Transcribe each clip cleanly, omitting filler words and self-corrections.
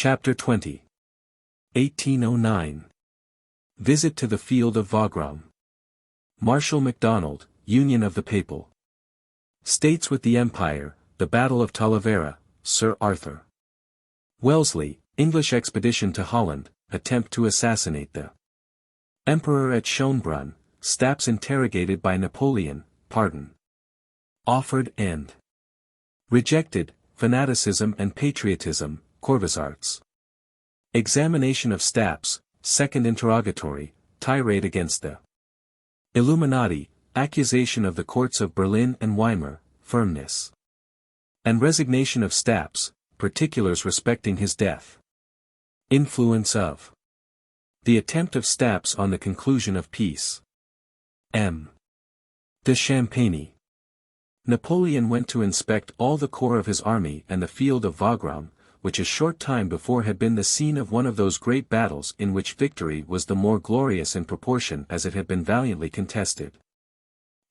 Chapter 20. 1809. Visit to the field of Wagram. Marshal MacDonald, Union of the Papal States with the Empire, the Battle of Talavera, Sir Arthur Wellesley, English expedition to Holland, attempt to assassinate the Emperor at Schönbrunn, Staps interrogated by Napoleon, pardon offered and rejected, fanaticism and patriotism, Corvisarts. Examination of Staps, second interrogatory, tirade against the Illuminati, accusation of the courts of Berlin and Weimar, firmness and resignation of Staps, particulars respecting his death. Influence of the attempt of Staps on the conclusion of peace. M. de Champagny. Napoleon went to inspect all the corps of his army and the field of Wagram, which a short time before had been the scene of one of those great battles in which victory was the more glorious in proportion as it had been valiantly contested.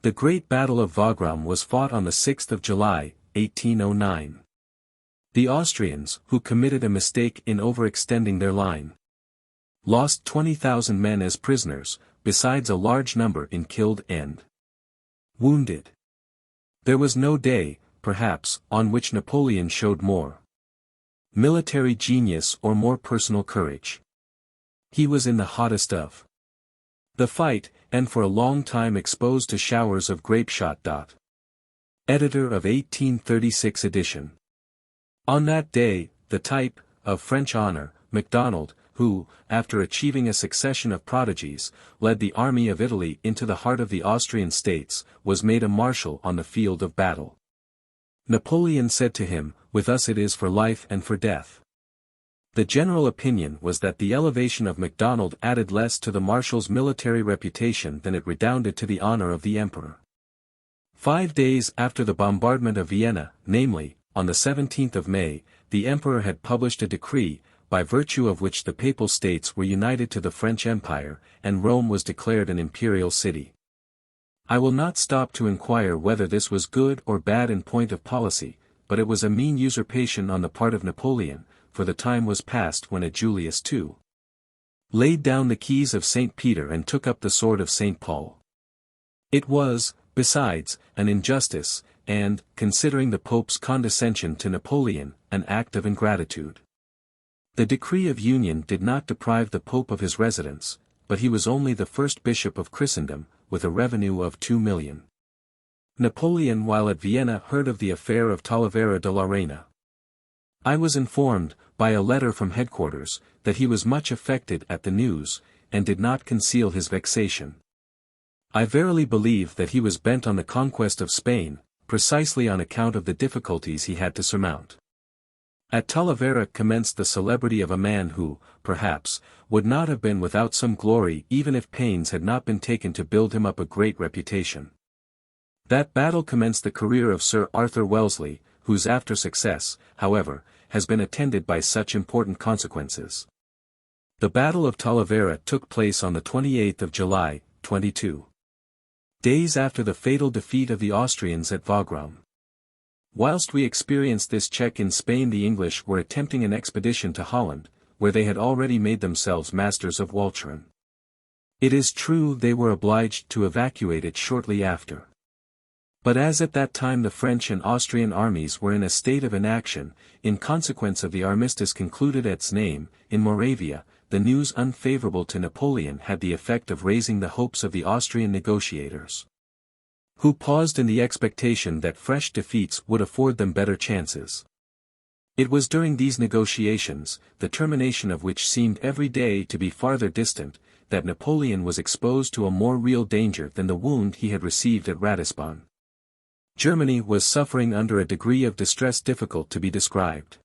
The great battle of Wagram was fought on the 6th of July, 1809. The Austrians, who committed a mistake in overextending their line, lost 20,000 men as prisoners, besides a large number in killed and wounded. There was no day, perhaps, on which Napoleon showed more military genius or more personal courage. He was in the hottest of the fight, and for a long time exposed to showers of grape-shot. Editor of 1836 edition. On that day, the type, of French honor, MacDonald, who, after achieving a succession of prodigies, led the army of Italy into the heart of the Austrian states, was made a marshal on the field of battle. Napoleon said to him, "With us it is for life and for death." The general opinion was that the elevation of MacDonald added less to the marshal's military reputation than it redounded to the honor of the emperor. 5 days after the bombardment of Vienna, namely, on the 17th of May, the emperor had published a decree, by virtue of which the Papal States were united to the French Empire, and Rome was declared an imperial city. I will not stop to inquire whether this was good or bad in point of policy, but it was a mean usurpation on the part of Napoleon, for the time was past when a Julius II laid down the keys of St. Peter and took up the sword of St. Paul. It was, besides, an injustice, and, considering the Pope's condescension to Napoleon, an act of ingratitude. The decree of union did not deprive the Pope of his residence, but he was only the first bishop of Christendom, with a revenue of 2 million. Napoleon while at Vienna heard of the affair of Talavera de la Reina. I was informed, by a letter from headquarters, that he was much affected at the news, and did not conceal his vexation. I verily believe that he was bent on the conquest of Spain, precisely on account of the difficulties he had to surmount. At Talavera commenced the celebrity of a man who, perhaps, would not have been without some glory even if pains had not been taken to build him up a great reputation. That battle commenced the career of Sir Arthur Wellesley, whose after success, however, has been attended by such important consequences. The Battle of Talavera took place on the 28th of July, 22 days after the fatal defeat of the Austrians at Wagram. Whilst we experienced this check in Spain, the English were attempting an expedition to Holland, where they had already made themselves masters of Walcheren. It is true they were obliged to evacuate it shortly after. But as at that time the French and Austrian armies were in a state of inaction, in consequence of the armistice concluded at Znaim, in Moravia, the news unfavourable to Napoleon had the effect of raising the hopes of the Austrian negotiators, who paused in the expectation that fresh defeats would afford them better chances. It was during these negotiations, the termination of which seemed every day to be farther distant, that Napoleon was exposed to a more real danger than the wound he had received at Ratisbon. Germany was suffering under a degree of distress difficult to be described.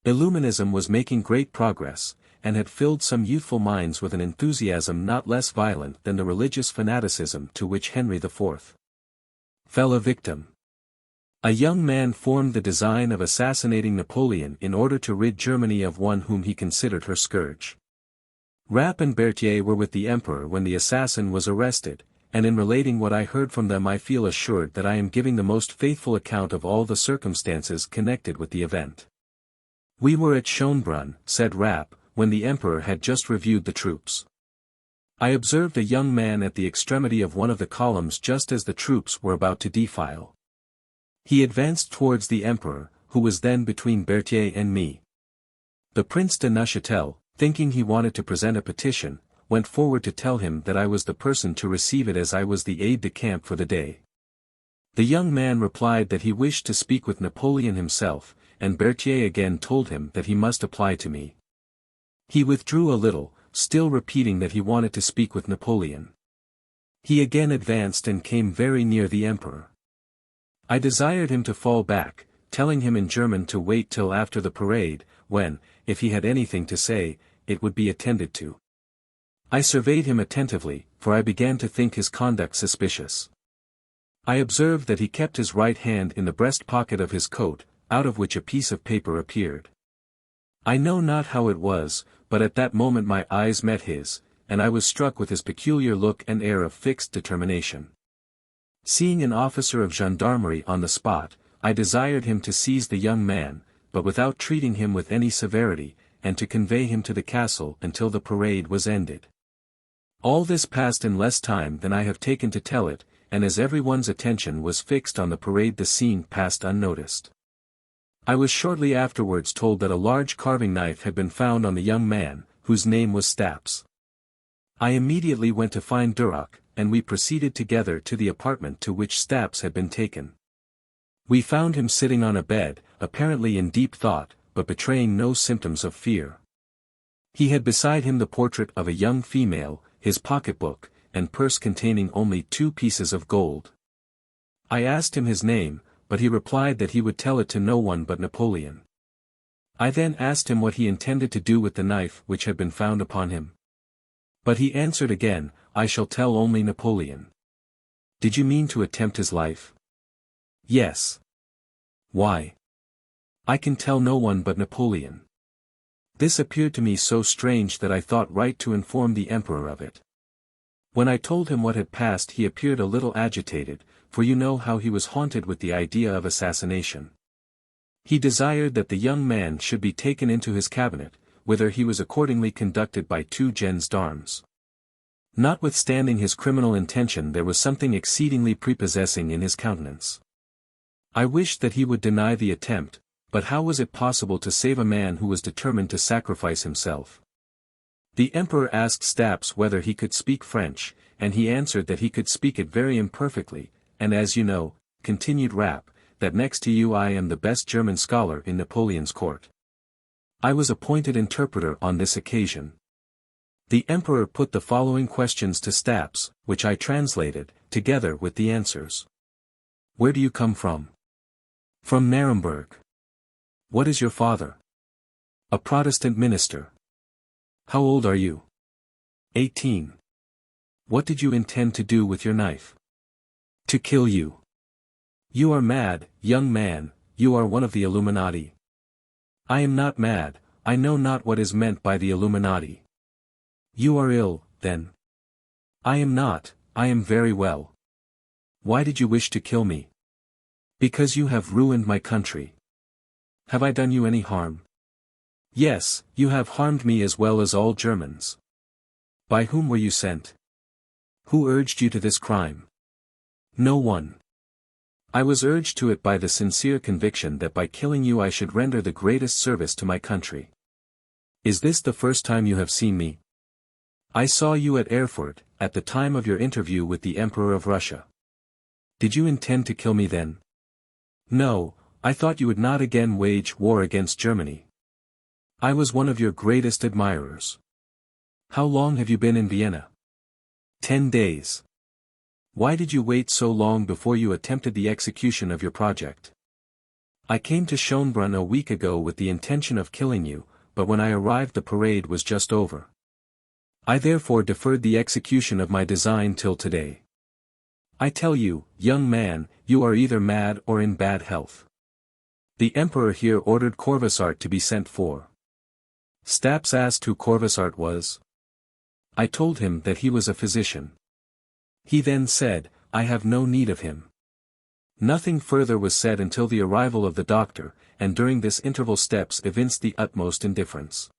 Illuminism was making great progress, and had filled some youthful minds with an enthusiasm not less violent than the religious fanaticism to which Henry IV fell a victim. A young man formed the design of assassinating Napoleon in order to rid Germany of one whom he considered her scourge. Rapp and Berthier were with the emperor when the assassin was arrested, and in relating what I heard from them I feel assured that I am giving the most faithful account of all the circumstances connected with the event. We were at Schönbrunn, said Rapp, when the emperor had just reviewed the troops. I observed a young man at the extremity of one of the columns just as the troops were about to defile. He advanced towards the emperor, who was then between Berthier and me. The Prince de Neuchâtel, thinking he wanted to present a petition, went forward to tell him that I was the person to receive it as I was the aide-de-camp for the day. The young man replied that he wished to speak with Napoleon himself, and Berthier again told him that he must apply to me. He withdrew a little, still repeating that he wanted to speak with Napoleon. He again advanced and came very near the emperor. I desired him to fall back, telling him in German to wait till after the parade, when, if he had anything to say, it would be attended to. I surveyed him attentively, for I began to think his conduct suspicious. I observed that he kept his right hand in the breast pocket of his coat, out of which a piece of paper appeared. I know not how it was, but at that moment my eyes met his, and I was struck with his peculiar look and air of fixed determination. Seeing an officer of gendarmerie on the spot, I desired him to seize the young man, but without treating him with any severity, and to convey him to the castle until the parade was ended. All this passed in less time than I have taken to tell it, and as everyone's attention was fixed on the parade the scene passed unnoticed. I was shortly afterwards told that a large carving knife had been found on the young man, whose name was Staps. I immediately went to find Duroc, and we proceeded together to the apartment to which Staps had been taken. We found him sitting on a bed, apparently in deep thought, but betraying no symptoms of fear. He had beside him the portrait of a young female, his pocketbook, and purse containing only 2 pieces of gold. I asked him his name, but he replied that he would tell it to no one but Napoleon. I then asked him what he intended to do with the knife which had been found upon him. But he answered again, I shall tell only Napoleon. Did you mean to attempt his life? Yes. Why? I can tell no one but Napoleon. This appeared to me so strange that I thought right to inform the emperor of it. When I told him what had passed he appeared a little agitated, for you know how he was haunted with the idea of assassination. He desired that the young man should be taken into his cabinet, whither he was accordingly conducted by 2 gendarmes. Notwithstanding his criminal intention there was something exceedingly prepossessing in his countenance. I wished that he would deny the attempt, but how was it possible to save a man who was determined to sacrifice himself? The emperor asked Staps whether he could speak French, and he answered that he could speak it very imperfectly, and as you know, continued Rapp, that next to you I am the best German scholar in Napoleon's court. I was appointed interpreter on this occasion. The emperor put the following questions to Staps, which I translated, together with the answers. Where do you come from? From Nuremberg. What is your father? A Protestant minister. How old are you? 18. What did you intend to do with your knife? To kill you. You are mad, young man, you are one of the Illuminati. I am not mad, I know not what is meant by the Illuminati. You are ill, then. I am not, I am very well. Why did you wish to kill me? Because you have ruined my country. Have I done you any harm? Yes, you have harmed me as well as all Germans. By whom were you sent? Who urged you to this crime? No one. I was urged to it by the sincere conviction that by killing you I should render the greatest service to my country. Is this the first time you have seen me? I saw you at Erfurt, at the time of your interview with the Emperor of Russia. Did you intend to kill me then? No, I thought you would not again wage war against Germany. I was one of your greatest admirers. How long have you been in Vienna? 10 days. Why did you wait so long before you attempted the execution of your project? I came to Schönbrunn a week ago with the intention of killing you, but when I arrived the parade was just over. I therefore deferred the execution of my design till today. I tell you, young man, you are either mad or in bad health. The emperor here ordered Corvisart to be sent for. Staps asked who Corvisart was. I told him that he was a physician. He then said, I have no need of him. Nothing further was said until the arrival of the doctor, and during this interval Steps evinced the utmost indifference.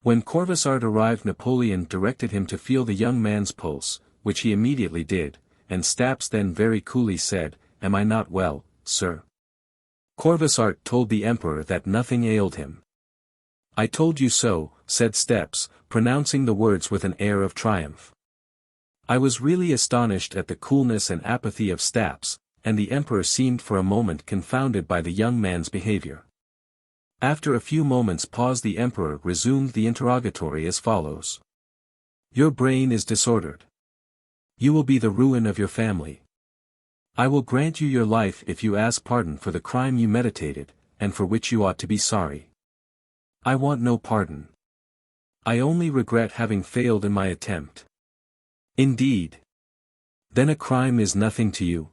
When Corvisart arrived, Napoleon directed him to feel the young man's pulse, which he immediately did, and Steps then very coolly said, "Am I not well, sir?" Corvisart told the emperor that nothing ailed him. "I told you so," said Steps, pronouncing the words with an air of triumph. I was really astonished at the coolness and apathy of Steps, and the emperor seemed for a moment confounded by the young man's behavior. After a few moments' pause the emperor resumed the interrogatory as follows. "Your brain is disordered. You will be the ruin of your family. I will grant you your life if you ask pardon for the crime you meditated, and for which you ought to be sorry. I want no pardon. I only regret having failed in my attempt." "Indeed. Then a crime is nothing to you.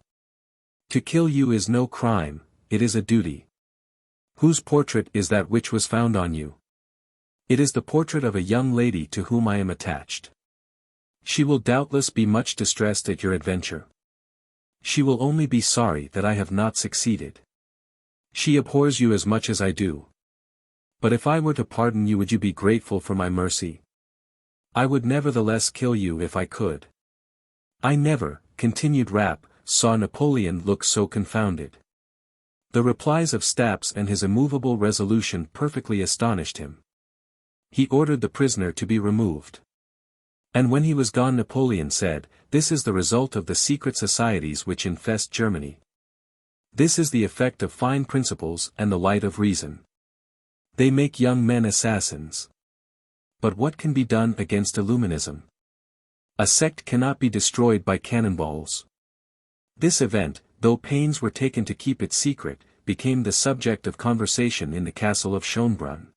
To kill you is no crime, it is a duty. Whose portrait is that which was found on you?" "It is the portrait of a young lady to whom I am attached. She will doubtless be much distressed at your adventure. She will only be sorry that I have not succeeded. She abhors you as much as I do. But if I were to pardon you, would you be grateful for my mercy?" "I would nevertheless kill you if I could." "I never," continued Rapp, "saw Napoleon look so confounded." The replies of Steps and his immovable resolution perfectly astonished him. He ordered the prisoner to be removed. And when he was gone Napoleon said, "This is the result of the secret societies which infest Germany. This is the effect of fine principles and the light of reason. They make young men assassins. But what can be done against Illuminism? A sect cannot be destroyed by cannonballs." This event, though pains were taken to keep it secret, became the subject of conversation in the castle of Schönbrunn.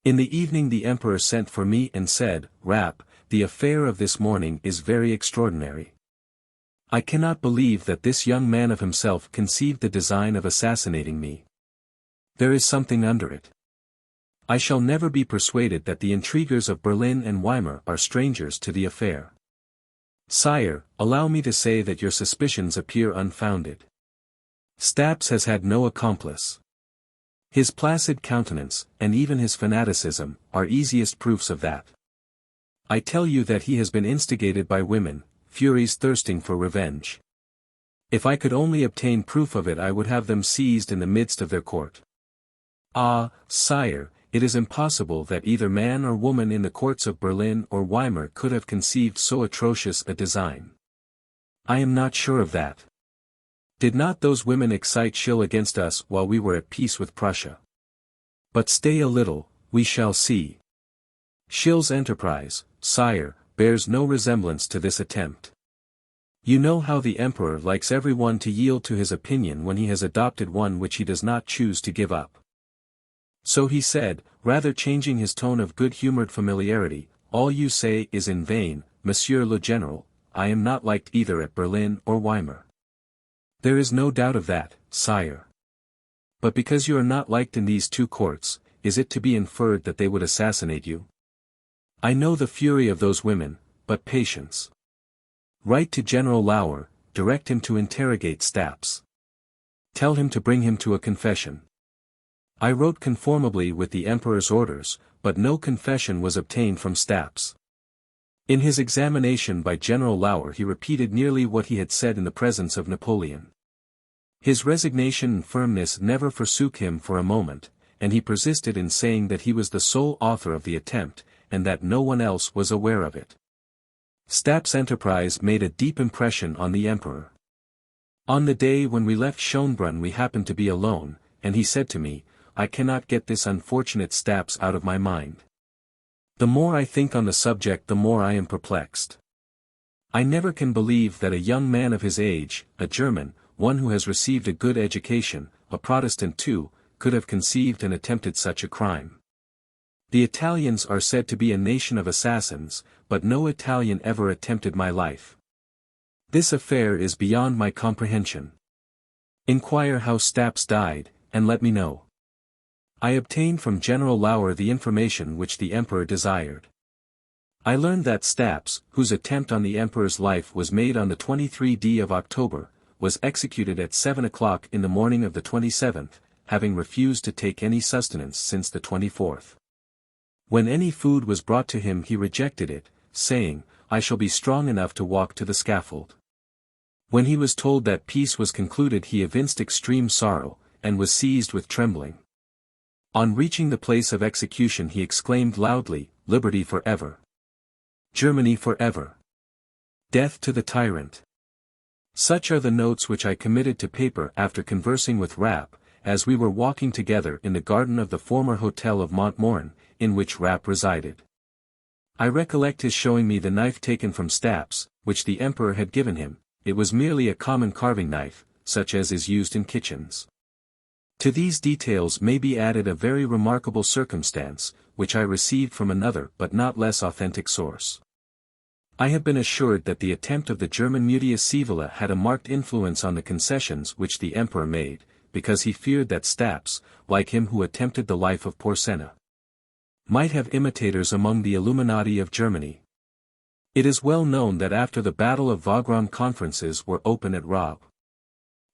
In the evening the emperor sent for me and said, "Rapp, the affair of this morning is very extraordinary. I cannot believe that this young man of himself conceived the design of assassinating me. There is something under it. I shall never be persuaded that the intriguers of Berlin and Weimar are strangers to the affair. Sire, allow me to say that your suspicions appear unfounded. Steps has had no accomplice. His placid countenance, and even his fanaticism, are easiest proofs of that. I tell you that he has been instigated by women, furies thirsting for revenge. If I could only obtain proof of it I would have them seized in the midst of their court. Ah, sire, it is impossible that either man or woman in the courts of Berlin or Weimar could have conceived so atrocious a design. I am not sure of that. Did not those women excite Schill against us while we were at peace with Prussia? But stay a little, we shall see. Schill's enterprise, sire, bears no resemblance to this attempt. You know how the emperor likes everyone to yield to his opinion when he has adopted one which he does not choose to give up. So he said, rather changing his tone of good-humored familiarity, "All you say is in vain, Monsieur le General, I am not liked either at Berlin or Weimar." "There is no doubt of that, sire. But because you are not liked in these two courts, is it to be inferred that they would assassinate you? I know the fury of those women, but patience. Write to General Lauer, direct him to interrogate Steps. Tell him to bring him to a confession." I wrote conformably with the emperor's orders, but no confession was obtained from Steps. In his examination by General Lauer he repeated nearly what he had said in the presence of Napoleon. His resignation and firmness never forsook him for a moment, and he persisted in saying that he was the sole author of the attempt, and that no one else was aware of it. Steps' enterprise made a deep impression on the emperor. On the day when we left Schönbrunn we happened to be alone, and he said to me, "I cannot get this unfortunate Steps out of my mind. The more I think on the subject the more I am perplexed. I never can believe that a young man of his age, a German, one who has received a good education, a Protestant too, could have conceived and attempted such a crime. The Italians are said to be a nation of assassins, but no Italian ever attempted my life. This affair is beyond my comprehension. Inquire how Steps died, and let me know." I obtained from General Lauer the information which the emperor desired. I learned that Steps, whose attempt on the emperor's life was made on the 23rd of October, was executed at 7 o'clock in the morning of the 27th, having refused to take any sustenance since the 24th. When any food was brought to him he rejected it, saying, "I shall be strong enough to walk to the scaffold." When he was told that peace was concluded he evinced extreme sorrow, and was seized with trembling. On reaching the place of execution he exclaimed loudly, "Liberty forever! Germany forever! Death to the tyrant!" Such are the notes which I committed to paper after conversing with Rapp, as we were walking together in the garden of the former hotel of Montmorn, in which Rapp resided. I recollect his showing me the knife taken from Staps, which the Emperor had given him. It was merely a common carving knife, such as is used in kitchens. To these details may be added a very remarkable circumstance, which I received from another but not less authentic source. I have been assured that the attempt of the German Mutius Scaevola had a marked influence on the concessions which the Emperor made, because he feared that Staps, like him who attempted the life of Porsenna, might have imitators among the Illuminati of Germany. It is well known that after the Battle of Wagram conferences were open at Raab.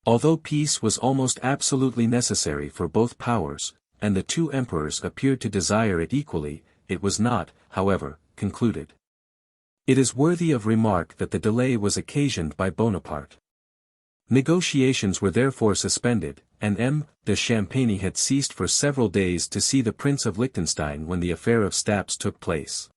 Although peace was almost absolutely necessary for both powers, and the two emperors appeared to desire it equally, it was not, however, concluded. It is worthy of remark that the delay was occasioned by Bonaparte. Negotiations were therefore suspended, and M. de Champagny had ceased for several days to see the Prince of Liechtenstein when the affair of Staps took place.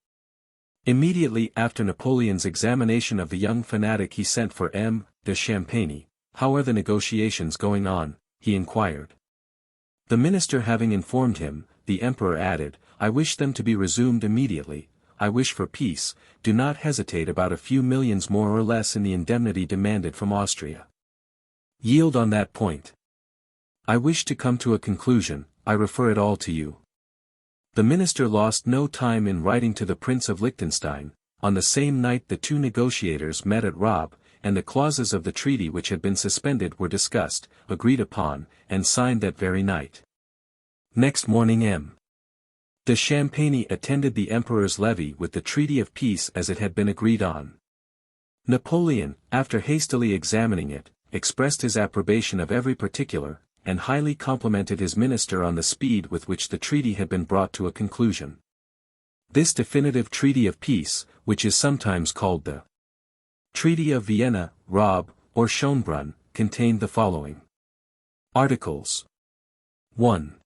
Immediately after Napoleon's examination of the young fanatic he sent for M. de Champagny. "How are the negotiations going on?" he inquired. The minister having informed him, the Emperor added, "I wish them to be resumed immediately. I wish for peace, do not hesitate about a few millions more or less in the indemnity demanded from Austria. Yield on that point. I wish to come to a conclusion, I refer it all to you." The minister lost no time in writing to the Prince of Liechtenstein. On the same night the two negotiators met at Raab, and the clauses of the treaty which had been suspended were discussed, agreed upon, and signed that very night. Next morning M. de Champagny attended the Emperor's levee with the treaty of peace as it had been agreed on. Napoleon, after hastily examining it, expressed his approbation of every particular, and highly complimented his minister on the speed with which the treaty had been brought to a conclusion. This definitive treaty of peace, which is sometimes called the Treaty of Vienna, Raab, or Schönbrunn, contained the following articles. 1.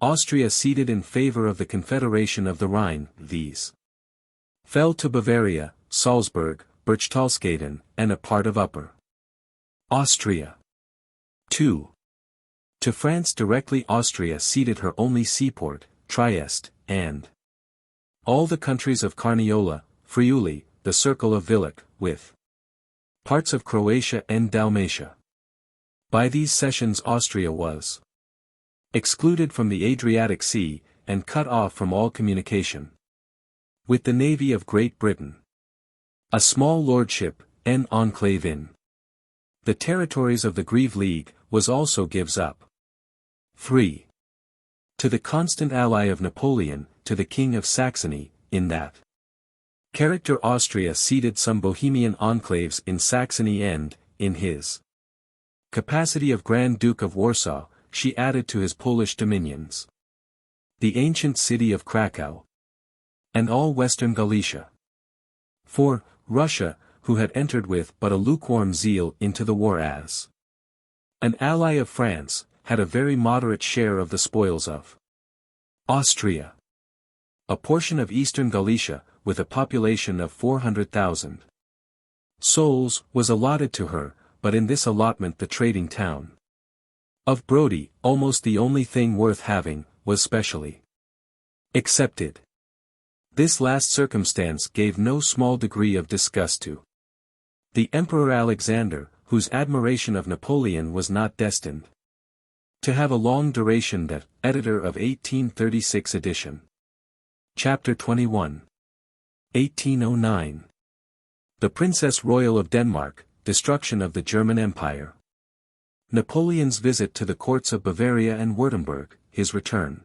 Austria ceded in favor of the Confederation of the Rhine, these fell to Bavaria, Salzburg, Berchtesgaden, and a part of Upper Austria. 2. To France directly Austria ceded her only seaport, Trieste, and all the countries of Carniola, Friuli, the circle of Villach, with parts of Croatia and Dalmatia. By these cessions Austria was excluded from the Adriatic Sea, and cut off from all communication with the navy of Great Britain. A small lordship, en enclave in the territories of the Grève League, was also gives up. 3. To the constant ally of Napoleon, to the King of Saxony, in that character Austria ceded some Bohemian enclaves in Saxony and, in his capacity of Grand Duke of Warsaw, she added to his Polish dominions the ancient city of Krakow and all western Galicia. 4. Russia, who had entered with but a lukewarm zeal into the war as an ally of France, had a very moderate share of the spoils of Austria. A portion of eastern Galicia, with a population of 400,000 souls, was allotted to her, but in this allotment the trading town of Brody, almost the only thing worth having, was specially accepted. This last circumstance gave no small degree of disgust to the Emperor Alexander, whose admiration of Napoleon was not destined to have a long duration. That editor of 1836 edition. Chapter 21. 1809. The Princess Royal of Denmark, destruction of the German Empire. Napoleon's visit to the courts of Bavaria and Württemberg, his return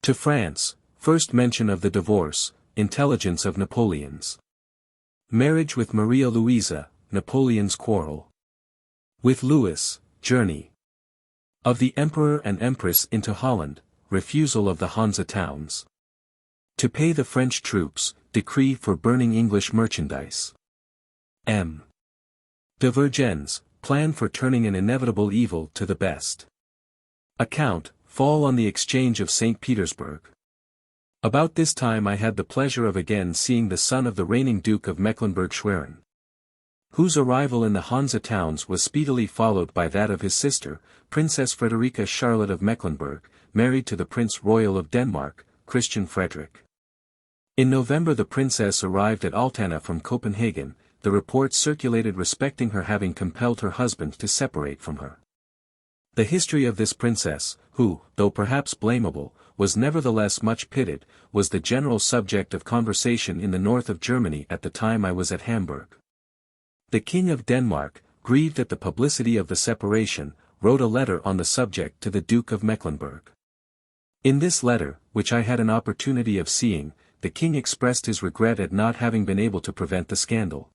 to France, first mention of the divorce, intelligence of Napoleon's marriage with Maria Louisa, Napoleon's quarrel with Louis, journey Of the Emperor and Empress into Holland, refusal of the Hanse towns. To pay the French troops, decree for burning English merchandise. M. de Vergennes, plan for turning an inevitable evil to the best. Account, fall on the exchange of St. Petersburg. About this time I had the pleasure of again seeing the son of the reigning Duke of Mecklenburg-Schwerin, whose arrival in the Hanse towns was speedily followed by that of his sister, Princess Frederica Charlotte of Mecklenburg, married to the Prince Royal of Denmark, Christian Frederick. In November the princess arrived at Altena from Copenhagen, the reports circulated respecting her having compelled her husband to separate from her. The history of this princess, who, though perhaps blamable, was nevertheless much pitied, was the general subject of conversation in the north of Germany at the time I was at Hamburg. The King of Denmark, grieved at the publicity of the separation, wrote a letter on the subject to the Duke of Mecklenburg. In this letter, which I had an opportunity of seeing, the king expressed his regret at not having been able to prevent the scandal.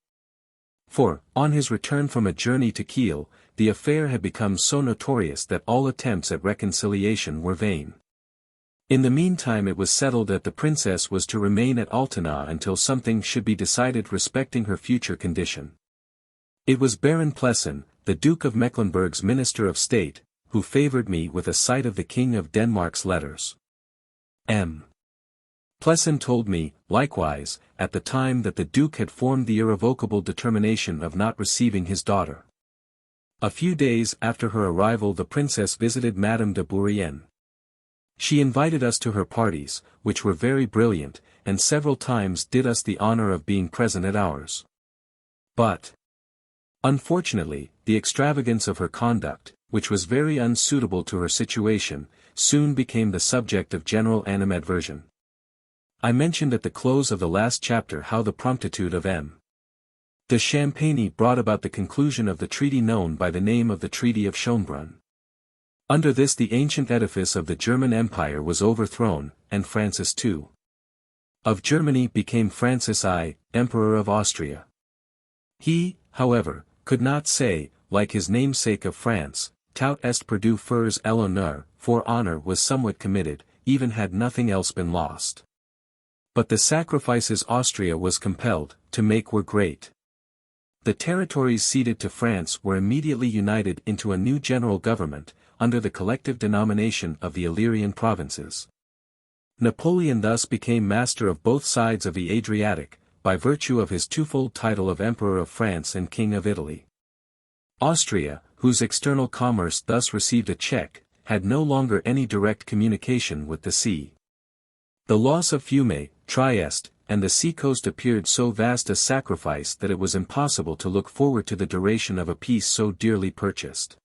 For, on his return from a journey to Kiel, the affair had become so notorious that all attempts at reconciliation were vain. In the meantime it was settled that the princess was to remain at Altena until something should be decided respecting her future condition. It was Baron Plessen, the Duke of Mecklenburg's Minister of State, who favored me with a sight of the King of Denmark's letters. M. Plessen told me, likewise, at the time that the Duke had formed the irrevocable determination of not receiving his daughter. A few days after her arrival the princess visited Madame de Bourrienne. She invited us to her parties, which were very brilliant, and several times did us the honor of being present at ours. But, unfortunately, the extravagance of her conduct, which was very unsuitable to her situation, soon became the subject of general animadversion. I mentioned at the close of the last chapter how the promptitude of M. de Champagny brought about the conclusion of the treaty known by the name of the Treaty of Schönbrunn. Under this the ancient edifice of the German Empire was overthrown, and Francis II. of Germany became Francis I, Emperor of Austria. He, however, could not say, like his namesake of France, tout est perdu furs l'honneur, for honor was somewhat committed, even had nothing else been lost. But the sacrifices Austria was compelled to make were great. The territories ceded to France were immediately united into a new general government, under the collective denomination of the Illyrian provinces. Napoleon thus became master of both sides of the Adriatic, by virtue of his twofold title of Emperor of France and King of Italy. Austria, whose external commerce thus received a check, had no longer any direct communication with the sea. The loss of Fiume, Trieste, and the sea-coast appeared so vast a sacrifice that it was impossible to look forward to the duration of a peace so dearly purchased.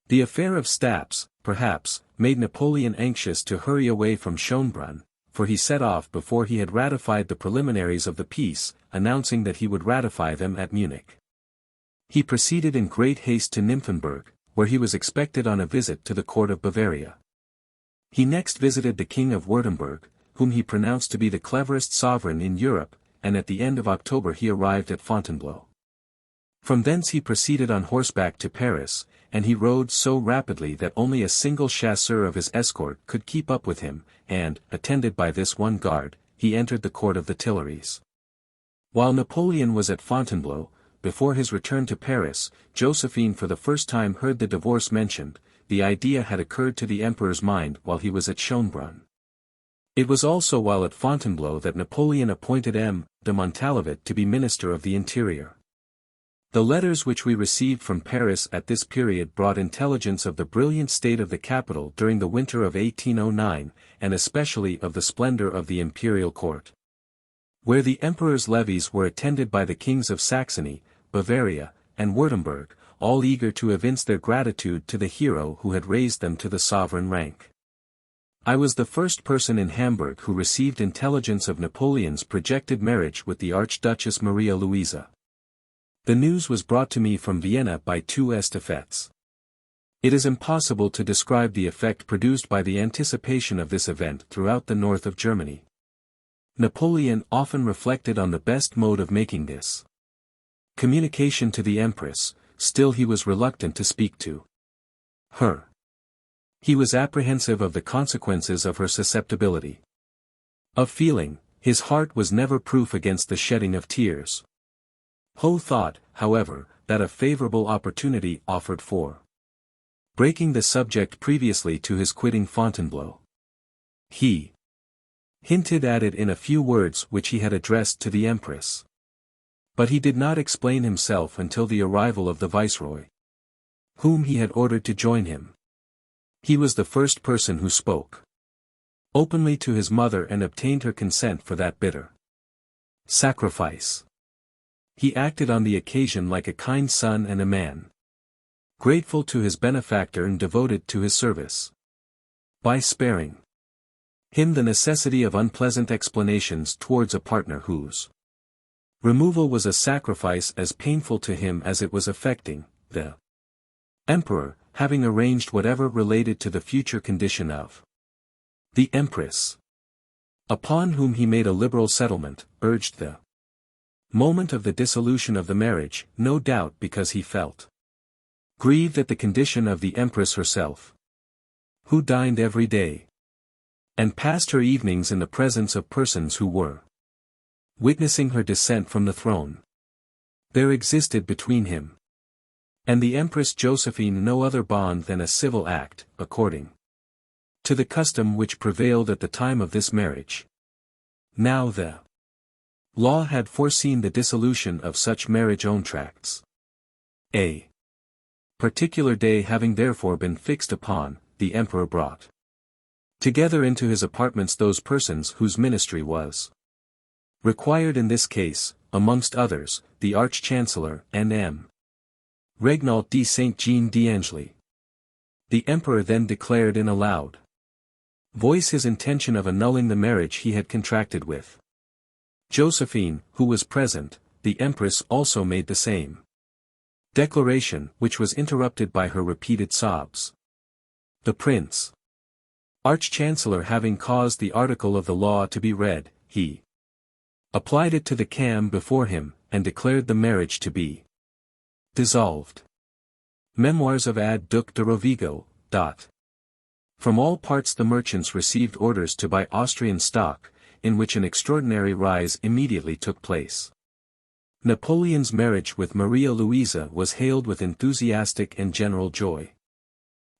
The affair of Staps, perhaps, made Napoleon anxious to hurry away from Schönbrunn, for he set off before he had ratified the preliminaries of the peace, announcing that he would ratify them at Munich. He proceeded in great haste to Nymphenburg, where he was expected on a visit to the court of Bavaria. He next visited the King of Württemberg, whom he pronounced to be the cleverest sovereign in Europe, and at the end of October he arrived at Fontainebleau. From thence he proceeded on horseback to Paris, and he rode so rapidly that only a single chasseur of his escort could keep up with him, and, attended by this one guard, he entered the court of the Tuileries. While Napoleon was at Fontainebleau, before his return to Paris, Josephine for the first time heard the divorce mentioned. The idea had occurred to the emperor's mind while he was at Schönbrunn. It was also while at Fontainebleau that Napoleon appointed M. de Montalivet to be Minister of the Interior. The letters which we received from Paris at this period brought intelligence of the brilliant state of the capital during the winter of 1809, and especially of the splendor of the imperial court, where the emperor's levees were attended by the kings of Saxony, Bavaria, and Württemberg, all eager to evince their gratitude to the hero who had raised them to the sovereign rank. I was the first person in Hamburg who received intelligence of Napoleon's projected marriage with the Archduchess Maria Louisa. The news was brought to me from Vienna by two estafettes. It is impossible to describe the effect produced by the anticipation of this event throughout the north of Germany. Napoleon often reflected on the best mode of making this communication to the Empress, still he was reluctant to speak to her. He was apprehensive of the consequences of her susceptibility. Of feeling, his heart was never proof against the shedding of tears. Ho thought, however, that a favorable opportunity offered for breaking the subject previously to his quitting Fontainebleau. He hinted at it in a few words which he had addressed to the Empress. But he did not explain himself until the arrival of the Viceroy, whom he had ordered to join him. He was the first person who spoke openly to his mother and obtained her consent for that bitter sacrifice. He acted on the occasion like a kind son and a man grateful to his benefactor and devoted to his service, by sparing him the necessity of unpleasant explanations towards a partner whose removal was a sacrifice as painful to him as it was affecting the Emperor, having arranged whatever related to the future condition of the Empress, upon whom he made a liberal settlement, urged the moment of the dissolution of the marriage, no doubt because he felt grieved at the condition of the Empress herself, who dined every day and passed her evenings in the presence of persons who were witnessing her descent from the throne. There existed between him and the Empress Josephine no other bond than a civil act, according to the custom which prevailed at the time of this marriage. Now the law had foreseen the dissolution of such marriage contracts. A particular day having therefore been fixed upon, the Emperor brought together into his apartments those persons whose ministry was required in this case, amongst others, the Arch-Chancellor, and M. Regnault de Saint-Jean d'Angely. The Emperor then declared in a loud voice his intention of annulling the marriage he had contracted with Josephine, who was present. The Empress also made the same declaration, which was interrupted by her repeated sobs. The Prince Arch-Chancellor having caused the article of the law to be read, he applied it to the cam before him, and declared the marriage to be dissolved. Memoirs of Ad Duc de Rovigo. From all parts the merchants received orders to buy Austrian stock, in which an extraordinary rise immediately took place. Napoleon's marriage with Maria Louisa was hailed with enthusiastic and general joy.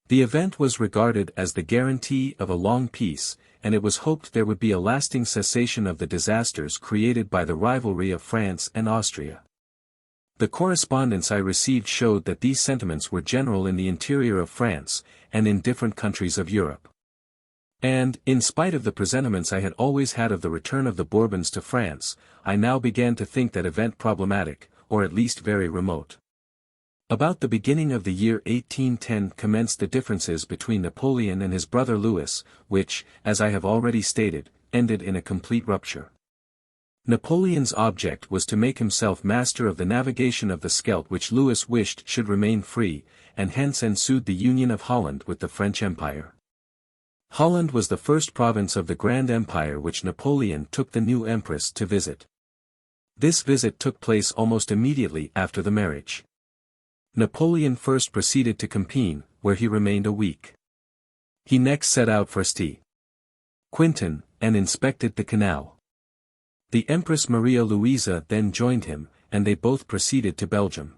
The event was regarded as the guarantee of a long peace, and it was hoped there would be a lasting cessation of the disasters created by the rivalry of France and Austria. The correspondence I received showed that these sentiments were general in the interior of France, and in different countries of Europe. And, in spite of the presentiments I had always had of the return of the Bourbons to France, I now began to think that event problematic, or at least very remote. About the beginning of the year 1810 commenced the differences between Napoleon and his brother Louis, which, as I have already stated, ended in a complete rupture. Napoleon's object was to make himself master of the navigation of the Scheldt, which Louis wished should remain free, and hence ensued the union of Holland with the French Empire. Holland was the first province of the Grand Empire which Napoleon took the new Empress to visit. This visit took place almost immediately after the marriage. Napoleon first proceeded to Compiègne, where he remained a week. He next set out for St. Quentin, and inspected the canal. The Empress Maria Louisa then joined him, and they both proceeded to Belgium.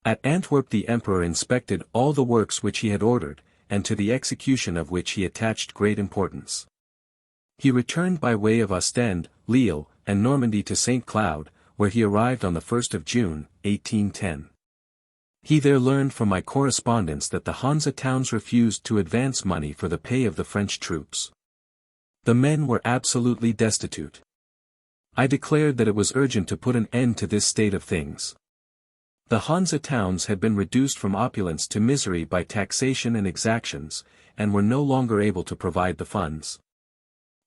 At Antwerp the Emperor inspected all the works which he had ordered, and to the execution of which he attached great importance. He returned by way of Ostend, Lille, and Normandy to St. Cloud, where he arrived on the 1st of June, 1810. He there learned from my correspondence that the Hansa towns refused to advance money for the pay of the French troops. The men were absolutely destitute. I declared that it was urgent to put an end to this state of things. The Hansa towns had been reduced from opulence to misery by taxation and exactions, and were no longer able to provide the funds.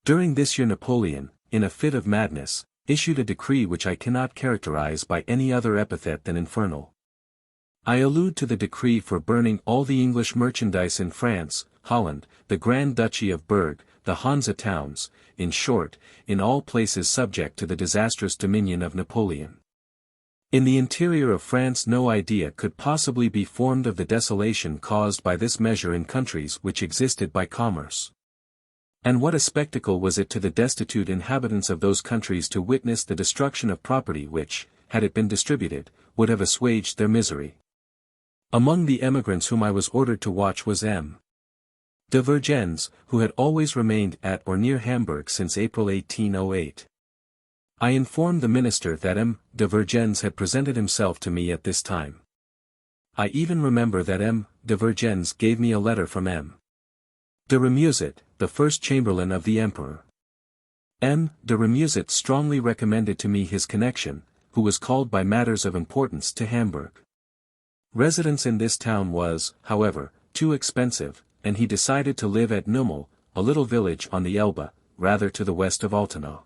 During this year Napoleon, in a fit of madness, issued a decree which I cannot characterize by any other epithet than infernal. I allude to the decree for burning all the English merchandise in France, Holland, the Grand Duchy of Berg, the Hansa towns, in short, in all places subject to the disastrous dominion of Napoleon. In the interior of France no idea could possibly be formed of the desolation caused by this measure in countries which existed by commerce. And what a spectacle was it to the destitute inhabitants of those countries to witness the destruction of property which, had it been distributed, would have assuaged their misery. Among the emigrants whom I was ordered to watch was M. de Vergennes, who had always remained at or near Hamburg since April 1808. I informed the minister that M. de Vergennes had presented himself to me at this time. I even remember that M. de Vergennes gave me a letter from M. de Remusat, the first chamberlain of the emperor. M. de Remusat strongly recommended to me his connection, who was called by matters of importance to Hamburg. Residence in this town was, however, too expensive, and he decided to live at Nummel, a little village on the Elbe, rather to the west of Altenau.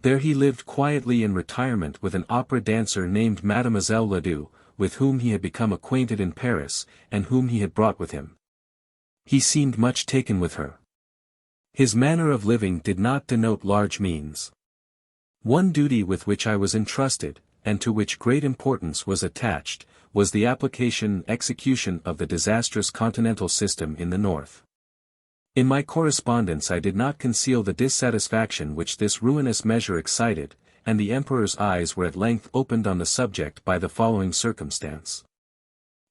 There he lived quietly in retirement with an opera dancer named Mademoiselle Ledoux, with whom he had become acquainted in Paris, and whom he had brought with him. He seemed much taken with her. His manner of living did not denote large means. One duty with which I was entrusted, and to which great importance was attached, was the application and execution of the disastrous continental system in the north. In my correspondence I did not conceal the dissatisfaction which this ruinous measure excited, and the emperor's eyes were at length opened on the subject by the following circumstance.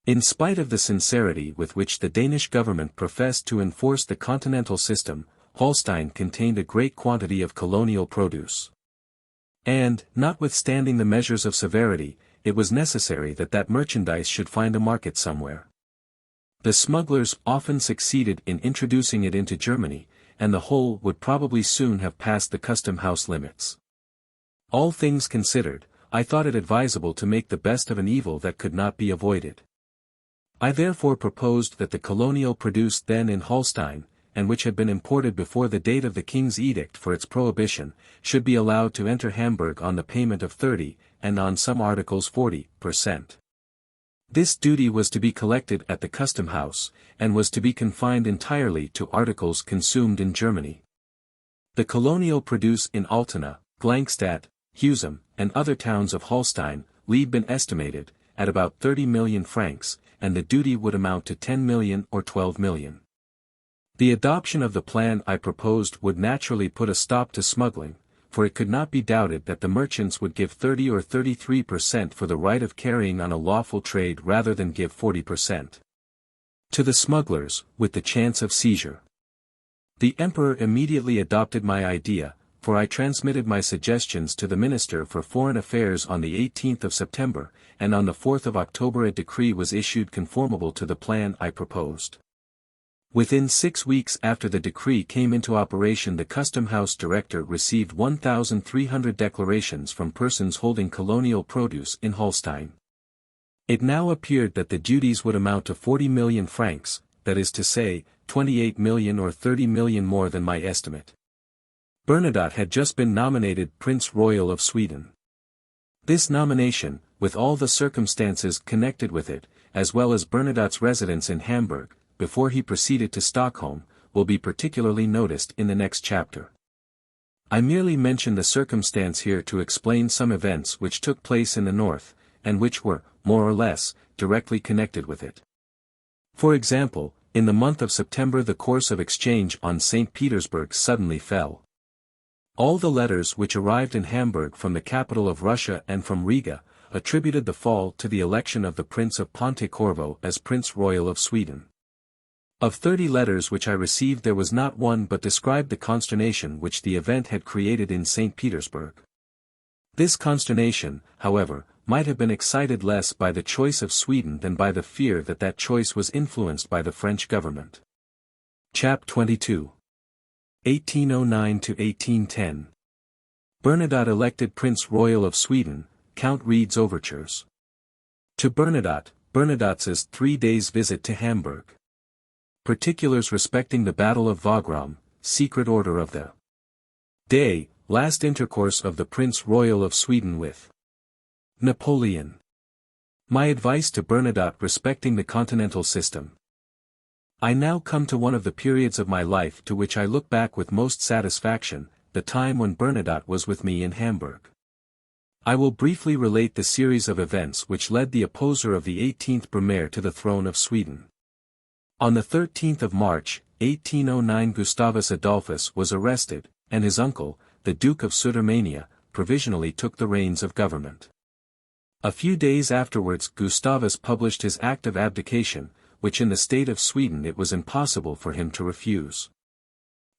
In spite of the sincerity with which the Danish government professed to enforce the continental system, Holstein contained a great quantity of colonial produce. And, notwithstanding the measures of severity, it was necessary that that merchandise should find a market somewhere. The smugglers often succeeded in introducing it into Germany, and the whole would probably soon have passed the custom-house limits. All things considered, I thought it advisable to make the best of an evil that could not be avoided. I therefore proposed that the colonial produce then in Holstein, and which had been imported before the date of the king's edict for its prohibition, should be allowed to enter Hamburg on the payment of 30, and on some articles 40%. This duty was to be collected at the custom house, and was to be confined entirely to articles consumed in Germany. The colonial produce in Altena, Glangstadt, Husum, and other towns of Holstein, lead been estimated, at about 30 million francs, and the duty would amount to 10 million or 12 million. The adoption of the plan I proposed would naturally put a stop to smuggling, for it could not be doubted that the merchants would give 30 or 33% for the right of carrying on a lawful trade rather than give 40% to the smugglers, with the chance of seizure. The emperor immediately adopted my idea, for I transmitted my suggestions to the Minister for Foreign Affairs on the 18th of September, and on the 4th of October a decree was issued conformable to the plan I proposed. Within 6 weeks after the decree came into operation the Custom House Director received 1,300 declarations from persons holding colonial produce in Holstein. It now appeared that the duties would amount to 40 million francs, that is to say, 28 million or 30 million more than my estimate. Bernadotte had just been nominated Prince Royal of Sweden. This nomination, with all the circumstances connected with it, as well as Bernadotte's residence in Hamburg, before he proceeded to Stockholm, will be particularly noticed in the next chapter. I merely mention the circumstance here to explain some events which took place in the north, and which were, more or less, directly connected with it. For example, in the month of September the course of exchange on St. Petersburg suddenly fell. All the letters which arrived in Hamburg from the capital of Russia and from Riga, attributed the fall to the election of the Prince of Pontecorvo as Prince Royal of Sweden. Of 30 letters which I received there was not one but described the consternation which the event had created in St. Petersburg. This consternation, however, might have been excited less by the choice of Sweden than by the fear that that choice was influenced by the French government. Chap 22. 1809 to 1810. Bernadotte elected Prince Royal of Sweden, Count reads overtures. To Bernadotte, Bernadotte's 3 days visit to Hamburg. Particulars respecting the Battle of Wagram, secret order of the day, last intercourse of the Prince Royal of Sweden with Napoleon. My advice to Bernadotte respecting the continental system. I now come to one of the periods of my life to which I look back with most satisfaction, the time when Bernadotte was with me in Hamburg. I will briefly relate the series of events which led the opposer of the 18th Brumaire to the throne of Sweden. On the 13th of March, 1809 Gustavus Adolphus was arrested, and his uncle, the Duke of Sudermania, provisionally took the reins of government. A few days afterwards Gustavus published his act of abdication, which in the state of Sweden it was impossible for him to refuse.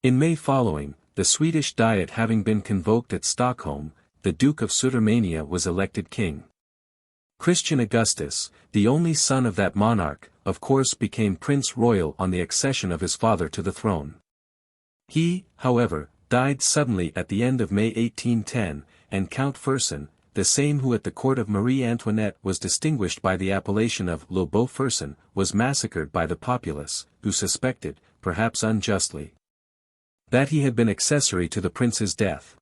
In May following, the Swedish Diet having been convoked at Stockholm, the Duke of Sudermania was elected king. Christian Augustus, the only son of that monarch, of course became Prince Royal on the accession of his father to the throne. He, however, died suddenly at the end of May 1810, and Count Fersen, the same who at the court of Marie Antoinette was distinguished by the appellation of Le Beau Fersen, was massacred by the populace, who suspected, perhaps unjustly, that he had been accessory to the prince's death.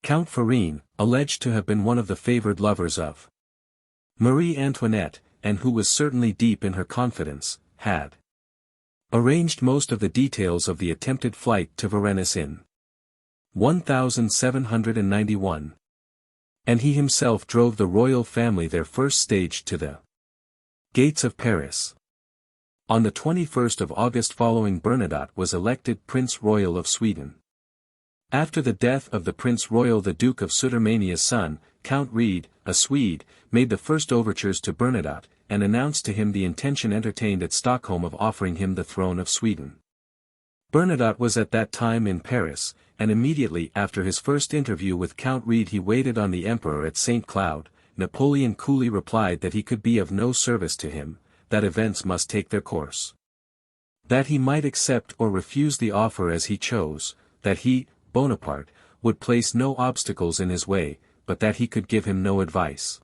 Count Fersen, alleged to have been one of the favored lovers of Marie Antoinette, and who was certainly deep in her confidence, had arranged most of the details of the attempted flight to Varennes in 1791. And he himself drove the royal family their first stage to the gates of Paris. On the 21st of August following Bernadotte was elected Prince Royal of Sweden. After the death of the Prince Royal the Duke of Sudermania's son, Count Reed, a Swede, made the first overtures to Bernadotte, and announced to him the intention entertained at Stockholm of offering him the throne of Sweden. Bernadotte was at that time in Paris, and immediately after his first interview with Count Reed he waited on the Emperor at St. Cloud. Napoleon coolly replied that he could be of no service to him, that events must take their course. That he might accept or refuse the offer as he chose, that he, Bonaparte, would place no obstacles in his way, but that he could give him no advice.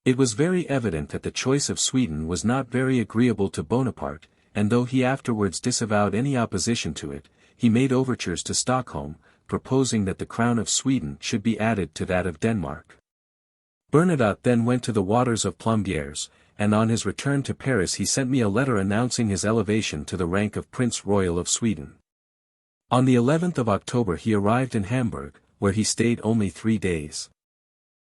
It was very evident that the choice of Sweden was not very agreeable to Bonaparte, and though he afterwards disavowed any opposition to it, he made overtures to Stockholm, proposing that the crown of Sweden should be added to that of Denmark. Bernadotte then went to the waters of Plombières, and on his return to Paris he sent me a letter announcing his elevation to the rank of Prince Royal of Sweden. On the 11th of October he arrived in Hamburg, where he stayed only 3 days.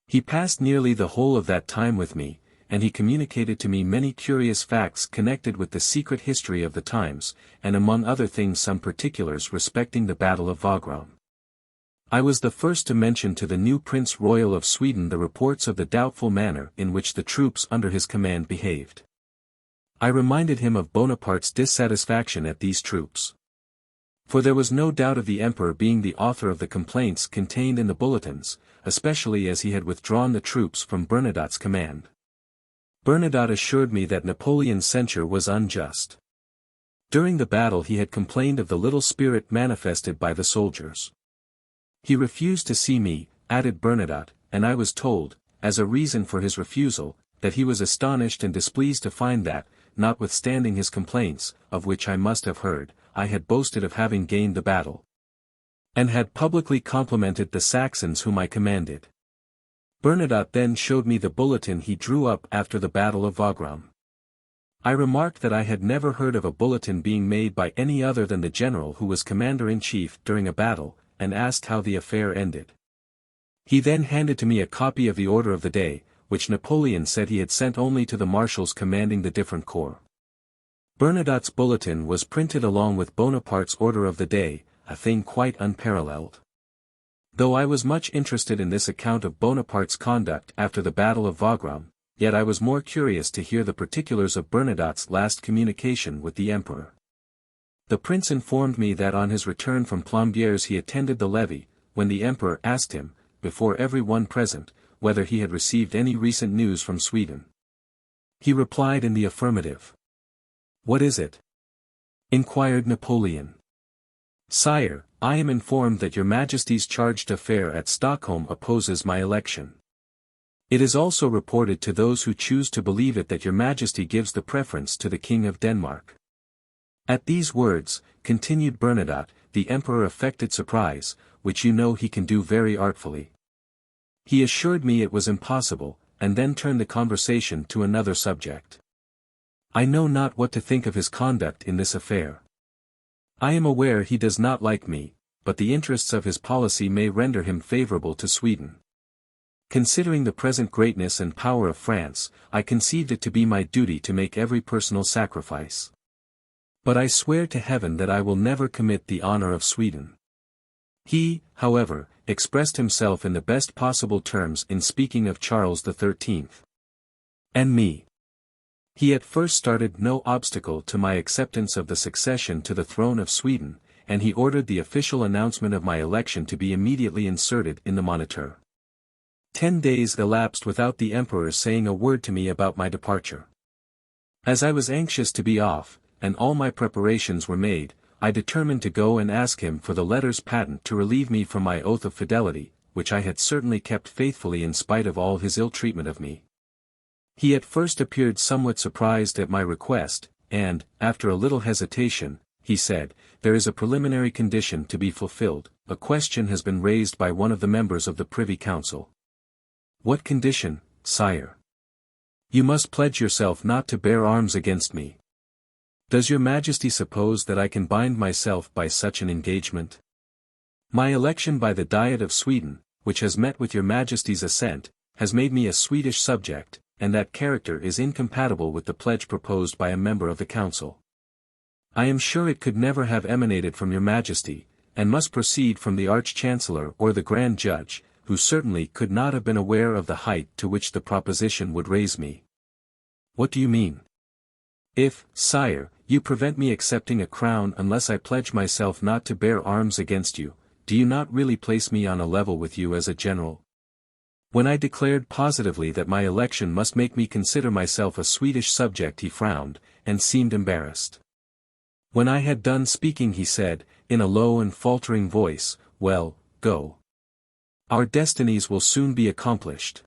He passed nearly the whole of that time with me, and he communicated to me many curious facts connected with the secret history of the times, and among other things some particulars respecting the Battle of Wagram. I was the first to mention to the new Prince Royal of Sweden the reports of the doubtful manner in which the troops under his command behaved. I reminded him of Bonaparte's dissatisfaction at these troops. For there was no doubt of the Emperor being the author of the complaints contained in the bulletins, especially as he had withdrawn the troops from Bernadotte's command. Bernadotte assured me that Napoleon's censure was unjust. During the battle he had complained of the little spirit manifested by the soldiers. He refused to see me, added Bernadotte, and I was told, as a reason for his refusal, that he was astonished and displeased to find that, notwithstanding his complaints, of which I must have heard, I had boasted of having gained the battle, and had publicly complimented the Saxons whom I commanded. Bernadotte then showed me the bulletin he drew up after the Battle of Wagram. I remarked that I had never heard of a bulletin being made by any other than the general who was commander-in-chief during a battle, and asked how the affair ended. He then handed to me a copy of the order of the day, which Napoleon said he had sent only to the marshals commanding the different corps. Bernadotte's bulletin was printed along with Bonaparte's order of the day, a thing quite unparalleled. Though I was much interested in this account of Bonaparte's conduct after the Battle of Wagram, yet I was more curious to hear the particulars of Bernadotte's last communication with the Emperor. The prince informed me that on his return from Plombières he attended the levee, when the Emperor asked him, before every one present, whether he had received any recent news from Sweden. He replied in the affirmative. "What is it?" inquired Napoleon. "Sire, I am informed that your Majesty's charge d'affaires at Stockholm opposes my election. It is also reported to those who choose to believe it that your Majesty gives the preference to the King of Denmark." At these words, continued Bernadotte, the Emperor affected surprise, which you know he can do very artfully. He assured me it was impossible, and then turned the conversation to another subject. I know not what to think of his conduct in this affair. I am aware he does not like me, but the interests of his policy may render him favorable to Sweden. Considering the present greatness and power of France, I conceived it to be my duty to make every personal sacrifice. But I swear to heaven that I will never commit the honor of Sweden. He, however, expressed himself in the best possible terms in speaking of Charles XIII. And me. He at first started no obstacle to my acceptance of the succession to the throne of Sweden, and he ordered the official announcement of my election to be immediately inserted in the Moniteur. 10 days elapsed without the Emperor saying a word to me about my departure. As I was anxious to be off, and all my preparations were made, I determined to go and ask him for the letters patent to relieve me from my oath of fidelity, which I had certainly kept faithfully in spite of all his ill treatment of me. He at first appeared somewhat surprised at my request, and, after a little hesitation, he said, "There is a preliminary condition to be fulfilled. A question has been raised by one of the members of the Privy Council." "What condition, sire?" "You must pledge yourself not to bear arms against me." "Does your Majesty suppose that I can bind myself by such an engagement?" "My election by the Diet of Sweden, which has met with your Majesty's assent, has made me a Swedish subject, and that character is incompatible with the pledge proposed by a member of the Council. I am sure it could never have emanated from your Majesty, and must proceed from the Arch-Chancellor or the Grand Judge, who certainly could not have been aware of the height to which the proposition would raise me." "What do you mean?" "If, sire, you prevent me accepting a crown unless I pledge myself not to bear arms against you, do you not really place me on a level with you as a general?" When I declared positively that my election must make me consider myself a Swedish subject, he frowned, and seemed embarrassed. When I had done speaking he said, in a low and faltering voice, "Well, go. Our destinies will soon be accomplished."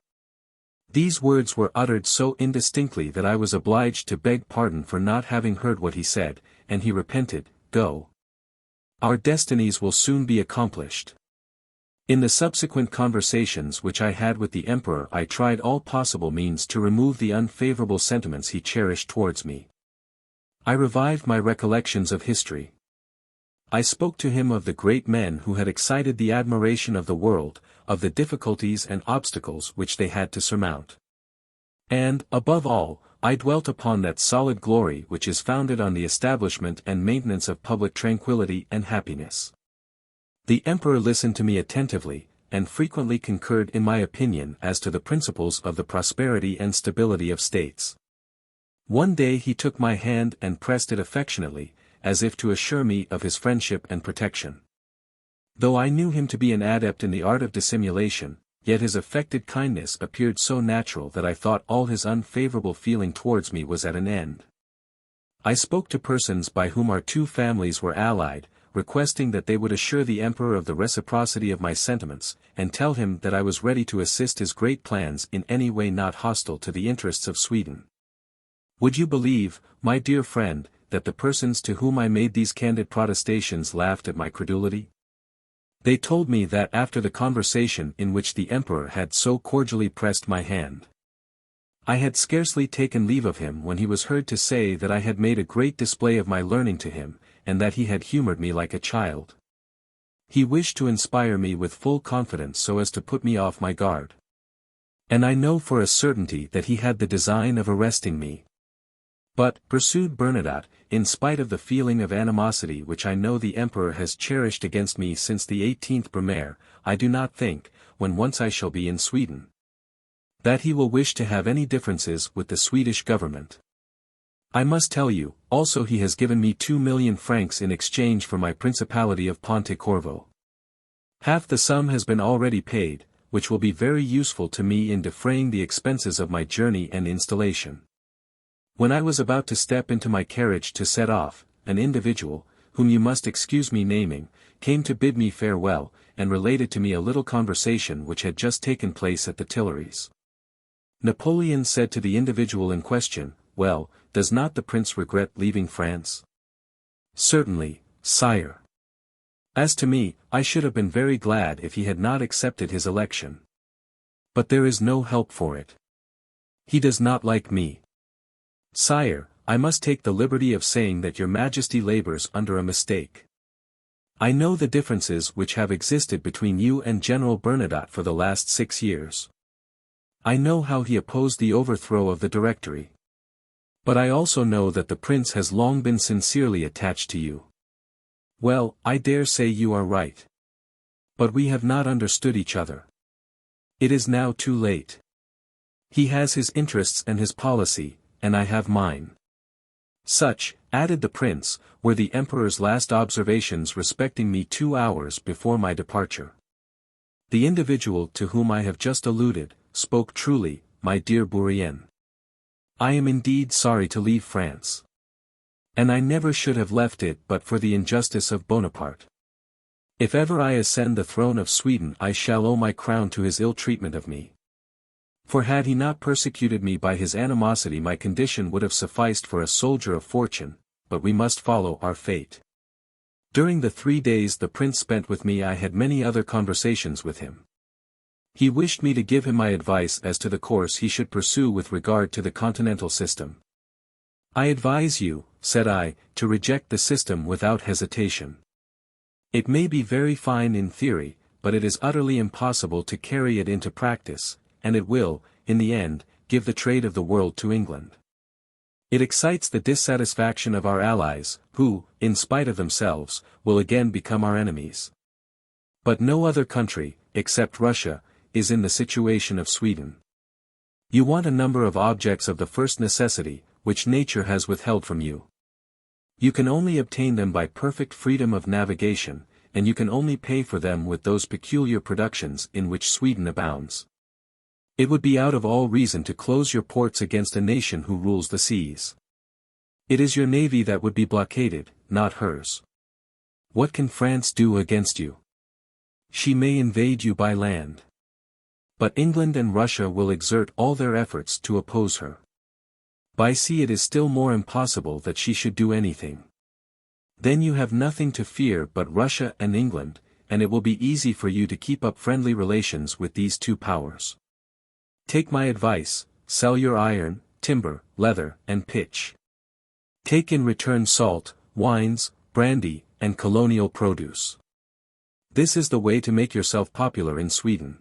These words were uttered so indistinctly that I was obliged to beg pardon for not having heard what he said, and he repented, "Go. Our destinies will soon be accomplished." In the subsequent conversations which I had with the Emperor I tried all possible means to remove the unfavorable sentiments he cherished towards me. I revived my recollections of history. I spoke to him of the great men who had excited the admiration of the world, of the difficulties and obstacles which they had to surmount. And, above all, I dwelt upon that solid glory which is founded on the establishment and maintenance of public tranquility and happiness. The Emperor listened to me attentively, and frequently concurred in my opinion as to the principles of the prosperity and stability of states. One day he took my hand and pressed it affectionately, as if to assure me of his friendship and protection. Though I knew him to be an adept in the art of dissimulation, yet his affected kindness appeared so natural that I thought all his unfavorable feeling towards me was at an end. I spoke to persons by whom our two families were allied, requesting that they would assure the Emperor of the reciprocity of my sentiments, and tell him that I was ready to assist his great plans in any way not hostile to the interests of Sweden. Would you believe, my dear friend, that the persons to whom I made these candid protestations laughed at my credulity? They told me that after the conversation in which the Emperor had so cordially pressed my hand, I had scarcely taken leave of him when he was heard to say that I had made a great display of my learning to him, and that he had humored me like a child. He wished to inspire me with full confidence so as to put me off my guard. And I know for a certainty that he had the design of arresting me. But, pursued Bernadotte, in spite of the feeling of animosity which I know the Emperor has cherished against me since the 18th Brumaire, I do not think, when once I shall be in Sweden, that he will wish to have any differences with the Swedish government. I must tell you, also he has given me 2,000,000 francs in exchange for my Principality of Pontecorvo. Half the sum has been already paid, which will be very useful to me in defraying the expenses of my journey and installation. When I was about to step into my carriage to set off, an individual, whom you must excuse me naming, came to bid me farewell, and related to me a little conversation which had just taken place at the Tuileries. Napoleon said to the individual in question, "Well, does not the prince regret leaving France?" "Certainly, sire. As to me, I should have been very glad if he had not accepted his election. But there is no help for it. He does not like me. Sire, I must take the liberty of saying that your Majesty labors under a mistake. I know the differences which have existed between you and General Bernadotte for the last 6 years. I know how he opposed the overthrow of the Directory. But I also know that the prince has long been sincerely attached to you. Well, I dare say you are right. But we have not understood each other. It is now too late. He has his interests and his policy, and I have mine. Such, added the prince, were the emperor's last observations respecting me 2 hours before my departure. The individual to whom I have just alluded, spoke truly, my dear Bourrienne. I am indeed sorry to leave France. And I never should have left it but for the injustice of Bonaparte. If ever I ascend the throne of Sweden I shall owe my crown to his ill treatment of me. For had he not persecuted me by his animosity my condition would have sufficed for a soldier of fortune, but we must follow our fate. During the 3 days the prince spent with me I had many other conversations with him. He wished me to give him my advice as to the course he should pursue with regard to the continental system. I advise you, said I, to reject the system without hesitation. It may be very fine in theory, but it is utterly impossible to carry it into practice, and it will, in the end, give the trade of the world to England. It excites the dissatisfaction of our allies, who, in spite of themselves, will again become our enemies. But no other country, except Russia, is in the situation of Sweden. You want a number of objects of the first necessity, which nature has withheld from you. You can only obtain them by perfect freedom of navigation, and you can only pay for them with those peculiar productions in which Sweden abounds. It would be out of all reason to close your ports against a nation who rules the seas. It is your navy that would be blockaded, not hers. What can France do against you? She may invade you by land. But England and Russia will exert all their efforts to oppose her. By sea it is still more impossible that she should do anything. Then you have nothing to fear but Russia and England, and it will be easy for you to keep up friendly relations with these two powers. Take my advice, sell your iron, timber, leather, and pitch. Take in return salt, wines, brandy, and colonial produce. This is the way to make yourself popular in Sweden.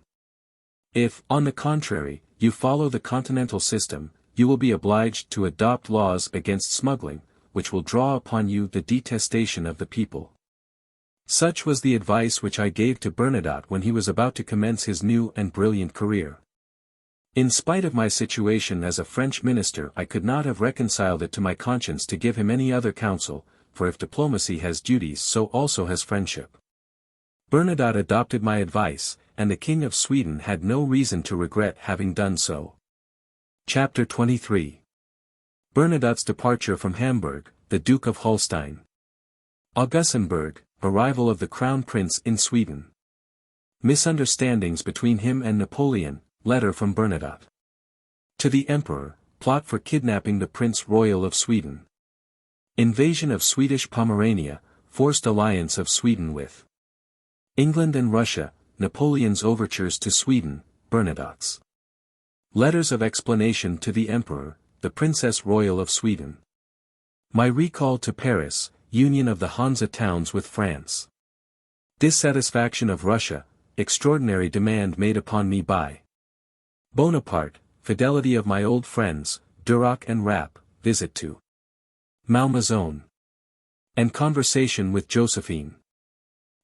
If, on the contrary, you follow the continental system, you will be obliged to adopt laws against smuggling, which will draw upon you the detestation of the people. Such was the advice which I gave to Bernadotte when he was about to commence his new and brilliant career. In spite of my situation as a French minister I could not have reconciled it to my conscience to give him any other counsel, for if diplomacy has duties so also has friendship. Bernadotte adopted my advice, and the King of Sweden had no reason to regret having done so. Chapter 23. Bernadotte's departure from Hamburg, the Duke of Holstein. Augustenburg, arrival of the Crown Prince in Sweden. Misunderstandings between him and Napoleon, letter from Bernadotte. To the Emperor, plot for kidnapping the Prince Royal of Sweden. Invasion of Swedish Pomerania, forced alliance of Sweden with England and Russia, Napoleon's overtures to Sweden, Bernadotte's. Letters of explanation to the Emperor, the Princess Royal of Sweden. My recall to Paris, union of the Hansa towns with France. Dissatisfaction of Russia, extraordinary demand made upon me by Bonaparte, fidelity of my old friends, Duroc and Rapp, visit to Malmaison. And conversation with Josephine.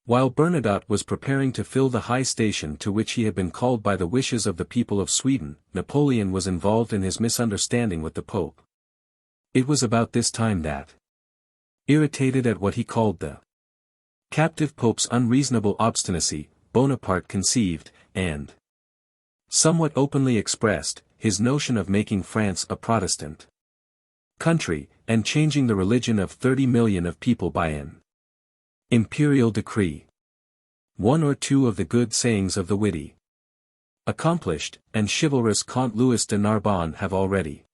While Bernadotte was preparing to fill the high station to which he had been called by the wishes of the people of Sweden, Napoleon was involved in his misunderstanding with the Pope. It was about this time that, irritated at what he called the captive Pope's unreasonable obstinacy, Bonaparte conceived, and somewhat openly expressed, his notion of making France a Protestant country, and changing the religion of 30 million of people by an imperial decree. One or two of the good sayings of the witty, accomplished, and chivalrous Count Louis de Narbonne have already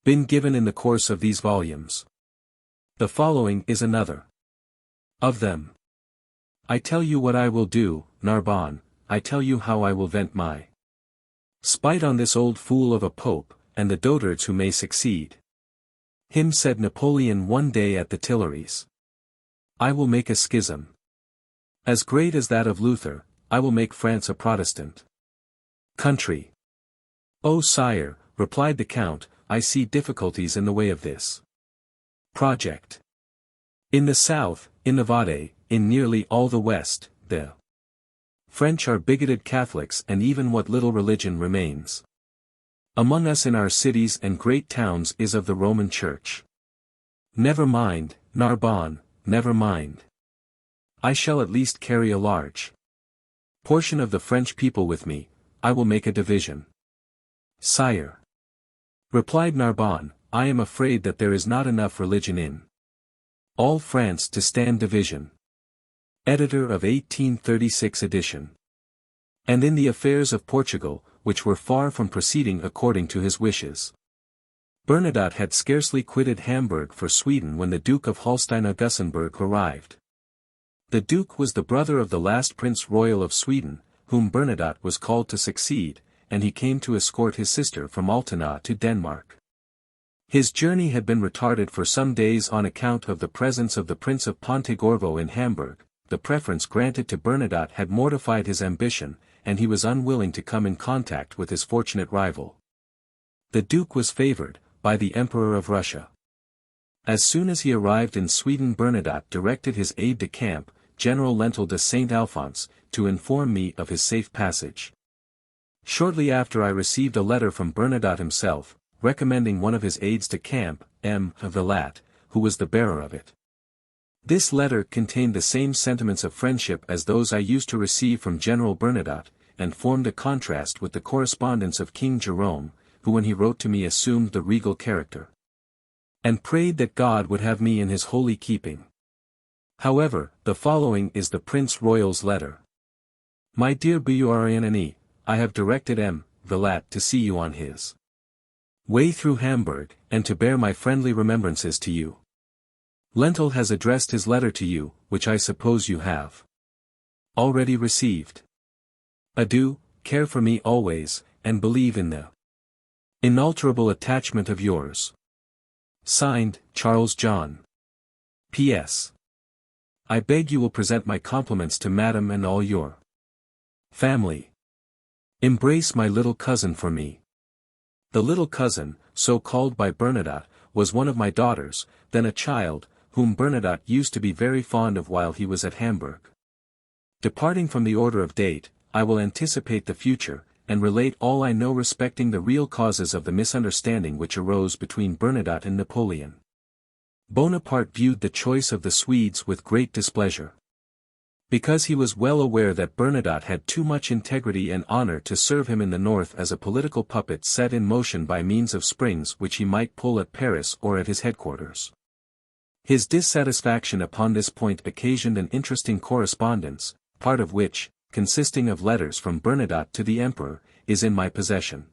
been given in the course of these volumes. The following is another of them. I tell you what I will do, Narbonne, I tell you how I will vent my spite on this old fool of a Pope, and the dotards who may succeed him, said Napoleon one day at the Tuileries. I will make a schism as great as that of Luther, I will make France a Protestant country. "Oh sire," replied the count, "I see difficulties in the way of this project. In the south, in Nevada, in nearly all the west, the French are bigoted Catholics and even what little religion remains among us in our cities and great towns is of the Roman Church. Never mind, Narbonne, never mind. I shall at least carry a large portion of the French people with me, I will make a division." "Sire," replied Narbonne, "I am afraid that there is not enough religion in all France to stand division." Editor of 1836 edition. And in the affairs of Portugal, which were far from proceeding according to his wishes. Bernadotte had scarcely quitted Hamburg for Sweden when the Duke of Holstein-Augustenburg arrived. The Duke was the brother of the last Prince Royal of Sweden, whom Bernadotte was called to succeed, and he came to escort his sister from Altena to Denmark. His journey had been retarded for some days on account of the presence of the Prince of Pontegorvo in Hamburg. The preference granted to Bernadotte had mortified his ambition, and he was unwilling to come in contact with his fortunate rival. The Duke was favored by the Emperor of Russia. As soon as he arrived in Sweden, Bernadotte directed his aide-de-camp, General Lentil de Saint-Alphonse, to inform me of his safe passage. Shortly after I received a letter from Bernadotte himself, recommending one of his aides-de-camp, M. Villatte, who was the bearer of it. This letter contained the same sentiments of friendship as those I used to receive from General Bernadotte, and formed a contrast with the correspondence of King Jerome, who when he wrote to me assumed the regal character, and prayed that God would have me in his holy keeping. However, the following is the Prince Royal's letter. "My dear Brienne, I have directed M. Villatte to see you on his way through Hamburg, and to bear my friendly remembrances to you. Lentil has addressed his letter to you, which I suppose you have already received. Adieu, care for me always, and believe in the inalterable attachment of yours. Signed, Charles John. P.S. I beg you will present my compliments to Madame and all your family. Embrace my little cousin for me." The little cousin, so called by Bernadotte, was one of my daughters, then a child, whom Bernadotte used to be very fond of while he was at Hamburg. Departing from the order of date, I will anticipate the future, and relate all I know respecting the real causes of the misunderstanding which arose between Bernadotte and Napoleon. Bonaparte viewed the choice of the Swedes with great displeasure. Because he was well aware that Bernadotte had too much integrity and honor to serve him in the north as a political puppet set in motion by means of springs which he might pull at Paris or at his headquarters. His dissatisfaction upon this point occasioned an interesting correspondence, part of which, consisting of letters from Bernadotte to the Emperor, is in my possession.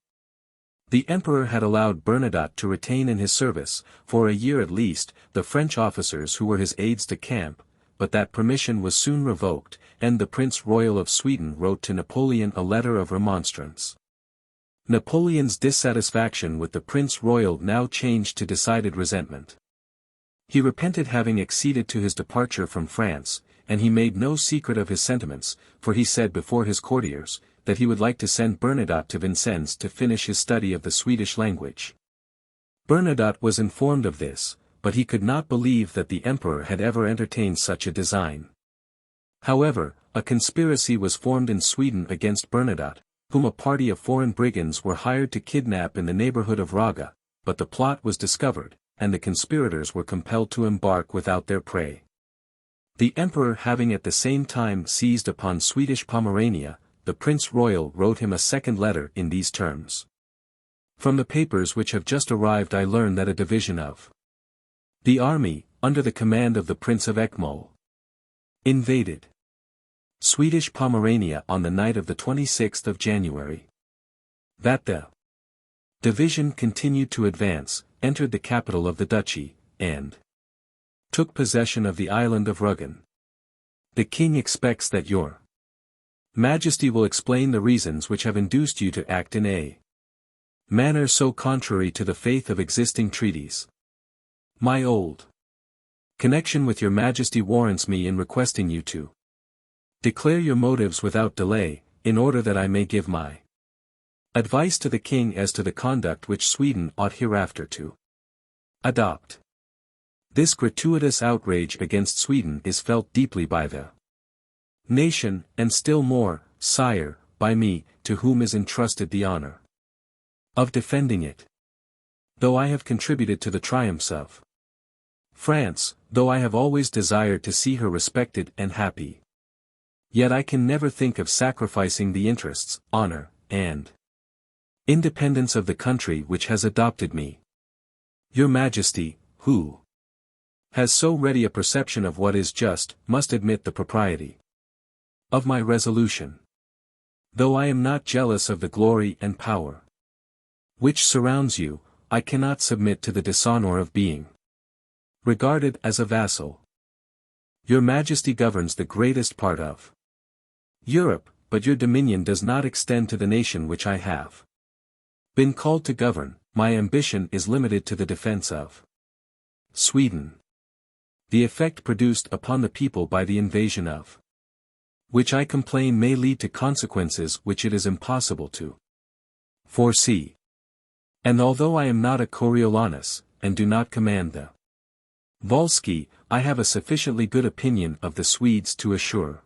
The Emperor had allowed Bernadotte to retain in his service, for a year at least, the French officers who were his aides-de-camp, but that permission was soon revoked, and the Prince Royal of Sweden wrote to Napoleon a letter of remonstrance. Napoleon's dissatisfaction with the Prince Royal now changed to decided resentment. He repented having acceded to his departure from France, and he made no secret of his sentiments, for he said before his courtiers, that he would like to send Bernadotte to Vincennes to finish his study of the Swedish language. Bernadotte was informed of this, but he could not believe that the Emperor had ever entertained such a design. However, a conspiracy was formed in Sweden against Bernadotte, whom a party of foreign brigands were hired to kidnap in the neighborhood of Raga, but the plot was discovered, and the conspirators were compelled to embark without their prey. The Emperor having at the same time seized upon Swedish Pomerania, the Prince Royal wrote him a second letter in these terms. From the papers which have just arrived I learn that a division of the army, under the command of the Prince of Ekmol, invaded Swedish Pomerania on the night of the 26th of January. That the division continued to advance, entered the capital of the duchy, and took possession of the island of Rügen. The king expects that your Majesty will explain the reasons which have induced you to act in a manner so contrary to the faith of existing treaties. My old connection with your Majesty warrants me in requesting you to declare your motives without delay, in order that I may give my Advice to the king as to the conduct which Sweden ought hereafter to adopt. This gratuitous outrage against Sweden is felt deeply by the nation, and still more, sire, by me, to whom is entrusted the honor of defending it. Though I have contributed to the triumphs of France, though I have always desired to see her respected and happy, yet I can never think of sacrificing the interests, honor, and independence of the country which has adopted me. Your Majesty, who has so ready a perception of what is just, must admit the propriety of my resolution. Though I am not jealous of the glory and power which surrounds you, I cannot submit to the dishonor of being regarded as a vassal. Your Majesty governs the greatest part of Europe, but your dominion does not extend to the nation which I have been called to govern. My ambition is limited to the defense of Sweden. The effect produced upon the people by the invasion of which I complain may lead to consequences which it is impossible to foresee. And although I am not a Coriolanus, and do not command the Volsci, I have a sufficiently good opinion of the Swedes to assure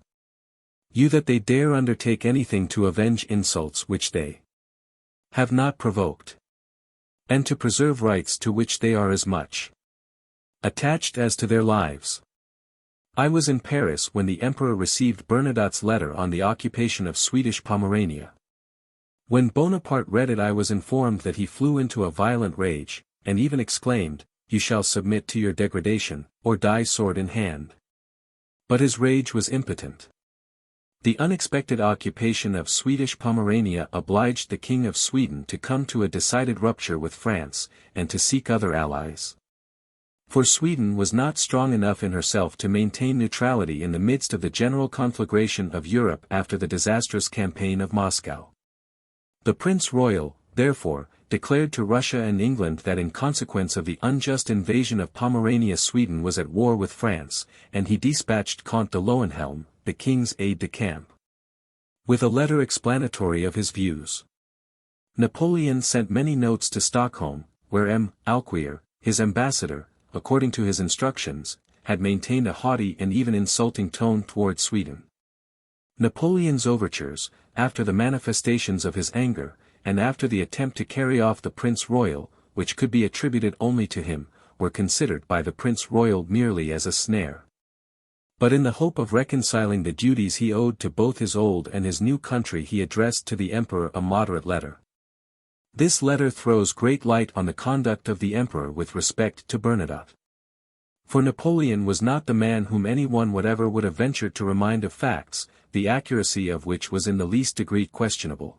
you that they dare undertake anything to avenge insults which they have not provoked, and to preserve rights to which they are as much attached as to their lives. I was in Paris when the Emperor received Bernadotte's letter on the occupation of Swedish Pomerania. When Bonaparte read it, I was informed that he flew into a violent rage, and even exclaimed, "You shall submit to your degradation, or die sword in hand." But his rage was impotent. The unexpected occupation of Swedish Pomerania obliged the King of Sweden to come to a decided rupture with France, and to seek other allies. For Sweden was not strong enough in herself to maintain neutrality in the midst of the general conflagration of Europe after the disastrous campaign of Moscow. The Prince Royal, therefore, declared to Russia and England that in consequence of the unjust invasion of Pomerania Sweden was at war with France, and he dispatched Count de Lowenhelm, the king's aide-de-camp, with a letter explanatory of his views. Napoleon sent many notes to Stockholm, where M. Alquier, his ambassador, according to his instructions, had maintained a haughty and even insulting tone toward Sweden. Napoleon's overtures, after the manifestations of his anger, and after the attempt to carry off the Prince Royal, which could be attributed only to him, were considered by the Prince Royal merely as a snare. But in the hope of reconciling the duties he owed to both his old and his new country, he addressed to the Emperor a moderate letter. This letter throws great light on the conduct of the Emperor with respect to Bernadotte. For Napoleon was not the man whom anyone whatever would have ventured to remind of facts, the accuracy of which was in the least degree questionable.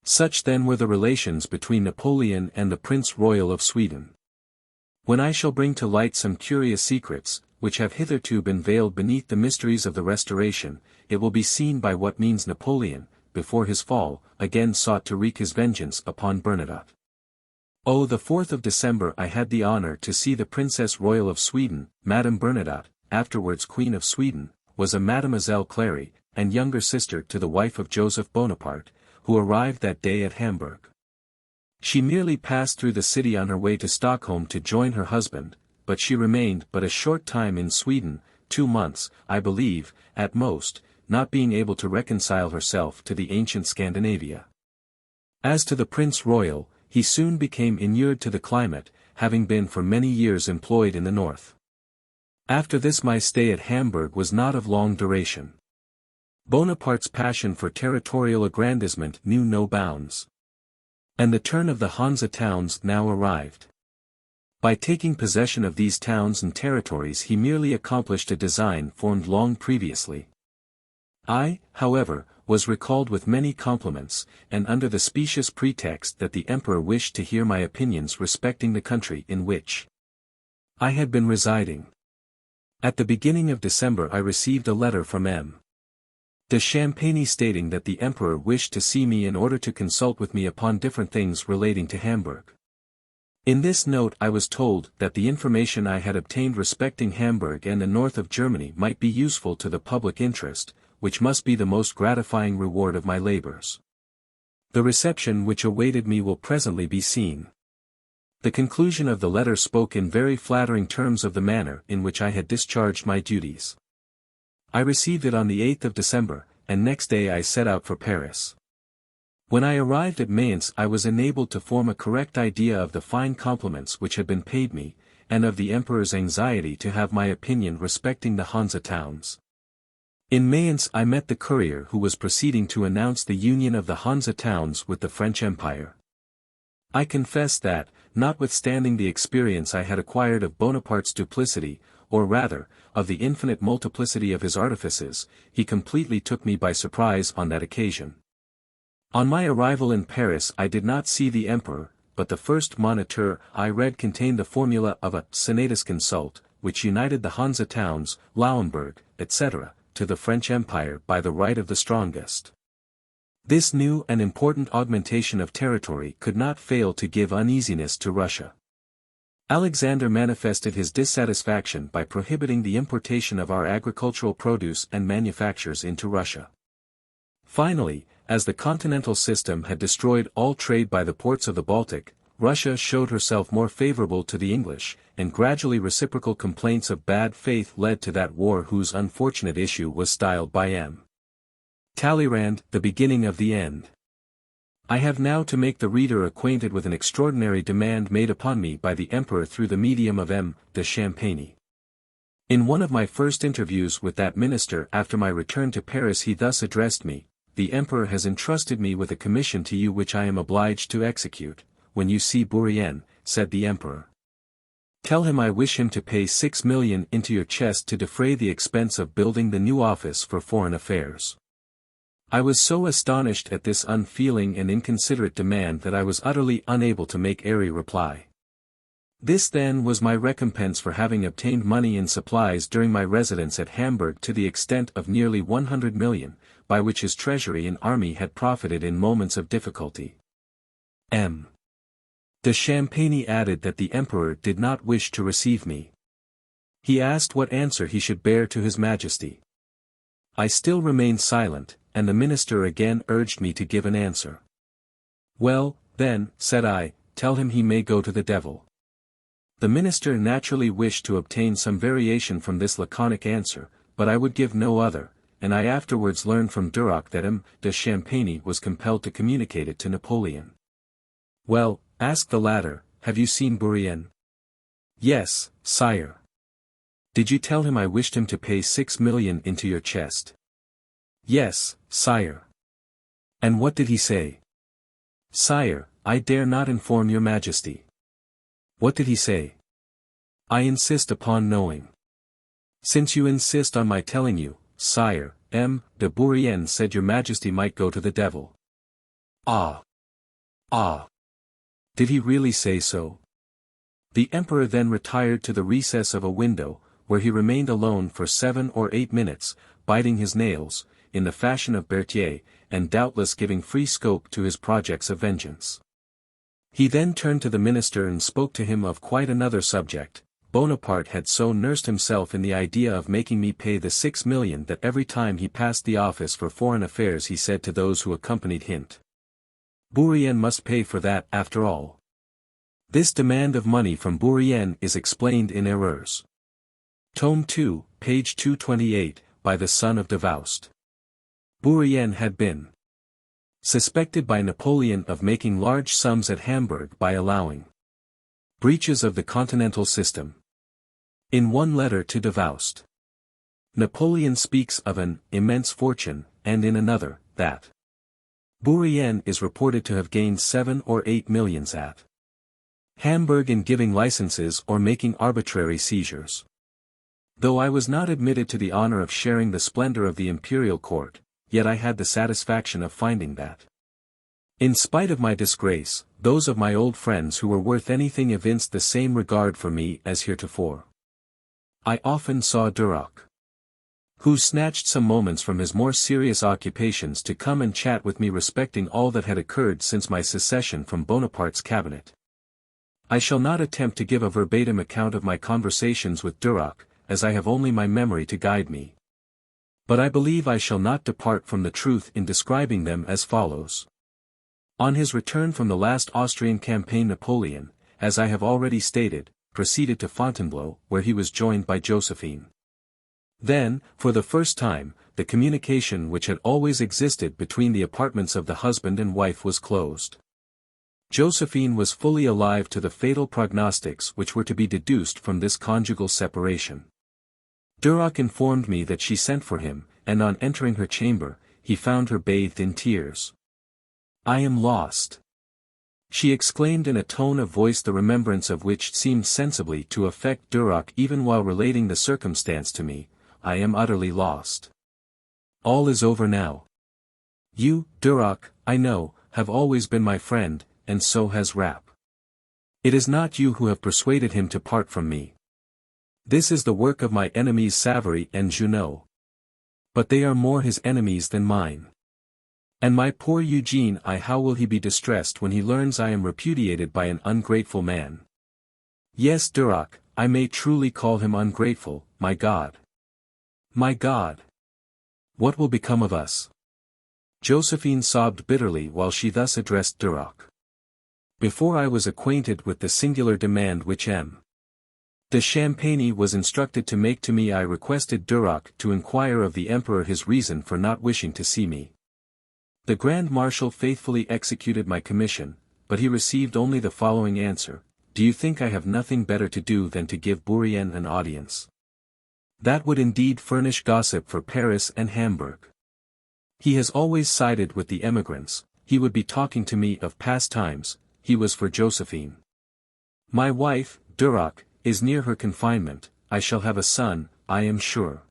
Such then were the relations between Napoleon and the Prince Royal of Sweden. When I shall bring to light some curious secrets, which have hitherto been veiled beneath the mysteries of the Restoration, it will be seen by what means Napoleon, before his fall, again sought to wreak his vengeance upon Bernadotte. Oh, the 4th of December I had the honor to see the Princess Royal of Sweden. Madame Bernadotte, afterwards Queen of Sweden, was a Mademoiselle Clary, and younger sister to the wife of Joseph Bonaparte, who arrived that day at Hamburg. She merely passed through the city on her way to Stockholm to join her husband, but she remained but a short time in Sweden, 2 months, I believe, at most, not being able to reconcile herself to the ancient Scandinavia. As to the Prince Royal, he soon became inured to the climate, having been for many years employed in the north. After this my stay at Hamburg was not of long duration. Bonaparte's passion for territorial aggrandizement knew no bounds. And the turn of the Hansa towns now arrived. By taking possession of these towns and territories he merely accomplished a design formed long previously. I, however, was recalled with many compliments, and under the specious pretext that the Emperor wished to hear my opinions respecting the country in which I had been residing. At the beginning of December I received a letter from M. de Champagny stating that the Emperor wished to see me in order to consult with me upon different things relating to Hamburg. In this note I was told that the information I had obtained respecting Hamburg and the north of Germany might be useful to the public interest, which must be the most gratifying reward of my labors. The reception which awaited me will presently be seen. The conclusion of the letter spoke in very flattering terms of the manner in which I had discharged my duties. I received it on the 8th of December, and next day I set out for Paris. When I arrived at Mayence I was enabled to form a correct idea of the fine compliments which had been paid me, and of the Emperor's anxiety to have my opinion respecting the Hanse towns. In Mayence I met the courier who was proceeding to announce the union of the Hanse towns with the French Empire. I confess that, notwithstanding the experience I had acquired of Bonaparte's duplicity, or rather, of the infinite multiplicity of his artifices, he completely took me by surprise on that occasion. On my arrival in Paris I did not see the Emperor, but the first Moniteur I read contained the formula of a Senatus Consult, which united the Hanse towns, Lauenburg, etc., to the French Empire by the right of the strongest. This new and important augmentation of territory could not fail to give uneasiness to Russia. Alexander manifested his dissatisfaction by prohibiting the importation of our agricultural produce and manufactures into Russia. Finally, as the continental system had destroyed all trade by the ports of the Baltic, Russia showed herself more favorable to the English, and gradually reciprocal complaints of bad faith led to that war whose unfortunate issue was styled by M. Talleyrand, the beginning of the end. I have now to make the reader acquainted with an extraordinary demand made upon me by the Emperor through the medium of M. de Champagny. In one of my first interviews with that minister after my return to Paris he thus addressed me: "The Emperor has entrusted me with a commission to you which I am obliged to execute. When you see Bourrienne," said the Emperor, "tell him I wish him to pay 6 million into your chest to defray the expense of building the new office for foreign affairs." I was so astonished at this unfeeling and inconsiderate demand that I was utterly unable to make airy reply. This then was my recompense for having obtained money in supplies during my residence at Hamburg to the extent of nearly 100 million, by which his treasury and army had profited in moments of difficulty. M. de Champagny added that the Emperor did not wish to receive me. He asked what answer he should bear to His Majesty. I still remained silent, and the minister again urged me to give an answer. "Well, then," said I, "tell him he may go to the devil." The minister naturally wished to obtain some variation from this laconic answer, but I would give no other, and I afterwards learned from Duroc that M. de Champagny was compelled to communicate it to Napoleon. "Well," asked the latter, "have you seen Bourrienne?" "Yes, sire." "Did you tell him I wished him to pay 6 million into your chest?" "Yes, sire." "And what did he say?" "Sire, I dare not inform your Majesty." "What did he say?" "I insist upon knowing." "Since you insist on my telling you, sire, M. de Bourrienne said your Majesty might go to the devil." "Ah! Ah! Did he really say so?" The Emperor then retired to the recess of a window, where he remained alone for 7 or 8 minutes, biting his nails, in the fashion of Berthier, and doubtless giving free scope to his projects of vengeance. He then turned to the minister and spoke to him of quite another subject. Bonaparte had so nursed himself in the idea of making me pay the 6 million that every time he passed the office for foreign affairs he said to those who accompanied him, "Bourrienne must pay for that after all." This demand of money from Bourrienne is explained in Erreurs. Tome 2, page 228, by the son of Davoust. Bourrienne had been suspected by Napoleon of making large sums at Hamburg by allowing breaches of the continental system. In one letter to Davoust, Napoleon speaks of an immense fortune, and in another, that Bourrienne is reported to have gained 7 or 8 millions at Hamburg in giving licenses or making arbitrary seizures. Though I was not admitted to the honor of sharing the splendor of the imperial court, yet I had the satisfaction of finding that, in spite of my disgrace, those of my old friends who were worth anything evinced the same regard for me as heretofore. I often saw Duroc, who snatched some moments from his more serious occupations to come and chat with me respecting all that had occurred since my secession from Bonaparte's cabinet. I shall not attempt to give a verbatim account of my conversations with Duroc, as I have only my memory to guide me. But I believe I shall not depart from the truth in describing them as follows. On his return from the last Austrian campaign, Napoleon, as I have already stated, proceeded to Fontainebleau, where he was joined by Josephine. Then, for the first time, the communication which had always existed between the apartments of the husband and wife was closed. Josephine was fully alive to the fatal prognostics which were to be deduced from this conjugal separation. Duroc informed me that she sent for him, and on entering her chamber, he found her bathed in tears. "I am lost," she exclaimed in a tone of voice the remembrance of which seemed sensibly to affect Duroc even while relating the circumstance to me. "I am utterly lost. All is over now. You, Duroc, I know, have always been my friend, and so has Rapp. It is not you who have persuaded him to part from me. This is the work of my enemies Savary and Junot. But they are more his enemies than mine. And my poor Eugene, how will he be distressed when he learns I am repudiated by an ungrateful man? Yes, Duroc, I may truly call him ungrateful. My God! My God! What will become of us?" Josephine sobbed bitterly while she thus addressed Duroc. "Before I was acquainted with the singular demand which M. de Champagny was instructed to make to me, I requested Duroc to inquire of the Emperor his reason for not wishing to see me. The Grand Marshal faithfully executed my commission, but he received only the following answer: 'Do you think I have nothing better to do than to give Bourrienne an audience? That would indeed furnish gossip for Paris and Hamburg. He has always sided with the emigrants, he would be talking to me of past times.' He was for Josephine. My wife, Duroc, is near her confinement. I shall have a son, I am sure.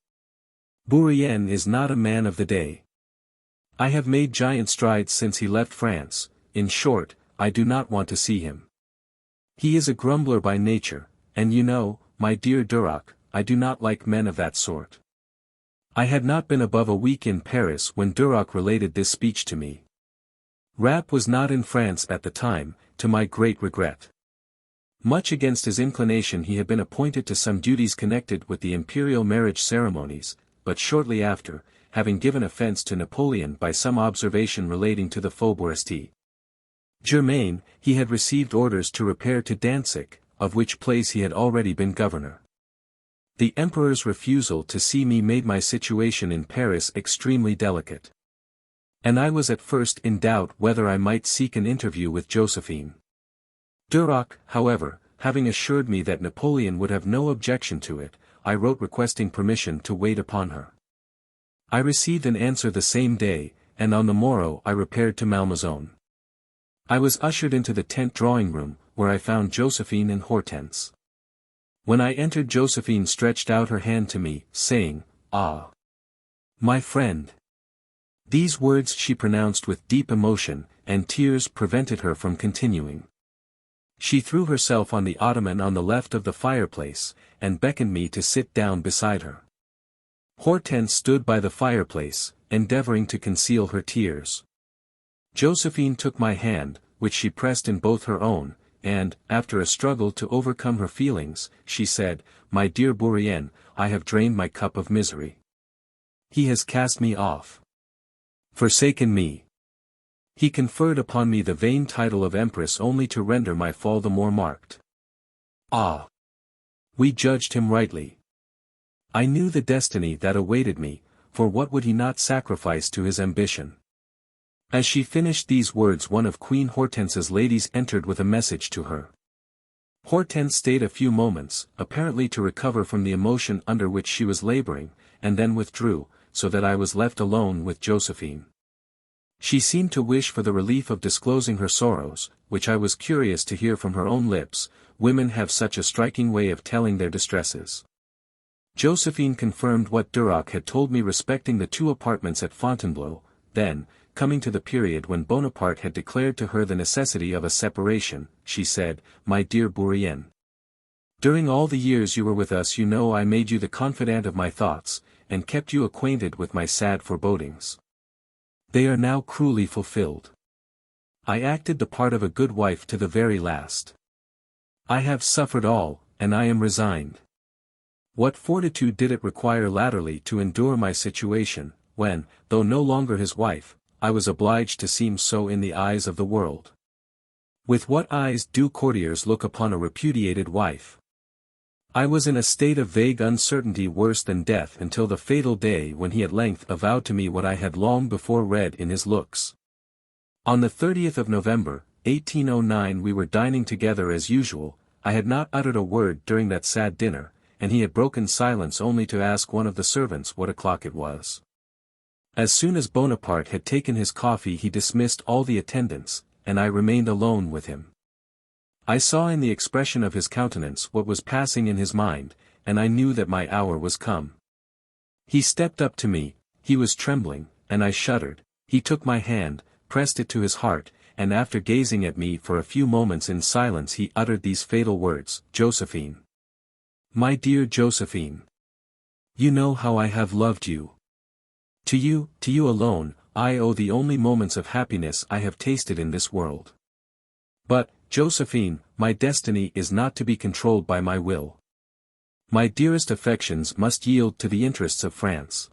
Bourrienne is not a man of the day. I have made giant strides since he left France. In short, I do not want to see him. He is a grumbler by nature, and you know, my dear Duroc, I do not like men of that sort." I had not been above a week in Paris when Duroc related this speech to me. Rapp was not in France at the time, to my great regret. Much against his inclination he had been appointed to some duties connected with the imperial marriage ceremonies, but shortly after, having given offence to Napoleon by some observation relating to the Faubourg Germain, he had received orders to repair to Danzig, of which place he had already been governor. The Emperor's refusal to see me made my situation in Paris extremely delicate. And I was at first in doubt whether I might seek an interview with Josephine. Duroc, however, having assured me that Napoleon would have no objection to it, I wrote requesting permission to wait upon her. I received an answer the same day, and on the morrow I repaired to Malmaison. I was ushered into the tent drawing-room, where I found Josephine and Hortense. When I entered, Josephine stretched out her hand to me, saying, "Ah! My friend!" These words she pronounced with deep emotion, and tears prevented her from continuing. She threw herself on the ottoman on the left of the fireplace, and beckoned me to sit down beside her. Hortense stood by the fireplace, endeavoring to conceal her tears. Josephine took my hand, which she pressed in both her own, and, after a struggle to overcome her feelings, she said, "My dear Bourrienne, I have drained my cup of misery. He has cast me off. Forsaken me. He conferred upon me the vain title of Empress only to render my fall the more marked. Ah! We judged him rightly. I knew the destiny that awaited me, for what would he not sacrifice to his ambition?" As she finished these words, one of Queen Hortense's ladies entered with a message to her. Hortense stayed a few moments, apparently to recover from the emotion under which she was laboring, and then withdrew, so that I was left alone with Josephine. She seemed to wish for the relief of disclosing her sorrows, which I was curious to hear from her own lips. Women have such a striking way of telling their distresses. Josephine confirmed what Duroc had told me respecting the 2 apartments at Fontainebleau. Then, coming to the period when Bonaparte had declared to her the necessity of a separation, she said, "My dear Bourrienne, during all the years you were with us, you know I made you the confidant of my thoughts, and kept you acquainted with my sad forebodings. They are now cruelly fulfilled. I acted the part of a good wife to the very last. I have suffered all, and I am resigned. What fortitude did it require latterly to endure my situation, when, though no longer his wife, I was obliged to seem so in the eyes of the world. With what eyes do courtiers look upon a repudiated wife? I was in a state of vague uncertainty worse than death until the fatal day when he at length avowed to me what I had long before read in his looks. On the 30th of November, 1809 we were dining together as usual. I had not uttered a word during that sad dinner, and he had broken silence only to ask one of the servants what o'clock it was. As soon as Bonaparte had taken his coffee he dismissed all the attendants, and I remained alone with him. I saw in the expression of his countenance what was passing in his mind, and I knew that my hour was come. He stepped up to me, he was trembling, and I shuddered. He took my hand, pressed it to his heart, and after gazing at me for a few moments in silence he uttered these fatal words, "Josephine. My dear Josephine. You know how I have loved you. To you alone, I owe the only moments of happiness I have tasted in this world. But, Josephine, my destiny is not to be controlled by my will. My dearest affections must yield to the interests of France."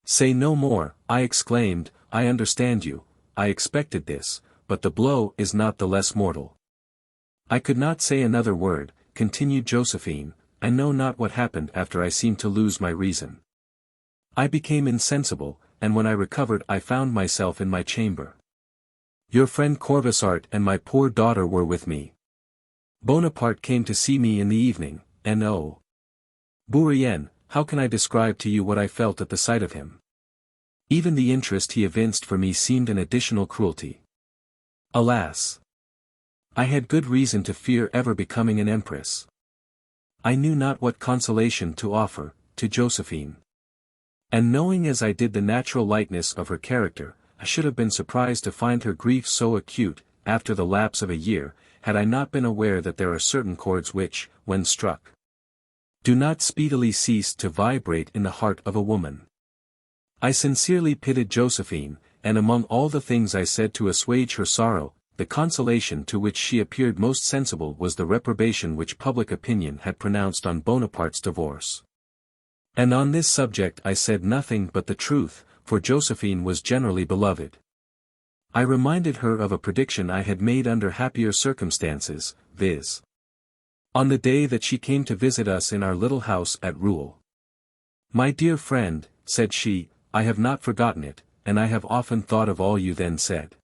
"Say no more," I exclaimed, "I understand you, I expected this, but the blow is not the less mortal." "I could not say another word," continued Josephine. "I know not what happened after I seemed to lose my reason. I became insensible, and when I recovered I found myself in my chamber. Your friend Corvisart and my poor daughter were with me. Bonaparte came to see me in the evening, and oh, Bourrienne, how can I describe to you what I felt at the sight of him? Even the interest he evinced for me seemed an additional cruelty. Alas! I had good reason to fear ever becoming an empress. I knew not what consolation to offer to Josephine. And knowing as I did the natural lightness of her character, I should have been surprised to find her grief so acute, after the lapse of a year, had I not been aware that there are certain chords which, when struck, do not speedily cease to vibrate in the heart of a woman. I sincerely pitied Josephine, and among all the things I said to assuage her sorrow, the consolation to which she appeared most sensible was the reprobation which public opinion had pronounced on Bonaparte's divorce. And on this subject I said nothing but the truth, for Josephine was generally beloved. I reminded her of a prediction I had made under happier circumstances, viz. on the day that she came to visit us in our little house at Rouen. "My dear friend," said she, "I have not forgotten it, and I have often thought of all you then said.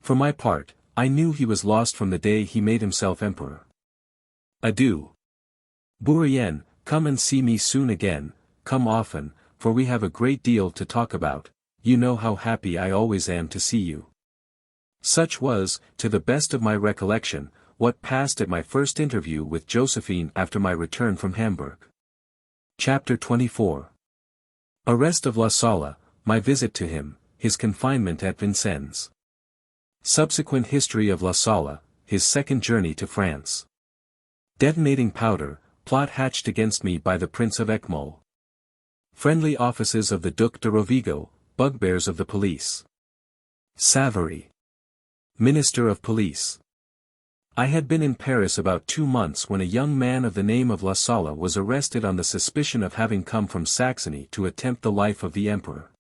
For my part, I knew he was lost from the day he made himself emperor. Adieu. Bourrienne, come and see me soon again, come often, for we have a great deal to talk about. You know how happy I always am to see you." Such was, to the best of my recollection, what passed at my first interview with Josephine after my return from Hamburg. Chapter 24. Arrest of La Salle, my visit to him, his confinement at Vincennes. Subsequent history of La Salle, his second journey to France. Detonating powder, plot hatched against me by the Prince of Eckmühl. Friendly offices of the Duc de Rovigo, bugbears of the police. Savary. Minister of Police. I had been in Paris about 2 months when a young man of the name of La Salle was arrested on the suspicion of having come from Saxony to attempt the life of the emperor.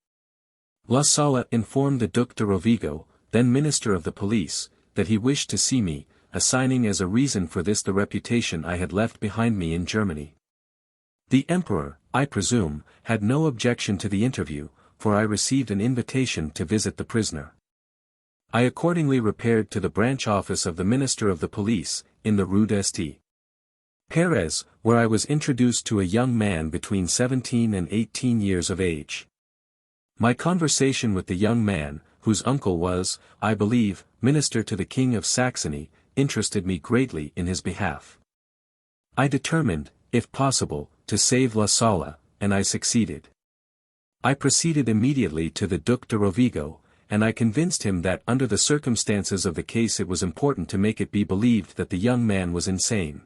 La Salle informed the Duc de Rovigo, then Minister of the Police, that he wished to see me, assigning as a reason for this the reputation I had left behind me in Germany. The emperor, I presume, had no objection to the interview, for I received an invitation to visit the prisoner. I accordingly repaired to the branch office of the Minister of the Police, in the Rue d'Esti. Perez, where I was introduced to a young man between 17 and 18 years of age. My conversation with the young man, whose uncle was, I believe, minister to the King of Saxony, interested me greatly in his behalf. I determined, if possible, to save La Salle, and I succeeded. I proceeded immediately to the Duc de Rovigo, and I convinced him that under the circumstances of the case it was important to make it be believed that the young man was insane.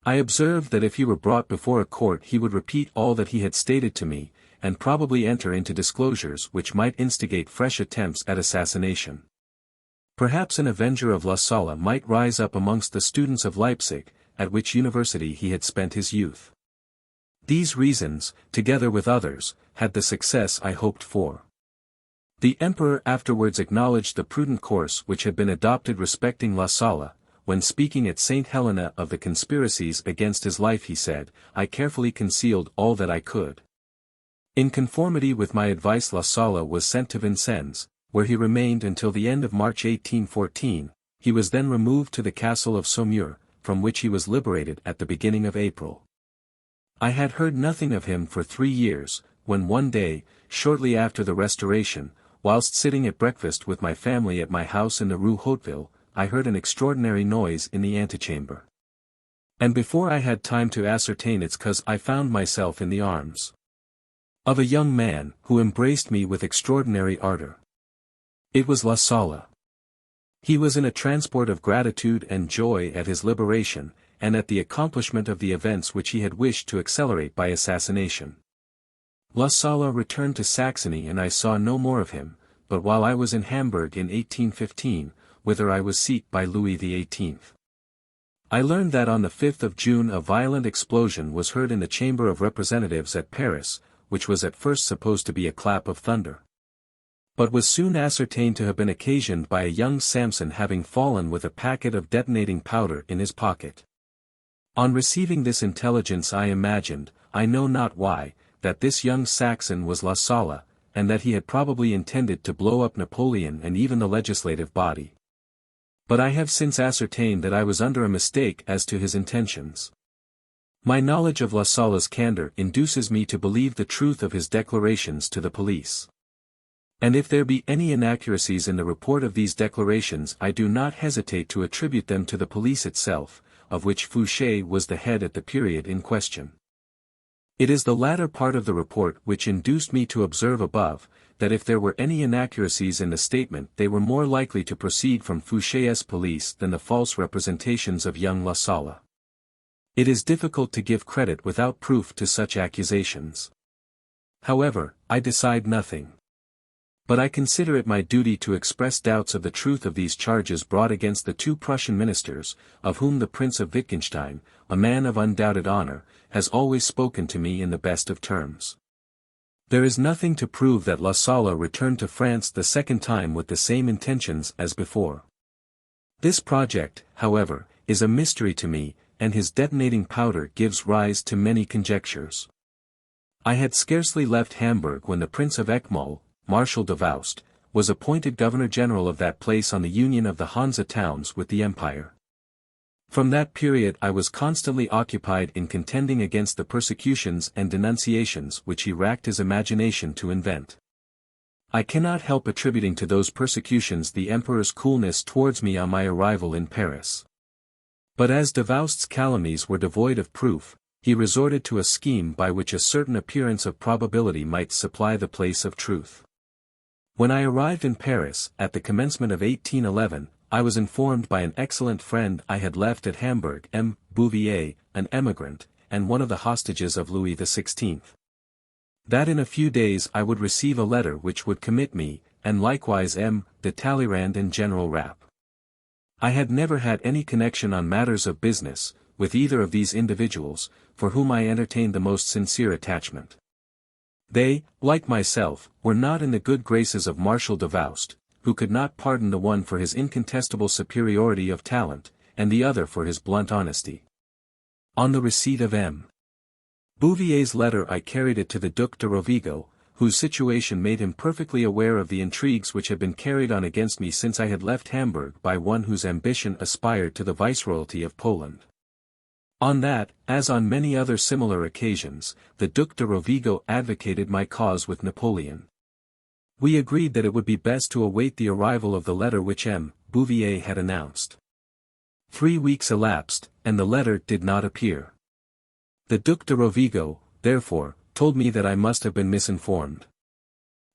I observed that if he were brought before a court he would repeat all that he had stated to me, and probably enter into disclosures which might instigate fresh attempts at assassination. Perhaps an avenger of La Salle might rise up amongst the students of Leipzig, at which university he had spent his youth. These reasons, together with others, had the success I hoped for. The emperor afterwards acknowledged the prudent course which had been adopted respecting La Salle. When speaking at St. Helena of the conspiracies against his life he said, "I carefully concealed all that I could." In conformity with my advice La Salle was sent to Vincennes, where he remained until the end of March 1814, he was then removed to the castle of Saumur, from which he was liberated at the beginning of April. I had heard nothing of him for 3 years, when one day, shortly after the Restoration, whilst sitting at breakfast with my family at my house in the Rue Hauteville, I heard an extraordinary noise in the antechamber. And before I had time to ascertain its cause I found myself in the arms of a young man, who embraced me with extraordinary ardor. It was La Salle. He was in a transport of gratitude and joy at his liberation, and at the accomplishment of the events which he had wished to accelerate by assassination. La Salle returned to Saxony and I saw no more of him, but while I was in Hamburg in 1815, whither I was sent by Louis XVIII. I learned that on the 5th of June a violent explosion was heard in the Chamber of Representatives at Paris, which was at first supposed to be a clap of thunder, but was soon ascertained to have been occasioned by a young Samson having fallen with a packet of detonating powder in his pocket. On receiving this intelligence I imagined, I know not why, that this young Saxon was La Salle, and that he had probably intended to blow up Napoleon and even the legislative body. But I have since ascertained that I was under a mistake as to his intentions. My knowledge of La Salle's candor induces me to believe the truth of his declarations to the police. And if there be any inaccuracies in the report of these declarations I do not hesitate to attribute them to the police itself, of which Fouché was the head at the period in question. It is the latter part of the report which induced me to observe above, that if there were any inaccuracies in the statement they were more likely to proceed from Fouché's police than the false representations of young La Salle. It is difficult to give credit without proof to such accusations. However, I decide nothing. But I consider it my duty to express doubts of the truth of these charges brought against the 2 Prussian ministers, of whom the Prince of Wittgenstein, a man of undoubted honor, has always spoken to me in the best of terms. There is nothing to prove that La Salle returned to France the second time with the same intentions as before. This project, however, is a mystery to me, and his detonating powder gives rise to many conjectures. I had scarcely left Hamburg when the Prince of Eckmühl, Marshal de Vaust, was appointed Governor-General of that place on the union of the Hanse towns with the Empire. From that period I was constantly occupied in contending against the persecutions and denunciations which he racked his imagination to invent. I cannot help attributing to those persecutions the Emperor's coolness towards me on my arrival in Paris. But as de Vaust's calumnies were devoid of proof, he resorted to a scheme by which a certain appearance of probability might supply the place of truth. When I arrived in Paris, at the commencement of 1811, I was informed by an excellent friend I had left at Hamburg, M. Bouvier, an emigrant, and one of the hostages of Louis XVI. That in a few days I would receive a letter which would commit me, and likewise M. de Talleyrand and General Rapp. I had never had any connection on matters of business, with either of these individuals, for whom I entertained the most sincere attachment. They, like myself, were not in the good graces of Marshal de Vaust, who could not pardon the one for his incontestable superiority of talent, and the other for his blunt honesty. On the receipt of M. Bouvier's letter I carried it to the Duc de Rovigo, whose situation made him perfectly aware of the intrigues which had been carried on against me since I had left Hamburg by one whose ambition aspired to the viceroyalty of Poland. On that, as on many other similar occasions, the Duc de Rovigo advocated my cause with Napoleon. We agreed that it would be best to await the arrival of the letter which M. Bouvier had announced. 3 weeks elapsed, and the letter did not appear. The Duc de Rovigo, therefore, told me that I must have been misinformed.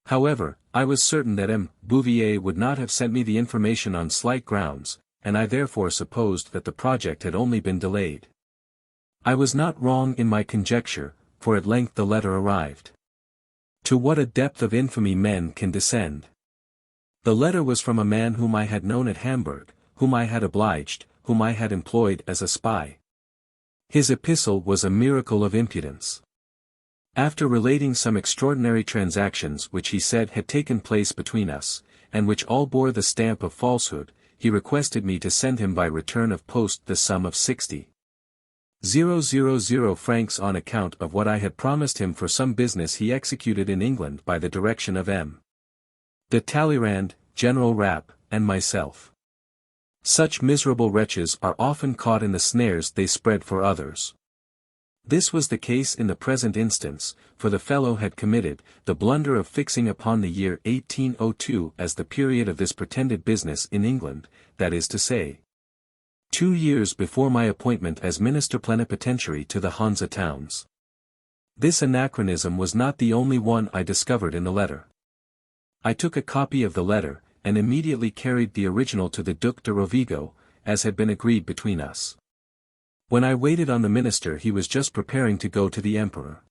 However, I was certain that M. Bouvier would not have sent me the information on slight grounds, and I therefore supposed that the project had only been delayed. I was not wrong in my conjecture, for at length the letter arrived. To what a depth of infamy men can descend! The letter was from a man whom I had known at Hamburg, whom I had obliged, whom I had employed as a spy. His epistle was a miracle of impudence. After relating some extraordinary transactions which he said had taken place between us, and which all bore the stamp of falsehood, he requested me to send him by return of post the sum of 60,000 francs on account of what I had promised him for some business he executed in England by the direction of M. de Talleyrand, General Rapp, and myself. Such miserable wretches are often caught in the snares they spread for others. This was the case in the present instance, for the fellow had committed the blunder of fixing upon the year 1802 as the period of this pretended business in England, that is to say, 2 years before my appointment as Minister Plenipotentiary to the Hanse towns. This anachronism was not the only one I discovered in the letter. I took a copy of the letter, and immediately carried the original to the Duc de Rovigo, as had been agreed between us. When I waited on the minister he was just preparing to go to the emperor.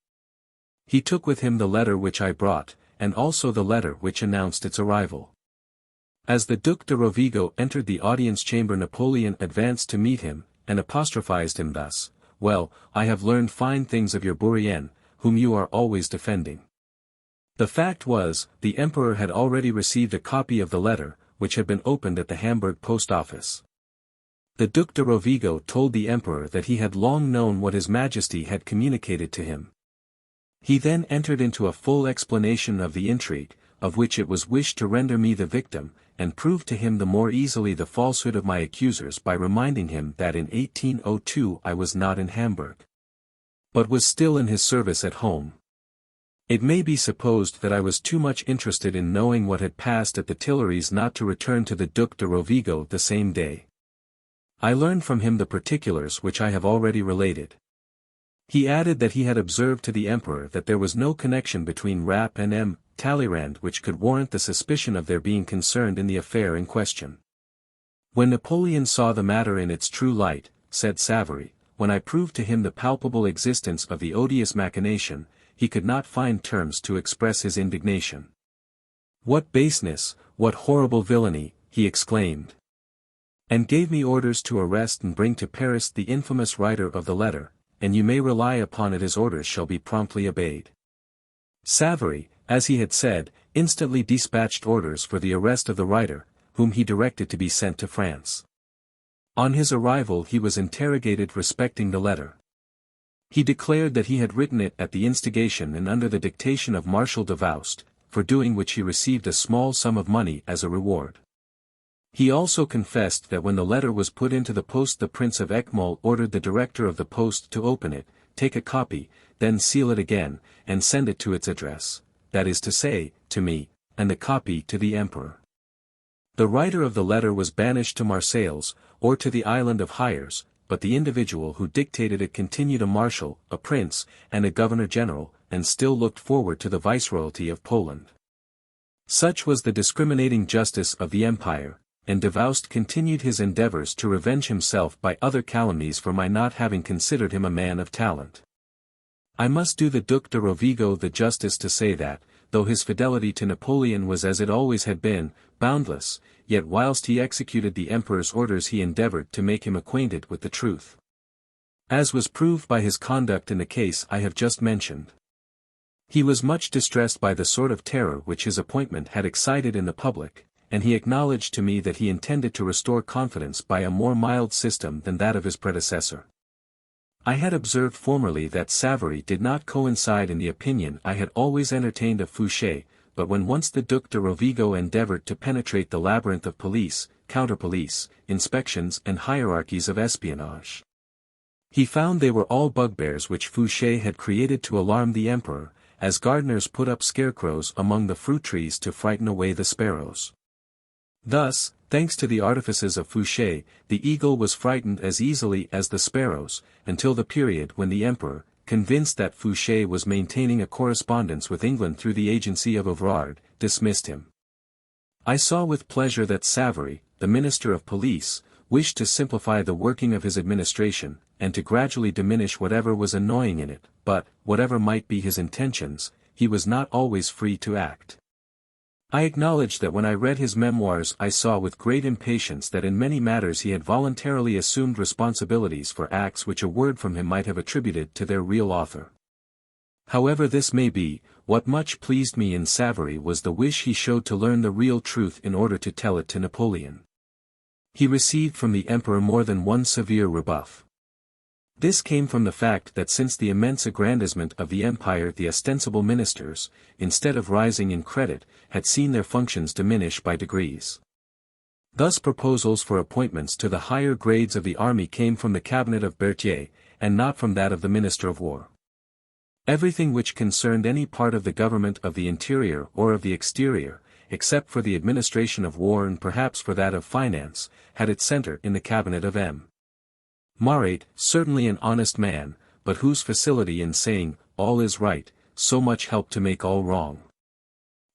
He took with him the letter which I brought, and also the letter which announced its arrival. As the Duc de Rovigo entered the audience chamber Napoleon advanced to meet him, and apostrophized him thus, "Well, I have learned fine things of your Bourrienne, whom you are always defending." The fact was, the emperor had already received a copy of the letter, which had been opened at the Hamburg post office. The Duc de Rovigo told the emperor that he had long known what his majesty had communicated to him. He then entered into a full explanation of the intrigue, of which it was wished to render me the victim, and proved to him the more easily the falsehood of my accusers by reminding him that in 1802 I was not in Hamburg, but was still in his service at home. It may be supposed that I was too much interested in knowing what had passed at the Tuileries not to return to the Duc de Rovigo the same day. I learned from him the particulars which I have already related. He added that he had observed to the emperor that there was no connection between Rapp and M. Talleyrand which could warrant the suspicion of their being concerned in the affair in question. When Napoleon saw the matter in its true light, said Savary, when I proved to him the palpable existence of the odious machination, he could not find terms to express his indignation. "What baseness, what horrible villainy," he exclaimed, and gave me orders to arrest and bring to Paris the infamous writer of the letter, and you may rely upon it his orders shall be promptly obeyed. Savary, as he had said, instantly dispatched orders for the arrest of the writer, whom he directed to be sent to France. On his arrival he was interrogated respecting the letter. He declared that he had written it at the instigation and under the dictation of Marshal Davoust, for doing which he received a small sum of money as a reward. He also confessed that when the letter was put into the post the Prince of Eckmühl ordered the director of the post to open it, take a copy, then seal it again, and send it to its address, that is to say, to me, and the copy to the emperor. The writer of the letter was banished to Marseilles, or to the island of Hyères, but the individual who dictated it continued a marshal, a prince, and a governor-general, and still looked forward to the viceroyalty of Poland. Such was the discriminating justice of the empire, and Davoust continued his endeavors to revenge himself by other calumnies for my not having considered him a man of talent. I must do the Duc de Rovigo the justice to say that, though his fidelity to Napoleon was as it always had been, boundless, yet whilst he executed the emperor's orders he endeavored to make him acquainted with the truth. As was proved by his conduct in the case I have just mentioned. He was much distressed by the sort of terror which his appointment had excited in the public, and he acknowledged to me that he intended to restore confidence by a more mild system than that of his predecessor. I had observed formerly that Savary did not coincide in the opinion I had always entertained of Fouché, but when once the Duc de Rovigo endeavored to penetrate the labyrinth of police, counter-police, inspections and hierarchies of espionage, he found they were all bugbears which Fouché had created to alarm the emperor, as gardeners put up scarecrows among the fruit trees to frighten away the sparrows. Thus, thanks to the artifices of Fouché, the eagle was frightened as easily as the sparrows, until the period when the emperor, convinced that Fouché was maintaining a correspondence with England through the agency of Ouvrard, dismissed him. I saw with pleasure that Savary, the Minister of Police, wished to simplify the working of his administration, and to gradually diminish whatever was annoying in it, but, whatever might be his intentions, he was not always free to act. I acknowledge that when I read his memoirs I saw with great impatience that in many matters he had voluntarily assumed responsibilities for acts which a word from him might have attributed to their real author. However this may be, what much pleased me in Savary was the wish he showed to learn the real truth in order to tell it to Napoleon. He received from the emperor more than one severe rebuff. This came from the fact that since the immense aggrandizement of the empire the ostensible ministers, instead of rising in credit, had seen their functions diminish by degrees. Thus proposals for appointments to the higher grades of the army came from the cabinet of Berthier, and not from that of the Minister of War. Everything which concerned any part of the government of the interior or of the exterior, except for the administration of war and perhaps for that of finance, had its centre in the cabinet of M. Marat, certainly an honest man, but whose facility in saying, all is right, so much helped to make all wrong.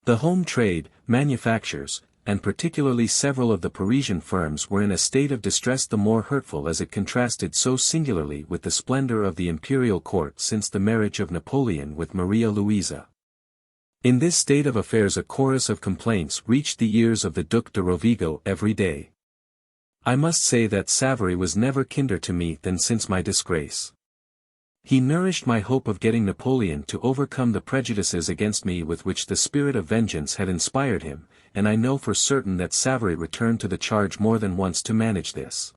The home trade, manufactures, and particularly several of the Parisian firms were in a state of distress the more hurtful as it contrasted so singularly with the splendor of the imperial court since the marriage of Napoleon with Maria Louisa. In this state of affairs a chorus of complaints reached the ears of the Duc de Rovigo every day. I must say that Savary was never kinder to me than since my disgrace. He nourished my hope of getting Napoleon to overcome the prejudices against me with which the spirit of vengeance had inspired him, and I know for certain that Savary returned to the charge more than once to manage this.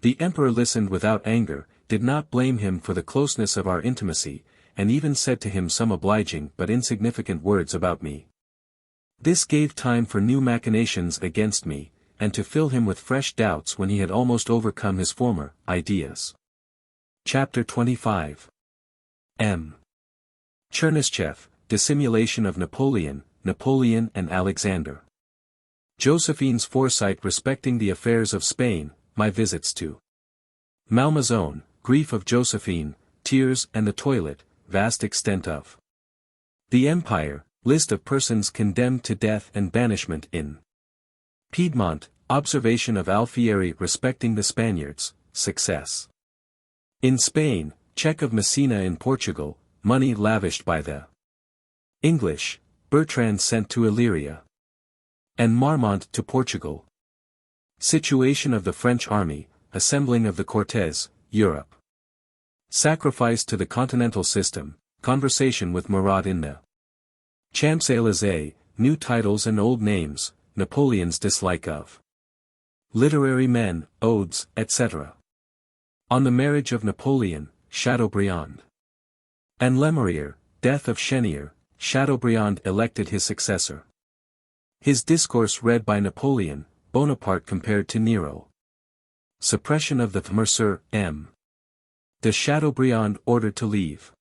The emperor listened without anger, did not blame him for the closeness of our intimacy, and even said to him some obliging but insignificant words about me. This gave time for new machinations against me, and to fill him with fresh doubts when he had almost overcome his former ideas. Chapter 25. M. Chernyshchev, Dissimulation of Napoleon, Napoleon and Alexander. Josephine's foresight respecting the affairs of Spain, my visits to Malmaison, grief of Josephine, tears and the toilet, vast extent of the empire, list of persons condemned to death and banishment in Piedmont, observation of Alfieri respecting the Spaniards, success in Spain, check of Messina in Portugal, money lavished by the English, Bertrand sent to Illyria, and Marmont to Portugal. Situation of the French army, assembling of the Cortes, Europe. Sacrifice to the continental system, conversation with Murat in the Champs-Élysées, new titles and old names, Napoleon's dislike of literary men, odes, etc. On the marriage of Napoleon, Chateaubriand. And Lemerrier, death of Chenier, Chateaubriand elected his successor. His discourse read by Napoleon, Bonaparte compared to Nero. Suppression of the Mercer, M. de Chateaubriand ordered to leave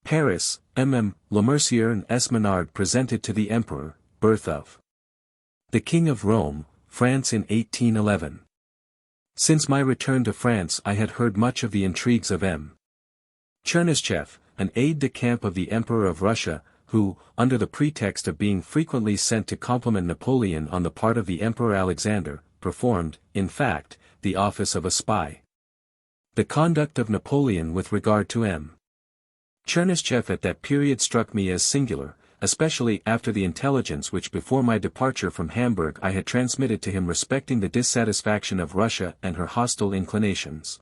Paris, MM, Lemercier and Esmenard presented to the Emperor, birth of the King of Rome, France in 1811. Since my return to France I had heard much of the intrigues of M. Chernyshchev, an aide-de-camp of the Emperor of Russia, who, under the pretext of being frequently sent to compliment Napoleon on the part of the Emperor Alexander, performed, in fact, the office of a spy. The conduct of Napoleon with regard to M. Chernyshchev at that period struck me as singular, especially after the intelligence which before my departure from Hamburg I had transmitted to him respecting the dissatisfaction of Russia and her hostile inclinations.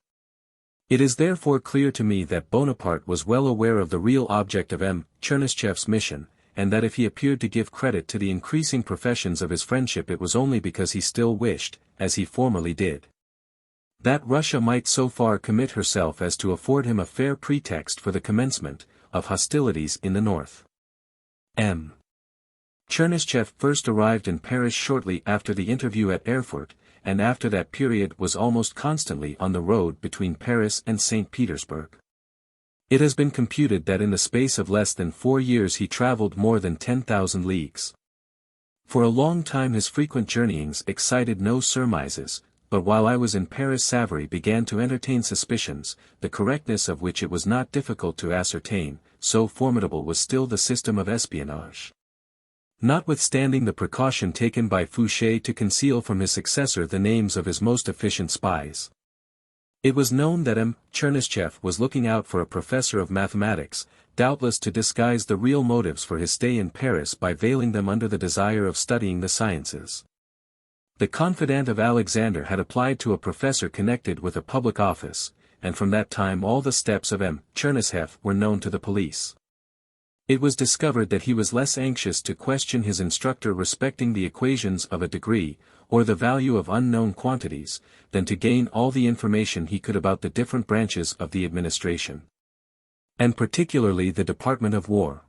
It is therefore clear to me that Bonaparte was well aware of the real object of M. Chernyshchev's mission, and that if he appeared to give credit to the increasing professions of his friendship it was only because he still wished, as he formerly did, that Russia might so far commit herself as to afford him a fair pretext for the commencement of hostilities in the north. M. Chernyshchev first arrived in Paris shortly after the interview at Erfurt, and after that period was almost constantly on the road between Paris and St. Petersburg. It has been computed that in the space of less than 4 years he travelled more than 10,000 leagues. For a long time his frequent journeyings excited no surmises, but while I was in Paris Savary began to entertain suspicions, the correctness of which it was not difficult to ascertain, so formidable was still the system of espionage. Notwithstanding the precaution taken by Fouché to conceal from his successor the names of his most efficient spies, it was known that M. Chernyshchev was looking out for a professor of mathematics, doubtless to disguise the real motives for his stay in Paris by veiling them under the desire of studying the sciences. The confidant of Alexander had applied to a professor connected with a public office, and from that time all the steps of M. Chernyshев were known to the police. It was discovered that he was less anxious to question his instructor respecting the equations of a degree, or the value of unknown quantities, than to gain all the information he could about the different branches of the administration, and particularly the Department of War.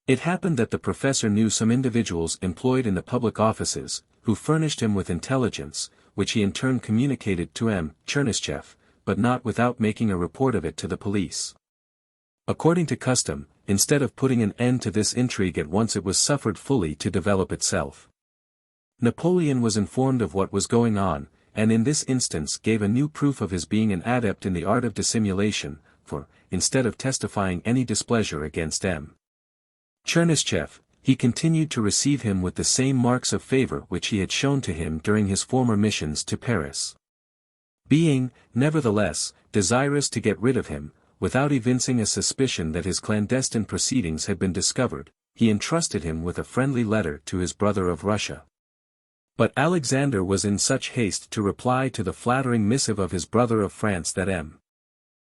It happened that the professor knew some individuals employed in the public offices, who furnished him with intelligence, which he in turn communicated to M. Chernyshев, but not without making a report of it to the police. According to custom, instead of putting an end to this intrigue at once, it was suffered fully to develop itself. Napoleon was informed of what was going on, and in this instance gave a new proof of his being an adept in the art of dissimulation, for, instead of testifying any displeasure against M. Chernyshев, he continued to receive him with the same marks of favor which he had shown to him during his former missions to Paris. Being, nevertheless, desirous to get rid of him, without evincing a suspicion that his clandestine proceedings had been discovered, he entrusted him with a friendly letter to his brother of Russia. But Alexander was in such haste to reply to the flattering missive of his brother of France that M.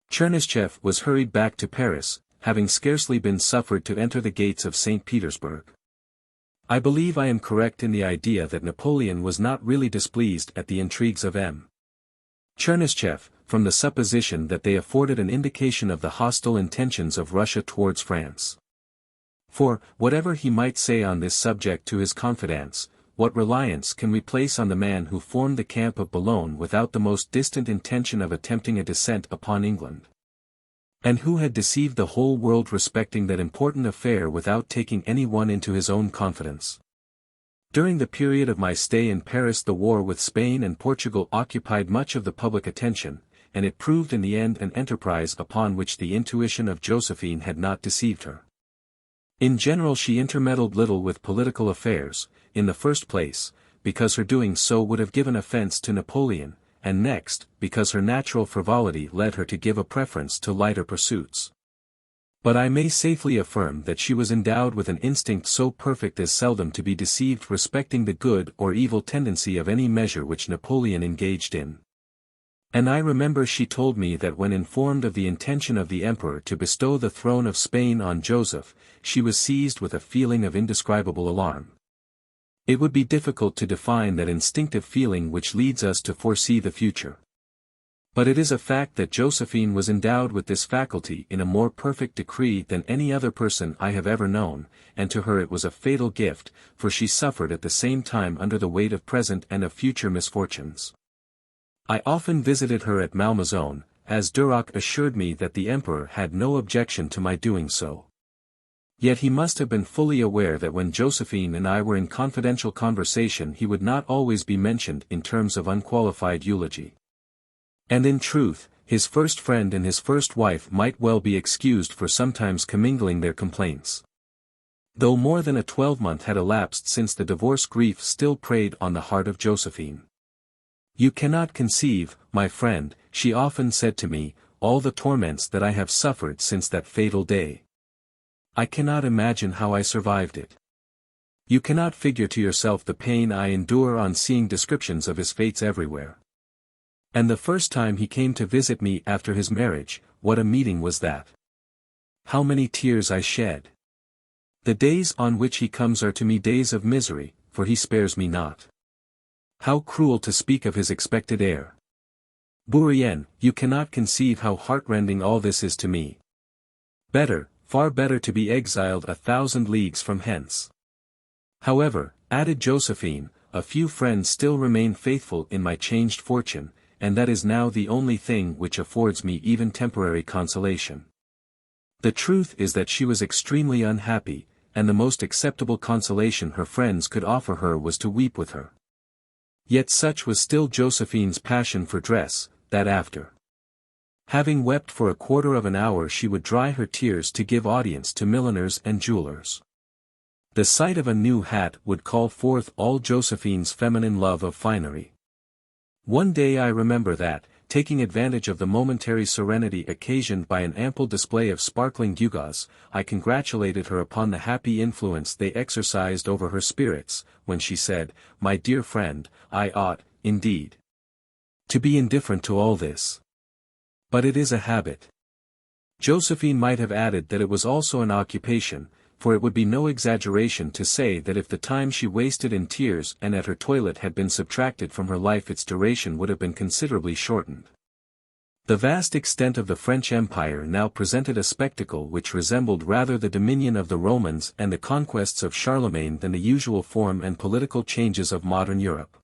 Chernyshев was hurried back to Paris, having scarcely been suffered to enter the gates of St. Petersburg. I believe I am correct in the idea that Napoleon was not really displeased at the intrigues of M. Chernyshев, from the supposition that they afforded an indication of the hostile intentions of Russia towards France. For, whatever he might say on this subject to his confidants, what reliance can we place on the man who formed the camp of Boulogne without the most distant intention of attempting a descent upon England? And who had deceived the whole world respecting that important affair without taking any one into his own confidence? During the period of my stay in Paris, the war with Spain and Portugal occupied much of the public attention, and it proved in the end an enterprise upon which the intuition of Josephine had not deceived her. In general, she intermeddled little with political affairs, in the first place, because her doing so would have given offense to Napoleon, and next, because her natural frivolity led her to give a preference to lighter pursuits. But I may safely affirm that she was endowed with an instinct so perfect as seldom to be deceived respecting the good or evil tendency of any measure which Napoleon engaged in. And I remember she told me that when informed of the intention of the emperor to bestow the throne of Spain on Joseph, she was seized with a feeling of indescribable alarm. It would be difficult to define that instinctive feeling which leads us to foresee the future. But it is a fact that Josephine was endowed with this faculty in a more perfect degree than any other person I have ever known, and to her it was a fatal gift, for she suffered at the same time under the weight of present and of future misfortunes. I often visited her at Malmaison, as Duroc assured me that the emperor had no objection to my doing so. Yet he must have been fully aware that when Josephine and I were in confidential conversation he would not always be mentioned in terms of unqualified eulogy. And in truth, his first friend and his first wife might well be excused for sometimes commingling their complaints. Though more than a 12-month had elapsed since the divorce, grief still preyed on the heart of Josephine. "You cannot conceive, my friend," she often said to me, "all the torments that I have suffered since that fatal day. I cannot imagine how I survived it. You cannot figure to yourself the pain I endure on seeing descriptions of his fates everywhere. And the first time he came to visit me after his marriage, what a meeting was that! How many tears I shed! The days on which he comes are to me days of misery, for he spares me not. How cruel to speak of his expected heir! Bourrienne, you cannot conceive how heartrending all this is to me. Better, far better to be exiled 1,000 leagues from hence. However," added Josephine, "a few friends still remain faithful in my changed fortune, and that is now the only thing which affords me even temporary consolation." The truth is that she was extremely unhappy, and the most acceptable consolation her friends could offer her was to weep with her. Yet such was still Josephine's passion for dress, that after having wept for a quarter of an hour she would dry her tears to give audience to milliners and jewelers. The sight of a new hat would call forth all Josephine's feminine love of finery. One day I remember that, taking advantage of the momentary serenity occasioned by an ample display of sparkling gewgaws, I congratulated her upon the happy influence they exercised over her spirits, when she said, "My dear friend, I ought, indeed, to be indifferent to all this. But it is a habit. Josephine might have added that it was also an occupation, for it would be no exaggeration to say that if the time she wasted in tears and at her toilet had been subtracted from her life, its duration would have been considerably shortened. The vast extent of the French Empire now presented a spectacle which resembled rather the dominion of the Romans and the conquests of Charlemagne than the usual form and political changes of modern Europe.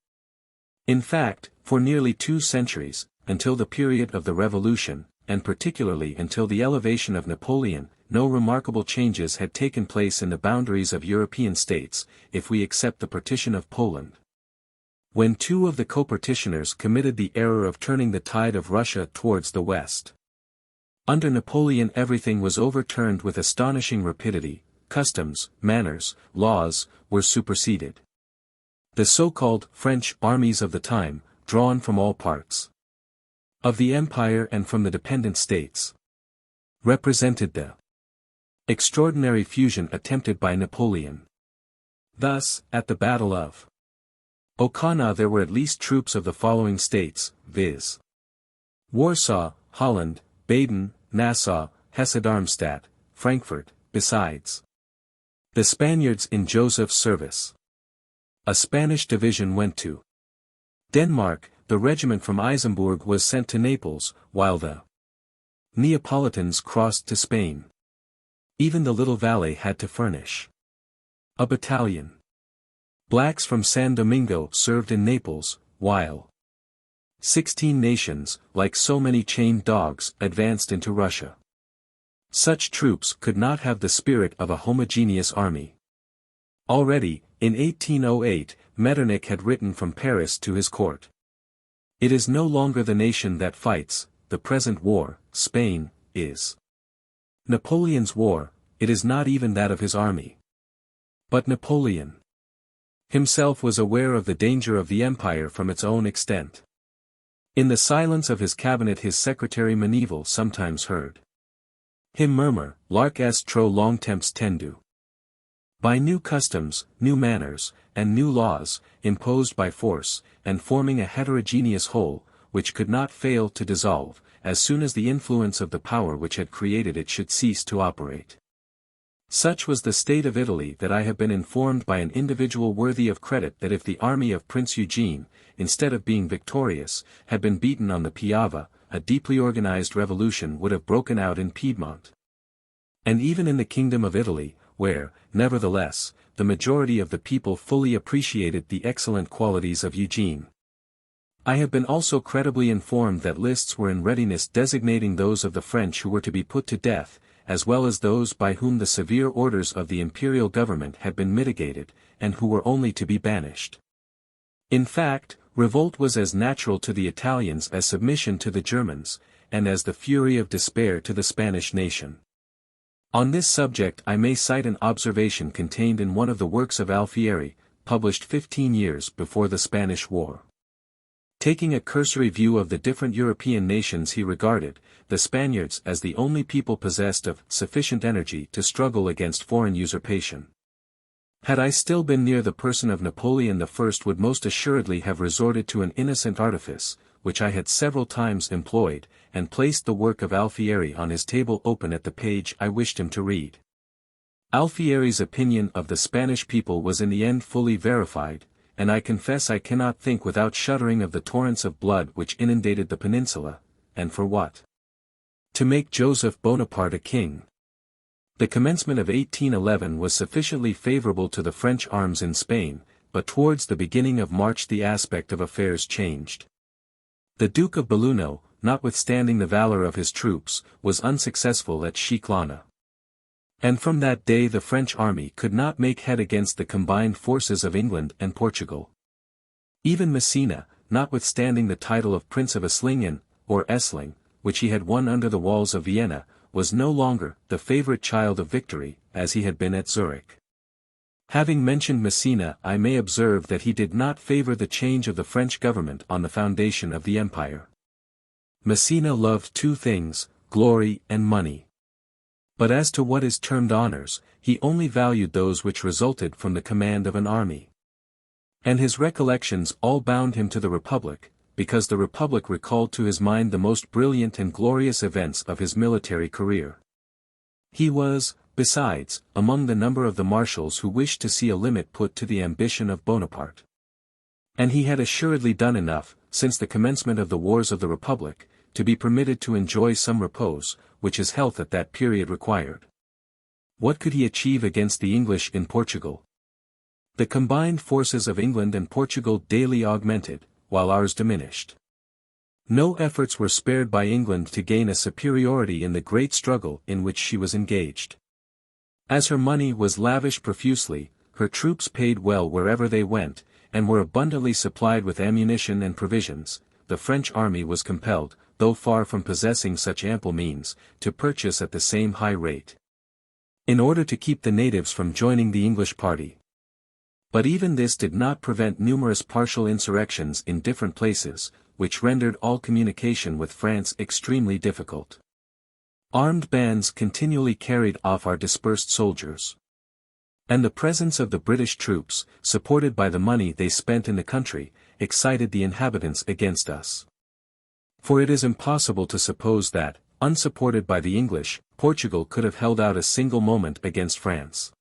In fact, for nearly 2 centuries, until the period of the Revolution, and particularly until the elevation of Napoleon, no remarkable changes had taken place in the boundaries of European states, if we except the partition of Poland. When 2 of the co-partitioners committed the error of turning the tide of Russia towards the west. Under Napoleon everything was overturned with astonishing rapidity, customs, manners, laws, were superseded. The so-called French armies of the time, drawn from all parts of the empire and from the dependent states, represented the extraordinary fusion attempted by Napoleon. Thus, at the Battle of Ocana there were at least troops of the following states, viz. Warsaw, Holland, Baden, Nassau, Hesse-Darmstadt, Frankfurt, besides the Spaniards in Joseph's service. A Spanish division went to Denmark, the regiment from Isenburg was sent to Naples, while the Neapolitans crossed to Spain. Even the little valley had to furnish a battalion. Blacks from San Domingo served in Naples, while 16 nations, like so many chained dogs, advanced into Russia. Such troops could not have the spirit of a homogeneous army. Already, in 1808, Metternich had written from Paris to his court. It is no longer the nation that fights, the present war, Spain, is Napoleon's war, it is not even that of his army. But Napoleon himself was aware of the danger of the empire from its own extent. In the silence of his cabinet his secretary Meneval sometimes heard him murmur, "L'arc est trop long temps tendu." By new customs, new manners, and new laws, imposed by force, and forming a heterogeneous whole, which could not fail to dissolve, as soon as the influence of the power which had created it should cease to operate. Such was the state of Italy that I have been informed by an individual worthy of credit that if the army of Prince Eugene, instead of being victorious, had been beaten on the Piave, a deeply organized revolution would have broken out in Piedmont. And even in the Kingdom of Italy, where, nevertheless, the majority of the people fully appreciated the excellent qualities of Eugene. I have been also credibly informed that lists were in readiness designating those of the French who were to be put to death, as well as those by whom the severe orders of the imperial government had been mitigated, and who were only to be banished. In fact, revolt was as natural to the Italians as submission to the Germans, and as the fury of despair to the Spanish nation. On this subject I may cite an observation contained in one of the works of Alfieri, published 15 years before the Spanish War. Taking a cursory view of the different European nations he regarded the Spaniards as the only people possessed of sufficient energy to struggle against foreign usurpation. Had I still been near the person of Napoleon I would most assuredly have resorted to an innocent artifice, which I had several times employed, and placed the work of Alfieri on his table open at the page I wished him to read. Alfieri's opinion of the Spanish people was in the end fully verified, and I confess I cannot think without shuddering of the torrents of blood which inundated the peninsula, and for what? To make Joseph Bonaparte a king. The commencement of 1811 was sufficiently favorable to the French arms in Spain, but towards the beginning of March the aspect of affairs changed. The Duke of Belluno, notwithstanding the valor of his troops, was unsuccessful at Chiclana. And from that day the French army could not make head against the combined forces of England and Portugal. Even Messina, notwithstanding the title of Prince of Esslingen, or Essling, which he had won under the walls of Vienna, was no longer the favorite child of victory, as he had been at Zurich. Having mentioned Messina, I may observe that he did not favor the change of the French government on the foundation of the empire. Messina loved 2 things, glory and money. But as to what is termed honors, he only valued those which resulted from the command of an army. And his recollections all bound him to the Republic, because the Republic recalled to his mind the most brilliant and glorious events of his military career. He was, besides, among the number of the marshals who wished to see a limit put to the ambition of Bonaparte. And he had assuredly done enough, since the commencement of the wars of the Republic, to be permitted to enjoy some repose, which his health at that period required. What could he achieve against the English in Portugal? The combined forces of England and Portugal daily augmented, while ours diminished. No efforts were spared by England to gain a superiority in the great struggle in which she was engaged. As her money was lavished profusely, her troops paid well wherever they went, and were abundantly supplied with ammunition and provisions, the French army was compelled, though far from possessing such ample means, to purchase at the same high rate, in order to keep the natives from joining the English party. But even this did not prevent numerous partial insurrections in different places, which rendered all communication with France extremely difficult. Armed bands continually carried off our dispersed soldiers. And the presence of the British troops, supported by the money they spent in the country, excited the inhabitants against us. For it is impossible to suppose that, unsupported by the English, Portugal could have held out a single moment against France.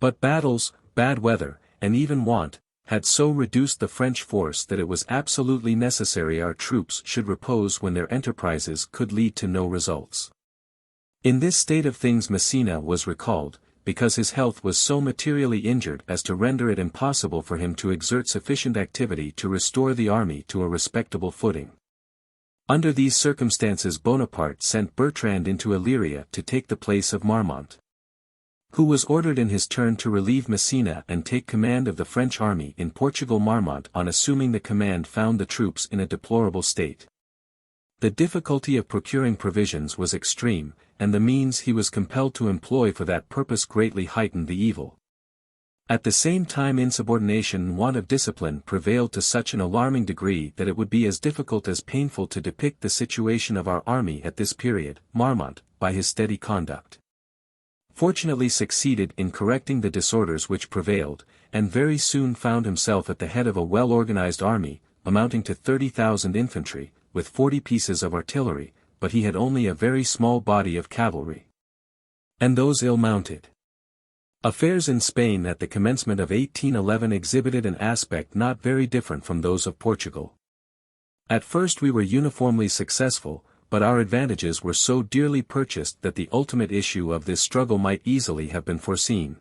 But battles, bad weather, and even want, had so reduced the French force that it was absolutely necessary our troops should repose when their enterprises could lead to no results. In this state of things Messina was recalled, because his health was so materially injured as to render it impossible for him to exert sufficient activity to restore the army to a respectable footing. Under these circumstances Bonaparte sent Bertrand into Illyria to take the place of Marmont, who was ordered in his turn to relieve Messina and take command of the French army in Portugal. Marmont, on assuming the command, found the troops in a deplorable state. The difficulty of procuring provisions was extreme, and the means he was compelled to employ for that purpose greatly heightened the evil. At the same time insubordination and want of discipline prevailed to such an alarming degree that it would be as difficult as painful to depict the situation of our army at this period. Marmont, by his steady conduct, fortunately succeeded in correcting the disorders which prevailed, and very soon found himself at the head of a well-organized army, amounting to 30,000 infantry, with 40 pieces of artillery, but he had only a very small body of cavalry, and those ill-mounted. Affairs in Spain at the commencement of 1811 exhibited an aspect not very different from those of Portugal. At first we were uniformly successful, but our advantages were so dearly purchased that the ultimate issue of this struggle might easily have been foreseen.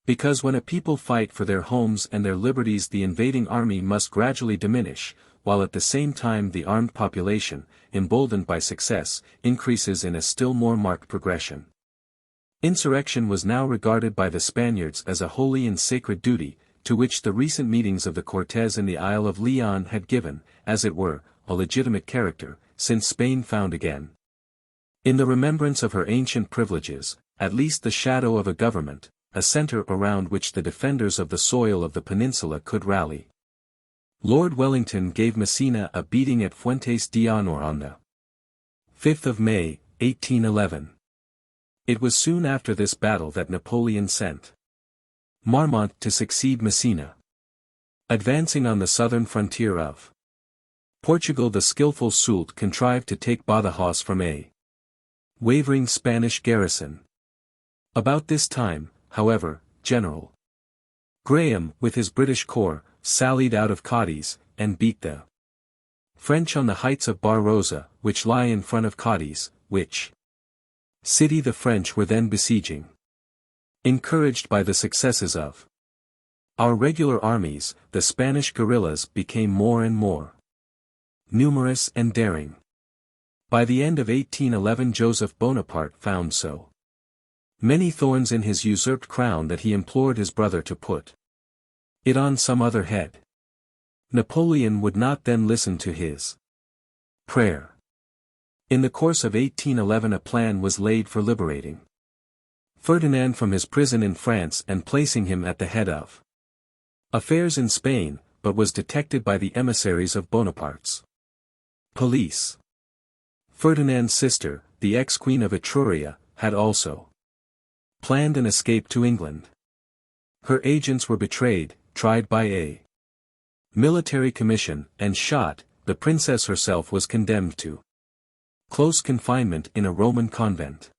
Because when a people fight for their homes and their liberties, the invading army must gradually diminish, while at the same time the armed population, emboldened by success, increases in a still more marked progression. Insurrection was now regarded by the Spaniards as a holy and sacred duty, to which the recent meetings of the Cortes in the Isle of Leon had given, as it were, a legitimate character, since Spain found again, in the remembrance of her ancient privileges, at least the shadow of a government, a centre around which the defenders of the soil of the peninsula could rally. Lord Wellington gave Messina a beating at Fuentes d'Honor on the 5th of May, 1811. It was soon after this battle that Napoleon sent Marmont to succeed Messina. Advancing on the southern frontier of Portugal, the skilful Soult contrived to take Badajoz from a wavering Spanish garrison. About this time, however, General Graham, with his British corps, sallied out of Cadiz, and beat the French on the heights of Barrosa, which lie in front of Cadiz, which city the French were then besieging. Encouraged by the successes of our regular armies, the Spanish guerrillas became more and more numerous and daring. By the end of 1811 Joseph Bonaparte found so many thorns in his usurped crown that he implored his brother to put it on some other head. Napoleon would not then listen to his prayer. In the course of 1811 a plan was laid for liberating Ferdinand from his prison in France and placing him at the head of affairs in Spain, but was detected by the emissaries of Bonaparte's police. Ferdinand's sister, the ex-queen of Etruria, had also planned an escape to England. Her agents were betrayed, tried by a military commission, and shot. The princess herself was condemned to close confinement in a Roman convent.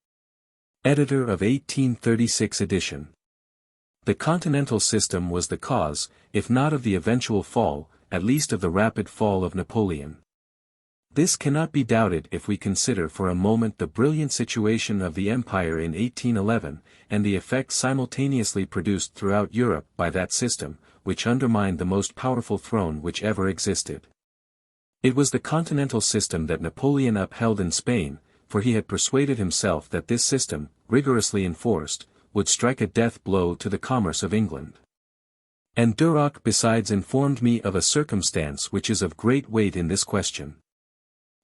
Editor of 1836 edition. The continental system was the cause, if not of the eventual fall, at least of the rapid fall of Napoleon. This cannot be doubted if we consider for a moment the brilliant situation of the empire in 1811, and the effect simultaneously produced throughout Europe by that system, which undermined the most powerful throne which ever existed. It was the continental system that Napoleon upheld in Spain, for he had persuaded himself that this system, rigorously enforced, would strike a death blow to the commerce of England. And Duroc besides informed me of a circumstance which is of great weight in this question.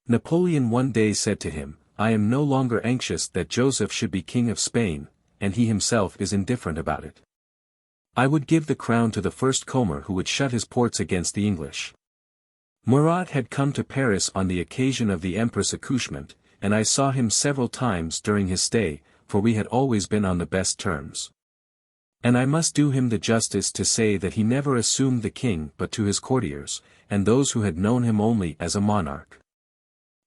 Napoleon one day said to him, "I am no longer anxious that Joseph should be king of Spain, and he himself is indifferent about it. I would give the crown to the first comer who would shut his ports against the English." Murat had come to Paris on the occasion of the Empress' accouchement, and I saw him several times during his stay, for we had always been on the best terms. And I must do him the justice to say that he never assumed the king but to his courtiers, and those who had known him only as a monarch.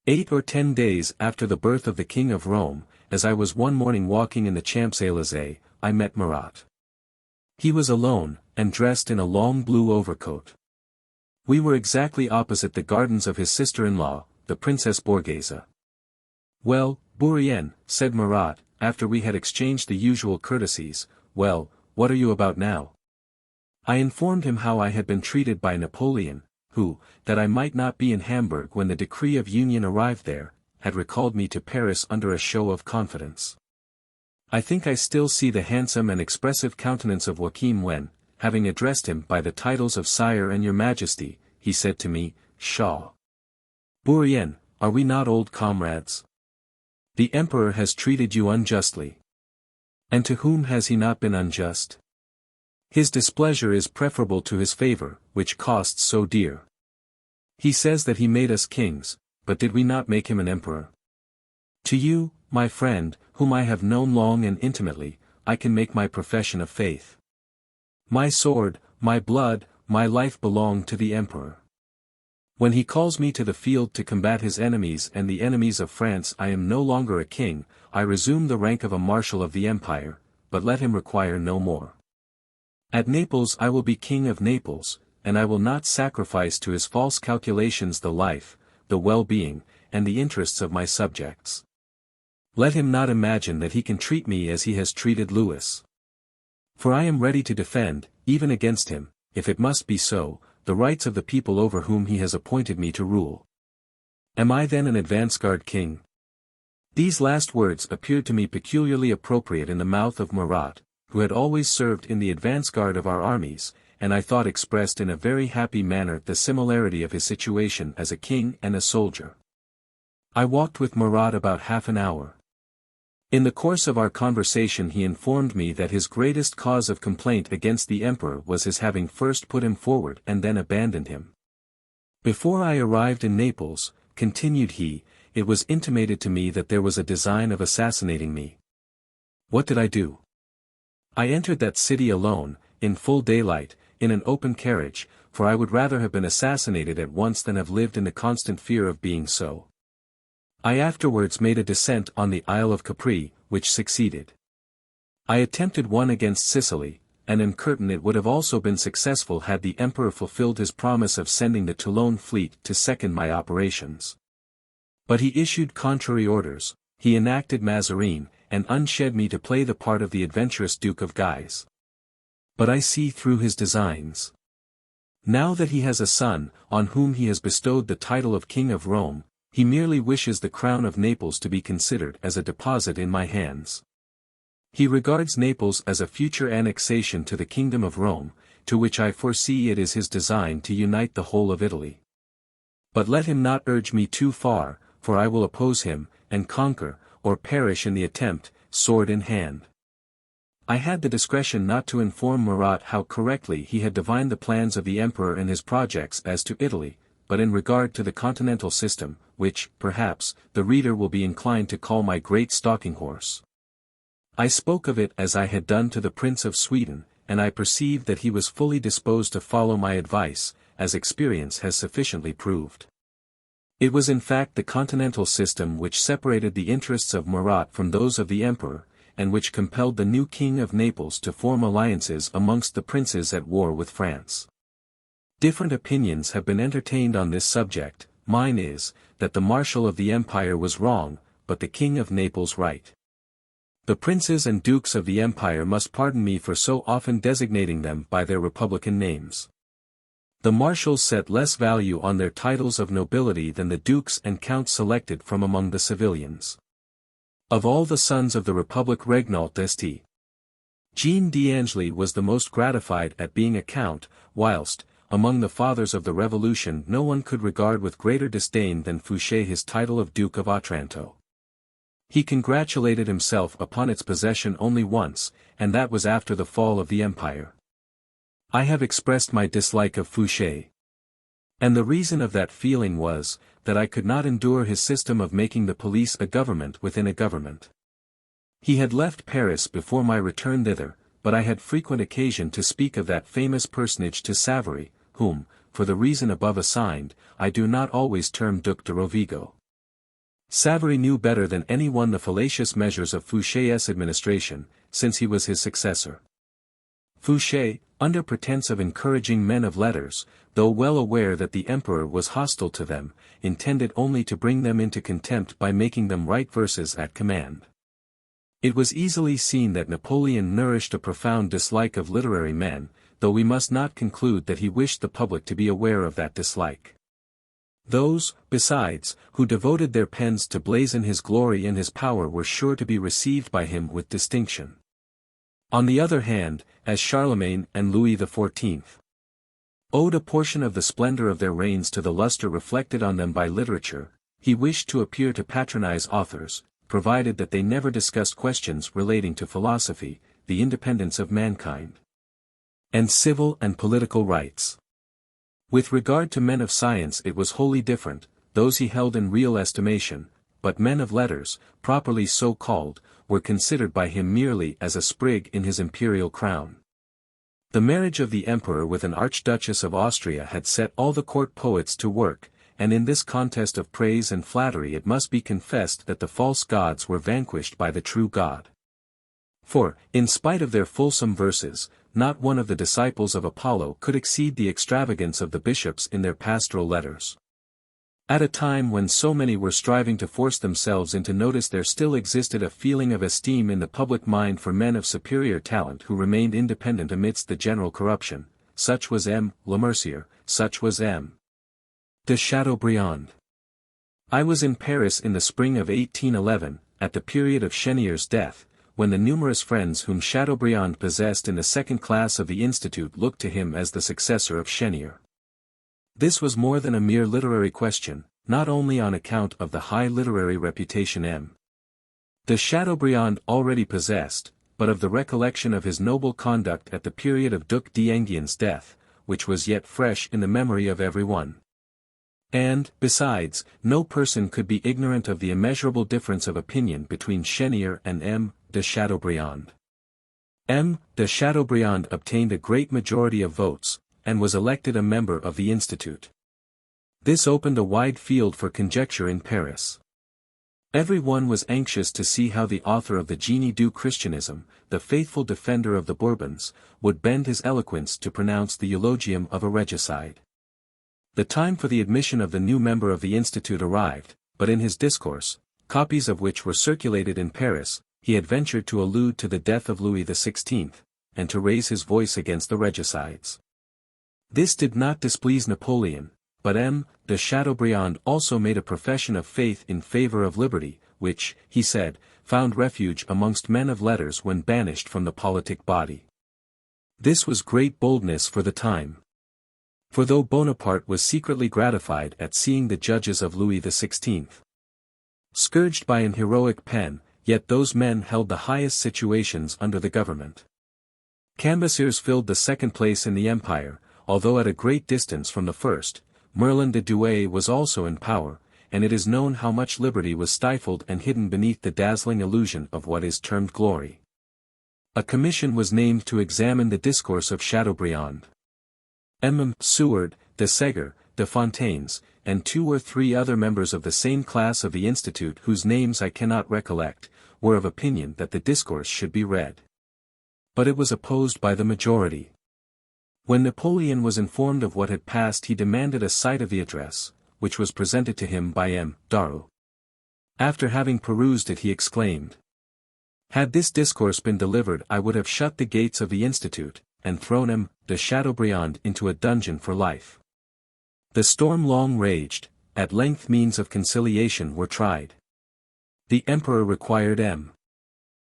8 or 10 days after the birth of the King of Rome, as I was one morning walking in the Champs-Élysées, I met Murat. He was alone, and dressed in a long blue overcoat. We were exactly opposite the gardens of his sister-in-law, the Princess Borghese. "Well, Bourrienne," said Murat, after we had exchanged the usual courtesies, "well, what are you about now?" I informed him how I had been treated by Napoleon, who, that I might not be in Hamburg when the decree of union arrived there, had recalled me to Paris under a show of confidence. I think I still see the handsome and expressive countenance of Joachim when, having addressed him by the titles of Sire and Your Majesty, he said to me, "Shaw. Bourrienne, are we not old comrades? The Emperor has treated you unjustly. And to whom has he not been unjust? His displeasure is preferable to his favor, which costs so dear. He says that he made us kings, but did we not make him an emperor? To you, my friend, whom I have known long and intimately, I can make my profession of faith. My sword, my blood, my life belong to the emperor. When he calls me to the field to combat his enemies and the enemies of France, I am no longer a king, I resume the rank of a marshal of the empire, but let him require no more. At Naples I will be king of Naples, and I will not sacrifice to his false calculations the life, the well-being, and the interests of my subjects. Let him not imagine that he can treat me as he has treated Louis. For I am ready to defend, even against him, if it must be so, the rights of the people over whom he has appointed me to rule. Am I then an advance-guard king?" These last words appeared to me peculiarly appropriate in the mouth of Murat, who had always served in the advance-guard of our armies, and I thought expressed in a very happy manner the similarity of his situation as a king and a soldier. I walked with Murat about half an hour. In the course of our conversation he informed me that his greatest cause of complaint against the emperor was his having first put him forward and then abandoned him. "Before I arrived in Naples," continued he, "it was intimated to me that there was a design of assassinating me. What did I do? I entered that city alone, in full daylight, in an open carriage, for I would rather have been assassinated at once than have lived in the constant fear of being so. I afterwards made a descent on the Isle of Capri, which succeeded. I attempted one against Sicily, and am certain it would have also been successful had the Emperor fulfilled his promise of sending the Toulon fleet to second my operations. But he issued contrary orders, he enacted Mazarin, and unshed me to play the part of the adventurous Duke of Guise. But I see through his designs. Now that he has a son, on whom he has bestowed the title of King of Rome, he merely wishes the crown of Naples to be considered as a deposit in my hands. He regards Naples as a future annexation to the Kingdom of Rome, to which I foresee it is his design to unite the whole of Italy. But let him not urge me too far, for I will oppose him, and conquer, or perish in the attempt, sword in hand." I had the discretion not to inform Murat how correctly he had divined the plans of the emperor and his projects as to Italy, but in regard to the continental system, which, perhaps, the reader will be inclined to call my great stalking horse. I spoke of it as I had done to the Prince of Sweden, and I perceived that he was fully disposed to follow my advice, as experience has sufficiently proved. It was in fact the continental system which separated the interests of Murat from those of the emperor, and which compelled the new king of Naples to form alliances amongst the princes at war with France. Different opinions have been entertained on this subject. Mine is, that the marshal of the empire was wrong, but the king of Naples right. The princes and dukes of the empire must pardon me for so often designating them by their republican names. The marshals set less value on their titles of nobility than the dukes and counts selected from among the civilians. Of all the sons of the Republic Regnault d'Este, Jean d'Angely was the most gratified at being a count, whilst, among the fathers of the Revolution no one could regard with greater disdain than Fouché his title of Duke of Otranto. He congratulated himself upon its possession only once, and that was after the fall of the empire. I have expressed my dislike of Fouché. And the reason of that feeling was, that I could not endure his system of making the police a government within a government. He had left Paris before my return thither, but I had frequent occasion to speak of that famous personage to Savary, whom, for the reason above assigned, I do not always term Duc de Rovigo. Savary knew better than any one the fallacious measures of Fouché's administration, since he was his successor. Fouché, under pretence of encouraging men of letters, though well aware that the emperor was hostile to them, intended only to bring them into contempt by making them write verses at command. It was easily seen that Napoleon nourished a profound dislike of literary men, though we must not conclude that he wished the public to be aware of that dislike. Those, besides, who devoted their pens to blazon his glory and his power were sure to be received by him with distinction. On the other hand, as Charlemagne and Louis XIV owed a portion of the splendor of their reigns to the luster reflected on them by literature, he wished to appear to patronize authors, provided that they never discussed questions relating to philosophy, the independence of mankind, and civil and political rights. With regard to men of science it was wholly different, those he held in real estimation, but men of letters, properly so called, were considered by him merely as a sprig in his imperial crown. The marriage of the emperor with an archduchess of Austria had set all the court poets to work, and in this contest of praise and flattery it must be confessed that the false gods were vanquished by the true God. For, in spite of their fulsome verses, not one of the disciples of Apollo could exceed the extravagance of the bishops in their pastoral letters. At a time when so many were striving to force themselves into notice there still existed a feeling of esteem in the public mind for men of superior talent who remained independent amidst the general corruption. Such was M. Lemercier, such was M. de Chateaubriand. I was in Paris in the spring of 1811, at the period of Chénier's death, when the numerous friends whom Chateaubriand possessed in the second class of the Institute looked to him as the successor of Chénier. This was more than a mere literary question, not only on account of the high literary reputation M. de Chateaubriand already possessed, but of the recollection of his noble conduct at the period of Duc d'Enghien's death, which was yet fresh in the memory of every one. And, besides, no person could be ignorant of the immeasurable difference of opinion between Chénier and M. de Chateaubriand. M. de Chateaubriand obtained a great majority of votes, and was elected a member of the Institute. This opened a wide field for conjecture in Paris. Every one was anxious to see how the author of the Génie du Christianisme, the faithful defender of the Bourbons, would bend his eloquence to pronounce the eulogium of a regicide. The time for the admission of the new member of the Institute arrived, but in his discourse, copies of which were circulated in Paris, he had ventured to allude to the death of Louis XVI, and to raise his voice against the regicides. This did not displease Napoleon, but M. de Chateaubriand also made a profession of faith in favor of liberty, which, he said, found refuge amongst men of letters when banished from the politic body. This was great boldness for the time. For though Bonaparte was secretly gratified at seeing the judges of Louis XVI scourged by an heroic pen, yet those men held the highest situations under the government. Cambacérès filled the second place in the empire, although at a great distance from the first. Merlin de Douai was also in power, and it is known how much liberty was stifled and hidden beneath the dazzling illusion of what is termed glory. A commission was named to examine the discourse of Chateaubriand. M. Seward, de Segur, de Fontaines, and 2 or 3 other members of the same class of the Institute whose names I cannot recollect, were of opinion that the discourse should be read. But it was opposed by the majority. When Napoleon was informed of what had passed, he demanded a sight of the address, which was presented to him by M. Darou. After having perused it, he exclaimed, "Had this discourse been delivered, I would have shut the gates of the Institute, and thrown M. de Chateaubriand into a dungeon for life." The storm long raged, at length means of conciliation were tried. The Emperor required M.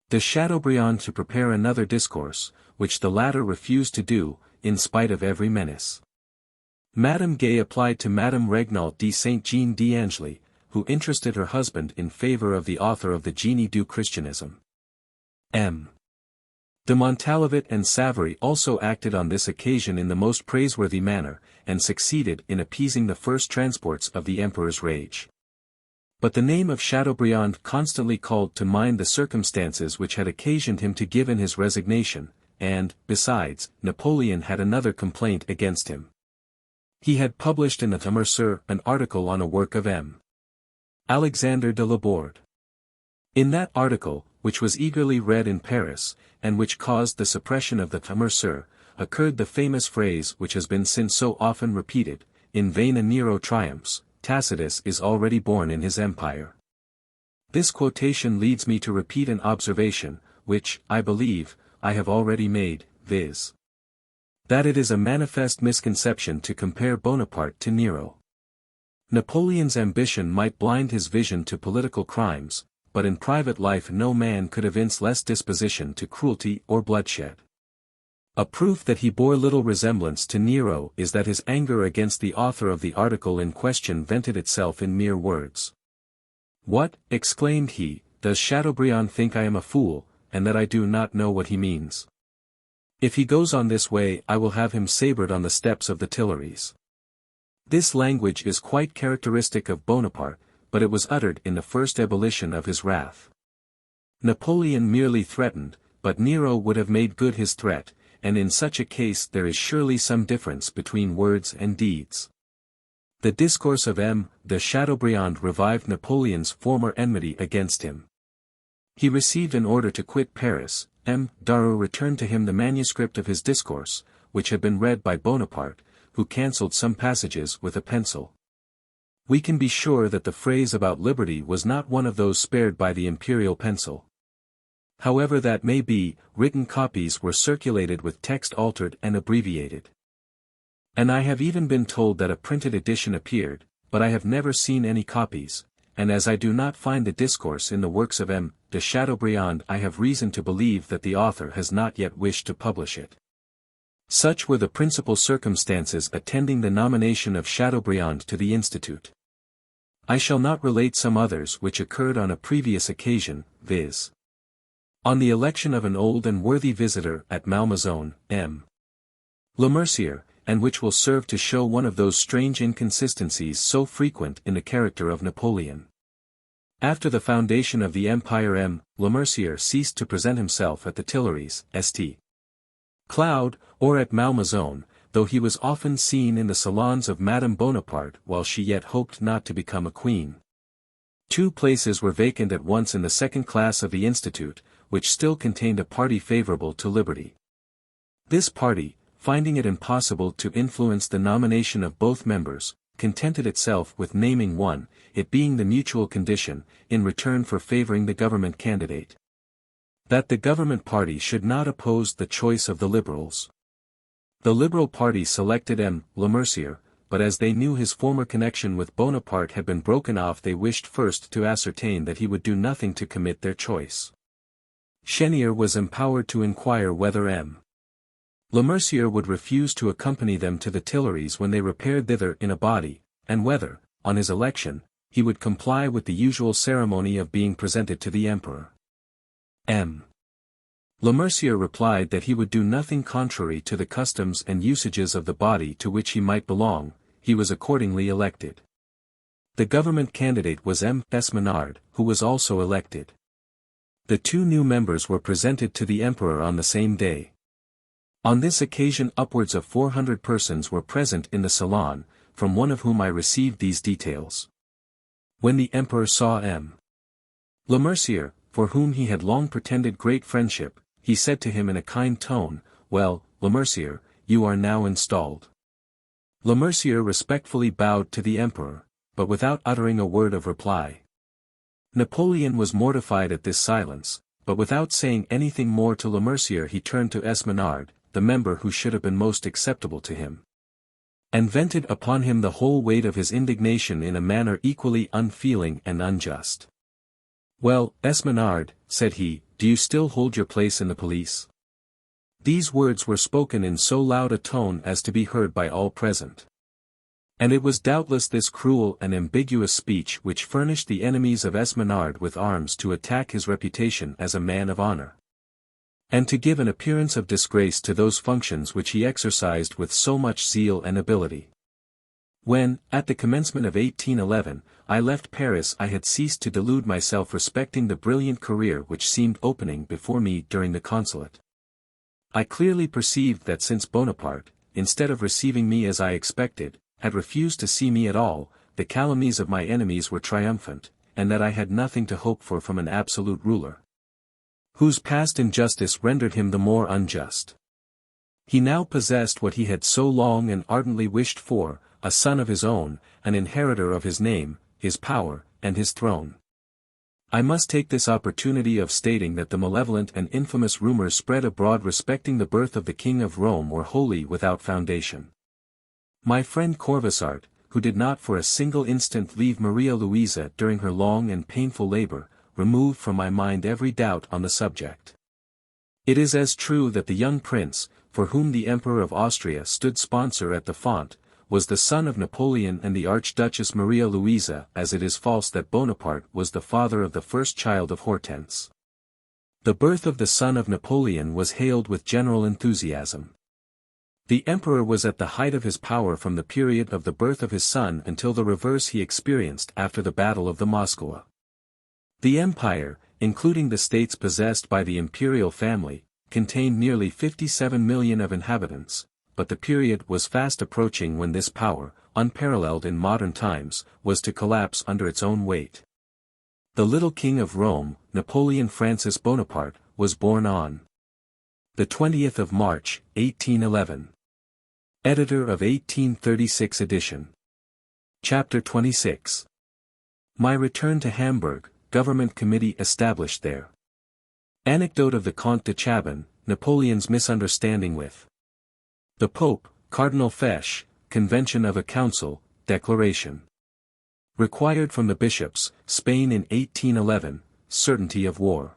de Chateaubriand to prepare another discourse, which the latter refused to do, in spite of every menace. Madame Gay applied to Madame Regnault de Saint-Jean d'Angely, who interested her husband in favor of the author of the Génie du Christianisme. M. de Montalivet and Savary also acted on this occasion in the most praiseworthy manner, and succeeded in appeasing the first transports of the Emperor's rage. But the name of Chateaubriand constantly called to mind the circumstances which had occasioned him to give in his resignation, and, besides, Napoleon had another complaint against him. He had published in the Memoirs an article on a work of M. Alexandre de Laborde. In that article, which was eagerly read in Paris, and which caused the suppression of the Memoirs, occurred the famous phrase which has been since so often repeated, "In vain a Nero triumphs, Tacitus is already born in his empire." This quotation leads me to repeat an observation, which, I believe, I have already made, viz. that it is a manifest misconception to compare Bonaparte to Nero. Napoleon's ambition might blind his vision to political crimes, but in private life no man could evince less disposition to cruelty or bloodshed. A proof that he bore little resemblance to Nero is that his anger against the author of the article in question vented itself in mere words. "What," exclaimed he, "does Chateaubriand think I am a fool, and that I do not know what he means? If he goes on this way I will have him sabred on the steps of the Tuileries." This language is quite characteristic of Bonaparte, but it was uttered in the first ebullition of his wrath. Napoleon merely threatened, but Nero would have made good his threat, and in such a case there is surely some difference between words and deeds. The discourse of M. de Chateaubriand revived Napoleon's former enmity against him. He received an order to quit Paris. M. Darou returned to him the manuscript of his discourse, which had been read by Bonaparte, who cancelled some passages with a pencil. We can be sure that the phrase about liberty was not one of those spared by the imperial pencil. However that may be, written copies were circulated with text altered and abbreviated. And I have even been told that a printed edition appeared, but I have never seen any copies, and as I do not find the discourse in the works of M. de Chateaubriand, I have reason to believe that the author has not yet wished to publish it. Such were the principal circumstances attending the nomination of Chateaubriand to the Institute. I shall not relate some others which occurred on a previous occasion, viz. on the election of an old and worthy visitor at Malmaison, M. Lemercier, and which will serve to show one of those strange inconsistencies so frequent in the character of Napoleon. After the foundation of the empire, M. Lemercier ceased to present himself at the Tuileries, St. Cloud, or at Malmaison, though he was often seen in the salons of Madame Bonaparte while she yet hoped not to become a queen. 2 places were vacant at once in the second class of the Institute, which still contained a party favorable to liberty. This party, finding it impossible to influence the nomination of both members, contented itself with naming one, it being the mutual condition, in return for favoring the government candidate, that the government party should not oppose the choice of the Liberals. The Liberal party selected M. Lemercier, but as they knew his former connection with Bonaparte had been broken off, they wished first to ascertain that he would do nothing to commit their choice. Chenier was empowered to inquire whether M. Lemercier would refuse to accompany them to the Tuileries when they repaired thither in a body, and whether, on his election, he would comply with the usual ceremony of being presented to the Emperor. M. Lemercier replied that he would do nothing contrary to the customs and usages of the body to which he might belong. He was accordingly elected. The government candidate was M. S. Menard, who was also elected. The 2 new members were presented to the Emperor on the same day. On this occasion upwards of 400 persons were present in the salon, from one of whom I received these details. When the emperor saw M. Le Mercier, for whom he had long pretended great friendship, he said to him in a kind tone, "Well, Le Mercier, you are now installed." Le Mercier respectfully bowed to the emperor, but without uttering a word of reply. Napoleon was mortified at this silence, but without saying anything more to Le Mercier he turned to Esmenard, the member who should have been most acceptable to him, and vented upon him the whole weight of his indignation in a manner equally unfeeling and unjust. "Well, Esmenard," said he, "do you still hold your place in the police?" These words were spoken in so loud a tone as to be heard by all present. And it was doubtless this cruel and ambiguous speech which furnished the enemies of Esmenard with arms to attack his reputation as a man of honor, and to give an appearance of disgrace to those functions which he exercised with so much zeal and ability. When, at the commencement of 1811, I left Paris I had ceased to delude myself respecting the brilliant career which seemed opening before me during the consulate. I clearly perceived that since Bonaparte, instead of receiving me as I expected, had refused to see me at all, the calumnies of my enemies were triumphant, and that I had nothing to hope for from an absolute ruler, whose past injustice rendered him the more unjust. He now possessed what he had so long and ardently wished for, a son of his own, an inheritor of his name, his power, and his throne. I must take this opportunity of stating that the malevolent and infamous rumors spread abroad respecting the birth of the King of Rome were wholly without foundation. My friend Corvisart, who did not for a single instant leave Maria Louisa during her long and painful labor, removed from my mind every doubt on the subject. It is as true that the young prince, for whom the Emperor of Austria stood sponsor at the font, was the son of Napoleon and the Archduchess Maria Louisa as it is false that Bonaparte was the father of the first child of Hortense. The birth of the son of Napoleon was hailed with general enthusiasm. The emperor was at the height of his power from the period of the birth of his son until the reverse he experienced after the Battle of the Moskowa. The empire, including the states possessed by the imperial family, contained nearly 57 million of inhabitants, but the period was fast approaching when this power, unparalleled in modern times, was to collapse under its own weight. The little King of Rome, Napoleon Francis Bonaparte, was born on the 20th of March, 1811. Editor of 1836 edition. Chapter 26. My return to Hamburg, Government Committee established there. Anecdote of the Comte de Chaban, Napoleon's misunderstanding with the Pope, Cardinal Fesch, Convention of a Council, Declaration. Required from the bishops, Spain in 1811, certainty of war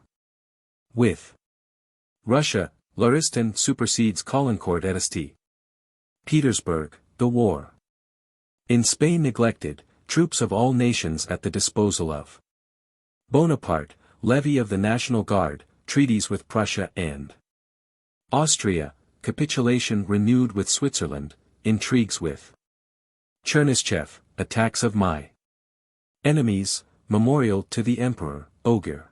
with Russia, Lauriston supersedes Caulaincourt et St. Petersburg, the war in Spain neglected, troops of all nations at the disposal of Bonaparte, levy of the National Guard, treaties with Prussia and Austria, capitulation renewed with Switzerland, intrigues with Chernyshchev, attacks of my enemies, memorial to the Emperor, Auguste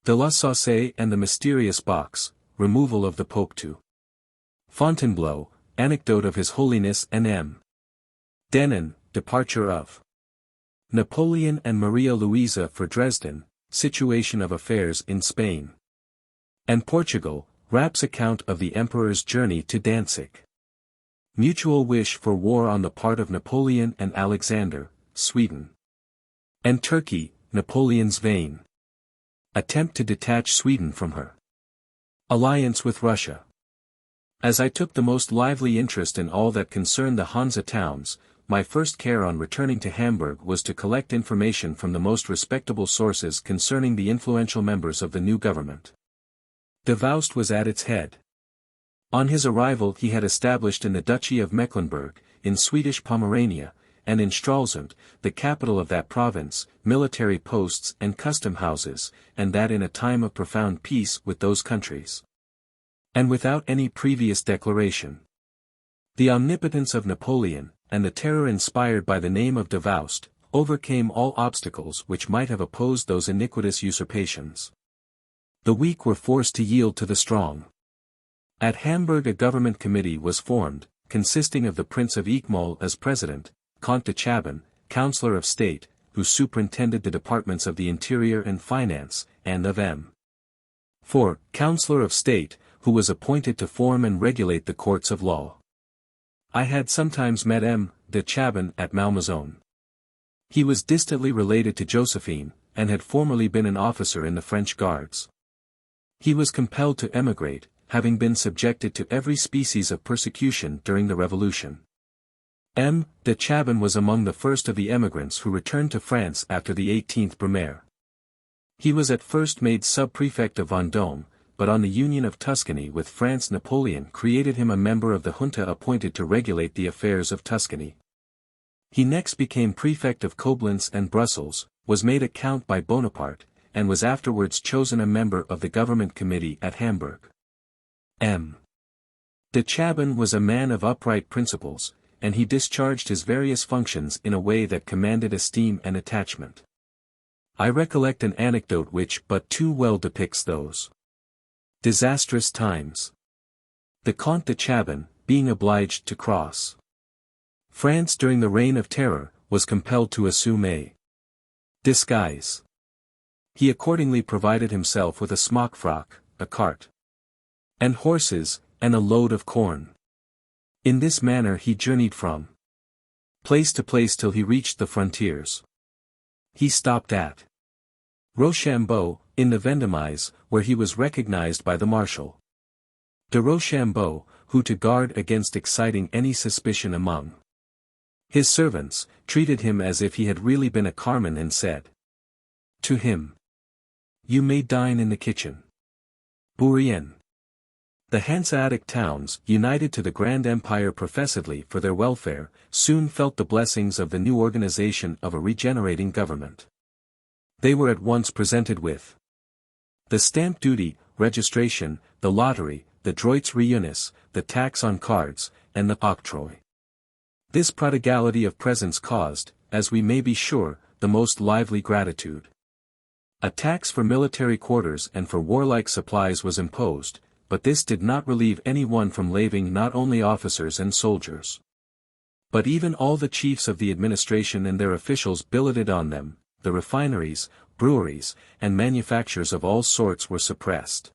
de la Sauce and the mysterious box, removal of the Pope to Fontainebleau, anecdote of His Holiness N.M. Denon, departure of Napoleon and Maria Louisa for Dresden, situation of affairs in Spain and Portugal, Rapp's account of the Emperor's journey to Danzig. Mutual wish for war on the part of Napoleon and Alexander, Sweden and Turkey, Napoleon's vain attempt to detach Sweden from her alliance with Russia. As I took the most lively interest in all that concerned the Hansa towns, my first care on returning to Hamburg was to collect information from the most respectable sources concerning the influential members of the new government. Davoust was at its head. On his arrival he had established in the Duchy of Mecklenburg, in Swedish Pomerania, and in Stralsund, the capital of that province, military posts and custom houses, and that in a time of profound peace with those countries, and without any previous declaration. The omnipotence of Napoleon, and the terror inspired by the name of Davoust, overcame all obstacles which might have opposed those iniquitous usurpations. The weak were forced to yield to the strong. At Hamburg a government committee was formed, consisting of the Prince of Eekmol as president, Comte de Chaban, Councillor of State, who superintended the departments of the Interior and Finance, and of M. 4. Councillor of State, who was appointed to form and regulate the courts of law. I had sometimes met M. de Chaban at Malmaison. He was distantly related to Josephine, and had formerly been an officer in the French Guards. He was compelled to emigrate, having been subjected to every species of persecution during the Revolution. M. de Chaban was among the first of the emigrants who returned to France after the 18th Brumaire. He was at first made sub-prefect of Vendôme, but on the union of Tuscany with France Napoleon created him a member of the junta appointed to regulate the affairs of Tuscany. He next became prefect of Coblentz and Brussels, was made a count by Bonaparte, and was afterwards chosen a member of the government committee at Hamburg. M. de Chaban was a man of upright principles, and he discharged his various functions in a way that commanded esteem and attachment. I recollect an anecdote which but too well depicts those disastrous times. The Comte de Chaban, being obliged to cross France during the Reign of Terror, was compelled to assume a disguise. He accordingly provided himself with a smock frock, a cart, and horses, and a load of corn. In this manner he journeyed from place to place till he reached the frontiers. He stopped at Rochambeau, in the Vendémiaise, where he was recognized by the Marshal de Rochambeau, who to guard against exciting any suspicion among his servants, treated him as if he had really been a carman and said to him, "You may dine in the kitchen." Bourrienne. The Hanseatic towns, united to the Grand Empire professedly for their welfare, soon felt the blessings of the new organization of a regenerating government. They were at once presented with the stamp duty, registration, the lottery, the droits réunis, the tax on cards, and the octroi. This prodigality of presents caused, as we may be sure, the most lively gratitude. A tax for military quarters and for warlike supplies was imposed, but this did not relieve any one from laving not only officers and soldiers, but even all the chiefs of the administration and their officials billeted on them. The refineries, breweries, and manufactures of all sorts were suppressed.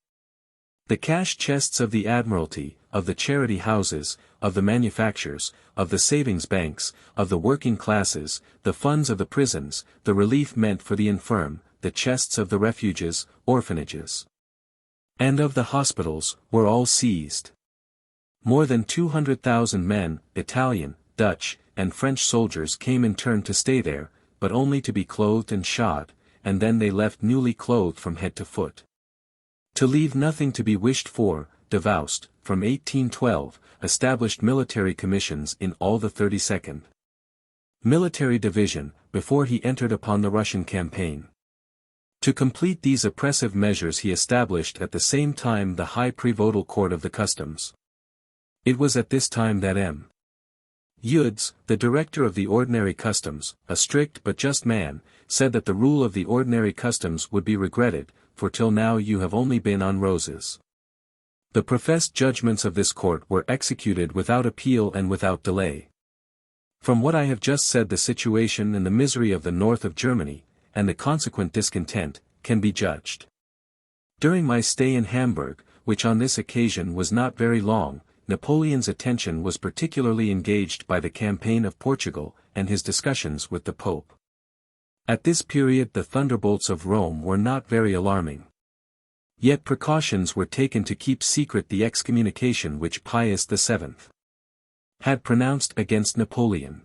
The cash chests of the Admiralty, of the charity houses, of the manufactures, of the savings banks, of the working classes, the funds of the prisons, the relief meant for the infirm, the chests of the refuges, orphanages, and of the hospitals, were all seized. More than 200,000 men, Italian, Dutch, and French soldiers came in turn to stay there, but only to be clothed and shod, and then they left newly clothed from head to foot. To leave nothing to be wished for, Davoust, from 1812, established military commissions in all the 32nd Military Division, before he entered upon the Russian campaign. To complete these oppressive measures he established at the same time the High Prevotal Court of the Customs. It was at this time that M. Eudes, the director of the ordinary customs, a strict but just man, said that the rule of the ordinary customs would be regretted, for till now you have only been on roses. The professed judgments of this court were executed without appeal and without delay. From what I have just said the situation and the misery of the north of Germany, and the consequent discontent, can be judged. During my stay in Hamburg, which on this occasion was not very long, Napoleon's attention was particularly engaged by the campaign of Portugal, and his discussions with the Pope. At this period the thunderbolts of Rome were not very alarming. Yet precautions were taken to keep secret the excommunication which Pius VII had pronounced against Napoleon.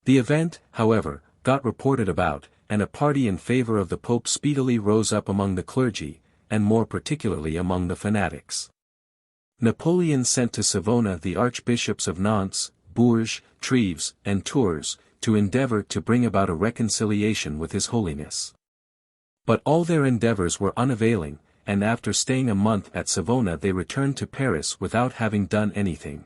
The event, however, got reported about, and a party in favor of the Pope speedily rose up among the clergy, and more particularly among the fanatics. Napoleon sent to Savona the archbishops of Nantes, Bourges, Treves, and Tours, to endeavor to bring about a reconciliation with His Holiness. But all their endeavors were unavailing, and after staying a month at Savona they returned to Paris without having done anything.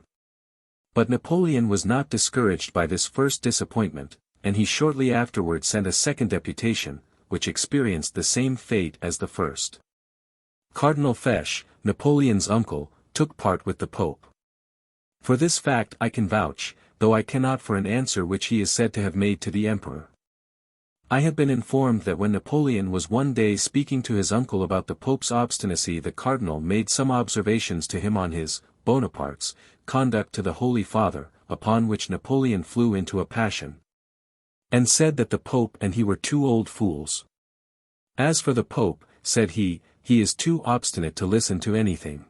But Napoleon was not discouraged by this first disappointment, and he shortly afterward sent a second deputation, which experienced the same fate as the first. Cardinal Fesch, Napoleon's uncle, took part with the Pope. For this fact I can vouch, though I cannot for an answer which he is said to have made to the Emperor. I have been informed that when Napoleon was one day speaking to his uncle about the Pope's obstinacy, the Cardinal made some observations to him on his, Bonaparte's, conduct to the Holy Father, upon which Napoleon flew into a passion, and said that the Pope and he were two old fools. As for the Pope, said he is too obstinate to listen to anything.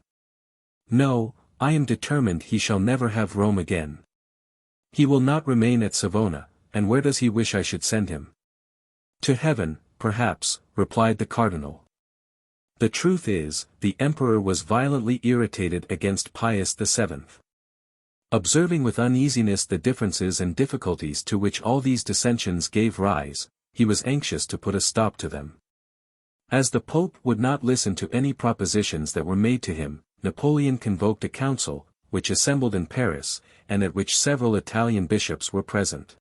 No, I am determined he shall never have Rome again. He will not remain at Savona, and where does he wish I should send him? To heaven, perhaps, replied the Cardinal. The truth is, the Emperor was violently irritated against Pius VII. Observing with uneasiness the differences and difficulties to which all these dissensions gave rise, he was anxious to put a stop to them. As the Pope would not listen to any propositions that were made to him, Napoleon convoked a council, which assembled in Paris, and at which several Italian bishops were present.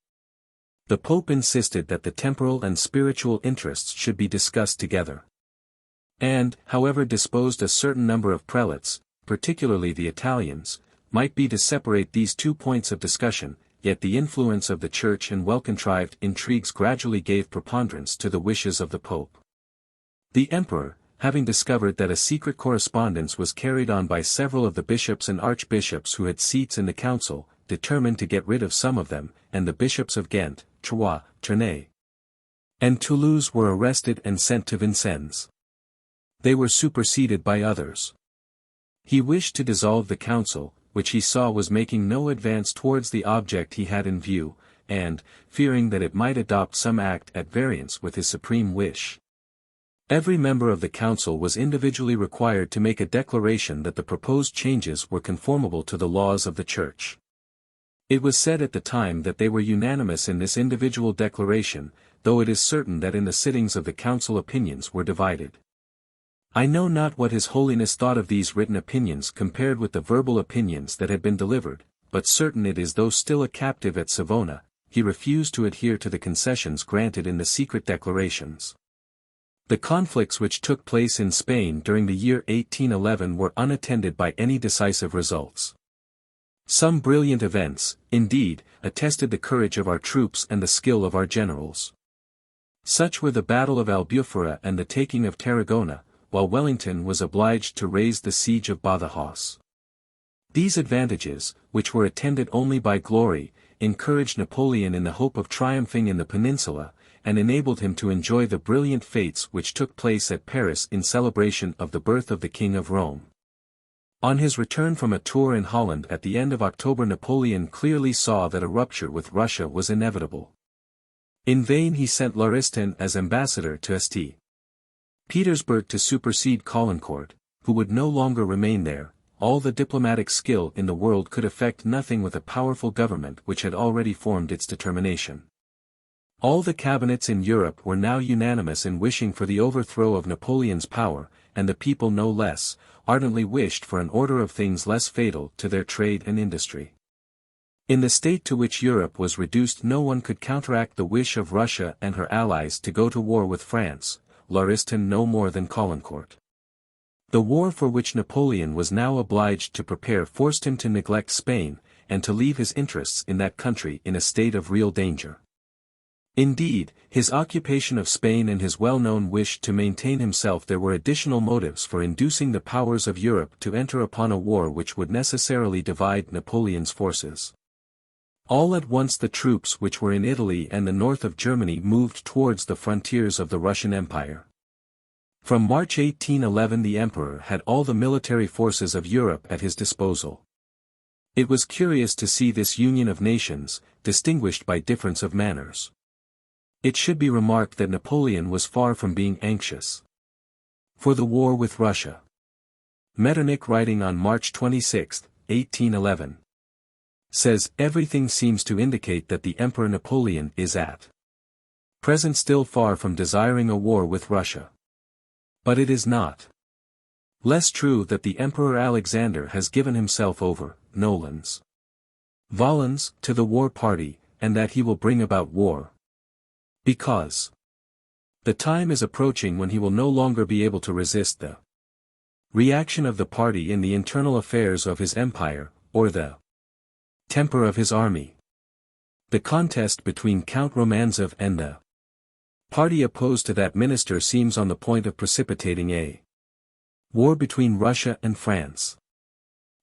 The Pope insisted that the temporal and spiritual interests should be discussed together. And, however disposed a certain number of prelates, particularly the Italians, might be to separate these two points of discussion, yet the influence of the Church and well-contrived intrigues gradually gave preponderance to the wishes of the Pope. The Emperor, having discovered that a secret correspondence was carried on by several of the bishops and archbishops who had seats in the council, determined to get rid of some of them, and the bishops of Ghent, Troyes, Tournai, and Toulouse were arrested and sent to Vincennes. They were superseded by others. He wished to dissolve the council, which he saw was making no advance towards the object he had in view, and, fearing that it might adopt some act at variance with his supreme wish. Every member of the council was individually required to make a declaration that the proposed changes were conformable to the laws of the Church. It was said at the time that they were unanimous in this individual declaration, though it is certain that in the sittings of the council opinions were divided. I know not what His Holiness thought of these written opinions compared with the verbal opinions that had been delivered, but certain it is though still a captive at Savona, he refused to adhere to the concessions granted in the secret declarations. The conflicts which took place in Spain during the year 1811 were unattended by any decisive results. Some brilliant events, indeed, attested the courage of our troops and the skill of our generals. Such were the Battle of Albufera and the taking of Tarragona, while Wellington was obliged to raise the siege of Badajoz. These advantages, which were attended only by glory, encouraged Napoleon in the hope of triumphing in the peninsula, and enabled him to enjoy the brilliant fetes which took place at Paris in celebration of the birth of the King of Rome. On his return from a tour in Holland at the end of October, Napoleon clearly saw that a rupture with Russia was inevitable. In vain he sent Lauriston as ambassador to St. Petersburg to supersede Caulaincourt, who would no longer remain there. All the diplomatic skill in the world could effect nothing with a powerful government which had already formed its determination. All the cabinets in Europe were now unanimous in wishing for the overthrow of Napoleon's power, and the people no less, ardently wished for an order of things less fatal to their trade and industry. In the state to which Europe was reduced, no one could counteract the wish of Russia and her allies to go to war with France, Lauriston no more than Caulaincourt. The war for which Napoleon was now obliged to prepare forced him to neglect Spain, and to leave his interests in that country in a state of real danger. Indeed, his occupation of Spain and his well-known wish to maintain himself there were additional motives for inducing the powers of Europe to enter upon a war which would necessarily divide Napoleon's forces. All at once the troops which were in Italy and the north of Germany moved towards the frontiers of the Russian Empire. From March 1811 the Emperor had all the military forces of Europe at his disposal. It was curious to see this union of nations, distinguished by difference of manners. It should be remarked that Napoleon was far from being anxious for the war with Russia. Metternich, writing on March 26, 1811, says, "Everything seems to indicate that the Emperor Napoleon is at present still far from desiring a war with Russia. But it is not less true that the Emperor Alexander has given himself over, nolens volens, to the war party, and that he will bring about war. Because the time is approaching when he will no longer be able to resist the Reaction of the party in the internal affairs of his empire, or the temper of his army. The contest between Count Romanzov and the party opposed to that minister seems on the point of precipitating a war between Russia and France.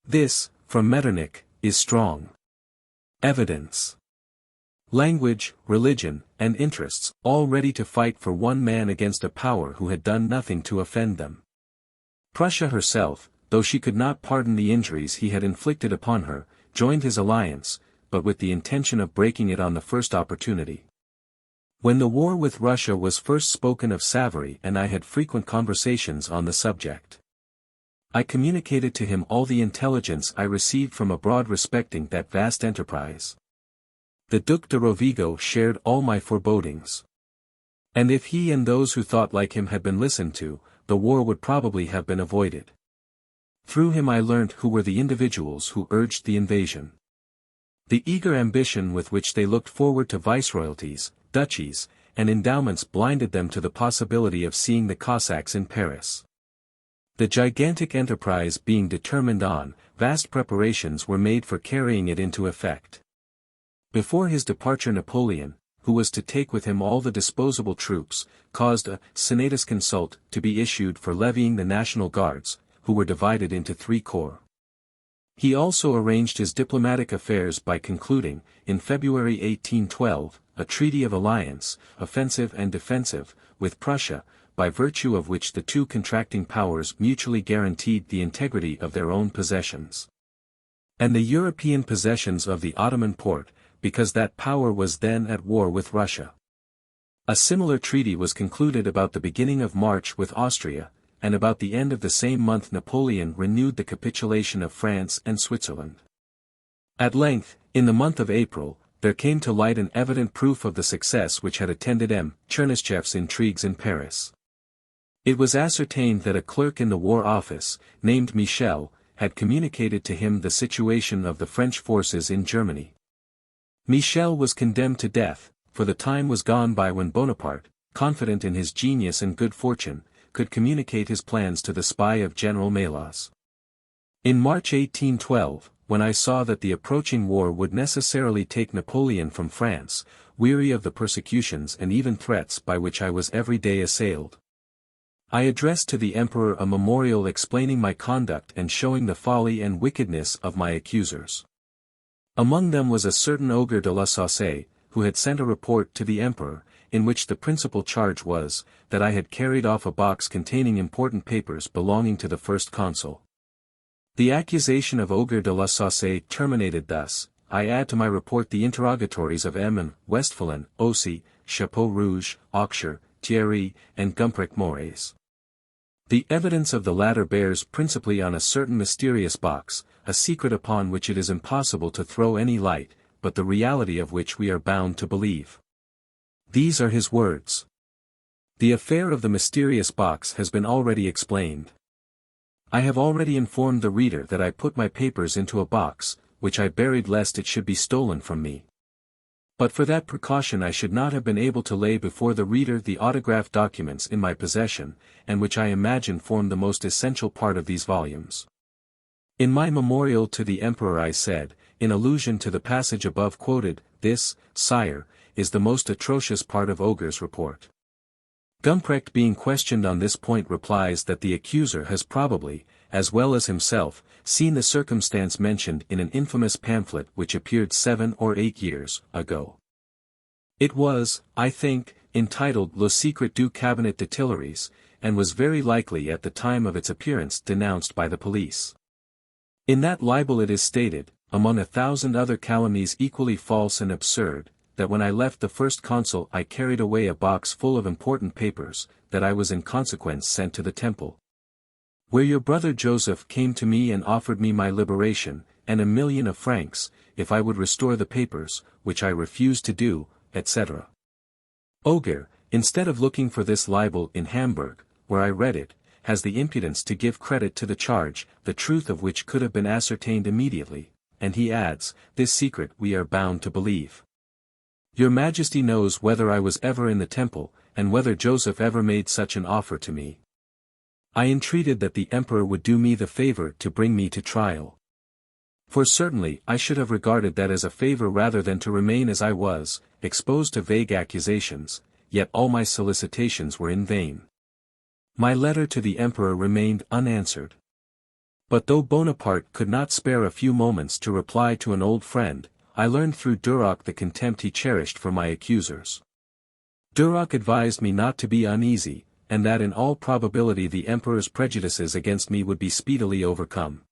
This, from Metternich, is strong evidence. Language, religion, and interests, all ready to fight for one man against a power who had done nothing to offend them. Prussia herself, though she could not pardon the injuries he had inflicted upon her, joined his alliance, but with the intention of breaking it on the first opportunity. When the war with Russia was first spoken of, Savary and I had frequent conversations on the subject. I communicated to him all the intelligence I received from abroad respecting that vast enterprise. The Duc de Rovigo shared all my forebodings. And if he and those who thought like him had been listened to, the war would probably have been avoided. Through him I learnt who were the individuals who urged the invasion. The eager ambition with which they looked forward to viceroyalties, duchies, and endowments blinded them to the possibility of seeing the Cossacks in Paris. The gigantic enterprise being determined on, vast preparations were made for carrying it into effect. Before his departure, Napoleon, who was to take with him all the disposable troops, caused a senatus consult to be issued for levying the National Guards, who were divided into 3 corps. He also arranged his diplomatic affairs by concluding, in February 1812, a treaty of alliance, offensive and defensive, with Prussia, by virtue of which the two contracting powers mutually guaranteed the integrity of their own possessions and the European possessions of the Ottoman Porte, because that power was then at war with Russia. A similar treaty was concluded about the beginning of March with Austria, and about the end of the same month Napoleon renewed the capitulation of France and Switzerland. At length, in the month of April, there came to light an evident proof of the success which had attended M. Chernyshev's intrigues in Paris. It was ascertained that a clerk in the War Office, named Michel, had communicated to him the situation of the French forces in Germany. Michel was condemned to death, for the time was gone by when Bonaparte, confident in his genius and good fortune, could communicate his plans to the spy of General Melas. In March 1812, when I saw that the approaching war would necessarily take Napoleon from France, weary of the persecutions and even threats by which I was every day assailed, I addressed to the Emperor a memorial explaining my conduct and showing the folly and wickedness of my accusers. Among them was a certain Auger de la Sauce, who had sent a report to the Emperor, in which the principal charge was, that I had carried off a box containing important papers belonging to the first consul. The accusation of Auger de la Sauce terminated thus: I add to my report the interrogatories of M. Westphalen, Aussy, Chapeau Rouge, Auxerre, Thierry, and Gumprich Moraes. The evidence of the latter bears principally on a certain mysterious box, a secret upon which it is impossible to throw any light, but the reality of which we are bound to believe. These are his words. The affair of the mysterious box has been already explained. I have already informed the reader that I put my papers into a box, which I buried lest it should be stolen from me. But for that precaution I should not have been able to lay before the reader the autographed documents in my possession, and which I imagine form the most essential part of these volumes. In my memorial to the Emperor I said, in allusion to the passage above quoted, this, sire, is the most atrocious part of Auger's report. Gumprecht being questioned on this point replies that the accuser has probably, as well as himself, seen the circumstance mentioned in an infamous pamphlet which appeared 7 or 8 years ago. It was, I think, entitled Le Secret du Cabinet de Tuileries, and was very likely at the time of its appearance denounced by the police. In that libel it is stated, among 1,000 other calumnies equally false and absurd, that when I left the first consul I carried away a box full of important papers, that I was in consequence sent to the Temple, where your brother Joseph came to me and offered me my liberation, and 1,000,000 of francs, if I would restore the papers, which I refused to do, etc. Auger, instead of looking for this libel in Hamburg, where I read it, has the impudence to give credit to the charge, the truth of which could have been ascertained immediately, and he adds, this secret we are bound to believe. Your Majesty knows whether I was ever in the Temple, and whether Joseph ever made such an offer to me. I entreated that the emperor would do me the favor to bring me to trial. For certainly I should have regarded that as a favor rather than to remain as I was, exposed to vague accusations, yet all my solicitations were in vain. My letter to the emperor remained unanswered. But though Bonaparte could not spare a few moments to reply to an old friend, I learned through Duroc the contempt he cherished for my accusers. Duroc advised me not to be uneasy, and that in all probability the emperor's prejudices against me would be speedily overcome.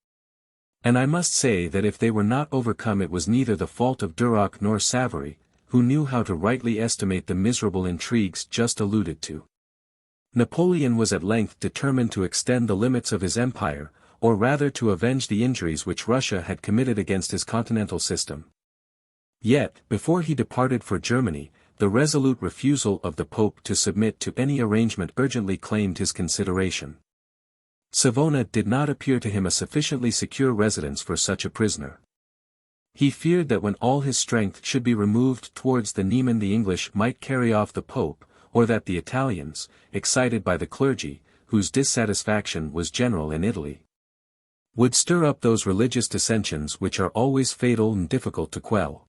And I must say that if they were not overcome it was neither the fault of Duroc nor Savary, who knew how to rightly estimate the miserable intrigues just alluded to. Napoleon was at length determined to extend the limits of his empire, or rather to avenge the injuries which Russia had committed against his continental system. Yet, before he departed for Germany, the resolute refusal of the Pope to submit to any arrangement urgently claimed his consideration. Savona did not appear to him a sufficiently secure residence for such a prisoner. He feared that when all his strength should be removed towards the Niemen the English might carry off the Pope, or that the Italians, excited by the clergy, whose dissatisfaction was general in Italy, would stir up those religious dissensions which are always fatal and difficult to quell.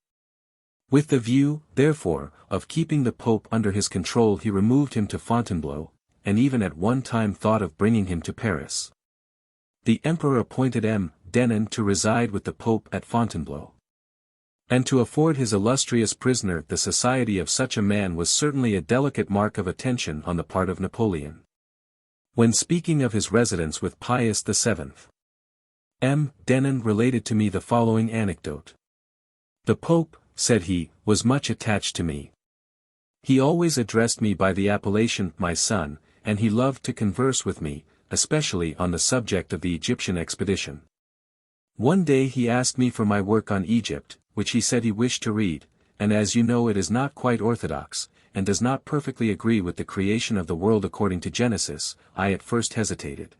With the view, therefore, of keeping the Pope under his control he removed him to Fontainebleau, and even at one time thought of bringing him to Paris. The Emperor appointed M. Denon to reside with the Pope at Fontainebleau. And to afford his illustrious prisoner the society of such a man was certainly a delicate mark of attention on the part of Napoleon. When speaking of his residence with Pius VII, M. Denon related to me the following anecdote. The Pope, said he, was much attached to me. He always addressed me by the appellation, my son, and he loved to converse with me, especially on the subject of the Egyptian expedition. One day he asked me for my work on Egypt, which he said he wished to read, and as you know it is not quite orthodox, and does not perfectly agree with the creation of the world according to Genesis. I at first hesitated.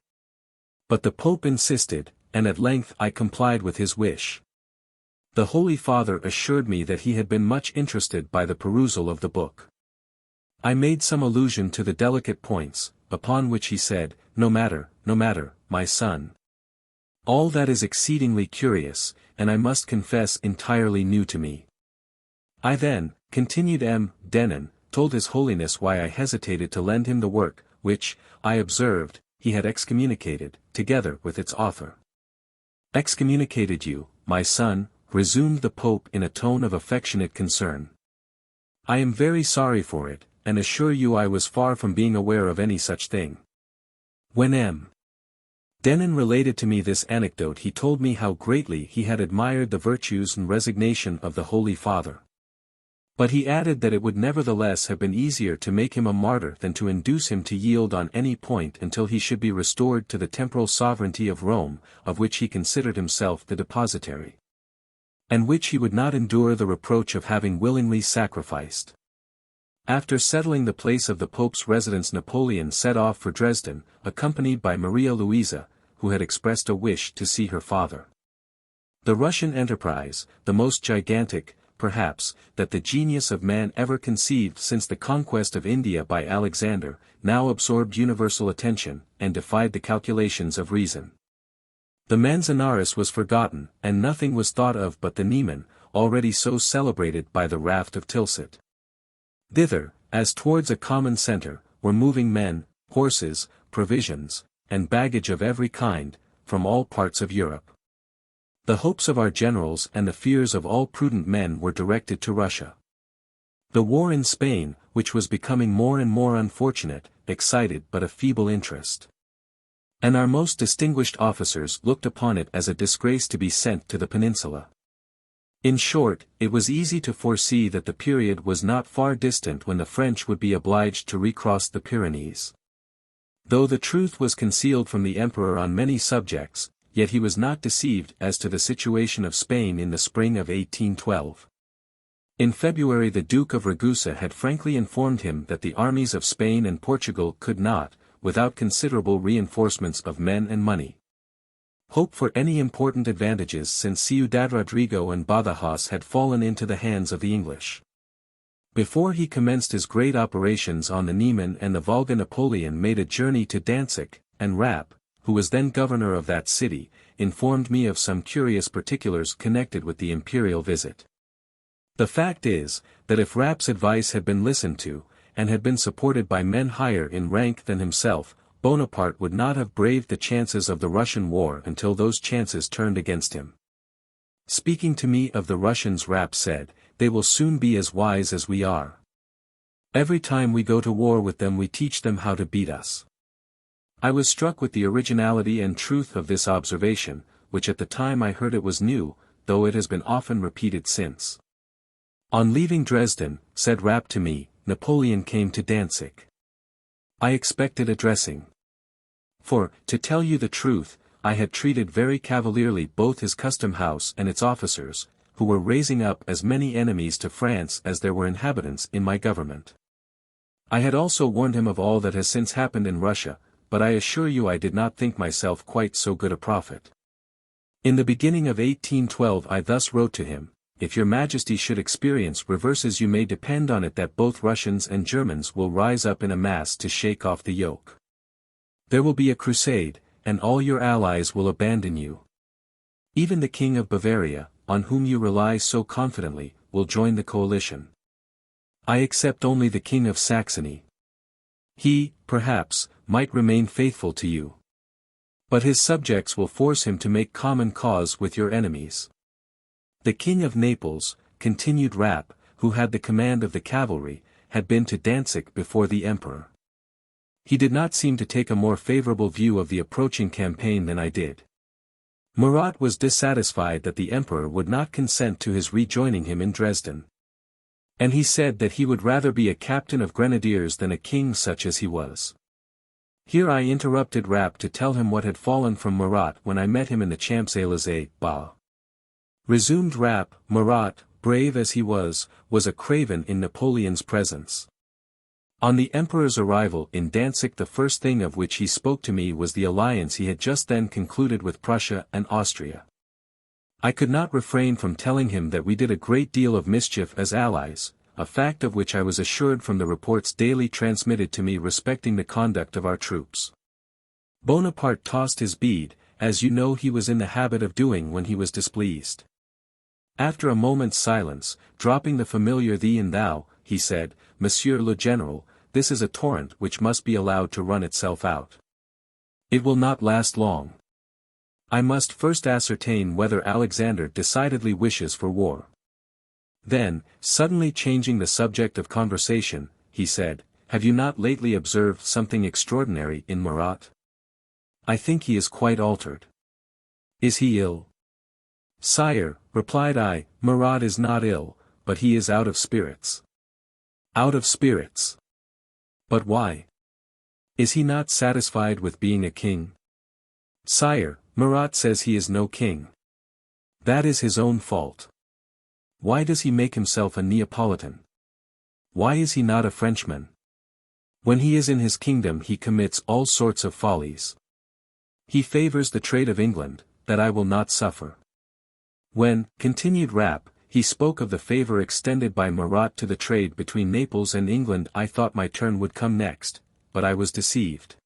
But the Pope insisted, and at length I complied with his wish. The Holy Father assured me that he had been much interested by the perusal of the book. I made some allusion to the delicate points, upon which he said, no matter, my son. All that is exceedingly curious, and I must confess entirely new to me. I then, continued M. Denon, told His Holiness why I hesitated to lend him the work, which, I observed, he had excommunicated, together with its author. Excommunicated you, my son, resumed the Pope in a tone of affectionate concern. I am very sorry for it, and assure you I was far from being aware of any such thing. When M. Denon related to me this anecdote he told me how greatly he had admired the virtues and resignation of the Holy Father. But he added that it would nevertheless have been easier to make him a martyr than to induce him to yield on any point until he should be restored to the temporal sovereignty of Rome, of which he considered himself the depositary, and which he would not endure the reproach of having willingly sacrificed. After settling the place of the Pope's residence, Napoleon set off for Dresden, accompanied by Maria Louisa, who had expressed a wish to see her father. The Russian enterprise, the most gigantic, perhaps, that the genius of man ever conceived since the conquest of India by Alexander, now absorbed universal attention, and defied the calculations of reason. The Manzanares was forgotten, and nothing was thought of but the Niemen, already so celebrated by the raft of Tilsit. Thither, as towards a common centre, were moving men, horses, provisions, and baggage of every kind, from all parts of Europe. The hopes of our generals and the fears of all prudent men were directed to Russia. The war in Spain, which was becoming more and more unfortunate, excited but a feeble interest. And our most distinguished officers looked upon it as a disgrace to be sent to the peninsula. In short, it was easy to foresee that the period was not far distant when the French would be obliged to recross the Pyrenees. Though the truth was concealed from the emperor on many subjects, yet he was not deceived as to the situation of Spain in the spring of 1812. In February the Duke of Ragusa had frankly informed him that the armies of Spain and Portugal could not, without considerable reinforcements of men and money, hope for any important advantages since Ciudad Rodrigo and Badajoz had fallen into the hands of the English. Before he commenced his great operations on the Niemen and the Volga, Napoleon made a journey to Danzig, and Rapp, who was then governor of that city, informed me of some curious particulars connected with the imperial visit. The fact is, that if Rapp's advice had been listened to, and had been supported by men higher in rank than himself, Bonaparte would not have braved the chances of the Russian war until those chances turned against him. Speaking to me of the Russians, Rapp said, "They will soon be as wise as we are. Every time we go to war with them we teach them how to beat us." I was struck with the originality and truth of this observation, which at the time I heard it was new, though it has been often repeated since. On leaving Dresden, said Rapp to me, Napoleon came to Danzig. I expected a dressing. For, to tell you the truth, I had treated very cavalierly both his custom house and its officers, who were raising up as many enemies to France as there were inhabitants in my government. I had also warned him of all that has since happened in Russia, but I assure you I did not think myself quite so good a prophet. In the beginning of 1812 I thus wrote to him, "If your Majesty should experience reverses you may depend on it that both Russians and Germans will rise up in a mass to shake off the yoke. There will be a crusade, and all your allies will abandon you. Even the King of Bavaria, on whom you rely so confidently, will join the coalition. I except only the King of Saxony. He, perhaps, might remain faithful to you. But his subjects will force him to make common cause with your enemies. The King of Naples," continued Rapp, who had the command of the cavalry, had been to Danzig before the Emperor. He did not seem to take a more favorable view of the approaching campaign than I did. Murat was dissatisfied that the Emperor would not consent to his rejoining him in Dresden. And he said that he would rather be a captain of grenadiers than a king such as he was. Here I interrupted Rapp to tell him what had fallen from Murat when I met him in the Champs-Élysées. Bah! Resumed Rapp, Murat, brave as he was a craven in Napoleon's presence. On the Emperor's arrival in Danzig the first thing of which he spoke to me was the alliance he had just then concluded with Prussia and Austria. I could not refrain from telling him that we did a great deal of mischief as allies, a fact of which I was assured from the reports daily transmitted to me respecting the conduct of our troops. Bonaparte tossed his bead, as you know he was in the habit of doing when he was displeased. After a moment's silence, dropping the familiar thee and thou, he said, "Monsieur le General, this is a torrent which must be allowed to run itself out. It will not last long. I must first ascertain whether Alexander decidedly wishes for war." Then, suddenly changing the subject of conversation, he said, "Have you not lately observed something extraordinary in Murat? I think he is quite altered. Is he ill?" "Sire," replied I, "Murat is not ill, but he is out of spirits." "Out of spirits? But why? Is he not satisfied with being a king?" "Sire, Murat says he is no king. That is his own fault. Why does he make himself a Neapolitan? Why is he not a Frenchman? When he is in his kingdom he commits all sorts of follies. He favors the trade of England, that I will not suffer." When, continued Rapp, he spoke of the favor extended by Murat to the trade between Naples and England, I thought my turn would come next, but I was deceived.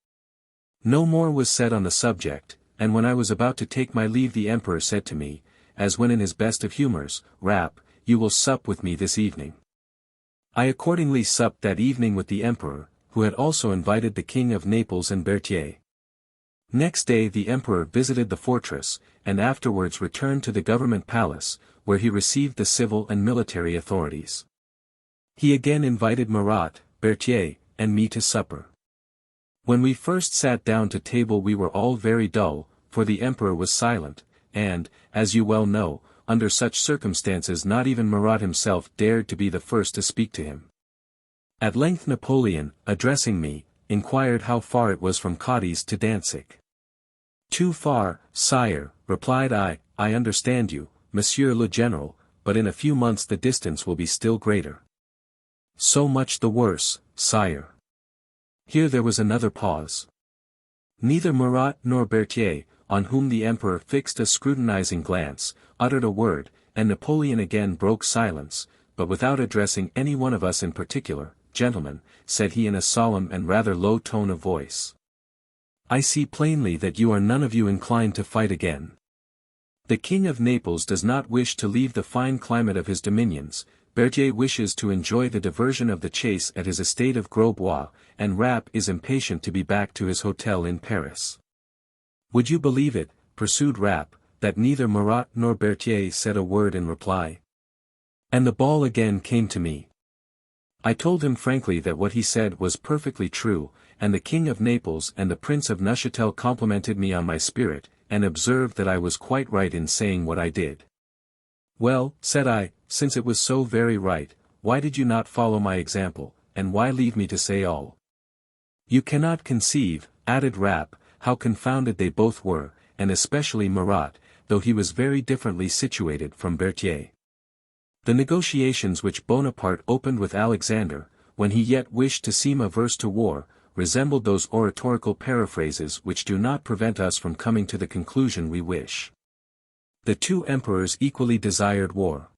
No more was said on the subject, and when I was about to take my leave the Emperor said to me, as when in his best of humors, "Rapp, you will sup with me this evening." I accordingly supped that evening with the Emperor, who had also invited the King of Naples and Berthier. Next day the Emperor visited the fortress, and afterwards returned to the government palace, where he received the civil and military authorities. He again invited Murat, Berthier, and me to supper. When we first sat down to table we were all very dull, for the Emperor was silent, and, as you well know, under such circumstances not even Murat himself dared to be the first to speak to him. At length Napoleon, addressing me, inquired how far it was from Cadiz to Danzig. "Too far, sire," replied I understand you, Monsieur le General, but in a few months the distance will be still greater." "So much the worse, sire." Here there was another pause. Neither Murat nor Berthier, on whom the Emperor fixed a scrutinizing glance, uttered a word, and Napoleon again broke silence, but without addressing any one of us in particular. "Gentlemen," said he in a solemn and rather low tone of voice. I see plainly that you are none of you inclined to fight again. The King of Naples does not wish to leave the fine climate of his dominions, Berthier wishes to enjoy the diversion of the chase at his estate of Grosbois, and Rapp is impatient to be back to his hotel in Paris. Would you believe it, pursued Rapp, that neither Marat nor Berthier said a word in reply? And the ball again came to me. I told him frankly that what he said was perfectly true, and the King of Naples and the Prince of Neuchâtel complimented me on my spirit, and observed that I was quite right in saying what I did. Well, said I, since it was so very right, why did you not follow my example, and why leave me to say all? You cannot conceive, added Rapp, how confounded they both were, and especially Marat, though he was very differently situated from Berthier. The negotiations which Bonaparte opened with Alexander, when he yet wished to seem averse to war, resembled those oratorical paraphrases which do not prevent us from coming to the conclusion we wish. The two emperors equally desired war.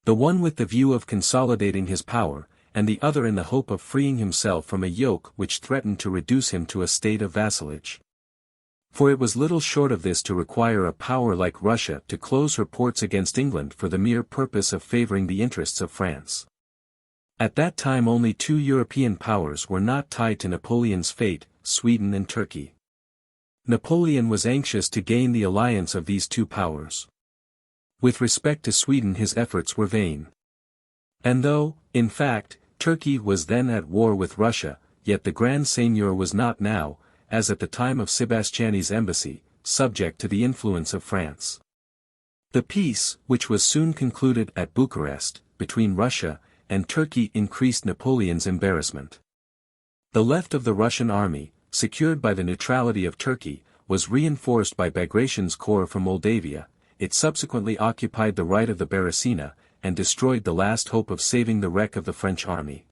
The one with the view of consolidating his power, and the other in the hope of freeing himself from a yoke which threatened to reduce him to a state of vassalage. For it was little short of this to require a power like Russia to close her ports against England for the mere purpose of favoring the interests of France. At that time only two European powers were not tied to Napoleon's fate, Sweden and Turkey. Napoleon was anxious to gain the alliance of these two powers. With respect to Sweden his efforts were vain. And though, in fact, Turkey was then at war with Russia, yet the Grand Seigneur was not now, as at the time of Sebastiani's embassy, subject to the influence of France. The peace, which was soon concluded at Bucharest, between Russia and Turkey increased Napoleon's embarrassment. The left of the Russian army, secured by the neutrality of Turkey, was reinforced by Bagration's corps from Moldavia. It subsequently occupied the right of the Beresina, and destroyed the last hope of saving the wreck of the French army.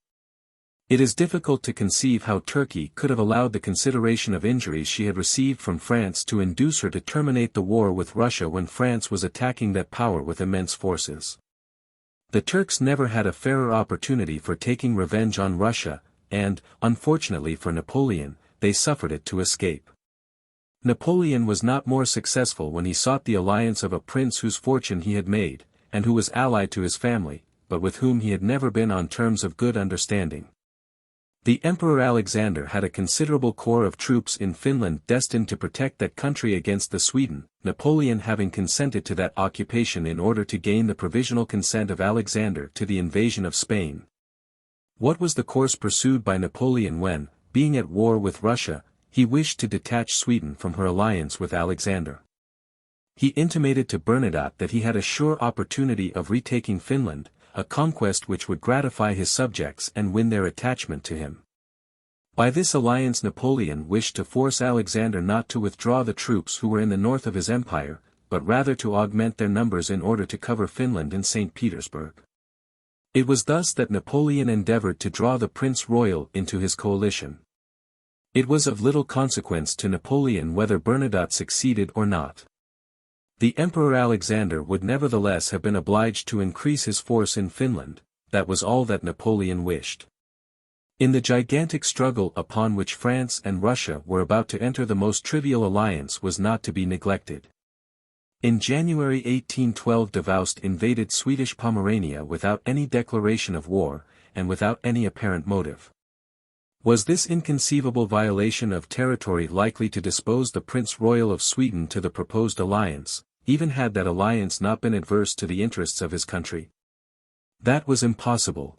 It is difficult to conceive how Turkey could have allowed the consideration of injuries she had received from France to induce her to terminate the war with Russia when France was attacking that power with immense forces. The Turks never had a fairer opportunity for taking revenge on Russia, and, unfortunately for Napoleon, they suffered it to escape. Napoleon was not more successful when he sought the alliance of a prince whose fortune he had made, and who was allied to his family, but with whom he had never been on terms of good understanding. The Emperor Alexander had a considerable corps of troops in Finland destined to protect that country against the Sweden, Napoleon having consented to that occupation in order to gain the provisional consent of Alexander to the invasion of Spain. What was the course pursued by Napoleon when, being at war with Russia, he wished to detach Sweden from her alliance with Alexander? He intimated to Bernadotte that he had a sure opportunity of retaking Finland, a conquest which would gratify his subjects and win their attachment to him. By this alliance Napoleon wished to force Alexander not to withdraw the troops who were in the north of his empire, but rather to augment their numbers in order to cover Finland and St. Petersburg. It was thus that Napoleon endeavored to draw the Prince Royal into his coalition. It was of little consequence to Napoleon whether Bernadotte succeeded or not. The Emperor Alexander would nevertheless have been obliged to increase his force in Finland. That was all that Napoleon wished. In the gigantic struggle upon which France and Russia were about to enter the most trivial alliance was not to be neglected. In January 1812 Davoust invaded Swedish Pomerania without any declaration of war, and without any apparent motive. Was this inconceivable violation of territory likely to dispose the Prince Royal of Sweden to the proposed alliance, even had that alliance not been adverse to the interests of his country? That was impossible.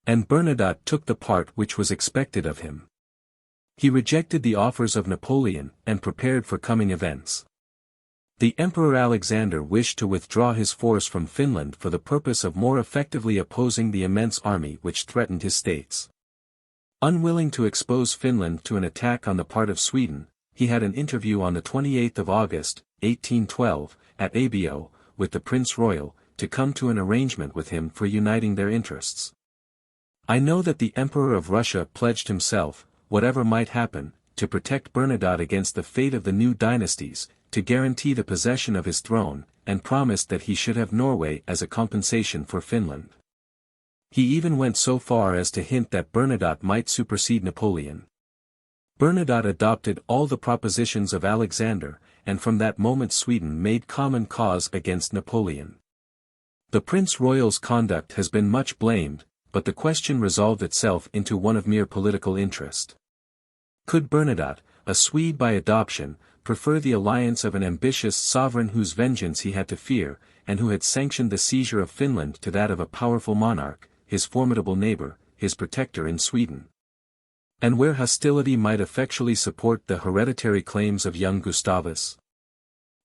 And Bernadotte took the part which was expected of him. He rejected the offers of Napoleon, and prepared for coming events. The Emperor Alexander wished to withdraw his force from Finland for the purpose of more effectively opposing the immense army which threatened his states. Unwilling to expose Finland to an attack on the part of Sweden, he had an interview on the 28th of August, 1812, at Abio, with the Prince Royal, to come to an arrangement with him for uniting their interests. I know that the Emperor of Russia pledged himself, whatever might happen, to protect Bernadotte against the fate of the new dynasties, to guarantee the possession of his throne, and promised that he should have Norway as a compensation for Finland. He even went so far as to hint that Bernadotte might supersede Napoleon. Bernadotte adopted all the propositions of Alexander, and from that moment Sweden made common cause against Napoleon. The Prince Royal's conduct has been much blamed, but the question resolved itself into one of mere political interest. Could Bernadotte, a Swede by adoption, prefer the alliance of an ambitious sovereign whose vengeance he had to fear, and who had sanctioned the seizure of Finland to that of a powerful monarch, his formidable neighbor, his protector in Sweden? And where hostility might effectually support the hereditary claims of young Gustavus?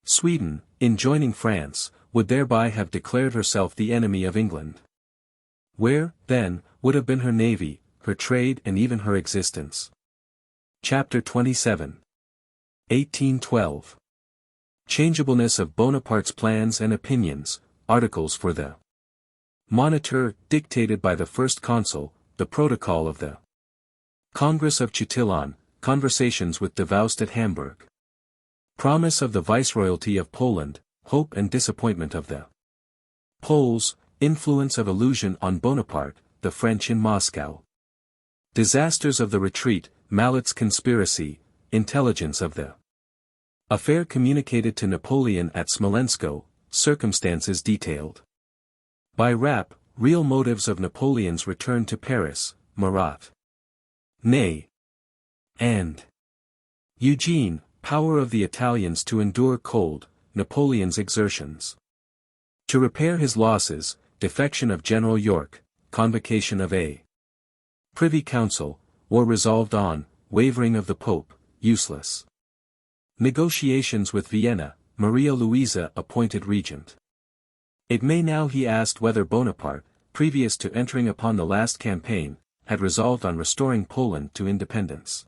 Sweden, in joining France, would thereby have declared herself the enemy of England. Where, then, would have been her navy, her trade and even her existence? Chapter 27. 1812. Changeableness of Bonaparte's plans and opinions, articles for the Moniteur, dictated by the First Consul, the Protocol of the Congress of Châtillon, Conversations with Davoust at Hamburg. Promise of the Viceroyalty of Poland, Hope and Disappointment of the Poles, Influence of Illusion on Bonaparte, the French in Moscow. Disasters of the Retreat, Mallet's Conspiracy, Intelligence of the Affair communicated to Napoleon at Smolensko, Circumstances detailed. By Rapp, Real Motives of Napoleon's Return to Paris, Marat. Ney. And Eugene, Power of the Italians to Endure Cold, Napoleon's Exertions to Repair His Losses, Defection of General York, Convocation of a Privy Council, War resolved on, Wavering of the Pope, useless. Negotiations with Vienna, Maria Louisa appointed regent. It may now be asked whether Bonaparte, previous to entering upon the last campaign, had resolved on restoring Poland to independence.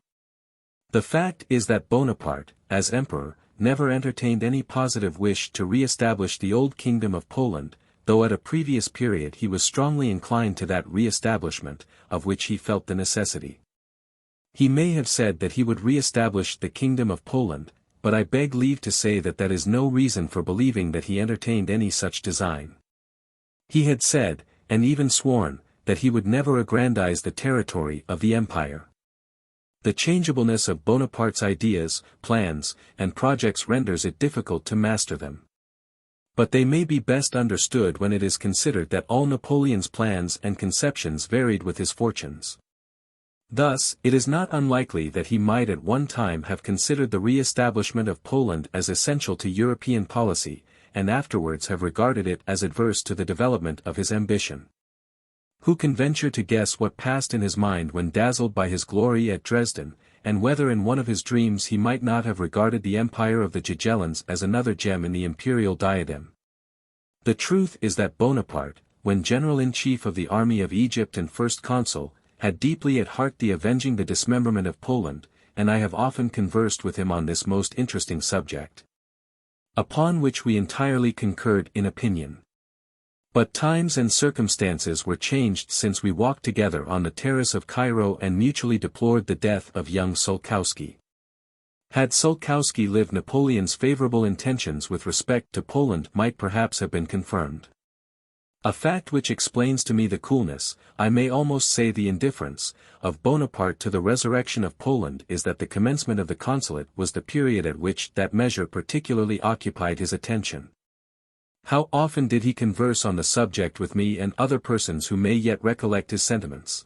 The fact is that Bonaparte, as emperor, never entertained any positive wish to re-establish the old kingdom of Poland, though at a previous period he was strongly inclined to that re-establishment, of which he felt the necessity. He may have said that he would re-establish the kingdom of Poland, but I beg leave to say that that is no reason for believing that he entertained any such design. He had said, and even sworn, that he would never aggrandize the territory of the empire. The changeableness of Bonaparte's ideas, plans, and projects renders it difficult to master them. But they may be best understood when it is considered that all Napoleon's plans and conceptions varied with his fortunes. Thus, it is not unlikely that he might at one time have considered the re-establishment of Poland as essential to European policy, and afterwards have regarded it as adverse to the development of his ambition. Who can venture to guess what passed in his mind when dazzled by his glory at Dresden, and whether in one of his dreams he might not have regarded the empire of the Jagellons as another gem in the imperial diadem? The truth is that Bonaparte, when general-in-chief of the army of Egypt and first consul, had deeply at heart the avenging the dismemberment of Poland, and I have often conversed with him on this most interesting subject, upon which we entirely concurred in opinion. But times and circumstances were changed since we walked together on the terrace of Cairo and mutually deplored the death of young Sulkowski. Had Sulkowski lived, Napoleon's favorable intentions with respect to Poland might perhaps have been confirmed. A fact which explains to me the coolness, I may almost say the indifference, of Bonaparte to the resurrection of Poland is that the commencement of the consulate was the period at which that measure particularly occupied his attention. How often did he converse on the subject with me and other persons who may yet recollect his sentiments?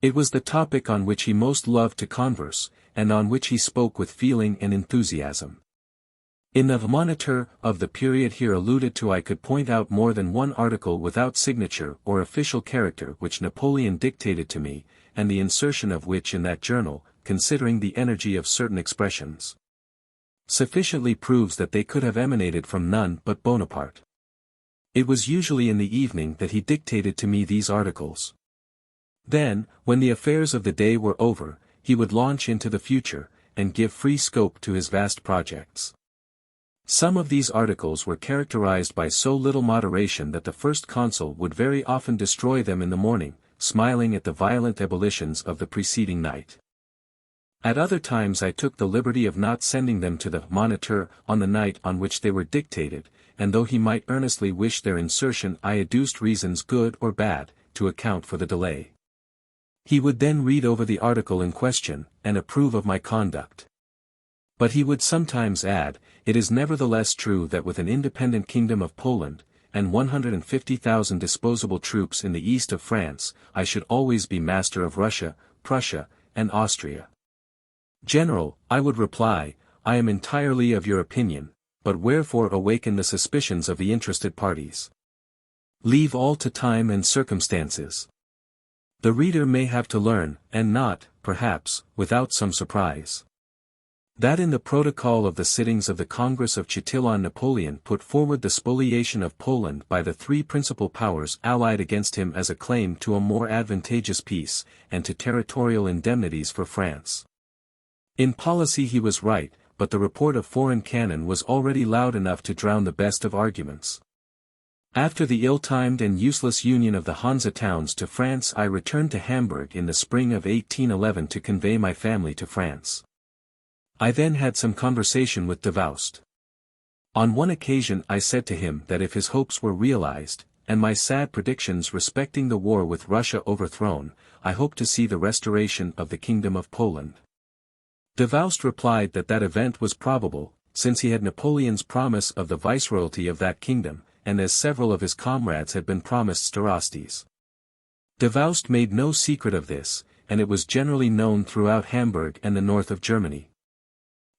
It was the topic on which he most loved to converse, and on which he spoke with feeling and enthusiasm. In the Moniteur of the period here alluded to I could point out more than one article without signature or official character which Napoleon dictated to me, and the insertion of which in that journal, considering the energy of certain expressions, sufficiently proves that they could have emanated from none but Bonaparte. It was usually in the evening that he dictated to me these articles. Then, when the affairs of the day were over, he would launch into the future, and give free scope to his vast projects. Some of these articles were characterized by so little moderation that the first consul would very often destroy them in the morning, smiling at the violent ebullitions of the preceding night. At other times I took the liberty of not sending them to the Moniteur on the night on which they were dictated, and though he might earnestly wish their insertion I adduced reasons good or bad, to account for the delay. He would then read over the article in question, and approve of my conduct. But he would sometimes add, "It is nevertheless true that with an independent kingdom of Poland, and 150,000 disposable troops in the east of France, I should always be master of Russia, Prussia, and Austria." "General," I would reply, "I am entirely of your opinion, but wherefore awaken the suspicions of the interested parties? Leave all to time and circumstances. The reader may have to learn, and not, perhaps, without some surprise, that in the protocol of the sittings of the Congress of Chatillon Napoleon put forward the spoliation of Poland by the three principal powers allied against him as a claim to a more advantageous peace, and to territorial indemnities for France. In policy he was right, but the report of foreign cannon was already loud enough to drown the best of arguments. After the ill-timed and useless union of the Hansa towns to France, I returned to Hamburg in the spring of 1811 to convey my family to France. I then had some conversation with Davoust. On one occasion I said to him that if his hopes were realized, and my sad predictions respecting the war with Russia overthrown, I hoped to see the restoration of the Kingdom of Poland. Davoust replied that that event was probable, since he had Napoleon's promise of the viceroyalty of that kingdom, and as several of his comrades had been promised starosties. Davoust made no secret of this, and it was generally known throughout Hamburg and the north of Germany.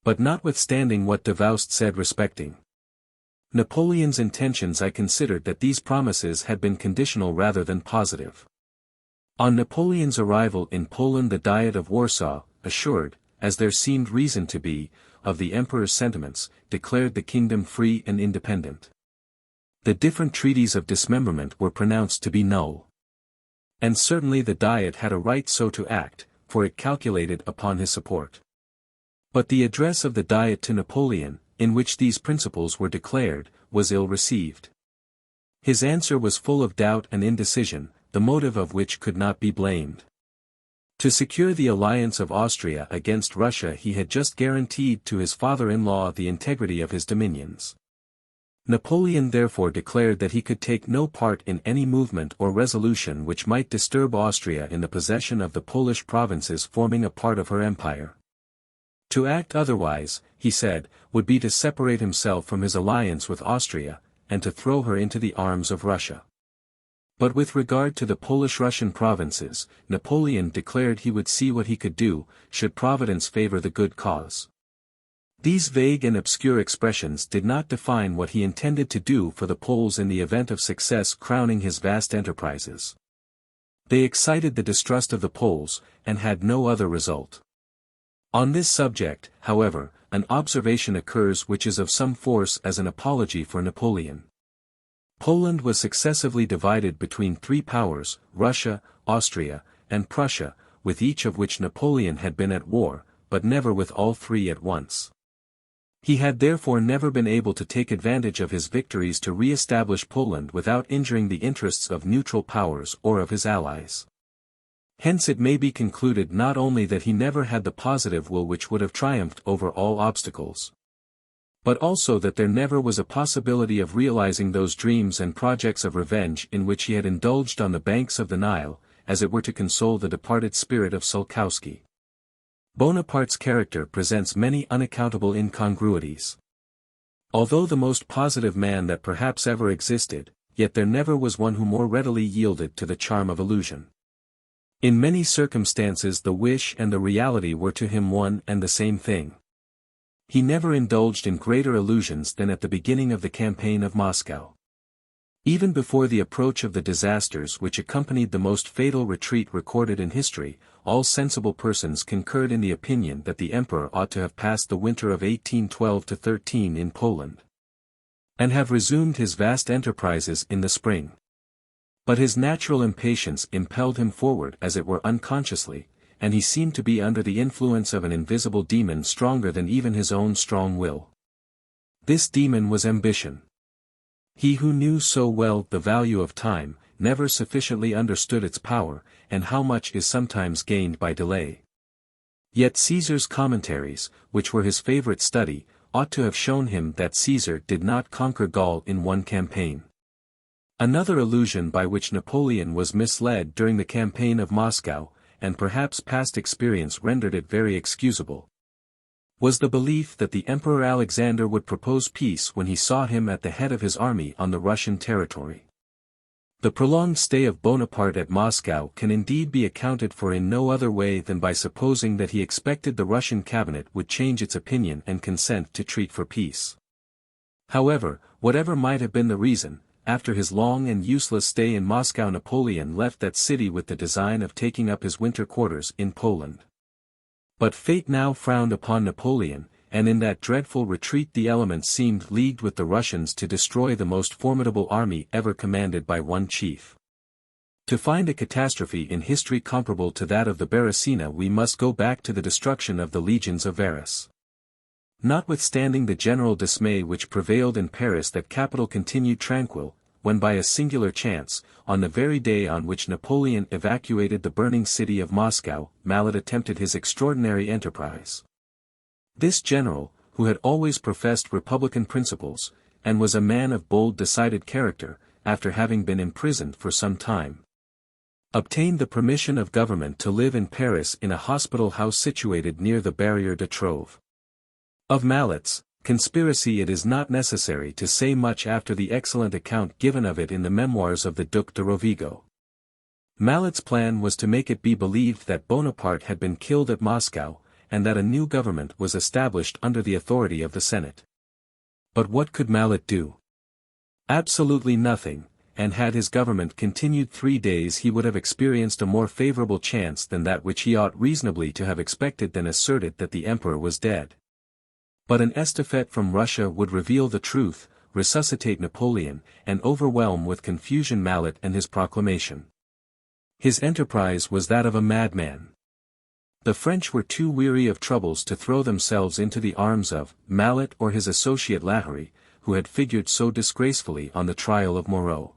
But notwithstanding what Davoust said respecting Napoleon's intentions, I considered that these promises had been conditional rather than positive. On Napoleon's arrival in Poland, the Diet of Warsaw, assured, as there seemed reason to be, of the emperor's sentiments, declared the kingdom free and independent. The different treaties of dismemberment were pronounced to be null. And certainly the Diet had a right so to act, for it calculated upon his support. But the address of the Diet to Napoleon, in which these principles were declared, was ill received. His answer was full of doubt and indecision, the motive of which could not be blamed. To secure the alliance of Austria against Russia, he had just guaranteed to his father-in-law the integrity of his dominions. Napoleon therefore declared that he could take no part in any movement or resolution which might disturb Austria in the possession of the Polish provinces forming a part of her empire. To act otherwise, he said, would be to separate himself from his alliance with Austria, and to throw her into the arms of Russia. But with regard to the Polish-Russian provinces, Napoleon declared he would see what he could do, should Providence favor the good cause. These vague and obscure expressions did not define what he intended to do for the Poles in the event of success crowning his vast enterprises. They excited the distrust of the Poles, and had no other result. On this subject, however, an observation occurs which is of some force as an apology for Napoleon. Poland was successively divided between three powers, Russia, Austria, and Prussia, with each of which Napoleon had been at war, but never with all three at once. He had therefore never been able to take advantage of his victories to re-establish Poland without injuring the interests of neutral powers or of his allies. Hence it may be concluded not only that he never had the positive will which would have triumphed over all obstacles, but also that there never was a possibility of realizing those dreams and projects of revenge in which he had indulged on the banks of the Nile, as it were to console the departed spirit of Sulkowski. Bonaparte's character presents many unaccountable incongruities. Although the most positive man that perhaps ever existed, yet there never was one who more readily yielded to the charm of illusion. In many circumstances the wish and the reality were to him one and the same thing. He never indulged in greater illusions than at the beginning of the campaign of Moscow. Even before the approach of the disasters which accompanied the most fatal retreat recorded in history, all sensible persons concurred in the opinion that the emperor ought to have passed the winter of 1812–13 in Poland, and have resumed his vast enterprises in the spring. But his natural impatience impelled him forward as it were unconsciously, and he seemed to be under the influence of an invisible demon stronger than even his own strong will. This demon was ambition. He who knew so well the value of time, never sufficiently understood its power, and how much is sometimes gained by delay. Yet Caesar's commentaries, which were his favorite study, ought to have shown him that Caesar did not conquer Gaul in one campaign. Another illusion by which Napoleon was misled during the campaign of Moscow, and perhaps past experience rendered it very excusable, was the belief that the Emperor Alexander would propose peace when he saw him at the head of his army on the Russian territory. The prolonged stay of Bonaparte at Moscow can indeed be accounted for in no other way than by supposing that he expected the Russian cabinet would change its opinion and consent to treat for peace. However, whatever might have been the reason, after his long and useless stay in Moscow Napoleon left that city with the design of taking up his winter quarters in Poland. But fate now frowned upon Napoleon, and in that dreadful retreat the elements seemed leagued with the Russians to destroy the most formidable army ever commanded by one chief. To find a catastrophe in history comparable to that of the Beresina we must go back to the destruction of the legions of Varus. Notwithstanding the general dismay which prevailed in Paris, that capital continued tranquil, when by a singular chance, on the very day on which Napoleon evacuated the burning city of Moscow, Malet attempted his extraordinary enterprise. This general, who had always professed republican principles, and was a man of bold decided character, after having been imprisoned for some time, obtained the permission of government to live in Paris in a hospital house situated near the Barrière de Trove. Of Malet's conspiracy it is not necessary to say much after the excellent account given of it in the Memoirs of the Duc de Rovigo. Malet's plan was to make it be believed that Bonaparte had been killed at Moscow, and that a new government was established under the authority of the Senate. But what could Malet do? Absolutely nothing, and had his government continued 3 days he would have experienced a more favorable chance than that which he ought reasonably to have expected, than asserted that the emperor was dead. But an estafette from Russia would reveal the truth, resuscitate Napoleon, and overwhelm with confusion Malet and his proclamation. His enterprise was that of a madman. The French were too weary of troubles to throw themselves into the arms of Malet or his associate Lahorie, who had figured so disgracefully on the trial of Moreau.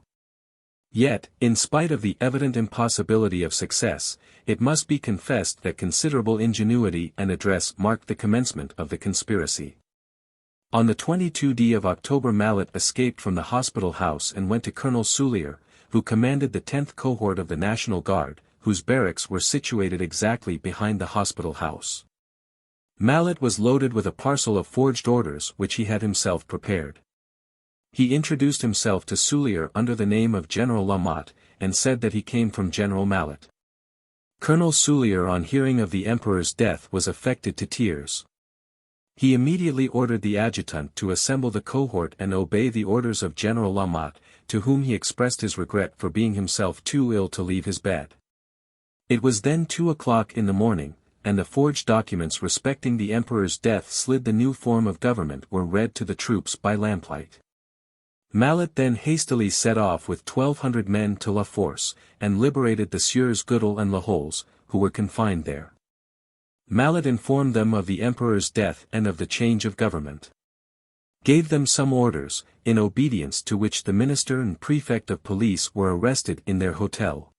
Yet, in spite of the evident impossibility of success, it must be confessed that considerable ingenuity and address marked the commencement of the conspiracy. On the 22d of October Malet escaped from the hospital house and went to Colonel Soullier, who commanded the 10th cohort of the National Guard, whose barracks were situated exactly behind the hospital house. Malet was loaded with a parcel of forged orders which he had himself prepared. He introduced himself to Soullier under the name of General Lamotte, and said that he came from General Malet. Colonel Soullier, on hearing of the emperor's death, was affected to tears. He immediately ordered the adjutant to assemble the cohort and obey the orders of General Lamotte, to whom he expressed his regret for being himself too ill to leave his bed. It was then 2 o'clock in the morning, and the forged documents respecting the emperor's death slid the new form of government were read to the troops by lamplight. Malet then hastily set off with 1,200 men to La Force, and liberated the Sieurs Goodel and Laholles, who were confined there. Malet informed them of the emperor's death and of the change of government. Gave them some orders, in obedience to which the minister and prefect of police were arrested in their hotel.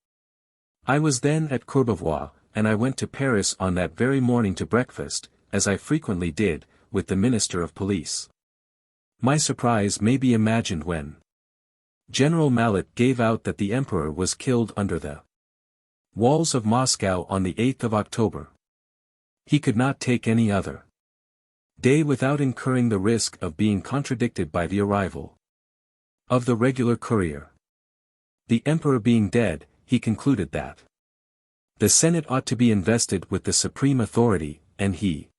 I was then at Courbevoie, and I went to Paris on that very morning to breakfast, as I frequently did, with the minister of police. My surprise may be imagined when General Malet gave out that the emperor was killed under the walls of Moscow on the 8th of October. He could not take any other day without incurring the risk of being contradicted by the arrival of the regular courier. The emperor being dead, he concluded that the Senate ought to be invested with the supreme authority, and he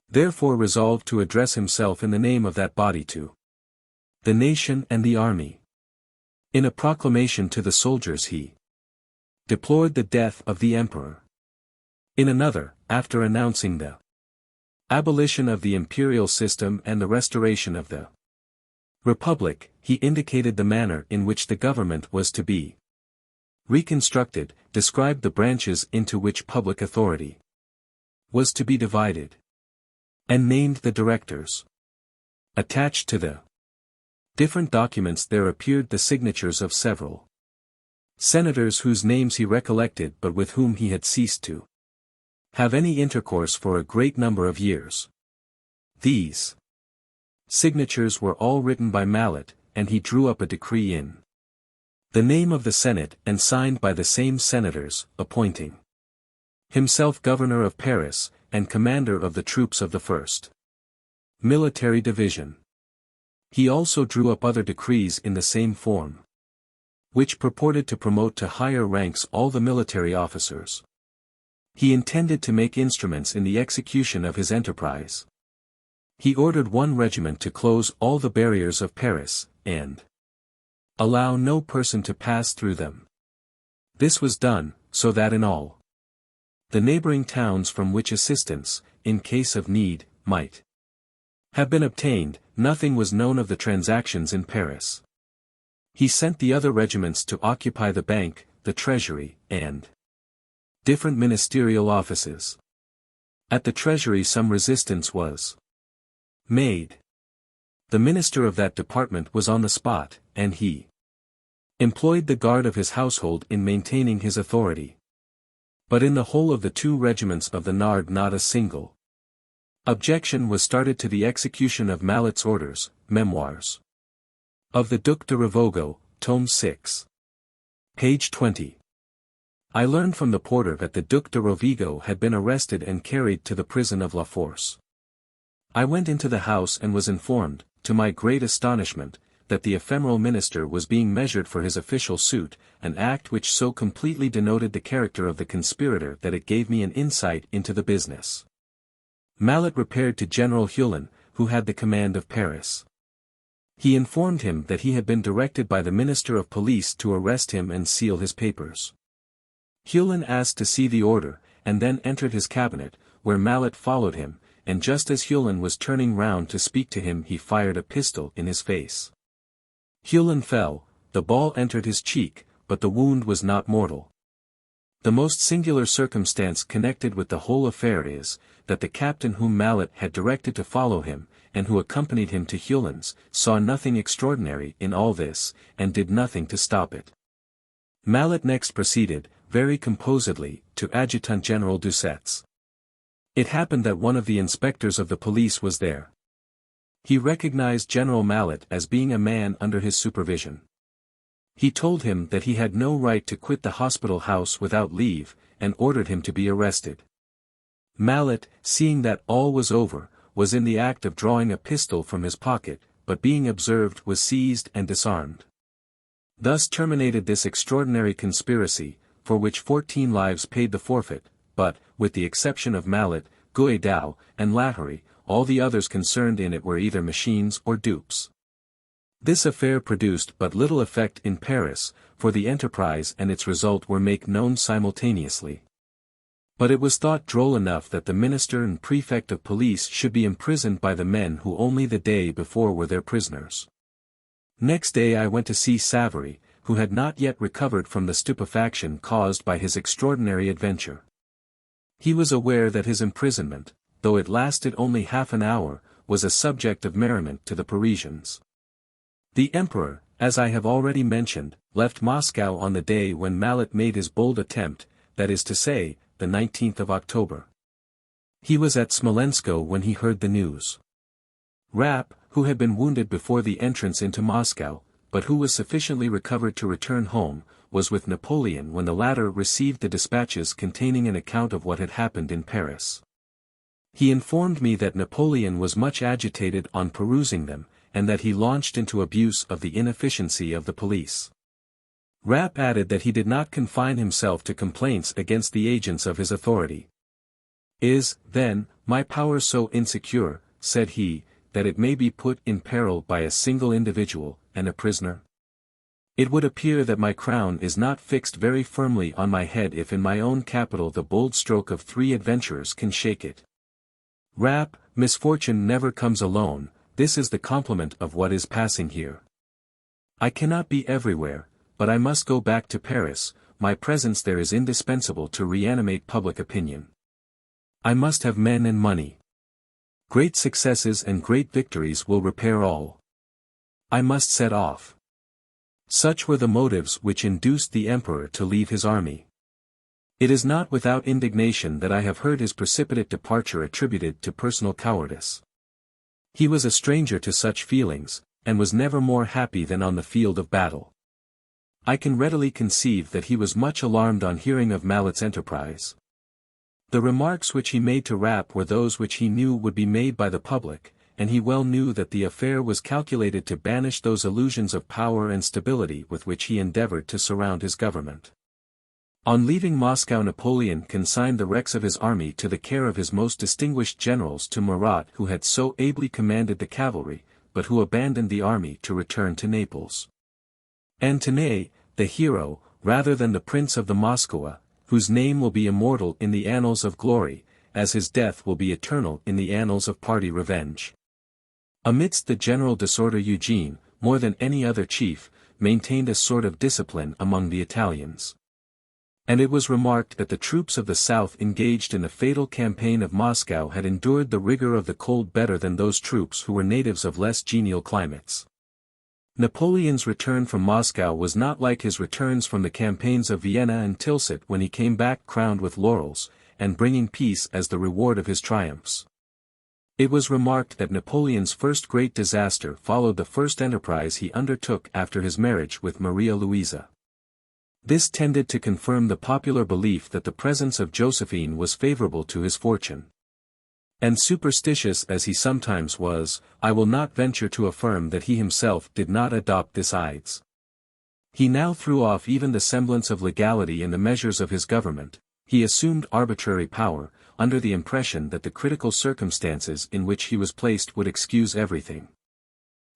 therefore resolved to address himself in the name of that body to the nation and the army. In a proclamation to the soldiers he deplored the death of the emperor. In another, after announcing the abolition of the imperial system and the restoration of the republic, he indicated the manner in which the government was to be reconstructed, described the branches into which public authority was to be divided, and named the directors. Attached to the different documents there appeared the signatures of several senators whose names he recollected but with whom he had ceased to have any intercourse for a great number of years. These signatures were all written by Malet, and he drew up a decree in the name of the Senate and signed by the same senators, appointing Himself governor of Paris, and commander of the troops of the 1st Military Division. He also drew up other decrees in the same form, which purported to promote to higher ranks all the military officers. He intended to make instruments in the execution of his enterprise. He ordered one regiment to close all the barriers of Paris, and allow no person to pass through them. This was done, so that in all the neighboring towns from which assistance, in case of need, might have been obtained, nothing was known of the transactions in Paris. He sent the other regiments to occupy the bank, the treasury, and different ministerial offices. At the treasury some resistance was made. The minister of that department was on the spot, and he employed the guard of his household in maintaining his authority. But in the whole of the 2 regiments of the Nard not a single objection was started to the execution of Mallet's orders. Memoirs of the Duc de Ravogo, Tome 6. Page 20. I learned from the porter that the Duc de Rovigo had been arrested and carried to the prison of La Force. I went into the house and was informed, to my great astonishment, that the ephemeral minister was being measured for his official suit, an act which so completely denoted the character of the conspirator that it gave me an insight into the business. Mallet repaired to General Hulin, who had the command of Paris. He informed him that he had been directed by the Minister of Police to arrest him and seal his papers. Hulin asked to see the order, and then entered his cabinet, where Mallet followed him, and just as Hulin was turning round to speak to him he fired a pistol in his face. Hulin fell, the ball entered his cheek, but the wound was not mortal. The most singular circumstance connected with the whole affair is, that the captain whom Mallet had directed to follow him, and who accompanied him to Hulin's, saw nothing extraordinary in all this, and did nothing to stop it. Mallet next proceeded, very composedly, to Adjutant General Doucet's. It happened that one of the inspectors of the police was there. He recognized General Mallet as being a man under his supervision. He told him that he had no right to quit the hospital house without leave, and ordered him to be arrested. Mallet, seeing that all was over, was in the act of drawing a pistol from his pocket, but being observed was seized and disarmed. Thus terminated this extraordinary conspiracy, for which 14 lives paid the forfeit, but, with the exception of Mallet, Guédou, and Lattery, all the others concerned in it were either machines or dupes. This affair produced but little effect in Paris, for the enterprise and its result were made known simultaneously. But it was thought droll enough that the minister and prefect of police should be imprisoned by the men who only the day before were their prisoners. Next day I went to see Savary, who had not yet recovered from the stupefaction caused by his extraordinary adventure. He was aware that his imprisonment, though it lasted only half an hour, was a subject of merriment to the Parisians. The emperor, as I have already mentioned, left Moscow on the day when Mallet made his bold attempt, that is to say, the 19th of October. He was at Smolensko when he heard the news. Rapp, who had been wounded before the entrance into Moscow, but who was sufficiently recovered to return home, was with Napoleon when the latter received the dispatches containing an account of what had happened in Paris. He informed me that Napoleon was much agitated on perusing them, and that he launched into abuse of the inefficiency of the police. Rapp added that he did not confine himself to complaints against the agents of his authority. Is, then, my power so insecure, said he, that it may be put in peril by a single individual, and a prisoner? It would appear that my crown is not fixed very firmly on my head if in my own capital the bold stroke of 3 adventurers can shake it. Rapp, misfortune never comes alone, this is the complement of what is passing here. I cannot be everywhere, but I must go back to Paris, my presence there is indispensable to reanimate public opinion. I must have men and money. Great successes and great victories will repair all. I must set off. Such were the motives which induced the emperor to leave his army. It is not without indignation that I have heard his precipitate departure attributed to personal cowardice. He was a stranger to such feelings, and was never more happy than on the field of battle. I can readily conceive that he was much alarmed on hearing of Mallet's enterprise. The remarks which he made to Rapp were those which he knew would be made by the public, and he well knew that the affair was calculated to banish those illusions of power and stability with which he endeavored to surround his government. On leaving Moscow, Napoleon consigned the wrecks of his army to the care of his most distinguished generals, to Murat, who had so ably commanded the cavalry, but who abandoned the army to return to Naples. And to Ney, the hero, rather than the Prince of the Moskowa, whose name will be immortal in the annals of glory, as his death will be eternal in the annals of party revenge. Amidst the general disorder, Eugene, more than any other chief, maintained a sort of discipline among the Italians. And it was remarked that the troops of the south engaged in the fatal campaign of Moscow had endured the rigor of the cold better than those troops who were natives of less genial climates. Napoleon's return from Moscow was not like his returns from the campaigns of Vienna and Tilsit, when he came back crowned with laurels, and bringing peace as the reward of his triumphs. It was remarked that Napoleon's first great disaster followed the first enterprise he undertook after his marriage with Maria Louisa. This tended to confirm the popular belief that the presence of Josephine was favorable to his fortune. And superstitious as he sometimes was, I will not venture to affirm that he himself did not adopt this ides. He now threw off even the semblance of legality in the measures of his government. He assumed arbitrary power, under the impression that the critical circumstances in which he was placed would excuse everything.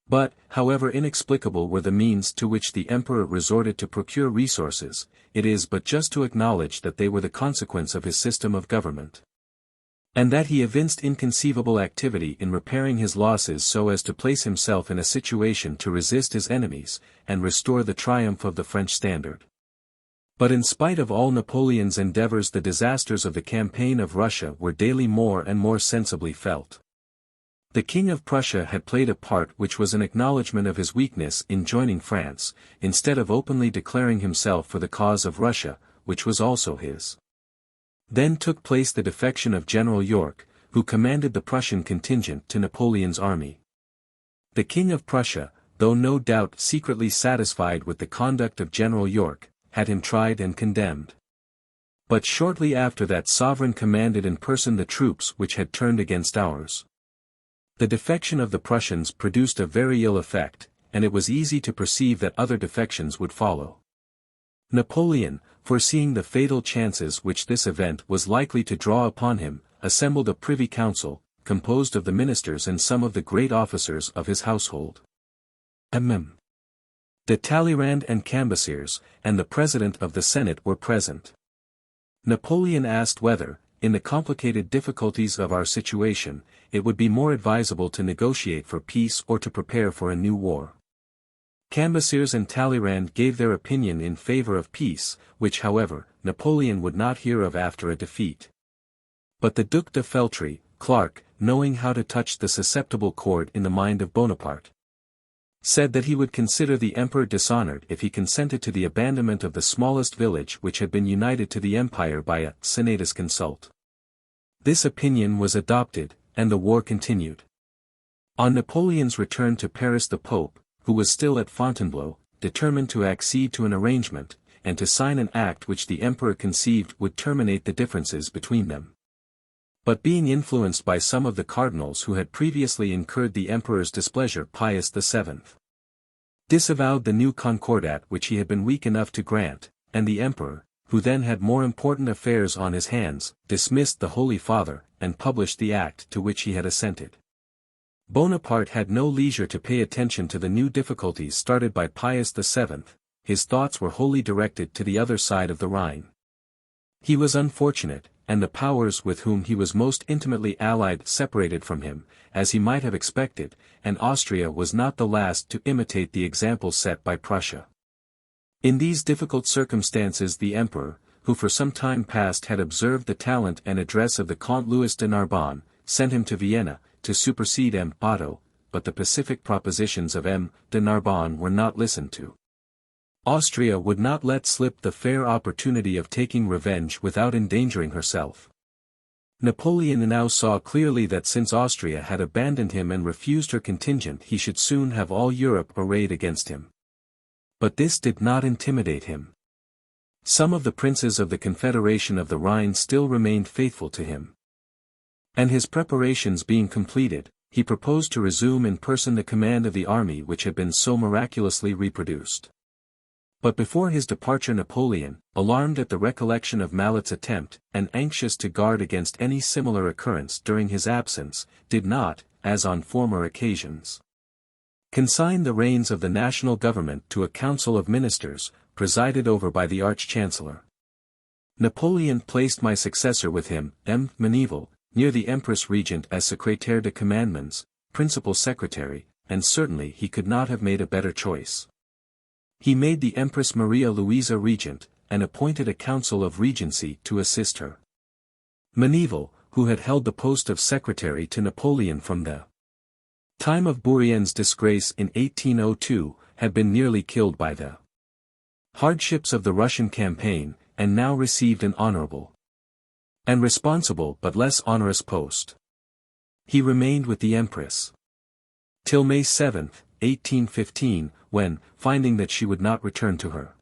But, however inexplicable were the means to which the emperor resorted to procure resources, it is but just to acknowledge that they were the consequence of his system of government. And that he evinced inconceivable activity in repairing his losses so as to place himself in a situation to resist his enemies, and restore the triumph of the French standard. But in spite of all Napoleon's endeavors, the disasters of the campaign of Russia were daily more and more sensibly felt. The King of Prussia had played a part which was an acknowledgment of his weakness in joining France, instead of openly declaring himself for the cause of Russia, which was also his. Then took place the defection of General York, who commanded the Prussian contingent to Napoleon's army. The King of Prussia, though no doubt secretly satisfied with the conduct of General York, had him tried and condemned. But shortly after that sovereign commanded in person the troops which had turned against ours. The defection of the Prussians produced a very ill effect, and it was easy to perceive that other defections would follow. Napoleon, foreseeing the fatal chances which this event was likely to draw upon him, assembled a privy council, composed of the ministers and some of the great officers of his household. The Talleyrand and Cambyses, and the President of the Senate were present. Napoleon asked whether, in the complicated difficulties of our situation, it would be more advisable to negotiate for peace or to prepare for a new war. Cambyses and Talleyrand gave their opinion in favor of peace, which however, Napoleon would not hear of after a defeat. But the Duc de Feltri, Clark, knowing how to touch the susceptible chord in the mind of Bonaparte, said that he would consider the emperor dishonored if he consented to the abandonment of the smallest village which had been united to the empire by a senatus consult. This opinion was adopted, and the war continued. On Napoleon's return to Paris, the Pope, who was still at Fontainebleau, determined to accede to an arrangement, and to sign an act which the emperor conceived would terminate the differences between them. But being influenced by some of the cardinals who had previously incurred the emperor's displeasure, Pius VII disavowed the new concordat which he had been weak enough to grant, and the emperor, who then had more important affairs on his hands, dismissed the Holy Father, and published the act to which he had assented. Bonaparte had no leisure to pay attention to the new difficulties started by Pius VII, his thoughts were wholly directed to the other side of the Rhine. He was unfortunate, and the powers with whom he was most intimately allied separated from him, as he might have expected, and Austria was not the last to imitate the example set by Prussia. In these difficult circumstances the emperor, who for some time past had observed the talent and address of the Comte Louis de Narbonne, sent him to Vienna, to supersede M. Otto, but the pacific propositions of M. de Narbonne were not listened to. Austria would not let slip the fair opportunity of taking revenge without endangering herself. Napoleon now saw clearly that since Austria had abandoned him and refused her contingent, he should soon have all Europe arrayed against him. But this did not intimidate him. Some of the princes of the Confederation of the Rhine still remained faithful to him. And his preparations being completed, he proposed to resume in person the command of the army which had been so miraculously reproduced. But before his departure Napoleon, alarmed at the recollection of Malet's attempt, and anxious to guard against any similar occurrence during his absence, did not, as on former occasions, consign the reins of the national government to a council of ministers, presided over by the Arch-Chancellor. Napoleon placed my successor with him, M. Meneval, near the Empress Regent as Secrétaire de Commandements, principal secretary, and certainly he could not have made a better choice. He made the Empress Maria Louisa regent, and appointed a council of regency to assist her. Meneval, who had held the post of secretary to Napoleon from the time of Bourrienne's disgrace in 1802, had been nearly killed by the hardships of the Russian campaign, and now received an honorable and responsible but less onerous post. He remained with the Empress till May 7, 1815, when, finding that she would not return to her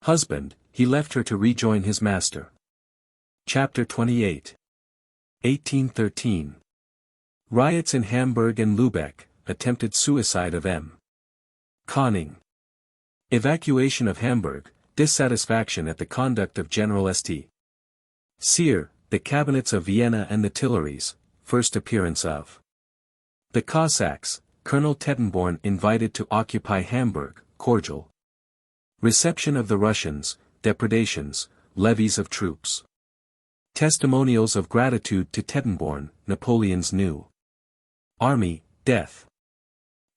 husband, he left her to rejoin his master. Chapter 28. 1813. Riots in Hamburg and Lübeck, attempted suicide of M. Conning. Evacuation of Hamburg, dissatisfaction at the conduct of General St. Cyr, the cabinets of Vienna and the Tuileries, first appearance of the Cossacks, Colonel Tettenborn invited to occupy Hamburg, cordial reception of the Russians, depredations, levies of troops. Testimonials of gratitude to Tettenborn, Napoleon's new army, death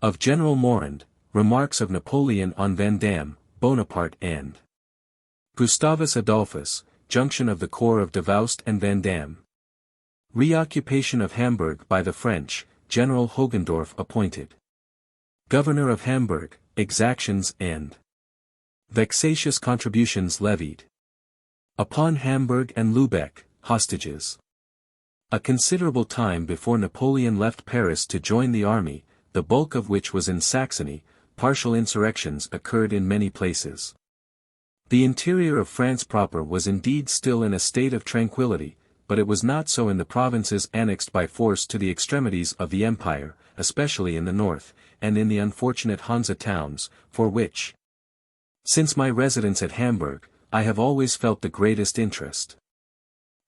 of General Morand, remarks of Napoleon on Vandamme, Bonaparte and Gustavus Adolphus, junction of the corps of Davoust and Vandamme. Reoccupation of Hamburg by the French, General Hogendorf appointed governor of Hamburg, exactions and vexatious contributions levied upon Hamburg and Lübeck, hostages. A considerable time before Napoleon left Paris to join the army, the bulk of which was in Saxony, partial insurrections occurred in many places. The interior of France proper was indeed still in a state of tranquility, but it was not so in the provinces annexed by force to the extremities of the empire, especially in the north, and in the unfortunate Hanse towns, for which, since my residence at Hamburg, I have always felt the greatest interest.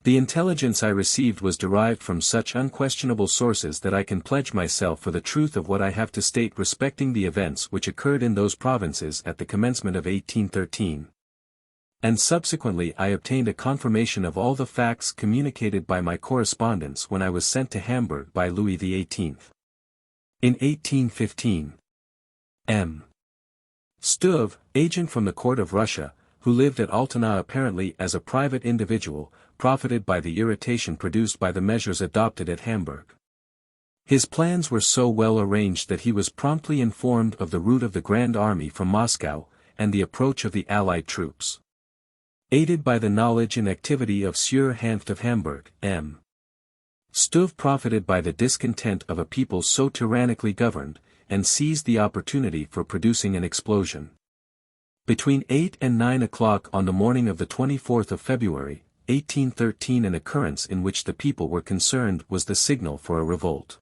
The intelligence I received was derived from such unquestionable sources that I can pledge myself for the truth of what I have to state respecting the events which occurred in those provinces at the commencement of 1813. And subsequently I obtained a confirmation of all the facts communicated by my correspondence when I was sent to Hamburg by Louis XVIII. In 1815. M. Stuve, agent from the court of Russia, who lived at Altona apparently as a private individual, profited by the irritation produced by the measures adopted at Hamburg. His plans were so well arranged that he was promptly informed of the route of the Grand Army from Moscow, and the approach of the Allied troops. Aided by the knowledge and activity of Sieur Hanft of Hamburg, M. Stuve profited by the discontent of a people so tyrannically governed, and seized the opportunity for producing an explosion. Between 8 and 9 o'clock on the morning of the 24th of February, 1813, an occurrence in which the people were concerned was the signal for a revolt.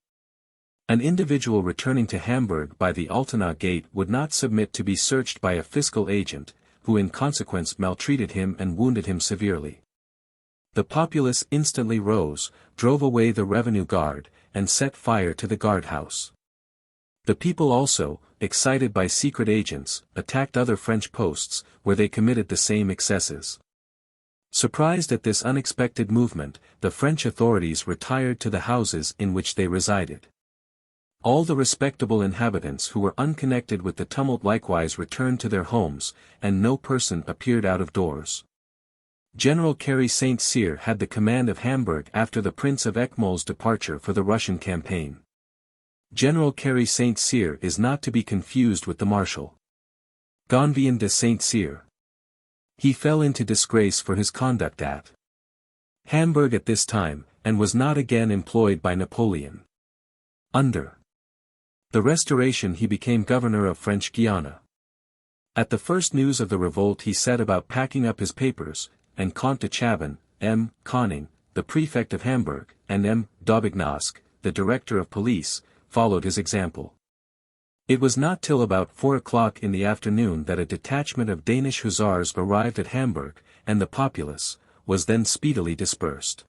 An individual returning to Hamburg by the Altona gate would not submit to be searched by a fiscal agent, who in consequence maltreated him and wounded him severely. The populace instantly rose, drove away the revenue guard, and set fire to the guardhouse. The people also, excited by secret agents, attacked other French posts, where they committed the same excesses. Surprised at this unexpected movement, the French authorities retired to the houses in which they resided. All the respectable inhabitants who were unconnected with the tumult likewise returned to their homes, and no person appeared out of doors. General Carey St. Cyr had the command of Hamburg after the Prince of Eckmühl's departure for the Russian campaign. General Carey St. Cyr is not to be confused with the Marshal Gonvien de St. Cyr. He fell into disgrace for his conduct at Hamburg at this time, and was not again employed by Napoleon. Under the Restoration he became governor of French Guiana. At the first news of the revolt he set about packing up his papers, and Comte de Chaban, M. Koning, the prefect of Hamburg, and M. D'Aubignac, the director of police, followed his example. It was not till about 4 o'clock in the afternoon that a detachment of Danish hussars arrived at Hamburg, and the populace was then speedily dispersed.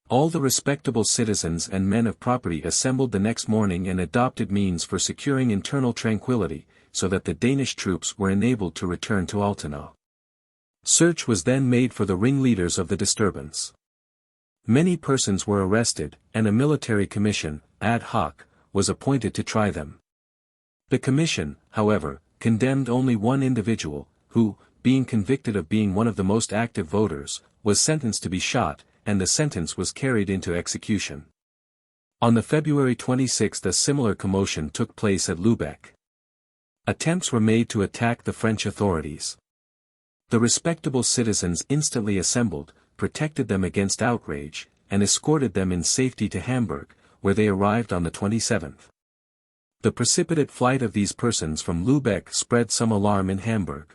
All the respectable citizens and men of property assembled the next morning and adopted means for securing internal tranquility, so that the Danish troops were enabled to return to Altona. Search was then made for the ringleaders of the disturbance. Many persons were arrested, and a military commission, ad hoc, was appointed to try them. The commission, however, condemned only one individual, who, being convicted of being one of the most active voters, was sentenced to be shot, and the sentence was carried into execution. On the February 26 a similar commotion took place at Lübeck. Attempts were made to attack the French authorities. The respectable citizens instantly assembled, protected them against outrage, and escorted them in safety to Hamburg, where they arrived on the 27th. The precipitate flight of these persons from Lübeck spread some alarm in Hamburg.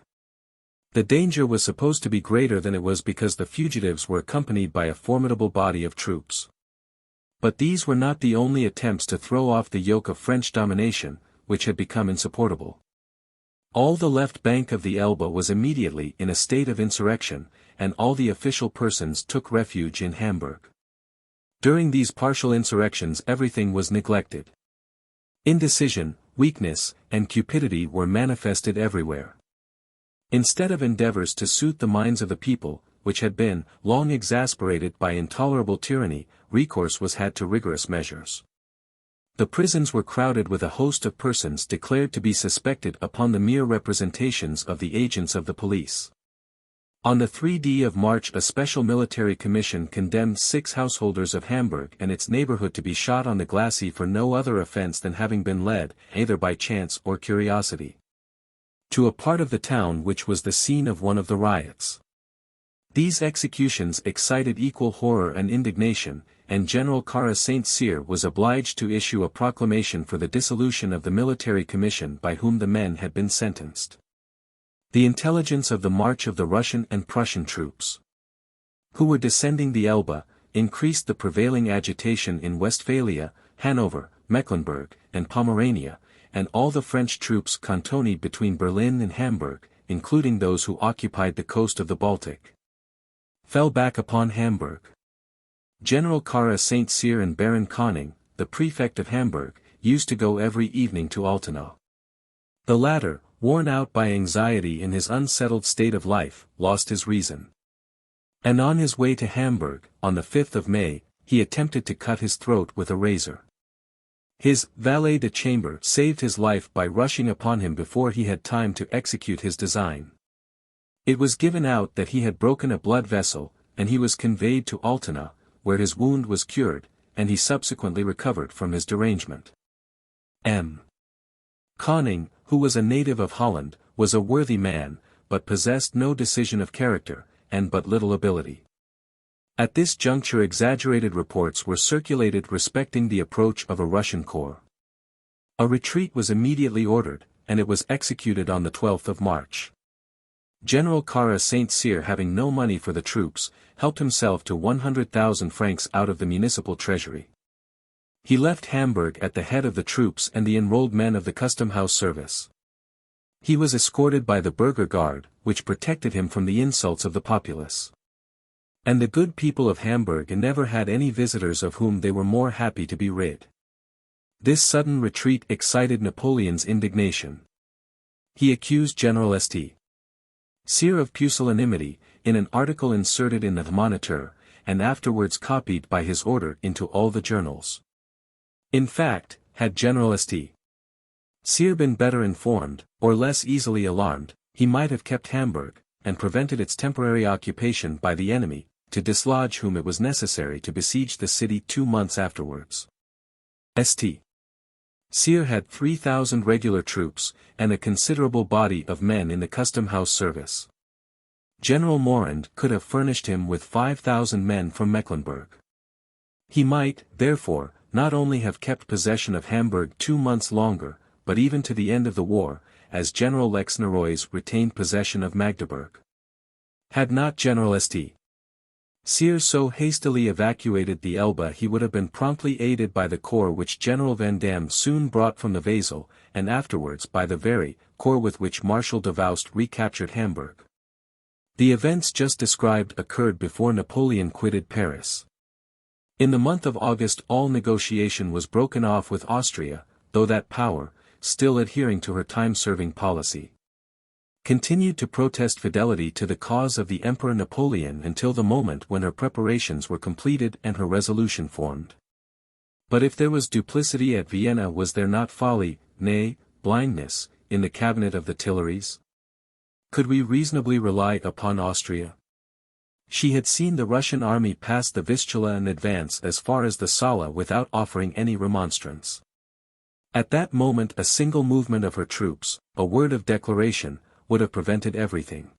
The danger was supposed to be greater than it was because the fugitives were accompanied by a formidable body of troops. But these were not the only attempts to throw off the yoke of French domination, which had become insupportable. All the left bank of the Elbe was immediately in a state of insurrection, and all the official persons took refuge in Hamburg. During these partial insurrections everything was neglected. Indecision, weakness, and cupidity were manifested everywhere. Instead of endeavors to suit the minds of the people, which had been long exasperated by intolerable tyranny, recourse was had to rigorous measures. The prisons were crowded with a host of persons declared to be suspected upon the mere representations of the agents of the police. On the 3d of March a special military commission condemned 6 householders of Hamburg and its neighborhood to be shot on the glacis for no other offense than having been led, either by chance or curiosity, to a part of the town which was the scene of one of the riots. These executions excited equal horror and indignation, and General Cara St. Cyr was obliged to issue a proclamation for the dissolution of the military commission by whom the men had been sentenced. The intelligence of the march of the Russian and Prussian troops, who were descending the Elbe, increased the prevailing agitation in Westphalia, Hanover, Mecklenburg, and Pomerania, and all the French troops cantoned between Berlin and Hamburg, including those who occupied the coast of the Baltic, fell back upon Hamburg. General Cara St. Cyr and Baron Koning, the prefect of Hamburg, used to go every evening to Altona. The latter, worn out by anxiety in his unsettled state of life, lost his reason. And on his way to Hamburg, on the 5th of May, he attempted to cut his throat with a razor. His valet de chambre saved his life by rushing upon him before he had time to execute his design. It was given out that he had broken a blood vessel, and he was conveyed to Altona, where his wound was cured, and he subsequently recovered from his derangement. M. Koning, who was a native of Holland, was a worthy man, but possessed no decision of character, and but little ability. At this juncture exaggerated reports were circulated respecting the approach of a Russian corps. A retreat was immediately ordered, and it was executed on the 12th of March. General Cara St. Cyr, having no money for the troops, helped himself to 100,000 francs out of the municipal treasury. He left Hamburg at the head of the troops and the enrolled men of the custom house service. He was escorted by the burgher guard, which protected him from the insults of the populace. And the good people of Hamburg never had any visitors of whom they were more happy to be rid. This sudden retreat excited Napoleon's indignation. He accused General St. Cyr of pusillanimity, in an article inserted in the Moniteur, and afterwards copied by his order into all the journals. In fact, had General St. Cyr been better informed, or less easily alarmed, he might have kept Hamburg, and prevented its temporary occupation by the enemy, to dislodge whom it was necessary to besiege the city 2 months afterwards. St. Cyr had 3,000 regular troops, and a considerable body of men in the custom house service. General Morand could have furnished him with 5,000 men from Mecklenburg. He might, therefore, not only have kept possession of Hamburg 2 months longer, but even to the end of the war, as General Lex Neroy's retained possession of Magdeburg. Had not General St. Cyr so hastily evacuated the Elbe, he would have been promptly aided by the corps which General Vandamme soon brought from the Vesle, and afterwards by the very corps with which Marshal Davoust recaptured Hamburg. The events just described occurred before Napoleon quitted Paris. In the month of August all negotiation was broken off with Austria, though that power, still adhering to her time-serving policy, continued to protest fidelity to the cause of the Emperor Napoleon until the moment when her preparations were completed and her resolution formed. But if there was duplicity at Vienna, was there not folly, nay, blindness, in the cabinet of the Tuileries? Could we reasonably rely upon Austria? She had seen the Russian army pass the Vistula and advance as far as the Sala without offering any remonstrance. At that moment a single movement of her troops, a word of declaration, would have prevented everything.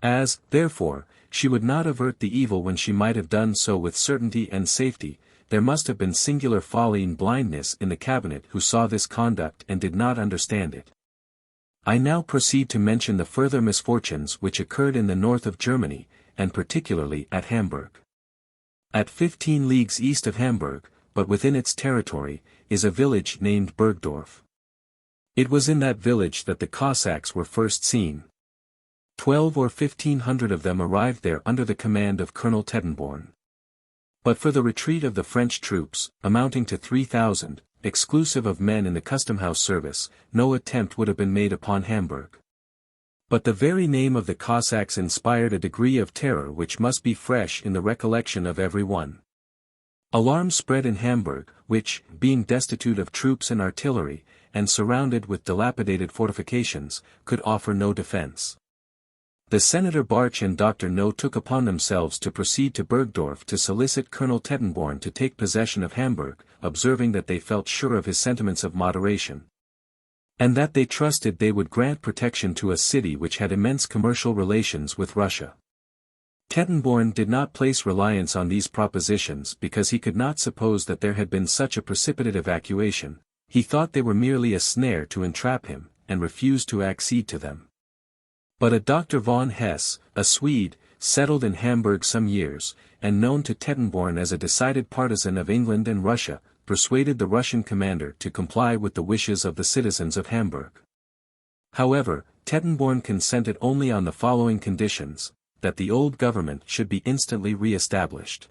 As, therefore, she would not avert the evil when she might have done so with certainty and safety, there must have been singular folly and blindness in the cabinet who saw this conduct and did not understand it. I now proceed to mention the further misfortunes which occurred in the north of Germany, and particularly at Hamburg. At 15 leagues east of Hamburg, but within its territory, is a village named Burgdorf. It was in that village that the Cossacks were first seen. 12 or 1500 of them arrived there under the command of Colonel Tettenborn. But for the retreat of the French troops, amounting to 3,000, exclusive of men in the custom-house service, no attempt would have been made upon Hamburg. But the very name of the Cossacks inspired a degree of terror which must be fresh in the recollection of every one. Alarm spread in Hamburg, which, being destitute of troops and artillery, and surrounded with dilapidated fortifications, could offer no defense. The Senator Barch and Dr. No took upon themselves to proceed to Burgdorf to solicit Colonel Tettenborn to take possession of Hamburg, observing that they felt sure of his sentiments of moderation, and that they trusted they would grant protection to a city which had immense commercial relations with Russia. Tettenborn did not place reliance on these propositions because he could not suppose that there had been such a precipitate evacuation. He thought they were merely a snare to entrap him, and refused to accede to them. But a Dr. von Hesse, a Swede, settled in Hamburg some years, and known to Tettenborn as a decided partisan of England and Russia, persuaded the Russian commander to comply with the wishes of the citizens of Hamburg. However, Tettenborn consented only on the following conditions: that the old government should be instantly re-established,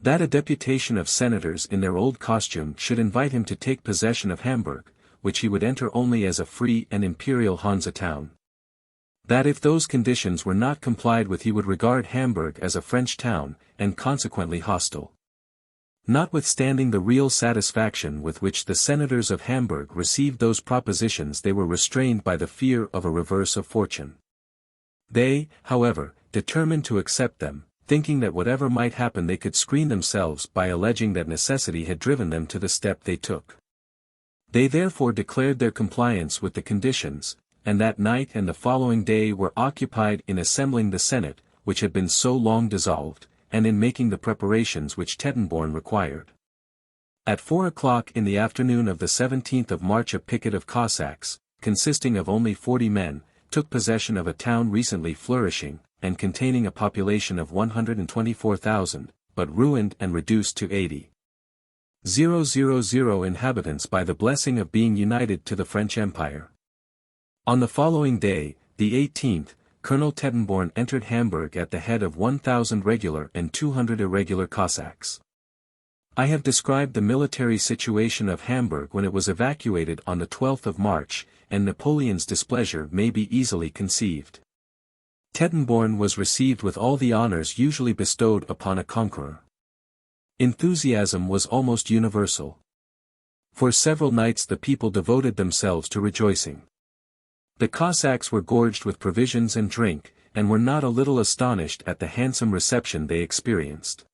that a deputation of senators in their old costume should invite him to take possession of Hamburg, which he would enter only as a free and imperial Hansa town, that if those conditions were not complied with he would regard Hamburg as a French town, and consequently hostile. Notwithstanding the real satisfaction with which the senators of Hamburg received those propositions, they were restrained by the fear of a reverse of fortune. They, however, determined to accept them, thinking that whatever might happen they could screen themselves by alleging that necessity had driven them to the step they took. They therefore declared their compliance with the conditions, and that night and the following day were occupied in assembling the Senate, which had been so long dissolved, and in making the preparations which Tettenborn required. At 4 o'clock in the afternoon of the 17th of March a picket of Cossacks, consisting of only 40 men, took possession of a town recently flourishing, and containing a population of 124,000, but ruined and reduced to 80,000 inhabitants by the blessing of being united to the French Empire. On the following day, the 18th, Colonel Tettenborn entered Hamburg at the head of 1,000 regular and 200 irregular Cossacks. I have described the military situation of Hamburg when it was evacuated on the 12th of March, and Napoleon's displeasure may be easily conceived. Tettenborn was received with all the honors usually bestowed upon a conqueror. Enthusiasm was almost universal. For several nights the people devoted themselves to rejoicing. The Cossacks were gorged with provisions and drink, and were not a little astonished at the handsome reception they experienced.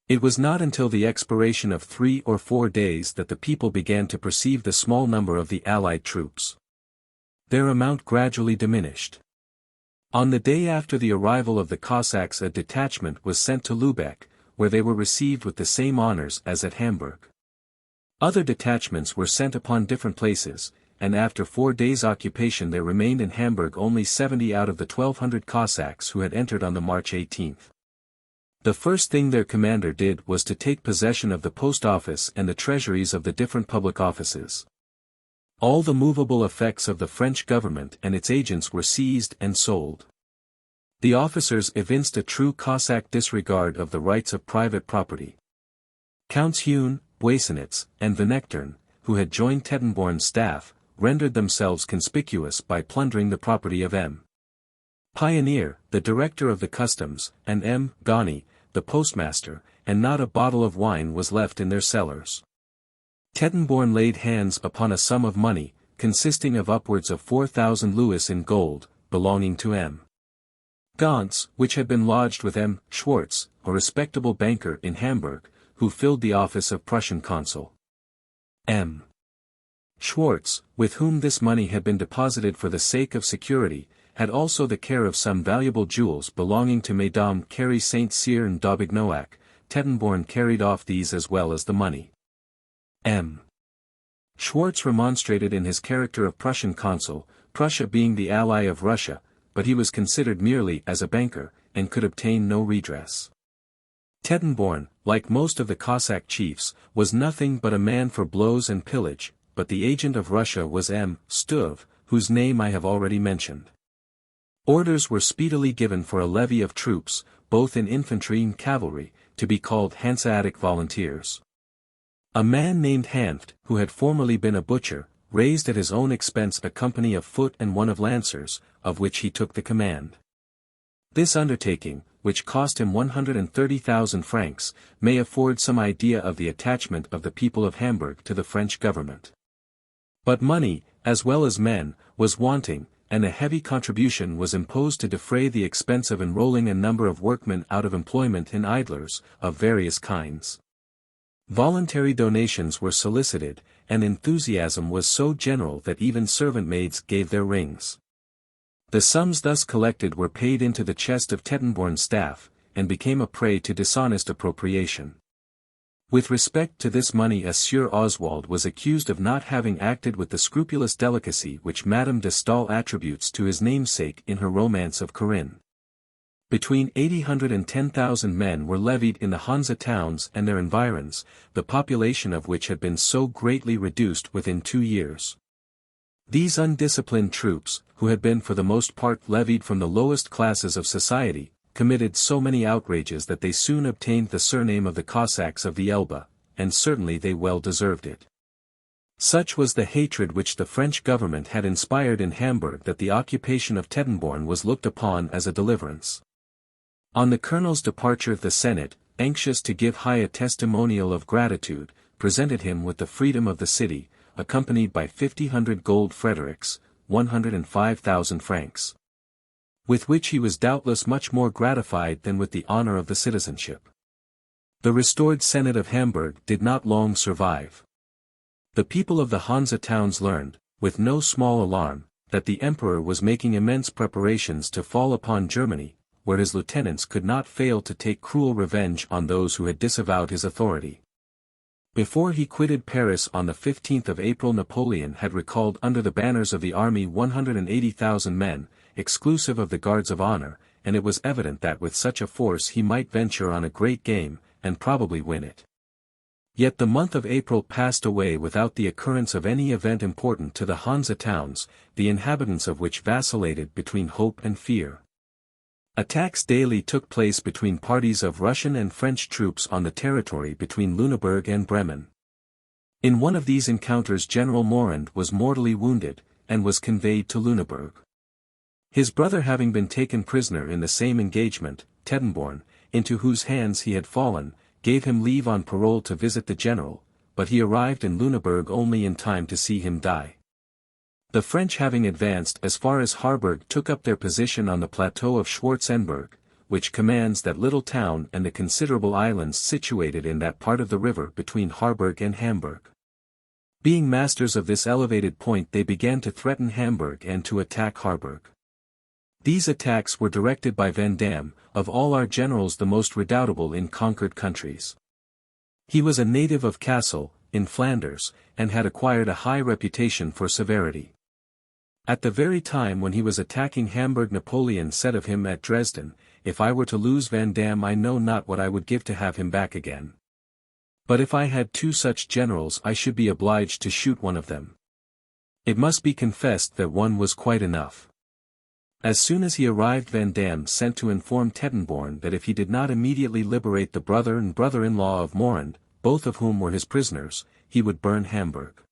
It was not until the expiration of 3 or 4 days that the people began to perceive the small number of the Allied troops. Their amount gradually diminished. On the day after the arrival of the Cossacks a detachment was sent to Lübeck, where they were received with the same honors as at Hamburg. Other detachments were sent upon different places, and after 4 days' occupation there remained in Hamburg only 70 out of the 1,200 Cossacks who had entered on the March 18. The first thing their commander did was to take possession of the post office and the treasuries of the different public offices. All the movable effects of the French government and its agents were seized and sold. The officers evinced a true Cossack disregard of the rights of private property. Counts Hune, Boesenitz, and Venechtern, who had joined Tettenborn's staff, rendered themselves conspicuous by plundering the property of M. Pioneer, the director of the customs, and M. Gani, the postmaster, and not a bottle of wine was left in their cellars. Tettenborn laid hands upon a sum of money, consisting of upwards of 4,000 louis in gold, belonging to M. Gantz, which had been lodged with M. Schwartz, a respectable banker in Hamburg, who filled the office of Prussian consul. M. Schwartz, with whom this money had been deposited for the sake of security, had also the care of some valuable jewels belonging to Mesdames Carrie Saint-Cyr and d'Aubignoac. Tettenborn carried off these as well as the money. M. Schwartz remonstrated in his character of Prussian consul, Prussia being the ally of Russia, but he was considered merely as a banker, and could obtain no redress. Tettenborn, like most of the Cossack chiefs, was nothing but a man for blows and pillage, but the agent of Russia was M. Stuve, whose name I have already mentioned. Orders were speedily given for a levy of troops, both in infantry and cavalry, to be called Hanseatic volunteers. A man named Hanft, who had formerly been a butcher, raised at his own expense a company of foot and one of lancers, of which he took the command. This undertaking, which cost him 130,000 francs, may afford some idea of the attachment of the people of Hamburg to the French government. But money, as well as men, was wanting, and a heavy contribution was imposed to defray the expense of enrolling a number of workmen out of employment in idlers, of various kinds. Voluntary donations were solicited, and enthusiasm was so general that even servant maids gave their rings. The sums thus collected were paid into the chest of Tettenborn's staff, and became a prey to dishonest appropriation. With respect to this money Sieur Oswald was accused of not having acted with the scrupulous delicacy which Madame de Staël attributes to his namesake in her romance of Corinne. Between 800 and 10,000 men were levied in the Hanse towns and their environs, the population of which had been so greatly reduced within 2 years. These undisciplined troops, who had been for the most part levied from the lowest classes of society, committed so many outrages that they soon obtained the surname of the Cossacks of the Elbe, and certainly they well deserved it. Such was the hatred which the French government had inspired in Hamburg that the occupation of Tettenborn was looked upon as a deliverance. On the colonel's departure the Senate, anxious to give high a testimonial of gratitude, presented him with the freedom of the city, accompanied by 50 gold Frederics, 105,000 francs. With which he was doubtless much more gratified than with the honor of the citizenship. The restored Senate of Hamburg did not long survive. The people of the Hanse towns learned, with no small alarm, that the emperor was making immense preparations to fall upon Germany, where his lieutenants could not fail to take cruel revenge on those who had disavowed his authority. Before he quitted Paris on the 15th of April Napoleon had recalled under the banners of the army 180,000 men, exclusive of the guards of honor, and it was evident that with such a force he might venture on a great game, and probably win it. Yet the month of April passed away without the occurrence of any event important to the Hanse towns, the inhabitants of which vacillated between hope and fear. Attacks daily took place between parties of Russian and French troops on the territory between Lüneburg and Bremen. In one of these encounters General Morand was mortally wounded, and was conveyed to Lüneburg. His brother having been taken prisoner in the same engagement, Tettenborn, into whose hands he had fallen, gave him leave on parole to visit the general, but he arrived in Lüneburg only in time to see him die. The French having advanced as far as Harburg took up their position on the plateau of Schwarzenberg, which commands that little town and the considerable islands situated in that part of the river between Harburg and Hamburg. Being masters of this elevated point they began to threaten Hamburg and to attack Harburg. These attacks were directed by Vandamme, of all our generals the most redoubtable in conquered countries. He was a native of Kassel, in Flanders, and had acquired a high reputation for severity. At the very time when he was attacking Hamburg, Napoleon said of him at Dresden, "If I were to lose Vandamme, I know not what I would give to have him back again. But if I had two such generals, I should be obliged to shoot one of them." It must be confessed that one was quite enough. As soon as he arrived, Vandamme sent to inform Tettenborn that if he did not immediately liberate the brother and brother-in-law of Morand, both of whom were his prisoners, he would burn Hamburg.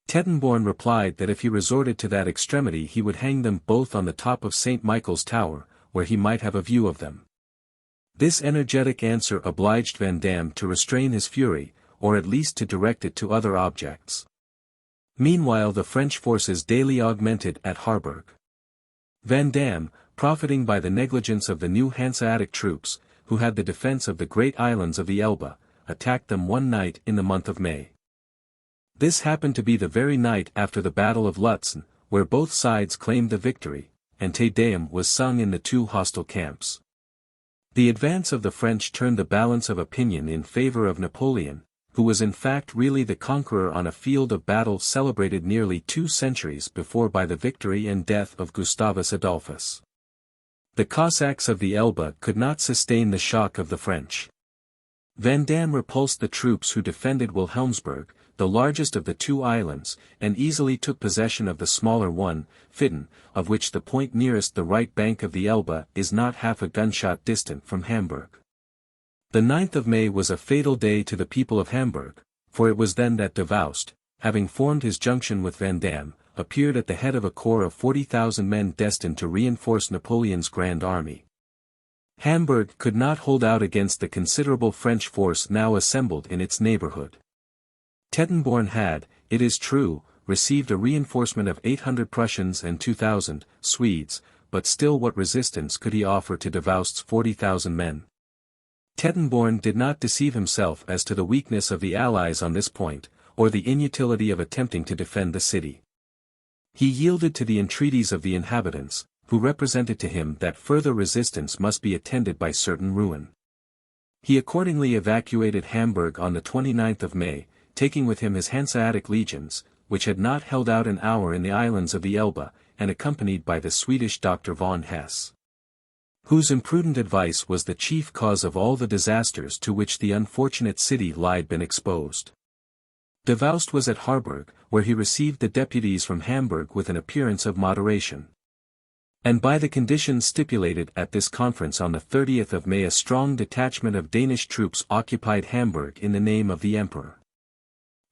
Tettenborn replied that if he resorted to that extremity he would hang them both on the top of St. Michael's Tower, where he might have a view of them. This energetic answer obliged Vandamme to restrain his fury, or at least to direct it to other objects. Meanwhile the French forces daily augmented at Harburg. Vandamme, profiting by the negligence of the new Hanseatic troops, who had the defense of the great islands of the Elbe, attacked them one night in the month of May. This happened to be the very night after the Battle of Lutzen, where both sides claimed the victory, and Te Deum was sung in the two hostile camps. The advance of the French turned the balance of opinion in favor of Napoleon, who was in fact really the conqueror on a field of battle celebrated nearly 2 centuries before by the victory and death of Gustavus Adolphus. The Cossacks of the Elbe could not sustain the shock of the French. Vandamme repulsed the troops who defended Wilhelmsburg, the largest of the 2 islands, and easily took possession of the smaller one, Witten, of which the point nearest the right bank of the Elbe is not half a gunshot distant from Hamburg. The 9th of May was a fatal day to the people of Hamburg, for it was then that Davoust, having formed his junction with Vandamme, appeared at the head of a corps of 40,000 men destined to reinforce Napoleon's grand army. Hamburg could not hold out against the considerable French force now assembled in its neighborhood. Tettenborn had, it is true, received a reinforcement of 800 Prussians and 2,000 Swedes, but still what resistance could he offer to Davoust's 40,000 men? Tettenborn did not deceive himself as to the weakness of the Allies on this point, or the inutility of attempting to defend the city. He yielded to the entreaties of the inhabitants, who represented to him that further resistance must be attended by certain ruin. He accordingly evacuated Hamburg on the 29th of May, taking with him his Hanseatic legions, which had not held out an hour in the islands of the Elbe, and accompanied by the Swedish Dr. von Hesse, whose imprudent advice was the chief cause of all the disasters to which the unfortunate city lied been exposed. Davoust was at Harburg, where he received the deputies from Hamburg with an appearance of moderation. And by the conditions stipulated at this conference on the 30th of May a strong detachment of Danish troops occupied Hamburg in the name of the Emperor.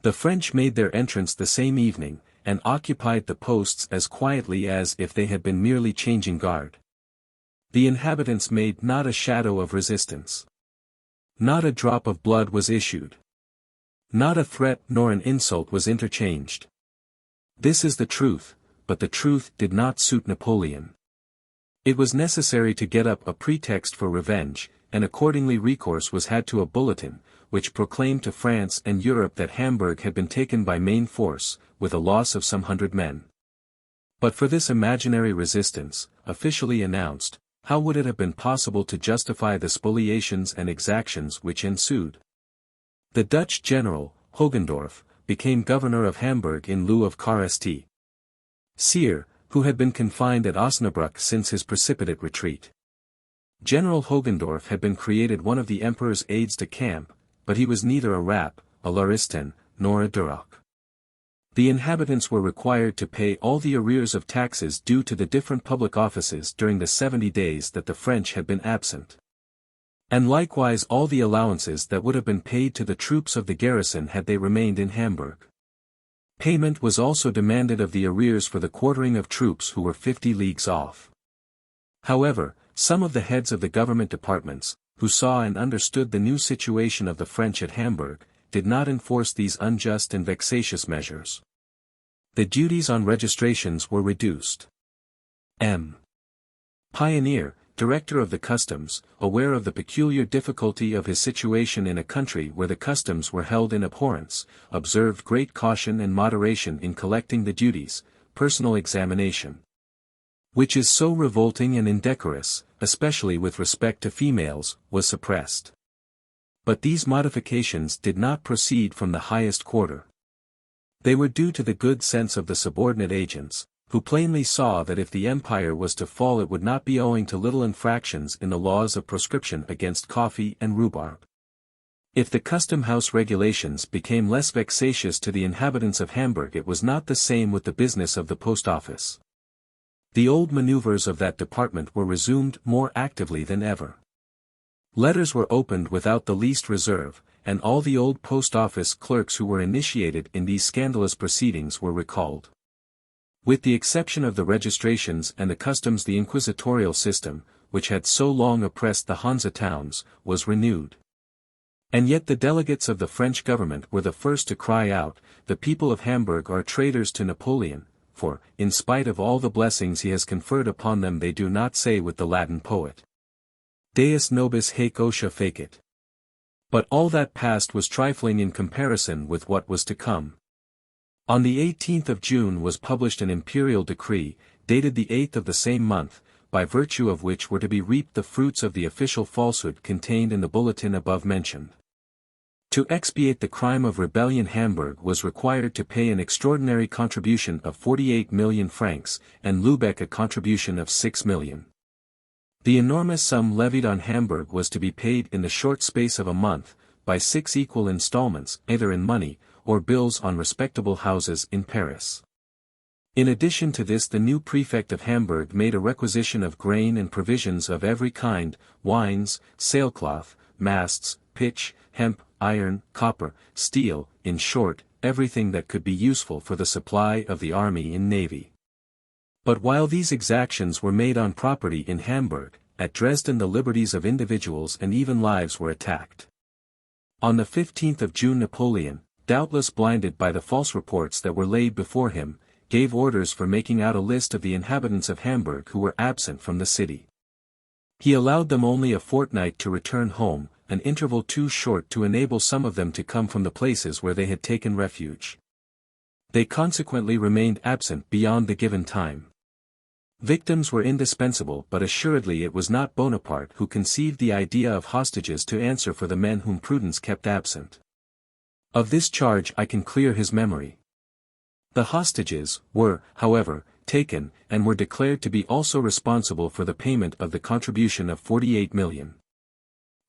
The French made their entrance the same evening, and occupied the posts as quietly as if they had been merely changing guard. The inhabitants made not a shadow of resistance. Not a drop of blood was issued. Not a threat nor an insult was interchanged. This is the truth, but the truth did not suit Napoleon. It was necessary to get up a pretext for revenge, and accordingly recourse was had to a bulletin, which proclaimed to France and Europe that Hamburg had been taken by main force, with a loss of some 100 men. But for this imaginary resistance, officially announced, how would it have been possible to justify the spoliations and exactions which ensued? The Dutch general, Hogendorf, became governor of Hamburg in lieu of Karl St. Cyr, who had been confined at Osnabrück since his precipitate retreat. General Hogendorf had been created one of the emperor's aides-de-camp, but he was neither a Rapp, a Lauriston, nor a Duroc. The inhabitants were required to pay all the arrears of taxes due to the different public offices during the 70 days that the French had been absent. And likewise all the allowances that would have been paid to the troops of the garrison had they remained in Hamburg. Payment was also demanded of the arrears for the quartering of troops who were 50 leagues off. However, some of the heads of the government departments, who saw and understood the new situation of the French at Hamburg, did not enforce these unjust and vexatious measures. The duties on registrations were reduced. M. Pioneer, director of the customs, aware of the peculiar difficulty of his situation in a country where the customs were held in abhorrence, observed great caution and moderation in collecting the duties. Personal examination, which is so revolting and indecorous, especially with respect to females, was suppressed. But these modifications did not proceed from the highest quarter. They were due to the good sense of the subordinate agents, who plainly saw that if the empire was to fall it would not be owing to little infractions in the laws of proscription against coffee and rhubarb. If the custom house regulations became less vexatious to the inhabitants of Hamburg, it was not the same with the business of the post office. The old maneuvers of that department were resumed more actively than ever. Letters were opened without the least reserve, and all the old post office clerks who were initiated in these scandalous proceedings were recalled. With the exception of the registrations and the customs, the inquisitorial system, which had so long oppressed the Hansa towns, was renewed. And yet the delegates of the French government were the first to cry out, "The people of Hamburg are traitors to Napoleon, for, in spite of all the blessings he has conferred upon them, they do not say with the Latin poet, Deus nobis haec otia fecit." But all that passed was trifling in comparison with what was to come. On the 18th of June was published an imperial decree, dated the 8th of the same month, by virtue of which were to be reaped the fruits of the official falsehood contained in the bulletin above mentioned. To expiate the crime of rebellion, Hamburg was required to pay an extraordinary contribution of 48 million francs, and Lübeck a contribution of 6 million. The enormous sum levied on Hamburg was to be paid in the short space of a month, by 6 equal installments, either in money, or bills on respectable houses in Paris. In addition to this, the new prefect of Hamburg made a requisition of grain and provisions of every kind, wines, sailcloth, masts, pitch, hemp, iron, copper, steel, in short, everything that could be useful for the supply of the army and navy. But while these exactions were made on property in Hamburg, at Dresden the liberties of individuals and even lives were attacked. On the 15th of June Napoleon, doubtless blinded by the false reports that were laid before him, gave orders for making out a list of the inhabitants of Hamburg who were absent from the city. He allowed them only a fortnight to return home, an interval too short to enable some of them to come from the places where they had taken refuge. They consequently remained absent beyond the given time. Victims were indispensable, but assuredly it was not Bonaparte who conceived the idea of hostages to answer for the men whom prudence kept absent. Of this charge I can clear his memory. The hostages were, however, taken, and were declared to be also responsible for the payment of the contribution of 48 million.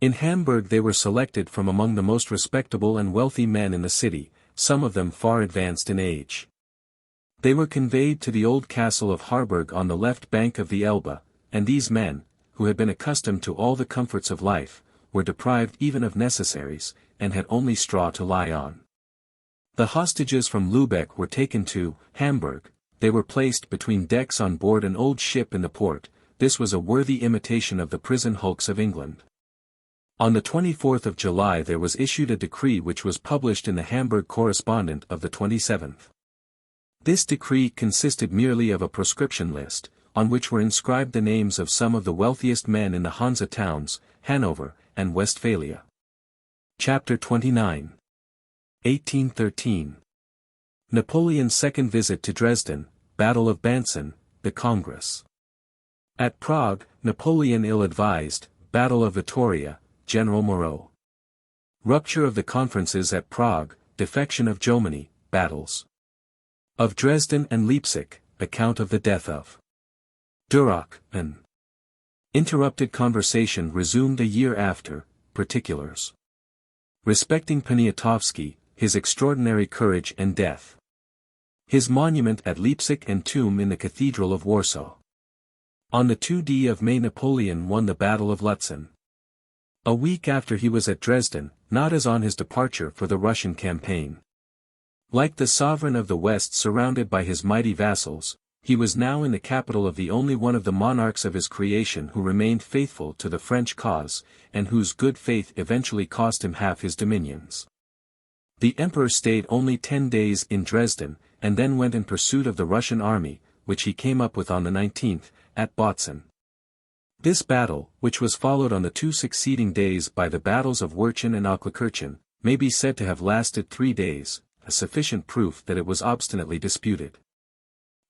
In Hamburg they were selected from among the most respectable and wealthy men in the city, some of them far advanced in age. They were conveyed to the old castle of Harburg on the left bank of the Elbe, and these men, who had been accustomed to all the comforts of life, were deprived even of necessaries, and had only straw to lie on. The hostages from Lübeck were taken to Hamburg. They were placed between decks on board an old ship in the port. This was a worthy imitation of the prison hulks of England. On the 24th of July there was issued a decree which was published in the Hamburg Correspondent of the 27th. This decree consisted merely of a proscription list, on which were inscribed the names of some of the wealthiest men in the Hansa towns, Hanover, and Westphalia. Chapter 29. 1813. Napoleon's second visit to Dresden, Battle of Bantzen, the Congress. At Prague, Napoleon ill-advised, Battle of Vittoria, General Moreau. Rupture of the conferences at Prague, defection of Jomini, battles. Of Dresden and Leipzig, account of the death of Duroc, an interrupted conversation resumed a year after, particulars. Respecting Poniatowski, his extraordinary courage and death. His monument at Leipzig and tomb in the Cathedral of Warsaw. On the 2d of May Napoleon won the Battle of Lutzen. A week after he was at Dresden, not as on his departure for the Russian campaign. Like the sovereign of the West surrounded by his mighty vassals, he was now in the capital of the only one of the monarchs of his creation who remained faithful to the French cause, and whose good faith eventually cost him half his dominions. The emperor stayed only 10 days in Dresden, and then went in pursuit of the Russian army, which he came up with on the 19th, at Bautzen. This battle, which was followed on the 2 succeeding days by the battles of Wirchen and Oklakirchen, may be said to have lasted 3 days, a sufficient proof that it was obstinately disputed.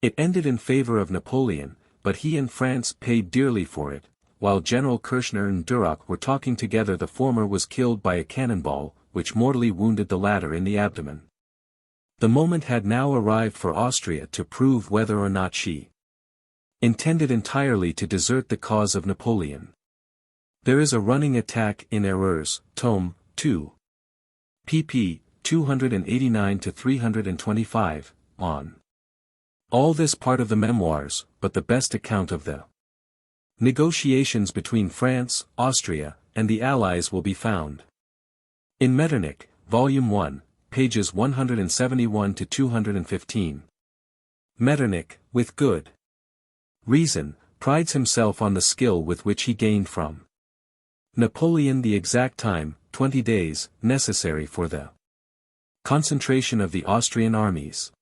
It ended in favor of Napoleon, but he and France paid dearly for it, while General Kirchner and Duroc were talking together. The former was killed by a cannonball, which mortally wounded the latter in the abdomen. The moment had now arrived for Austria to prove whether or not she intended entirely to desert the cause of Napoleon. There is a running attack in Erreurs, Tome 2. pp. 289-325, on all this part of the memoirs, but the best account of the negotiations between France, Austria, and the Allies will be found in Metternich, Volume 1, pages 171-215. Metternich, with good reason, prides himself on the skill with which he gained from Napoleon the exact time, 20 days, necessary for the concentration of the Austrian armies.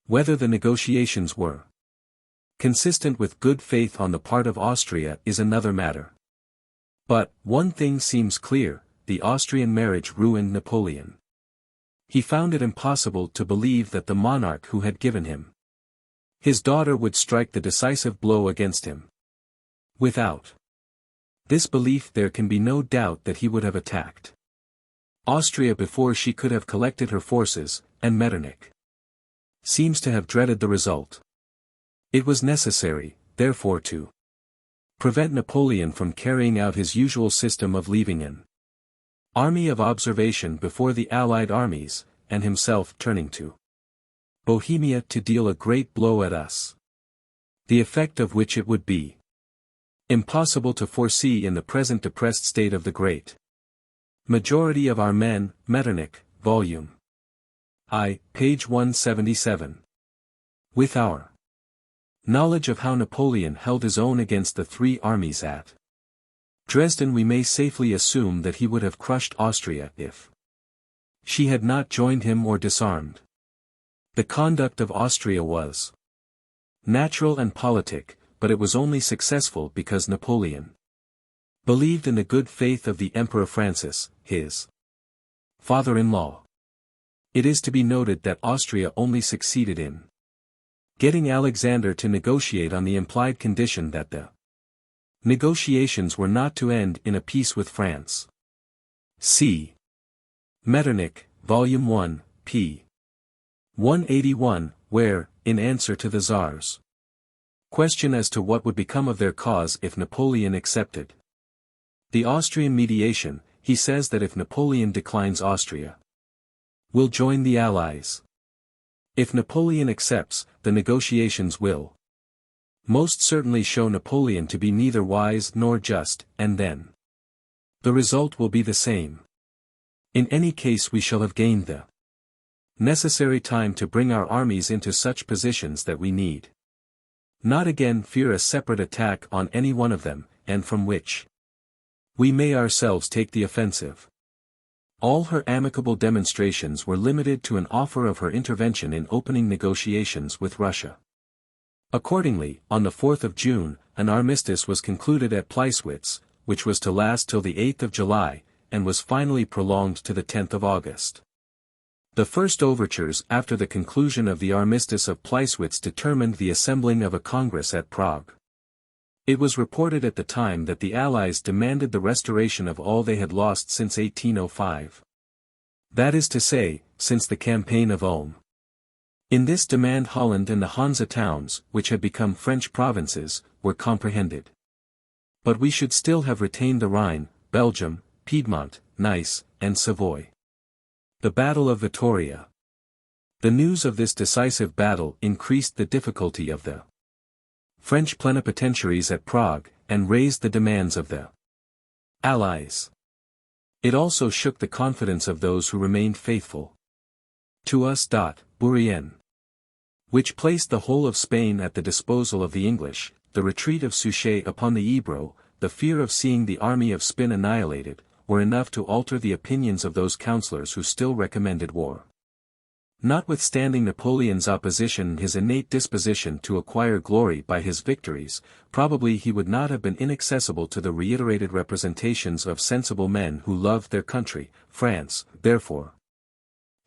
Whether the negotiations were consistent with good faith on the part of Austria is another matter. But, one thing seems clear, the Austrian marriage ruined Napoleon. He found it impossible to believe that the monarch who had given him his daughter would strike the decisive blow against him. Without this belief there can be no doubt that he would have attacked Austria before she could have collected her forces, and Metternich seems to have dreaded the result. It was necessary, therefore, to prevent Napoleon from carrying out his usual system of leaving an army of observation before the Allied armies, and himself turning to Bohemia to deal a great blow at us. The effect of which it would be impossible to foresee in the present depressed state of the great majority of our men. Metternich, Volume I, page 177. With our knowledge of how Napoleon held his own against the three armies at Dresden, we may safely assume that he would have crushed Austria if she had not joined him or disarmed. The conduct of Austria was natural and politic, but it was only successful because Napoleon believed in the good faith of the Emperor Francis, his father-in-law. It is to be noted that Austria only succeeded in getting Alexander to negotiate on the implied condition that the negotiations were not to end in a peace with France. See Metternich, Volume 1, p. 181, where, in answer to the Tsar's question as to what would become of their cause if Napoleon accepted the Austrian mediation, he says that if Napoleon declines, Austria will join the Allies. If Napoleon accepts, the negotiations will most certainly show Napoleon to be neither wise nor just, and then the result will be the same. In any case we shall have gained the necessary time to bring our armies into such positions that we need not again fear a separate attack on any one of them, and from which we may ourselves take the offensive. All her amicable demonstrations were limited to an offer of her intervention in opening negotiations with Russia. Accordingly, on the 4th of June, an armistice was concluded at Pleiswitz, which was to last till the 8th of July, and was finally prolonged to the 10th of August. The first overtures after the conclusion of the armistice of Pleiswitz determined the assembling of a congress at Prague. It was reported at the time that the Allies demanded the restoration of all they had lost since 1805. That is to say, since the campaign of Ulm. In this demand Holland and the Hansa towns, which had become French provinces, were comprehended. But we should still have retained the Rhine, Belgium, Piedmont, Nice, and Savoy. The Battle of Vittoria. The news of this decisive battle increased the difficulty of the French plenipotentiaries at Prague, and raised the demands of the Allies. It also shook the confidence of those who remained faithful to us. Bourrienne, which placed the whole of Spain at the disposal of the English, the retreat of Suchet upon the Ebro, the fear of seeing the army of Spin annihilated, were enough to alter the opinions of those councillors who still recommended war. Notwithstanding Napoleon's opposition and his innate disposition to acquire glory by his victories, probably he would not have been inaccessible to the reiterated representations of sensible men who loved their country. France, therefore,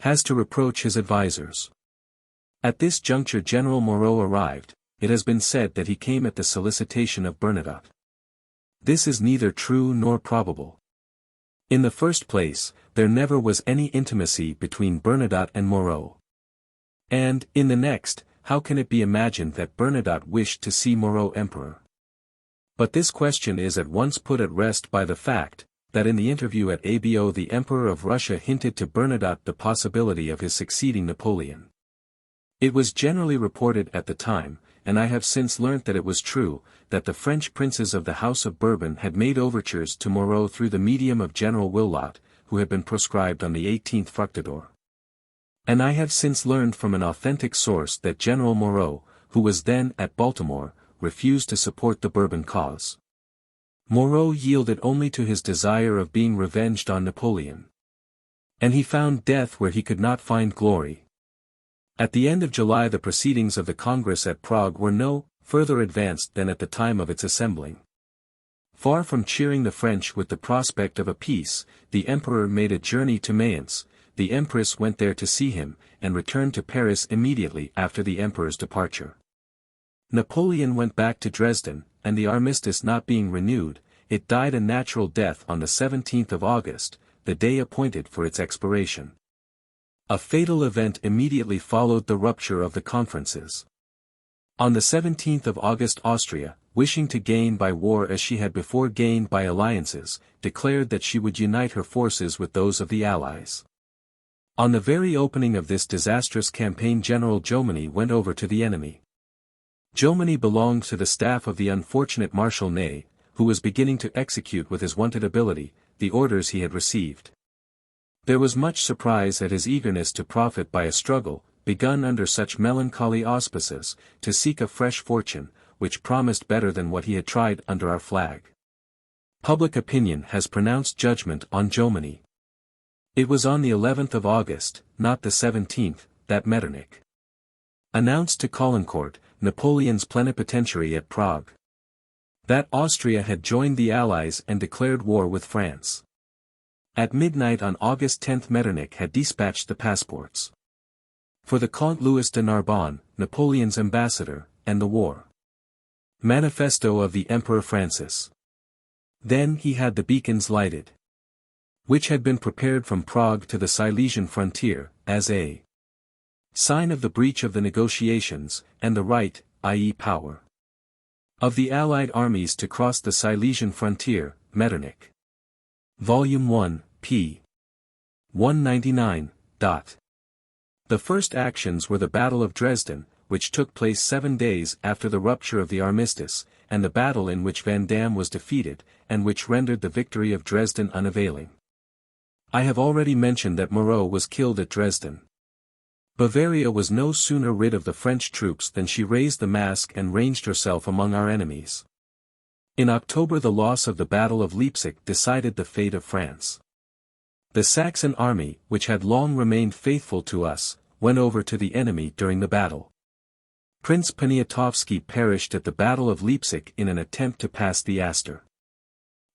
has to reproach his advisers. At this juncture General Moreau arrived. It has been said that he came at the solicitation of Bernadotte. This is neither true nor probable. In the first place, there never was any intimacy between Bernadotte and Moreau. And, in the next, how can it be imagined that Bernadotte wished to see Moreau emperor? But this question is at once put at rest by the fact, that in the interview at Abo the Emperor of Russia hinted to Bernadotte the possibility of his succeeding Napoleon. It was generally reported at the time, and I have since learnt that it was true, that the French princes of the House of Bourbon had made overtures to Moreau through the medium of General Willot, who had been proscribed on the 18th Fructidor. And I have since learned from an authentic source that General Moreau, who was then at Baltimore, refused to support the Bourbon cause. Moreau yielded only to his desire of being revenged on Napoleon. And he found death where he could not find glory. At the end of July the proceedings of the Congress at Prague were no further advanced than at the time of its assembling. Far from cheering the French with the prospect of a peace, the Emperor made a journey to Mayence, the Empress went there to see him, and returned to Paris immediately after the Emperor's departure. Napoleon went back to Dresden, and the armistice not being renewed, it died a natural death on the 17th of August, the day appointed for its expiration. A fatal event immediately followed the rupture of the conferences. On the 17th of August Austria, wishing to gain by war as she had before gained by alliances, declared that she would unite her forces with those of the Allies. On the very opening of this disastrous campaign General Jomini went over to the enemy. Jomini belonged to the staff of the unfortunate Marshal Ney, who was beginning to execute with his wonted ability, the orders he had received. There was much surprise at his eagerness to profit by a struggle, begun under such melancholy auspices, to seek a fresh fortune, which promised better than what he had tried under our flag. Public opinion has pronounced judgment on Jomini. It was on the 11th of August, not the 17th, that Metternich announced to Caulaincourt, Napoleon's plenipotentiary at Prague, that Austria had joined the Allies and declared war with France. At midnight on August 10 Metternich had dispatched the passports for the Comte Louis de Narbonne, Napoleon's ambassador, and the war manifesto of the Emperor Francis. Then he had the beacons lighted, which had been prepared from Prague to the Silesian frontier, as a sign of the breach of the negotiations, and the right, i.e. power, of the Allied armies to cross the Silesian frontier. Metternich. Volume 1, p. 199. The first actions were the Battle of Dresden, which took place 7 days after the rupture of the armistice, and the battle in which Vandamme was defeated, and which rendered the victory of Dresden unavailing. I have already mentioned that Moreau was killed at Dresden. Bavaria was no sooner rid of the French troops than she raised the mask and ranged herself among our enemies. In October the loss of the Battle of Leipzig decided the fate of France. The Saxon army, which had long remained faithful to us, went over to the enemy during the battle. Prince Poniatowski perished at the Battle of Leipzig in an attempt to pass the Aster.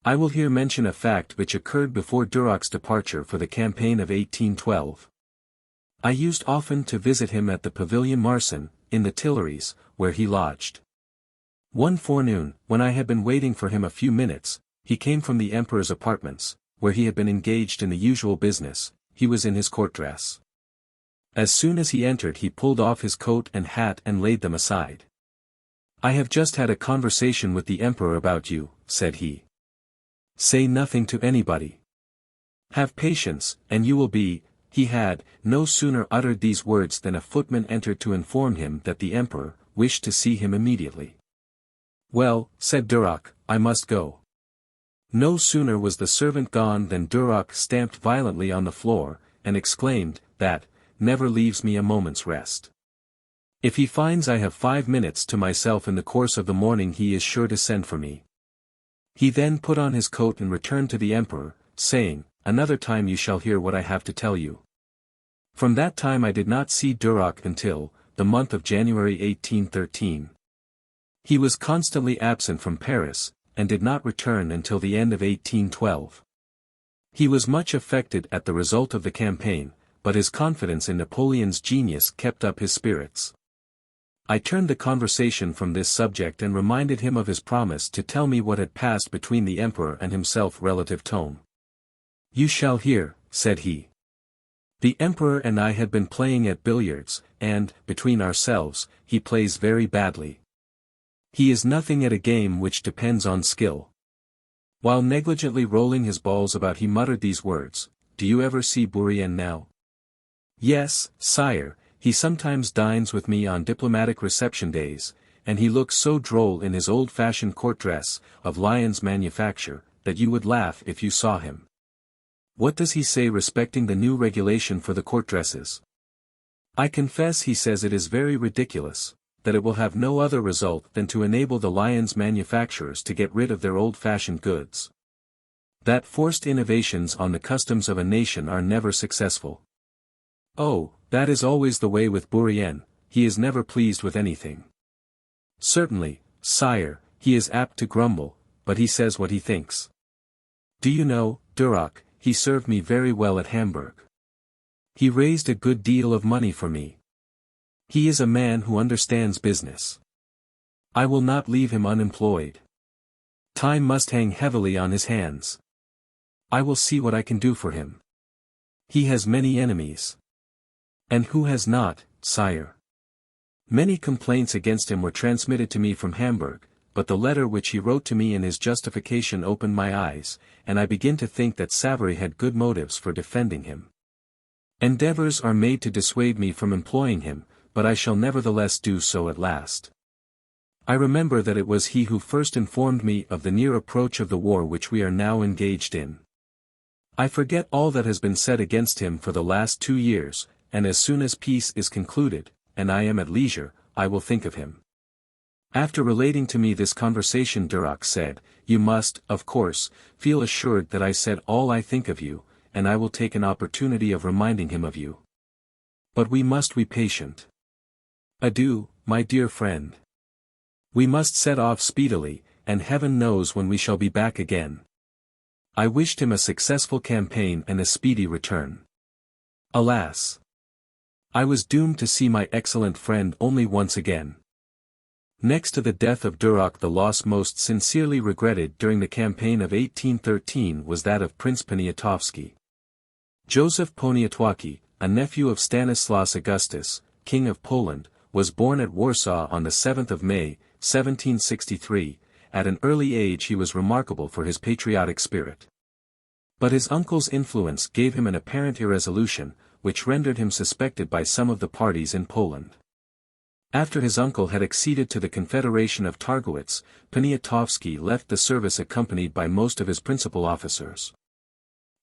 I will here mention a fact which occurred before Duroc's departure for the campaign of 1812. I used often to visit him at the Pavilion Marsan, in the Tuileries, where he lodged. One forenoon, when I had been waiting for him a few minutes, he came from the Emperor's apartments, where he had been engaged in the usual business. He was in his court dress. As soon as he entered he pulled off his coat and hat and laid them aside. "I have just had a conversation with the Emperor about you," said he. "Say nothing to anybody. Have patience, and you will be—" He had no sooner uttered these words than a footman entered to inform him that the Emperor wished to see him immediately. "Well," said Duroc, "I must go." No sooner was the servant gone than Duroc stamped violently on the floor, and exclaimed, "That never leaves me a moment's rest. If he finds I have 5 minutes to myself in the course of the morning he is sure to send for me." He then put on his coat and returned to the Emperor, saying, "Another time you shall hear what I have to tell you." From that time I did not see Duroc until the month of January 1813. He was constantly absent from Paris, and did not return until the end of 1812. He was much affected at the result of the campaign, but his confidence in Napoleon's genius kept up his spirits. I turned the conversation from this subject and reminded him of his promise to tell me what had passed between the emperor and himself relative tone. "You shall hear," said he. "The emperor and I had been playing at billiards, and, between ourselves, he plays very badly. He is nothing at a game which depends on skill." While negligently rolling his balls about he muttered these words, "Do you ever see Bourrienne now?" "Yes, sire, he sometimes dines with me on diplomatic reception days, and he looks so droll in his old-fashioned court dress, of Lyon's manufacture, that you would laugh if you saw him." "What does he say respecting the new regulation for the court dresses?" "I confess he says it is very ridiculous, that it will have no other result than to enable the Lyon's manufacturers to get rid of their old-fashioned goods. That forced innovations on the customs of a nation are never successful." "Oh, that is always the way with Bourrienne, he is never pleased with anything." "Certainly, sire, he is apt to grumble, but he says what he thinks. Do you know, Duroc, he served me very well at Hamburg. He raised a good deal of money for me. He is a man who understands business. I will not leave him unemployed. Time must hang heavily on his hands. I will see what I can do for him. He has many enemies." "And who has not, sire?" "Many complaints against him were transmitted to me from Hamburg, but the letter which he wrote to me in his justification opened my eyes, and I begin to think that Savary had good motives for defending him. Endeavors are made to dissuade me from employing him, but I shall nevertheless do so at last. I remember that it was he who first informed me of the near approach of the war which we are now engaged in. I forget all that has been said against him for the last 2 years, and as soon as peace is concluded, and I am at leisure, I will think of him." After relating to me this conversation Duroc said, "You must, of course, feel assured that I said all I think of you, and I will take an opportunity of reminding him of you. But we must be patient. Adieu, my dear friend. We must set off speedily, and heaven knows when we shall be back again." I wished him a successful campaign and a speedy return. Alas! I was doomed to see my excellent friend only once again. Next to the death of Duroc, the loss most sincerely regretted during the campaign of 1813 was that of Prince Poniatowski. Joseph Poniatowski, a nephew of Stanislaus Augustus, King of Poland, was born at Warsaw on the 7th of May, 1763. At an early age he was remarkable for his patriotic spirit. But his uncle's influence gave him an apparent irresolution, which rendered him suspected by some of the parties in Poland. After his uncle had acceded to the Confederation of Targowitz, Poniatowski left the service accompanied by most of his principal officers.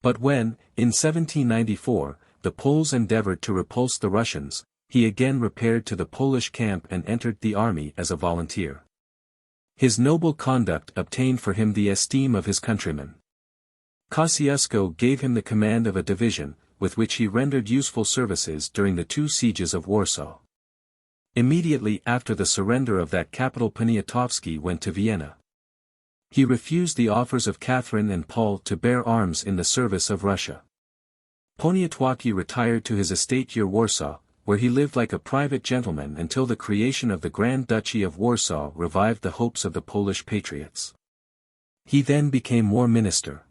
But when, in 1794, the Poles endeavored to repulse the Russians, he again repaired to the Polish camp and entered the army as a volunteer. His noble conduct obtained for him the esteem of his countrymen. Kosciuszko gave him the command of a division, with which he rendered useful services during the 2 sieges of Warsaw. Immediately after the surrender of that capital Poniatowski went to Vienna. He refused the offers of Catherine and Paul to bear arms in the service of Russia. Poniatowski retired to his estate near Warsaw, where he lived like a private gentleman until the creation of the Grand Duchy of Warsaw revived the hopes of the Polish patriots. He then became war minister.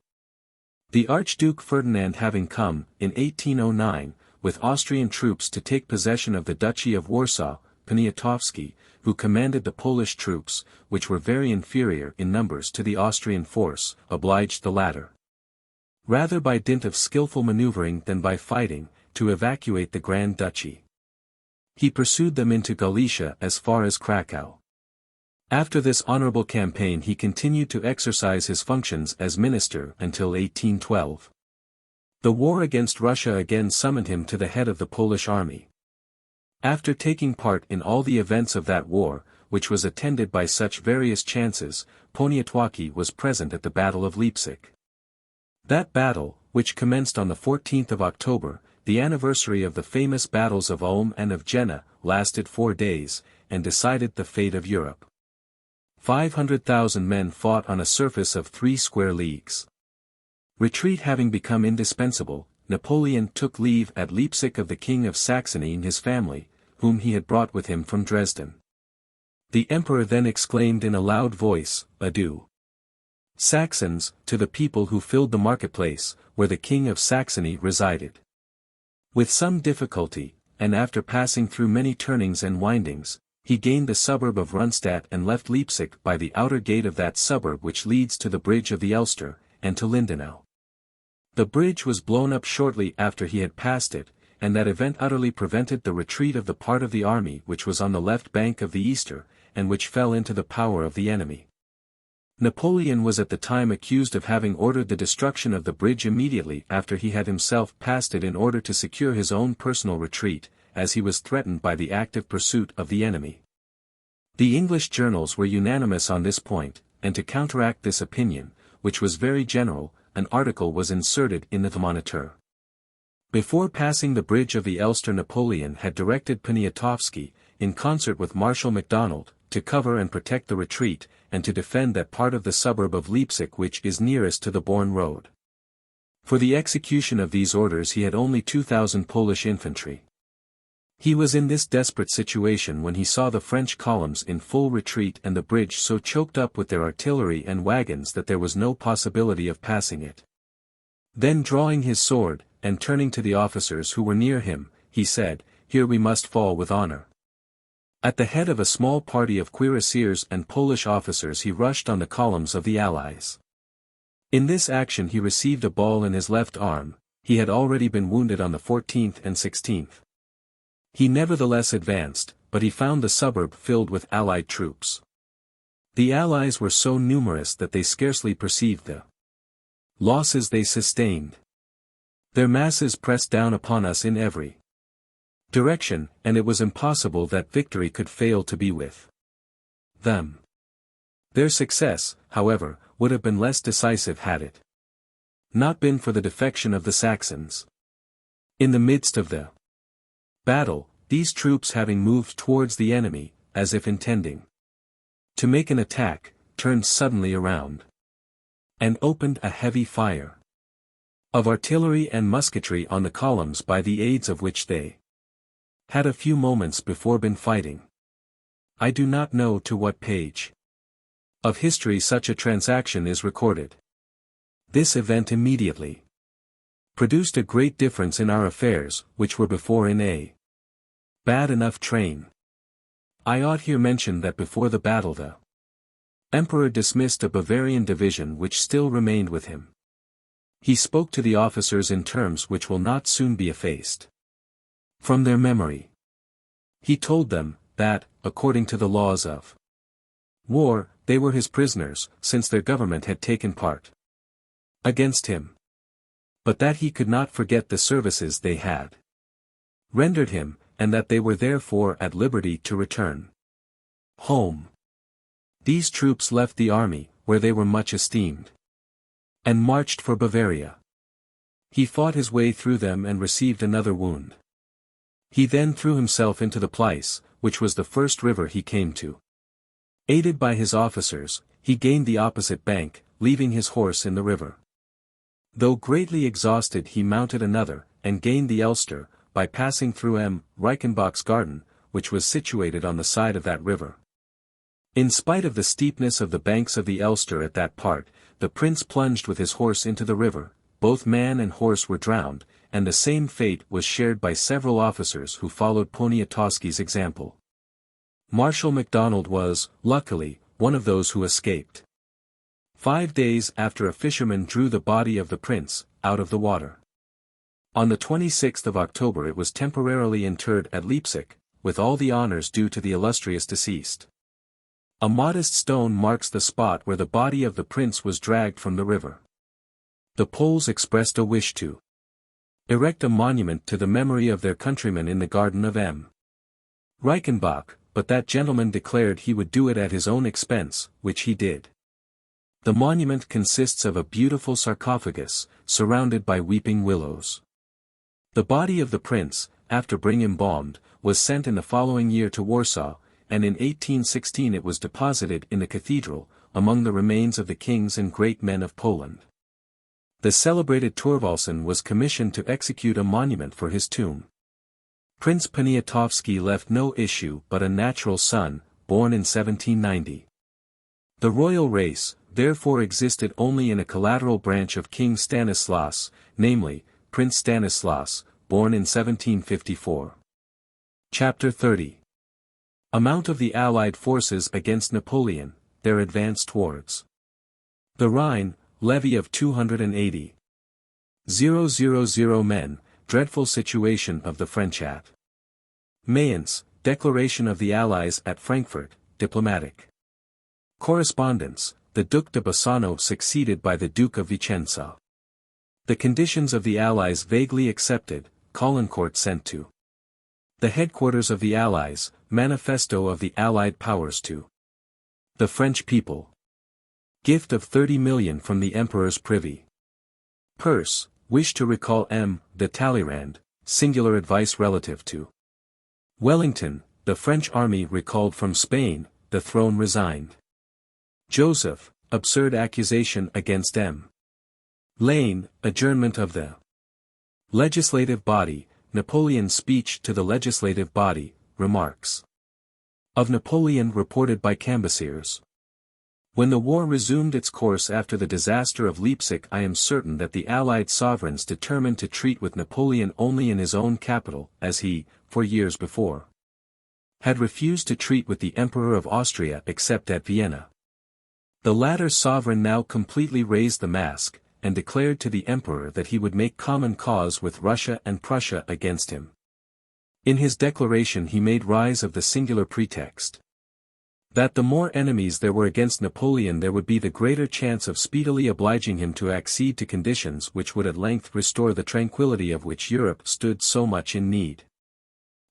The Archduke Ferdinand having come, in 1809, with Austrian troops to take possession of the Duchy of Warsaw, Poniatowski, who commanded the Polish troops, which were very inferior in numbers to the Austrian force, obliged the latter, rather by dint of skillful maneuvering than by fighting, to evacuate the Grand Duchy. He pursued them into Galicia as far as Krakow. After this honorable campaign he continued to exercise his functions as minister until 1812. The war against Russia again summoned him to the head of the Polish army. After taking part in all the events of that war, which was attended by such various chances, Poniatowski was present at the Battle of Leipzig. That battle, which commenced on the 14th of October, the anniversary of the famous battles of Ulm and of Jena, lasted 4 days, and decided the fate of Europe. 500,000 men fought on a surface of 3 square leagues. Retreat having become indispensable, Napoleon took leave at Leipzig of the King of Saxony and his family, whom he had brought with him from Dresden. The emperor then exclaimed in a loud voice, "Adieu, Saxons," to the people who filled the marketplace, where the king of Saxony resided. With some difficulty, and after passing through many turnings and windings, he gained the suburb of Rundstadt and left Leipzig by the outer gate of that suburb which leads to the bridge of the Elster, and to Lindenau. The bridge was blown up shortly after he had passed it, and that event utterly prevented the retreat of the part of the army which was on the left bank of the Easter, and which fell into the power of the enemy. Napoleon was at the time accused of having ordered the destruction of the bridge immediately after he had himself passed it in order to secure his own personal retreat, as he was threatened by the active pursuit of the enemy. The English journals were unanimous on this point, and to counteract this opinion, which was very general, an article was inserted in the Moniteur. Before passing the bridge of the Elster, Napoleon had directed Poniatowski, in concert with Marshal MacDonald, to cover and protect the retreat, and to defend that part of the suburb of Leipzig which is nearest to the Born road. For the execution of these orders he had only 2,000 Polish infantry. He was in this desperate situation when he saw the French columns in full retreat and the bridge so choked up with their artillery and wagons that there was no possibility of passing it. Then drawing his sword, and turning to the officers who were near him, he said, "Here we must fall with honor." At the head of a small party of cuirassiers and Polish officers he rushed on the columns of the Allies. In this action he received a ball in his left arm. He had already been wounded on the 14th and 16th. He nevertheless advanced, but he found the suburb filled with Allied troops. The Allies were so numerous that they scarcely perceived the losses they sustained. Their masses pressed down upon us in every direction, and it was impossible that victory could fail to be with them. Their success, however, would have been less decisive had it not been for the defection of the Saxons. In the midst of the battle, these troops having moved towards the enemy, as if intending to make an attack, turned suddenly around and opened a heavy fire of artillery and musketry on the columns, by the aids of which they had a few moments before been fighting. I do not know to what page of history such a transaction is recorded. This event immediately produced a great difference in our affairs, which were before in a bad enough train. I ought here mention that before the battle the Emperor dismissed a Bavarian division which still remained with him. He spoke to the officers in terms which will not soon be effaced from their memory. He told them, that, according to the laws of war, they were his prisoners, since their government had taken part against him. But that he could not forget the services they had rendered him, and that they were therefore at liberty to return home. These troops left the army, where they were much esteemed, and marched for Bavaria. He fought his way through them and received another wound. He then threw himself into the Pleiss, which was the first river he came to. Aided by his officers, he gained the opposite bank, leaving his horse in the river. Though greatly exhausted, he mounted another, and gained the Elster, by passing through Reichenbach's garden, which was situated on the side of that river. In spite of the steepness of the banks of the Elster at that part, the prince plunged with his horse into the river. Both man and horse were drowned, and the same fate was shared by several officers who followed Poniatowski's example. Marshal MacDonald was, luckily, one of those who escaped. 5 days after, a fisherman drew the body of the prince out of the water. On the 26th of October it was temporarily interred at Leipzig, with all the honors due to the illustrious deceased. A modest stone marks the spot where the body of the prince was dragged from the river. The Poles expressed a wish to erect a monument to the memory of their countryman in the garden of Reichenbach, but that gentleman declared he would do it at his own expense, which he did. The monument consists of a beautiful sarcophagus, surrounded by weeping willows. The body of the prince, after being embalmed, was sent in the following year to Warsaw, and in 1816 it was deposited in the cathedral, among the remains of the kings and great men of Poland. The celebrated Thorvaldsen was commissioned to execute a monument for his tomb. Prince Poniatowski left no issue but a natural son, born in 1790. The royal race, therefore, existed only in a collateral branch of King Stanislaus, namely, Prince Stanislaus, born in 1754. Chapter 30. Amount of the Allied forces against Napoleon, their advance towards the Rhine, levy of 280,000 men, dreadful situation of the French at Mayence, declaration of the Allies at Frankfurt, diplomatic correspondence, the Duc de Bassano succeeded by the Duke of Vicenza. The conditions of the Allies vaguely accepted, Caulaincourt sent to the headquarters of the Allies, manifesto of the Allied powers to the French people. Gift of 30 million from the Emperor's privy purse, wish to recall M. de Talleyrand, singular advice relative to Wellington, the French army recalled from Spain, the throne resigned. Joseph, absurd accusation against M. Lane, adjournment of the legislative body, Napoleon's speech to the legislative body, remarks of Napoleon reported by Cambyses. When the war resumed its course after the disaster of Leipzig, I am certain that the Allied sovereigns determined to treat with Napoleon only in his own capital, as he, for years before, had refused to treat with the Emperor of Austria except at Vienna. The latter sovereign now completely raised the mask, and declared to the Emperor that he would make common cause with Russia and Prussia against him. In his declaration he made rise of the singular pretext that the more enemies there were against Napoleon there would be the greater chance of speedily obliging him to accede to conditions which would at length restore the tranquility of which Europe stood so much in need.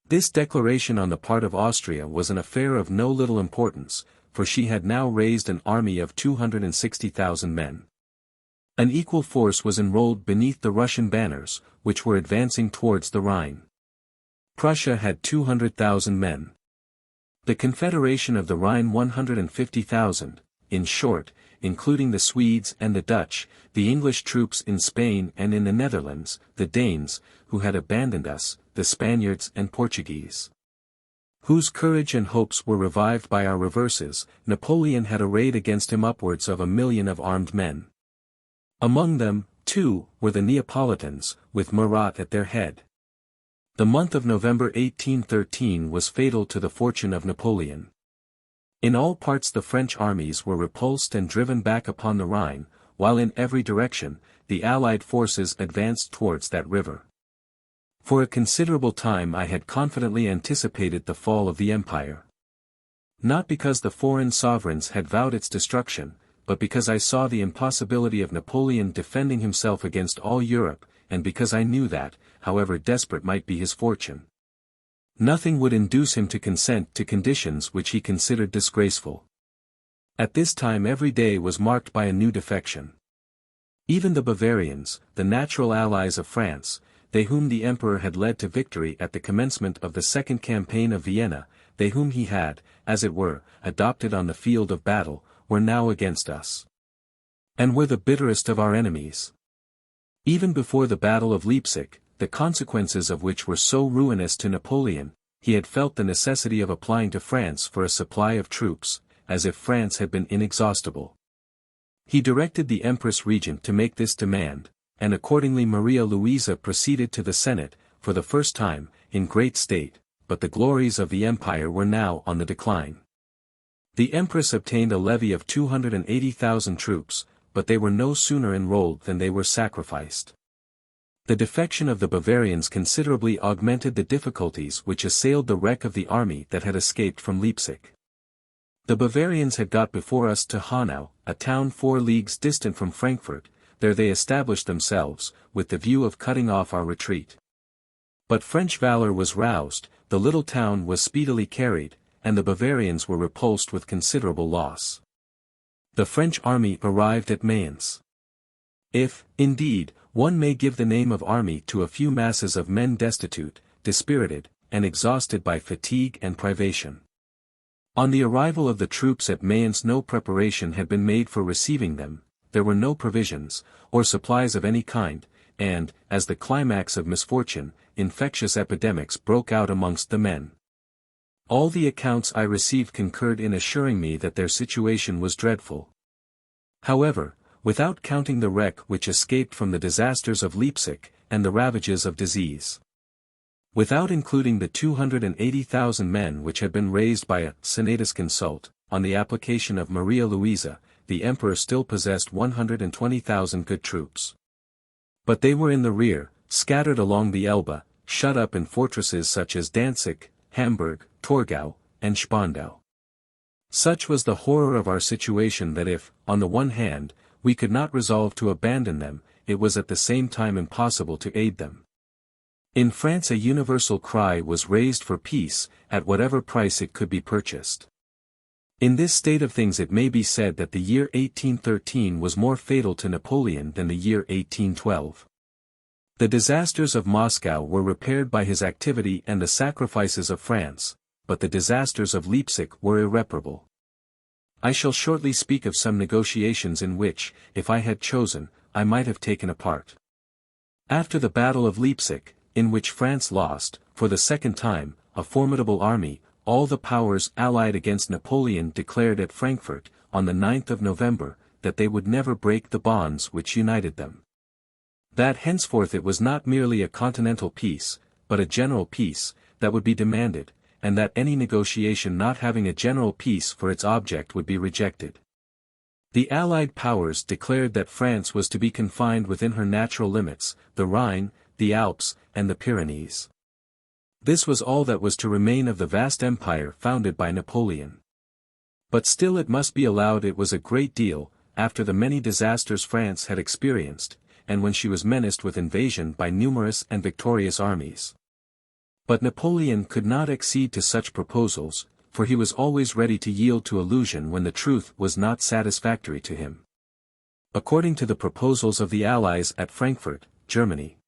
This declaration on the part of Austria was an affair of no little importance, for she had now raised an army of 260,000 men. An equal force was enrolled beneath the Russian banners, which were advancing towards the Rhine. Prussia had 200,000 men. The Confederation of the Rhine 150,000, in short, including the Swedes and the Dutch, the English troops in Spain and in the Netherlands, the Danes, who had abandoned us, the Spaniards and Portuguese, whose courage and hopes were revived by our reverses. Napoleon had arrayed against him upwards of 1 million of armed men. Among them, too, were the Neapolitans, with Murat at their head. The month of November 1813 was fatal to the fortune of Napoleon. In all parts the French armies were repulsed and driven back upon the Rhine, while in every direction, the Allied forces advanced towards that river. For a considerable time I had confidently anticipated the fall of the empire. Not because the foreign sovereigns had vowed its destruction, but because I saw the impossibility of Napoleon defending himself against all Europe, and because I knew that, however desperate might be his fortune, nothing would induce him to consent to conditions which he considered disgraceful. At this time every day was marked by a new defection. Even the Bavarians, the natural allies of France, they whom the Emperor had led to victory at the commencement of the second campaign of Vienna, they whom he had, as it were, adopted on the field of battle, were now against us, and were the bitterest of our enemies. Even before the Battle of Leipzig, the consequences of which were so ruinous to Napoleon, he had felt the necessity of applying to France for a supply of troops, as if France had been inexhaustible. He directed the Empress Regent to make this demand, and accordingly Maria Louisa proceeded to the Senate, for the first time, in great state, but the glories of the empire were now on the decline. The Empress obtained a levy of 280,000 troops, but they were no sooner enrolled than they were sacrificed. The defection of the Bavarians considerably augmented the difficulties which assailed the wreck of the army that had escaped from Leipzig. The Bavarians had got before us to Hanau, a town 4 leagues distant from Frankfurt. There they established themselves, with the view of cutting off our retreat. But French valor was roused, the little town was speedily carried, and the Bavarians were repulsed with considerable loss. The French army arrived at Mayence. If, indeed, one may give the name of army to a few masses of men destitute, dispirited, and exhausted by fatigue and privation. On the arrival of the troops at Mayence no preparation had been made for receiving them, there were no provisions, or supplies of any kind, and, as the climax of misfortune, infectious epidemics broke out amongst the men. All the accounts I received concurred in assuring me that their situation was dreadful. However, without counting the wreck which escaped from the disasters of Leipzig, and the ravages of disease. Without including the 280,000 men which had been raised by a senatus consult, on the application of Maria Louisa, the emperor still possessed 120,000 good troops. But they were in the rear, scattered along the Elbe, shut up in fortresses such as Danzig, Hamburg, Torgau, and Spandau. Such was the horror of our situation that if, on the one hand, we could not resolve to abandon them, it was at the same time impossible to aid them. In France a universal cry was raised for peace, at whatever price it could be purchased. In this state of things it may be said that the year 1813 was more fatal to Napoleon than the year 1812. The disasters of Moscow were repaired by his activity and the sacrifices of France, but the disasters of Leipzig were irreparable. I shall shortly speak of some negotiations in which, if I had chosen, I might have taken a part. After the Battle of Leipzig, in which France lost, for the second time, a formidable army, all the powers allied against Napoleon declared at Frankfurt, on the 9th of November, that they would never break the bonds which united them. That henceforth it was not merely a continental peace, but a general peace, that would be demanded, and that any negotiation not having a general peace for its object would be rejected. The Allied powers declared that France was to be confined within her natural limits, the Rhine, the Alps, and the Pyrenees. This was all that was to remain of the vast empire founded by Napoleon. But still it must be allowed it was a great deal, after the many disasters France had experienced, and when she was menaced with invasion by numerous and victorious armies. But Napoleon could not accede to such proposals, for he was always ready to yield to illusion when the truth was not satisfactory to him. According to the proposals of the Allies at Frankfurt, Germany,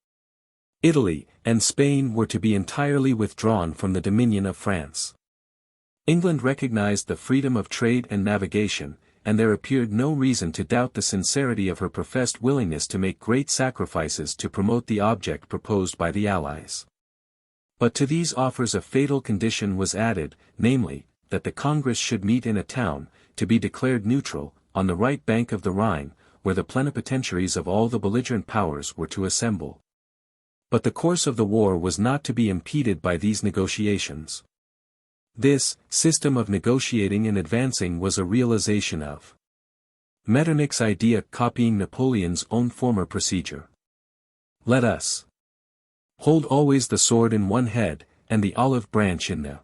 Italy, and Spain were to be entirely withdrawn from the dominion of France. England recognized the freedom of trade and navigation, and there appeared no reason to doubt the sincerity of her professed willingness to make great sacrifices to promote the object proposed by the Allies. But to these offers a fatal condition was added, namely, that the Congress should meet in a town, to be declared neutral, on the right bank of the Rhine, where the plenipotentiaries of all the belligerent powers were to assemble. But the course of the war was not to be impeded by these negotiations. This system of negotiating and advancing was a realization of Metternich's idea, copying Napoleon's own former procedure. Let us hold always the sword in one head, and the olive branch in the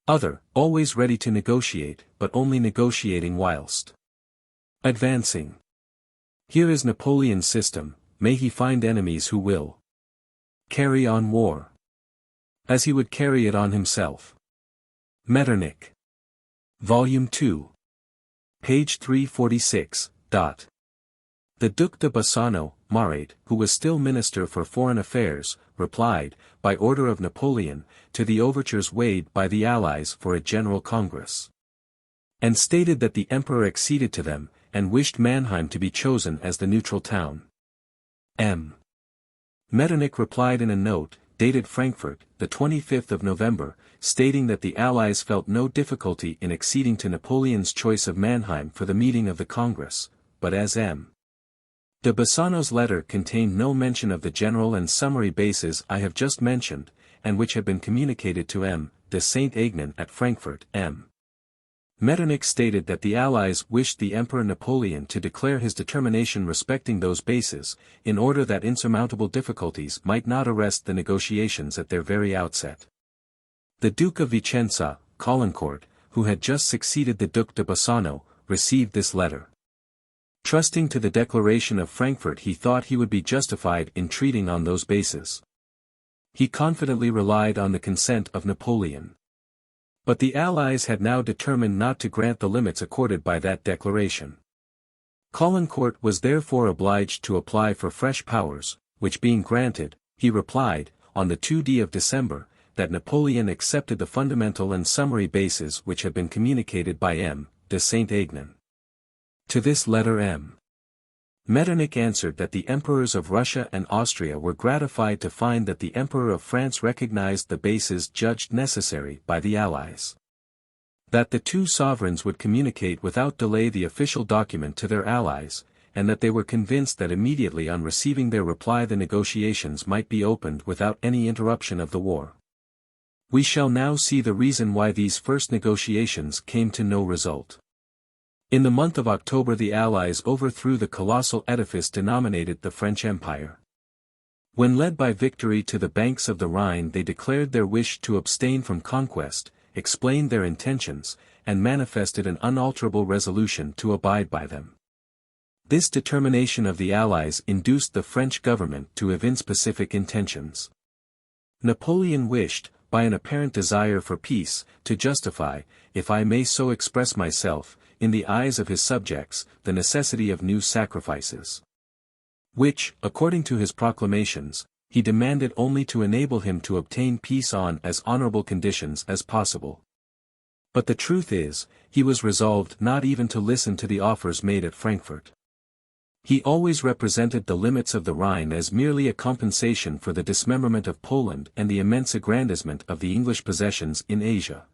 other, always ready to negotiate, but only negotiating whilst advancing. Here is Napoleon's system, may he find enemies who will carry on war as he would carry it on himself. Metternich. Volume 2. Page 346. The Duc de Bassano, Marat, who was still Minister for Foreign Affairs, replied, by order of Napoleon, to the overtures made by the Allies for a General Congress, and stated that the Emperor acceded to them, and wished Mannheim to be chosen as the neutral town. Metternich replied in a note, dated Frankfurt, the 25th of November, stating that the Allies felt no difficulty in acceding to Napoleon's choice of Mannheim for the meeting of the Congress, but as M. de Bassano's letter contained no mention of the general and summary bases I have just mentioned, and which had been communicated to M. de Saint-Aignan at Frankfurt, Metternich stated that the Allies wished the Emperor Napoleon to declare his determination respecting those bases, in order that insurmountable difficulties might not arrest the negotiations at their very outset. The Duke of Vicenza, Caulaincourt, who had just succeeded the Duc de Bassano, received this letter. Trusting to the declaration of Frankfurt, he thought he would be justified in treating on those bases. He confidently relied on the consent of Napoleon. But the Allies had now determined not to grant the limits accorded by that declaration. Caulaincourt was therefore obliged to apply for fresh powers, which being granted, he replied, on the 2d of December, that Napoleon accepted the fundamental and summary bases which had been communicated by M. de Saint-Aignan. To this letter M. Metternich answered that the emperors of Russia and Austria were gratified to find that the Emperor of France recognized the bases judged necessary by the Allies. That the two sovereigns would communicate without delay the official document to their allies, and that they were convinced that immediately on receiving their reply the negotiations might be opened without any interruption of the war. We shall now see the reason why these first negotiations came to no result. In the month of October the Allies overthrew the colossal edifice denominated the French Empire. When led by victory to the banks of the Rhine they declared their wish to abstain from conquest, explained their intentions, and manifested an unalterable resolution to abide by them. This determination of the Allies induced the French government to evince pacific intentions. Napoleon wished, by an apparent desire for peace, to justify, if I may so express myself, in the eyes of his subjects, the necessity of new sacrifices. Which, according to his proclamations, he demanded only to enable him to obtain peace on as honorable conditions as possible. But the truth is, he was resolved not even to listen to the offers made at Frankfurt. He always represented the limits of the Rhine as merely a compensation for the dismemberment of Poland and the immense aggrandizement of the English possessions in Asia.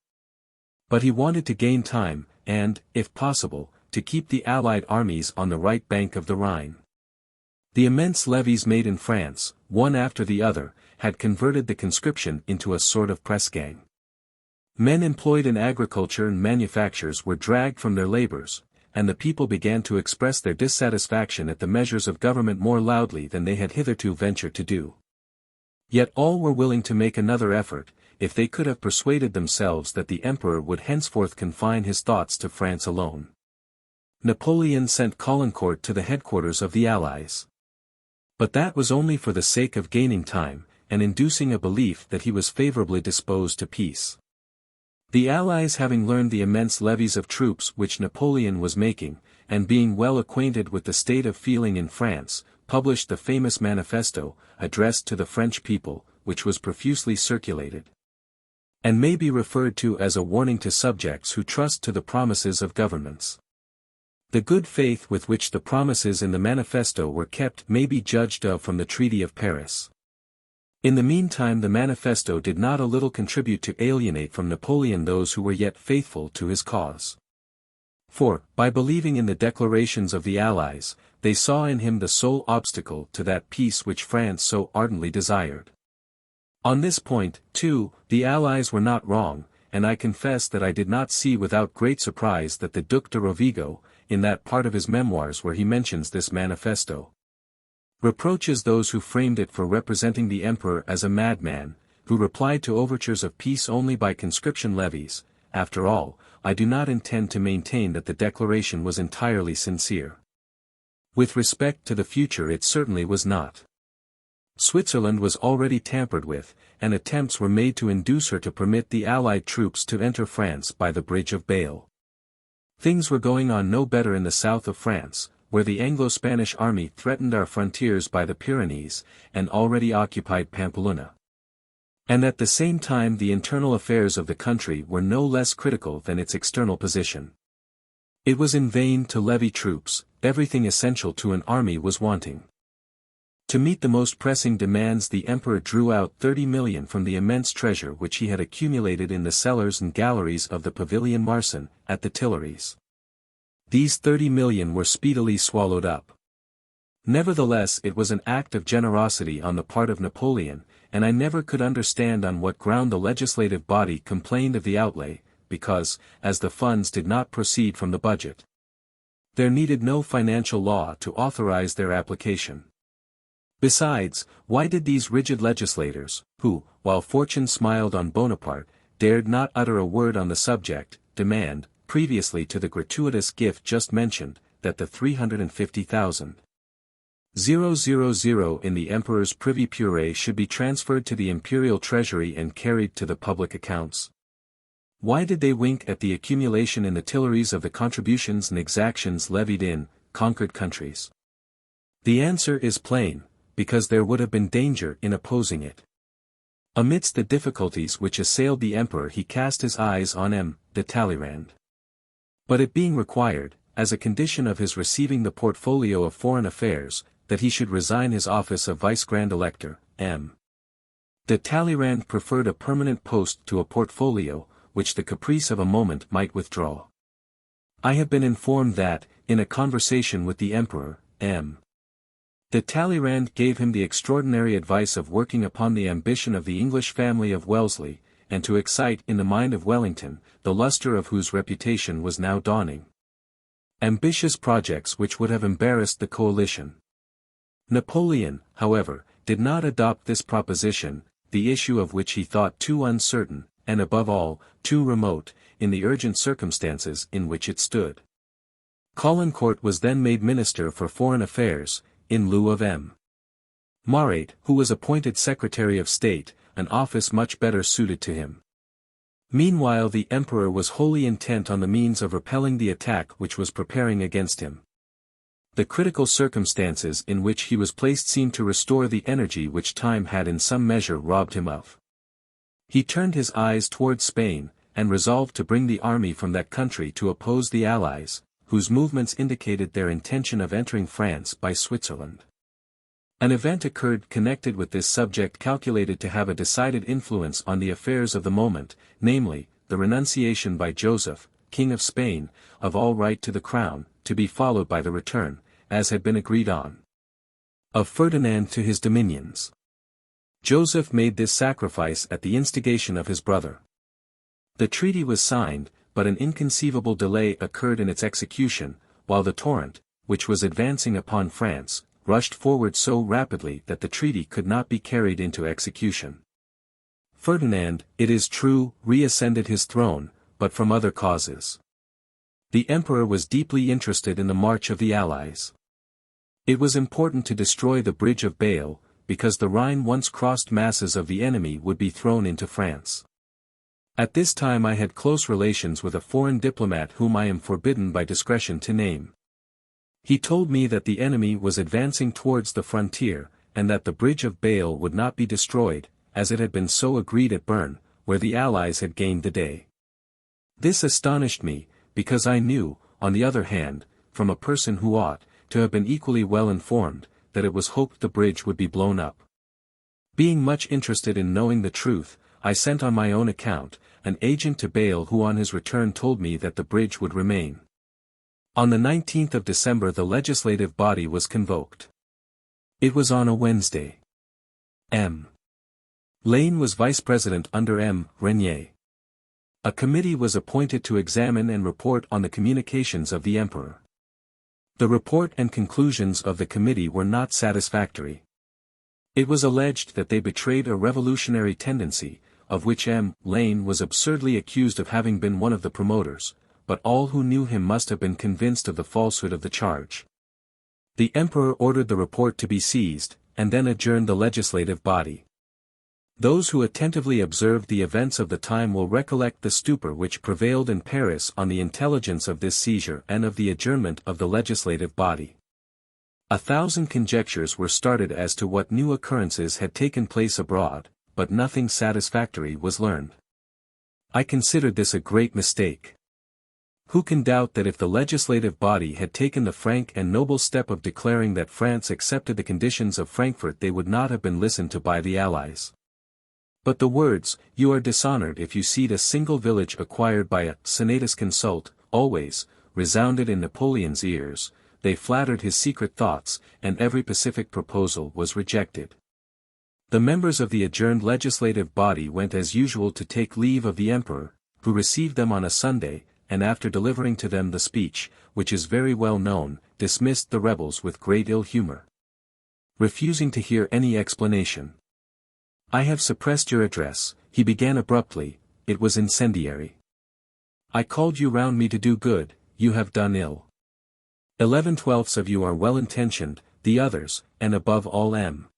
But he wanted to gain time, and, if possible, to keep the Allied armies on the right bank of the Rhine. The immense levies made in France, one after the other, had converted the conscription into a sort of press gang. Men employed in agriculture and manufactures were dragged from their labors, and the people began to express their dissatisfaction at the measures of government more loudly than they had hitherto ventured to do. Yet all were willing to make another effort, if they could have persuaded themselves that the emperor would henceforth confine his thoughts to France alone. Napoleon sent Caulaincourt to the headquarters of the Allies. But that was only for the sake of gaining time, and inducing a belief that he was favorably disposed to peace. The Allies, having learned the immense levies of troops which Napoleon was making, and being well acquainted with the state of feeling in France, published the famous manifesto, addressed to the French people, which was profusely circulated, and may be referred to as a warning to subjects who trust to the promises of governments. The good faith with which the promises in the manifesto were kept may be judged of from the Treaty of Paris. In the meantime the manifesto did not a little contribute to alienate from Napoleon those who were yet faithful to his cause. For, by believing in the declarations of the Allies, they saw in him the sole obstacle to that peace which France so ardently desired. On this point, too, the Allies were not wrong, and I confess that I did not see without great surprise that the Duc de Rovigo, in that part of his memoirs where he mentions this manifesto, reproaches those who framed it for representing the emperor as a madman, who replied to overtures of peace only by conscription levies. After all, I do not intend to maintain that the declaration was entirely sincere. With respect to the future it certainly was not. Switzerland was already tampered with, and attempts were made to induce her to permit the Allied troops to enter France by the Bridge of Bale. Things were going on no better in the south of France, where the Anglo-Spanish army threatened our frontiers by the Pyrenees, and already occupied Pamplona. And at the same time the internal affairs of the country were no less critical than its external position. It was in vain to levy troops, everything essential to an army was wanting. To meet the most pressing demands the emperor drew out 30 million from the immense treasure which he had accumulated in the cellars and galleries of the Pavilion Marsan, at the Tuileries. These 30 million were speedily swallowed up. Nevertheless it was an act of generosity on the part of Napoleon, and I never could understand on what ground the legislative body complained of the outlay, because, as the funds did not proceed from the budget, there needed no financial law to authorize their application. Besides, why did these rigid legislators, who, while fortune smiled on Bonaparte, dared not utter a word on the subject, demand, previously to the gratuitous gift just mentioned, that the 350,000 in the emperor's privy purée should be transferred to the imperial treasury and carried to the public accounts? Why did they wink at the accumulation in the Tuileries of the contributions and exactions levied in conquered countries? The answer is plain, because there would have been danger in opposing it. Amidst the difficulties which assailed the emperor he cast his eyes on M. de Talleyrand. But it being required, as a condition of his receiving the portfolio of foreign affairs, that he should resign his office of Vice Grand Elector. M. de Talleyrand preferred a permanent post to a portfolio, which the caprice of a moment might withdraw. I have been informed that, in a conversation with the Emperor, M. de Talleyrand gave him the extraordinary advice of working upon the ambition of the English family of Wellesley, and to excite in the mind of Wellington, the lustre of whose reputation was now dawning, ambitious projects which would have embarrassed the coalition. Napoleon, however, did not adopt this proposition, the issue of which he thought too uncertain, and above all, too remote, in the urgent circumstances in which it stood. Caulaincourt was then made Minister for Foreign Affairs, in lieu of M. Marat, who was appointed Secretary of State, an office much better suited to him. Meanwhile the Emperor was wholly intent on the means of repelling the attack which was preparing against him. The critical circumstances in which he was placed seemed to restore the energy which time had in some measure robbed him of. He turned his eyes towards Spain, and resolved to bring the army from that country to oppose the Allies, whose movements indicated their intention of entering France by Switzerland. An event occurred connected with this subject calculated to have a decided influence on the affairs of the moment, namely, the renunciation by Joseph, King of Spain, of all right to the crown, to be followed by the return, as had been agreed on, of Ferdinand to his dominions. Joseph made this sacrifice at the instigation of his brother. The treaty was signed, but an inconceivable delay occurred in its execution, while the torrent, which was advancing upon France, rushed forward so rapidly that the treaty could not be carried into execution. Ferdinand, it is true, reascended his throne, but from other causes. The Emperor was deeply interested in the march of the Allies. It was important to destroy the bridge of Bale, because the Rhine once crossed masses of the enemy would be thrown into France. At this time I had close relations with a foreign diplomat whom I am forbidden by discretion to name. He told me that the enemy was advancing towards the frontier, and that the bridge of Bale would not be destroyed, as it had been so agreed at Bern, where the Allies had gained the day. This astonished me, because I knew, on the other hand, from a person who ought to have been equally well informed, that it was hoped the bridge would be blown up. Being much interested in knowing the truth, I sent on my own account, an agent to Bale who on his return told me that the bridge would remain. On the 19th of December the legislative body was convoked. It was on a Wednesday. M. Lane was vice-president under M. Renier. A committee was appointed to examine and report on the communications of the Emperor. The report and conclusions of the committee were not satisfactory. It was alleged that they betrayed a revolutionary tendency, of which M. Lane was absurdly accused of having been one of the promoters, but all who knew him must have been convinced of the falsehood of the charge. The Emperor ordered the report to be seized, and then adjourned the legislative body. Those who attentively observed the events of the time will recollect the stupor which prevailed in Paris on the intelligence of this seizure and of the adjournment of the legislative body. 1,000 conjectures were started as to what new occurrences had taken place abroad, but nothing satisfactory was learned. I considered this a great mistake. Who can doubt that if the legislative body had taken the frank and noble step of declaring that France accepted the conditions of Frankfurt they would not have been listened to by the Allies? But the words, "You are dishonored if you cede a single village acquired by a senatus consult," always resounded in Napoleon's ears. They flattered his secret thoughts, and every pacific proposal was rejected. The members of the adjourned legislative body went as usual to take leave of the Emperor, who received them on a Sunday, and after delivering to them the speech, which is very well known, dismissed the rebels with great ill humor, refusing to hear any explanation. "I have suppressed your address," he began abruptly, "it was incendiary. I called you round me to do good, you have done ill. 11/12 of you are well-intentioned, the others, and above all M.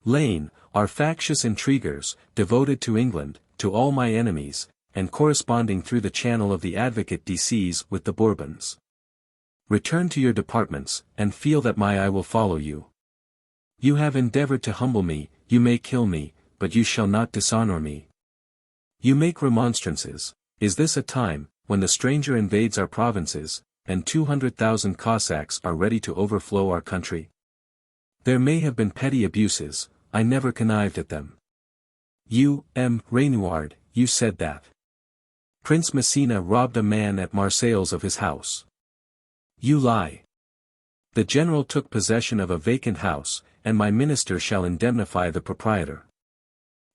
Lane, are factious intriguers, devoted to England, to all my enemies, and corresponding through the channel of the advocate Decies with the Bourbons. Return to your departments, and feel that my eye will follow you. You have endeavored to humble me, you may kill me, but you shall not dishonor me. You make remonstrances. Is this a time, when the stranger invades our provinces, and 200,000 Cossacks are ready to overflow our country? There may have been petty abuses, I never connived at them. You, M. Renouard, you said that Prince Massena robbed a man at Marseilles of his house. You lie. The general took possession of a vacant house, and my minister shall indemnify the proprietor.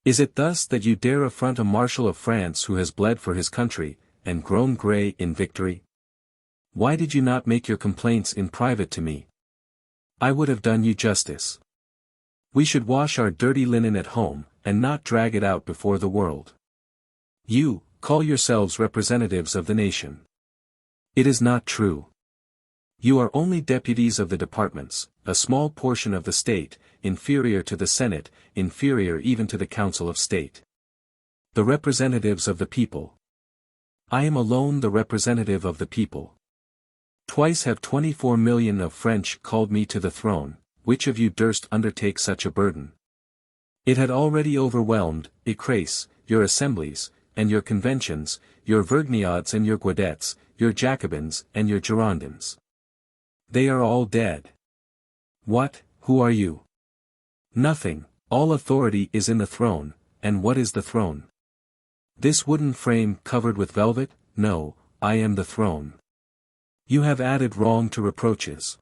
Is it thus that you dare affront a marshal of France who has bled for his country, and grown grey in victory? Why did you not make your complaints in private to me? I would have done you justice. We should wash our dirty linen at home, and not drag it out before the world. You, call yourselves representatives of the nation. It is not true. You are only deputies of the departments, a small portion of the state, inferior to the Senate, inferior even to the Council of State. The representatives of the people. I am alone the representative of the people. Twice have 24 million of French called me to the throne, which of you durst undertake such a burden? It had already overwhelmed, écrasé, your assemblies, and your conventions, your Vergniods and your Guadettes, your Jacobins and your Girondins. They are all dead. What, who are you? Nothing, all authority is in the throne, and what is the throne? This wooden frame covered with velvet? No, I am the throne. You have added wrong to reproaches.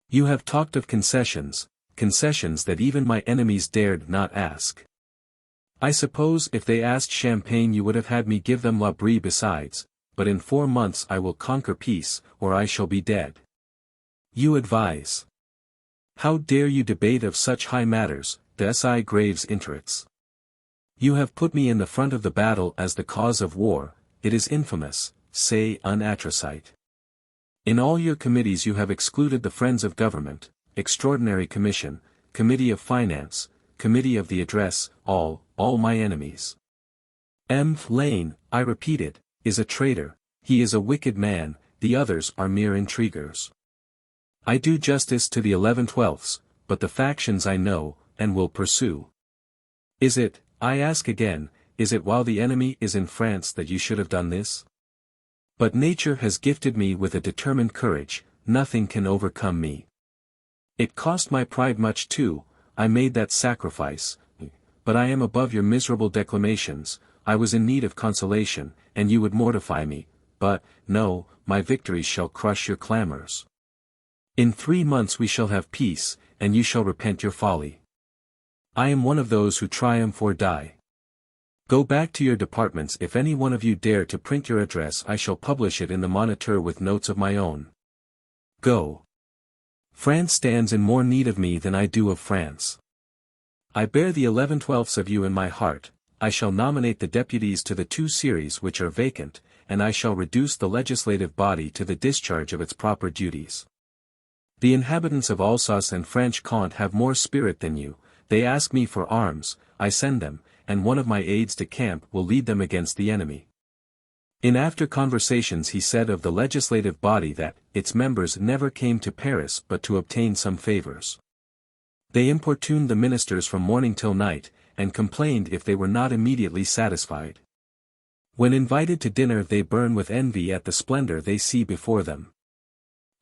You have talked of concessions, concessions that even my enemies dared not ask. I suppose if they asked champagne you would have had me give them La Brie besides, but in 4 months I will conquer peace, or I shall be dead. You advise. How dare you debate of such high matters, des graves interests? You have put me in the front of the battle as the cause of war, it is infamous, say un atrocite. In all your committees you have excluded the friends of government, extraordinary commission, committee of finance, committee of the address, all my enemies. M. Lane, I repeat it, is a traitor, he is a wicked man, the others are mere intriguers. I do justice to the 11/12ths, but the factions I know, and will pursue. Is it, I ask again, is it while the enemy is in France that you should have done this? But nature has gifted me with a determined courage, nothing can overcome me. It cost my pride much too, I made that sacrifice, but I am above your miserable declamations, I was in need of consolation, and you would mortify me, but, no, my victories shall crush your clamors. In 3 months we shall have peace, and you shall repent your folly. I am one of those who triumph or die. Go back to your departments. If any one of you dare to print your address I shall publish it in the Moniteur with notes of my own. Go. France stands in more need of me than I do of France. I bear the 11/12ths of you in my heart, I shall nominate the deputies to the 2 series which are vacant, and I shall reduce the legislative body to the discharge of its proper duties. The inhabitants of Alsace and Franche-Comté have more spirit than you, they ask me for arms, I send them, and one of my aides de camp will lead them against the enemy. In after conversations he said of the legislative body that, its members never came to Paris but to obtain some favors. They importuned the ministers from morning till night, and complained if they were not immediately satisfied. When invited to dinner they burn with envy at the splendor they see before them.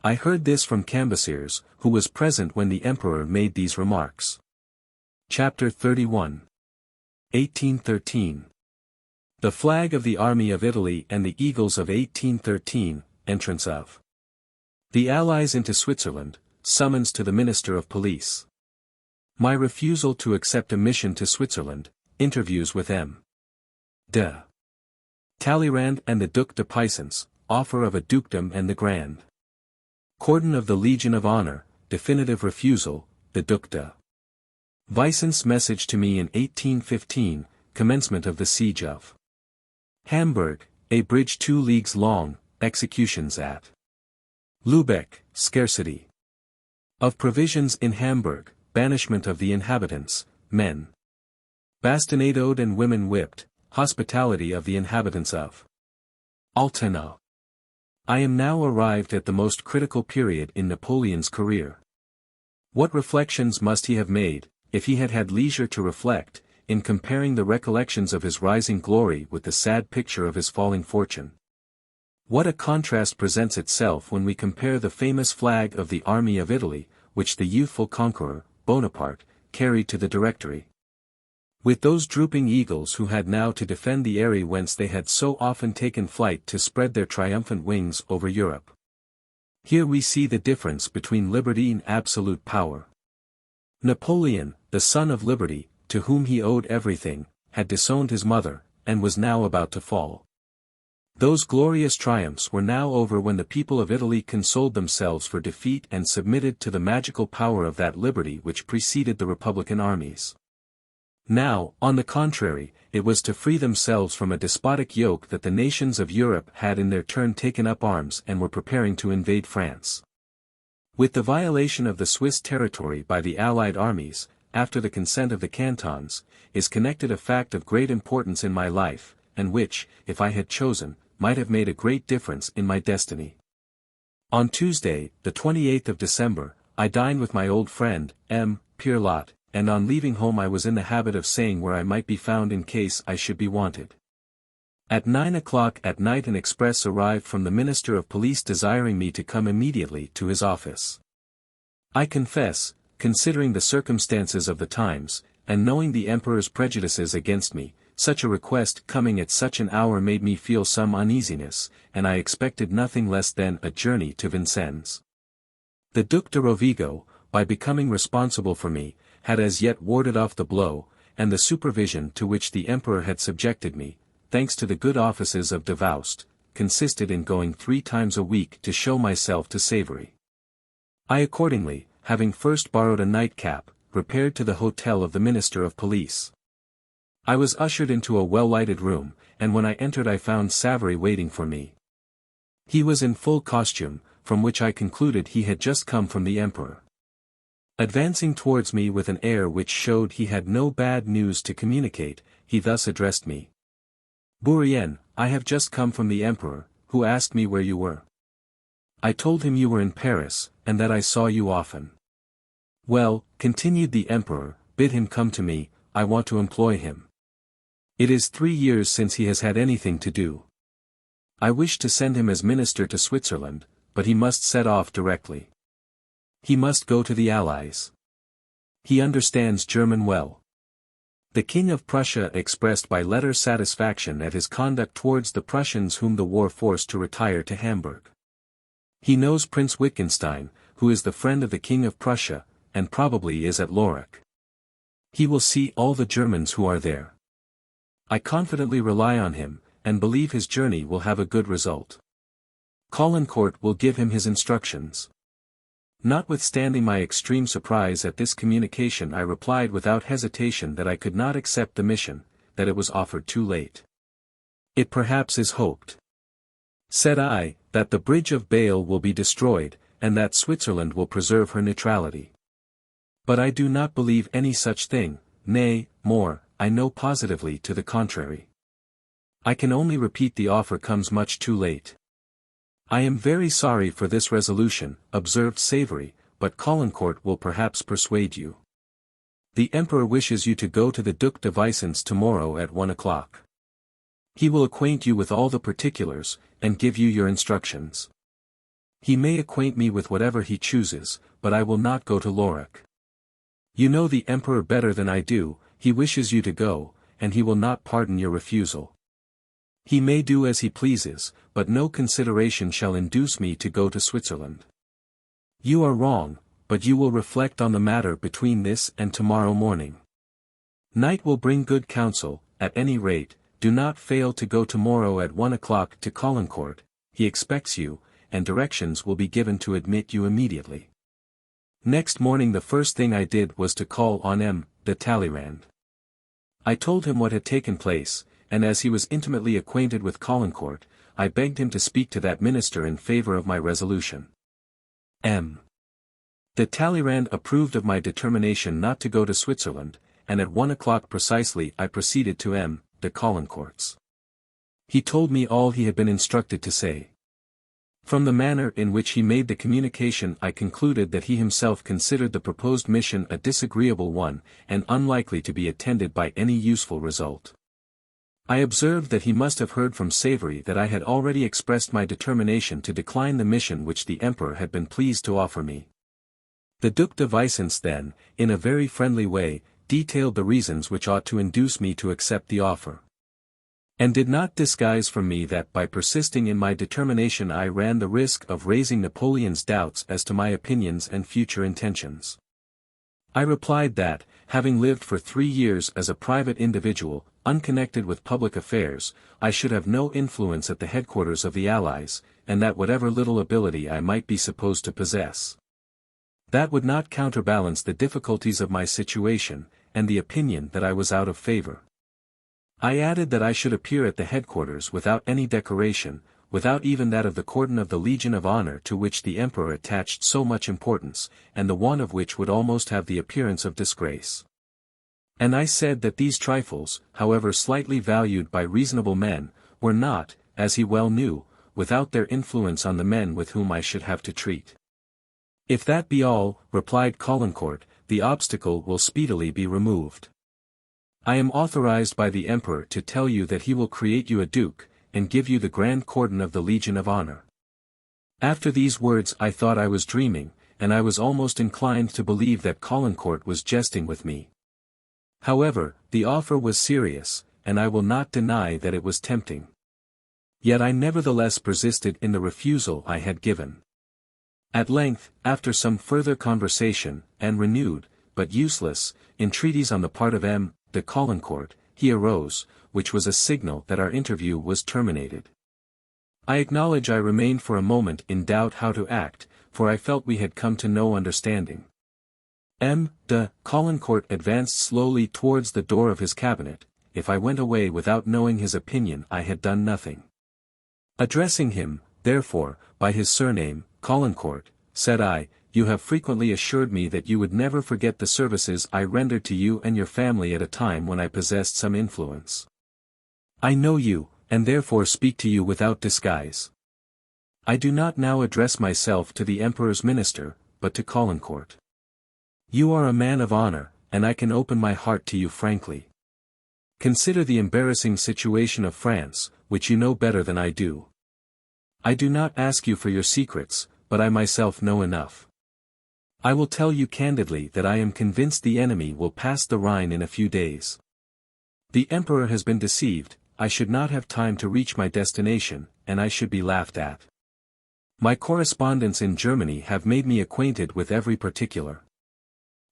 I heard this from Cambyses, who was present when the emperor made these remarks. Chapter 31. 1813. The flag of the Army of Italy and the Eagles of 1813, entrance of the Allies into Switzerland, summons to the Minister of Police. My refusal to accept a mission to Switzerland, interviews with M. de Talleyrand and the Duc de Pisans, offer of a dukedom and the Grand Cordon of the Legion of Honor, definitive refusal, the Duc de Vicens message to me in 1815, commencement of the siege of Hamburg, a bridge 2 leagues long, executions at Lübeck, scarcity of provisions in Hamburg, banishment of the inhabitants, men bastinadoed and women whipped, hospitality of the inhabitants of Altena. I am now arrived at the most critical period in Napoleon's career. What reflections must he have made, if he had had leisure to reflect, in comparing the recollections of his rising glory with the sad picture of his falling fortune? What a contrast presents itself when we compare the famous flag of the army of Italy, which the youthful conqueror, Bonaparte, carried to the Directory, with those drooping eagles who had now to defend the eyrie whence they had so often taken flight to spread their triumphant wings over Europe. Here we see the difference between liberty and absolute power. Napoleon, the son of liberty, to whom he owed everything, had disowned his mother, and was now about to fall. Those glorious triumphs were now over when the people of Italy consoled themselves for defeat and submitted to the magical power of that liberty which preceded the republican armies. Now, on the contrary, it was to free themselves from a despotic yoke that the nations of Europe had in their turn taken up arms and were preparing to invade France. With the violation of the Swiss territory by the Allied armies, after the consent of the cantons, is connected a fact of great importance in my life, and which, if I had chosen, might have made a great difference in my destiny. On Tuesday, the 28th of December, I dined with my old friend, M. Pirlot, and on leaving home I was in the habit of saying where I might be found in case I should be wanted. At 9 o'clock at night an express arrived from the Minister of Police desiring me to come immediately to his office. I confess, considering the circumstances of the times, and knowing the Emperor's prejudices against me, such a request coming at such an hour made me feel some uneasiness, and I expected nothing less than a journey to Vincennes. The Duc de Rovigo, by becoming responsible for me, had as yet warded off the blow, and the supervision to which the Emperor had subjected me, thanks to the good offices of Davoust, consisted in going 3 times a week to show myself to Savory. I accordingly, having first borrowed a nightcap, repaired to the hotel of the Minister of Police. I was ushered into a well-lighted room, and when I entered I found Savory waiting for me. He was in full costume, from which I concluded he had just come from the Emperor. Advancing towards me with an air which showed he had no bad news to communicate, he thus addressed me. "Bourrienne, I have just come from the Emperor, who asked me where you were. I told him you were in Paris, and that I saw you often." "Well," continued the Emperor, "bid him come to me, I want to employ him. It is 3 years since he has had anything to do. I wish to send him as minister to Switzerland, but he must set off directly. He must go to the Allies. He understands German well." The King of Prussia expressed by letter satisfaction at his conduct towards the Prussians whom the war forced to retire to Hamburg. He knows Prince Wittgenstein, who is the friend of the King of Prussia, and probably is at Laurac. He will see all the Germans who are there. I confidently rely on him, and believe his journey will have a good result. Caulaincourt will give him his instructions. Notwithstanding my extreme surprise at this communication I replied without hesitation that I could not accept the mission, that it was offered too late. "It perhaps is hoped," said I, "that the bridge of Bale will be destroyed, and that Switzerland will preserve her neutrality. But I do not believe any such thing, nay, more, I know positively to the contrary. I can only repeat the offer comes much too late." "I am very sorry for this resolution," observed Savory, "but Caulaincourt will perhaps persuade you. The Emperor wishes you to go to the Duc de Vicence tomorrow at 1 o'clock. He will acquaint you with all the particulars, and give you your instructions. He may acquaint me with whatever he chooses, but I will not go to Laurac. You know the Emperor better than I do, he wishes you to go, and he will not pardon your refusal. He may do as he pleases, but no consideration shall induce me to go to Switzerland. You are wrong, but you will reflect on the matter between this and tomorrow morning. Night will bring good counsel, at any rate, do not fail to go tomorrow at 1 o'clock to Caulaincourt, he expects you, and directions will be given to admit you immediately." Next morning the first thing I did was to call on M. de Talleyrand. I told him what had taken place, and as he was intimately acquainted with Caulaincourt, I begged him to speak to that minister in favor of my resolution. M. de Talleyrand approved of my determination not to go to Switzerland, and at 1 o'clock precisely I proceeded to M. de Caulaincourt's. He told me all he had been instructed to say. From the manner in which he made the communication I concluded that he himself considered the proposed mission a disagreeable one, and unlikely to be attended by any useful result. I observed that he must have heard from Savory that I had already expressed my determination to decline the mission which the Emperor had been pleased to offer me. The Duc de Vicence then, in a very friendly way, detailed the reasons which ought to induce me to accept the offer. And did not disguise from me that by persisting in my determination I ran the risk of raising Napoleon's doubts as to my opinions and future intentions. I replied that, having lived for 3 years as a private individual, unconnected with public affairs, I should have no influence at the headquarters of the Allies, and that whatever little ability I might be supposed to possess, that would not counterbalance the difficulties of my situation, and the opinion that I was out of favor. I added that I should appear at the headquarters without any decoration, without even that of the cordon of the Legion of Honor to which the Emperor attached so much importance, and the want of which would almost have the appearance of disgrace. And I said that these trifles, however slightly valued by reasonable men, were not, as he well knew, without their influence on the men with whom I should have to treat. If that be all, replied Caulaincourt, the obstacle will speedily be removed. I am authorized by the Emperor to tell you that he will create you a duke, and give you the grand cordon of the Legion of Honor. After these words I thought I was dreaming, and I was almost inclined to believe that Caulaincourt was jesting with me. However, the offer was serious, and I will not deny that it was tempting. Yet I nevertheless persisted in the refusal I had given. At length, after some further conversation, and renewed, but useless, entreaties on the part of M. de Caulaincourt, he arose, which was a signal that our interview was terminated. I acknowledge I remained for a moment in doubt how to act, for I felt we had come to no understanding. M. de Caulaincourt advanced slowly towards the door of his cabinet. If I went away without knowing his opinion I had done nothing. Addressing him, therefore, by his surname, Caulaincourt, said I, you have frequently assured me that you would never forget the services I rendered to you and your family at a time when I possessed some influence. I know you, and therefore speak to you without disguise. I do not now address myself to the Emperor's minister, but to Caulaincourt. You are a man of honor, and I can open my heart to you frankly. Consider the embarrassing situation of France, which you know better than I do. I do not ask you for your secrets, but I myself know enough. I will tell you candidly that I am convinced the enemy will pass the Rhine in a few days. The Emperor has been deceived, I should not have time to reach my destination, and I should be laughed at. My correspondents in Germany have made me acquainted with every particular.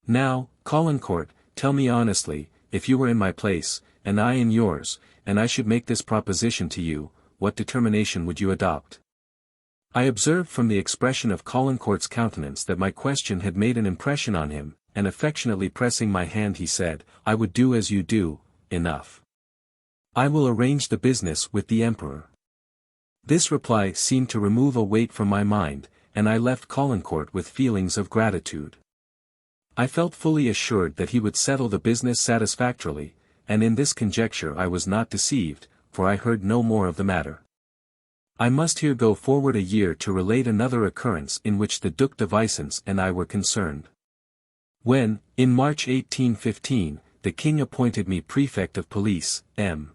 Now, Caulaincourt, tell me honestly, if you were in my place, and I in yours, and I should make this proposition to you, what determination would you adopt? I observed from the expression of Caulaincourt's countenance that my question had made an impression on him, and affectionately pressing my hand he said, I would do as you do, enough. I will arrange the business with the Emperor. This reply seemed to remove a weight from my mind, and I left Caulaincourt with feelings of gratitude. I felt fully assured that he would settle the business satisfactorily, and in this conjecture I was not deceived, for I heard no more of the matter. I must here go forward a year to relate another occurrence in which the Duc de Vicence and I were concerned. When, in March 1815, the king appointed me prefect of police, M.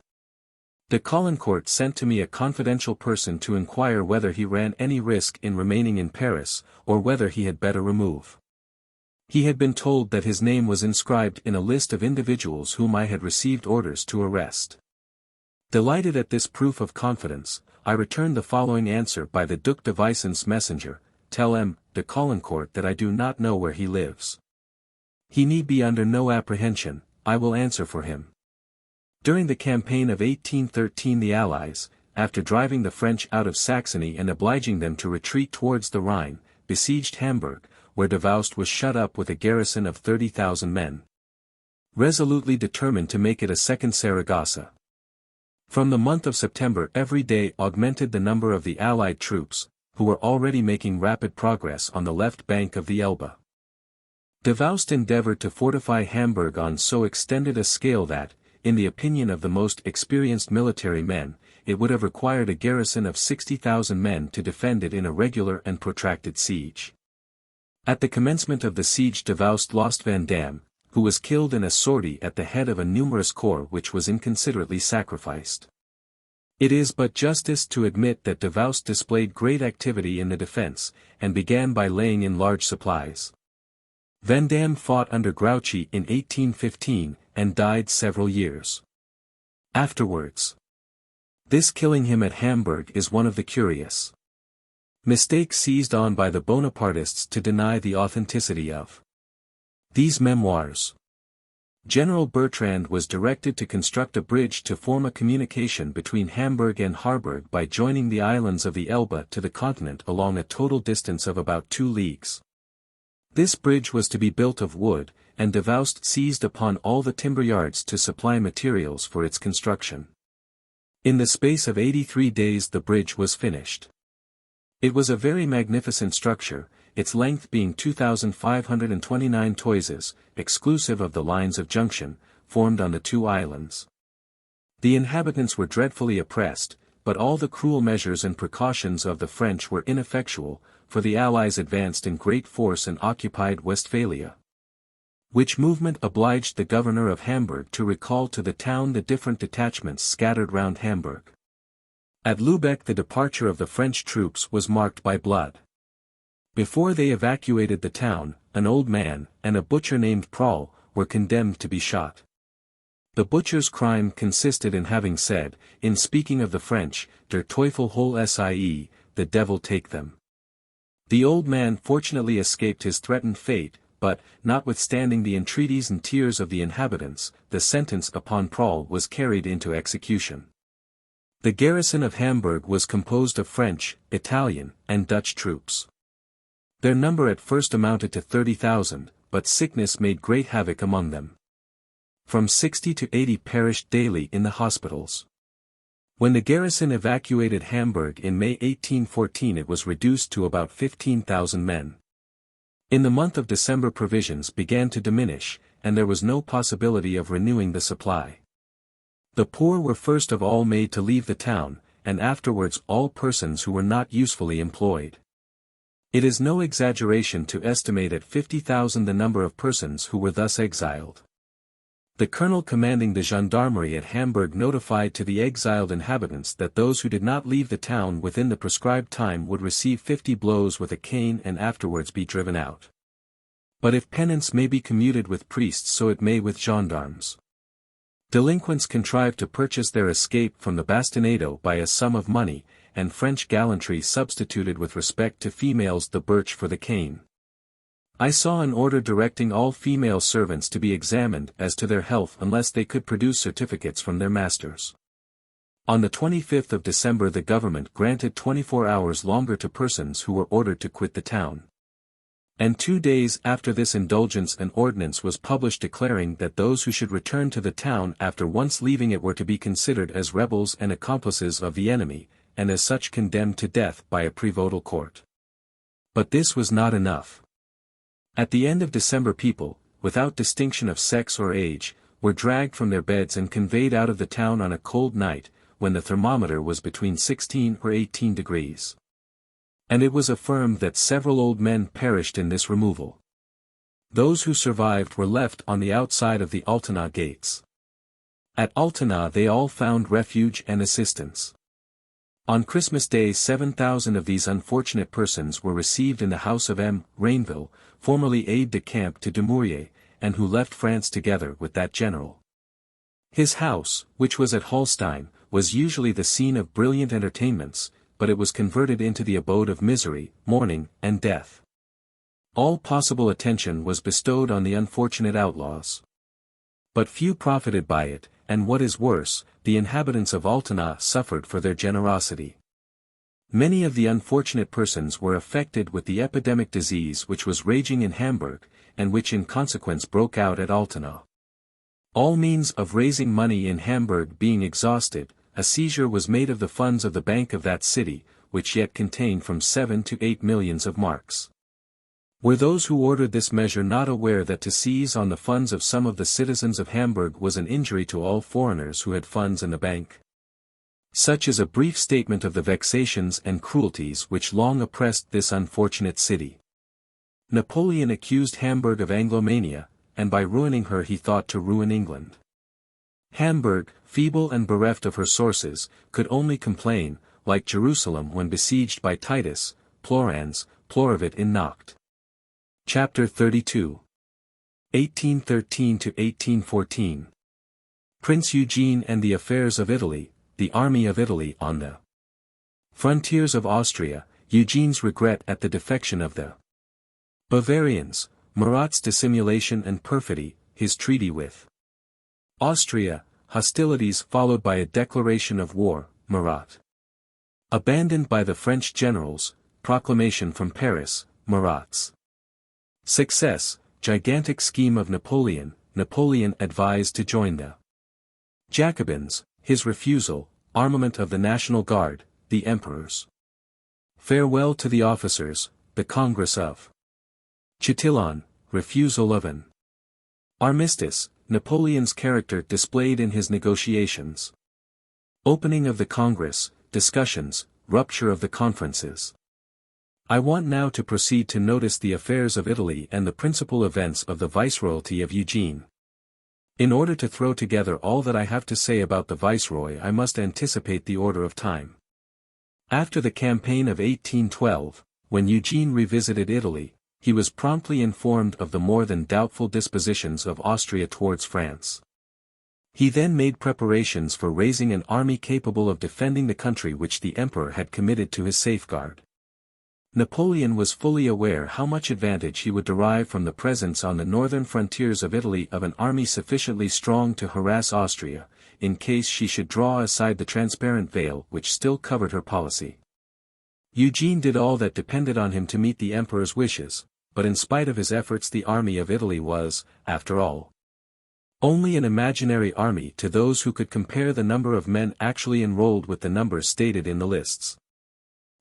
de Caulaincourt sent to me a confidential person to inquire whether he ran any risk in remaining in Paris, or whether he had better remove. He had been told that his name was inscribed in a list of individuals whom I had received orders to arrest. Delighted at this proof of confidence, I returned the following answer by the Duc de Vicence's messenger, tell M. de Caulaincourt that I do not know where he lives. He need be under no apprehension, I will answer for him. During the campaign of 1813 the Allies, after driving the French out of Saxony and obliging them to retreat towards the Rhine, besieged Hamburg, where Davoust was shut up with a garrison of 30,000 men. Resolutely determined to make it a second Saragossa. From the month of September every day augmented the number of the Allied troops, who were already making rapid progress on the left bank of the Elbe. Davoust endeavored to fortify Hamburg on so extended a scale that, in the opinion of the most experienced military men, it would have required a garrison of 60,000 men to defend it in a regular and protracted siege. At the commencement of the siege Davoust lost Vandamme, who was killed in a sortie at the head of a numerous corps which was inconsiderately sacrificed. It is but justice to admit that Davoust displayed great activity in the defense, and began by laying in large supplies. Vandamme fought under Grouchy in 1815, and died several years afterwards. This killing him at Hamburg is one of the curious mistakes seized on by the Bonapartists to deny the authenticity of these memoirs. General Bertrand was directed to construct a bridge to form a communication between Hamburg and Harburg by joining the islands of the Elbe to the continent along a total distance of about 2 leagues. This bridge was to be built of wood, and Davoust seized upon all the timber yards to supply materials for its construction. In the space of 83 days the bridge was finished. It was a very magnificent structure, its length being 2,529 toises, exclusive of the lines of junction, formed on the 2 islands. The inhabitants were dreadfully oppressed, but all the cruel measures and precautions of the French were ineffectual, for the Allies advanced in great force and occupied Westphalia. Which movement obliged the governor of Hamburg to recall to the town the different detachments scattered round Hamburg. At Lübeck the departure of the French troops was marked by blood. Before they evacuated the town, an old man, and a butcher named Proll, were condemned to be shot. The butcher's crime consisted in having said, in speaking of the French, Der Teufel hol sie, the devil take them. The old man fortunately escaped his threatened fate, but, notwithstanding the entreaties and tears of the inhabitants, the sentence upon Proll was carried into execution. The garrison of Hamburg was composed of French, Italian, and Dutch troops. Their number at first amounted to 30,000, but sickness made great havoc among them. From 60 to 80 perished daily in the hospitals. When the garrison evacuated Hamburg in May 1814 it was reduced to about 15,000 men. In the month of December provisions began to diminish, and there was no possibility of renewing the supply. The poor were first of all made to leave the town, and afterwards all persons who were not usefully employed. It is no exaggeration to estimate at 50,000 the number of persons who were thus exiled. The colonel commanding the gendarmerie at Hamburg notified to the exiled inhabitants that those who did not leave the town within the prescribed time would receive 50 blows with a cane and afterwards be driven out. But if penance may be commuted with priests so it may with gendarmes. Delinquents contrived to purchase their escape from the bastinado by a sum of money, and French gallantry substituted with respect to females the birch for the cane. I saw an order directing all female servants to be examined as to their health unless they could produce certificates from their masters. On the 25th of December the government granted 24 hours longer to persons who were ordered to quit the town. And 2 days after this indulgence an ordinance was published declaring that those who should return to the town after once leaving it were to be considered as rebels and accomplices of the enemy, and as such condemned to death by a prévôtal court. But this was not enough. At the end of December people, without distinction of sex or age, were dragged from their beds and conveyed out of the town on a cold night, when the thermometer was between 16 or 18 degrees. And it was affirmed that several old men perished in this removal. Those who survived were left on the outside of the Altena gates. At Altena they all found refuge and assistance. On Christmas Day 7,000 of these unfortunate persons were received in the house of M. Rainville, formerly aide-de-camp to Dumouriez, and who left France together with that general. His house, which was at Holstein, was usually the scene of brilliant entertainments, but it was converted into the abode of misery, mourning, and death. All possible attention was bestowed on the unfortunate outlaws. But few profited by it, and what is worse, the inhabitants of Altena suffered for their generosity. Many of the unfortunate persons were affected with the epidemic disease which was raging in Hamburg, and which in consequence broke out at Altena. All means of raising money in Hamburg being exhausted, a seizure was made of the funds of the bank of that city, which yet contained from 7 to 8 millions of marks. Were those who ordered this measure not aware that to seize on the funds of some of the citizens of Hamburg was an injury to all foreigners who had funds in the bank? Such is a brief statement of the vexations and cruelties which long oppressed this unfortunate city. Napoleon accused Hamburg of Anglomania, and by ruining her he thought to ruin England. Hamburg, feeble and bereft of her sources, could only complain, like Jerusalem when besieged by Titus, plorans, ploravit in Nacht. Chapter 32. 1813 to 1814. Prince Eugene and the Affairs of Italy, the Army of Italy on the frontiers of Austria, Eugene's regret at the defection of the Bavarians, Murat's dissimulation and perfidy, his treaty with Austria, hostilities followed by a declaration of war, Murat abandoned by the French generals, proclamation from Paris, Murat's success, gigantic scheme of Napoleon, Napoleon advised to join the Jacobins, his refusal, armament of the National Guard, the Emperor's farewell to the officers, the Congress of Chatillon, refusal of an armistice, Napoleon's character displayed in his negotiations. Opening of the Congress, discussions, rupture of the conferences. I want now to proceed to notice the affairs of Italy and the principal events of the Viceroyalty of Eugene. In order to throw together all that I have to say about the Viceroy I must anticipate the order of time. After the campaign of 1812, when Eugene revisited Italy, he was promptly informed of the more than doubtful dispositions of Austria towards France. He then made preparations for raising an army capable of defending the country which the Emperor had committed to his safeguard. Napoleon was fully aware how much advantage he would derive from the presence on the northern frontiers of Italy of an army sufficiently strong to harass Austria, in case she should draw aside the transparent veil which still covered her policy. Eugene did all that depended on him to meet the Emperor's wishes, but in spite of his efforts the army of Italy was, after all, only an imaginary army to those who could compare the number of men actually enrolled with the numbers stated in the lists.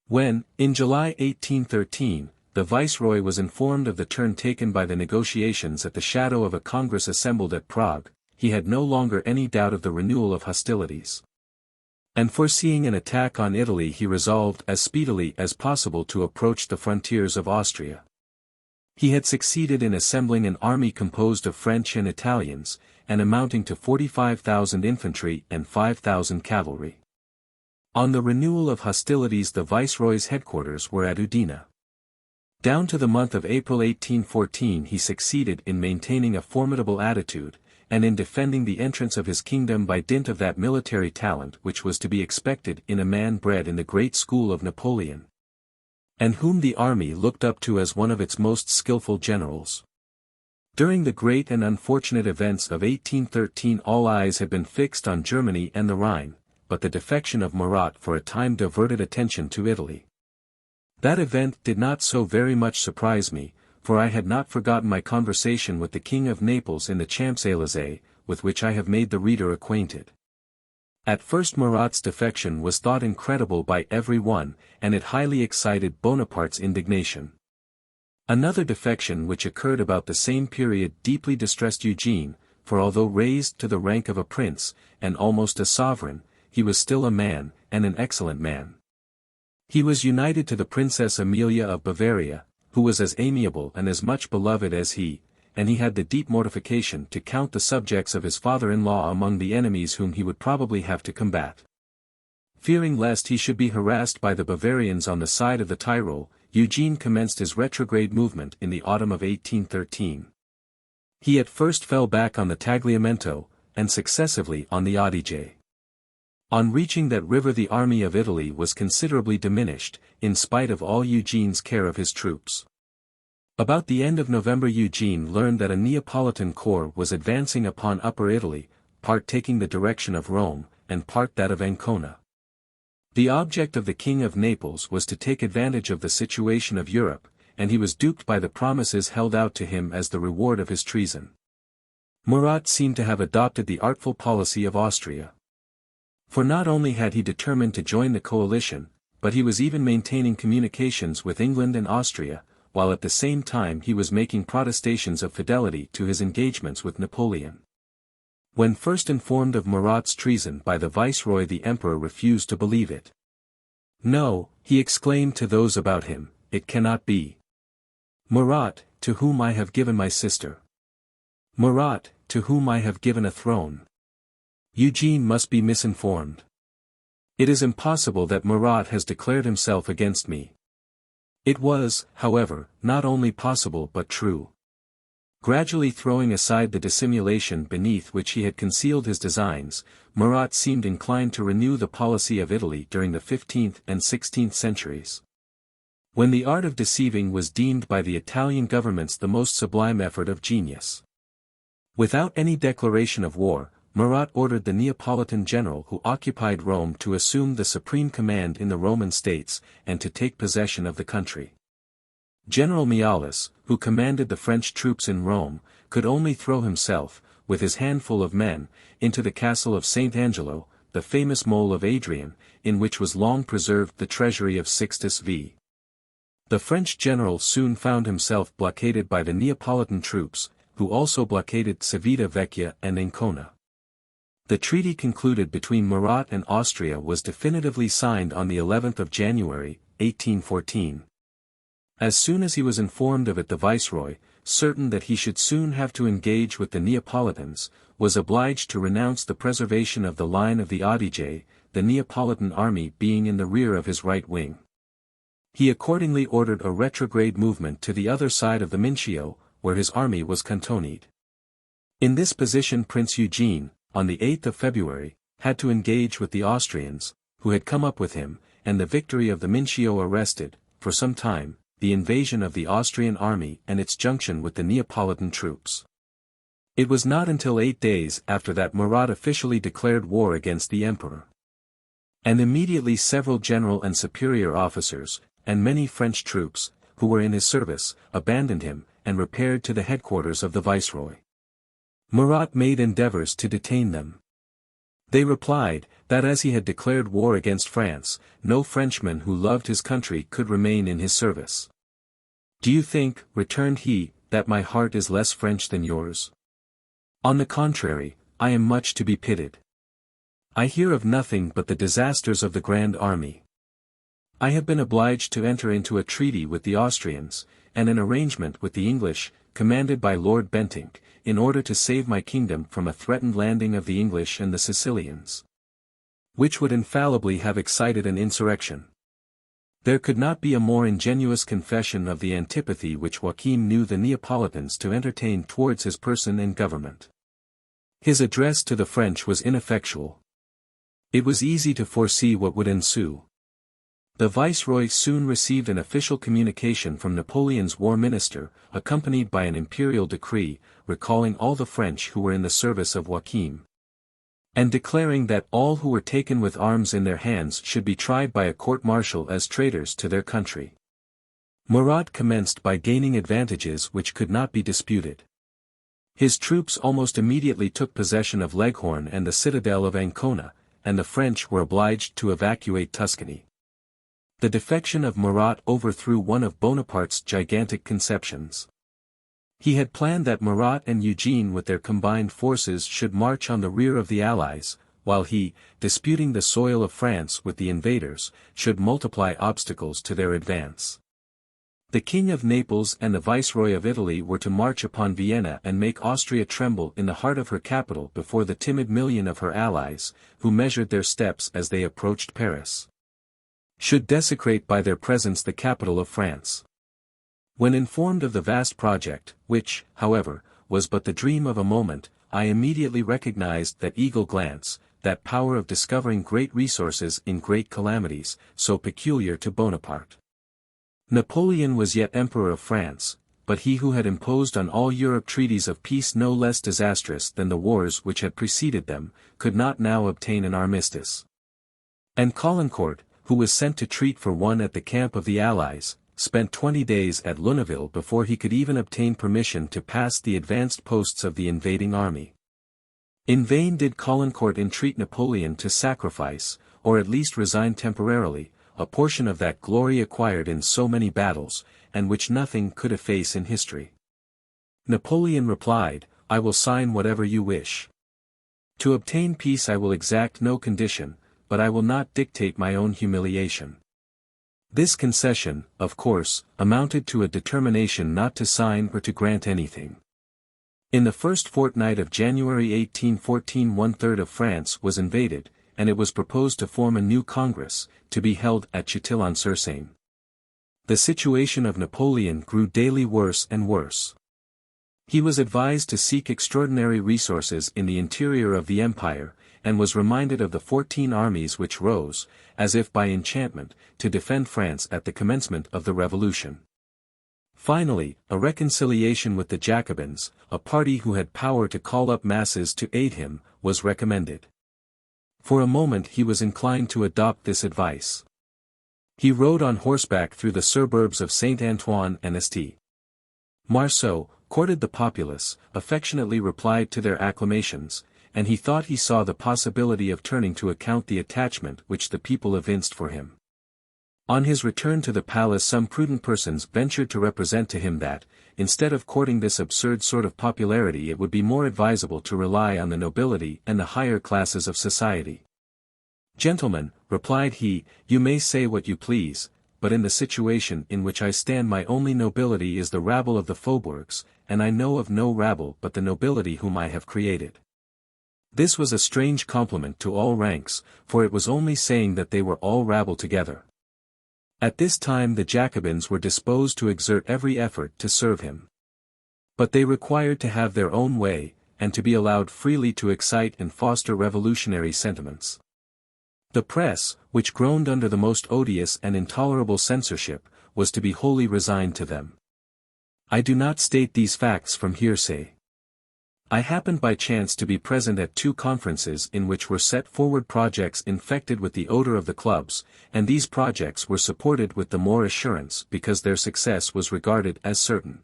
When, in July 1813, the Viceroy was informed of the turn taken by the negotiations at the shadow of a Congress assembled at Prague, he had no longer any doubt of the renewal of hostilities. And foreseeing an attack on Italy he resolved as speedily as possible to approach the frontiers of Austria. He had succeeded in assembling an army composed of French and Italians, and amounting to 45,000 infantry and 5,000 cavalry. On the renewal of hostilities the Viceroy's headquarters were at Udine. Down to the month of April 1814 he succeeded in maintaining a formidable attitude, and in defending the entrance of his kingdom by dint of that military talent which was to be expected in a man bred in the great school of Napoleon, and whom the army looked up to as one of its most skillful generals. During the great and unfortunate events of 1813 all eyes had been fixed on Germany and the Rhine, but the defection of Murat for a time diverted attention to Italy. That event did not so very much surprise me, for I had not forgotten my conversation with the King of Naples in the Champs-Élysées, with which I have made the reader acquainted. At first Murat's defection was thought incredible by every one, and it highly excited Bonaparte's indignation. Another defection which occurred about the same period deeply distressed Eugene, for although raised to the rank of a prince, and almost a sovereign, he was still a man, and an excellent man. He was united to the Princess Amelia of Bavaria, who was as amiable and as much beloved as he, and he had the deep mortification to count the subjects of his father-in-law among the enemies whom he would probably have to combat. Fearing lest he should be harassed by the Bavarians on the side of the Tyrol, Eugene commenced his retrograde movement in the autumn of 1813. He at first fell back on the Tagliamento, and successively on the Adige. On reaching that river the army of Italy was considerably diminished, in spite of all Eugene's care of his troops. About the end of November Eugene learned that a Neapolitan corps was advancing upon Upper Italy, part taking the direction of Rome, and part that of Ancona. The object of the King of Naples was to take advantage of the situation of Europe, and he was duped by the promises held out to him as the reward of his treason. Murat seemed to have adopted the artful policy of Austria. For not only had he determined to join the coalition, but he was even maintaining communications with England and Austria, while at the same time he was making protestations of fidelity to his engagements with Napoleon. When first informed of Murat's treason by the Viceroy the Emperor refused to believe it. "No," he exclaimed to those about him, "it cannot be. Murat, to whom I have given my sister. Murat, to whom I have given a throne. Eugene must be misinformed. It is impossible that Murat has declared himself against me. It was, however, not only possible but true. Gradually throwing aside the dissimulation beneath which he had concealed his designs, Murat seemed inclined to renew the policy of Italy during the 15th and 16th centuries. When the art of deceiving was deemed by the Italian governments the most sublime effort of genius. Without any declaration of war, Murat ordered the Neapolitan general who occupied Rome to assume the supreme command in the Roman states, and to take possession of the country. General Mialis, who commanded the French troops in Rome, could only throw himself, with his handful of men, into the castle of St. Angelo, the famous mole of Adrian, in which was long preserved the treasury of Sixtus V. The French general soon found himself blockaded by the Neapolitan troops, who also blockaded Civita Vecchia and Ancona. The treaty concluded between Murat and Austria was definitively signed on the 11th of January, 1814. As soon as he was informed of it, the viceroy, certain that he should soon have to engage with the Neapolitans, was obliged to renounce the preservation of the line of the Adige, the Neapolitan army being in the rear of his right wing. He accordingly ordered a retrograde movement to the other side of the Mincio, where his army was cantoned. In this position Prince Eugene, on the 8th of February, had to engage with the Austrians, who had come up with him, and the victory of the Mincio arrested, for some time, the invasion of the Austrian army and its junction with the Neapolitan troops. It was not until 8 days after that Murat officially declared war against the emperor. And immediately several general and superior officers, and many French troops, who were in his service, abandoned him, and repaired to the headquarters of the viceroy. Murat made endeavors to detain them. They replied, that as he had declared war against France, no Frenchman who loved his country could remain in his service. Do you think, returned he, that my heart is less French than yours? On the contrary, I am much to be pitied. I hear of nothing but the disasters of the Grand Army. I have been obliged to enter into a treaty with the Austrians, and an arrangement with the English, commanded by Lord Bentinck, in order to save my kingdom from a threatened landing of the English and the Sicilians, which would infallibly have excited an insurrection. There could not be a more ingenuous confession of the antipathy which Joachim knew the Neapolitans to entertain towards his person and government. His address to the French was ineffectual. It was easy to foresee what would ensue. The viceroy soon received an official communication from Napoleon's war minister, accompanied by an imperial decree, recalling all the French who were in the service of Joachim, and declaring that all who were taken with arms in their hands should be tried by a court-martial as traitors to their country. Murat commenced by gaining advantages which could not be disputed. His troops almost immediately took possession of Leghorn and the citadel of Ancona, and the French were obliged to evacuate Tuscany. The defection of Murat overthrew one of Bonaparte's gigantic conceptions. He had planned that Murat and Eugene with their combined forces should march on the rear of the Allies, while he, disputing the soil of France with the invaders, should multiply obstacles to their advance. The King of Naples and the Viceroy of Italy were to march upon Vienna and make Austria tremble in the heart of her capital before the timid million of her allies, who measured their steps as they approached Paris, should desecrate by their presence the capital of France. When informed of the vast project, which, however, was but the dream of a moment, I immediately recognized that eagle glance, that power of discovering great resources in great calamities, so peculiar to Bonaparte. Napoleon was yet Emperor of France, but he who had imposed on all Europe treaties of peace no less disastrous than the wars which had preceded them, could not now obtain an armistice. And Caulaincourt, who was sent to treat for one at the camp of the Allies, spent 20 days at Lunéville before he could even obtain permission to pass the advanced posts of the invading army. In vain did Caulaincourt entreat Napoleon to sacrifice, or at least resign temporarily, a portion of that glory acquired in so many battles, and which nothing could efface in history. Napoleon replied, "I will sign whatever you wish. To obtain peace I will exact no condition, but I will not dictate my own humiliation." This concession, of course, amounted to a determination not to sign or to grant anything. In the first fortnight of January 1814 one-third of France was invaded, and it was proposed to form a new Congress, to be held at Chatillon-sur-Seine. The situation of Napoleon grew daily worse and worse. He was advised to seek extraordinary resources in the interior of the empire, and was reminded of the 14 armies which rose, as if by enchantment, to defend France at the commencement of the Revolution. Finally, a reconciliation with the Jacobins, a party who had power to call up masses to aid him, was recommended. For a moment he was inclined to adopt this advice. He rode on horseback through the suburbs of Saint-Antoine and St. Marceau, courted the populace, affectionately replied to their acclamations, and he thought he saw the possibility of turning to account the attachment which the people evinced for him. On his return to the palace some prudent persons ventured to represent to him that, instead of courting this absurd sort of popularity, it would be more advisable to rely on the nobility and the higher classes of society. "Gentlemen," replied he, "you may say what you please, but in the situation in which I stand my only nobility is the rabble of the faubourgs, and I know of no rabble but the nobility whom I have created." This was a strange compliment to all ranks, for it was only saying that they were all rabble together. At this time the Jacobins were disposed to exert every effort to serve him. But they required to have their own way, and to be allowed freely to excite and foster revolutionary sentiments. The press, which groaned under the most odious and intolerable censorship, was to be wholly resigned to them. I do not state these facts from hearsay. I happened by chance to be present at 2 conferences in which were set forward projects infected with the odor of the clubs, and these projects were supported with the more assurance because their success was regarded as certain.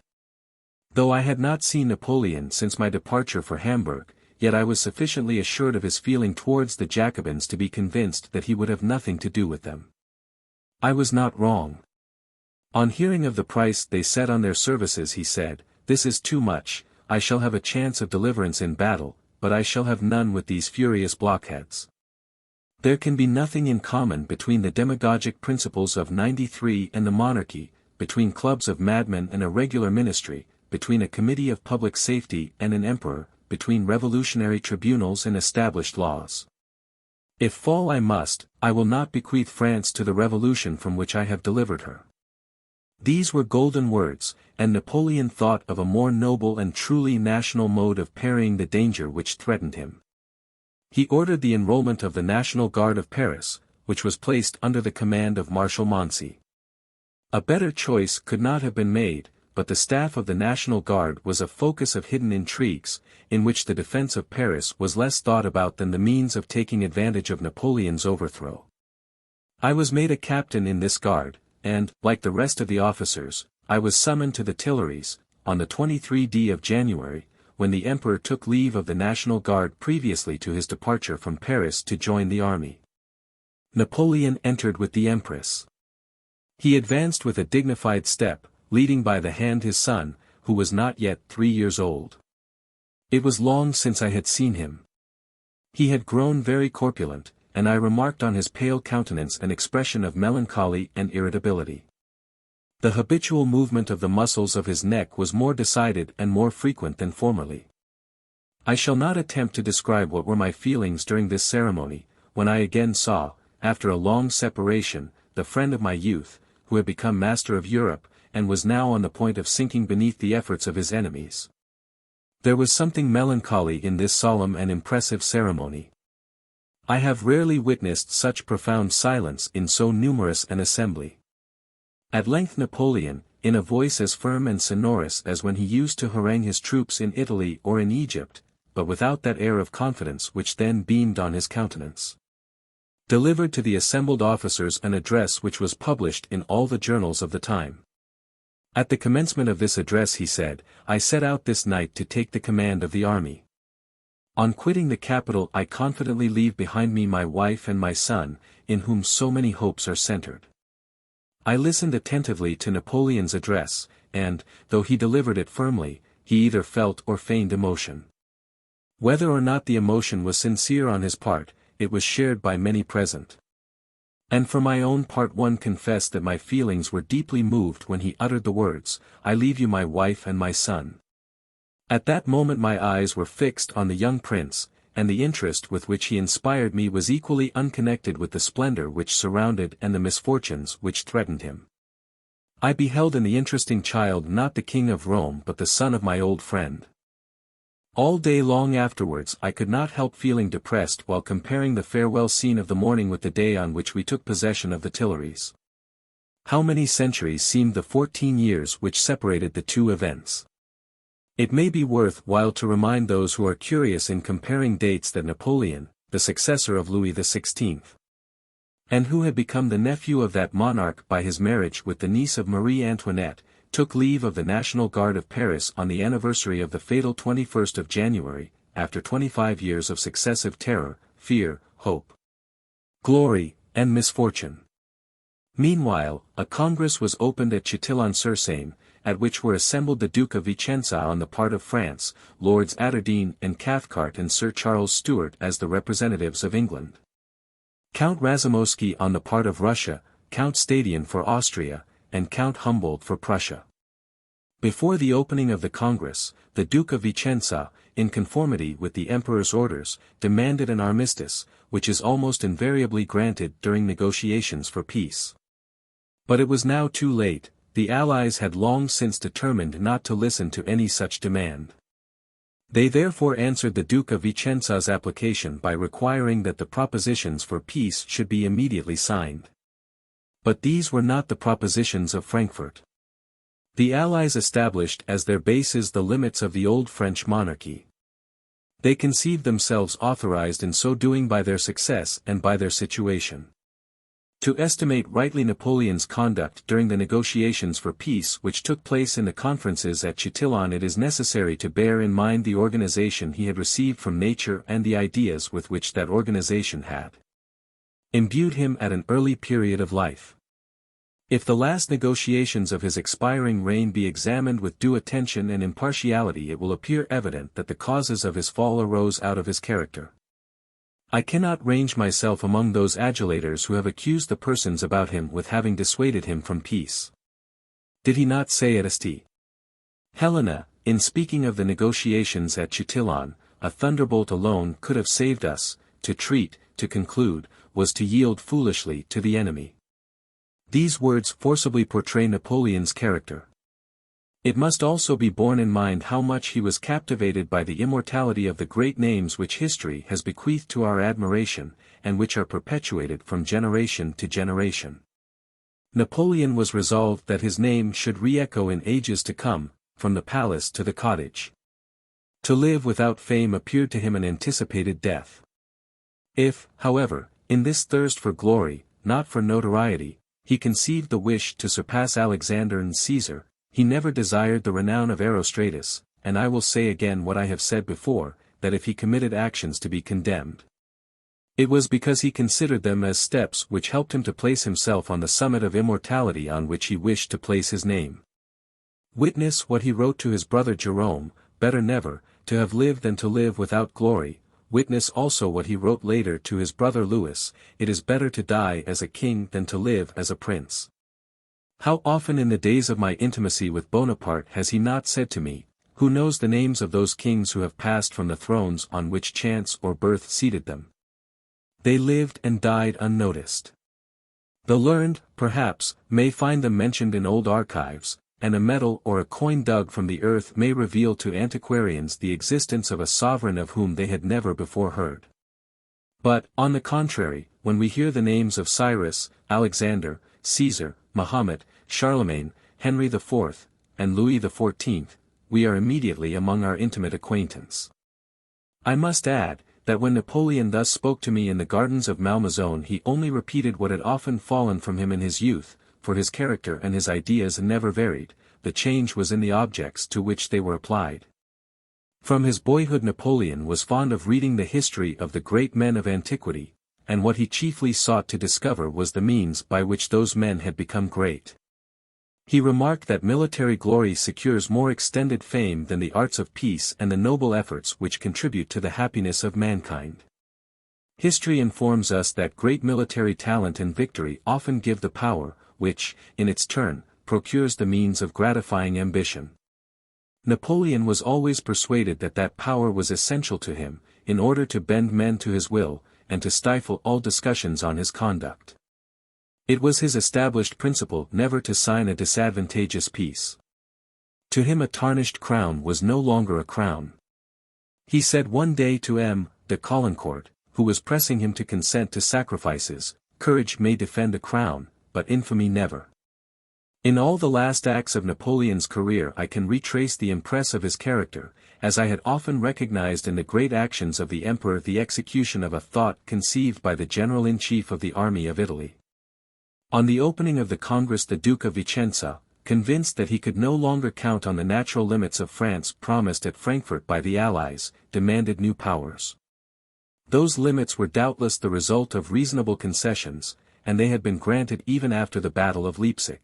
Though I had not seen Napoleon since my departure for Hamburg, yet I was sufficiently assured of his feeling towards the Jacobins to be convinced that he would have nothing to do with them. I was not wrong. On hearing of the price they set on their services he said, "This is too much. I shall have a chance of deliverance in battle, but I shall have none with these furious blockheads. There can be nothing in common between the demagogic principles of '93 and the monarchy, between clubs of madmen and a regular ministry, between a committee of public safety and an emperor, between revolutionary tribunals and established laws. If fall I must, I will not bequeath France to the revolution from which I have delivered her." These were golden words, and Napoleon thought of a more noble and truly national mode of parrying the danger which threatened him. He ordered the enrollment of the National Guard of Paris, which was placed under the command of Marshal Moncey. A better choice could not have been made, but the staff of the National Guard was a focus of hidden intrigues, in which the defense of Paris was less thought about than the means of taking advantage of Napoleon's overthrow. I was made a captain in this guard, and, like the rest of the officers, I was summoned to the Tuileries, on the 23rd of January, when the Emperor took leave of the National Guard previously to his departure from Paris to join the army. Napoleon entered with the Empress. He advanced with a dignified step, leading by the hand his son, who was not yet 3 years old. It was long since I had seen him. He had grown very corpulent, and I remarked on his pale countenance an expression of melancholy and irritability. The habitual movement of the muscles of his neck was more decided and more frequent than formerly. I shall not attempt to describe what were my feelings during this ceremony, when I again saw, after a long separation, the friend of my youth, who had become master of Europe, and was now on the point of sinking beneath the efforts of his enemies. There was something melancholy in this solemn and impressive ceremony. I have rarely witnessed such profound silence in so numerous an assembly. At length Napoleon, in a voice as firm and sonorous as when he used to harangue his troops in Italy or in Egypt, but without that air of confidence which then beamed on his countenance, delivered to the assembled officers an address which was published in all the journals of the time. At the commencement of this address he said, "I set out this night to take the command of the army. On quitting the capital I confidently leave behind me my wife and my son, in whom so many hopes are centered." I listened attentively to Napoleon's address, and, though he delivered it firmly, he either felt or feigned emotion. Whether or not the emotion was sincere on his part, it was shared by many present. And for my own part one confessed that my feelings were deeply moved when he uttered the words, "I leave you my wife and my son." At that moment my eyes were fixed on the young prince, and the interest with which he inspired me was equally unconnected with the splendor which surrounded and the misfortunes which threatened him. I beheld in the interesting child not the king of Rome but the son of my old friend. All day long afterwards I could not help feeling depressed while comparing the farewell scene of the morning with the day on which we took possession of the Tuileries. How many centuries seemed the 14 years which separated the two events! It may be worth while to remind those who are curious in comparing dates that Napoleon, the successor of Louis XVI, and who had become the nephew of that monarch by his marriage with the niece of Marie Antoinette, took leave of the National Guard of Paris on the anniversary of the fatal 21st of January, after 25 years of successive terror, fear, hope, glory, and misfortune. Meanwhile, a congress was opened at Chatillon-sur-Seine, at which were assembled the Duke of Vicenza on the part of France, Lords Aberdeen and Cathcart and Sir Charles Stuart as the representatives of England, Count Razumovsky on the part of Russia, Count Stadion for Austria, and Count Humboldt for Prussia. Before the opening of the Congress, the Duke of Vicenza, in conformity with the Emperor's orders, demanded an armistice, which is almost invariably granted during negotiations for peace. But it was now too late. The Allies had long since determined not to listen to any such demand. They therefore answered the Duke of Vicenza's application by requiring that the propositions for peace should be immediately signed. But these were not the propositions of Frankfurt. The Allies established as their bases the limits of the old French monarchy. They conceived themselves authorized in so doing by their success and by their situation. To estimate rightly Napoleon's conduct during the negotiations for peace which took place in the conferences at Chatillon, it is necessary to bear in mind the organization he had received from nature and the ideas with which that organization had imbued him at an early period of life. If the last negotiations of his expiring reign be examined with due attention and impartiality, it will appear evident that the causes of his fall arose out of his character. I cannot range myself among those adulators who have accused the persons about him with having dissuaded him from peace. Did he not say at St. Helena, in speaking of the negotiations at Chatillon, a thunderbolt alone could have saved us, to treat, to conclude, was to yield foolishly to the enemy. These words forcibly portray Napoleon's character. It must also be borne in mind how much he was captivated by the immortality of the great names which history has bequeathed to our admiration, and which are perpetuated from generation to generation. Napoleon was resolved that his name should re-echo in ages to come, from the palace to the cottage. To live without fame appeared to him an anticipated death. If, however, in this thirst for glory, not for notoriety, he conceived the wish to surpass Alexander and Caesar, he never desired the renown of Erostratus, and I will say again what I have said before, that if he committed actions to be condemned, it was because he considered them as steps which helped him to place himself on the summit of immortality on which he wished to place his name. Witness what he wrote to his brother Jerome, better never, to have lived than to live without glory. Witness also what he wrote later to his brother Louis, it is better to die as a king than to live as a prince. How often in the days of my intimacy with Bonaparte has he not said to me, who knows the names of those kings who have passed from the thrones on which chance or birth seated them? They lived and died unnoticed. The learned, perhaps, may find them mentioned in old archives, and a medal or a coin dug from the earth may reveal to antiquarians the existence of a sovereign of whom they had never before heard. But, on the contrary, when we hear the names of Cyrus, Alexander, Caesar, Mahomet, Charlemagne, Henry IV, and Louis XIV, we are immediately among our intimate acquaintance. I must add, that when Napoleon thus spoke to me in the gardens of Malmaison he only repeated what had often fallen from him in his youth, for his character and his ideas never varied, the change was in the objects to which they were applied. From his boyhood Napoleon was fond of reading the history of the great men of antiquity, and what he chiefly sought to discover was the means by which those men had become great. He remarked that military glory secures more extended fame than the arts of peace and the noble efforts which contribute to the happiness of mankind. History informs us that great military talent and victory often give the power, which, in its turn, procures the means of gratifying ambition. Napoleon was always persuaded that that power was essential to him, in order to bend men to his will, and to stifle all discussions on his conduct. It was his established principle never to sign a disadvantageous peace. To him a tarnished crown was no longer a crown. He said one day to M. de Caulaincourt, who was pressing him to consent to sacrifices, "Courage may defend a crown, but infamy never." In all the last acts of Napoleon's career I can retrace the impress of his character, as I had often recognized in the great actions of the emperor the execution of a thought conceived by the general-in-chief of the army of Italy. On the opening of the Congress the Duke of Vicenza, convinced that he could no longer count on the natural limits of France promised at Frankfurt by the Allies, demanded new powers. Those limits were doubtless the result of reasonable concessions, and they had been granted even after the Battle of Leipzig.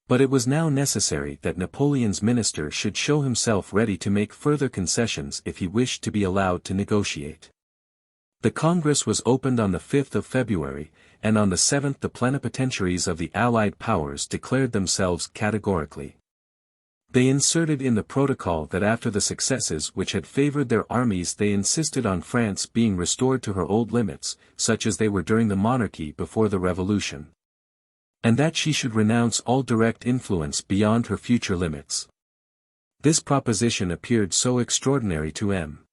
But it was now necessary that Napoleon's minister should show himself ready to make further concessions if he wished to be allowed to negotiate. The Congress was opened on the 5th of February, and on the 7th the plenipotentiaries of the Allied powers declared themselves categorically. They inserted in the protocol that after the successes which had favored their armies they insisted on France being restored to her old limits, such as they were during the monarchy before the Revolution. And that she should renounce all direct influence beyond her future limits. This proposition appeared so extraordinary to M.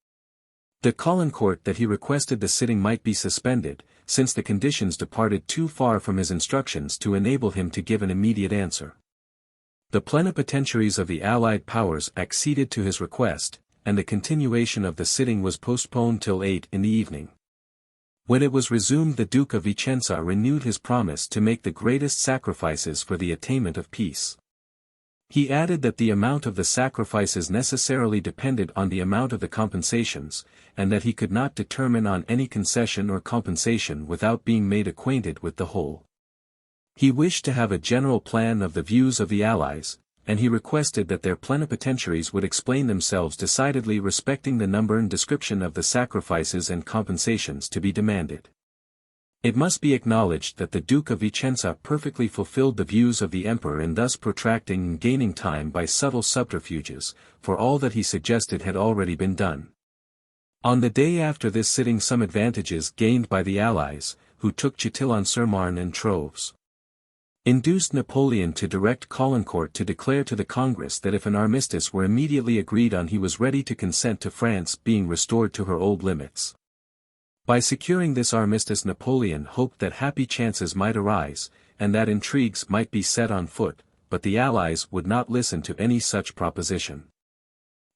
de Caulaincourt that he requested the sitting might be suspended, since the conditions departed too far from his instructions to enable him to give an immediate answer. The plenipotentiaries of the Allied powers acceded to his request, and the continuation of the sitting was postponed till 8 in the evening. When it was resumed the Duke of Vicenza renewed his promise to make the greatest sacrifices for the attainment of peace. He added that the amount of the sacrifices necessarily depended on the amount of the compensations, and that he could not determine on any concession or compensation without being made acquainted with the whole. He wished to have a general plan of the views of the Allies, and he requested that their plenipotentiaries would explain themselves decidedly respecting the number and description of the sacrifices and compensations to be demanded. It must be acknowledged that the Duke of Vicenza perfectly fulfilled the views of the Emperor in thus protracting and gaining time by subtle subterfuges, for all that he suggested had already been done. On the day after this sitting some advantages gained by the Allies, who took Châtillon-sur-Marne and Troves, induced Napoleon to direct Caulaincourt to declare to the Congress that if an armistice were immediately agreed on he was ready to consent to France being restored to her old limits. By securing this armistice Napoleon hoped that happy chances might arise, and that intrigues might be set on foot, but the Allies would not listen to any such proposition.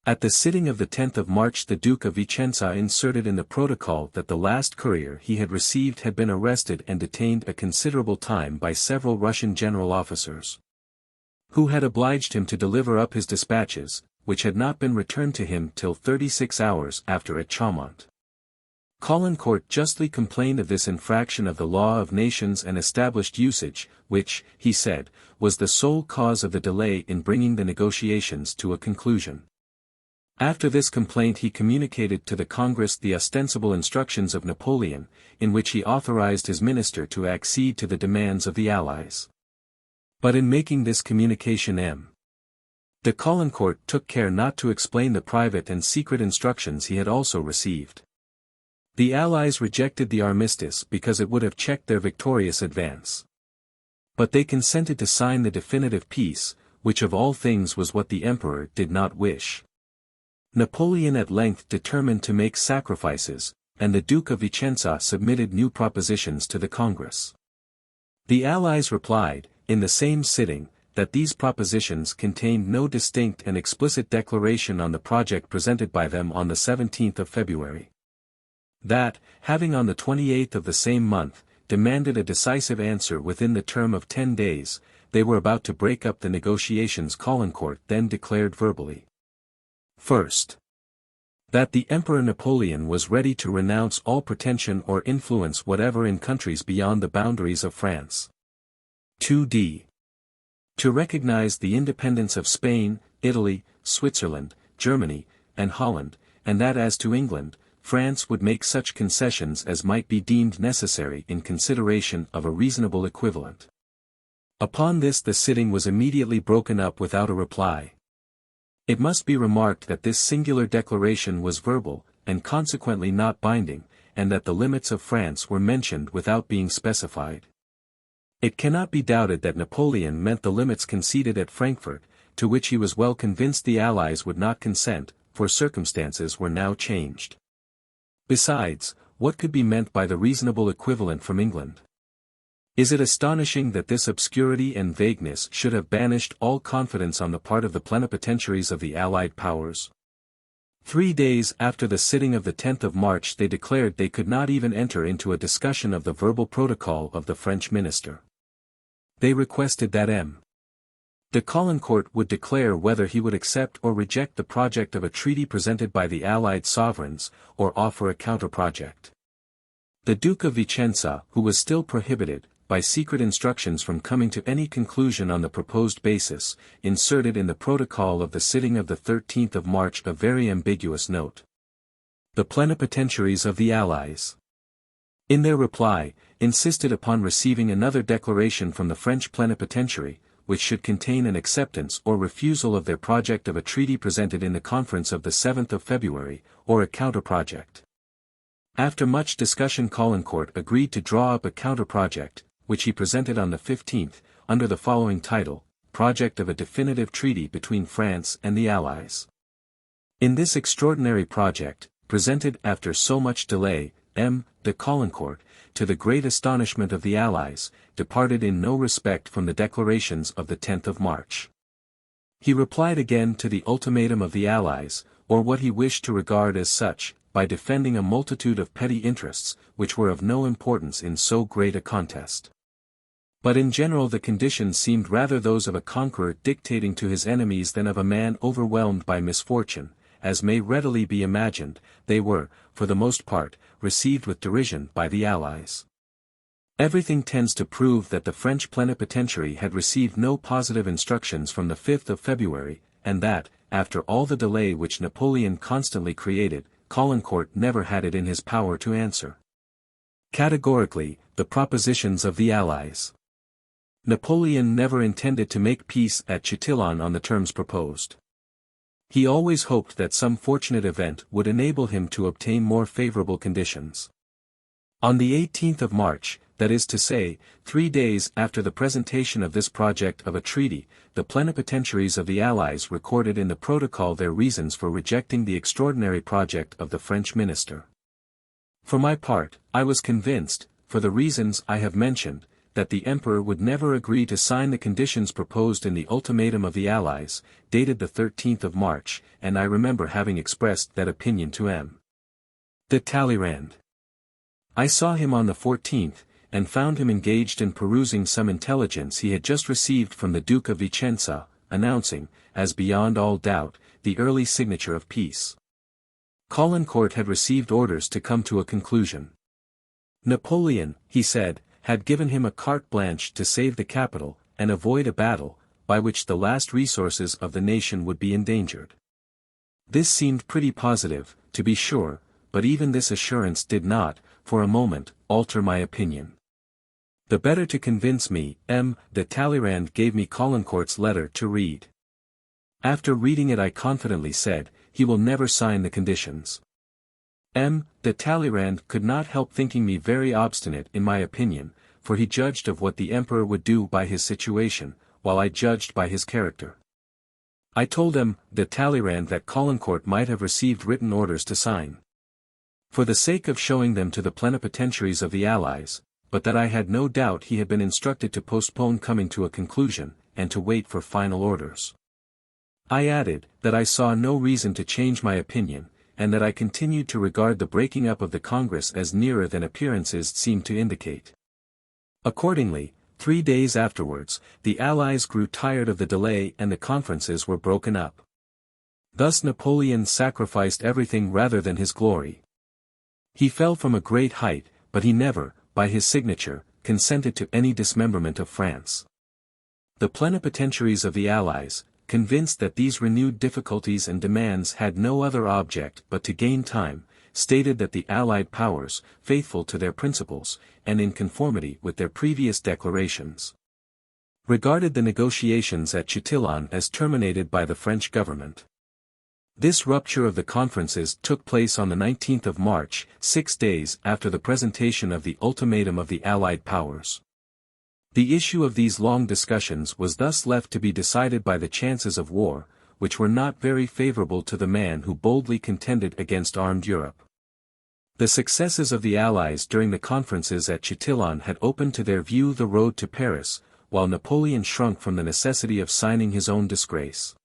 At the sitting of the 10th of March the Duke of Vicenza inserted in the protocol that the last courier he had received had been arrested and detained a considerable time by several Russian general officers, who had obliged him to deliver up his dispatches, which had not been returned to him till 36 hours after at Chaumont. Caulaincourt justly complained of this infraction of the law of nations and established usage, which, he said, was the sole cause of the delay in bringing the negotiations to a conclusion. After this complaint he communicated to the Congress the ostensible instructions of Napoleon, in which he authorized his minister to accede to the demands of the Allies. But in making this communication M. de Caulaincourt took care not to explain the private and secret instructions he had also received. The Allies rejected the armistice because it would have checked their victorious advance. But they consented to sign the definitive peace, which of all things was what the Emperor did not wish. Napoleon at length determined to make sacrifices, and the Duke of Vicenza submitted new propositions to the Congress. The Allies replied, in the same sitting, that these propositions contained no distinct and explicit declaration on the project presented by them on the 17th of February. That, having on the 28th of the same month, demanded a decisive answer within the term of 10 days, they were about to break up the negotiations. Caulaincourt then declared verbally. First, that the Emperor Napoleon was ready to renounce all pretension or influence whatever in countries beyond the boundaries of France. 2d. To recognize the independence of Spain, Italy, Switzerland, Germany, and Holland, and that as to England, France would make such concessions as might be deemed necessary in consideration of a reasonable equivalent. Upon this the sitting was immediately broken up without a reply. It must be remarked that this singular declaration was verbal, and consequently not binding, and that the limits of France were mentioned without being specified. It cannot be doubted that Napoleon meant the limits conceded at Frankfurt, to which he was well convinced the Allies would not consent, for circumstances were now changed. Besides, what could be meant by the reasonable equivalent from England? Is it astonishing that this obscurity and vagueness should have banished all confidence on the part of the plenipotentiaries of the Allied powers? 3 days after the sitting of the 10th of March they declared they could not even enter into a discussion of the verbal protocol of the French minister. They requested that M. de Caulaincourt would declare whether he would accept or reject the project of a treaty presented by the Allied sovereigns, or offer a counter-project. The Duke of Vicenza, who was still prohibited, by secret instructions from coming to any conclusion on the proposed basis, inserted in the protocol of the sitting of the 13th of March a very ambiguous note. The plenipotentiaries of the Allies, in their reply, insisted upon receiving another declaration from the French plenipotentiary, which should contain an acceptance or refusal of their project of a treaty presented in the conference of the 7th of February, or a counter-project. After much discussion Caulaincourt agreed to draw up a counter-project, which he presented on the 15th, under the following title, Project of a Definitive Treaty between France and the Allies. In this extraordinary project, presented after so much delay, M. de Caulaincourt, to the great astonishment of the Allies, departed in no respect from the declarations of the 10th of March. He replied again to the ultimatum of the Allies, or what he wished to regard as such, by defending a multitude of petty interests, which were of no importance in so great a contest. But in general the conditions seemed rather those of a conqueror dictating to his enemies than of a man overwhelmed by misfortune. As may readily be imagined, they were, for the most part, received with derision by the Allies. Everything tends to prove that the French plenipotentiary had received no positive instructions from the 5th of February, and that, after all the delay which Napoleon constantly created, Caulaincourt never had it in his power to answer categorically the propositions of the Allies. Napoleon never intended to make peace at Chatillon on the terms proposed. He always hoped that some fortunate event would enable him to obtain more favorable conditions. On the 18th of March, that is to say, 3 days after the presentation of this project of a treaty, the plenipotentiaries of the Allies recorded in the protocol their reasons for rejecting the extraordinary project of the French minister. For my part, I was convinced, for the reasons I have mentioned, that the Emperor would never agree to sign the conditions proposed in the ultimatum of the Allies, dated the 13th of March, and I remember having expressed that opinion to M. de Talleyrand. I saw him on the 14th, and found him engaged in perusing some intelligence he had just received from the Duke of Vicenza, announcing, as beyond all doubt, the early signature of peace. Caulaincourt had received orders to come to a conclusion. Napoleon, he said, had given him a carte blanche to save the capital, and avoid a battle, by which the last resources of the nation would be endangered. This seemed pretty positive, to be sure, but even this assurance did not, for a moment, alter my opinion. The better to convince me, M. de Talleyrand gave me Caulaincourt's letter to read. After reading it I confidently said, he will never sign the conditions. M. de Talleyrand could not help thinking me very obstinate in my opinion, for he judged of what the Emperor would do by his situation, while I judged by his character. I told M. de Talleyrand that Caulaincourt might have received written orders to sign, for the sake of showing them to the plenipotentiaries of the Allies, but that I had no doubt he had been instructed to postpone coming to a conclusion, and to wait for final orders. I added, that I saw no reason to change my opinion, and that I continued to regard the breaking up of the Congress as nearer than appearances seemed to indicate. Accordingly, 3 days afterwards, the Allies grew tired of the delay and the conferences were broken up. Thus Napoleon sacrificed everything rather than his glory. He fell from a great height, but he never, by his signature, consented to any dismemberment of France. The plenipotentiaries of the Allies, convinced that these renewed difficulties and demands had no other object but to gain time, stated that the Allied powers, faithful to their principles, and in conformity with their previous declarations, regarded the negotiations at Chatillon as terminated by the French government. This rupture of the conferences took place on the 19th of March, 6 days after the presentation of the ultimatum of the Allied powers. The issue of these long discussions was thus left to be decided by the chances of war, which were not very favorable to the man who boldly contended against armed Europe. The successes of the Allies during the conferences at Châtillon had opened to their view the road to Paris, while Napoleon shrunk from the necessity of signing his own disgrace.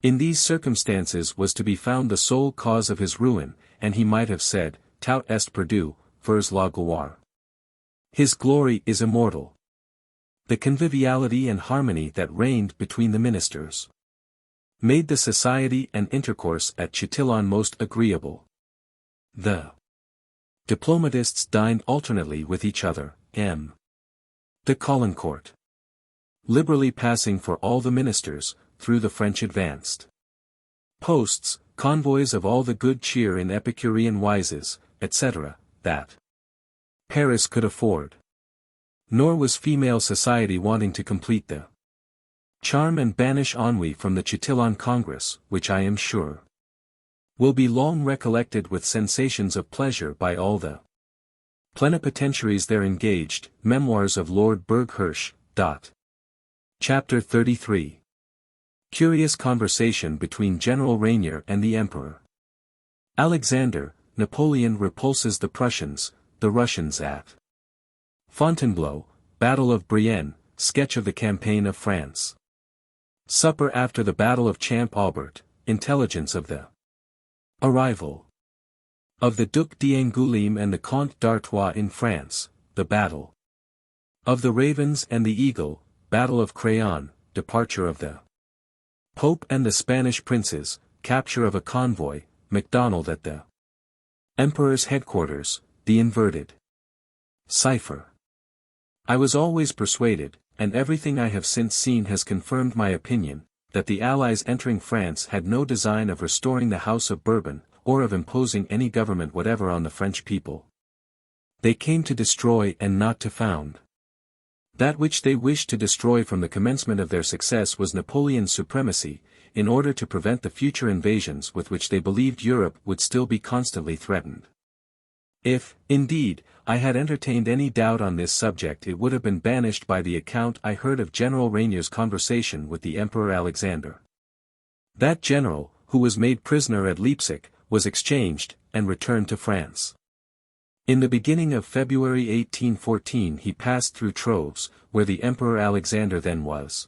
In these circumstances was to be found the sole cause of his ruin, and he might have said, Tout est perdu, vers la gloire. His glory is immortal. The conviviality and harmony that reigned between the ministers made the society and intercourse at Châtillon most agreeable. The diplomatists dined alternately with each other, m. de Caulaincourt liberally passing for all the ministers, through the French advanced posts, convoys of all the good cheer in Epicurean wises, etc., that Paris could afford. Nor was female society wanting to complete the charm and banish ennui from the Châtillon Congress, which I am sure will be long recollected with sensations of pleasure by all the plenipotentiaries there engaged. Memoirs of Lord Burghurst. Chapter 33. Curious conversation between General Reynier and the Emperor. Alexander, Napoleon repulses the Prussians, the Russians at Fontainebleau, Battle of Brienne, sketch of the campaign of France. Supper after the Battle of Champ Aubert, intelligence of the arrival of the Duc d'Angoulême and the Comte d'Artois in France, the Battle of the Ravens and the Eagle, Battle of Craonne, departure of the Pope and the Spanish princes, capture of a convoy, MacDonald at the Emperor's headquarters, the inverted cipher. I was always persuaded, and everything I have since seen has confirmed my opinion, that the Allies entering France had no design of restoring the House of Bourbon, or of imposing any government whatever on the French people. They came to destroy and not to found. That which they wished to destroy from the commencement of their success was Napoleon's supremacy, in order to prevent the future invasions with which they believed Europe would still be constantly threatened. If, indeed, I had entertained any doubt on this subject, it would have been banished by the account I heard of General Reynier's conversation with the Emperor Alexander. That general, who was made prisoner at Leipzig, was exchanged, and returned to France. In the beginning of February 1814 he passed through Troves, where the Emperor Alexander then was.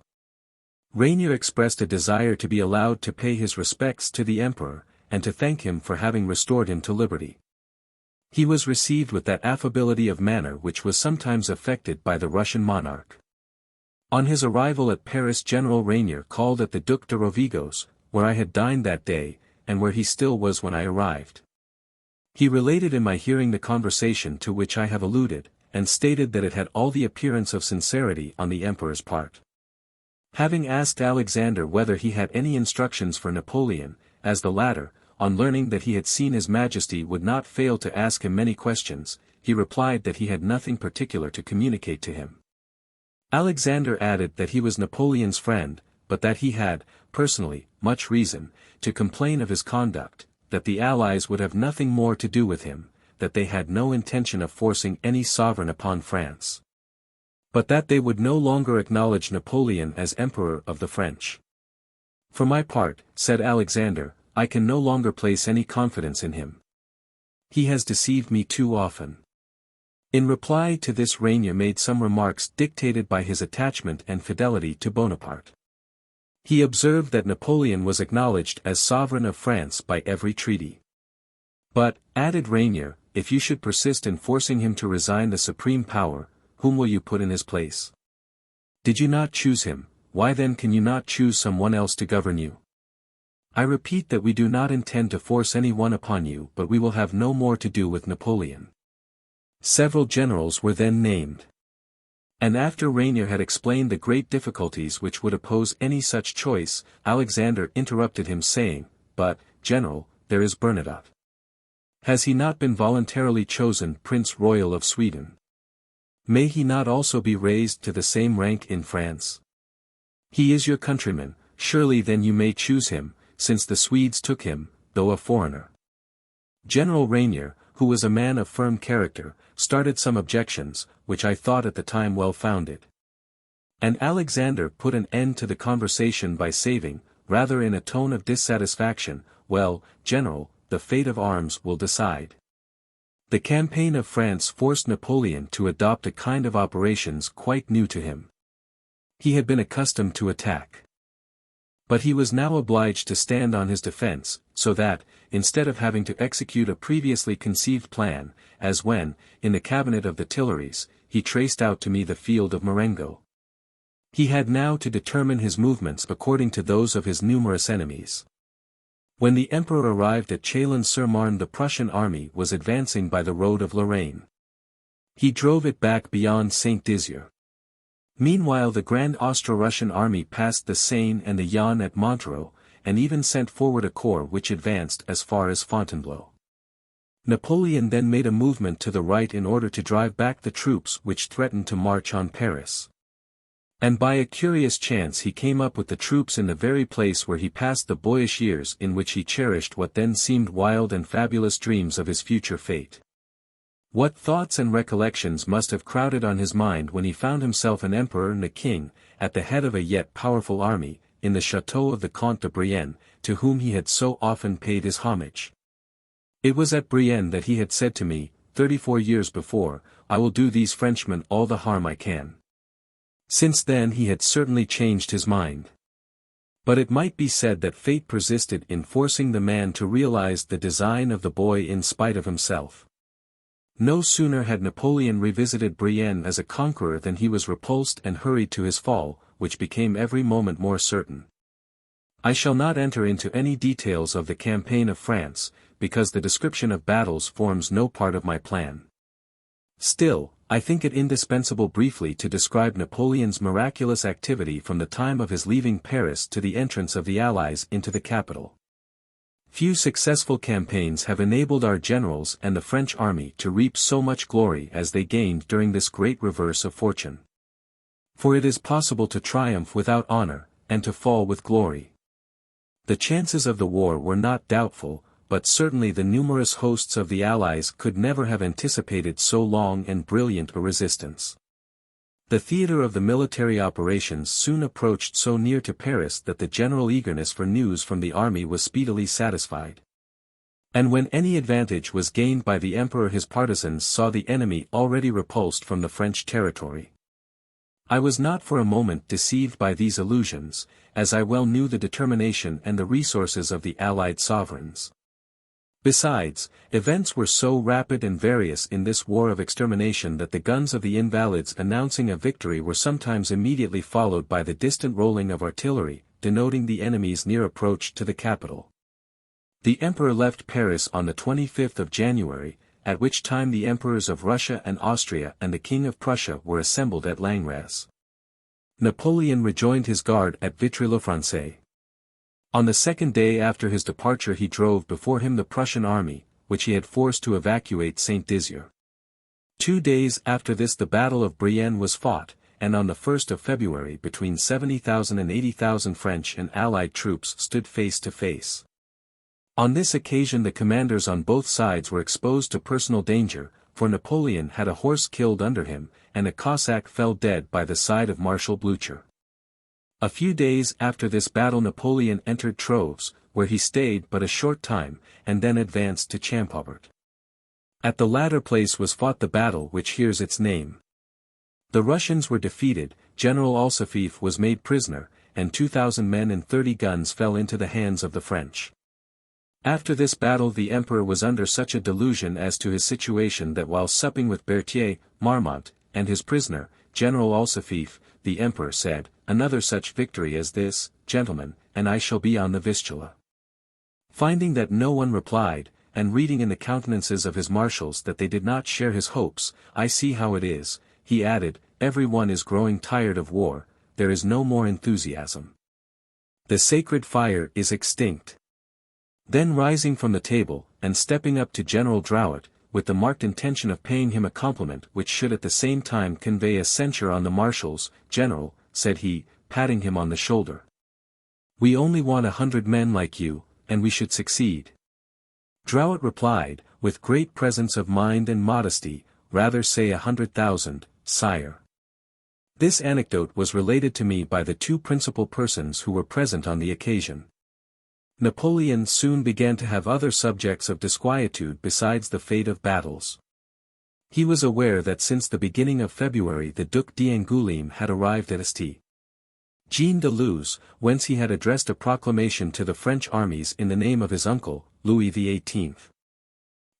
Reynier expressed a desire to be allowed to pay his respects to the Emperor, and to thank him for having restored him to liberty. He was received with that affability of manner which was sometimes affected by the Russian monarch. On his arrival at Paris, General Reynier called at the Duc de Rovigo's, where I had dined that day, and where he still was when I arrived. He related in my hearing the conversation to which I have alluded, and stated that it had all the appearance of sincerity on the Emperor's part. Having asked Alexander whether he had any instructions for Napoleon, as the latter, on learning that he had seen His Majesty, would not fail to ask him many questions, he replied that he had nothing particular to communicate to him. Alexander added that he was Napoleon's friend, but that he had, personally, much reason to complain of his conduct, that the Allies would have nothing more to do with him, that they had no intention of forcing any sovereign upon France, but that they would no longer acknowledge Napoleon as Emperor of the French. For my part, said Alexander, I can no longer place any confidence in him. He has deceived me too often. In reply to this, Reynier made some remarks dictated by his attachment and fidelity to Bonaparte. He observed that Napoleon was acknowledged as sovereign of France by every treaty. But, added Reynier, if you should persist in forcing him to resign the supreme power, whom will you put in his place? Did you not choose him, why then can you not choose someone else to govern you? I repeat that we do not intend to force any one upon you, but we will have no more to do with Napoleon. Several generals were then named. And after Reynier had explained the great difficulties which would oppose any such choice, Alexander interrupted him, saying, But, General, there is Bernadotte. Has he not been voluntarily chosen Prince Royal of Sweden? May he not also be raised to the same rank in France? He is your countryman, surely then you may choose him, since the Swedes took him, though a foreigner. General Rainier, who was a man of firm character, started some objections, which I thought at the time well founded. And Alexander put an end to the conversation by saying, rather in a tone of dissatisfaction, "Well, General, the fate of arms will decide." The campaign of France forced Napoleon to adopt a kind of operations quite new to him. He had been accustomed to attack. But he was now obliged to stand on his defense, so that, instead of having to execute a previously conceived plan, as when, in the cabinet of the Tuileries, he traced out to me the field of Marengo. He had now to determine his movements according to those of his numerous enemies. When the emperor arrived at Chalons-sur-Marne, the Prussian army was advancing by the road of Lorraine. He drove it back beyond Saint-Dizier. Meanwhile the Grand Austro-Russian army passed the Seine and the Yonne at Montereau, and even sent forward a corps which advanced as far as Fontainebleau. Napoleon then made a movement to the right in order to drive back the troops which threatened to march on Paris. And by a curious chance he came up with the troops in the very place where he passed the boyish years in which he cherished what then seemed wild and fabulous dreams of his future fate. What thoughts and recollections must have crowded on his mind when he found himself an emperor and a king, at the head of a yet powerful army, in the chateau of the Comte de Brienne, to whom he had so often paid his homage. It was at Brienne that he had said to me, 34 years before, "I will do these Frenchmen all the harm I can." Since then he had certainly changed his mind. But it might be said that fate persisted in forcing the man to realize the design of the boy in spite of himself. No sooner had Napoleon revisited Brienne as a conqueror than he was repulsed and hurried to his fall, which became every moment more certain. I shall not enter into any details of the campaign of France, because the description of battles forms no part of my plan. Still, I think it indispensable briefly to describe Napoleon's miraculous activity from the time of his leaving Paris to the entrance of the Allies into the capital. Few successful campaigns have enabled our generals and the French army to reap so much glory as they gained during this great reverse of fortune. For it is possible to triumph without honor, and to fall with glory. The chances of the war were not doubtful, but certainly the numerous hosts of the Allies could never have anticipated so long and brilliant a resistance. The theater of the military operations soon approached so near to Paris that the general eagerness for news from the army was speedily satisfied. And when any advantage was gained by the emperor, his partisans saw the enemy already repulsed from the French territory. I was not for a moment deceived by these illusions, as I well knew the determination and the resources of the Allied sovereigns. Besides, events were so rapid and various in this war of extermination that the guns of the Invalides announcing a victory were sometimes immediately followed by the distant rolling of artillery, denoting the enemy's near approach to the capital. The emperor left Paris on the 25th of January, at which time the emperors of Russia and Austria and the king of Prussia were assembled at Langres. Napoleon rejoined his guard at Vitry-le-Français. On the second day after his departure he drove before him the Prussian army, which he had forced to evacuate Saint-Dizier. 2 days after this the Battle of Brienne was fought, and on the 1st of February between 70,000 and 80,000 French and Allied troops stood face to face. On this occasion the commanders on both sides were exposed to personal danger, for Napoleon had a horse killed under him, and a Cossack fell dead by the side of Marshal Blucher. A few days after this battle Napoleon entered Troves, where he stayed but a short time, and then advanced to Champaubert. At the latter place was fought the battle which hears its name. The Russians were defeated, General Alsafif was made prisoner, and 2,000 men and 30 guns fell into the hands of the French. After this battle the emperor was under such a delusion as to his situation that while supping with Berthier, Marmont, and his prisoner, General Alsafif, the emperor said, "Another such victory as this, gentlemen, and I shall be on the Vistula." Finding that no one replied, and reading in the countenances of his marshals that they did not share his hopes, "I see how it is," he added, "every one is growing tired of war, there is no more enthusiasm. The sacred fire is extinct." Then rising from the table, and stepping up to General Drouet, with the marked intention of paying him a compliment which should at the same time convey a censure on the marshals, "General," said he, patting him on the shoulder, We only want 100 men like you, and we should succeed. Drouet replied, with great presence of mind and modesty, rather say 100,000, sire. This anecdote was related to me by the two principal persons who were present on the occasion. Napoleon soon began to have other subjects of disquietude besides the fate of battles. He was aware that since the beginning of February the Duc d'Angoulême had arrived at St. Jean de Luz, whence he had addressed a proclamation to the French armies in the name of his uncle, Louis XVIII.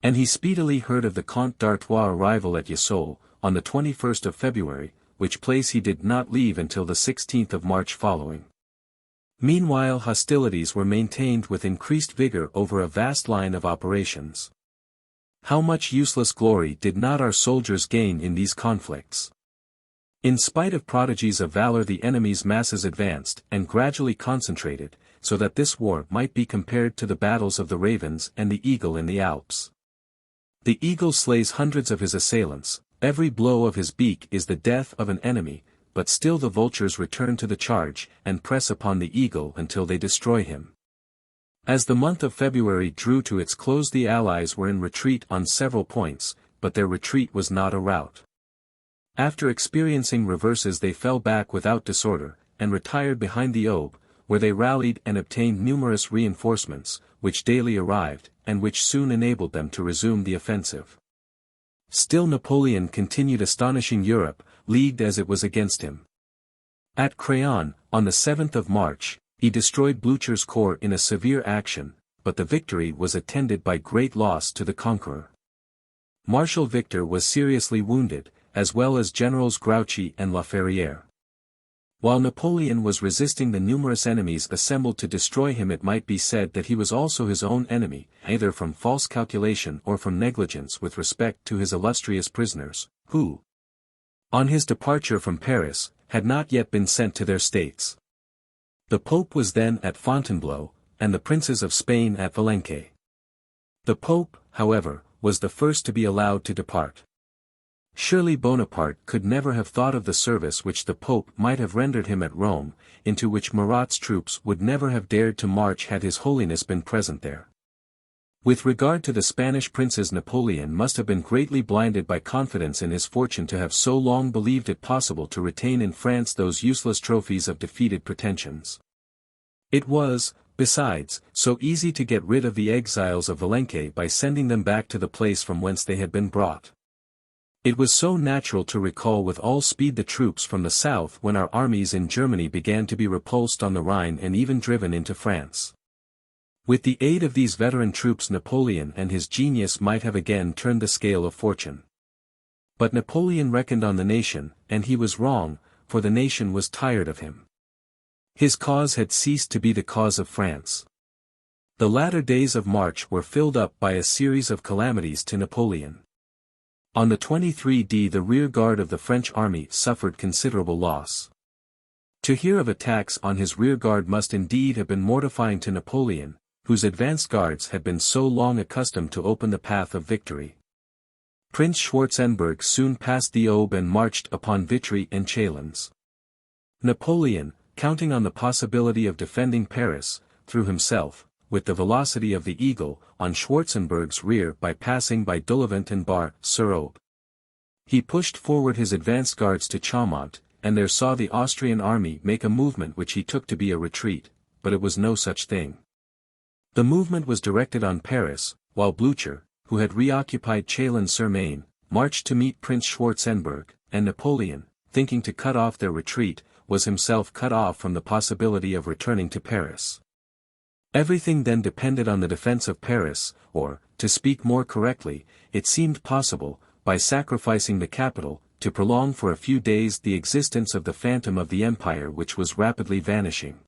And he speedily heard of the Comte d'Artois' arrival at Yessol, on the 21st of February, which place he did not leave until the 16th of March following. Meanwhile hostilities were maintained with increased vigor over a vast line of operations. How much useless glory did not our soldiers gain in these conflicts? In spite of prodigies of valor the enemy's masses advanced and gradually concentrated, so that this war might be compared to the battles of the ravens and the eagle in the Alps. The eagle slays hundreds of his assailants, every blow of his beak is the death of an enemy, but still the vultures return to the charge and press upon the eagle until they destroy him. As the month of February drew to its close the Allies were in retreat on several points, but their retreat was not a rout. After experiencing reverses they fell back without disorder, and retired behind the Aube, where they rallied and obtained numerous reinforcements, which daily arrived, and which soon enabled them to resume the offensive. Still Napoleon continued astonishing Europe, leagued as it was against him. At Craonne, on the 7th of March, he destroyed Blucher's corps in a severe action, but the victory was attended by great loss to the conqueror. Marshal Victor was seriously wounded, as well as Generals Grouchy and La Ferrière. While Napoleon was resisting the numerous enemies assembled to destroy him, it might be said that he was also his own enemy, either from false calculation or from negligence with respect to his illustrious prisoners, who, on his departure from Paris, had not yet been sent to their states. The Pope was then at Fontainebleau, and the princes of Spain at Valencia. The Pope, however, was the first to be allowed to depart. Surely Bonaparte could never have thought of the service which the Pope might have rendered him at Rome, into which Murat's troops would never have dared to march had His Holiness been present there. With regard to the Spanish princes, Napoleon must have been greatly blinded by confidence in his fortune to have so long believed it possible to retain in France those useless trophies of defeated pretensions. It was, besides, so easy to get rid of the exiles of Valencia by sending them back to the place from whence they had been brought. It was so natural to recall with all speed the troops from the south when our armies in Germany began to be repulsed on the Rhine and even driven into France. With the aid of these veteran troops Napoleon and his genius might have again turned the scale of fortune. But Napoleon reckoned on the nation, and he was wrong, for the nation was tired of him. His cause had ceased to be the cause of France. The latter days of March were filled up by a series of calamities to Napoleon. On the 23rd the rear guard of the French army suffered considerable loss. To hear of attacks on his rear guard must indeed have been mortifying to Napoleon, whose advanced guards had been so long accustomed to open the path of victory. Prince Schwarzenberg soon passed the Aube and marched upon Vitry and Chalons. Napoleon, counting on the possibility of defending Paris, threw himself, with the velocity of the eagle, on Schwarzenberg's rear by passing by Dolivet and Bar-sur-Aube. He pushed forward his advanced guards to Chaumont, and there saw the Austrian army make a movement which he took to be a retreat, but it was no such thing. The movement was directed on Paris, while Blucher, who had reoccupied Chalons-sur-Marne, marched to meet Prince Schwarzenberg, and Napoleon, thinking to cut off their retreat, was himself cut off from the possibility of returning to Paris. Everything then depended on the defense of Paris, or, to speak more correctly, it seemed possible, by sacrificing the capital, to prolong for a few days the existence of the phantom of the empire which was rapidly vanishing.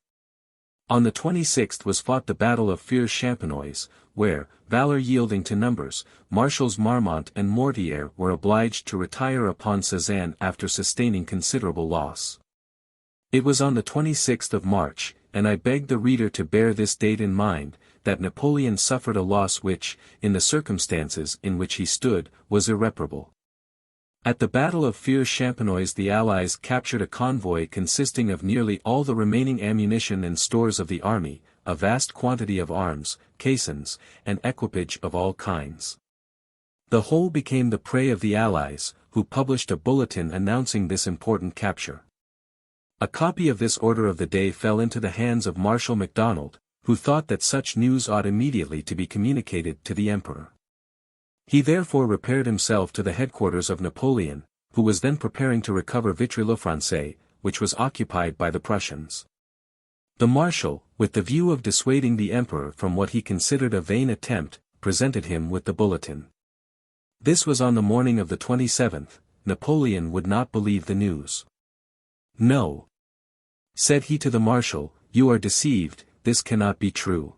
On the 26th was fought the Battle of Fères-Champenoise, where, valor yielding to numbers, Marshals Marmont and Mortier were obliged to retire upon Cézanne after sustaining considerable loss. It was on the 26th of March, and I beg the reader to bear this date in mind, that Napoleon suffered a loss which, in the circumstances in which he stood, was irreparable. At the Battle of Fères-Champenoise the Allies captured a convoy consisting of nearly all the remaining ammunition and stores of the army, a vast quantity of arms, caissons, and equipage of all kinds. The whole became the prey of the Allies, who published a bulletin announcing this important capture. A copy of this order of the day fell into the hands of Marshal MacDonald, who thought that such news ought immediately to be communicated to the Emperor. He therefore repaired himself to the headquarters of Napoleon, who was then preparing to recover Vitry-le-Français, which was occupied by the Prussians. The Marshal, with the view of dissuading the Emperor from what he considered a vain attempt, presented him with the bulletin. This was on the morning of the 27th, Napoleon would not believe the news. "No," said he to the Marshal, "you are deceived, this cannot be true."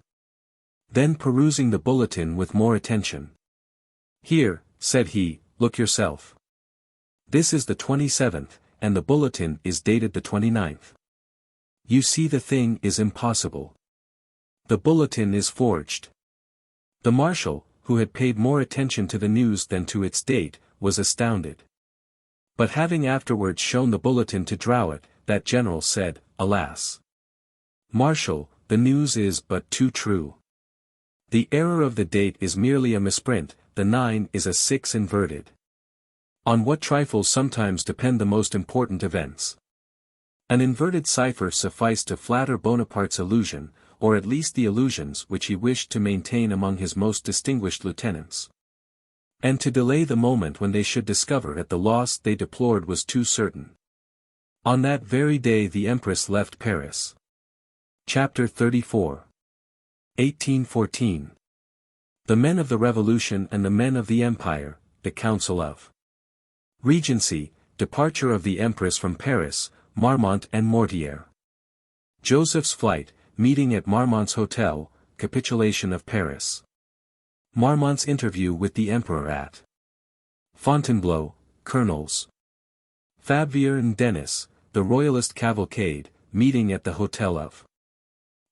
Then perusing the bulletin with more attention. "Here," said he, "look yourself. This is the 27th, and the bulletin is dated the 29th. You see the thing is impossible. The bulletin is forged." The Marshal, who had paid more attention to the news than to its date, was astounded. But having afterwards shown the bulletin to Drouet, that general said, "Alas! Marshal, the news is but too true. The error of the date is merely a misprint, the 9 is a 6 inverted. On what trifles sometimes depend the most important events. An inverted cipher sufficed to flatter Bonaparte's illusion, or at least the illusions which he wished to maintain among his most distinguished lieutenants. And to delay the moment when they should discover that the loss they deplored was too certain. On that very day the Empress left Paris." Chapter 34. 1814. The Men of the Revolution and the Men of the Empire, the Council of Regency, Departure of the Empress from Paris, Marmont and Mortier. Joseph's flight, Meeting at Marmont's Hotel, Capitulation of Paris. Marmont's interview with the Emperor at Fontainebleau, Colonels Fabvier and Denis, the Royalist cavalcade, meeting at the Hotel of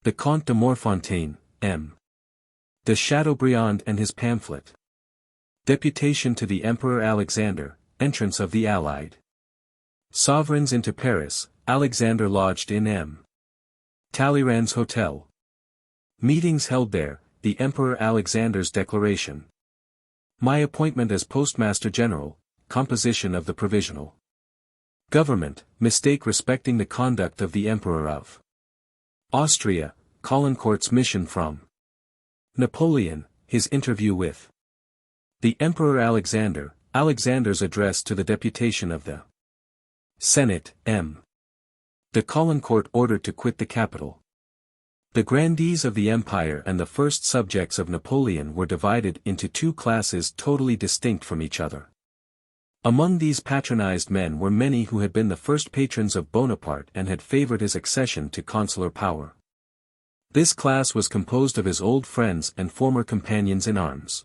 the Comte de Morfontaine, M. de Chateaubriand and his pamphlet. Deputation to the Emperor Alexander, entrance of the Allied sovereigns into Paris, Alexander lodged in M. Talleyrand's hotel. Meetings held there, the Emperor Alexander's declaration. My appointment as Postmaster General, composition of the Provisional Government, mistake respecting the conduct of the Emperor of Austria, Caulaincourt's mission from Napoleon, his interview with the Emperor Alexander, Alexander's address to the deputation of the Senate, M. de Caulaincourt ordered to quit the capital. The grandees of the empire and the first subjects of Napoleon were divided into two classes totally distinct from each other. Among these patronized men were many who had been the first patrons of Bonaparte and had favored his accession to consular power. This class was composed of his old friends and former companions in arms.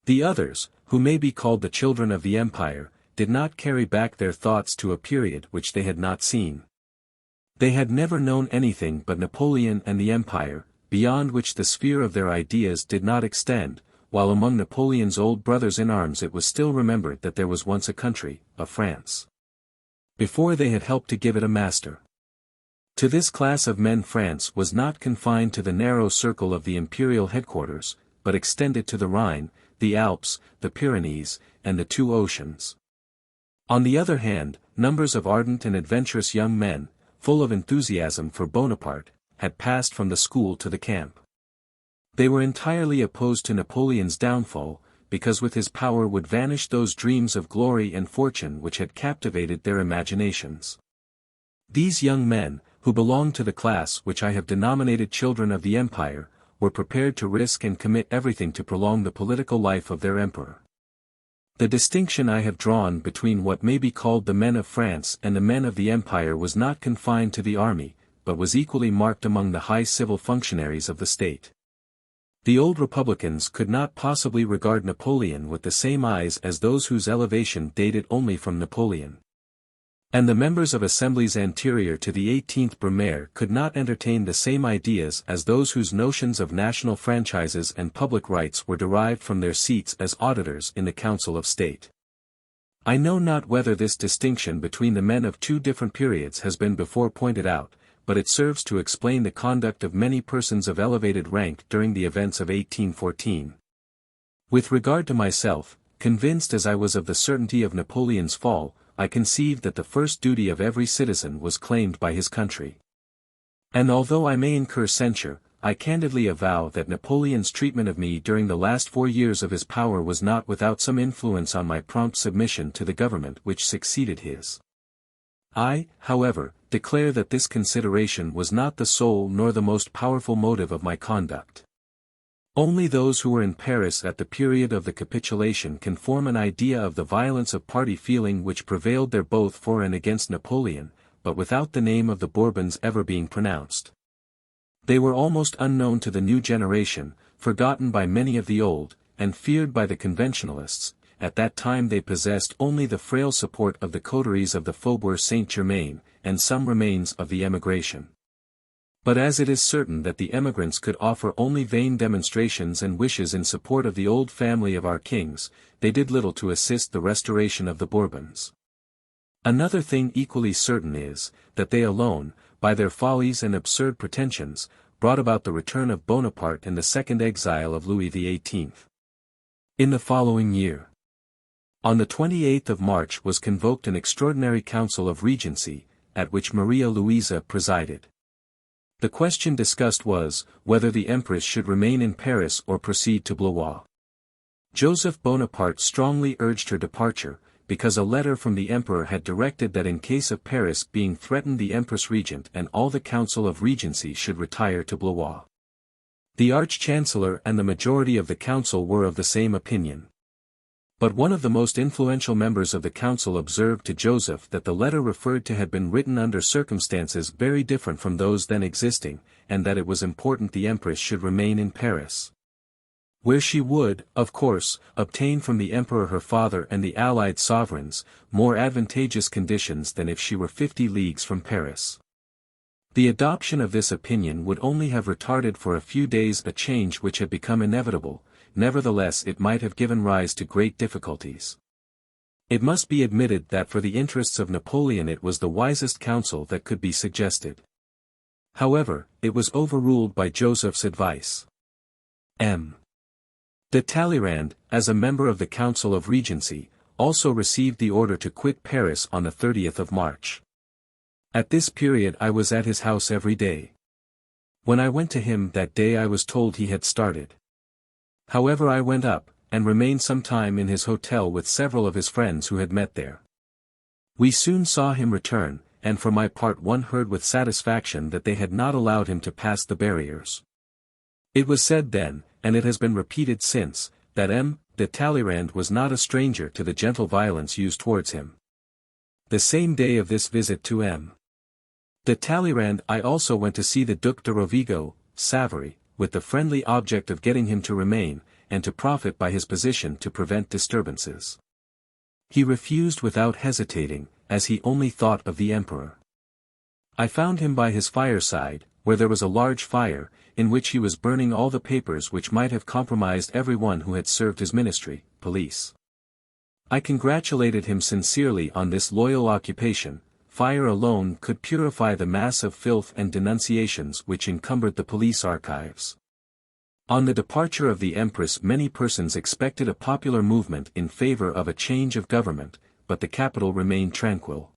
The others, who may be called the children of the empire, did not carry back their thoughts to a period which they had not seen. They had never known anything but Napoleon and the empire, beyond which the sphere of their ideas did not extend, while among Napoleon's old brothers in arms it was still remembered that there was once a country, a France, before they had helped to give it a master. To this class of men France was not confined to the narrow circle of the imperial headquarters, but extended to the Rhine, the Alps, the Pyrenees, and the two oceans. On the other hand, numbers of ardent and adventurous young men, full of enthusiasm for Bonaparte, had passed from the school to the camp. They were entirely opposed to Napoleon's downfall, because with his power would vanish those dreams of glory and fortune which had captivated their imaginations. These young men, who belonged to the class which I have denominated children of the empire, were prepared to risk and commit everything to prolong the political life of their emperor. The distinction I have drawn between what may be called the men of France and the men of the empire was not confined to the army, but was equally marked among the high civil functionaries of the state. The old republicans could not possibly regard Napoleon with the same eyes as those whose elevation dated only from Napoleon. And the members of assemblies anterior to the 18th Brumaire could not entertain the same ideas as those whose notions of national franchises and public rights were derived from their seats as auditors in the Council of State. I know not whether this distinction between the men of two different periods has been before pointed out, but it serves to explain the conduct of many persons of elevated rank during the events of 1814. With regard to myself, convinced as I was of the certainty of Napoleon's fall, I conceived that the first duty of every citizen was claimed by his country. And although I may incur censure, I candidly avow that Napoleon's treatment of me during the last 4 years of his power was not without some influence on my prompt submission to the government which succeeded his. I, however, declare that this consideration was not the sole nor the most powerful motive of my conduct. Only those who were in Paris at the period of the capitulation can form an idea of the violence of party feeling which prevailed there both for and against Napoleon, but without the name of the Bourbons ever being pronounced. They were almost unknown to the new generation, forgotten by many of the old, and feared by the conventionalists. At that time they possessed only the frail support of the coteries of the Faubourg Saint-Germain, and some remains of the emigration. But as it is certain that the emigrants could offer only vain demonstrations and wishes in support of the old family of our kings, they did little to assist the restoration of the Bourbons. Another thing equally certain is, that they alone, by their follies and absurd pretensions, brought about the return of Bonaparte and the second exile of Louis XVIII. In the following year, on the 28th of March was convoked an extraordinary council of regency, at which Maria Louisa presided. The question discussed was, whether the Empress should remain in Paris or proceed to Blois. Joseph Bonaparte strongly urged her departure, because a letter from the Emperor had directed that in case of Paris being threatened the Empress Regent and all the Council of Regency should retire to Blois. The Arch-Chancellor and the majority of the Council were of the same opinion. But one of the most influential members of the Council observed to Joseph that the letter referred to had been written under circumstances very different from those then existing, and that it was important the Empress should remain in Paris, where she would, of course, obtain from the Emperor her father and the allied sovereigns, more advantageous conditions than if she were 50 leagues from Paris. The adoption of this opinion would only have retarded for a few days a change which had become inevitable, nevertheless it might have given rise to great difficulties. It must be admitted that for the interests of Napoleon it was the wisest counsel that could be suggested. However, it was overruled by Joseph's advice. M. de Talleyrand, as a member of the Council of Regency, also received the order to quit Paris on the 30th of March. At this period I was at his house every day. When I went to him that day I was told he had started. However, I went up, and remained some time in his hotel with several of his friends who had met there. We soon saw him return, and for my part one heard with satisfaction that they had not allowed him to pass the barriers. It was said then, and it has been repeated since, that M. de Talleyrand was not a stranger to the gentle violence used towards him. The same day of this visit to M. de Talleyrand I also went to see the Duc de Rovigo, Savory, with the friendly object of getting him to remain, and to profit by his position to prevent disturbances. He refused without hesitating, as he only thought of the Emperor. I found him by his fireside, where there was a large fire, in which he was burning all the papers which might have compromised everyone who had served his ministry, police. I congratulated him sincerely on this loyal occupation. Fire alone could purify the mass of filth and denunciations which encumbered the police archives. On the departure of the Empress many persons expected a popular movement in favor of a change of government, but the capital remained tranquil.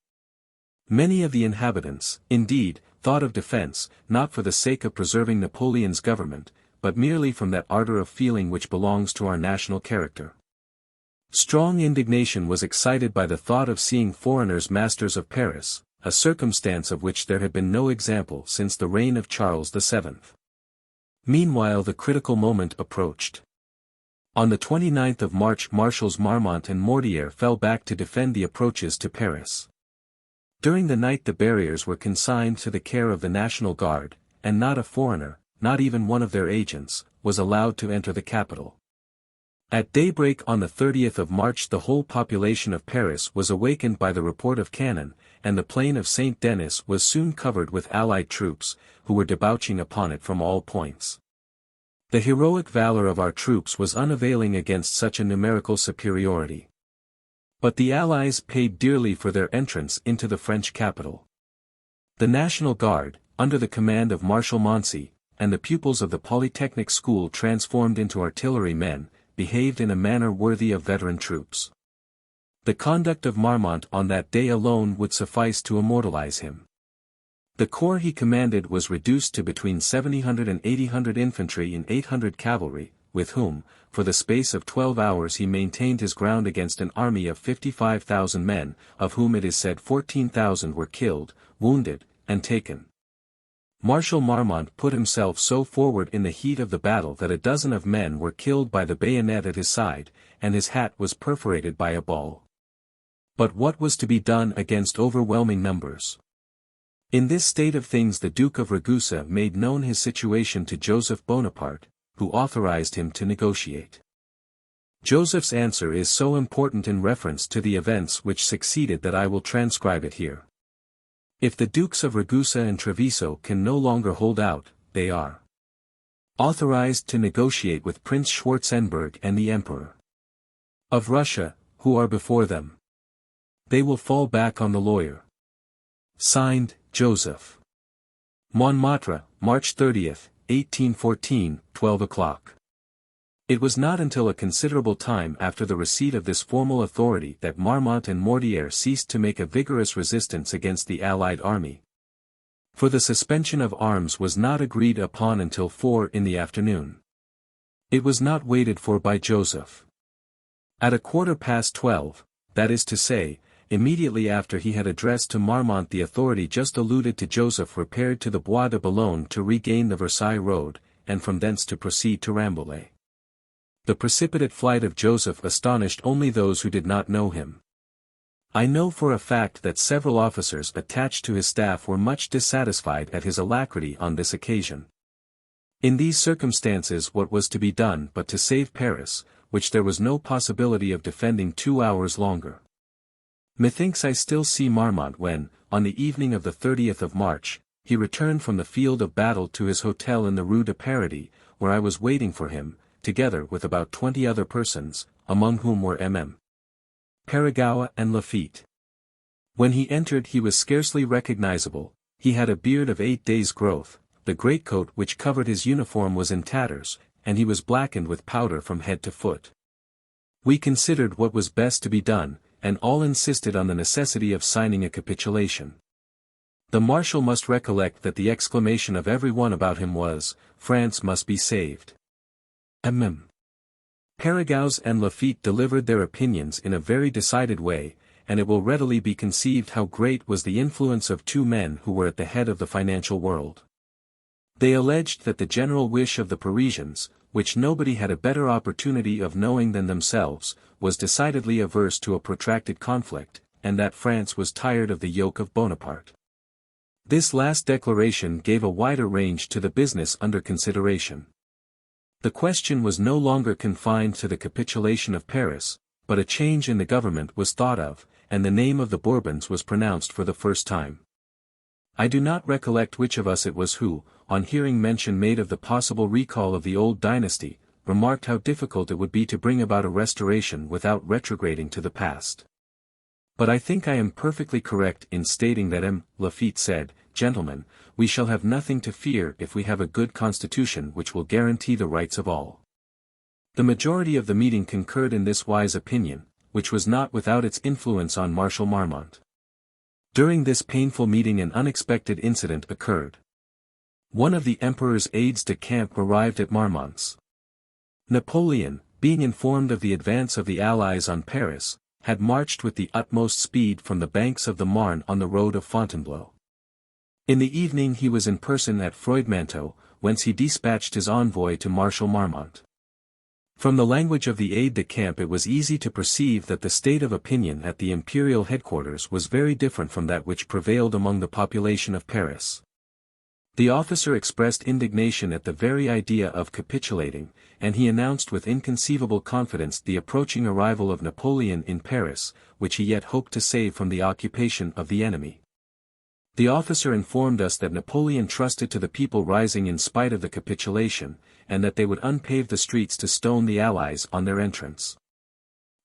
Many of the inhabitants, indeed, thought of defense, not for the sake of preserving Napoleon's government, but merely from that ardor of feeling which belongs to our national character. Strong indignation was excited by the thought of seeing foreigners masters of Paris, a circumstance of which there had been no example since the reign of Charles VII. Meanwhile the critical moment approached. On the 29th of March Marshals Marmont and Mortier fell back to defend the approaches to Paris. During the night the barriers were consigned to the care of the National Guard, and not a foreigner, not even one of their agents, was allowed to enter the capital. At daybreak on the 30th of March the whole population of Paris was awakened by the report of cannon, and the plain of Saint-Denis was soon covered with Allied troops, who were debouching upon it from all points. The heroic valor of our troops was unavailing against such a numerical superiority. But the Allies paid dearly for their entrance into the French capital. The National Guard, under the command of Marshal Moncey, and the pupils of the Polytechnic School transformed into artillery men, behaved in a manner worthy of veteran troops. The conduct of Marmont on that day alone would suffice to immortalize him. The corps he commanded was reduced to between 700 and 800 infantry and 800 cavalry, with whom, for the space of 12 hours he maintained his ground against an army of 55,000 men, of whom it is said 14,000 were killed, wounded, and taken. Marshal Marmont put himself so forward in the heat of the battle that a dozen of men were killed by the bayonet at his side, and his hat was perforated by a ball. But what was to be done against overwhelming numbers? In this state of things the Duke of Ragusa made known his situation to Joseph Bonaparte, who authorized him to negotiate. Joseph's answer is so important in reference to the events which succeeded that I will transcribe it here. If the Dukes of Ragusa and Treviso can no longer hold out, they are authorized to negotiate with Prince Schwarzenberg and the Emperor of Russia, who are before them. They will fall back on the lawyer. Signed, Joseph. Montmartre, March 30, 1814, 12 o'clock. It was not until a considerable time after the receipt of this formal authority that Marmont and Mortier ceased to make a vigorous resistance against the Allied army. For the suspension of arms was not agreed upon until 4 in the afternoon. It was not waited for by Joseph. At 12:15, that is to say, immediately after he had addressed to Marmont the authority just alluded to, Joseph repaired to the Bois de Boulogne to regain the Versailles road, and from thence to proceed to Rambouillet. The precipitate flight of Joseph astonished only those who did not know him. I know for a fact that several officers attached to his staff were much dissatisfied at his alacrity on this occasion. In these circumstances what was to be done but to save Paris, which there was no possibility of defending 2 hours longer? Methinks I still see Marmont when, on the evening of the 30th of March, he returned from the field of battle to his hotel in the Rue de Paradis, where I was waiting for him, together with about 20 other persons, among whom were M.M. Parigout and Lafitte. When he entered he was scarcely recognizable, he had a beard of 8 days' growth, the greatcoat which covered his uniform was in tatters, and he was blackened with powder from head to foot. We considered what was best to be done, and all insisted on the necessity of signing a capitulation. The Marshal must recollect that the exclamation of every one about him was, "France must be saved." M.M. Parigout and Lafitte delivered their opinions in a very decided way, and it will readily be conceived how great was the influence of two men who were at the head of the financial world. They alleged that the general wish of the Parisians, which nobody had a better opportunity of knowing than themselves, was decidedly averse to a protracted conflict, and that France was tired of the yoke of Bonaparte. This last declaration gave a wider range to the business under consideration. The question was no longer confined to the capitulation of Paris, but a change in the government was thought of, and the name of the Bourbons was pronounced for the first time. I do not recollect which of us it was who, on hearing mention made of the possible recall of the old dynasty, remarked how difficult it would be to bring about a restoration without retrograding to the past. But I think I am perfectly correct in stating that M. Lafitte said, "Gentlemen, we shall have nothing to fear if we have a good constitution which will guarantee the rights of all." The majority of the meeting concurred in this wise opinion, which was not without its influence on Marshal Marmont. During this painful meeting an unexpected incident occurred. One of the Emperor's aides-de-camp arrived at Marmont's. Napoleon, being informed of the advance of the Allies on Paris, had marched with the utmost speed from the banks of the Marne on the road of Fontainebleau. In the evening he was in person at Freudmanteau, whence he dispatched his envoy to Marshal Marmont. From the language of the aide-de-camp it was easy to perceive that the state of opinion at the imperial headquarters was very different from that which prevailed among the population of Paris. The officer expressed indignation at the very idea of capitulating, and he announced with inconceivable confidence the approaching arrival of Napoleon in Paris, which he yet hoped to save from the occupation of the enemy. The officer informed us that Napoleon trusted to the people rising in spite of the capitulation, and that they would unpave the streets to stone the Allies on their entrance.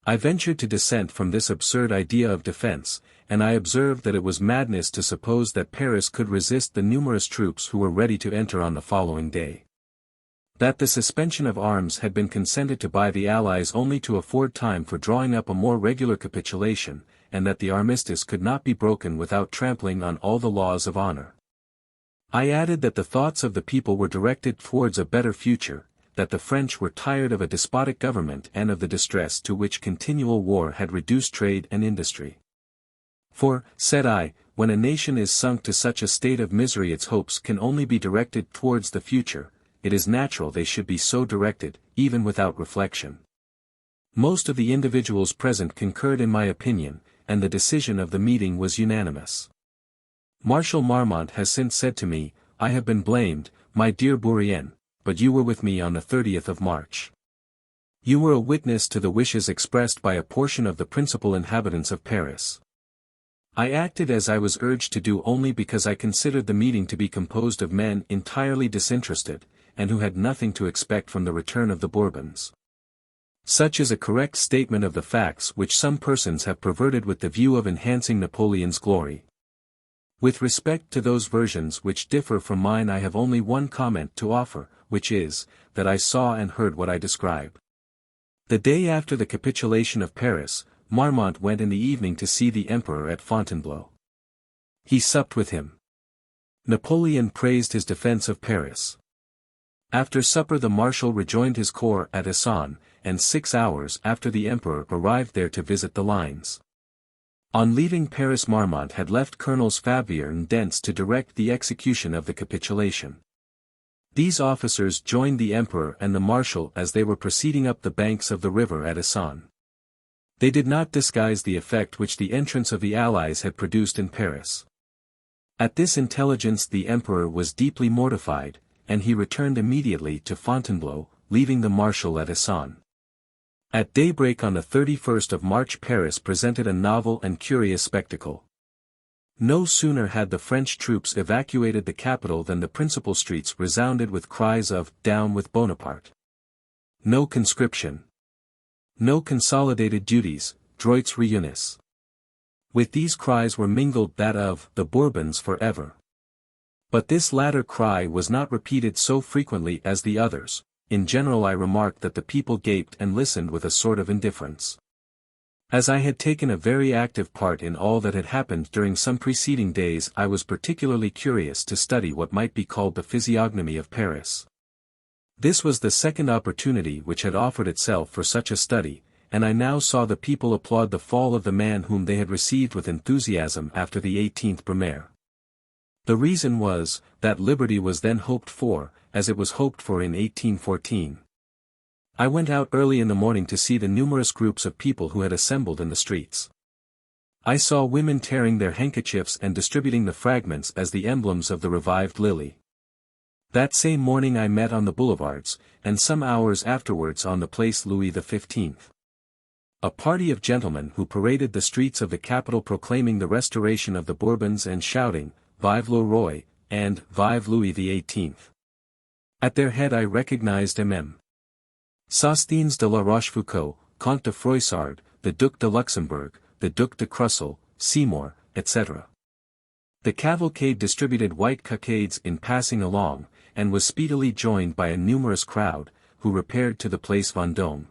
I ventured to dissent from this absurd idea of defense, and I observed that it was madness to suppose that Paris could resist the numerous troops who were ready to enter on the following day. That the suspension of arms had been consented to by the Allies only to afford time for drawing up a more regular capitulation, and that the armistice could not be broken without trampling on all the laws of honor. I added that the thoughts of the people were directed towards a better future, that the French were tired of a despotic government and of the distress to which continual war had reduced trade and industry. For, said I, when a nation is sunk to such a state of misery its hopes can only be directed towards the future, it is natural they should be so directed, even without reflection. Most of the individuals present concurred in my opinion, and the decision of the meeting was unanimous. Marshal Marmont has since said to me, I have been blamed, my dear Bourrienne, but you were with me on the 30th of March. You were a witness to the wishes expressed by a portion of the principal inhabitants of Paris. I acted as I was urged to do only because I considered the meeting to be composed of men entirely disinterested, and who had nothing to expect from the return of the Bourbons. Such is a correct statement of the facts which some persons have perverted with the view of enhancing Napoleon's glory. With respect to those versions which differ from mine I have only one comment to offer, which is, that I saw and heard what I describe. The day after the capitulation of Paris, Marmont went in the evening to see the Emperor at Fontainebleau. He supped with him. Napoleon praised his defense of Paris. After supper the Marshal rejoined his corps at Essonne, and 6 hours after the Emperor arrived there to visit the lines. On leaving Paris Marmont had left Colonels Fauvelet and Dents to direct the execution of the capitulation. These officers joined the Emperor and the Marshal as they were proceeding up the banks of the river at Essonne. They did not disguise the effect which the entrance of the Allies had produced in Paris. At this intelligence the Emperor was deeply mortified, and he returned immediately to Fontainebleau, leaving the Marshal at Essonne. At daybreak on the 31st of March Paris presented a novel and curious spectacle. No sooner had the French troops evacuated the capital than the principal streets resounded with cries of "Down with Bonaparte." No conscription. No consolidated duties, droits réunis. With these cries were mingled that of "the Bourbons forever." But this latter cry was not repeated so frequently as the others. In general I remarked that the people gaped and listened with a sort of indifference. As I had taken a very active part in all that had happened during some preceding days I was particularly curious to study what might be called the physiognomy of Paris. This was the second opportunity which had offered itself for such a study, and I now saw the people applaud the fall of the man whom they had received with enthusiasm after the 18th Brumaire. The reason was, that liberty was then hoped for, as it was hoped for in 1814. I went out early in the morning to see the numerous groups of people who had assembled in the streets. I saw women tearing their handkerchiefs and distributing the fragments as the emblems of the revived lily. That same morning I met on the boulevards, and some hours afterwards on the place Louis XV. A party of gentlemen who paraded the streets of the capital proclaiming the restoration of the Bourbons and shouting, "Vive le Roi," and "Vive Louis XVIII." At their head I recognized M.M. Sosthenes de la Rochefoucauld, Comte de Froissart, the Duc de Luxembourg, the Duc de Crussel, Seymour, etc. The cavalcade distributed white cockades in passing along, and was speedily joined by a numerous crowd, who repaired to the Place Vendôme.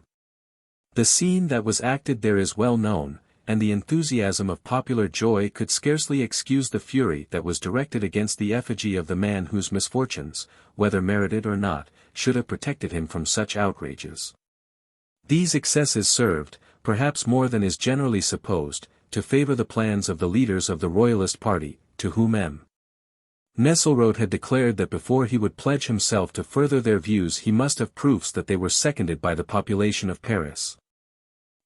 The scene that was acted there is well known, and the enthusiasm of popular joy could scarcely excuse the fury that was directed against the effigy of the man whose misfortunes, whether merited or not, should have protected him from such outrages. These excesses served, perhaps more than is generally supposed, to favor the plans of the leaders of the Royalist party, to whom M. Nesselrode had declared that before he would pledge himself to further their views he must have proofs that they were seconded by the population of Paris.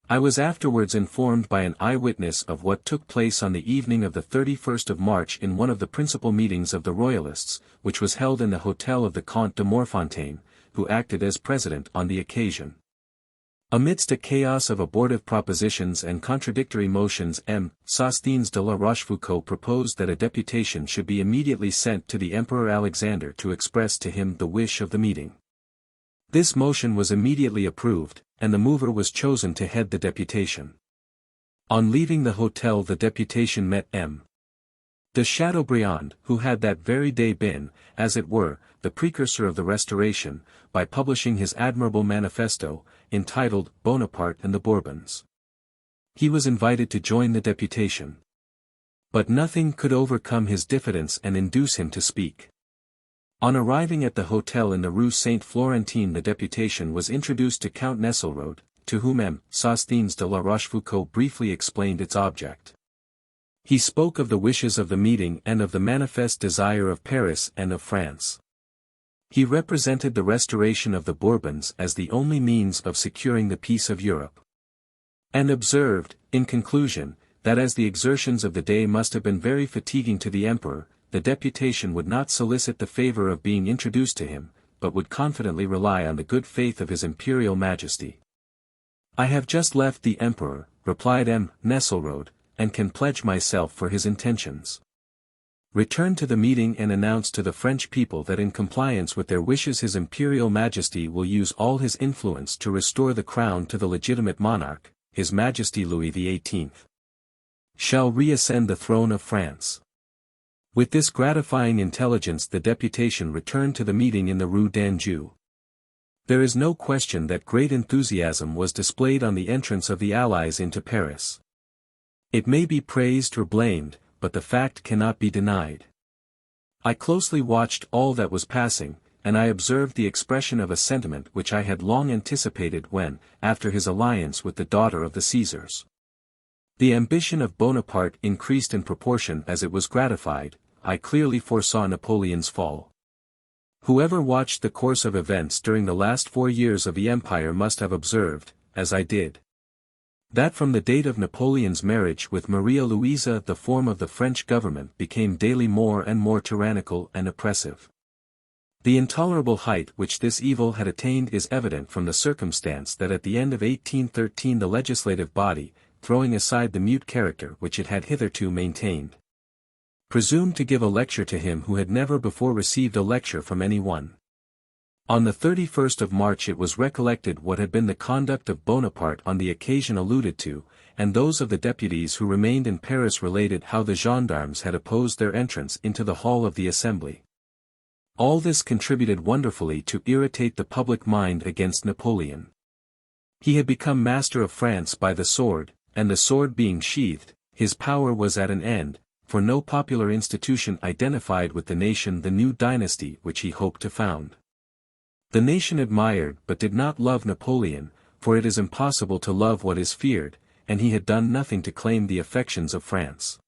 I was afterwards informed by an eyewitness of what took place on the evening of the 31st of March in one of the principal meetings of the Royalists, which was held in the hotel of the Comte de Morfontaine, who acted as president on the occasion. Amidst a chaos of abortive propositions and contradictory motions M. Sosthenes de la Rochefoucauld proposed that a deputation should be immediately sent to the Emperor Alexander to express to him the wish of the meeting. This motion was immediately approved, and the mover was chosen to head the deputation. On leaving the hotel, the deputation met M. de Chateaubriand, who had that very day been, as it were, the precursor of the Restoration, by publishing his admirable manifesto, entitled Bonaparte and the Bourbons. He was invited to join the deputation. But nothing could overcome his diffidence and induce him to speak. On arriving at the hotel in the Rue Saint-Florentin, the deputation was introduced to Count Nesselrode, to whom M. Sosthenes de la Rochefoucauld briefly explained its object. He spoke of the wishes of the meeting and of the manifest desire of Paris and of France. He represented the restoration of the Bourbons as the only means of securing the peace of Europe. And observed, in conclusion, that as the exertions of the day must have been very fatiguing to the Emperor, the deputation would not solicit the favor of being introduced to him, but would confidently rely on the good faith of His Imperial Majesty. "I have just left the Emperor," replied M. Nesselrode, "and can pledge myself for his intentions. Return to the meeting and announce to the French people that in compliance with their wishes His Imperial Majesty will use all his influence to restore the crown to the legitimate monarch, His Majesty Louis XVIII. Shall reascend the throne of France." With this gratifying intelligence the deputation returned to the meeting in the Rue d'Anjou. There is no question that great enthusiasm was displayed on the entrance of the Allies into Paris. It may be praised or blamed, but the fact cannot be denied. I closely watched all that was passing, and I observed the expression of a sentiment which I had long anticipated when, after his alliance with the daughter of the Caesars, the ambition of Bonaparte increased in proportion as it was gratified. I clearly foresaw Napoleon's fall. Whoever watched the course of events during the last 4 years of the empire must have observed, as I did, that from the date of Napoleon's marriage with Maria Louisa the form of the French government became daily more and more tyrannical and oppressive. The intolerable height which this evil had attained is evident from the circumstance that at the end of 1813 the legislative body, throwing aside the mute character which it had hitherto maintained, presumed to give a lecture to him who had never before received a lecture from any one. On the 31st of March it was recollected what had been the conduct of Bonaparte on the occasion alluded to, and those of the deputies who remained in Paris related how the gendarmes had opposed their entrance into the hall of the Assembly. All this contributed wonderfully to irritate the public mind against Napoleon. He had become master of France by the sword, and the sword being sheathed, his power was at an end, for no popular institution identified with the nation the new dynasty which he hoped to found. The nation admired but did not love Napoleon, for it is impossible to love what is feared, and he had done nothing to claim the affections of France.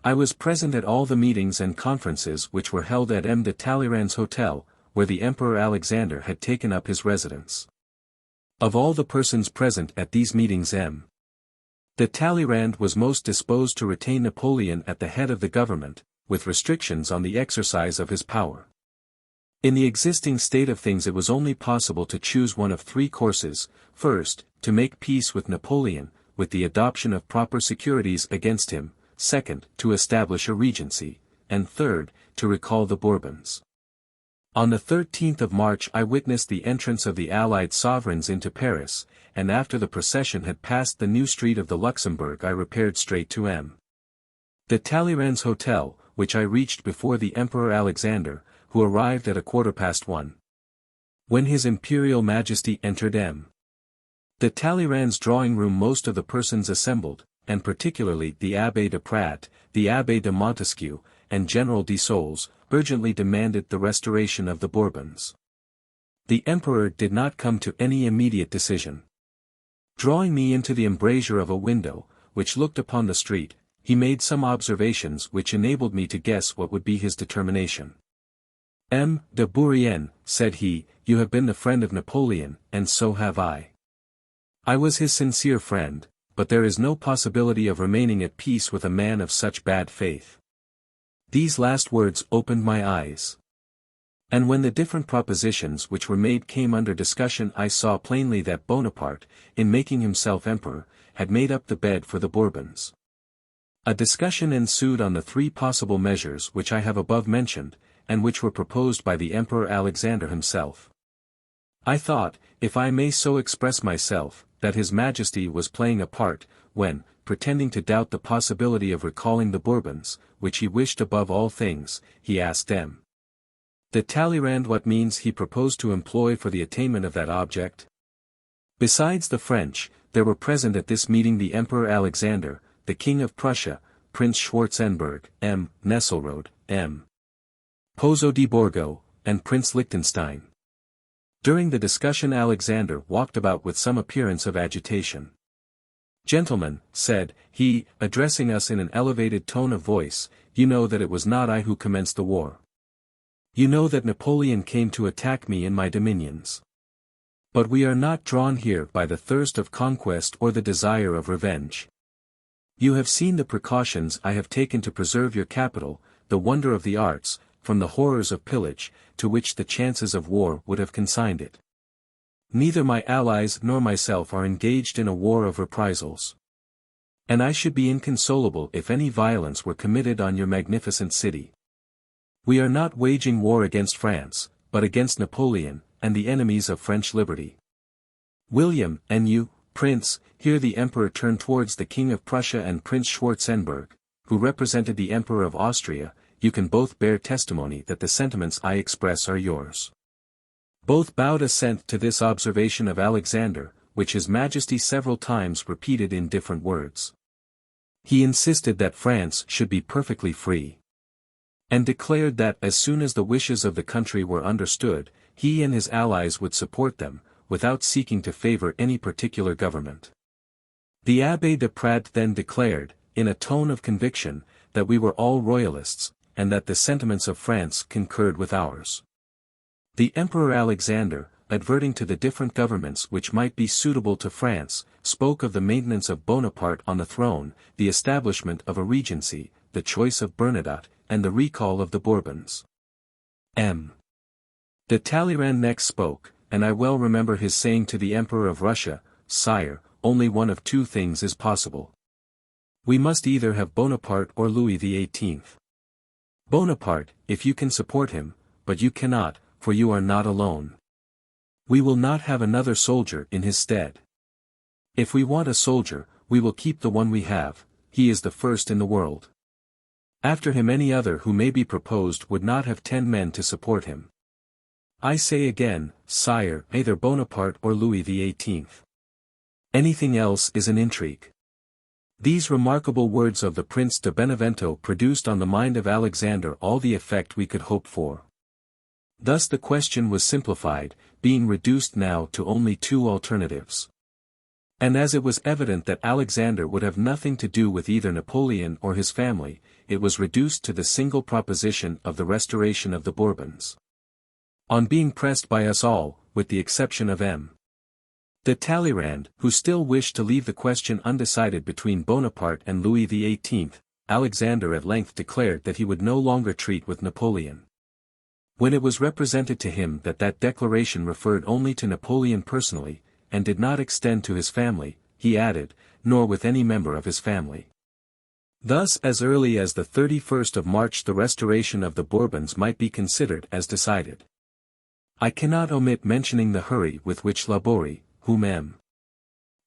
I was present at all the meetings and conferences which were held at M. de Talleyrand's hotel, where the Emperor Alexander had taken up his residence. Of all the persons present at these meetings M. de Talleyrand was most disposed to retain Napoleon at the head of the government, with restrictions on the exercise of his power. In the existing state of things it was only possible to choose one of 3 courses: first, to make peace with Napoleon, with the adoption of proper securities against him; second, to establish a regency; and third, to recall the Bourbons. On the 13th of March I witnessed the entrance of the Allied sovereigns into Paris, and after the procession had passed the new street of the Luxembourg I repaired straight to M. de Talleyrand's hotel, which I reached before the Emperor Alexander, who arrived at 1:15. When His Imperial Majesty entered M. de Talleyrand's drawing room most of the persons assembled, and particularly the Abbé de Prat, the Abbé de Montesquieu, and General de Sols, urgently demanded the restoration of the Bourbons. The Emperor did not come to any immediate decision. Drawing me into the embrasure of a window, which looked upon the street, he made some observations which enabled me to guess what would be his determination. "M. de Bourrienne," said he, "you have been the friend of Napoleon, and so have I. I was his sincere friend, but there is no possibility of remaining at peace with a man of such bad faith." These last words opened my eyes. And when the different propositions which were made came under discussion I saw plainly that Bonaparte, in making himself emperor, had made up the bed for the Bourbons. A discussion ensued on the 3 possible measures which I have above mentioned, and which were proposed by the Emperor Alexander himself. I thought, if I may so express myself, that His Majesty was playing a part, when, pretending to doubt the possibility of recalling the Bourbons, which he wished above all things, he asked M. de Talleyrand what means he proposed to employ for the attainment of that object. Besides the French, there were present at this meeting the Emperor Alexander, the King of Prussia, Prince Schwarzenberg, M. Nesselrode, M. Pozzo di Borgo, and Prince Liechtenstein. During the discussion Alexander walked about with some appearance of agitation. "Gentlemen," said he, addressing us in an elevated tone of voice, "you know that it was not I who commenced the war. You know that Napoleon came to attack me in my dominions. But we are not drawn here by the thirst of conquest or the desire of revenge. You have seen the precautions I have taken to preserve your capital, the wonder of the arts, from the horrors of pillage, to which the chances of war would have consigned it. Neither my allies nor myself are engaged in a war of reprisals. And I should be inconsolable if any violence were committed on your magnificent city. We are not waging war against France, but against Napoleon, and the enemies of French liberty. William, and you, Prince," here the Emperor turned towards the King of Prussia and Prince Schwarzenberg, who represented the Emperor of Austria, "you can both bear testimony that the sentiments I express are yours." Both bowed assent to this observation of Alexander, which His Majesty several times repeated in different words. He insisted that France should be perfectly free, and declared that as soon as the wishes of the country were understood, he and his allies would support them, without seeking to favor any particular government. The Abbé de Prat then declared, in a tone of conviction, that we were all royalists, and that the sentiments of France concurred with ours. The Emperor Alexander, adverting to the different governments which might be suitable to France, spoke of the maintenance of Bonaparte on the throne, the establishment of a regency, the choice of Bernadotte, and the recall of the Bourbons. M. de Talleyrand next spoke, and I well remember his saying to the Emperor of Russia, "Sire, only one of two things is possible. We must either have Bonaparte or Louis XVIII. Bonaparte, if you can support him, but you cannot, for you are not alone. We will not have another soldier in his stead. If we want a soldier, we will keep the one we have, he is the first in the world. After him any other who may be proposed would not have 10 men to support him. I say again, sire, either Bonaparte or Louis XVIII. Anything else is an intrigue." These remarkable words of the Prince de Benevento produced on the mind of Alexander all the effect we could hope for. Thus the question was simplified, being reduced now to only two alternatives. And as it was evident that Alexander would have nothing to do with either Napoleon or his family, it was reduced to the single proposition of the restoration of the Bourbons. On being pressed by us all, with the exception of M. de Talleyrand, who still wished to leave the question undecided between Bonaparte and Louis XVIII, Alexander at length declared that he would no longer treat with Napoleon. When it was represented to him that that declaration referred only to Napoleon personally, and did not extend to his family, he added, nor with any member of his family. Thus as early as the 31st of March the restoration of the Bourbons might be considered as decided. I cannot omit mentioning the hurry with which Laborie, whom M.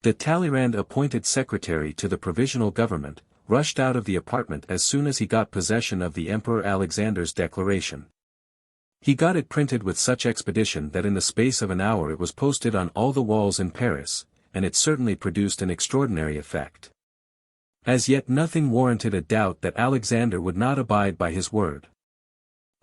de Talleyrand appointed secretary to the provisional government, rushed out of the apartment as soon as he got possession of the Emperor Alexander's declaration. He got it printed with such expedition that in the space of an hour it was posted on all the walls in Paris, and it certainly produced an extraordinary effect. As yet nothing warranted a doubt that Alexander would not abide by his word.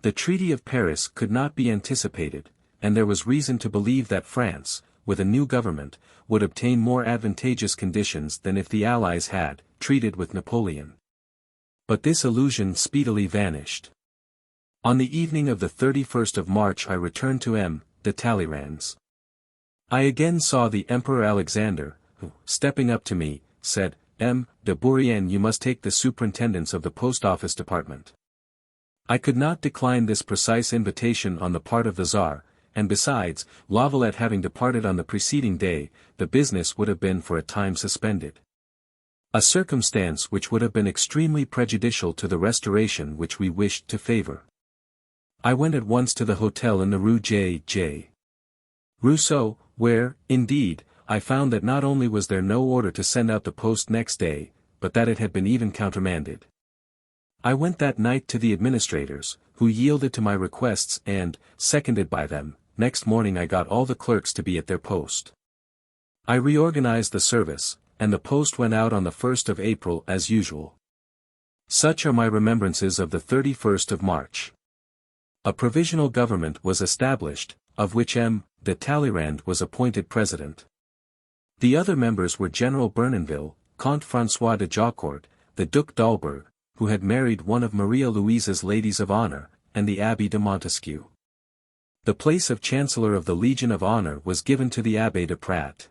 The Treaty of Paris could not be anticipated, and there was reason to believe that France, with a new government, would obtain more advantageous conditions than if the Allies had treated with Napoleon. But this illusion speedily vanished. On the evening of the 31st of March I returned to M. de Talleyrand's. I again saw the Emperor Alexander, who, stepping up to me, said, "M. de Bourrienne, you must take the superintendence of the post office department." I could not decline this precise invitation on the part of the Tsar, and besides, Fauvelet having departed on the preceding day, the business would have been for a time suspended. A circumstance which would have been extremely prejudicial to the restoration which we wished to favor. I went at once to the hotel in the Rue J. Rousseau, where, indeed, I found that not only was there no order to send out the post next day, but that it had been even countermanded. I went that night to the administrators, who yielded to my requests and, seconded by them, next morning I got all the clerks to be at their post. I reorganized the service, and the post went out on the 1st of April as usual. Such are my remembrances of the 31st of March. A provisional government was established, of which M. de Talleyrand was appointed president. The other members were General Bernonville, Comte François de Jaucourt, the Duc d'Alberg, who had married one of Maria Louisa's ladies of honor, and the Abbé de Montesquieu. The place of Chancellor of the Legion of Honor was given to the Abbé de Prat.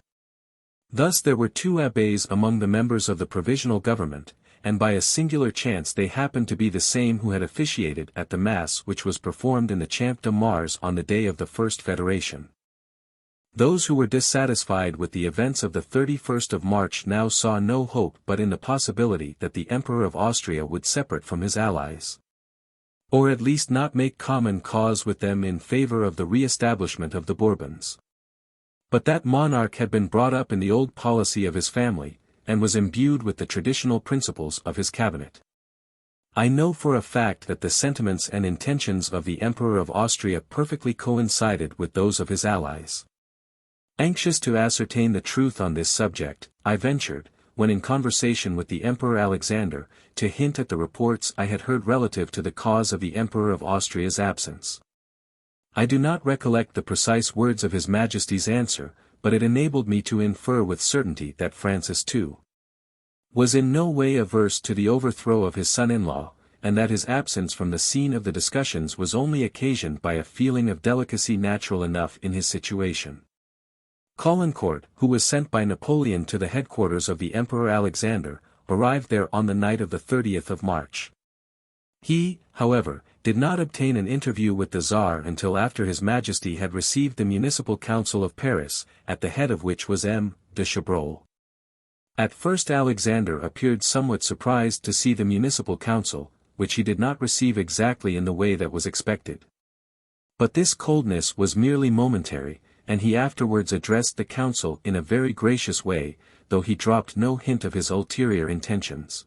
Thus there were two abbés among the members of the provisional government, and by a singular chance they happened to be the same who had officiated at the Mass which was performed in the Champ de Mars on the day of the First Federation. Those who were dissatisfied with the events of the 31st of March now saw no hope but in the possibility that the Emperor of Austria would separate from his allies, or at least not make common cause with them in favor of the re-establishment of the Bourbons. But that monarch had been brought up in the old policy of his family, and was imbued with the traditional principles of his cabinet. I know for a fact that the sentiments and intentions of the Emperor of Austria perfectly coincided with those of his allies. Anxious to ascertain the truth on this subject, I ventured, when in conversation with the Emperor Alexander, to hint at the reports I had heard relative to the cause of the Emperor of Austria's absence. I do not recollect the precise words of His Majesty's answer, but it enabled me to infer with certainty that Francis II was in no way averse to the overthrow of his son-in-law, and that his absence from the scene of the discussions was only occasioned by a feeling of delicacy natural enough in his situation. Caulaincourt, who was sent by Napoleon to the headquarters of the Emperor Alexander, arrived there on the night of the 30th of March. He, however, did not obtain an interview with the Tsar until after His Majesty had received the Municipal Council of Paris, at the head of which was M. de Chabrol. At first Alexander appeared somewhat surprised to see the Municipal Council, which he did not receive exactly in the way that was expected. But this coldness was merely momentary, and he afterwards addressed the council in a very gracious way, though he dropped no hint of his ulterior intentions.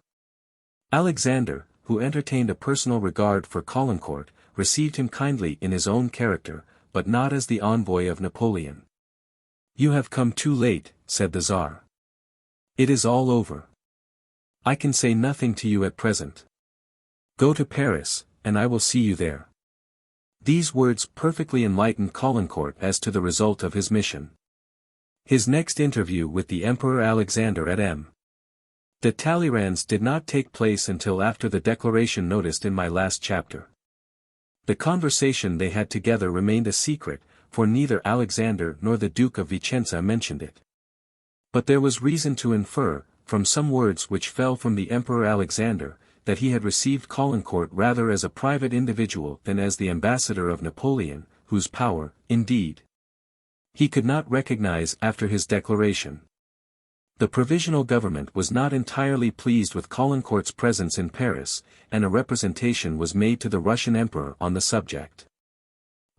Alexander, who entertained a personal regard for Caulaincourt, received him kindly in his own character, but not as the envoy of Napoleon. "You have come too late," said the Tsar. "It is all over. I can say nothing to you at present. Go to Paris, and I will see you there." These words perfectly enlightened Caulaincourt as to the result of his mission. His next interview with the Emperor Alexander at M. de Talleyrand's did not take place until after the declaration noticed in my last chapter. The conversation they had together remained a secret, for neither Alexander nor the Duke of Vicenza mentioned it. But there was reason to infer, from some words which fell from the Emperor Alexander, that he had received Caulaincourt rather as a private individual than as the ambassador of Napoleon, whose power, indeed, he could not recognize after his declaration. The provisional government was not entirely pleased with Caulaincourt's presence in Paris, and a representation was made to the Russian emperor on the subject.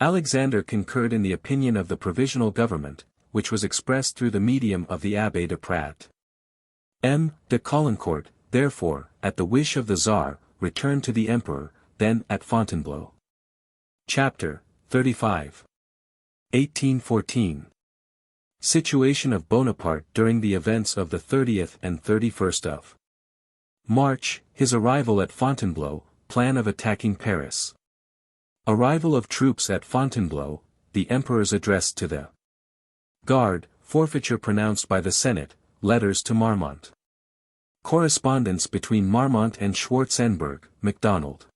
Alexander concurred in the opinion of the provisional government, which was expressed through the medium of the Abbé de Prat. M. de Caulaincourt, therefore, at the wish of the Tsar, returned to the Emperor, then at Fontainebleau. Chapter 35. 1814. Situation of Bonaparte during the events of the 30th and 31st of March, his arrival at Fontainebleau, plan of attacking Paris. Arrival of troops at Fontainebleau, the Emperor's address to the Guard, forfeiture pronounced by the Senate, letters to Marmont. Correspondence between Marmont and Schwarzenberg, MacDonald.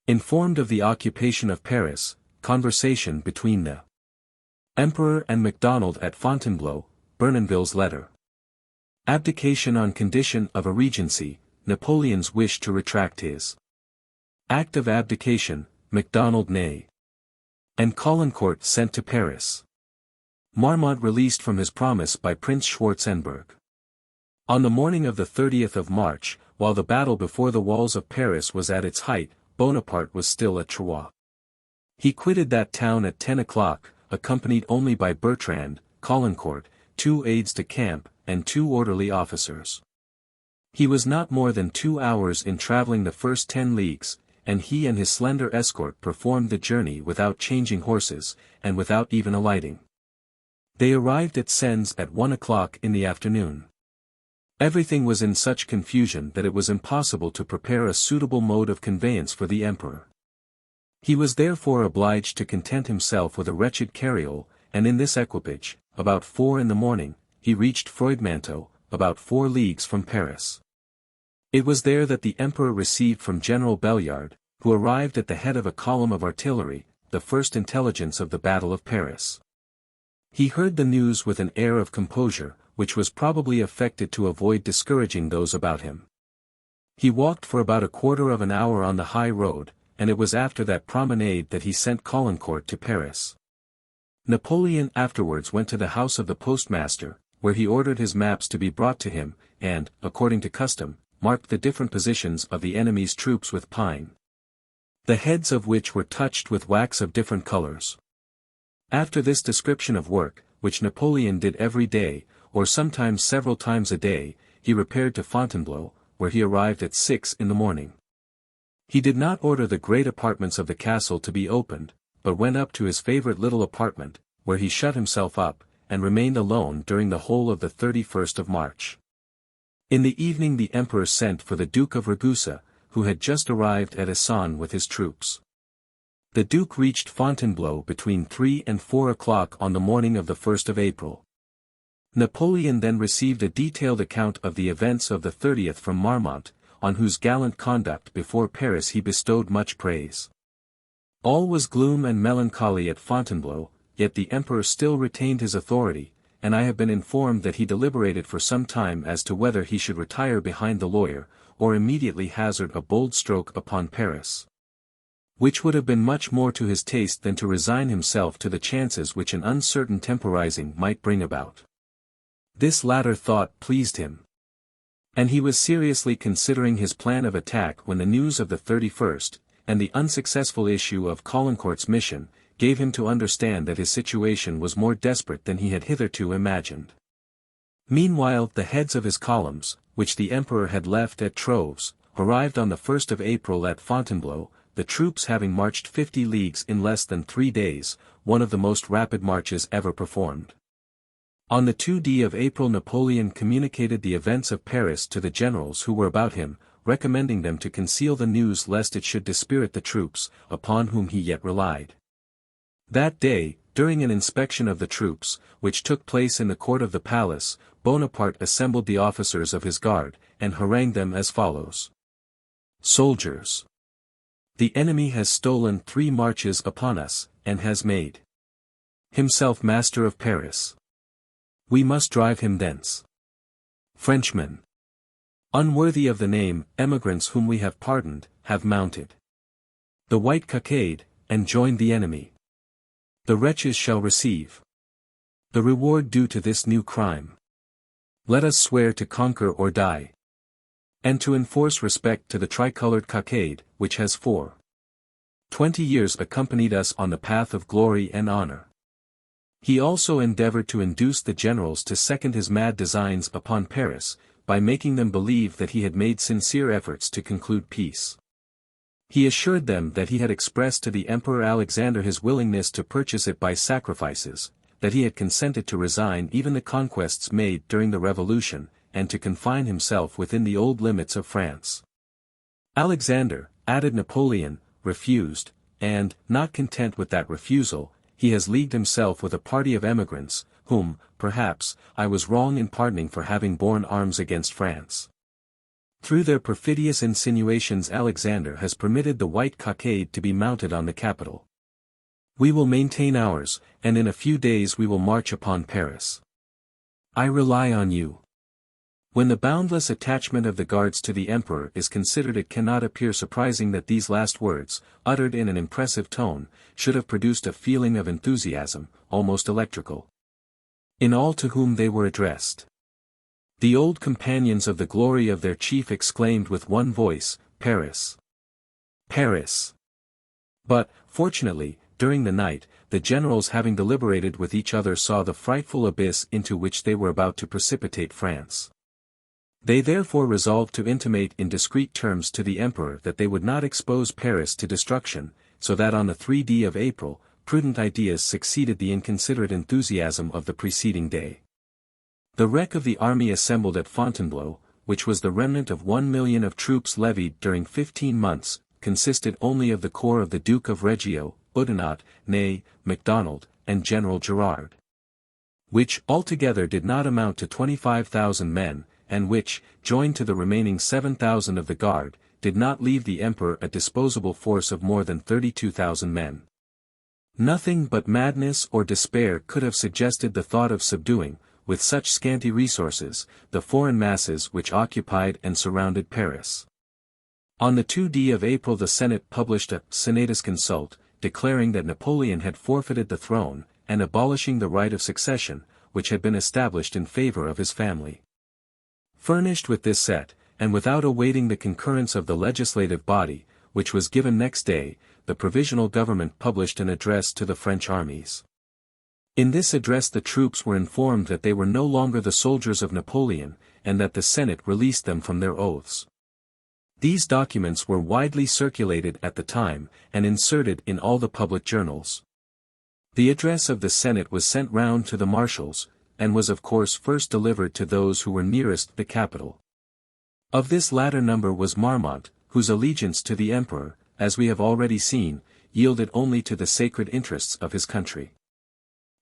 Informed of the occupation of Paris, conversation between the Emperor and MacDonald at Fontainebleau, Bernonville's letter. Abdication on condition of a regency, Napoleon's wish to retract his act of abdication, MacDonald nay. And Caulaincourt sent to Paris. Marmont released from his promise by Prince Schwarzenberg. On the morning of the 30th of March, while the battle before the walls of Paris was at its height, Bonaparte was still at Troyes. He quitted that town at 10 o'clock, accompanied only by Bertrand, Caulaincourt, 2 aides-de-camp, and 2 orderly officers. He was not more than 2 hours in traveling the first 10 leagues, and he and his slender escort performed the journey without changing horses, and without even alighting. They arrived at Sens at 1 o'clock in the afternoon. Everything was in such confusion that it was impossible to prepare a suitable mode of conveyance for the emperor. He was therefore obliged to content himself with a wretched carriole, and in this equipage, about 4 in the morning, he reached Freudmanteau, about 4 leagues from Paris. It was there that the emperor received from General Belliard, who arrived at the head of a column of artillery, the first intelligence of the Battle of Paris. He heard the news with an air of composure, which was probably affected to avoid discouraging those about him. He walked for about a quarter of an hour on the high road, and it was after that promenade that he sent Caulaincourt to Paris. Napoleon afterwards went to the house of the postmaster, where he ordered his maps to be brought to him, and, according to custom, marked the different positions of the enemy's troops with pine, the heads of which were touched with wax of different colors. After this description of work, which Napoleon did every day, or sometimes several times a day, he repaired to Fontainebleau, where he arrived at 6 in the morning. He did not order the great apartments of the castle to be opened, but went up to his favorite little apartment, where he shut himself up, and remained alone during the whole of the 31st of March. In the evening the emperor sent for the Duke of Ragusa, who had just arrived at Essonne with his troops. The Duke reached Fontainebleau between 3 and 4 o'clock on the morning of the 1st of April. Napoleon then received a detailed account of the events of the 30th from Marmont, on whose gallant conduct before Paris he bestowed much praise. All was gloom and melancholy at Fontainebleau, yet the emperor still retained his authority, and I have been informed that he deliberated for some time as to whether he should retire behind the lawyer, or immediately hazard a bold stroke upon Paris, which would have been much more to his taste than to resign himself to the chances which an uncertain temporizing might bring about. This latter thought pleased him, and he was seriously considering his plan of attack when the news of the 31st, and the unsuccessful issue of Caulaincourt's mission, gave him to understand that his situation was more desperate than he had hitherto imagined. Meanwhile the heads of his columns, which the emperor had left at Troves, arrived on the 1st of April at Fontainebleau, the troops having marched 50 leagues in less than 3 days, one of the most rapid marches ever performed. On the 2d of April Napoleon communicated the events of Paris to the generals who were about him, recommending them to conceal the news lest it should dispirit the troops, upon whom he yet relied. That day, during an inspection of the troops, which took place in the court of the palace, Bonaparte assembled the officers of his guard, and harangued them as follows. Soldiers! The enemy has stolen 3 marches upon us, and has made himself master of Paris. We must drive him thence. Frenchmen, unworthy of the name, emigrants whom we have pardoned, have mounted the white cockade, and joined the enemy. The wretches shall receive the reward due to this new crime. Let us swear to conquer or die, and to enforce respect to the tricolored cockade, which has for 20 years accompanied us on the path of glory and honor. He also endeavored to induce the generals to second his mad designs upon Paris, by making them believe that he had made sincere efforts to conclude peace. He assured them that he had expressed to the Emperor Alexander his willingness to purchase it by sacrifices, that he had consented to resign even the conquests made during the Revolution, and to confine himself within the old limits of France. Alexander, added Napoleon, refused, and, not content with that refusal, he has leagued himself with a party of emigrants, whom, perhaps, I was wrong in pardoning for having borne arms against France. Through their perfidious insinuations Alexander has permitted the white cockade to be mounted on the capital. We will maintain ours, and in a few days we will march upon Paris. I rely on you. When the boundless attachment of the guards to the emperor is considered, it cannot appear surprising that these last words, uttered in an impressive tone, should have produced a feeling of enthusiasm, almost electrical, in all to whom they were addressed. The old companions of the glory of their chief exclaimed with one voice, Paris! Paris! But, fortunately, during the night, the generals having deliberated with each other saw the frightful abyss into which they were about to precipitate France. They therefore resolved to intimate in discreet terms to the emperor that they would not expose Paris to destruction, so that on the 3d of April, prudent ideas succeeded the inconsiderate enthusiasm of the preceding day. The wreck of the army assembled at Fontainebleau, which was the remnant of 1,000,000 of troops levied during 15 months, consisted only of the corps of the Duke of Reggio, Oudinot, Ney, MacDonald, and General Gerard. Which altogether did not amount to 25,000 men, and which, joined to the remaining 7,000 of the Guard, did not leave the Emperor a disposable force of more than 32,000 men. Nothing but madness or despair could have suggested the thought of subduing, with such scanty resources, the foreign masses which occupied and surrounded Paris. On the 2d of April the Senate published a Senatus Consult, declaring that Napoleon had forfeited the throne, and abolishing the right of succession, which had been established in favor of his family. Furnished with this set, and without awaiting the concurrence of the legislative body, which was given next day, the Provisional Government published an address to the French armies. In this address the troops were informed that they were no longer the soldiers of Napoleon, and that the Senate released them from their oaths. These documents were widely circulated at the time, and inserted in all the public journals. The address of the Senate was sent round to the marshals, and was of course first delivered to those who were nearest the capital. Of this latter number was Marmont, whose allegiance to the Emperor, as we have already seen, yielded only to the sacred interests of his country.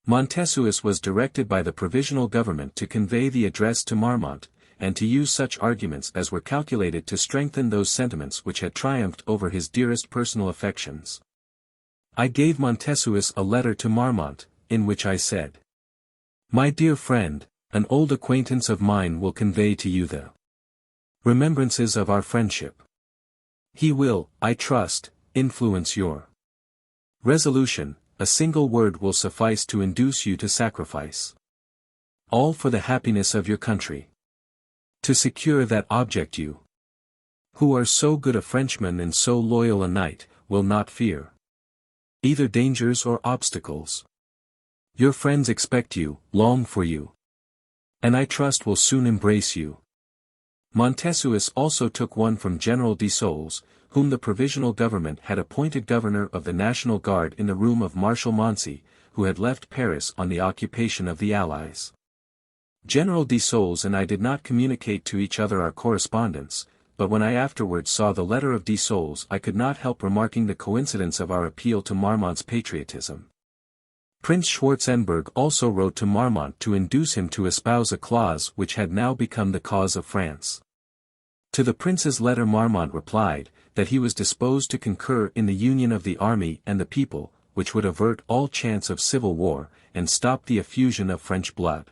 Montessuis was directed by the Provisional Government to convey the address to Marmont, and to use such arguments as were calculated to strengthen those sentiments which had triumphed over his dearest personal affections. I gave Montessuis a letter to Marmont, in which I said, "My dear friend, an old acquaintance of mine will convey to you the remembrances of our friendship. He will, I trust, influence your resolution. A single word will suffice to induce you to sacrifice all for the happiness of your country. To secure that object you, who are so good a Frenchman and so loyal a knight, will not fear either dangers or obstacles. Your friends expect you, long for you, and I trust will soon embrace you." Montessuis also took one from General Dessolles, whom the Provisional Government had appointed Governor of the National Guard in the room of Marshal Moncey, who had left Paris on the occupation of the Allies. General Dessolles and I did not communicate to each other our correspondence, but when I afterwards saw the letter of Dessolles I could not help remarking the coincidence of our appeal to Marmont's patriotism. Prince Schwarzenberg also wrote to Marmont to induce him to espouse a clause which had now become the cause of France. To the prince's letter Marmont replied, that he was disposed to concur in the union of the army and the people, which would avert all chance of civil war, and stop the effusion of French blood.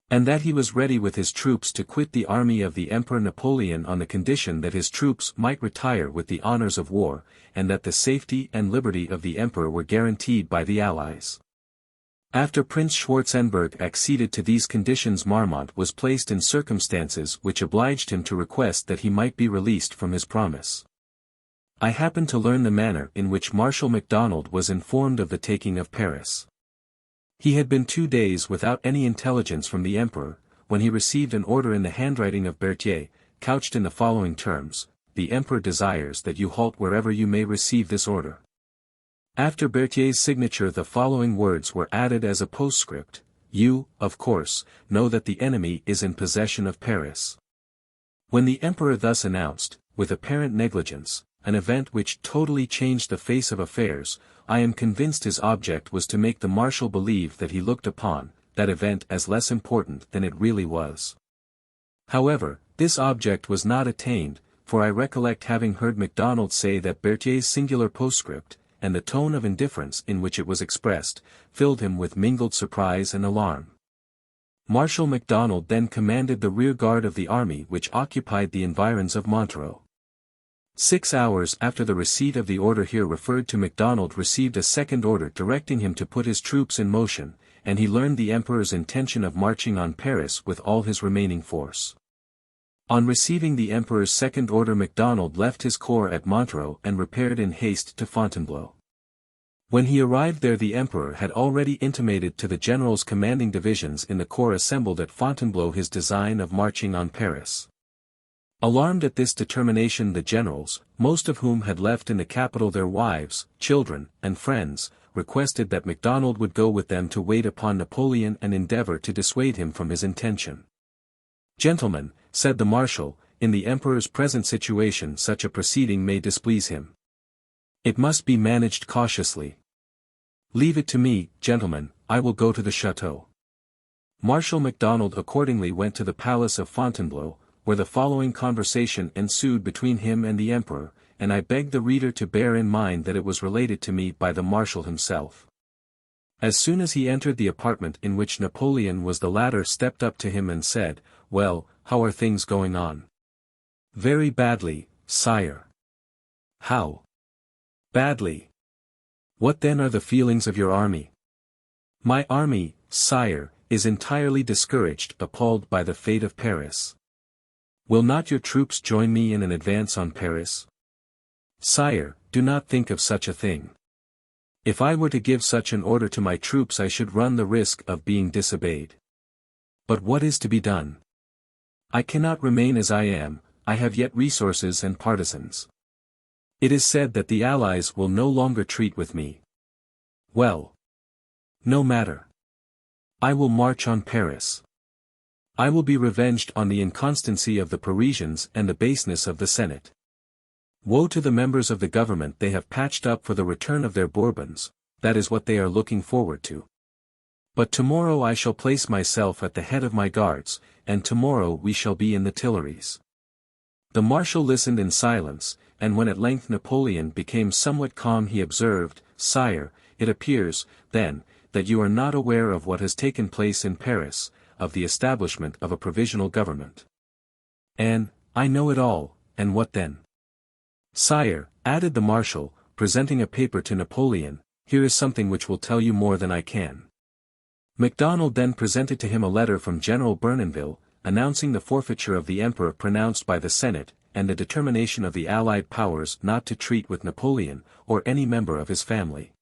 And that he was ready with his troops to quit the army of the Emperor Napoleon on the condition that his troops might retire with the honors of war, and that the safety and liberty of the Emperor were guaranteed by the Allies. After Prince Schwarzenberg acceded to these conditions Marmont was placed in circumstances which obliged him to request that he might be released from his promise. I happened to learn the manner in which Marshal MacDonald was informed of the taking of Paris. He had been 2 days without any intelligence from the Emperor, when he received an order in the handwriting of Berthier, couched in the following terms: "The Emperor desires that you halt wherever you may receive this order." After Berthier's signature the following words were added as a postscript: "You, of course, know that the enemy is in possession of Paris." When the Emperor thus announced, with apparent negligence, an event which totally changed the face of affairs, I am convinced his object was to make the Marshal believe that he looked upon that event as less important than it really was. However, this object was not attained, for I recollect having heard MacDonald say that Berthier's singular postscript, and the tone of indifference in which it was expressed, filled him with mingled surprise and alarm. Marshal MacDonald then commanded the rear guard of the army which occupied the environs of Montereau. 6 hours after the receipt of the order here referred to MacDonald received a second order directing him to put his troops in motion, and he learned the Emperor's intention of marching on Paris with all his remaining force. On receiving the Emperor's second order MacDonald left his corps at Montereau and repaired in haste to Fontainebleau. When he arrived there the emperor had already intimated to the generals commanding divisions in the corps assembled at Fontainebleau his design of marching on Paris. Alarmed at this determination the generals, most of whom had left in the capital their wives, children, and friends, requested that MacDonald would go with them to wait upon Napoleon and endeavor to dissuade him from his intention. "Gentlemen," said the marshal, "in the emperor's present situation such a proceeding may displease him. It must be managed cautiously. Leave it to me, gentlemen, I will go to the chateau." Marshal MacDonald accordingly went to the palace of Fontainebleau, where the following conversation ensued between him and the emperor, and I beg the reader to bear in mind that it was related to me by the marshal himself. As soon as he entered the apartment in which Napoleon was the latter stepped up to him and said, "Well, how are things going on?" "Very badly, sire." "How? Badly? What then are the feelings of your army?" "My army, sire, is entirely discouraged, appalled by the fate of Paris." "Will not your troops join me in an advance on Paris?" "Sire, do not think of such a thing. If I were to give such an order to my troops I should run the risk of being disobeyed. But what is to be done? I cannot remain as I am, I have yet resources and partisans. It is said that the Allies will no longer treat with me. Well. No matter. I will march on Paris. I will be revenged on the inconstancy of the Parisians and the baseness of the Senate. Woe to the members of the government they have patched up for the return of their Bourbons, that is what they are looking forward to. But tomorrow I shall place myself at the head of my guards, and tomorrow we shall be in the Tuileries." The marshal listened in silence, and when at length Napoleon became somewhat calm he observed, "Sire, it appears, then, that you are not aware of what has taken place in Paris, of the establishment of a provisional government." I know it all, and what then?" "Sire," added the marshal, presenting a paper to Napoleon, "here is something which will tell you more than I can." MacDonald then presented to him a letter from General Bernonville, announcing the forfeiture of the emperor pronounced by the Senate, and the determination of the Allied powers not to treat with Napoleon, or any member of his family.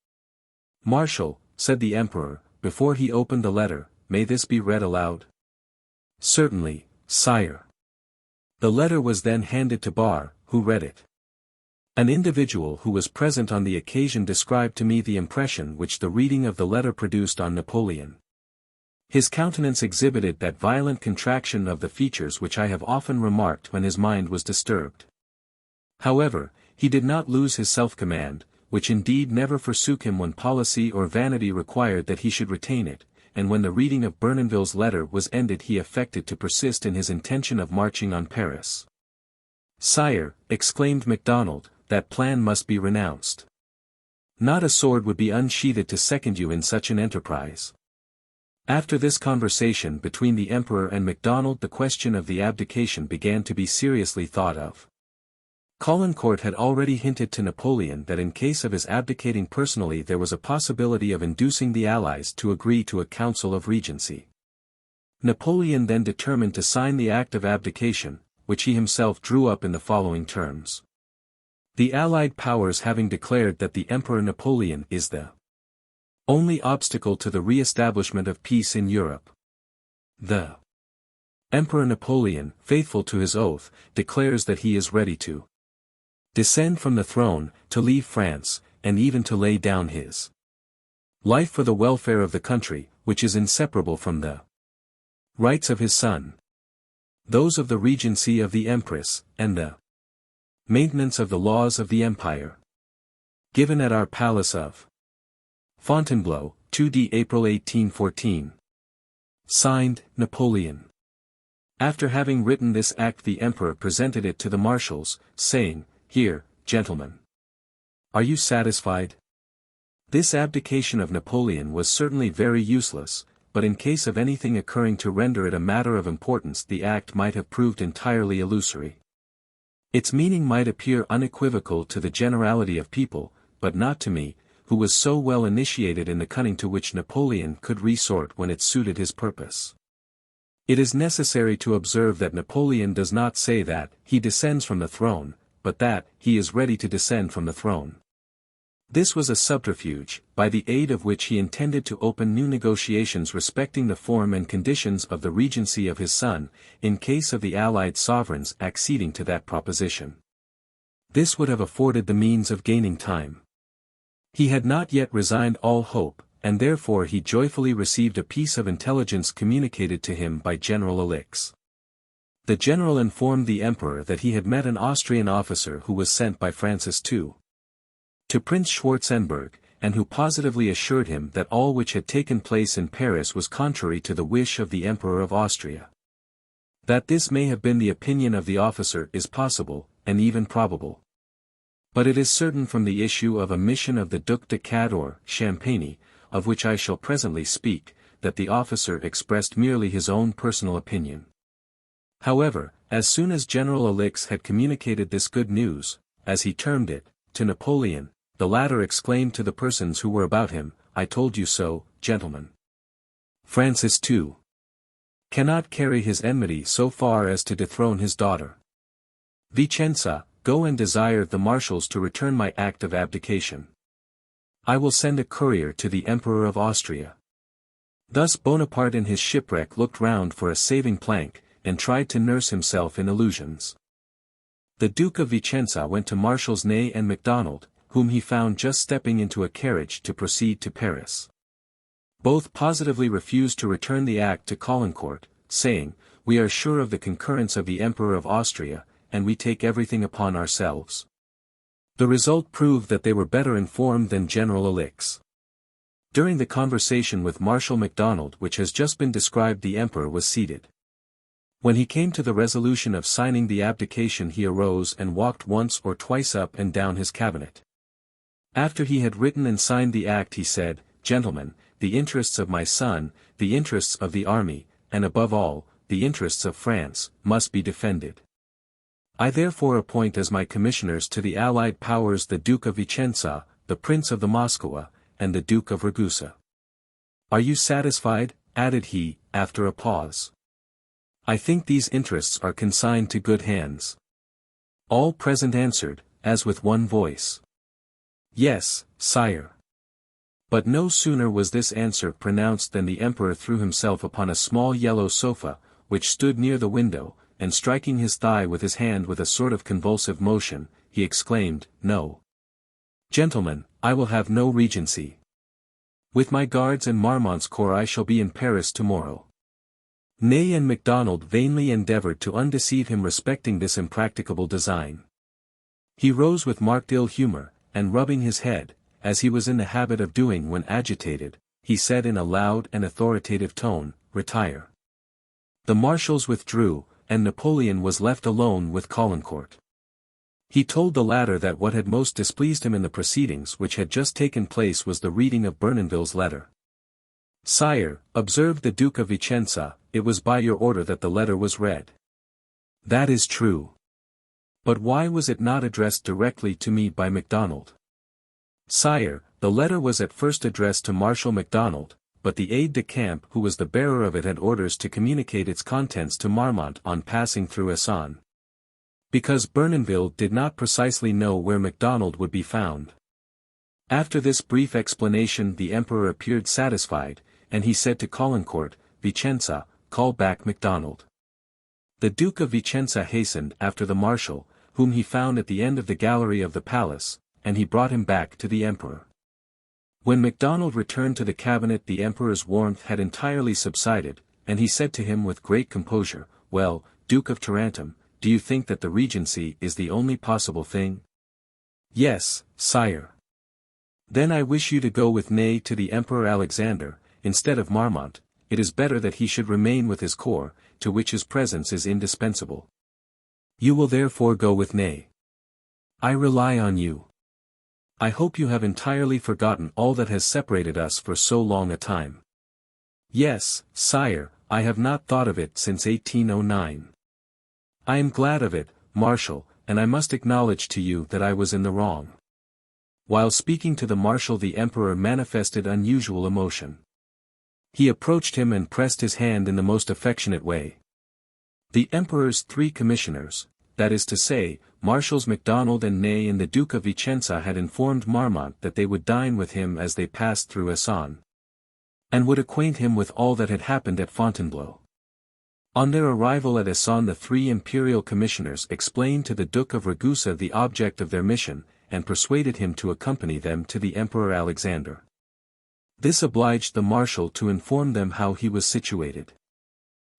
"Marshal," said the emperor, before he opened the letter, "may this be read aloud?" "Certainly, sire." The letter was then handed to Barre, who read it. An individual who was present on the occasion described to me the impression which the reading of the letter produced on Napoleon. His countenance exhibited that violent contraction of the features which I have often remarked when his mind was disturbed. However, he did not lose his self-command, which indeed never forsook him when policy or vanity required that he should retain it, and when the reading of Bernonville's letter was ended he affected to persist in his intention of marching on Paris. "Sire," exclaimed MacDonald, "that plan must be renounced. Not a sword would be unsheathed to second you in such an enterprise." After this conversation between the emperor and MacDonald the question of the abdication began to be seriously thought of. Caulaincourt had already hinted to Napoleon that in case of his abdicating personally there was a possibility of inducing the Allies to agree to a council of regency. Napoleon then determined to sign the act of abdication, which he himself drew up in the following terms. The Allied powers having declared that the Emperor Napoleon is the only obstacle to the re-establishment of peace in Europe. The Emperor Napoleon, faithful to his oath, declares that he is ready to descend from the throne, to leave France, and even to lay down his life for the welfare of the country, which is inseparable from the rights of his son, those of the regency of the Empress, and the maintenance of the laws of the Empire. Given at our Palace of Fontainebleau, 2d April 1814. Signed, Napoleon. After having written this act the Emperor presented it to the marshals, saying, "Here, gentlemen. Are you satisfied?" This abdication of Napoleon was certainly very useless, but in case of anything occurring to render it a matter of importance the act might have proved entirely illusory. Its meaning might appear unequivocal to the generality of people, but not to me, who was so well initiated in the cunning to which Napoleon could resort when it suited his purpose. It is necessary to observe that Napoleon does not say that he descends from the throne, but that he is ready to descend from the throne. This was a subterfuge, by the aid of which he intended to open new negotiations respecting the form and conditions of the regency of his son, in case of the allied sovereigns acceding to that proposition. This would have afforded the means of gaining time. He had not yet resigned all hope, and therefore he joyfully received a piece of intelligence communicated to him by General Alix. The general informed the emperor that he had met an Austrian officer who was sent by Francis II. to Prince Schwarzenberg, and who positively assured him that all which had taken place in Paris was contrary to the wish of the Emperor of Austria. That this may have been the opinion of the officer is possible, and even probable. But it is certain from the issue of a mission of the Duc de Cad or Champagne, of which I shall presently speak, that the officer expressed merely his own personal opinion. However, as soon as General Alix had communicated this good news, as he termed it, to Napoleon, the latter exclaimed to the persons who were about him, "I told you so, gentlemen. Francis II. cannot carry his enmity so far as to dethrone his daughter. Vicenza, go and desire the marshals to return my act of abdication. I will send a courier to the Emperor of Austria." Thus Bonaparte in his shipwreck looked round for a saving plank, and tried to nurse himself in illusions. The Duke of Vicenza went to Marshals Ney and MacDonald, whom he found just stepping into a carriage to proceed to Paris. Both positively refused to return the act to Caulaincourt, saying, "We are sure of the concurrence of the Emperor of Austria, and we take everything upon ourselves." The result proved that they were better informed than General Alix. During the conversation with Marshal MacDonald which has just been described, the Emperor was seated. When he came to the resolution of signing the abdication, he arose and walked once or twice up and down his cabinet. After he had written and signed the act, he said, "Gentlemen, the interests of my son, the interests of the army, and above all, the interests of France, must be defended. I therefore appoint as my commissioners to the allied powers the Duke of Vicenza, the Prince of the Moskowa, and the Duke of Ragusa. Are you satisfied?" added he, after a pause. "I think these interests are consigned to good hands." All present answered, as with one voice, "Yes, sire." But no sooner was this answer pronounced than the Emperor threw himself upon a small yellow sofa, which stood near the window, and striking his thigh with his hand with a sort of convulsive motion, he exclaimed, "No. Gentlemen, I will have no regency. With my guards and Marmont's corps I shall be in Paris tomorrow." Ney and MacDonald vainly endeavoured to undeceive him respecting this impracticable design. He rose with marked ill humour, and rubbing his head, as he was in the habit of doing when agitated, he said in a loud and authoritative tone, "Retire." The marshals withdrew, and Napoleon was left alone with Caulaincourt. He told the latter that what had most displeased him in the proceedings which had just taken place was the reading of Bournonville's letter. "Sire," observed the Duke of Vicenza, "it was by your order that the letter was read." "That is true. But why was it not addressed directly to me by MacDonald?" "Sire, the letter was at first addressed to Marshal MacDonald, but the aide-de-camp who was the bearer of it had orders to communicate its contents to Marmont on passing through Essonne. Because Bournonville did not precisely know where MacDonald would be found." After this brief explanation the Emperor appeared satisfied, and he said to Caulaincourt, "Vicenza, call back MacDonald." The Duke of Vicenza hastened after the Marshal, whom he found at the end of the gallery of the palace, and he brought him back to the Emperor. When MacDonald returned to the cabinet the Emperor's warmth had entirely subsided, and he said to him with great composure, "Well, Duke of Tarentum, do you think that the regency is the only possible thing?" "Yes, sire." "Then I wish you to go with Ney to the Emperor Alexander, instead of Marmont. It is better that he should remain with his corps, to which his presence is indispensable." "You will therefore go with Ney." "I rely on you. I hope you have entirely forgotten all that has separated us for so long a time." "Yes, sire, I have not thought of it since 1809. "I am glad of it, Marshal, and I must acknowledge to you that I was in the wrong." While speaking to the Marshal the Emperor manifested unusual emotion. He approached him and pressed his hand in the most affectionate way. The Emperor's 3 commissioners, that is to say, Marshals MacDonald and Ney and the Duke of Vicenza had informed Marmont that they would dine with him as they passed through Essonne, and would acquaint him with all that had happened at Fontainebleau. On their arrival at Essonne, the three imperial commissioners explained to the Duke of Ragusa the object of their mission, and persuaded him to accompany them to the Emperor Alexander. This obliged the marshal to inform them how he was situated.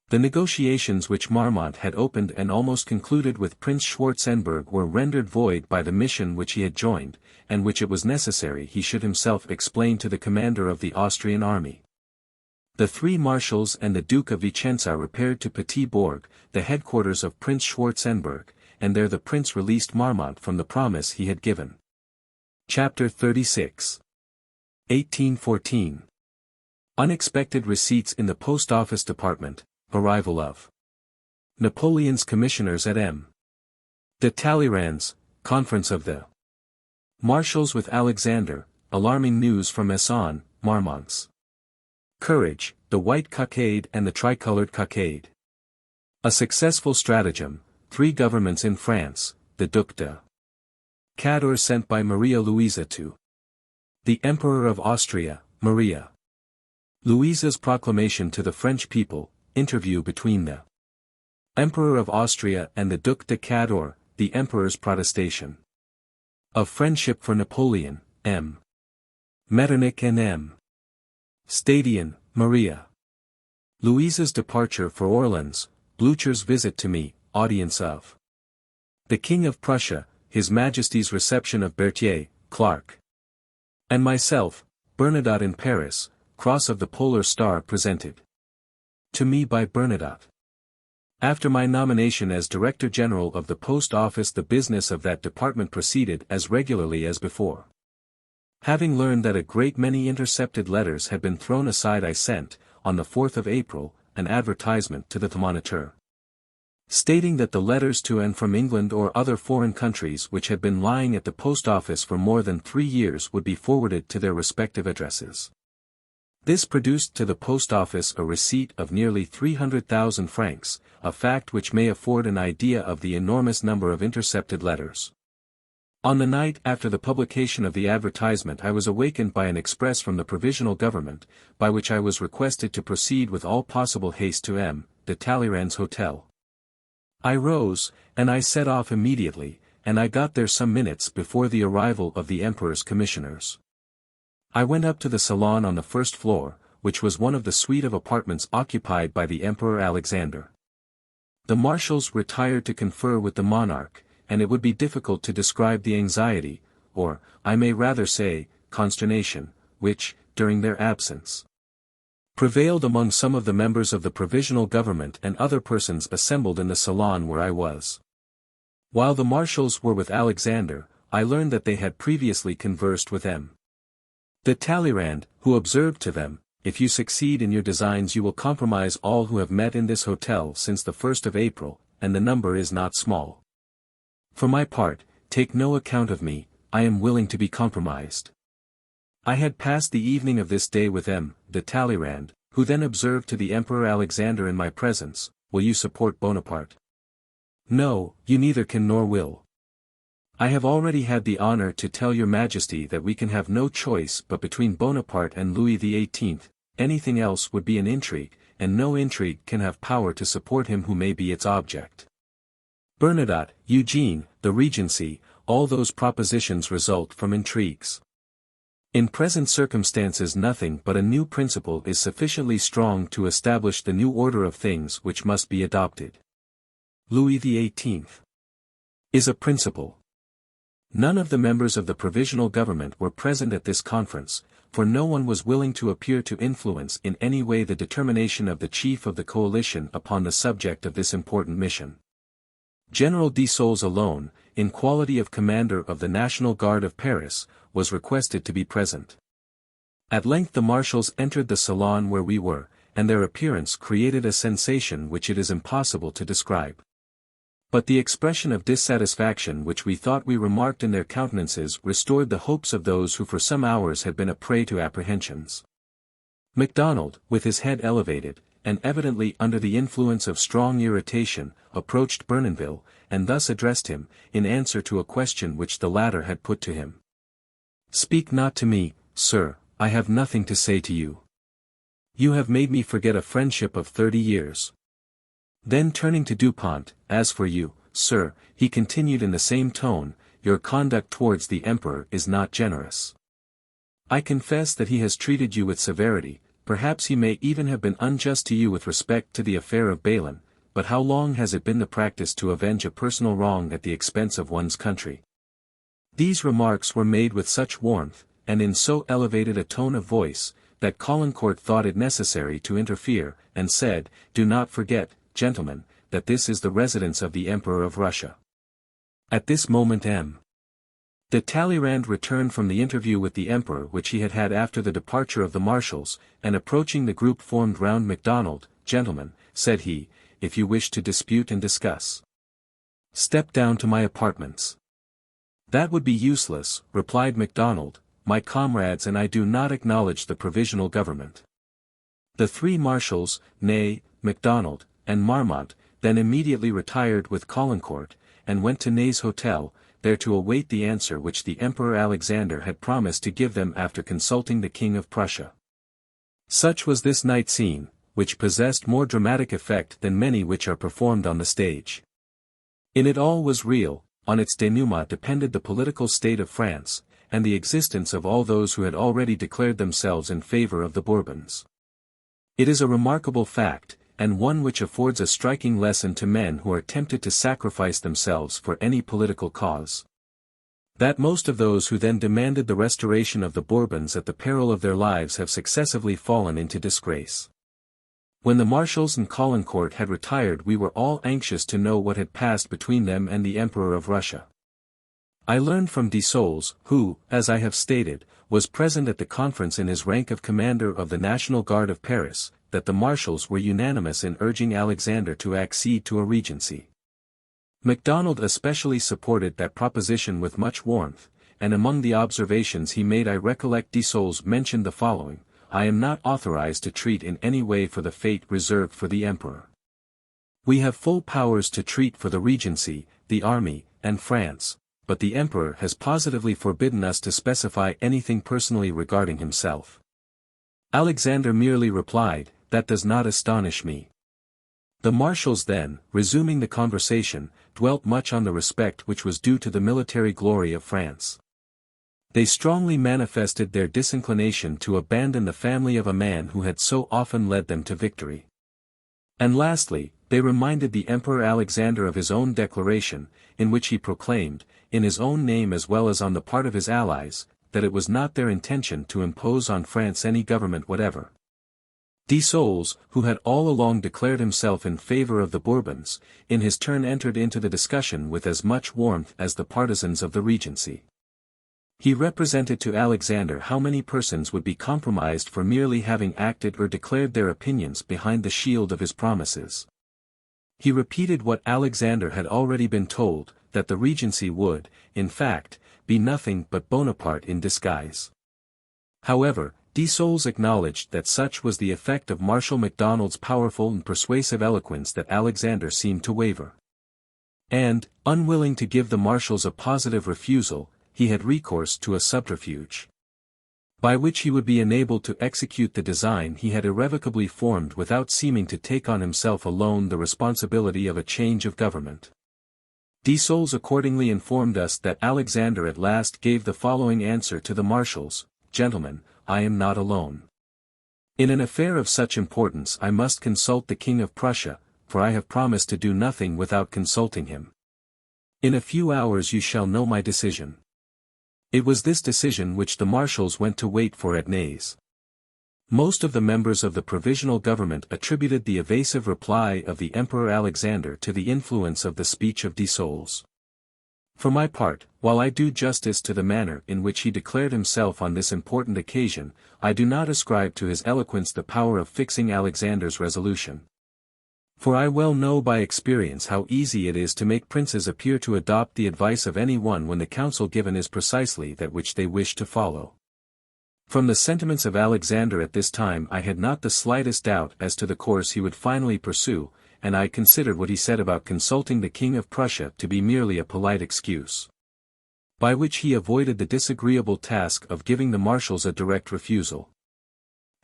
The negotiations which Marmont had opened and almost concluded with Prince Schwarzenberg were rendered void by the mission which he had joined, and which it was necessary he should himself explain to the commander of the Austrian army. The three marshals and the Duke of Vicenza repaired to Petit Bourg, the headquarters of Prince Schwarzenberg, and there the prince released Marmont from the promise he had given. Chapter 36. 1814. Unexpected receipts in the Post Office Department. Arrival of Napoleon's commissioners at M. de Talleyrand's, conference of the marshals with Alexander, alarming news from Essonne, Marmont's courage, the white cockade and the tricolored cockade. A successful stratagem, three governments in France, the Duc de Cador sent by Maria Louisa to the Emperor of Austria, Maria Louisa's proclamation to the French people, interview between the Emperor of Austria and the Duc de Cador, the Emperor's protestation of friendship for Napoleon, M. Metternich and M. Stadion, Maria Louisa's departure for Orleans, Blücher's visit to me, audience of the King of Prussia, His Majesty's reception of Berthier, Clark, and myself, Bernadotte in Paris, Cross of the Polar Star presented to me by Bernadotte. After my nomination as Director General of the Post Office, the business of that department proceeded as regularly as before. Having learned that a great many intercepted letters had been thrown aside, I sent, on the 4th of April, an advertisement to the Moniteur, stating that the letters to and from England or other foreign countries which had been lying at the post office for more than 3 years would be forwarded to their respective addresses. This produced to the post office a receipt of nearly 300,000 francs, a fact which may afford an idea of the enormous number of intercepted letters. On the night after the publication of the advertisement, I was awakened by an express from the Provisional Government, by which I was requested to proceed with all possible haste to M. de Talleyrand's hotel. I rose, and I set off immediately, and I got there some minutes before the arrival of the Emperor's commissioners. I went up to the salon on the first floor, which was one of the suite of apartments occupied by the Emperor Alexander. The marshals retired to confer with the monarch, and it would be difficult to describe the anxiety, or, I may rather say, consternation, which, during their absence, prevailed among some of the members of the Provisional Government and other persons assembled in the salon where I was. While the marshals were with Alexander, I learned that they had previously conversed with M. de Talleyrand, who observed to them, "If you succeed in your designs you will compromise all who have met in this hotel since the 1st of April, and the number is not small. For my part, take no account of me, I am willing to be compromised." I had passed the evening of this day with M. de Talleyrand, who then observed to the Emperor Alexander in my presence, "Will you support Bonaparte?" "No, you neither can nor will. I have already had the honor to tell your Majesty that we can have no choice but between Bonaparte and Louis XVIII, anything else would be an intrigue, and no intrigue can have power to support him who may be its object. Bernadotte, Eugene, the Regency, all those propositions result from intrigues. In present circumstances nothing but a new principle is sufficiently strong to establish the new order of things which must be adopted. Louis XVIII is a principle. None of the members of the Provisional Government were present at this conference, for no one was willing to appear to influence in any way the determination of the chief of the coalition upon the subject of this important mission. General Dessolles alone, in quality of commander of the National Guard of Paris, was requested to be present. At length the marshals entered the salon where we were, and their appearance created a sensation which it is impossible to describe. But the expression of dissatisfaction which we thought we remarked in their countenances restored the hopes of those who for some hours had been a prey to apprehensions. MacDonald, with his head elevated, and evidently under the influence of strong irritation, approached Bournonville, and thus addressed him, in answer to a question which the latter had put to him. "Speak not to me, sir, I have nothing to say to you. You have made me forget a friendship of 30 years. Then turning to Dupont, "As for you, sir," he continued in the same tone, "your conduct towards the emperor is not generous. I confess that he has treated you with severity, perhaps he may even have been unjust to you with respect to the affair of Balin, but how long has it been the practice to avenge a personal wrong at the expense of one's country?" These remarks were made with such warmth, and in so elevated a tone of voice, that Caulaincourt thought it necessary to interfere, and said, "Do not forget, gentlemen, that this is the residence of the Emperor of Russia." At this moment de Talleyrand returned from the interview with the Emperor which he had had after the departure of the marshals, and approaching the group formed round MacDonald, "Gentlemen," said he, "if you wish to dispute and discuss, step down to my apartments." "That would be useless," replied MacDonald, "my comrades and I do not acknowledge the provisional government." The three marshals, Ney, MacDonald, and Marmont, then immediately retired with Caulaincourt, and went to Ney's hotel, there to await the answer which the Emperor Alexander had promised to give them after consulting the King of Prussia. Such was this night scene, which possessed more dramatic effect than many which are performed on the stage. In it all was real, on its denouement depended the political state of France, and the existence of all those who had already declared themselves in favor of the Bourbons. It is a remarkable fact, and one which affords a striking lesson to men who are tempted to sacrifice themselves for any political cause, that most of those who then demanded the restoration of the Bourbons at the peril of their lives have successively fallen into disgrace. When the marshals and Caulaincourt had retired we were all anxious to know what had passed between them and the Emperor of Russia. I learned from Desaulles, who, as I have stated, was present at the conference in his rank of Commander of the National Guard of Paris, that the marshals were unanimous in urging Alexander to accede to a regency. MacDonald especially supported that proposition with much warmth, and among the observations he made I recollect Desaulles mentioned the following: "I am not authorized to treat in any way for the fate reserved for the Emperor. We have full powers to treat for the regency, the army, and France, but the Emperor has positively forbidden us to specify anything personally regarding himself." Alexander merely replied, "That does not astonish me." The marshals then, resuming the conversation, dwelt much on the respect which was due to the military glory of France. They strongly manifested their disinclination to abandon the family of a man who had so often led them to victory. And lastly, they reminded the Emperor Alexander of his own declaration, in which he proclaimed, in his own name as well as on the part of his allies, that it was not their intention to impose on France any government whatever. Desaulles, who had all along declared himself in favor of the Bourbons, in his turn entered into the discussion with as much warmth as the partisans of the Regency. He represented to Alexander how many persons would be compromised for merely having acted or declared their opinions behind the shield of his promises. He repeated what Alexander had already been told, that the Regency would, in fact, be nothing but Bonaparte in disguise. However, Desaulles acknowledged that such was the effect of Marshal MacDonald's powerful and persuasive eloquence that Alexander seemed to waver. And, unwilling to give the marshals a positive refusal, he had recourse to a subterfuge, by which he would be enabled to execute the design he had irrevocably formed without seeming to take on himself alone the responsibility of a change of government. Desaulles accordingly informed us that Alexander at last gave the following answer to the marshals: "Gentlemen, I am not alone. In an affair of such importance I must consult the King of Prussia, for I have promised to do nothing without consulting him. In a few hours you shall know my decision." It was this decision which the marshals went to wait for at Ney's. Most of the members of the provisional government attributed the evasive reply of the Emperor Alexander to the influence of the speech of Desaulles. For my part, while I do justice to the manner in which he declared himself on this important occasion, I do not ascribe to his eloquence the power of fixing Alexander's resolution. For I well know by experience how easy it is to make princes appear to adopt the advice of any one when the counsel given is precisely that which they wish to follow. From the sentiments of Alexander at this time I had not the slightest doubt as to the course he would finally pursue, and I considered what he said about consulting the King of Prussia to be merely a polite excuse, by which he avoided the disagreeable task of giving the marshals a direct refusal.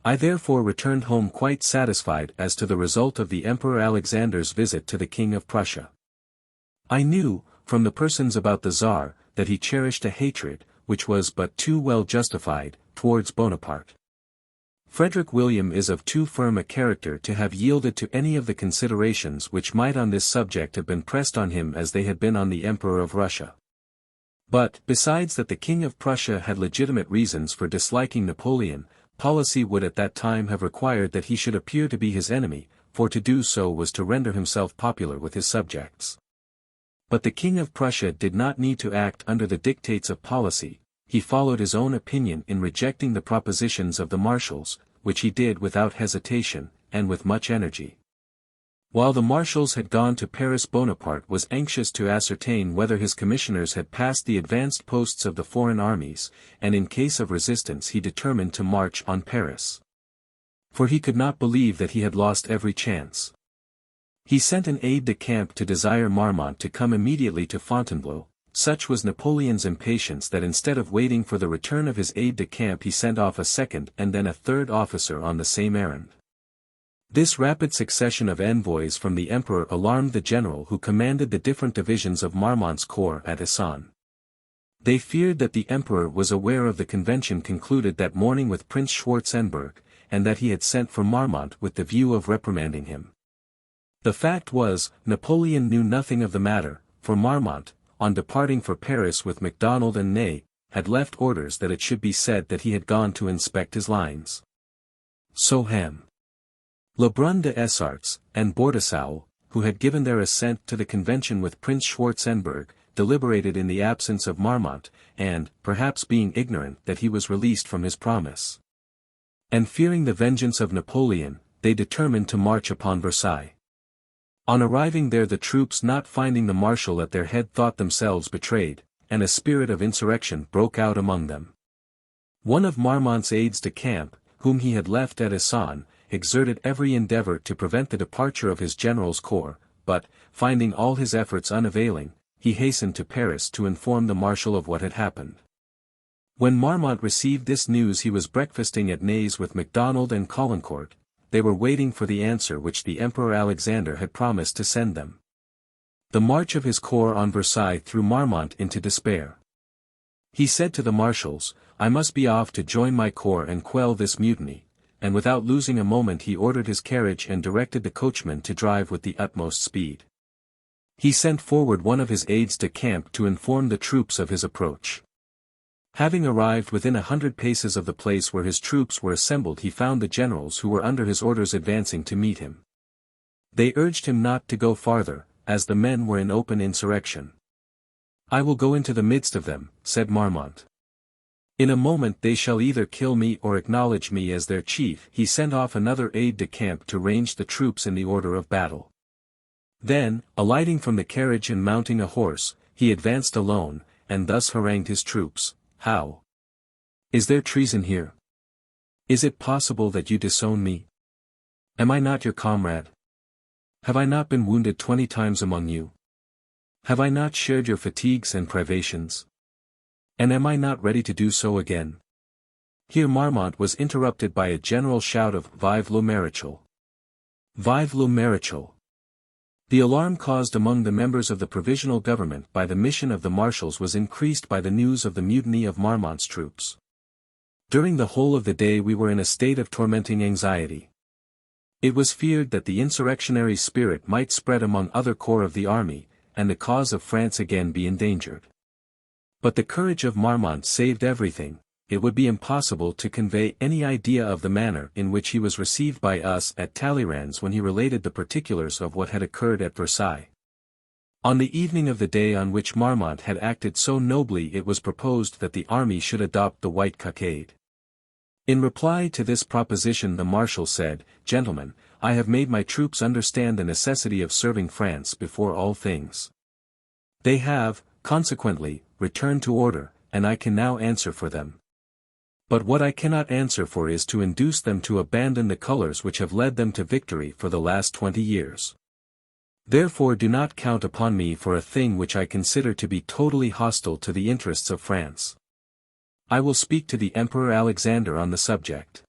I therefore returned home quite satisfied as to the result of the Emperor Alexander's visit to the King of Prussia. I knew, from the persons about the Tsar, that he cherished a hatred, which was but too well justified, towards Bonaparte. Frederick William is of too firm a character to have yielded to any of the considerations which might on this subject have been pressed on him as they had been on the Emperor of Russia. But, besides that the King of Prussia had legitimate reasons for disliking Napoleon, policy would at that time have required that he should appear to be his enemy, for to do so was to render himself popular with his subjects. But the King of Prussia did not need to act under the dictates of policy. He followed his own opinion in rejecting the propositions of the marshals, which he did without hesitation, and with much energy. While the marshals had gone to Paris, Bonaparte was anxious to ascertain whether his commissioners had passed the advanced posts of the foreign armies, and in case of resistance he determined to march on Paris. For he could not believe that he had lost every chance. He sent an aide-de-camp to desire Marmont to come immediately to Fontainebleau. Such was Napoleon's impatience that instead of waiting for the return of his aide-de-camp he sent off a second and then a third officer on the same errand. This rapid succession of envoys from the emperor alarmed the general who commanded the different divisions of Marmont's corps at Isson. They feared that the emperor was aware of the convention concluded that morning with Prince Schwarzenberg, and that he had sent for Marmont with the view of reprimanding him. The fact was, Napoleon knew nothing of the matter, for Marmont, on departing for Paris with MacDonald and Ney, had left orders that it should be said that he had gone to inspect his lines. So Lebrun de Essarts, and Bourdessoul, who had given their assent to the convention with Prince Schwarzenberg, deliberated in the absence of Marmont, and, perhaps being ignorant that he was released from his promise, and fearing the vengeance of Napoleon, they determined to march upon Versailles. On arriving there the troops not finding the marshal at their head thought themselves betrayed, and a spirit of insurrection broke out among them. One of Marmont's aides-de-camp, whom he had left at Isson, exerted every endeavor to prevent the departure of his general's corps, but, finding all his efforts unavailing, he hastened to Paris to inform the marshal of what had happened. When Marmont received this news he was breakfasting at Ney's with MacDonald and Caulaincourt. They were waiting for the answer which the Emperor Alexander had promised to send them. The march of his corps on Versailles threw Marmont into despair. He said to the marshals, "I must be off to join my corps and quell this mutiny," and without losing a moment he ordered his carriage and directed the coachman to drive with the utmost speed. He sent forward one of his aides-de-camp to inform the troops of his approach. Having arrived within 100 paces of the place where his troops were assembled he found the generals who were under his orders advancing to meet him. They urged him not to go farther, as the men were in open insurrection. "I will go into the midst of them," said Marmont. "In a moment they shall either kill me or acknowledge me as their chief." He sent off another aide-de-camp to range the troops in the order of battle. Then, alighting from the carriage and mounting a horse, he advanced alone, and thus harangued his troops. "How? Is there treason here? Is it possible that you disown me? Am I not your comrade? Have I not been wounded 20 times among you? Have I not shared your fatigues and privations? And am I not ready to do so again?" Here Marmont was interrupted by a general shout of "Vive le Maréchal! Vive le Maréchal!" The alarm caused among the members of the provisional government by the mission of the marshals was increased by the news of the mutiny of Marmont's troops. During the whole of the day we were in a state of tormenting anxiety. It was feared that the insurrectionary spirit might spread among other corps of the army, and the cause of France again be endangered. But the courage of Marmont saved everything. It would be impossible to convey any idea of the manner in which he was received by us at Talleyrand's when he related the particulars of what had occurred at Versailles. On the evening of the day on which Marmont had acted so nobly it was proposed that the army should adopt the white cockade. In reply to this proposition the marshal said, "Gentlemen, I have made my troops understand the necessity of serving France before all things. They have, consequently, returned to order, and I can now answer for them. But what I cannot answer for is to induce them to abandon the colors which have led them to victory for the last 20 years. Therefore do not count upon me for a thing which I consider to be totally hostile to the interests of France. I will speak to the Emperor Alexander on the subject."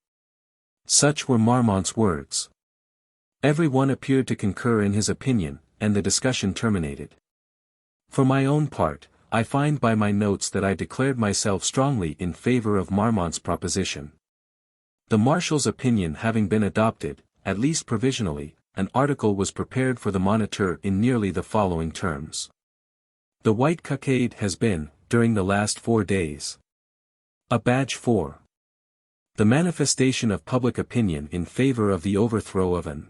Such were Marmont's words. Every one appeared to concur in his opinion, and the discussion terminated. For my own part, I find by my notes that I declared myself strongly in favor of Marmont's proposition. The Marshal's opinion having been adopted, at least provisionally, an article was prepared for the Moniteur in nearly the following terms. "The white cockade has been, during the last 4 days, a badge for the manifestation of public opinion in favor of the overthrow of an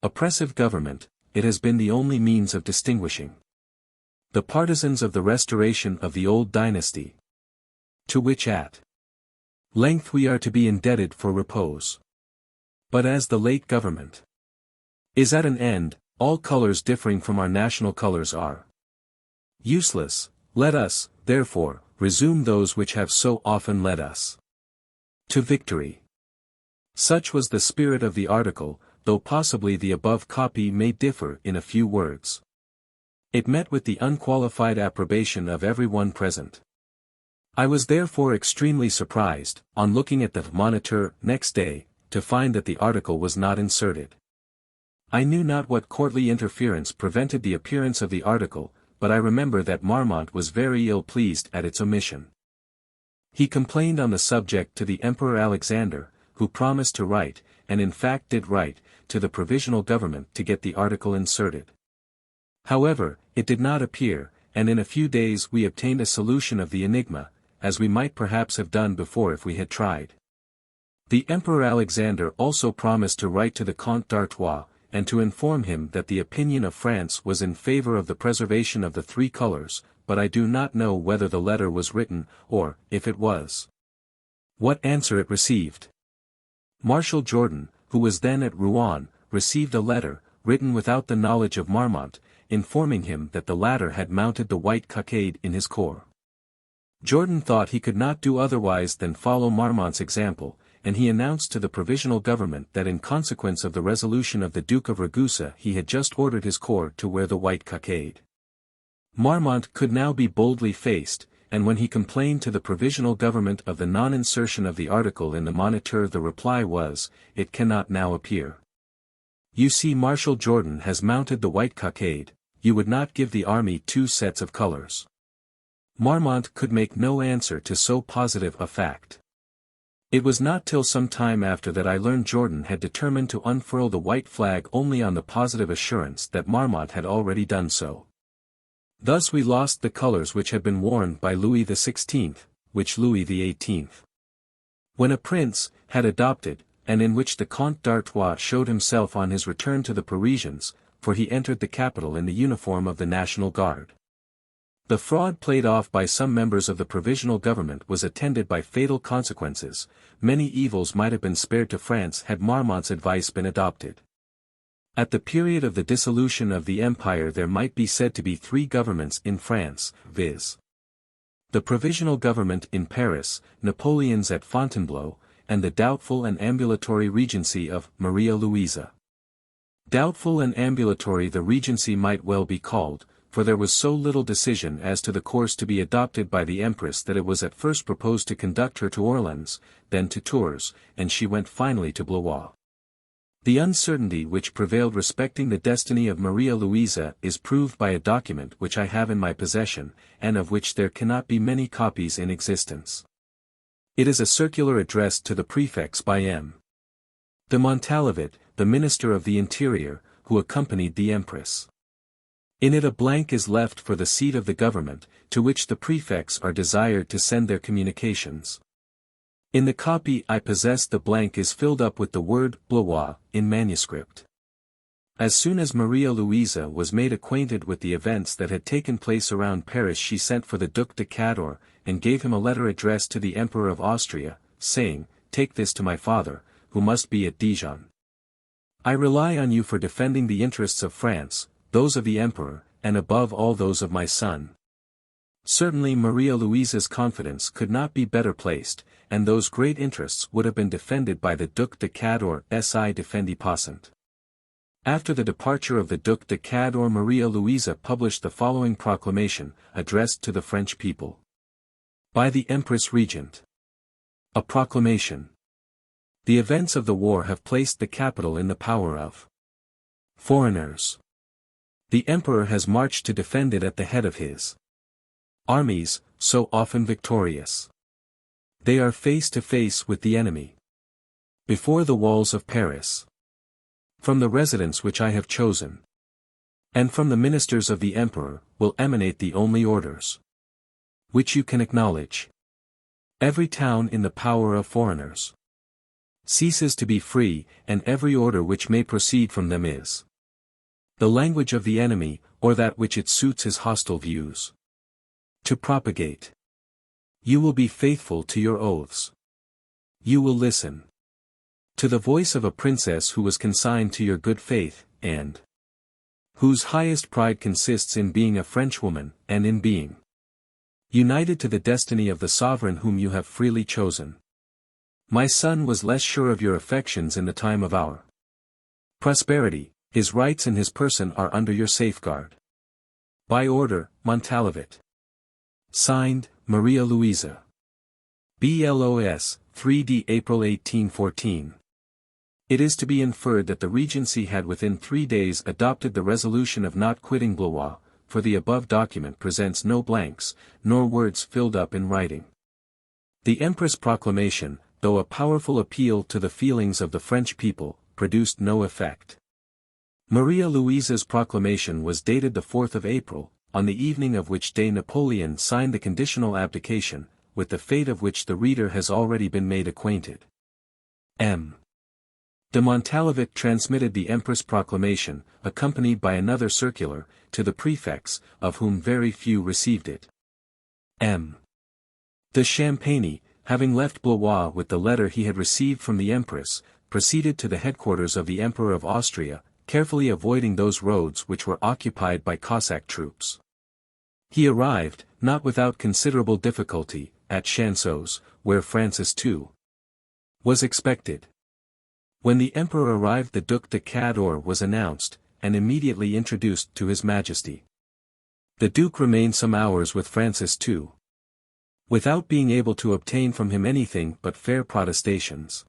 oppressive government. It has been the only means of distinguishing the partisans of the restoration of the old dynasty, to which at length we are to be indebted for repose. But as the late government is at an end, all colors differing from our national colors are useless. Let us, therefore, resume those which have so often led us to victory." Such was the spirit of the article, though possibly the above copy may differ in a few words. It met with the unqualified approbation of everyone present. I was therefore extremely surprised, on looking at the Moniteur next day, to find that the article was not inserted. I knew not what courtly interference prevented the appearance of the article, but I remember that Marmont was very ill pleased at its omission. He complained on the subject to the Emperor Alexander, who promised to write, and in fact did write, to the Provisional Government to get the article inserted. However, it did not appear, and in a few days we obtained a solution of the enigma, as we might perhaps have done before if we had tried. The Emperor Alexander also promised to write to the Comte d'Artois, and to inform him that the opinion of France was in favor of the preservation of the 3 colors, but I do not know whether the letter was written, or, if it was, what answer it received. Marshal Jourdan, who was then at Rouen, received a letter, written without the knowledge of Marmont, informing him that the latter had mounted the white cockade in his corps. Jourdan thought he could not do otherwise than follow Marmont's example, and he announced to the Provisional Government that in consequence of the resolution of the Duke of Ragusa he had just ordered his corps to wear the white cockade. Marmont could now be boldly faced, and when he complained to the Provisional Government of the non-insertion of the article in the Moniteur, the reply was, "It cannot now appear. You see, Marshal Jourdan has mounted the white cockade. You would not give the army 2 sets of colors." Marmont could make no answer to so positive a fact. It was not till some time after that I learned Jourdan had determined to unfurl the white flag only on the positive assurance that Marmont had already done so. Thus we lost the colors which had been worn by Louis XVI, which Louis XVIII, when a prince, had adopted, and in which the Comte d'Artois showed himself on his return to the Parisians, for he entered the capital in the uniform of the National Guard. The fraud played off by some members of the Provisional Government was attended by fatal consequences. Many evils might have been spared to France had Marmont's advice been adopted. At the period of the dissolution of the Empire there might be said to be 3 governments in France, viz. the Provisional Government in Paris, Napoleon's at Fontainebleau, and the doubtful and ambulatory regency of Maria Louisa. Doubtful and ambulatory the regency might well be called, for there was so little decision as to the course to be adopted by the Empress that it was at first proposed to conduct her to Orleans, then to Tours, and she went finally to Blois. The uncertainty which prevailed respecting the destiny of Maria Louisa is proved by a document which I have in my possession, and of which there cannot be many copies in existence. It is a circular addressed to the prefects by M. de Montalivet, the Minister of the Interior, who accompanied the Empress. In it a blank is left for the seat of the government, to which the prefects are desired to send their communications. In the copy I possess the blank is filled up with the word Blois in manuscript. As soon as Maria Louisa was made acquainted with the events that had taken place around Paris, she sent for the Duc de Cador, and gave him a letter addressed to the Emperor of Austria, saying, "Take this to my father, who must be at Dijon. I rely on you for defending the interests of France, those of the Emperor, and above all those of my son." Certainly Maria Louisa's confidence could not be better placed, and those great interests would have been defended by the Duc de Cador si defendi passant. After the departure of the Duc de Cador, Maria Louisa published the following proclamation, addressed to the French people. By the Empress Regent. A proclamation. The events of the war have placed the capital in the power of foreigners. The Emperor has marched to defend it at the head of his armies, so often victorious. They are face to face with the enemy. Before the walls of Paris. From the residence which I have chosen. And from the ministers of the Emperor, will emanate the only orders which you can acknowledge. Every town in the power of foreigners ceases to be free, and every order which may proceed from them is the language of the enemy, or that which it suits his hostile views to propagate. You will be faithful to your oaths. You will listen to the voice of a princess who was consigned to your good faith, and whose highest pride consists in being a Frenchwoman, and in being united to the destiny of the sovereign whom you have freely chosen. My son was less sure of your affections in the time of our prosperity. His rights and his person are under your safeguard. By order, Montalivet. Signed, Maria Louisa. BLOS, 3D April 1814. It is to be inferred that the Regency had within 3 days adopted the resolution of not quitting Blois, for the above document presents no blanks, nor words filled up in writing. The Empress' proclamation, though a powerful appeal to the feelings of the French people, produced no effect. Maria Louisa's proclamation was dated the 4th of April, on the evening of which day Napoleon signed the conditional abdication, with the fate of which the reader has already been made acquainted. M. de Montalivet transmitted the Empress' proclamation, accompanied by another circular, to the prefects, of whom very few received it. M. de Champagny, having left Blois with the letter he had received from the Empress, proceeded to the headquarters of the Emperor of Austria, carefully avoiding those roads which were occupied by Cossack troops. He arrived, not without considerable difficulty, at Chanceaux, where Francis II was expected. When the Emperor arrived, the Duc de Cador was announced, and immediately introduced to His Majesty. The Duke remained some hours with Francis II, without being able to obtain from him anything but fair protestations.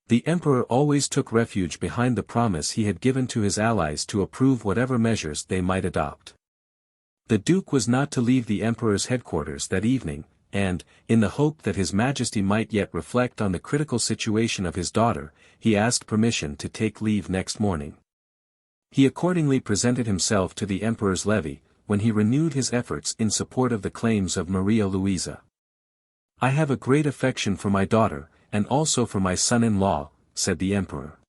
The Emperor always took refuge behind the promise he had given to his allies to approve whatever measures they might adopt. The Duke was not to leave the Emperor's headquarters that evening, and, in the hope that His Majesty might yet reflect on the critical situation of his daughter, he asked permission to take leave next morning. He accordingly presented himself to the Emperor's levee, when he renewed his efforts in support of the claims of Maria Louisa. I have a great affection for my daughter, and also for my son-in-law, said the Emperor.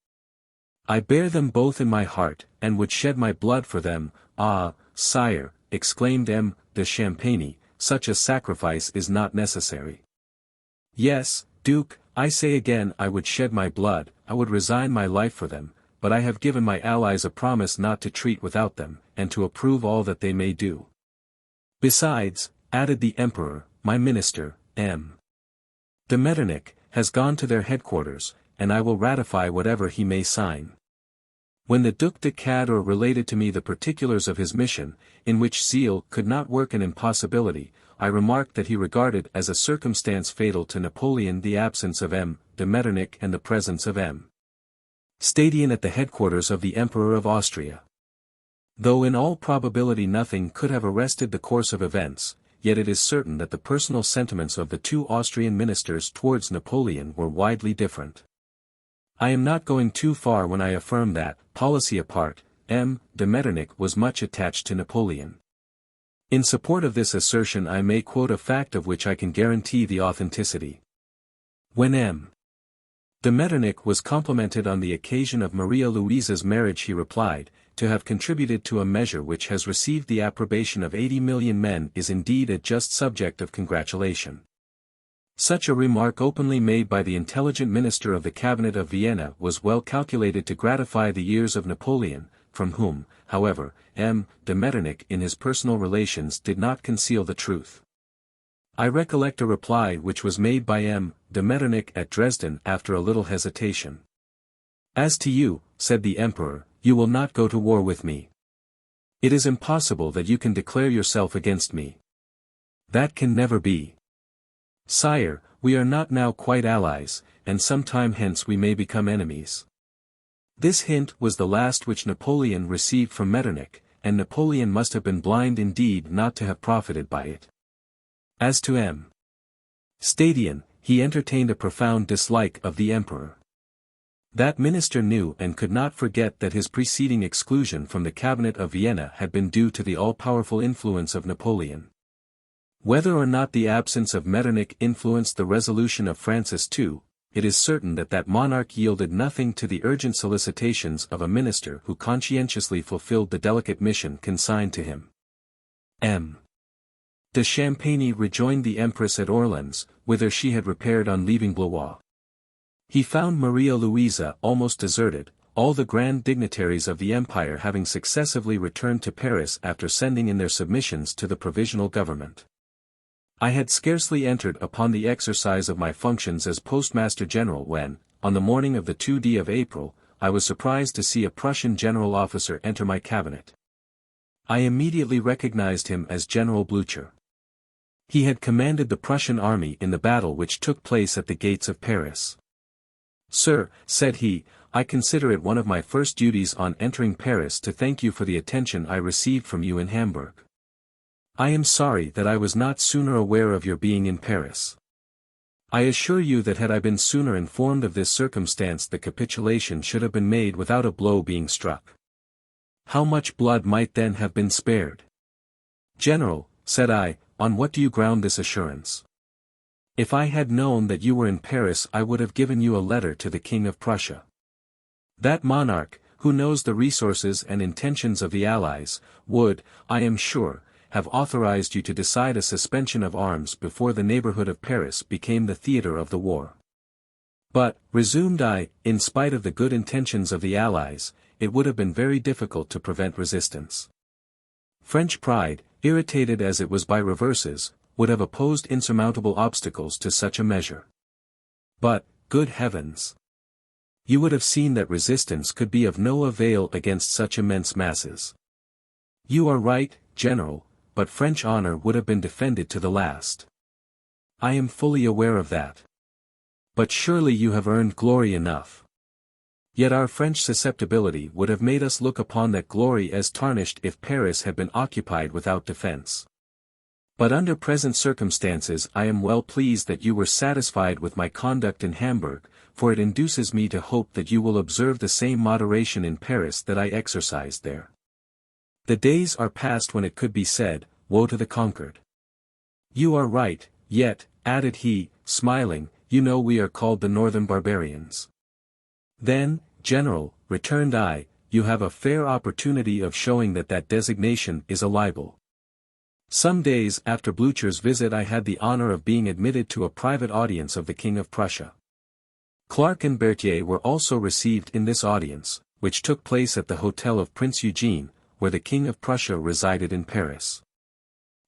I bear them both in my heart, and would shed my blood for them. Ah, sire, exclaimed M. de Champagny, such a sacrifice is not necessary. Yes, Duke, I say again, I would shed my blood, I would resign my life for them, but I have given my allies a promise not to treat without them, and to approve all that they may do. Besides, added the Emperor, my minister, M. de Metternich, has gone to their headquarters, and I will ratify whatever he may sign. When the Duc de Cador related to me the particulars of his mission, in which zeal could not work an impossibility, I remarked that he regarded as a circumstance fatal to Napoleon the absence of M. de Metternich and the presence of M. Stadion at the headquarters of the Emperor of Austria. Though in all probability nothing could have arrested the course of events, yet it is certain that the personal sentiments of the two Austrian ministers towards Napoleon were widely different. I am not going too far when I affirm that, policy apart, M. de Metternich was much attached to Napoleon. In support of this assertion I may quote a fact of which I can guarantee the authenticity. When M. de Metternich was complimented on the occasion of Maria Louisa's marriage, he replied, to have contributed to a measure which has received the approbation of 80 million men is indeed a just subject of congratulation. Such a remark openly made by the intelligent minister of the cabinet of Vienna was well calculated to gratify the ears of Napoleon, from whom, however, M. de Metternich in his personal relations did not conceal the truth. I recollect a reply which was made by M. de Metternich at Dresden after a little hesitation. As to you, said the Emperor, you will not go to war with me. It is impossible that you can declare yourself against me. That can never be. Sire, we are not now quite allies, and some time hence we may become enemies. This hint was the last which Napoleon received from Metternich, and Napoleon must have been blind indeed not to have profited by it. As to M. Stadion, he entertained a profound dislike of the Emperor. That minister knew and could not forget that his preceding exclusion from the cabinet of Vienna had been due to the all-powerful influence of Napoleon. Whether or not the absence of Metternich influenced the resolution of Francis II, it is certain that that monarch yielded nothing to the urgent solicitations of a minister who conscientiously fulfilled the delicate mission consigned to him. M. de Champagny rejoined the Empress at Orleans, whither she had repaired on leaving Blois. He found Maria Louisa almost deserted, all the grand dignitaries of the empire having successively returned to Paris after sending in their submissions to the provisional government. I had scarcely entered upon the exercise of my functions as Postmaster General when, on the morning of the 2d of April, I was surprised to see a Prussian general officer enter my cabinet. I immediately recognized him as General Blücher. He had commanded the Prussian army in the battle which took place at the gates of Paris. Sir, said he, I consider it one of my first duties on entering Paris to thank you for the attention I received from you in Hamburg. I am sorry that I was not sooner aware of your being in Paris. I assure you that had I been sooner informed of this circumstance the capitulation should have been made without a blow being struck. How much blood might then have been spared? General, said I, on what do you ground this assurance? If I had known that you were in Paris I would have given you a letter to the King of Prussia. That monarch, who knows the resources and intentions of the Allies, would, I am sure, have authorized you to decide a suspension of arms before the neighborhood of Paris became the theater of the war. But, resumed I, in spite of the good intentions of the Allies, it would have been very difficult to prevent resistance. French pride, irritated as it was by reverses, would have opposed insurmountable obstacles to such a measure. But, good heavens! You would have seen that resistance could be of no avail against such immense masses. You are right, General, but French honor would have been defended to the last. I am fully aware of that. But surely you have earned glory enough. Yet our French susceptibility would have made us look upon that glory as tarnished if Paris had been occupied without defense. But under present circumstances I am well pleased that you were satisfied with my conduct in Hamburg, for it induces me to hope that you will observe the same moderation in Paris that I exercised there. The days are past when it could be said, woe to the conquered. You are right, yet, added he, smiling, you know we are called the Northern Barbarians. Then, General, returned I, you have a fair opportunity of showing that that designation is a libel. Some days after Blücher's visit I had the honor of being admitted to a private audience of the King of Prussia. Clark and Berthier were also received in this audience, which took place at the hotel of Prince Eugene, where the King of Prussia resided in Paris.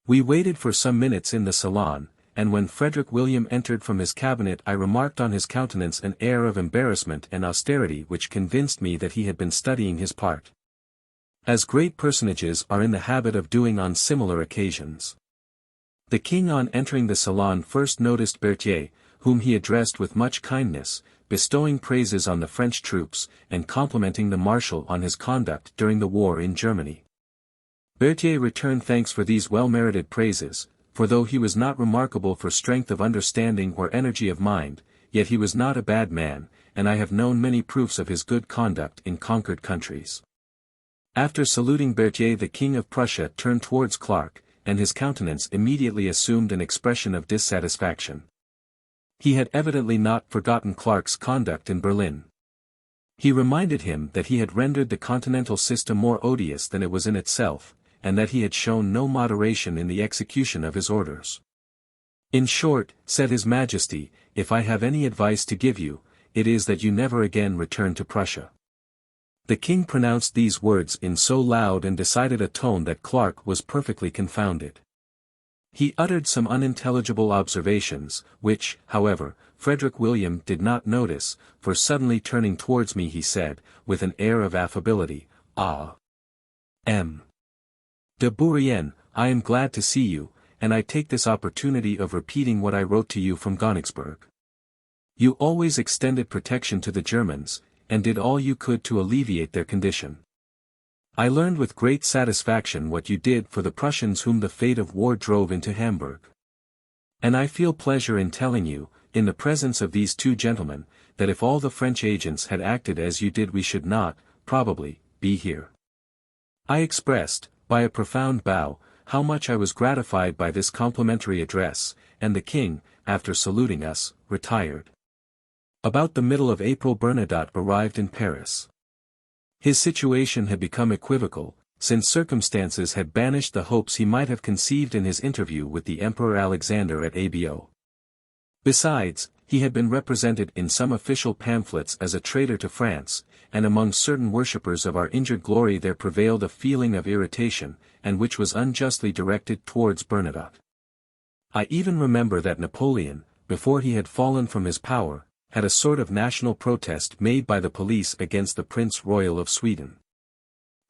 We waited for some minutes in the salon, and when Frederick William entered from his cabinet I remarked on his countenance an air of embarrassment and austerity which convinced me that he had been studying his part. As great personages are in the habit of doing on similar occasions. The king on entering the salon first noticed Berthier, whom he addressed with much kindness, bestowing praises on the French troops, and complimenting the marshal on his conduct during the war in Germany. Berthier returned thanks for these well-merited praises, for though he was not remarkable for strength of understanding or energy of mind, yet he was not a bad man, and I have known many proofs of his good conduct in conquered countries. After saluting Berthier the King of Prussia turned towards Clark, and his countenance immediately assumed an expression of dissatisfaction. He had evidently not forgotten Clark's conduct in Berlin. He reminded him that he had rendered the continental system more odious than it was in itself, and that he had shown no moderation in the execution of his orders. In short, said His Majesty, if I have any advice to give you, it is that you never again return to Prussia. The king pronounced these words in so loud and decided a tone that Clark was perfectly confounded. He uttered some unintelligible observations, which, however, Frederick William did not notice, for suddenly turning towards me he said, with an air of affability, "Ah! M. de Bourrienne, I am glad to see you, and I take this opportunity of repeating what I wrote to you from Königsberg. You always extended protection to the Germans, and did all you could to alleviate their condition. I learned with great satisfaction what you did for the Prussians whom the fate of war drove into Hamburg. And I feel pleasure in telling you, in the presence of these two gentlemen, that if all the French agents had acted as you did we should not, probably, be here." I expressed, by a profound bow, how much I was gratified by this complimentary address, and the king, after saluting us, retired. About the middle of April Bernadotte arrived in Paris. His situation had become equivocal, since circumstances had banished the hopes he might have conceived in his interview with the Emperor Alexander at Abo. Besides, he had been represented in some official pamphlets as a traitor to France, and among certain worshippers of our injured glory there prevailed a feeling of irritation, and which was unjustly directed towards Bernadotte. I even remember that Napoleon, before he had fallen from his power, had a sort of national protest made by the police against the Prince Royal of Sweden.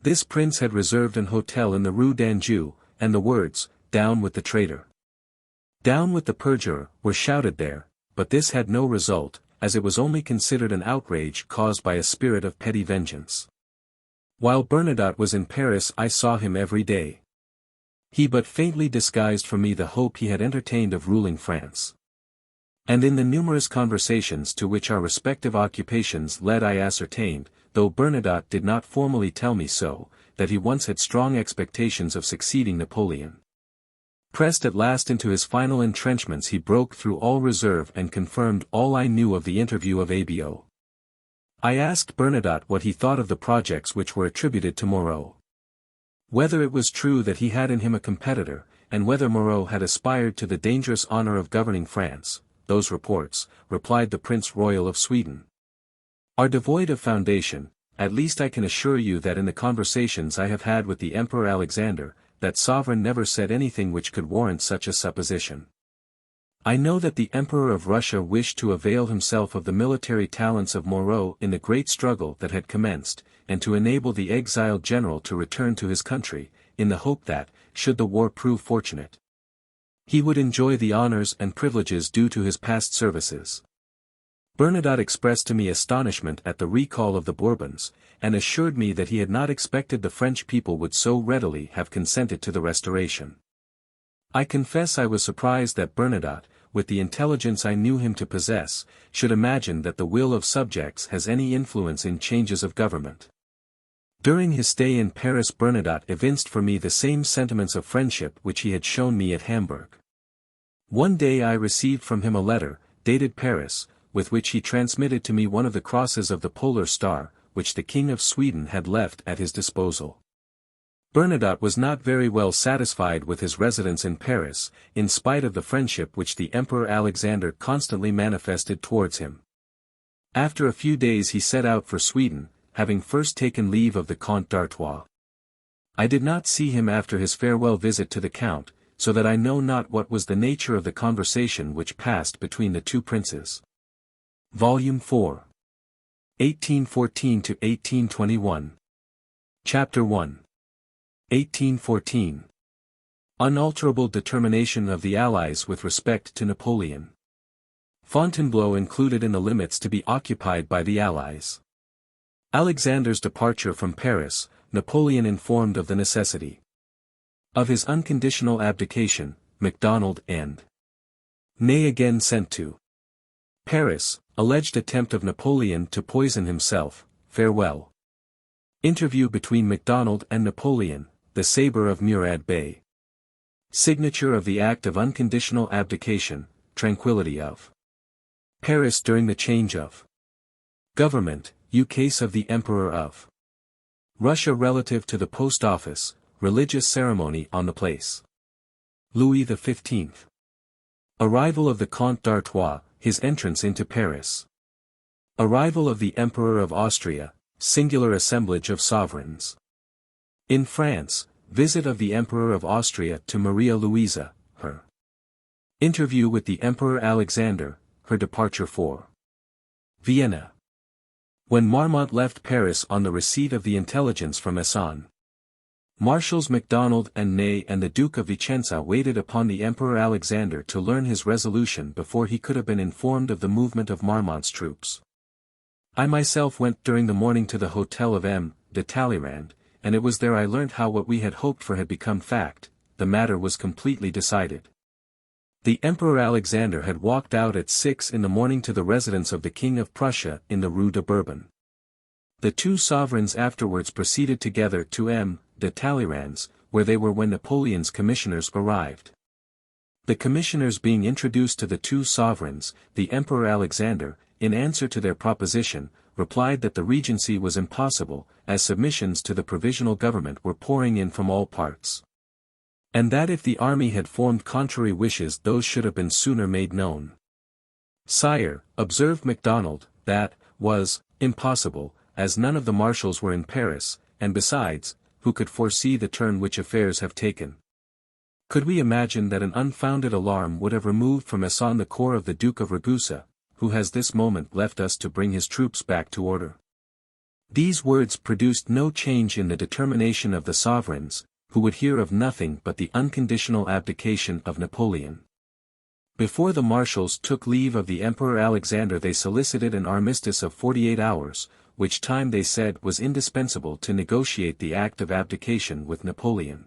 This prince had reserved an hotel in the Rue d'Anjou, and the words, "Down with the traitor, down with the perjurer," were shouted there, but this had no result, as it was only considered an outrage caused by a spirit of petty vengeance. While Bernadotte was in Paris I saw him every day. He but faintly disguised from me the hope he had entertained of ruling France. And in the numerous conversations to which our respective occupations led I ascertained, though Bernadotte did not formally tell me so, that he once had strong expectations of succeeding Napoleon. Pressed at last into his final entrenchments he broke through all reserve and confirmed all I knew of the interview of Abo. I asked Bernadotte what he thought of the projects which were attributed to Moreau. Whether it was true that he had in him a competitor, and whether Moreau had aspired to the dangerous honor of governing France. "Those reports," replied the Prince Royal of Sweden, "are devoid of foundation. At least I can assure you that in the conversations I have had with the Emperor Alexander, that sovereign never said anything which could warrant such a supposition. I know that the Emperor of Russia wished to avail himself of the military talents of Moreau in the great struggle that had commenced, and to enable the exiled general to return to his country, in the hope that, should the war prove fortunate, he would enjoy the honors and privileges due to his past services." Bernadotte expressed to me astonishment at the recall of the Bourbons, and assured me that he had not expected the French people would so readily have consented to the restoration. I confess I was surprised that Bernadotte, with the intelligence I knew him to possess, should imagine that the will of subjects has any influence in changes of government. During his stay in Paris Bernadotte evinced for me the same sentiments of friendship which he had shown me at Hamburg. One day I received from him a letter, dated Paris, with which he transmitted to me one of the crosses of the Polar Star, which the King of Sweden had left at his disposal. Bernadotte was not very well satisfied with his residence in Paris, in spite of the friendship which the Emperor Alexander constantly manifested towards him. After a few days he set out for Sweden, having first taken leave of the Comte d'Artois. I did not see him after his farewell visit to the Count, so that I know not what was the nature of the conversation which passed between the two princes. Volume 4. 1814 to 1821. Chapter 1. 1814. Unalterable determination of the Allies with respect to Napoleon. Fontainebleau included in the limits to be occupied by the Allies. Alexander's departure from Paris, Napoleon informed of the necessity. Of his unconditional abdication, Macdonald and Ney again sent to Paris, alleged attempt of Napoleon to poison himself, farewell. Interview between Macdonald and Napoleon, the sabre of Murad Bey. Signature of the act of unconditional abdication, tranquility of Paris during the change of government, ukase of the Emperor of Russia relative to the post office, religious ceremony on the place. Louis XV. Arrival of the Comte d'Artois, his entrance into Paris. Arrival of the Emperor of Austria, singular assemblage of sovereigns. In France, visit of the Emperor of Austria to Maria Louisa, her interview with the Emperor Alexander, her departure for Vienna. When Marmont left Paris on the receipt of the intelligence from Esson, Marshals MacDonald and Ney and the Duke of Vicenza waited upon the Emperor Alexander to learn his resolution before he could have been informed of the movement of Marmont's troops. I myself went during the morning to the hotel of M. de Talleyrand, and it was there I learnt how what we had hoped for had become fact. The matter was completely decided. The Emperor Alexander had walked out at 6 in the morning to the residence of the King of Prussia in the Rue de Bourbon. The two sovereigns afterwards proceeded together to M. de Talleyrand's, where they were when Napoleon's commissioners arrived. The commissioners being introduced to the two sovereigns, the Emperor Alexander, in answer to their proposition, replied that the regency was impossible, as submissions to the provisional government were pouring in from all parts. And that if the army had formed contrary wishes those should have been sooner made known. Sire, observed MacDonald, that was impossible, as none of the marshals were in Paris, and besides, who could foresee the turn which affairs have taken? Could we imagine that an unfounded alarm would have removed from Esson the corps of the Duke of Ragusa, who has this moment left us to bring his troops back to order? These words produced no change in the determination of the sovereigns, who would hear of nothing but the unconditional abdication of Napoleon. Before the marshals took leave of the Emperor Alexander they solicited an armistice of 48 hours, which time they said was indispensable to negotiate the act of abdication with Napoleon.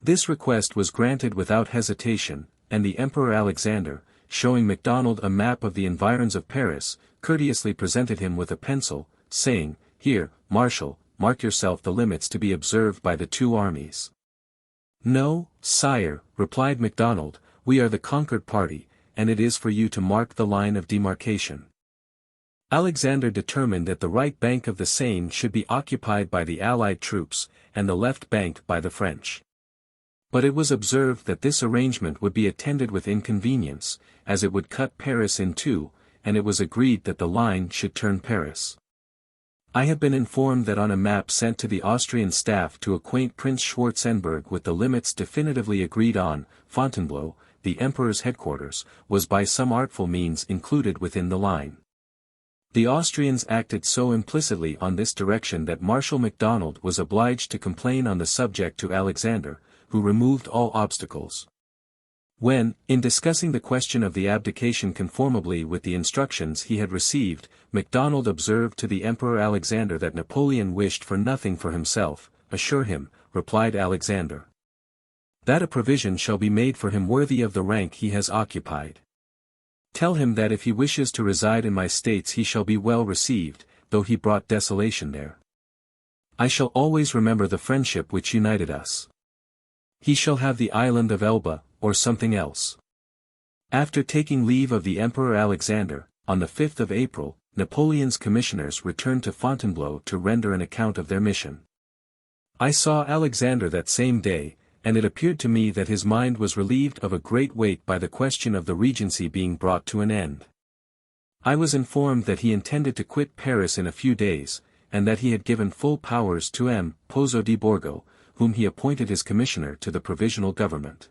This request was granted without hesitation, and the Emperor Alexander, showing MacDonald a map of the environs of Paris, courteously presented him with a pencil, saying, "Here, Marshal, mark yourself the limits to be observed by the two armies." "No, sire," replied MacDonald, "we are the conquered party, and it is for you to mark the line of demarcation." Alexander determined that the right bank of the Seine should be occupied by the Allied troops, and the left bank by the French. But it was observed that this arrangement would be attended with inconvenience, as it would cut Paris in two, and it was agreed that the line should turn Paris. I have been informed that on a map sent to the Austrian staff to acquaint Prince Schwarzenberg with the limits definitively agreed on, Fontainebleau, the Emperor's headquarters, was by some artful means included within the line. The Austrians acted so implicitly on this direction that Marshal MacDonald was obliged to complain on the subject to Alexander, who removed all obstacles. When, in discussing the question of the abdication conformably with the instructions he had received, MacDonald observed to the Emperor Alexander that Napoleon wished for nothing for himself, "Assure him," replied Alexander, "that a provision shall be made for him worthy of the rank he has occupied. Tell him that if he wishes to reside in my states he shall be well received, though he brought desolation there. I shall always remember the friendship which united us. He shall have the island of Elba, or something else." After taking leave of the Emperor Alexander, on the 5th of April, Napoleon's commissioners returned to Fontainebleau to render an account of their mission. I saw Alexander that same day, and it appeared to me that his mind was relieved of a great weight by the question of the regency being brought to an end. I was informed that he intended to quit Paris in a few days, and that he had given full powers to M. Pozzo di Borgo, whom he appointed his commissioner to the provisional government.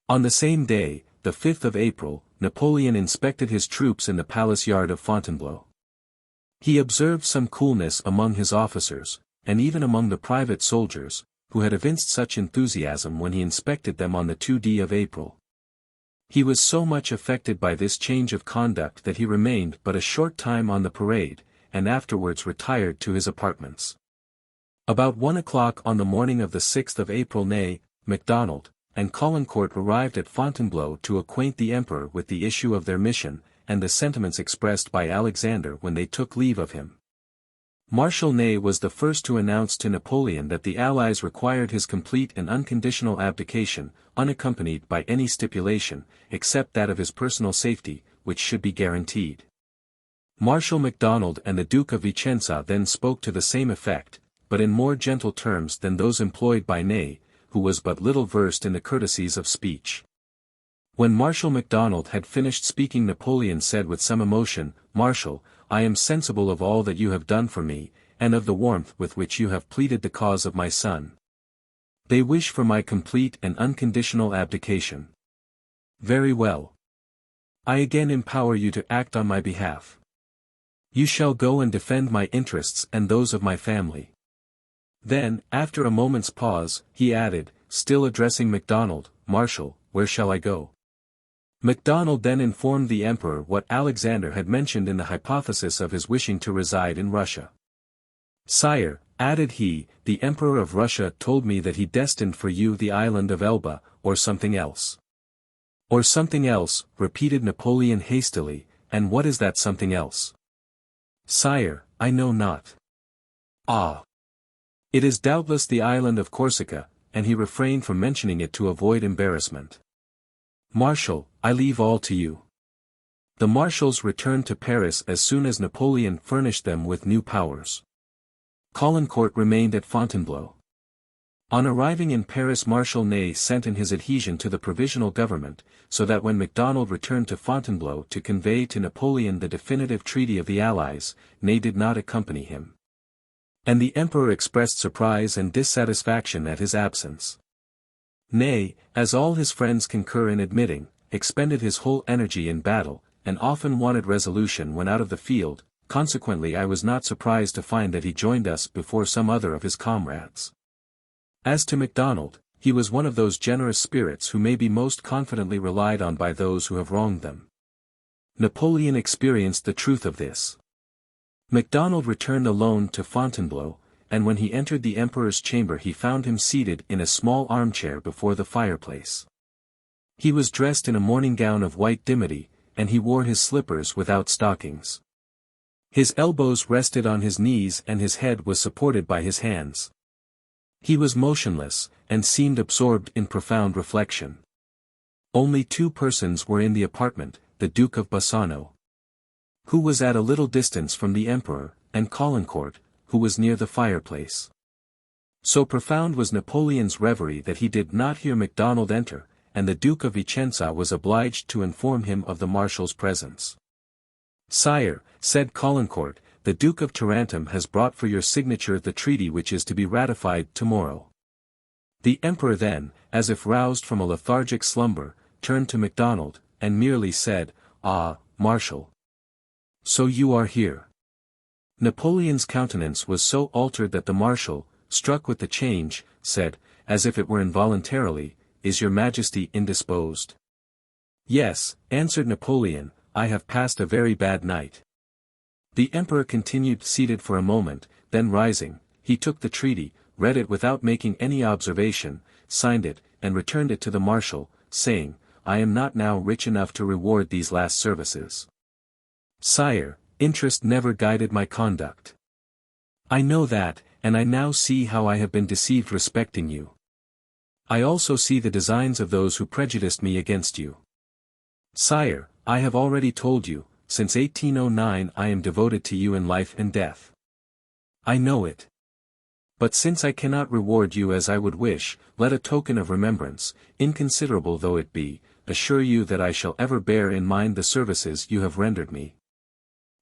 On the same day, the 5th of April, Napoleon inspected his troops in the palace yard of Fontainebleau. He observed some coolness among his officers, and even among the private soldiers, who had evinced such enthusiasm when he inspected them on the 2d of April. He was so much affected by this change of conduct that he remained but a short time on the parade, and afterwards retired to his apartments. About 1 o'clock on the morning of the 6th of April Ney, MacDonald, and Caulaincourt arrived at Fontainebleau to acquaint the Emperor with the issue of their mission, and the sentiments expressed by Alexander when they took leave of him. Marshal Ney was the first to announce to Napoleon that the Allies required his complete and unconditional abdication, unaccompanied by any stipulation, except that of his personal safety, which should be guaranteed. Marshal MacDonald and the Duke of Vicenza then spoke to the same effect, but in more gentle terms than those employed by Ney, who was but little versed in the courtesies of speech. When Marshal MacDonald had finished speaking, Napoleon said with some emotion, "Marshal, I am sensible of all that you have done for me, and of the warmth with which you have pleaded the cause of my son. They wish for my complete and unconditional abdication. Very well. I again empower you to act on my behalf. You shall go and defend my interests and those of my family. Then, after a moment's pause, he added, still addressing MacDonald, Marshal, where shall I go? MacDonald then informed the emperor what Alexander had mentioned in the hypothesis of his wishing to reside in Russia. Sire, added he, the Emperor of Russia told me that he destined for you the island of Elba, or something else. Or something else, repeated Napoleon hastily, and what is that something else? Sire, I know not. Ah! It is doubtless the island of Corsica, and he refrained from mentioning it to avoid embarrassment. Marshal, I leave all to you. The marshals returned to Paris as soon as Napoleon furnished them with new powers. Caulaincourt remained at Fontainebleau. On arriving in Paris, Marshal Ney sent in his adhesion to the provisional government, so that when MacDonald returned to Fontainebleau to convey to Napoleon the definitive treaty of the Allies, Ney did not accompany him. And the emperor expressed surprise and dissatisfaction at his absence. Ney, as all his friends concur in admitting, expended his whole energy in battle, and often wanted resolution when out of the field. Consequently I was not surprised to find that he joined us before some other of his comrades. As to MacDonald, he was one of those generous spirits who may be most confidently relied on by those who have wronged them. Napoleon experienced the truth of this. MacDonald returned alone to Fontainebleau, and when he entered the emperor's chamber he found him seated in a small armchair before the fireplace. He was dressed in a morning gown of white dimity, and he wore his slippers without stockings. His elbows rested on his knees and his head was supported by his hands. He was motionless, and seemed absorbed in profound reflection. Only two persons were in the apartment, the Duke of Bassano, who was at a little distance from the emperor, and Caulaincourt, who was near the fireplace. So profound was Napoleon's reverie that he did not hear MacDonald enter, and the Duke of Vicenza was obliged to inform him of the marshal's presence. Sire, said Caulaincourt, the Duke of Tarentum has brought for your signature the treaty which is to be ratified tomorrow. The emperor then, as if roused from a lethargic slumber, turned to MacDonald, and merely said, Ah, Marshal. So you are here. Napoleon's countenance was so altered that the Marshal, struck with the change, said, as if it were involuntarily, Is your Majesty indisposed? Yes, answered Napoleon, I have passed a very bad night. The emperor continued seated for a moment, then rising, he took the treaty, read it without making any observation, signed it, and returned it to the marshal, saying, I am not now rich enough to reward these last services. Sire, interest never guided my conduct. I know that, and I now see how I have been deceived respecting you. I also see the designs of those who prejudiced me against you. Sire, I have already told you, since 1809 I am devoted to you in life and death. I know it. But since I cannot reward you as I would wish, let a token of remembrance, inconsiderable though it be, assure you that I shall ever bear in mind the services you have rendered me.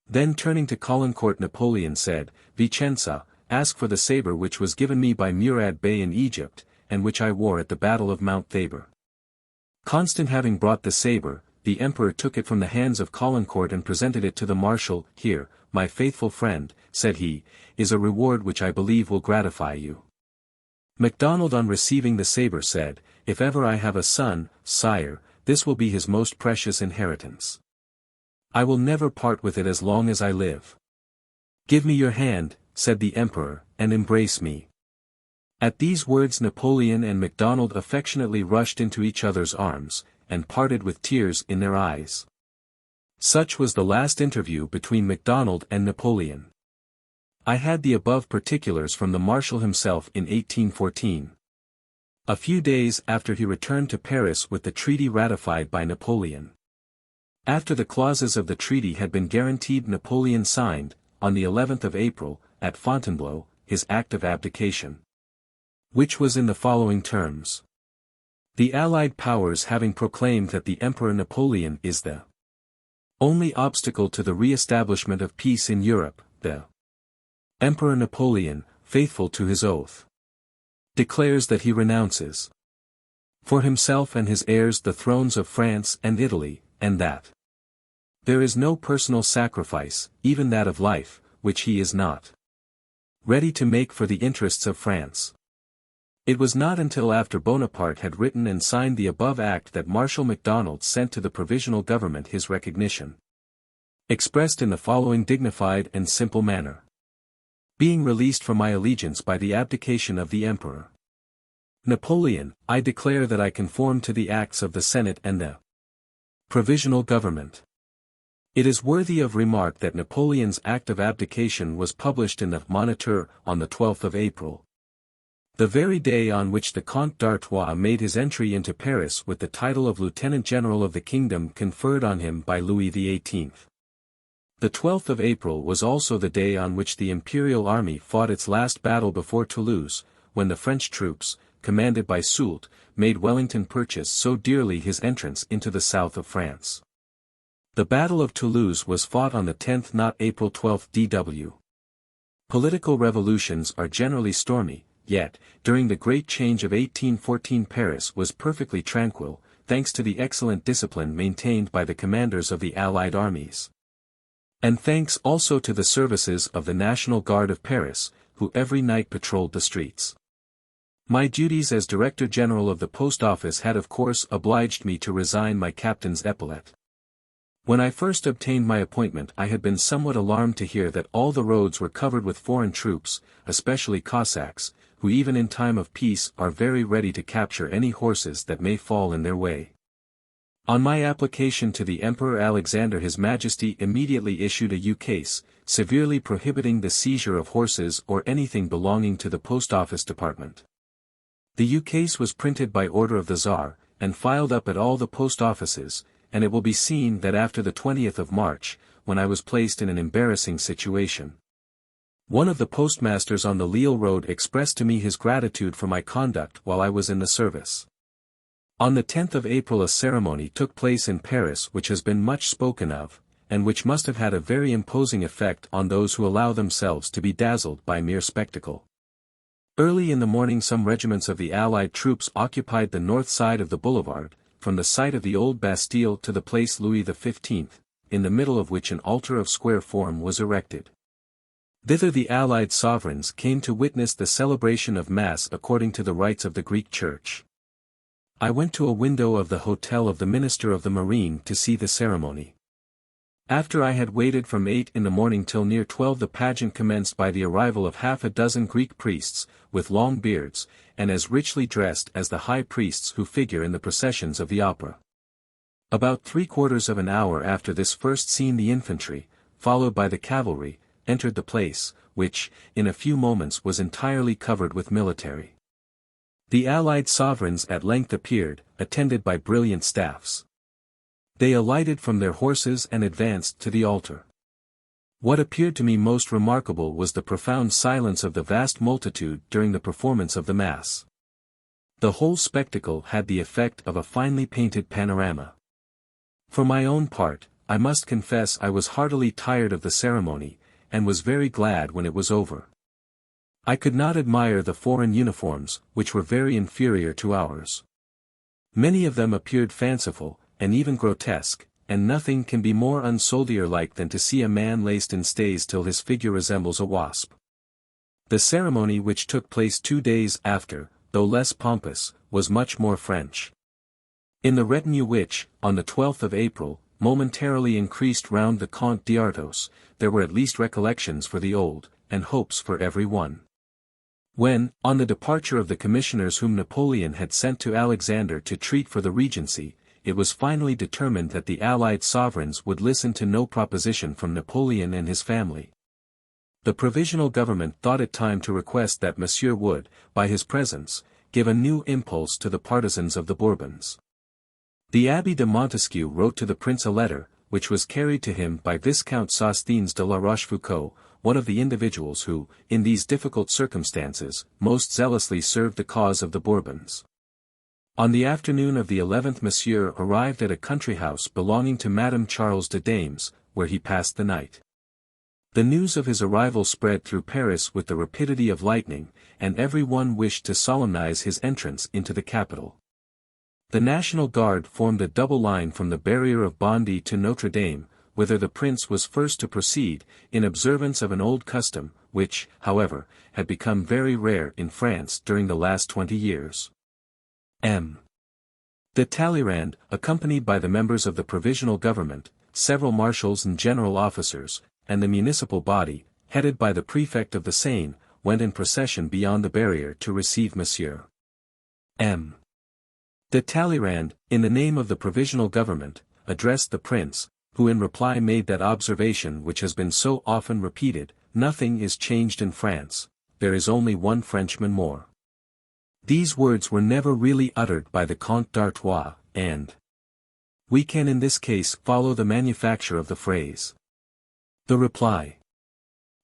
Then turning to Caulaincourt, Napoleon said, Vicenza, ask for the sabre which was given me by Murad Bey in Egypt, and which I wore at the battle of Mount Thabor. Constant having brought the sabre, the emperor took it from the hands of Caulaincourt and presented it to the marshal. Here, my faithful friend, said he, is a reward which I believe will gratify you. MacDonald on receiving the sabre said, If ever I have a son, sire, this will be his most precious inheritance. I will never part with it as long as I live. Give me your hand, said the emperor, and embrace me. At these words Napoleon and MacDonald affectionately rushed into each other's arms, and parted with tears in their eyes. Such was the last interview between MacDonald and Napoleon. I had the above particulars from the marshal himself in 1814. A few days after he returned to Paris with the treaty ratified by Napoleon. After the clauses of the treaty had been guaranteed, Napoleon signed, on the 11th of April, at Fontainebleau, his act of abdication, which was in the following terms. The Allied powers having proclaimed that the Emperor Napoleon is the only obstacle to the re-establishment of peace in Europe, the Emperor Napoleon, faithful to his oath, declares that he renounces for himself and his heirs the thrones of France and Italy, and that there is no personal sacrifice, even that of life, which he is not ready to make for the interests of France. It was not until after Bonaparte had written and signed the above act that Marshal MacDonald sent to the provisional government his recognition, expressed in the following dignified and simple manner. Being released from my allegiance by the abdication of the Emperor Napoleon, I declare that I conform to the acts of the Senate and the provisional government. It is worthy of remark that Napoleon's act of abdication was published in the Moniteur on the 12th of April, the very day on which the Comte d'Artois made his entry into Paris with the title of Lieutenant General of the Kingdom conferred on him by Louis XVIII. The 12th of April was also the day on which the Imperial Army fought its last battle before Toulouse, when the French troops, commanded by Soult, made Wellington purchase so dearly his entrance into the south of France. The Battle of Toulouse was fought on the 10th not April 12 DW. Political revolutions are generally stormy, yet, during the great change of 1814 Paris was perfectly tranquil, thanks to the excellent discipline maintained by the commanders of the Allied armies. And thanks also to the services of the National Guard of Paris, who every night patrolled the streets. My duties as Director General of the Post Office had of course obliged me to resign my captain's epaulet. When I first obtained my appointment I had been somewhat alarmed to hear that all the roads were covered with foreign troops, especially Cossacks, who even in time of peace are very ready to capture any horses that may fall in their way. On my application to the Emperor Alexander, His Majesty immediately issued a ukase, severely prohibiting the seizure of horses or anything belonging to the Post Office Department. The ukase was printed by order of the Tsar, and filed up at all the post offices, and it will be seen that after the 20th of March, when I was placed in an embarrassing situation, one of the postmasters on the Lille road expressed to me his gratitude for my conduct while I was in the service. On the 10th of April a ceremony took place in Paris which has been much spoken of, and which must have had a very imposing effect on those who allow themselves to be dazzled by mere spectacle. Early in the morning some regiments of the Allied troops occupied the north side of the boulevard, from the site of the old Bastille to the place Louis XV, in the middle of which an altar of square form was erected. Thither the Allied sovereigns came to witness the celebration of Mass according to the rites of the Greek Church. I went to a window of the hotel of the Minister of the Marine to see the ceremony. After I had waited from 8 in the morning till near 12 the pageant commenced by the arrival of half a dozen Greek priests, with long beards, and as richly dressed as the high priests who figure in the processions of the opera. About 3/4 of an hour after this first scene the infantry, followed by the cavalry, entered the place, which, in a few moments was entirely covered with military. The Allied sovereigns at length appeared, attended by brilliant staffs. They alighted from their horses and advanced to the altar. What appeared to me most remarkable was the profound silence of the vast multitude during the performance of the Mass. The whole spectacle had the effect of a finely painted panorama. For my own part, I must confess I was heartily tired of the ceremony, and was very glad when it was over. I could not admire the foreign uniforms, which were very inferior to ours. Many of them appeared fanciful, and even grotesque, and nothing can be more un-soldier-like than to see a man laced in stays till his figure resembles a wasp. The ceremony which took place 2 days after, though less pompous, was much more French. In the retinue which, on the 12th of April, momentarily increased round the Comte d'Artois, there were at least recollections for the old, and hopes for every one. When, on the departure of the commissioners whom Napoleon had sent to Alexander to treat for the regency, it was finally determined that the Allied sovereigns would listen to no proposition from Napoleon and his family. The provisional government thought it time to request that Monsieur would, by his presence, give a new impulse to the partisans of the Bourbons. The Abbé de Montesquieu wrote to the prince a letter, which was carried to him by Viscount Sosthenes de la Rochefoucauld, one of the individuals who, in these difficult circumstances, most zealously served the cause of the Bourbons. On the afternoon of the 11th Monsieur arrived at a country house belonging to Madame Charles de Dames, where he passed the night. The news of his arrival spread through Paris with the rapidity of lightning, and every one wished to solemnize his entrance into the capital. The National Guard formed a double line from the barrier of Bondy to Notre Dame, whither the prince was first to proceed, in observance of an old custom, which, however, had become very rare in France during the last 20 years. M. de Talleyrand, accompanied by the members of the provisional government, several marshals and general officers, and the municipal body, headed by the prefect of the Seine, went in procession beyond the barrier to receive Monsieur M. de Talleyrand, in the name of the provisional government, addressed the prince, who in reply made that observation which has been so often repeated: "Nothing is changed in France, there is only one Frenchman more." These words were never really uttered by the Comte d'Artois, and we can in this case follow the manufacture of the phrase. The reply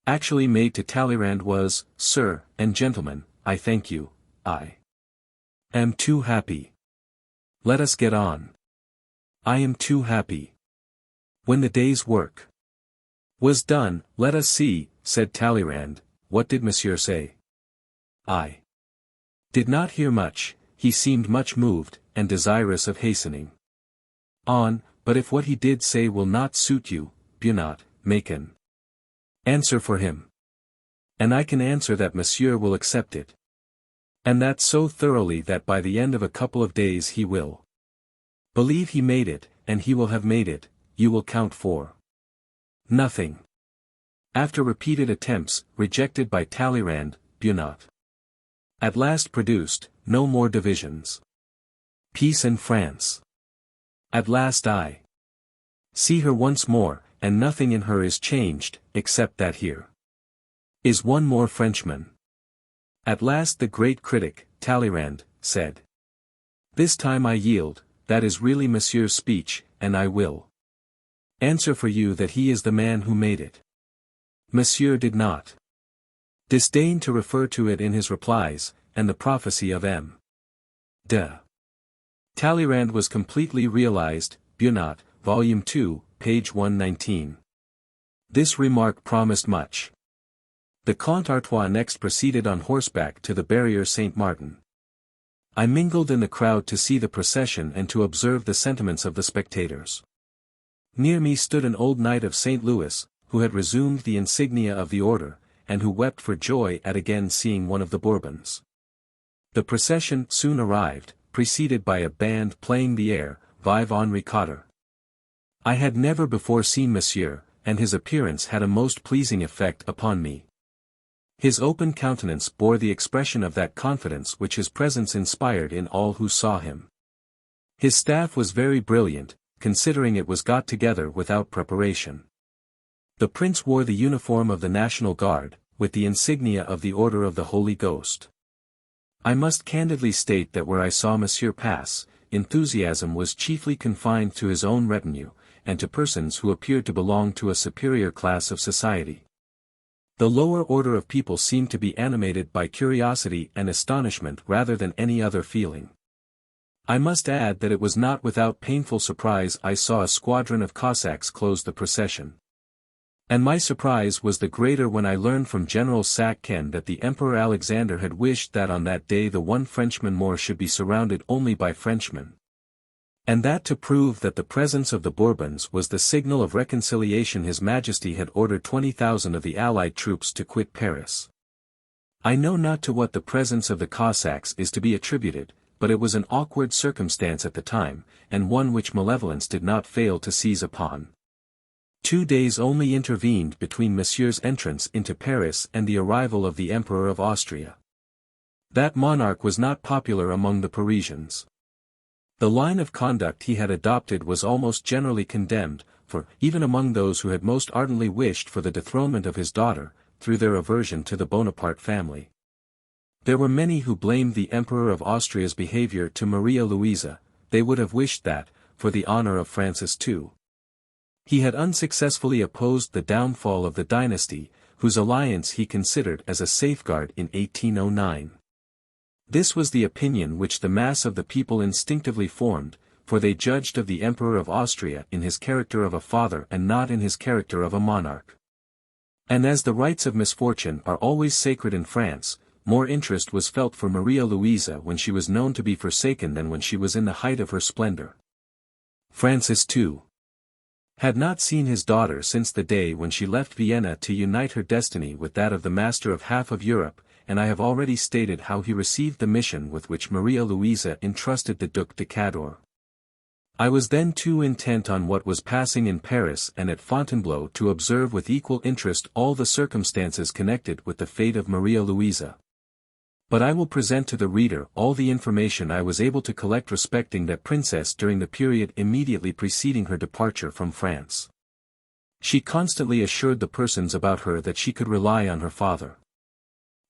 actually made to Talleyrand was, "Sir, and gentlemen, I thank you, I am too happy. Let us get on. I am too happy." When the day's work was done, "Let us see," said Talleyrand. "What did Monsieur say?" I did not hear much. He seemed much moved, and desirous of hastening on, but if what he did say will not suit you, do not make an answer for him. And I can answer that Monsieur will accept it. And that so thoroughly that by the end of a couple of days he will believe he made it, and he will have made it, you will count for nothing. After repeated attempts, rejected by Talleyrand, Bunot at last produced, no more divisions. Peace in France. At last I see her once more, and nothing in her is changed, except that here is one more Frenchman. At last the great critic, Talleyrand, said, "This time I yield, that is really Monsieur's speech, and I will answer for you that he is the man who made it." Monsieur did not disdain to refer to it in his replies, and the prophecy of M. de Talleyrand was completely realized. Bunot, Volume 2, page 119. This remark promised much. The Comte d'Artois next proceeded on horseback to the Barrier Saint-Martin. I mingled in the crowd to see the procession and to observe the sentiments of the spectators. Near me stood an old knight of St. Louis, who had resumed the insignia of the order, and who wept for joy at again seeing one of the Bourbons. The procession soon arrived, preceded by a band playing the air, Vive Henri Cotter. I had never before seen Monsieur, and his appearance had a most pleasing effect upon me. His open countenance bore the expression of that confidence which his presence inspired in all who saw him. His staff was very brilliant, considering it was got together without preparation. The prince wore the uniform of the National Guard, with the insignia of the Order of the Holy Ghost. I must candidly state that where I saw Monsieur pass, enthusiasm was chiefly confined to his own retinue, and to persons who appeared to belong to a superior class of society. The lower order of people seemed to be animated by curiosity and astonishment rather than any other feeling. I must add that it was not without painful surprise I saw a squadron of Cossacks close the procession. And my surprise was the greater when I learned from General Sack-Ken that the Emperor Alexander had wished that on that day the one Frenchman more should be surrounded only by Frenchmen. And that to prove that the presence of the Bourbons was the signal of reconciliation His Majesty had ordered 20,000 of the Allied troops to quit Paris. I know not to what the presence of the Cossacks is to be attributed, but it was an awkward circumstance at the time, and one which malevolence did not fail to seize upon. 2 days only intervened between Monsieur's entrance into Paris and the arrival of the Emperor of Austria. That monarch was not popular among the Parisians. The line of conduct he had adopted was almost generally condemned, for, even among those who had most ardently wished for the dethronement of his daughter, through their aversion to the Bonaparte family, there were many who blamed the Emperor of Austria's behavior to Maria Louisa. They would have wished that, for the honor of Francis II, he had unsuccessfully opposed the downfall of the dynasty, whose alliance he considered as a safeguard in 1809. This was the opinion which the mass of the people instinctively formed, for they judged of the Emperor of Austria in his character of a father and not in his character of a monarch. And as the rights of misfortune are always sacred in France, more interest was felt for Maria Louisa when she was known to be forsaken than when she was in the height of her splendor. Francis too had not seen his daughter since the day when she left Vienna to unite her destiny with that of the master of half of Europe, and I have already stated how he received the mission with which Maria Louisa entrusted the Duc de Cador. I was then too intent on what was passing in Paris and at Fontainebleau to observe with equal interest all the circumstances connected with the fate of Maria Louisa. But I will present to the reader all the information I was able to collect respecting that princess during the period immediately preceding her departure from France. She constantly assured the persons about her that she could rely on her father.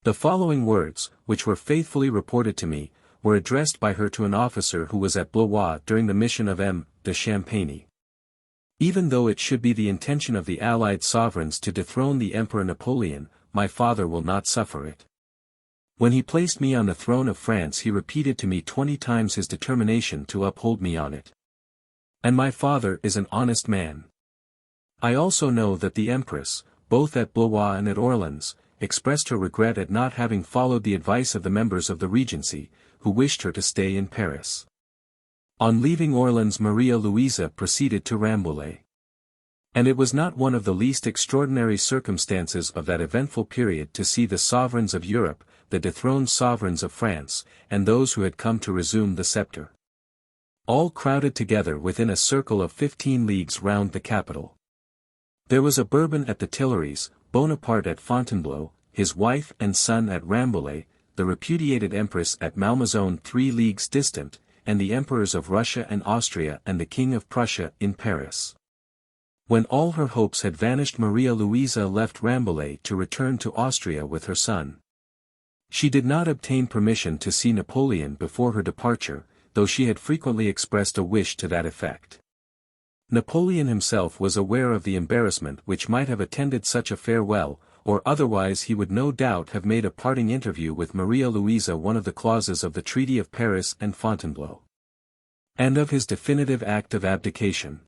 The following words, which were faithfully reported to me, were addressed by her to an officer who was at Blois during the mission of M. de Champagny. Even though it should be the intention of the allied sovereigns to dethrone the Emperor Napoleon, my father will not suffer it. When he placed me on the throne of France he repeated to me 20 times his determination to uphold me on it. And my father is an honest man. I also know that the Empress, both at Blois and at Orleans, expressed her regret at not having followed the advice of the members of the Regency, who wished her to stay in Paris. On leaving Orleans Maria Louisa proceeded to Rambouillet. And it was not one of the least extraordinary circumstances of that eventful period to see the sovereigns of Europe, the dethroned sovereigns of France, and those who had come to resume the scepter, all crowded together within a circle of 15 leagues round the capital. There was a Bourbon at the Tuileries, Bonaparte at Fontainebleau, his wife and son at Rambouillet, the repudiated empress at Malmaison 3 leagues distant, and the emperors of Russia and Austria and the king of Prussia in Paris. When all her hopes had vanished Maria Louisa left Rambouillet to return to Austria with her son. She did not obtain permission to see Napoleon before her departure, though she had frequently expressed a wish to that effect. Napoleon himself was aware of the embarrassment which might have attended such a farewell, or otherwise he would no doubt have made a parting interview with Maria Louisa one of the clauses of the Treaty of Paris and Fontainebleau, and of his definitive act of abdication.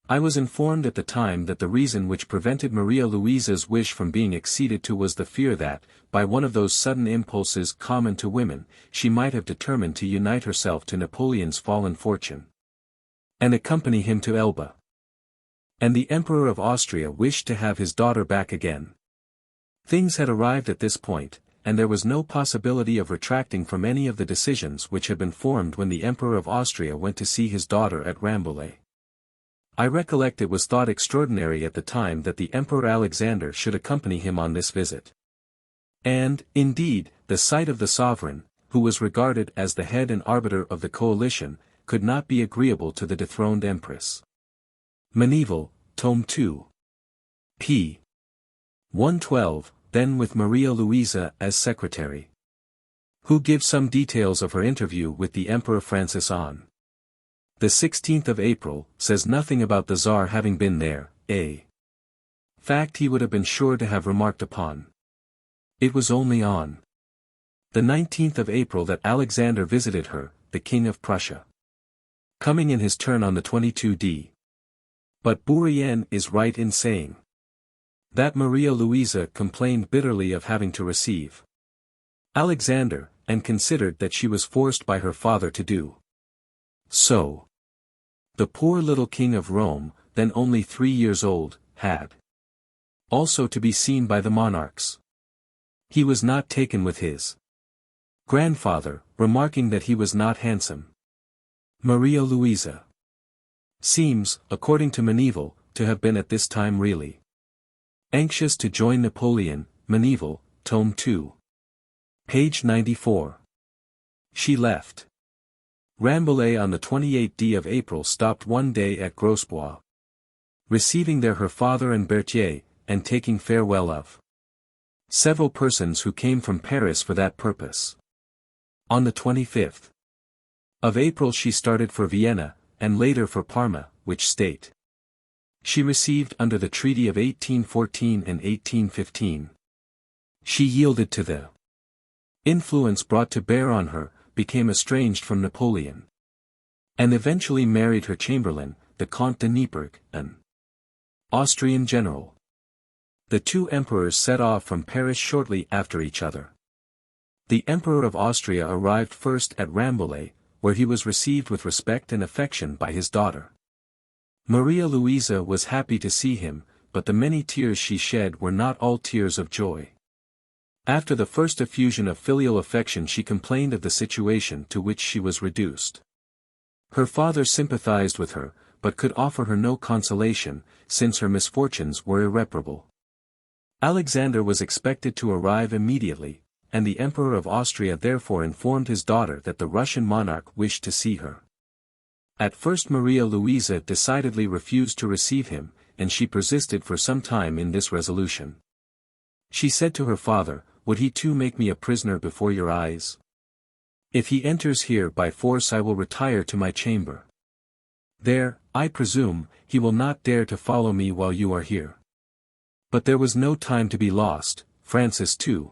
I was informed at the time that the reason which prevented Maria Louisa's wish from being acceded to was the fear that, by one of those sudden impulses common to women, she might have determined to unite herself to Napoleon's fallen fortune, and accompany him to Elba. And the Emperor of Austria wished to have his daughter back again. Things had arrived at this point, and there was no possibility of retracting from any of the decisions which had been formed when the Emperor of Austria went to see his daughter at Rambouillet. I recollect it was thought extraordinary at the time that the Emperor Alexander should accompany him on this visit. And, indeed, the sight of the sovereign, who was regarded as the head and arbiter of the coalition, could not be agreeable to the dethroned empress. Meneval, Tome 2. p. 112, then with Maria Louisa as secretary. Who gives some details of her interview with the Emperor Francis on the 16th of April, says nothing about the Tsar having been there, a fact he would have been sure to have remarked upon. It was only on the 19th of April that Alexander visited her, the King of Prussia, coming in his turn on the 22d. But Bourrienne is right in saying that Maria Louisa complained bitterly of having to receive Alexander, and considered that she was forced by her father to do so. The poor little King of Rome, then only 3 years old, had also to be seen by the monarchs. He was not taken with his grandfather, remarking that he was not handsome. Maria Louisa seems, according to Meneval, to have been at this time really anxious to join Napoleon. Meneval, Tome 2. Page 94. She left Rambouillet on the 28th of April, stopped one day at Grosbois, receiving there her father and Berthier, and taking farewell of several persons who came from Paris for that purpose. On the 25th of April she started for Vienna, and later for Parma, which state she received under the Treaty of 1814 and 1815. She yielded to the influence brought to bear on her, became estranged from Napoleon, and eventually married her chamberlain, the Comte de Neipperg, an Austrian general. The two emperors set off from Paris shortly after each other. The Emperor of Austria arrived first at Rambouillet, where he was received with respect and affection by his daughter. Maria Louisa was happy to see him, but the many tears she shed were not all tears of joy. After the first effusion of filial affection she complained of the situation to which she was reduced. Her father sympathized with her, but could offer her no consolation, since her misfortunes were irreparable. Alexander was expected to arrive immediately, and the Emperor of Austria therefore informed his daughter that the Russian monarch wished to see her. At first Maria Louisa decidedly refused to receive him, and she persisted for some time in this resolution. She said to her father, "Would he too make me a prisoner before your eyes? If he enters here by force I will retire to my chamber. There, I presume, he will not dare to follow me while you are here." But there was no time to be lost. Francis too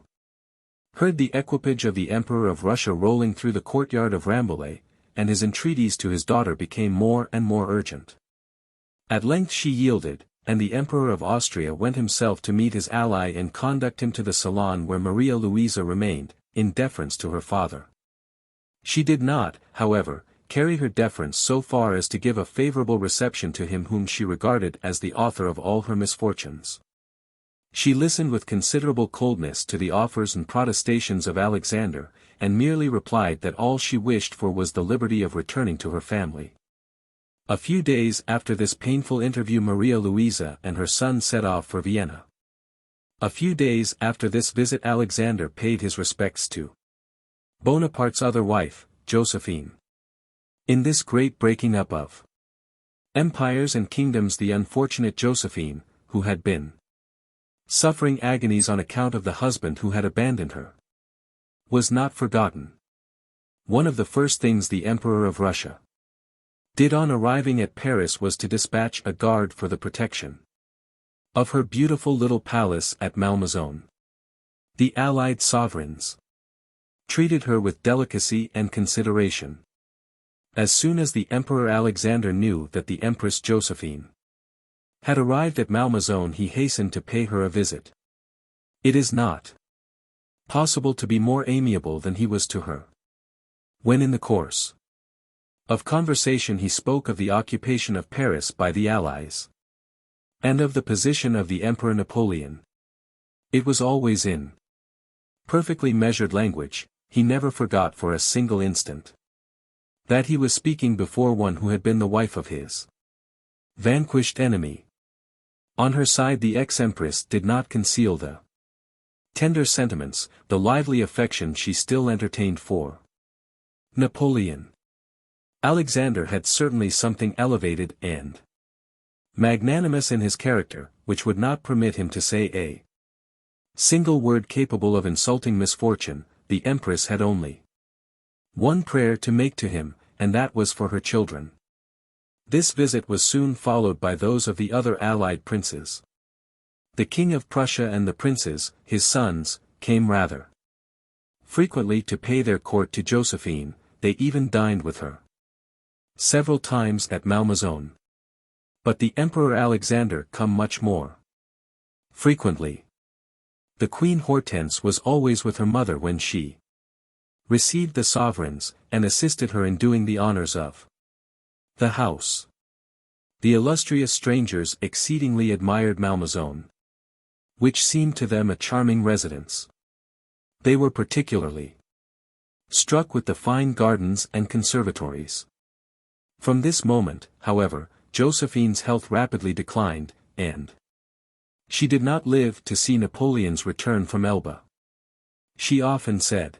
heard the equipage of the Emperor of Russia rolling through the courtyard of Rambouillet, and his entreaties to his daughter became more and more urgent. At length she yielded, and the Emperor of Austria went himself to meet his ally and conduct him to the salon where Maria Louisa remained, in deference to her father. She did not, however, carry her deference so far as to give a favorable reception to him whom she regarded as the author of all her misfortunes. She listened with considerable coldness to the offers and protestations of Alexander, and merely replied that all she wished for was the liberty of returning to her family. A few days after this painful interview Maria Louisa and her son set off for Vienna. A few days after this visit Alexander paid his respects to Bonaparte's other wife, Josephine. In this great breaking up of empires and kingdoms the unfortunate Josephine, who had been suffering agonies on account of the husband who had abandoned her, was not forgotten. One of the first things the Emperor of Russia did on arriving at Paris was to dispatch a guard for the protection of her beautiful little palace at Malmaison. The allied sovereigns treated her with delicacy and consideration. As soon as the Emperor Alexander knew that the Empress Josephine had arrived at Malmaison he hastened to pay her a visit. It is not possible to be more amiable than he was to her. When in the course of conversation he spoke of the occupation of Paris by the Allies, and of the position of the Emperor Napoleon, it was always in perfectly measured language. He never forgot for a single instant that he was speaking before one who had been the wife of his vanquished enemy. On her side the ex-empress did not conceal the tender sentiments, the lively affection she still entertained for Napoleon. Alexander had certainly something elevated and magnanimous in his character, which would not permit him to say a single word capable of insulting misfortune. The empress had only one prayer to make to him, and that was for her children. This visit was soon followed by those of the other allied princes. The King of Prussia and the princes, his sons, came rather frequently to pay their court to Josephine. They even dined with her several times at Malmaison. But the Emperor Alexander came much more frequently. The Queen Hortense was always with her mother when she received the sovereigns, and assisted her in doing the honors of the house. The illustrious strangers exceedingly admired Malmaison, which seemed to them a charming residence. They were particularly struck with the fine gardens and conservatories. From this moment, however, Josephine's health rapidly declined, and she did not live to see Napoleon's return from Elba. She often said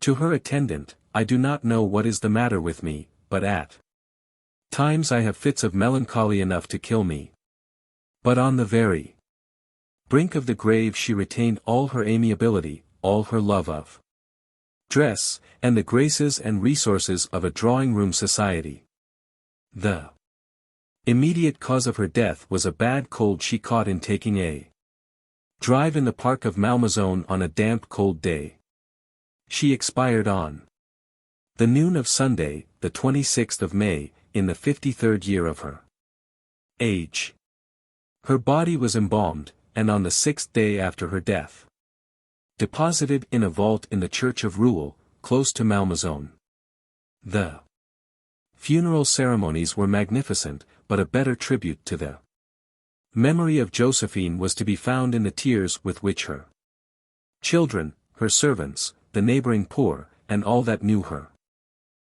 to her attendant, "I do not know what is the matter with me, but at times I have fits of melancholy enough to kill me." But on the very brink of the grave she retained all her amiability, all her love of dress, and the graces and resources of a drawing-room society. The immediate cause of her death was a bad cold she caught in taking a drive in the park of Malmaison on a damp cold day. She expired on the noon of Sunday, the 26th of May, in the 53rd year of her age. Her body was embalmed, and on the 6th day after her death. Deposited in a vault in the church of Rouen, close to Malmaison. The funeral ceremonies were magnificent, but a better tribute to the memory of Josephine was to be found in the tears with which her children, her servants, the neighboring poor, and all that knew her,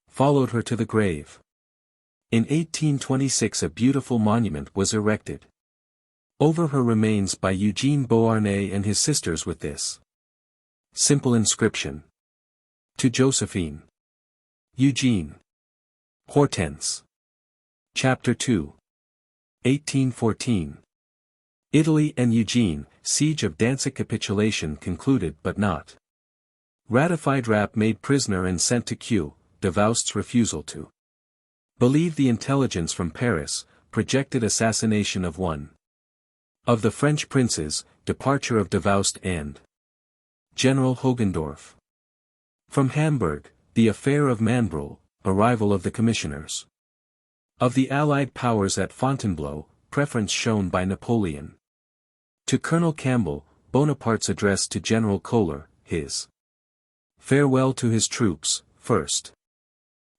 followed her to the grave. In 1826 a beautiful monument was erected over her remains by Eugene Beauharnais and his sisters with this simple inscription: To Josephine. Eugene. Hortense. Chapter 2. 1814. Italy and Eugene, siege of Danzig capitulation concluded but not ratified. Rapp made prisoner and sent to Kew. Davoust's refusal to believe the intelligence from Paris, projected assassination of one of the French princes, departure of Davoust and General Hogendorf from Hamburg, the affair of Manbrule, arrival of the commissioners of the Allied powers at Fontainebleau, preference shown by Napoleon to Colonel Campbell, Bonaparte's address to General Kohler, his farewell to his troops, first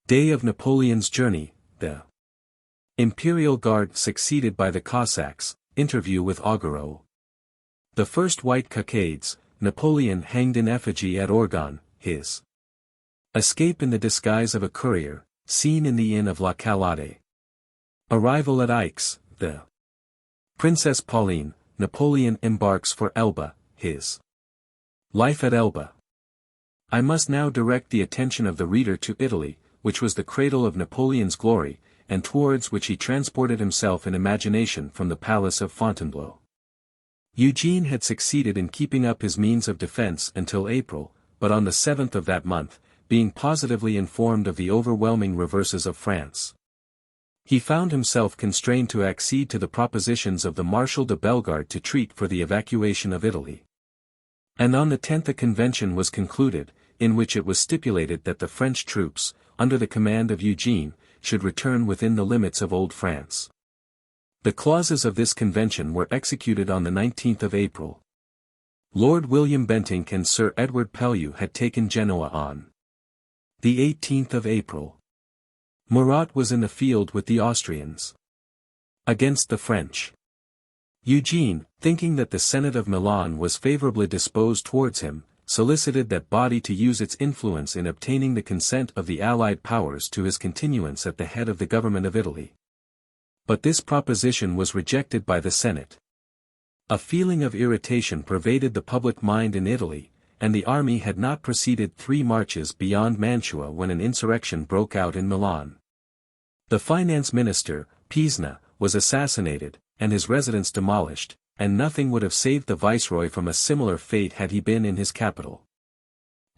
day of Napoleon's journey, the Imperial Guard succeeded by the Cossacks, interview with Augereau. The first white cockades, Napoleon hanged in effigy at Orgon, his escape in the disguise of a courier, seen in the inn of La Calade. Arrival at Aix, the Princess Pauline, Napoleon embarks for Elba, his life at Elba. I must now direct the attention of the reader to Italy, which was the cradle of Napoleon's glory, and towards which he transported himself in imagination from the palace of Fontainebleau. Eugene had succeeded in keeping up his means of defense until April, but on the 7th of that month, being positively informed of the overwhelming reverses of France, he found himself constrained to accede to the propositions of the Marshal de Bellegarde to treat for the evacuation of Italy. And on the 10th a convention was concluded, in which it was stipulated that the French troops, under the command of Eugene, should return within the limits of Old France. The clauses of this convention were executed on the 19th of April. Lord William Bentinck and Sir Edward Pellew had taken Genoa on the 18th of April. Murat was in the field with the Austrians against the French. Eugene, thinking that the Senate of Milan was favorably disposed towards him, solicited that body to use its influence in obtaining the consent of the Allied powers to his continuance at the head of the government of Italy. But this proposition was rejected by the Senate. A feeling of irritation pervaded the public mind in Italy, and the army had not proceeded 3 marches beyond Mantua when an insurrection broke out in Milan. The finance minister, Pisna, was assassinated, and his residence demolished, and nothing would have saved the viceroy from a similar fate had he been in his capital.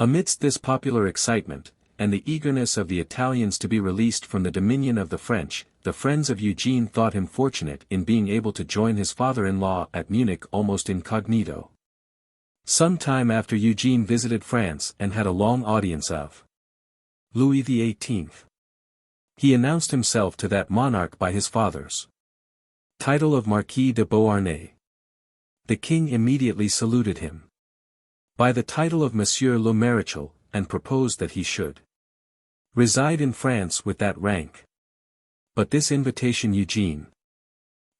Amidst this popular excitement, and the eagerness of the Italians to be released from the dominion of the French, the friends of Eugene thought him fortunate in being able to join his father-in-law at Munich almost incognito. Some time after Eugene visited France and had a long audience of Louis XVIII. He announced himself to that monarch by his father's title of Marquis de Beauharnais. The king immediately saluted him by the title of Monsieur le Maréchal, and proposed that he should reside in France with that rank. But this invitation Eugene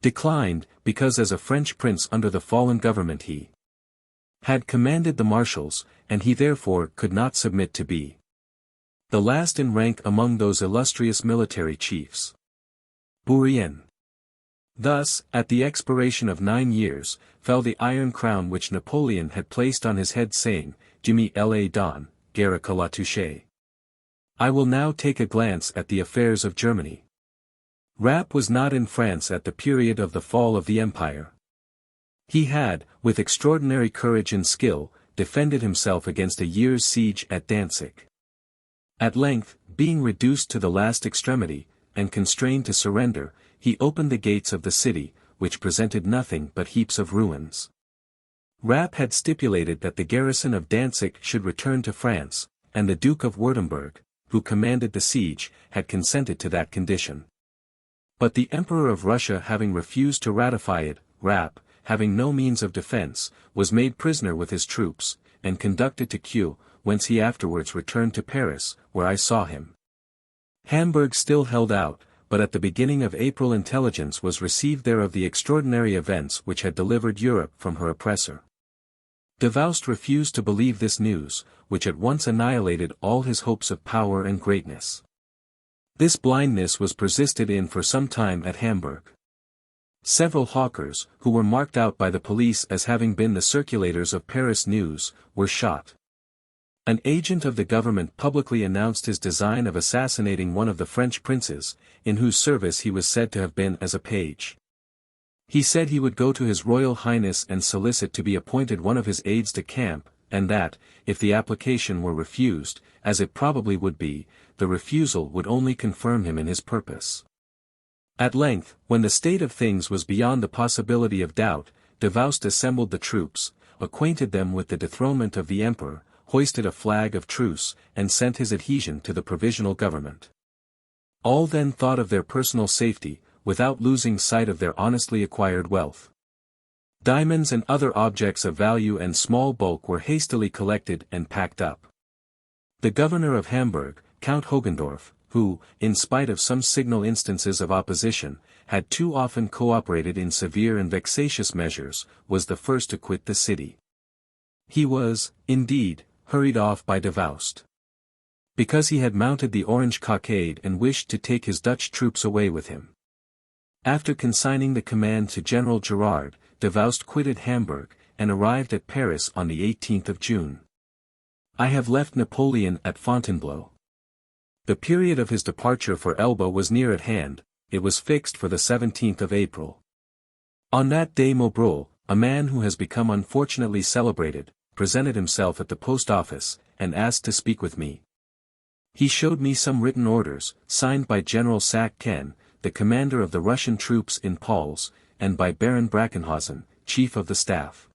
declined, because as a French prince under the fallen government he had commanded the marshals, and he therefore could not submit to be the last in rank among those illustrious military chiefs. Bourrienne. Thus, at the expiration of 9 years, fell the iron crown which Napoleon had placed on his head, saying, "Jimmy la donne, guerre que la touche." I will now take a glance at the affairs of Germany. Rapp was not in France at the period of the fall of the empire. He had, with extraordinary courage and skill, defended himself against a year's siege at Danzig. At length, being reduced to the last extremity, and constrained to surrender, he opened the gates of the city, which presented nothing but heaps of ruins. Rapp had stipulated that the garrison of Danzig should return to France, and the Duke of Württemberg, who commanded the siege, had consented to that condition. But the Emperor of Russia having refused to ratify it, Rapp, having no means of defense, was made prisoner with his troops, and conducted to Kew, whence he afterwards returned to Paris, where I saw him. Hamburg still held out, but at the beginning of April intelligence was received there of the extraordinary events which had delivered Europe from her oppressor. Davoust refused to believe this news, which at once annihilated all his hopes of power and greatness. This blindness was persisted in for some time at Hamburg. Several hawkers, who were marked out by the police as having been the circulators of Paris news, were shot. An agent of the government publicly announced his design of assassinating one of the French princes, in whose service he was said to have been as a page. He said he would go to His Royal Highness and solicit to be appointed one of his aides de camp, and that, if the application were refused, as it probably would be, the refusal would only confirm him in his purpose. At length, when the state of things was beyond the possibility of doubt, Davoust assembled the troops, acquainted them with the dethronement of the emperor, hoisted a flag of truce, and sent his adhesion to the provisional government. All then thought of their personal safety, without losing sight of their honestly acquired wealth. Diamonds and other objects of value and small bulk were hastily collected and packed up. The governor of Hamburg, Count Hogendorf, who, in spite of some signal instances of opposition, had too often cooperated in severe and vexatious measures, was the first to quit the city. He was, indeed, hurried off by Davoust. Because he had mounted the Orange cockade and wished to take his Dutch troops away with him. After consigning the command to General Gerard, Davoust quitted Hamburg, and arrived at Paris on the 18th of June. I have left Napoleon at Fontainebleau. The period of his departure for Elba was near at hand, it was fixed for the 17th of April. On that day Maubreuil, a man who has become unfortunately celebrated, presented himself at the post office, and asked to speak with me. He showed me some written orders, signed by General Sack-Ken, the commander of the Russian troops in Pauls, and by Baron Brackenhausen, chief of the staff.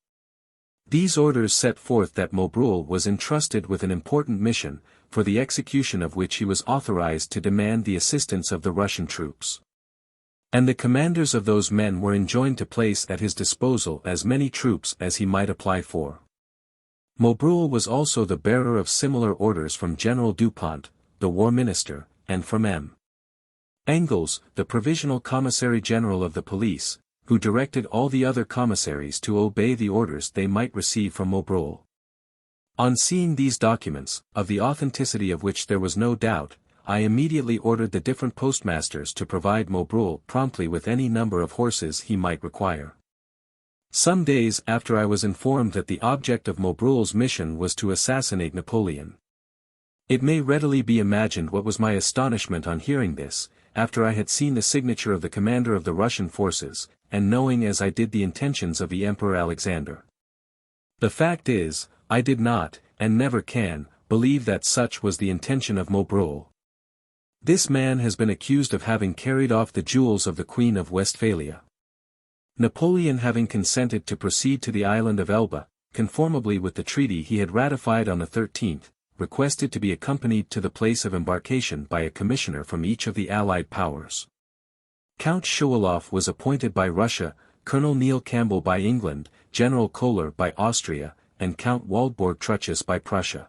These orders set forth that Maubreuil was entrusted with an important mission, for the execution of which he was authorized to demand the assistance of the Russian troops. And the commanders of those men were enjoined to place at his disposal as many troops as he might apply for. Maubreuil was also the bearer of similar orders from General Dupont, the war minister, and from M. Engels, the provisional commissary general of the police, who directed all the other commissaries to obey the orders they might receive from Maubreuil. On seeing these documents, of the authenticity of which there was no doubt, I immediately ordered the different postmasters to provide Maubreuil promptly with any number of horses he might require. Some days after I was informed that the object of Maubreuil's mission was to assassinate Napoleon. It may readily be imagined what was my astonishment on hearing this, after I had seen the signature of the commander of the Russian forces, and knowing as I did the intentions of the Emperor Alexander. The fact is, I did not, and never can, believe that such was the intention of Maubreuil. This man has been accused of having carried off the jewels of the Queen of Westphalia. Napoleon having consented to proceed to the island of Elba, conformably with the treaty he had ratified on the 13th, requested to be accompanied to the place of embarkation by a commissioner from each of the Allied powers. Count Schuwalow was appointed by Russia, Colonel Neil Campbell by England, General Kohler by Austria, and Count Waldburg Truchas by Prussia.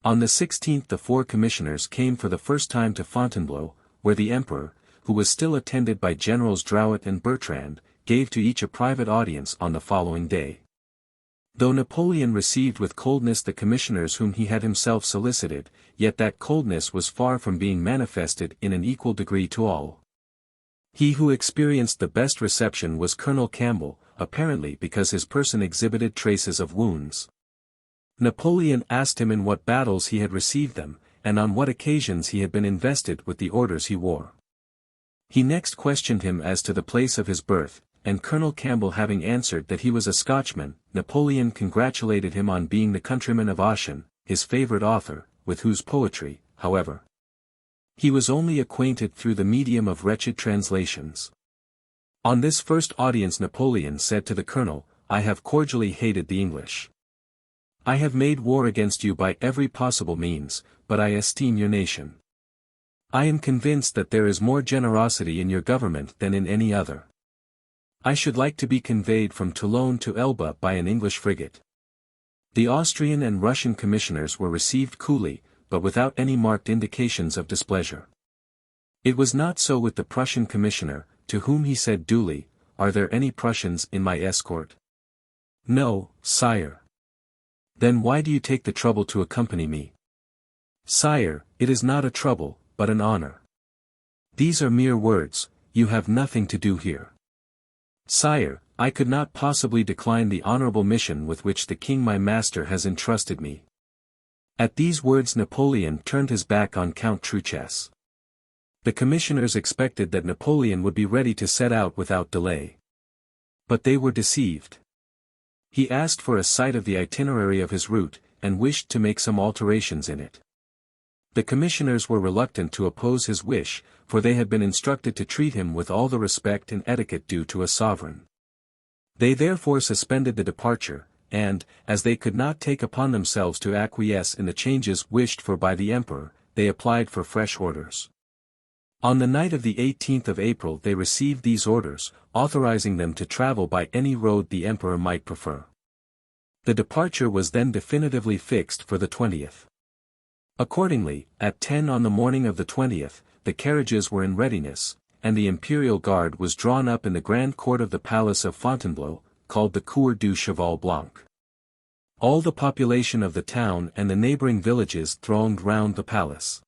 On the 16th the four commissioners came for the first time to Fontainebleau, where the Emperor, who was still attended by Generals Drouet and Bertrand, gave to each a private audience on the following day. Though Napoleon received with coldness the commissioners whom he had himself solicited, yet that coldness was far from being manifested in an equal degree to all. He who experienced the best reception was Colonel Campbell, apparently because his person exhibited traces of wounds. Napoleon asked him in what battles he had received them, and on what occasions he had been invested with the orders he wore. He next questioned him as to the place of his birth, and Colonel Campbell having answered that he was a Scotchman, Napoleon congratulated him on being the countryman of Ossian, his favorite author, with whose poetry, however, he was only acquainted through the medium of wretched translations. On this first audience Napoleon said to the colonel, "I have cordially hated the English. I have made war against you by every possible means, but I esteem your nation. I am convinced that there is more generosity in your government than in any other. I should like to be conveyed from Toulon to Elba by an English frigate. The Austrian and Russian commissioners were received coolly, but without any marked indications of displeasure. It was not so with the Prussian commissioner, to whom he said duly, "Are there any Prussians in my escort?" "No, sire." "Then why do you take the trouble to accompany me?" "Sire, it is not a trouble, but an honor." "These are mere words, you have nothing to do here." "Sire, I could not possibly decline the honorable mission with which the king my master has entrusted me." At these words Napoleon turned his back on Count Truchess. The commissioners expected that Napoleon would be ready to set out without delay. But they were deceived. He asked for a sight of the itinerary of his route, and wished to make some alterations in it. The commissioners were reluctant to oppose his wish, for they had been instructed to treat him with all the respect and etiquette due to a sovereign. They therefore suspended the departure, and, as they could not take upon themselves to acquiesce in the changes wished for by the emperor, they applied for fresh orders. On the night of the 18th of April they received these orders, authorizing them to travel by any road the emperor might prefer. The departure was then definitively fixed for the 20th. Accordingly, at 10 on the morning of the 20th, the carriages were in readiness, and the imperial guard was drawn up in the grand court of the palace of Fontainebleau, called the Cour du Cheval Blanc. All the population of the town and the neighboring villages thronged round the palace.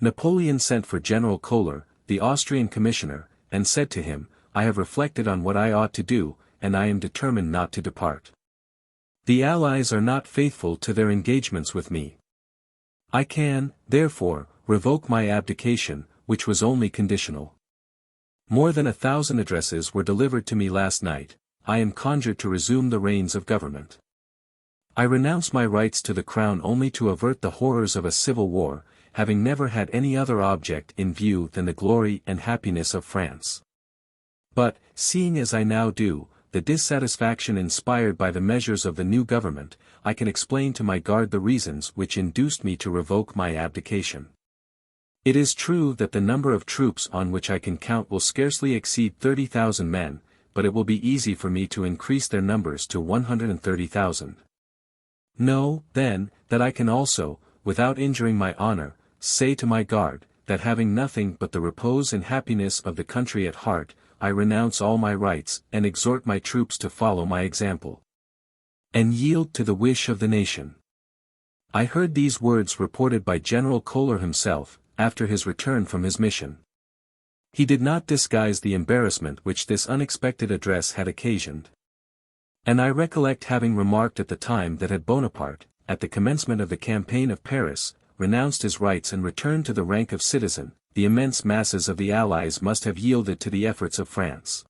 Napoleon sent for General Kohler, the Austrian commissioner, and said to him, "I have reflected on what I ought to do, and I am determined not to depart. The Allies are not faithful to their engagements with me. I can, therefore, revoke my abdication, which was only conditional. More than 1,000 addresses were delivered to me last night. I am conjured to resume the reins of government. I renounce my rights to the crown only to avert the horrors of a civil war, having never had any other object in view than the glory and happiness of France. But, seeing as I now do, the dissatisfaction inspired by the measures of the new government, I can explain to my guard the reasons which induced me to revoke my abdication. It is true that the number of troops on which I can count will scarcely exceed 30,000 men, but it will be easy for me to increase their numbers to 130,000. Know, then, that I can also, without injuring my honor, say to my guard, that having nothing but the repose and happiness of the country at heart, I renounce all my rights and exhort my troops to follow my example, and yield to the wish of the nation." I heard these words reported by General Kohler himself, after his return from his mission. He did not disguise the embarrassment which this unexpected address had occasioned. And I recollect having remarked at the time that had Bonaparte, at the commencement of the campaign of Paris, renounced his rights and returned to the rank of citizen, the immense masses of the Allies must have yielded to the efforts of France.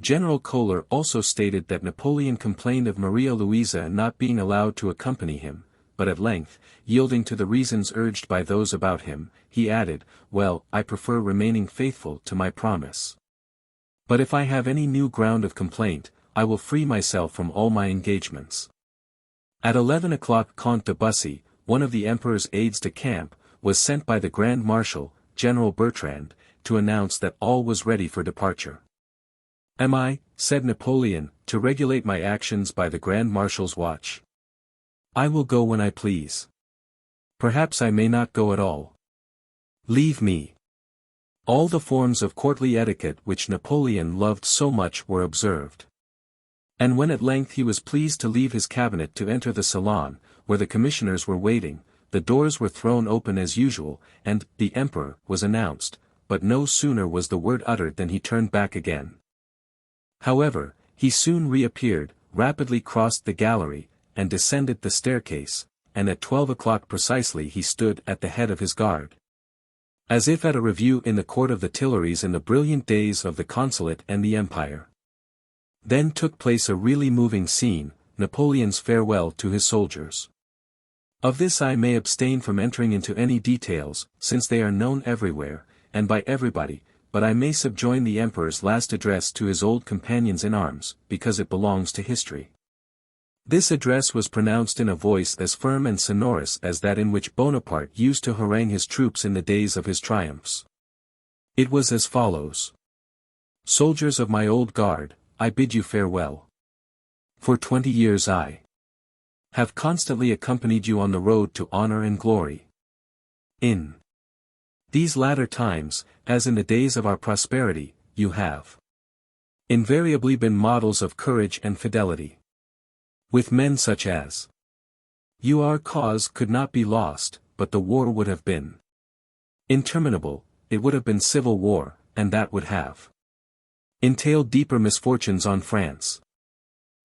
General Kohler also stated that Napoleon complained of Maria Louisa not being allowed to accompany him, but at length, yielding to the reasons urged by those about him, he added, "Well, I prefer remaining faithful to my promise. But if I have any new ground of complaint, I will free myself from all my engagements." At 11 o'clock Comte de Bussy, one of the Emperor's aides-de-camp, was sent by the Grand Marshal, General Bertrand, to announce that all was ready for departure. "Am I," said Napoleon, "to regulate my actions by the Grand Marshal's watch? I will go when I please. Perhaps I may not go at all. Leave me." All the forms of courtly etiquette which Napoleon loved so much were observed. And when at length he was pleased to leave his cabinet to enter the salon, where the commissioners were waiting, the doors were thrown open as usual, and "the Emperor" was announced, but no sooner was the word uttered than he turned back again. However, he soon reappeared, rapidly crossed the gallery, and descended the staircase, and at 12 o'clock precisely he stood at the head of his guard. As if at a review in the court of the Tuileries in the brilliant days of the Consulate and the Empire. Then took place a really moving scene, Napoleon's farewell to his soldiers. Of this I may abstain from entering into any details, since they are known everywhere, and by everybody, but I may subjoin the Emperor's last address to his old companions in arms, because it belongs to history. This address was pronounced in a voice as firm and sonorous as that in which Bonaparte used to harangue his troops in the days of his triumphs. It was as follows. Soldiers of my old guard, I bid you farewell. For 20 years I have constantly accompanied you on the road to honor and glory. In these latter times, as in the days of our prosperity, you have invariably been models of courage and fidelity. With men such as you, our cause could not be lost, but the war would have been interminable. It would have been civil war, and that would have entailed deeper misfortunes on France.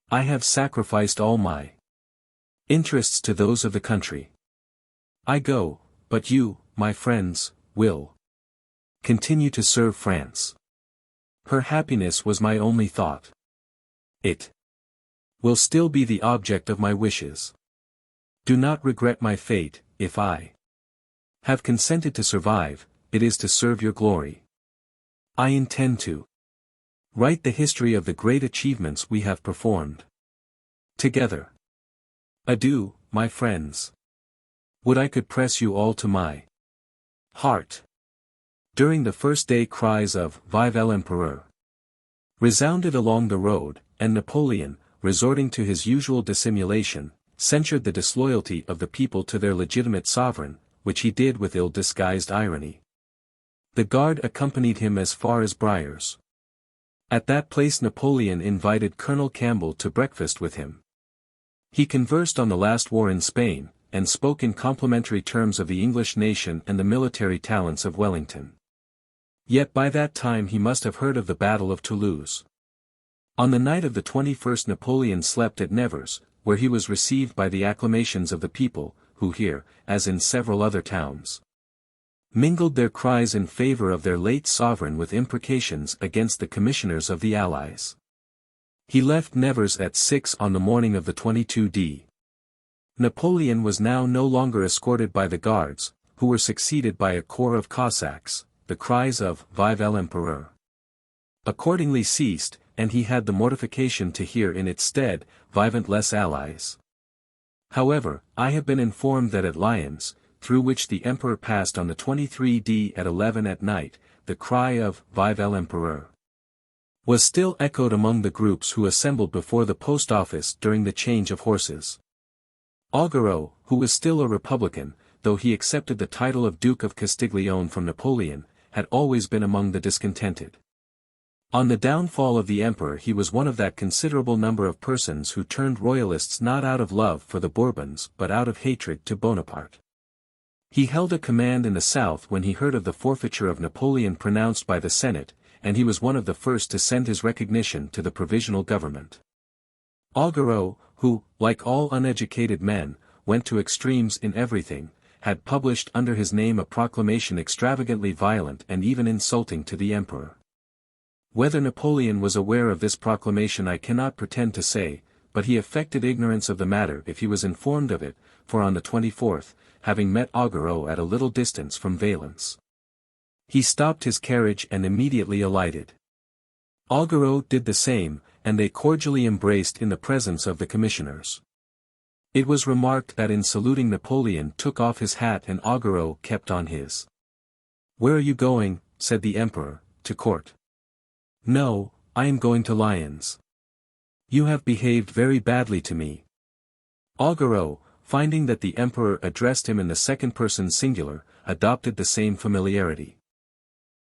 I have sacrificed all my interests to those of the country. I go, but you, my friends, will continue to serve France. Her happiness was my only thought. It will still be the object of my wishes. Do not regret my fate. If I have consented to survive, it is to serve your glory. I intend to write the history of the great achievements we have performed together. Adieu, my friends. Would I could press you all to my heart. During the first day cries of "Vive l'Empereur" resounded along the road, and Napoleon, resorting to his usual dissimulation, censured the disloyalty of the people to their legitimate sovereign, which he did with ill-disguised irony. The guard accompanied him as far as Briars. At that place Napoleon invited Colonel Campbell to breakfast with him. He conversed on the last war in Spain, and spoke in complimentary terms of the English nation and the military talents of Wellington. Yet by that time he must have heard of the Battle of Toulouse. On the night of the 21st Napoleon slept at Nevers, where he was received by the acclamations of the people, who here, as in several other towns, mingled their cries in favor of their late sovereign with imprecations against the commissioners of the Allies. He left Nevers at 6 on the morning of the 22d. Napoleon was now no longer escorted by the guards, who were succeeded by a corps of Cossacks. The cries of "Vive l'Empereur" accordingly ceased, and he had the mortification to hear in its stead, "Vivent les Allies." However, I have been informed that at Lyons, through which the Emperor passed on the 23d at 11 at night, the cry of "Vive l'Empereur" was still echoed among the groups who assembled before the post office during the change of horses. Augereau, who was still a Republican, though he accepted the title of Duke of Castiglione from Napoleon, had always been among the discontented. On the downfall of the Emperor he was one of that considerable number of persons who turned royalists not out of love for the Bourbons but out of hatred to Bonaparte. He held a command in the south when he heard of the forfeiture of Napoleon pronounced by the Senate, and he was one of the first to send his recognition to the provisional government. Augereau, who, like all uneducated men, went to extremes in everything, had published under his name a proclamation extravagantly violent and even insulting to the Emperor. Whether Napoleon was aware of this proclamation I cannot pretend to say, but he affected ignorance of the matter if he was informed of it, for on the 24th, having met Augereau at a little distance from Valence, he stopped his carriage and immediately alighted. Augereau did the same, and they cordially embraced in the presence of the commissioners. It was remarked that in saluting Napoleon took off his hat and Augereau kept on his. "Where are you going?" said the Emperor, "to court?" "No, I am going to Lyons." "You have behaved very badly to me." Augereau, finding that the Emperor addressed him in the second person singular, adopted the same familiarity.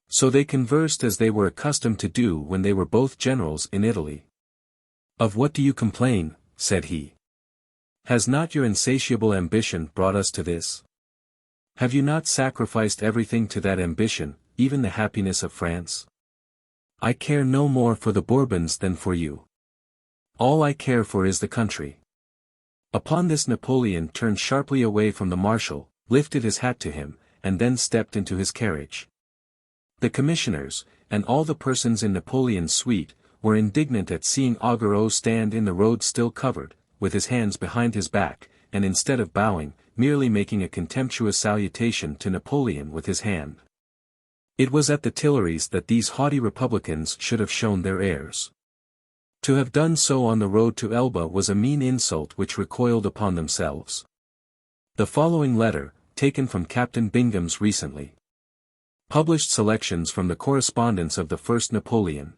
So they conversed as they were accustomed to do when they were both generals in Italy. "Of what do you complain?" said he. "Has not your insatiable ambition brought us to this? Have you not sacrificed everything to that ambition, even the happiness of France? I care no more for the Bourbons than for you. All I care for is the country." Upon this Napoleon turned sharply away from the marshal, lifted his hat to him, and then stepped into his carriage. The commissioners, and all the persons in Napoleon's suite, were indignant at seeing Augereau stand in the road still covered, with his hands behind his back, and instead of bowing, merely making a contemptuous salutation to Napoleon with his hand. It was at the Tuileries that these haughty republicans should have shown their airs. To have done so on the road to Elba was a mean insult which recoiled upon themselves. The following letter, taken from Captain Bingham's recently published selections from the correspondence of the first Napoleon,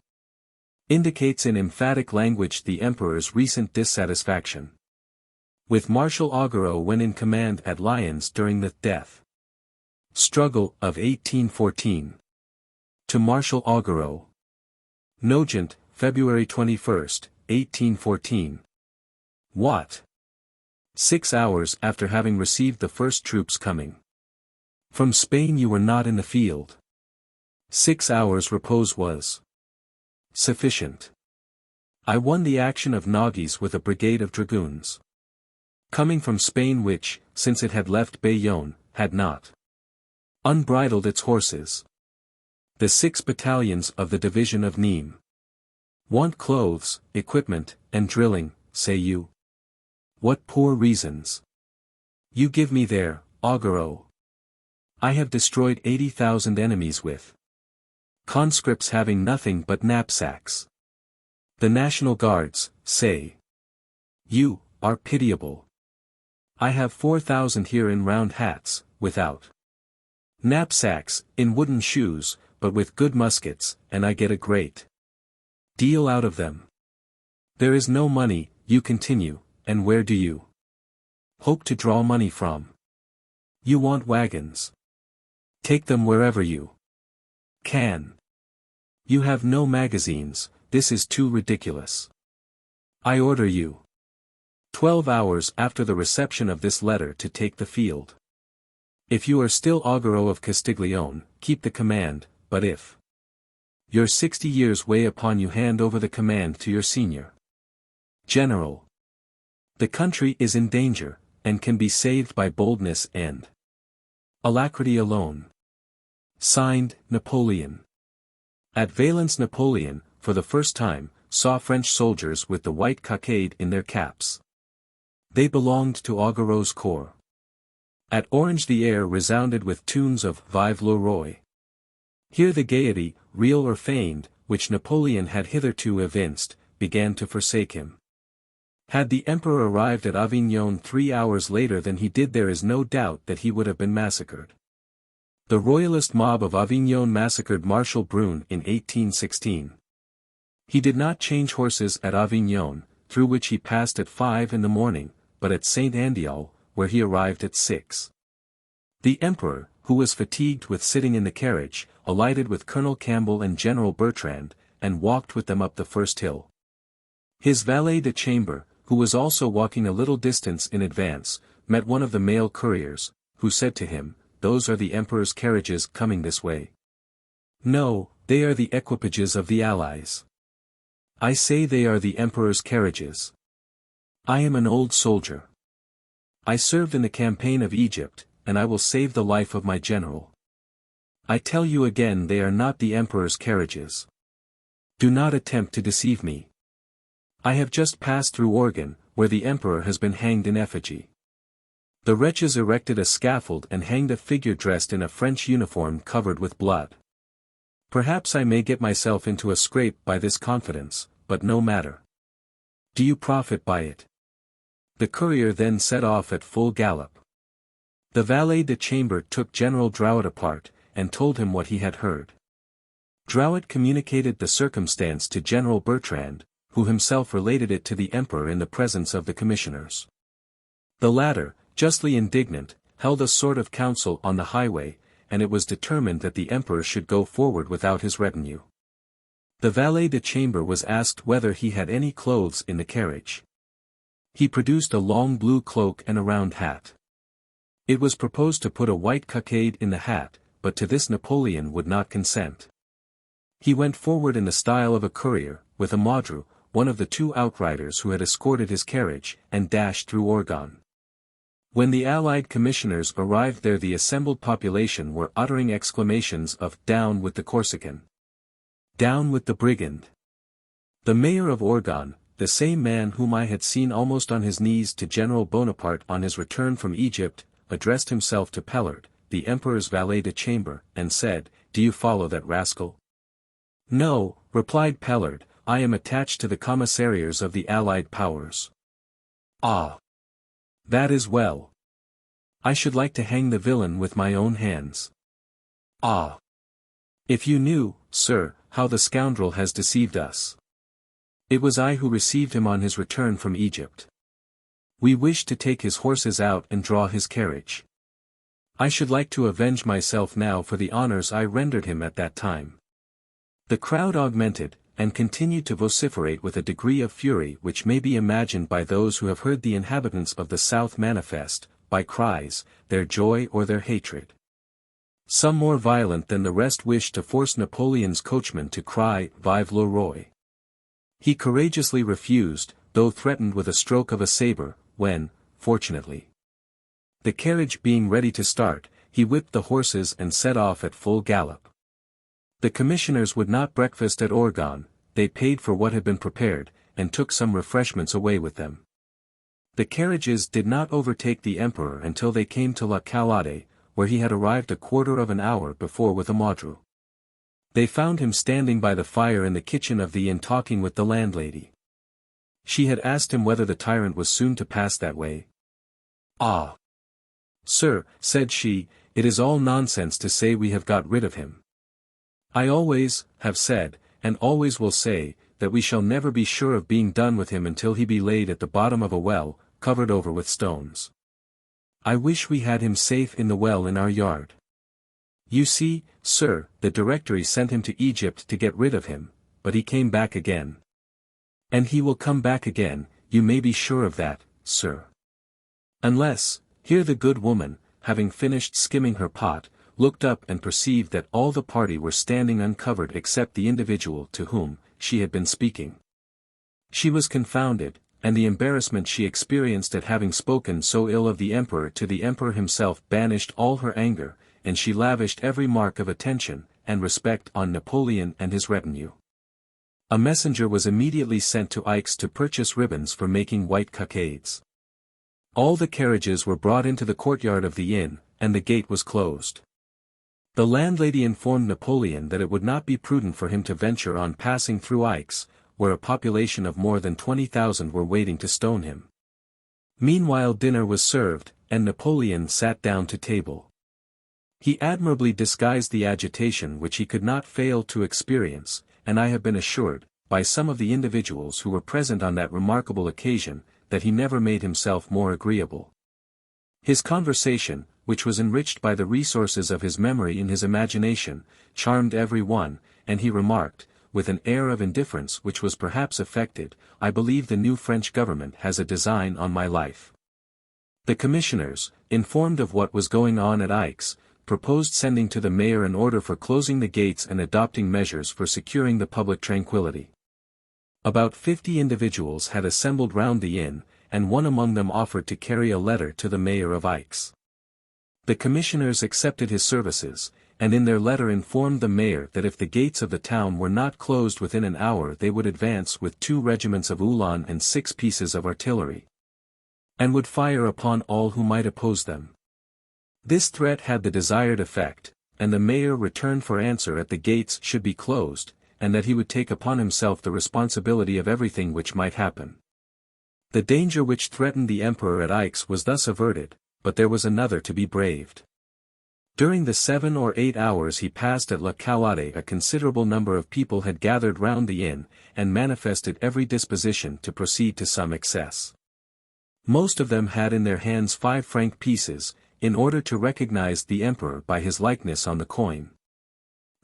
indicates in emphatic language the emperor's recent dissatisfaction with Marshal Augereau when in command at Lyons during the death struggle of 1814. To Marshal Augereau. Nogent, February 21, 1814. What? 6 hours after having received the first troops coming from Spain you were not in the field. 6 hours repose was sufficient. I won the action of Nauges with a brigade of dragoons coming from Spain which, since it had left Bayonne, had not unbridled its horses. The 6 battalions of the division of Nîmes want clothes, equipment, and drilling, say you. What poor reasons you give me there, Augereau. I have destroyed 80,000 enemies with conscripts having nothing but knapsacks. The National Guards, say you, are pitiable. I have 4,000 here in round hats, without knapsacks, in wooden shoes, but with good muskets, and I get a great deal out of them. There is no money, you continue, and where do you hope to draw money from? You want wagons. Take them wherever you can. You have no magazines, this is too ridiculous. I order you 12 hours after the reception of this letter to take the field. If you are still Augereau of Castiglione, keep the command, but if your 60 years weigh upon you hand over the command to your senior general. The country is in danger, and can be saved by boldness and alacrity alone. Signed, Napoleon. At Valence Napoleon, for the first time, saw French soldiers with the white cockade in their caps. They belonged to Augereau's corps. At Orange the air resounded with tunes of Vive le Roi. Here the gaiety, real or feigned, which Napoleon had hitherto evinced, began to forsake him. Had the emperor arrived at Avignon 3 hours later than he did there is no doubt that he would have been massacred. The royalist mob of Avignon massacred Marshal Brune in 1816. He did not change horses at Avignon, through which he passed at 5 in the morning, but at Saint-Andiol, where he arrived at 6. The emperor, who was fatigued with sitting in the carriage, alighted with Colonel Campbell and General Bertrand, and walked with them up the first hill. His valet de chambre, who was also walking a little distance in advance, met one of the mail couriers, who said to him, "Those are the emperor's carriages coming this way." "No, they are the equipages of the allies." "I say they are the emperor's carriages. I am an old soldier. I served in the campaign of Egypt, and I will save the life of my general. I tell you again they are not the emperor's carriages. Do not attempt to deceive me. I have just passed through Organ, where the emperor has been hanged in effigy. The wretches erected a scaffold and hanged a figure dressed in a French uniform covered with blood. Perhaps I may get myself into a scrape by this confidence, but no matter. Do you profit by it?" The courier then set off at full gallop. The valet de chambre took General Drouet apart, and told him what he had heard. Drouet communicated the circumstance to General Bertrand, who himself related it to the emperor in the presence of the commissioners. The latter, justly indignant, held a sort of council on the highway, and it was determined that the emperor should go forward without his retinue. The valet de chambre was asked whether he had any clothes in the carriage. He produced a long blue cloak and a round hat. It was proposed to put a white cockade in the hat, but to this Napoleon would not consent. He went forward in the style of a courier, with a Maudru, one of the 2 outriders who had escorted his carriage, and dashed through Orgon. When the Allied commissioners arrived there the assembled population were uttering exclamations of "Down with the Corsican! Down with the brigand!" The mayor of Orgon, the same man whom I had seen almost on his knees to General Bonaparte on his return from Egypt, addressed himself to Pellard, the emperor's valet de chambre, and said, "Do you follow that rascal?" "No," replied Pellard, "I am attached to the commissariats of the Allied powers." "Ah! That is well. I should like to hang the villain with my own hands." "Ah! If you knew, sir, how the scoundrel has deceived us." It was I who received him on his return from Egypt. We wished to take his horses out and draw his carriage. I should like to avenge myself now for the honors I rendered him at that time." The crowd augmented, and continued to vociferate with a degree of fury which may be imagined by those who have heard the inhabitants of the South manifest, by cries, their joy or their hatred. Some more violent than the rest wished to force Napoleon's coachman to cry, "Vive le roi!" He courageously refused, though threatened with a stroke of a sabre, when, fortunately, the carriage being ready to start, he whipped the horses and set off at full gallop. The commissioners would not breakfast at Orgon, they paid for what had been prepared, and took some refreshments away with them. The carriages did not overtake the emperor until they came to La Calade, where he had arrived a quarter of an hour before with Audiobook. They found him standing by the fire in the kitchen of the inn talking with the landlady. She had asked him whether the tyrant was soon to pass that way. "Ah! Sir," said she, "it is all nonsense to say we have got rid of him. I always have said, and always will say, that we shall never be sure of being done with him until he be laid at the bottom of a well, covered over with stones. I wish we had him safe in the well in our yard. You see, sir, the Directory sent him to Egypt to get rid of him, but he came back again. And he will come back again, you may be sure of that, sir. Unless," here the good woman, having finished skimming her pot, looked up and perceived that all the party were standing uncovered except the individual to whom she had been speaking. She was confounded, and the embarrassment she experienced at having spoken so ill of the emperor to the emperor himself banished all her anger, and she lavished every mark of attention and respect on Napoleon and his retinue. A messenger was immediately sent to Aix to purchase ribbons for making white cockades. All the carriages were brought into the courtyard of the inn, and the gate was closed. The landlady informed Napoleon that it would not be prudent for him to venture on passing through Aix, where a population of more than 20,000 were waiting to stone him. Meanwhile dinner was served, and Napoleon sat down to table. He admirably disguised the agitation which he could not fail to experience, and I have been assured, by some of the individuals who were present on that remarkable occasion, that he never made himself more agreeable. His conversation, which was enriched by the resources of his memory and his imagination, charmed every one, and he remarked, with an air of indifference which was perhaps affected, "I believe the new French government has a design on my life." The commissioners, informed of what was going on at Aix, proposed sending to the mayor an order for closing the gates and adopting measures for securing the public tranquility. About 50 individuals had assembled round the inn, and one among them offered to carry a letter to the mayor of Aix. The commissioners accepted his services, and in their letter informed the mayor that if the gates of the town were not closed within an hour they would advance with 2 regiments of Uhlans and 6 pieces of artillery, and would fire upon all who might oppose them. This threat had the desired effect, and the mayor returned for answer that the gates should be closed, and that he would take upon himself the responsibility of everything which might happen. The danger which threatened the emperor at Aix was thus averted, but there was another to be braved. During the 7 or 8 hours he passed at La Calade a considerable number of people had gathered round the inn, and manifested every disposition to proceed to some excess. Most of them had in their hands 5-franc pieces, in order to recognize the emperor by his likeness on the coin.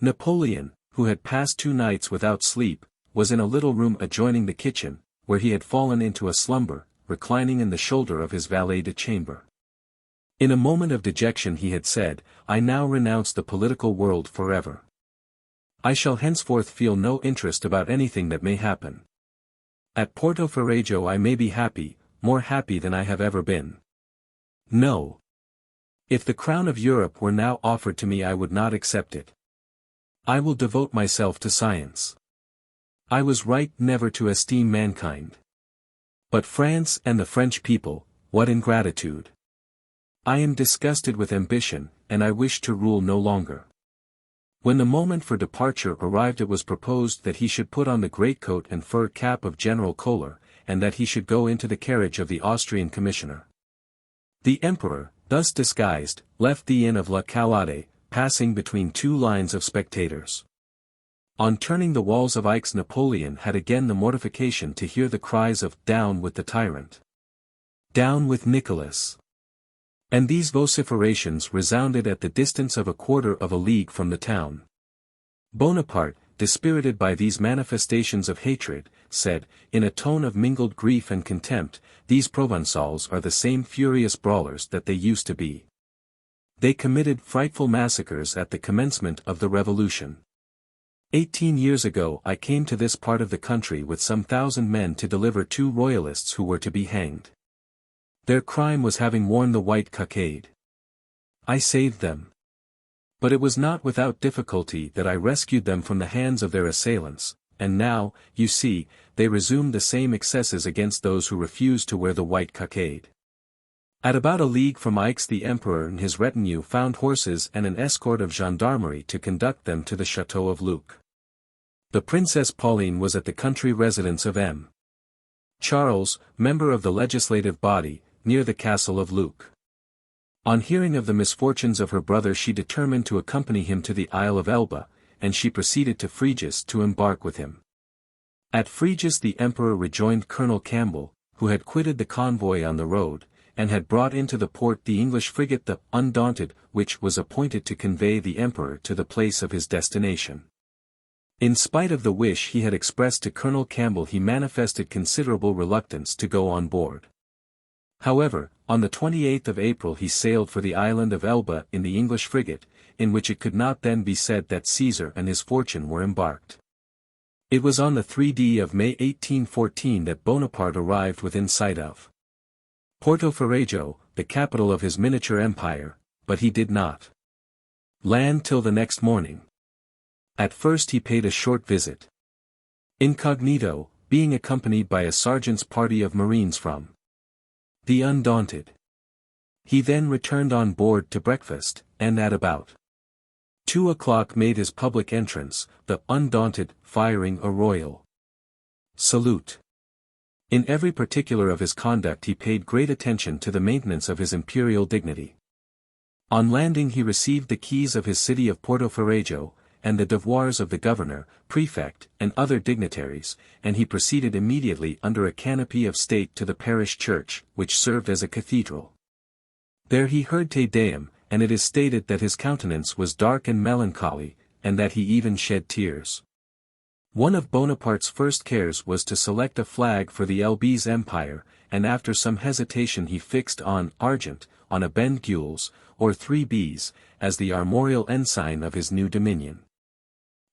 Napoleon, who had passed 2 nights without sleep, was in a little room adjoining the kitchen, where he had fallen into a slumber, reclining in the shoulder of his valet de chambre. In a moment of dejection he had said, "I now renounce the political world forever. I shall henceforth feel no interest about anything that may happen. At Porto Ferrajo I may be happy, more happy than I have ever been. No. If the crown of Europe were now offered to me I would not accept it. I will devote myself to science. I was right never to esteem mankind. But France and the French people, what ingratitude! I am disgusted with ambition, and I wish to rule no longer." When the moment for departure arrived it was proposed that he should put on the greatcoat and fur cap of General Kohler, and that he should go into the carriage of the Austrian commissioner. The emperor, thus disguised, left the inn of La Calade, passing between 2 lines of spectators. On turning the walls of Aix, Napoleon had again the mortification to hear the cries of "Down with the tyrant! Down with Nicholas!" And these vociferations resounded at the distance of a quarter of a league from the town. Bonaparte, dispirited by these manifestations of hatred, said, in a tone of mingled grief and contempt, "These Provençals are the same furious brawlers that they used to be. They committed frightful massacres at the commencement of the Revolution. 18 years ago I came to this part of the country with some 1,000 men to deliver 2 royalists who were to be hanged. Their crime was having worn the white cockade. I saved them. But it was not without difficulty that I rescued them from the hands of their assailants, and now, you see, they resume the same excesses against those who refuse to wear the white cockade." At about a league from Aix the emperor and his retinue found horses and an escort of gendarmerie to conduct them to the chateau of Luc. The Princess Pauline was at the country residence of M. Charles, member of the legislative body, near the castle of Luc. On hearing of the misfortunes of her brother she determined to accompany him to the Isle of Elba, and she proceeded to Fréjus to embark with him. At Fréjus the emperor rejoined Colonel Campbell, who had quitted the convoy on the road, and had brought into the port the English frigate the Undaunted, which was appointed to convey the emperor to the place of his destination. In spite of the wish he had expressed to Colonel Campbell he manifested considerable reluctance to go on board. However, on the 28th of April he sailed for the island of Elba in the English frigate, in which it could not then be said that Caesar and his fortune were embarked. It was on the 3d of May 1814 that Bonaparte arrived within sight of Porto Ferrajo, the capital of his miniature empire, but he did not land till the next morning. At first he paid a short visit, incognito, being accompanied by a sergeant's party of marines from the Undaunted. He then returned on board to breakfast, and at about 2 o'clock made his public entrance, the Undaunted firing a royal salute. In every particular of his conduct he paid great attention to the maintenance of his imperial dignity. On landing he received the keys of his city of Porto Ferrajo, and the devoirs of the governor, prefect, and other dignitaries, and he proceeded immediately under a canopy of state to the parish church, which served as a cathedral. There he heard Te Deum, and it is stated that his countenance was dark and melancholy, and that he even shed tears. One of Bonaparte's first cares was to select a flag for the Elbese Empire, and after some hesitation he fixed on argent, on a bend gules, or 3 Bs, as the armorial ensign of his new dominion.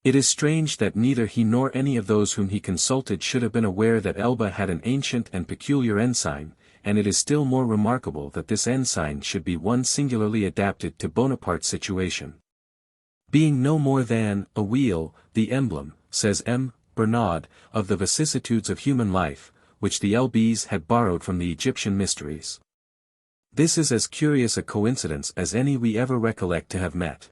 It is strange that neither he nor any of those whom he consulted should have been aware that Elba had an ancient and peculiar ensign, and it is still more remarkable that this ensign should be one singularly adapted to Bonaparte's situation. Being no more than a wheel, the emblem, says M. Bernard, of the vicissitudes of human life, which the Elbese had borrowed from the Egyptian mysteries. This is as curious a coincidence as any we ever recollect to have met.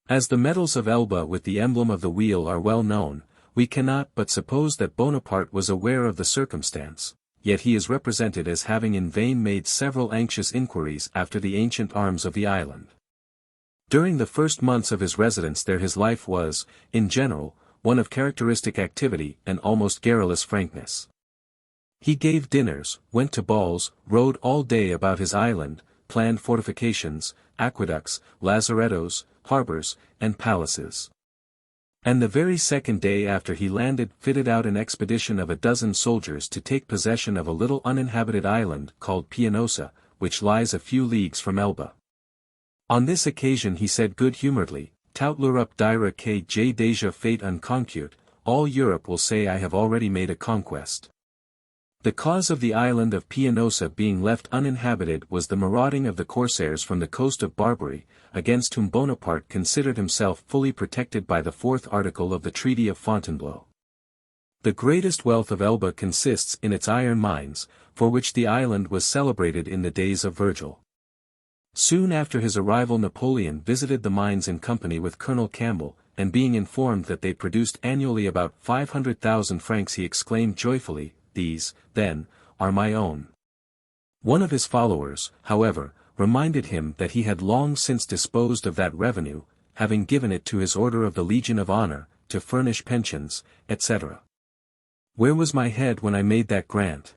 As the medals of Elba with the emblem of the wheel are well known, we cannot but suppose that Bonaparte was aware of the circumstance, yet he is represented as having in vain made several anxious inquiries after the ancient arms of the island. During the first months of his residence there his life was, in general, one of characteristic activity and almost garrulous frankness. He gave dinners, went to balls, rode all day about his island, planned fortifications, aqueducts, lazarettos, harbors, and palaces. And the very second day after he landed fitted out an expedition of 12 soldiers to take possession of a little uninhabited island called Pianosa, which lies a few leagues from Elba. On this occasion he said good-humoredly, "Tout l'Europe dira que j'ai déjà fait une conquête, all Europe will say I have already made a conquest." The cause of the island of Pianosa being left uninhabited was the marauding of the corsairs from the coast of Barbary, against whom Bonaparte considered himself fully protected by the 4th article of the Treaty of Fontainebleau. The greatest wealth of Elba consists in its iron mines, for which the island was celebrated in the days of Virgil. Soon after his arrival Napoleon visited the mines in company with Colonel Campbell, and being informed that they produced annually about 500,000 francs he exclaimed joyfully, "These, then, are my own." One of his followers, however, reminded him that he had long since disposed of that revenue, having given it to his Order of the Legion of Honor, to furnish pensions, etc. Where was my head when I made that grant?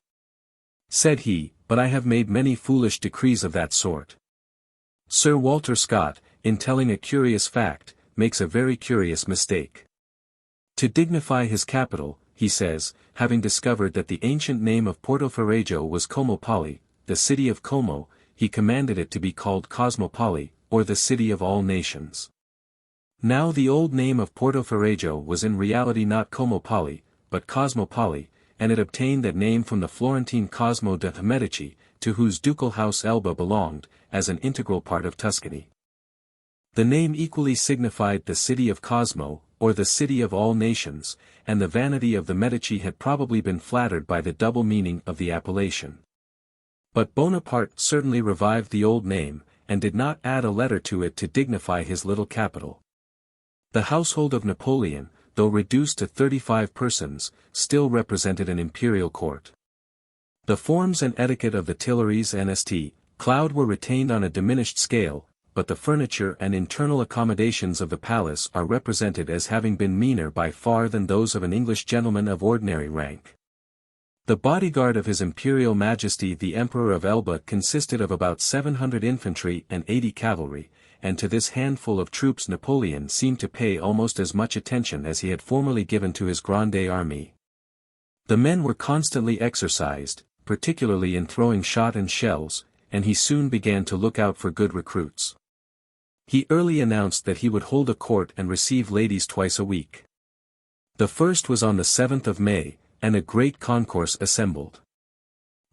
Said he, but I have made many foolish decrees of that sort. Sir Walter Scott, in telling a curious fact, makes a very curious mistake. To dignify his capital, he says, having discovered that the ancient name of Portoferraggio was Comopoli, the city of Como, he commanded it to be called Cosmopoli, or the city of all nations. Now the old name of Portoferraggio was in reality not Comopoli, but Cosmopoli, and it obtained that name from the Florentine Cosmo de' Medici, to whose ducal house Elba belonged, as an integral part of Tuscany. The name equally signified the city of Cosmo, or the city of all nations, and the vanity of the Medici had probably been flattered by the double meaning of the appellation. But Bonaparte certainly revived the old name, and did not add a letter to it to dignify his little capital. The household of Napoleon, though reduced to 35 persons, still represented an imperial court. The forms and etiquette of the Tuileries and St. Cloud were retained on a diminished scale, but the furniture and internal accommodations of the palace are represented as having been meaner by far than those of an English gentleman of ordinary rank. The bodyguard of His Imperial Majesty the Emperor of Elba consisted of about 700 infantry and 80 cavalry, and to this handful of troops Napoleon seemed to pay almost as much attention as he had formerly given to his Grande Armée. The men were constantly exercised, particularly in throwing shot and shells, and he soon began to look out for good recruits. He early announced that he would hold a court and receive ladies twice a week. The first was on the 7th of May, and a great concourse assembled.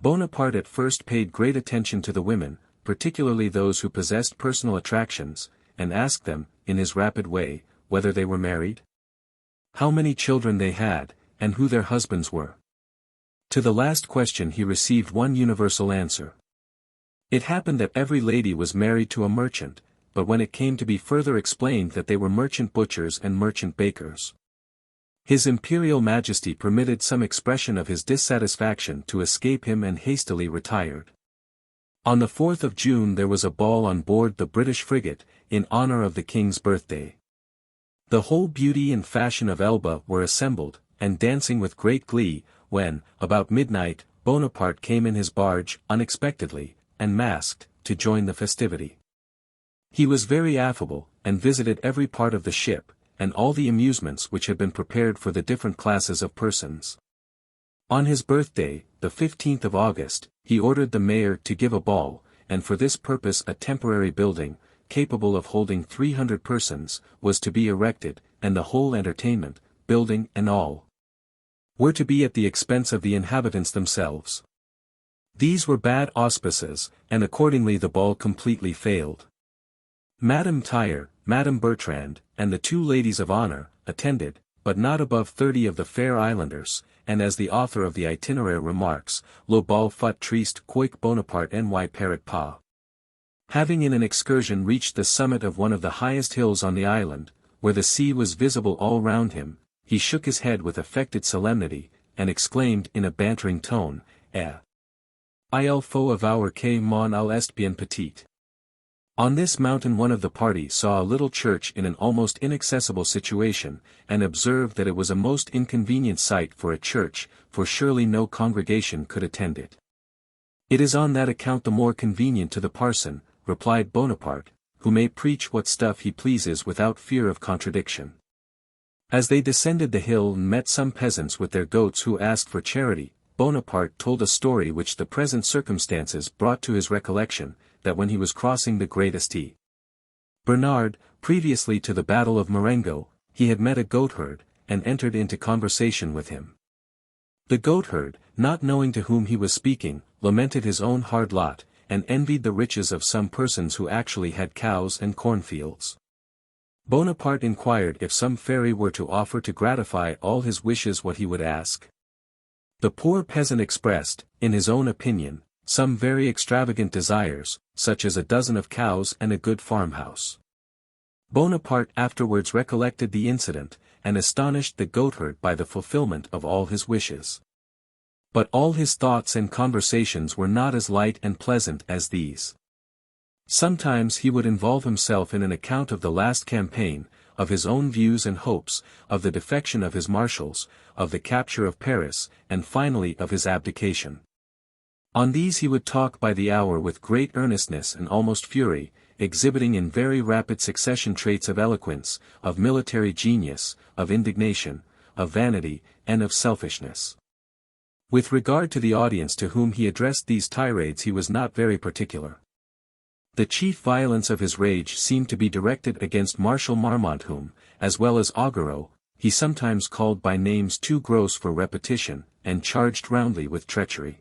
Bonaparte at first paid great attention to the women, particularly those who possessed personal attractions, and asked them, in his rapid way, whether they were married, how many children they had, and who their husbands were. To the last question he received one universal answer. It happened that every lady was married to a merchant, but when it came to be further explained that they were merchant butchers and merchant bakers, His Imperial Majesty permitted some expression of his dissatisfaction to escape him and hastily retired. On the 4th of June there was a ball on board the British frigate, in honor of the King's birthday. The whole beauty and fashion of Elba were assembled, and dancing with great glee, when, about midnight, Bonaparte came in his barge, unexpectedly, and masked, to join the festivity. He was very affable, and visited every part of the ship, and all the amusements which had been prepared for the different classes of persons. On his birthday, the 15th of August, he ordered the mayor to give a ball, and for this purpose a temporary building, capable of holding 300 persons, was to be erected, and the whole entertainment, building and all, were to be at the expense of the inhabitants themselves. These were bad auspices, and accordingly the ball completely failed. Madame Tyre, Madame Bertrand, and the two ladies of honor, attended, but not above 30 of the fair islanders, and as the author of the itinéraire remarks, le bal fut triste quoique Bonaparte n'y parait pas. Having in an excursion reached the summit of one of the highest hills on the island, where the sea was visible all round him, he shook his head with affected solemnity, and exclaimed in a bantering tone, Il faut avouer que mon île est bien petite. On this mountain one of the party saw a little church in an almost inaccessible situation, and observed that it was a most inconvenient site for a church, for surely no congregation could attend it. It is on that account the more convenient to the parson, replied Bonaparte, who may preach what stuff he pleases without fear of contradiction. As they descended the hill and met some peasants with their goats who asked for charity, Bonaparte told a story which the present circumstances brought to his recollection, that when he was crossing the great St. Bernard, previously to the battle of Marengo, he had met a goatherd, and entered into conversation with him. The goatherd, not knowing to whom he was speaking, lamented his own hard lot, and envied the riches of some persons who actually had cows and cornfields. Bonaparte inquired if some fairy were to offer to gratify all his wishes what he would ask. The poor peasant expressed, in his own opinion, some very extravagant desires, such as a dozen of cows and a good farmhouse. Bonaparte afterwards recollected the incident, and astonished the goatherd by the fulfillment of all his wishes. But all his thoughts and conversations were not as light and pleasant as these. Sometimes he would involve himself in an account of the last campaign, of his own views and hopes, of the defection of his marshals, of the capture of Paris, and finally of his abdication. On these he would talk by the hour with great earnestness and almost fury, exhibiting in very rapid succession traits of eloquence, of military genius, of indignation, of vanity, and of selfishness. With regard to the audience to whom he addressed these tirades he was not very particular. The chief violence of his rage seemed to be directed against Marshal Marmont whom, as well as Augereau, he sometimes called by names too gross for repetition, and charged roundly with treachery.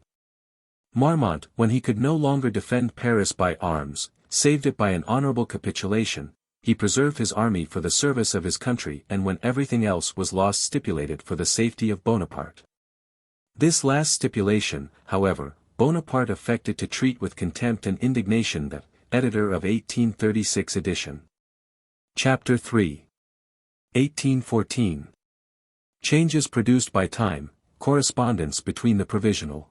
Marmont, when he could no longer defend Paris by arms, saved it by an honorable capitulation. He preserved his army for the service of his country, and when everything else was lost stipulated for the safety of Bonaparte. This last stipulation, however, Bonaparte affected to treat with contempt and indignation. The editor of 1836 edition. Chapter 3. 1814. Changes produced by time, correspondence between the provisional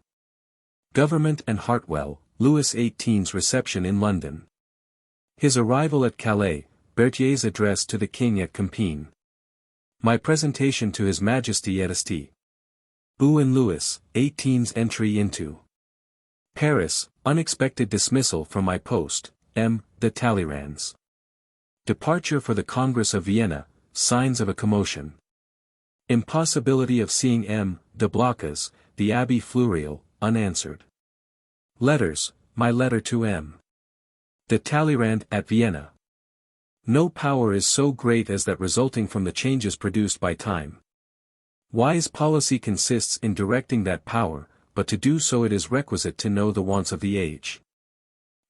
government and Hartwell, Louis XVIII's reception in London. His arrival at Calais, Berthier's address to the king at Compiègne. My presentation to His Majesty at St. Boo and Louis XVIII's entry into Paris, unexpected dismissal from my post, de Talleyrand's departure for the Congress of Vienna, signs of a commotion. Impossibility of seeing de Blocas, the Abbé Fleuriel, unanswered. Letters, my letter to de Talleyrand at Vienna. No power is so great as that resulting from the changes produced by time. Wise policy consists in directing that power, but to do so it is requisite to know the wants of the age.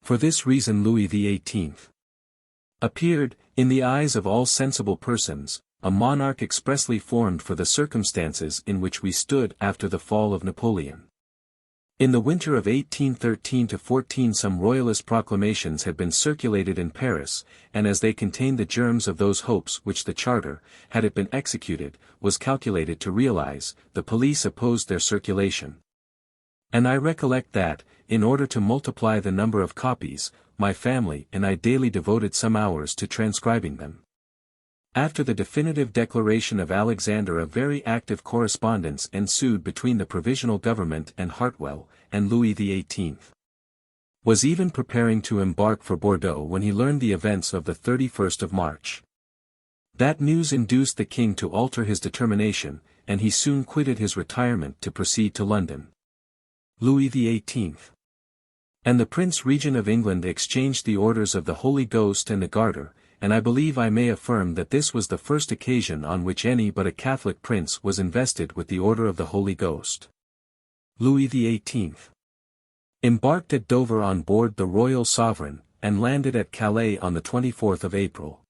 For this reason Louis XVIII appeared, in the eyes of all sensible persons, a monarch expressly formed for the circumstances in which we stood after the fall of Napoleon. In the winter of 1813-14 some royalist proclamations had been circulated in Paris, and as they contained the germs of those hopes which the charter, had it been executed, was calculated to realize, the police opposed their circulation. And I recollect that, in order to multiply the number of copies, my family and I daily devoted some hours to transcribing them. After the definitive declaration of Alexander a very active correspondence ensued between the Provisional Government and Hartwell, and Louis XVIII was even preparing to embark for Bordeaux when he learned the events of the 31st of March. That news induced the king to alter his determination, and he soon quitted his retirement to proceed to London. Louis XVIII and the Prince Regent of England exchanged the orders of the Holy Ghost and the Garter, and I believe I may affirm that this was the first occasion on which any but a Catholic prince was invested with the Order of the Holy Ghost. Louis XVIII embarked at Dover on board the Royal Sovereign, and landed at Calais on the 24th of April.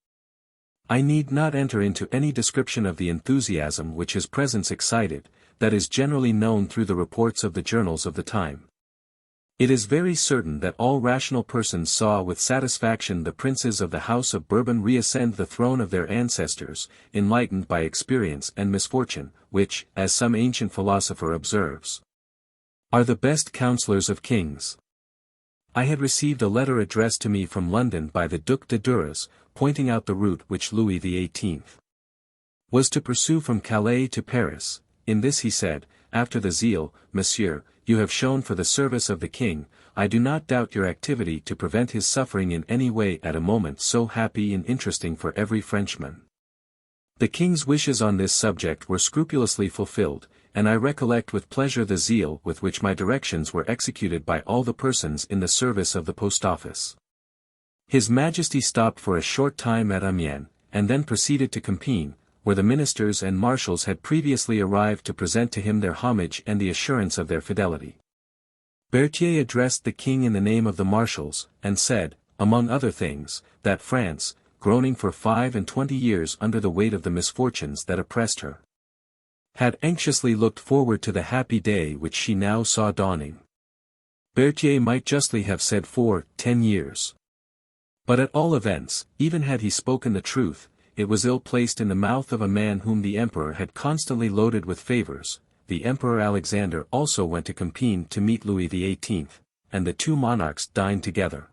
I need not enter into any description of the enthusiasm which his presence excited, that is generally known through the reports of the journals of the time. It is very certain that all rational persons saw with satisfaction the princes of the House of Bourbon reascend the throne of their ancestors, enlightened by experience and misfortune, which, as some ancient philosopher observes, are the best counselors of kings. I had received a letter addressed to me from London by the Duc de Duras, pointing out the route which Louis XVIII was to pursue from Calais to Paris. In this he said, "After the zeal, monsieur, you have shown for the service of the king, I do not doubt your activity to prevent his suffering in any way at a moment so happy and interesting for every Frenchman." The king's wishes on this subject were scrupulously fulfilled, and I recollect with pleasure the zeal with which my directions were executed by all the persons in the service of the post office. His Majesty stopped for a short time at Amiens, and then proceeded to Compiègne, where the ministers and marshals had previously arrived to present to him their homage and the assurance of their fidelity. Berthier addressed the king in the name of the marshals, and said, among other things, that France, groaning for 25 years under the weight of the misfortunes that oppressed her, had anxiously looked forward to the happy day which she now saw dawning. Berthier might justly have said 10 years. But at all events, even had he spoken the truth, it was ill-placed in the mouth of a man whom the emperor had constantly loaded with favors. The Emperor Alexander also went to Compiègne to meet Louis XVIII, and the two monarchs dined together.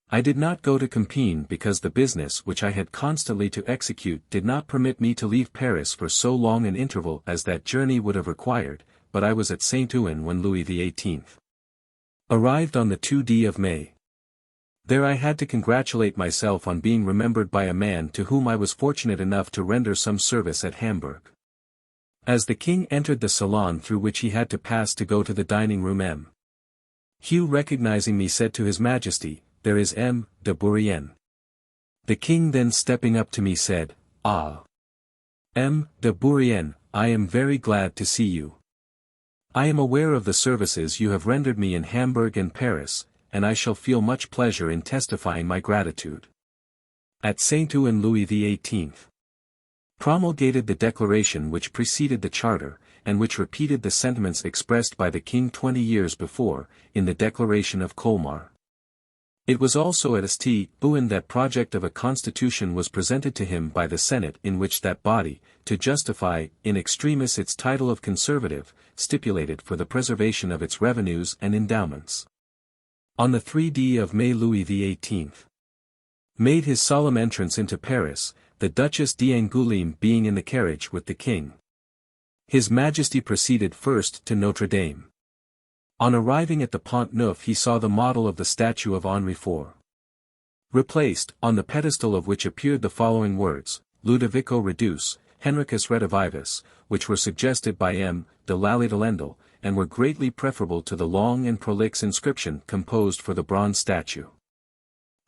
I did not go to Compiègne because the business which I had constantly to execute did not permit me to leave Paris for so long an interval as that journey would have required, but I was at Saint-Ouen when Louis XVIII arrived on the 2d of May. There I had to congratulate myself on being remembered by a man to whom I was fortunate enough to render some service at Hamburg. As the king entered the salon through which he had to pass to go to the dining room, Hugh, recognizing me, said to His Majesty, "There is M. de Bourrienne." The king then, stepping up to me, said, "Ah, M. de Bourrienne, I am very glad to see you. I am aware of the services you have rendered me in Hamburg and Paris, and I shall feel much pleasure in testifying my gratitude." At Saint-Ouen, Louis XVIII promulgated the declaration which preceded the charter, and which repeated the sentiments expressed by the king 20 years before, in the Declaration of Colmar. It was also at Saint-Ouen that project of a constitution was presented to him by the Senate, in which that body, to justify in extremis its title of conservative, stipulated for the preservation of its revenues and endowments. On the 3d of May, Louis XVIII made his solemn entrance into Paris, the Duchess d'Angoulême being in the carriage with the king. His Majesty proceeded first to Notre Dame. On arriving at the Pont Neuf, he saw the model of the statue of Henri IV, replaced, on the pedestal of which appeared the following words, Ludovico Reduce, Henricus Redivivus, which were suggested by M. de Lally-Delendal, and were greatly preferable to the long and prolix inscription composed for the bronze statue.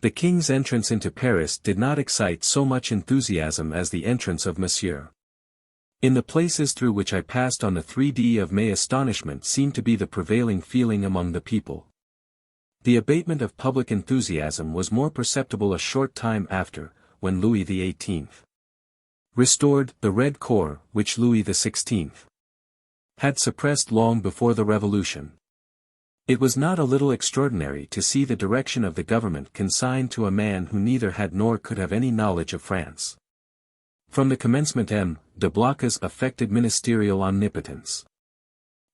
The king's entrance into Paris did not excite so much enthusiasm as the entrance of Monsieur. In the places through which I passed on the 3d of May, astonishment seemed to be the prevailing feeling among the people. The abatement of public enthusiasm was more perceptible a short time after, when Louis XVIII restored the Red Corps, which Louis XVI had suppressed long before the Revolution. It was not a little extraordinary to see the direction of the government consigned to a man who neither had nor could have any knowledge of France. From the commencement, M. de Blocas affected ministerial omnipotence.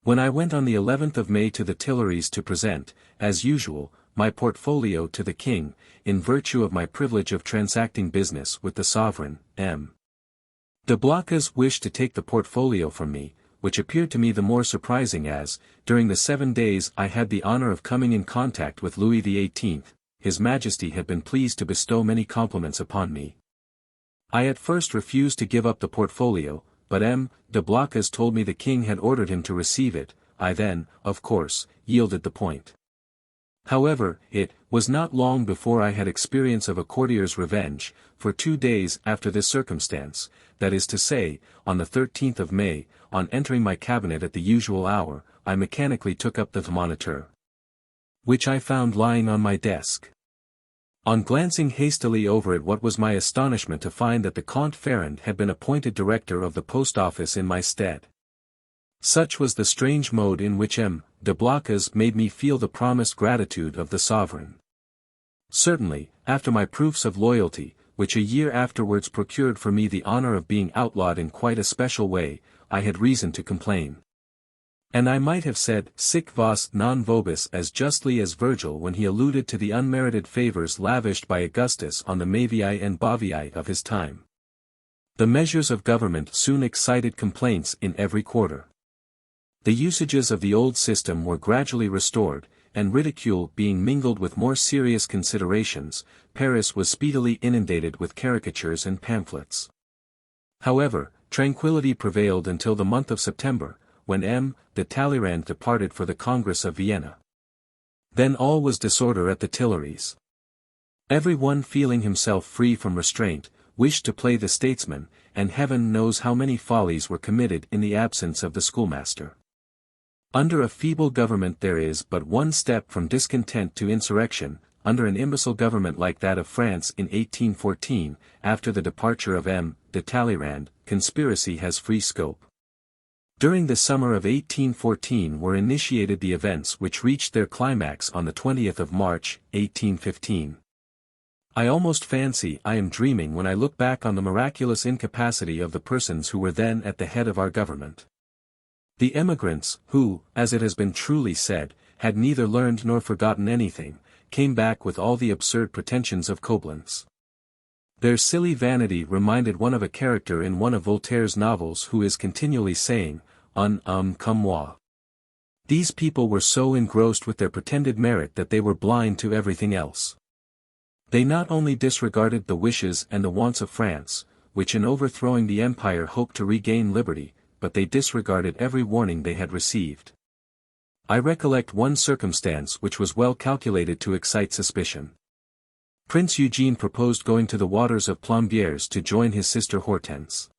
When I went on the 11th of May to the Tuileries to present, as usual, my portfolio to the king, in virtue of my privilege of transacting business with the sovereign, M. de Blocas wished to take the portfolio from me, which appeared to me the more surprising as, during the 7 days I had the honor of coming in contact with Louis XVIII, His Majesty had been pleased to bestow many compliments upon me. I at first refused to give up the portfolio, but M. de Blocas told me the king had ordered him to receive it. I then, of course, yielded the point. However, it was not long before I had experience of a courtier's revenge, for 2 days after this circumstance, that is to say, on the 13th of May, on entering my cabinet at the usual hour, I mechanically took up the Moniteur, which I found lying on my desk. On glancing hastily over it, what was my astonishment to find that the Comte Ferrand had been appointed director of the post office in my stead. Such was the strange mode in which M. de Blocas made me feel the promised gratitude of the sovereign. Certainly, after my proofs of loyalty, which a year afterwards procured for me the honor of being outlawed in quite a special way, I had reason to complain. And I might have said, sic vos non vobis, as justly as Virgil when he alluded to the unmerited favors lavished by Augustus on the Mavii and Bovii of his time. The measures of government soon excited complaints in every quarter. The usages of the old system were gradually restored, and ridicule being mingled with more serious considerations, Paris was speedily inundated with caricatures and pamphlets. However, tranquillity prevailed until the month of September, when M. de Talleyrand departed for the Congress of Vienna. Then all was disorder at the Tuileries. Every one, feeling himself free from restraint, wished to play the statesman, and heaven knows how many follies were committed in the absence of the schoolmaster. Under a feeble government there is but one step from discontent to insurrection. Under an imbecile government like that of France in 1814, after the departure of M. de Talleyrand, conspiracy has free scope. During the summer of 1814 were initiated the events which reached their climax on the 20th of March, 1815. I almost fancy I am dreaming when I look back on the miraculous incapacity of the persons who were then at the head of our government. The emigrants, who, as it has been truly said, had neither learned nor forgotten anything, came back with all the absurd pretensions of Coblentz. Their silly vanity reminded one of a character in one of Voltaire's novels who is continually saying, comme moi. These people were so engrossed with their pretended merit that they were blind to everything else. They not only disregarded the wishes and the wants of France, which in overthrowing the empire hoped to regain liberty, but they disregarded every warning they had received. I recollect one circumstance which was well calculated to excite suspicion. Prince Eugene proposed going to the waters of Plombières to join his sister Hortense.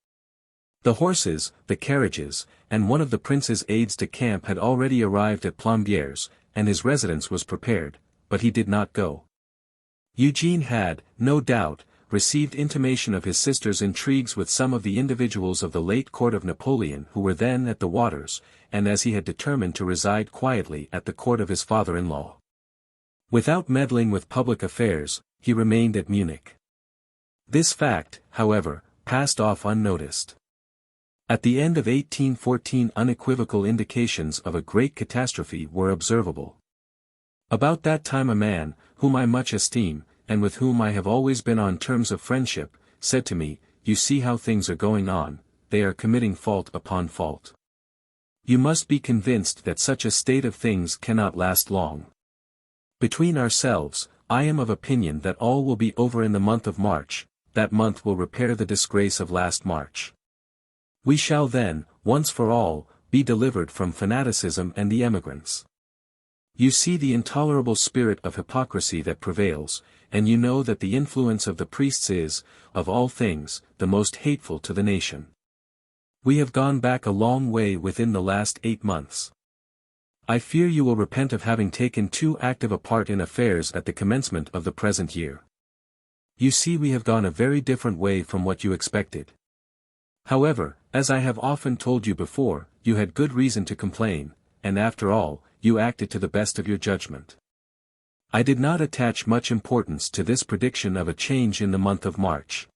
The horses, the carriages, and one of the prince's aides-de-camp had already arrived at Plombières, and his residence was prepared, but he did not go. Eugene had, no doubt, received intimation of his sister's intrigues with some of the individuals of the late court of Napoleon who were then at the waters, and as he had determined to reside quietly at the court of his father-in-law, without meddling with public affairs, he remained at Munich. This fact, however, passed off unnoticed. At the end of 1814 unequivocal indications of a great catastrophe were observable. About that time a man, whom I much esteem, and with whom I have always been on terms of friendship, said to me, "You see how things are going on, they are committing fault upon fault. You must be convinced that such a state of things cannot last long. Between ourselves, I am of opinion that all will be over in the month of March, that month will repair the disgrace of last March. We shall then, once for all, be delivered from fanaticism and the emigrants. You see the intolerable spirit of hypocrisy that prevails, and you know that the influence of the priests is, of all things, the most hateful to the nation. We have gone back a long way within the last 8 months. I fear you will repent of having taken too active a part in affairs at the commencement of the present year. You see we have gone a very different way from what you expected. However, as I have often told you before, you had good reason to complain, and after all, you acted to the best of your judgment. I did not attach much importance to this prediction of a change in the month of March.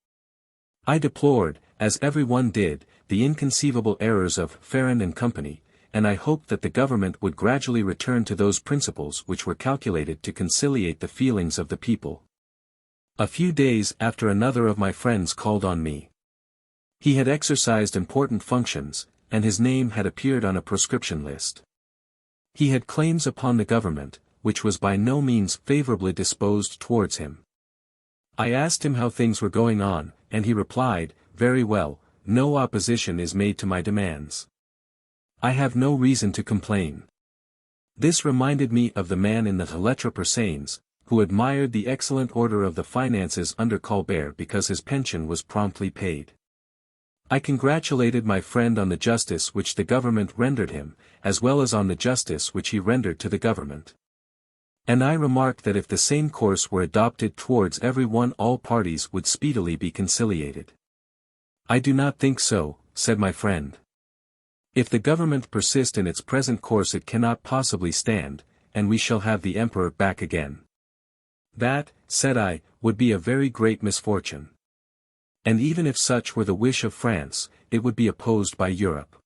I deplored, as everyone did, the inconceivable errors of Ferrand and Company, and I hoped that the government would gradually return to those principles which were calculated to conciliate the feelings of the people. A few days after another of my friends called on me. He had exercised important functions, and his name had appeared on a proscription list. He had claims upon the government, which was by no means favorably disposed towards him. I asked him how things were going on, and he replied, "Very well, no opposition is made to my demands. I have no reason to complain." This reminded me of the man in the Lettres Persanes, who admired the excellent order of the finances under Colbert because his pension was promptly paid. I congratulated my friend on the justice which the government rendered him, as well as on the justice which he rendered to the government. And I remarked that if the same course were adopted towards every one all parties would speedily be conciliated. "I do not think so," said my friend. "If the government persist in its present course it cannot possibly stand, and we shall have the emperor back again." "That," said I, "would be a very great misfortune. And even if such were the wish of France, it would be opposed by Europe.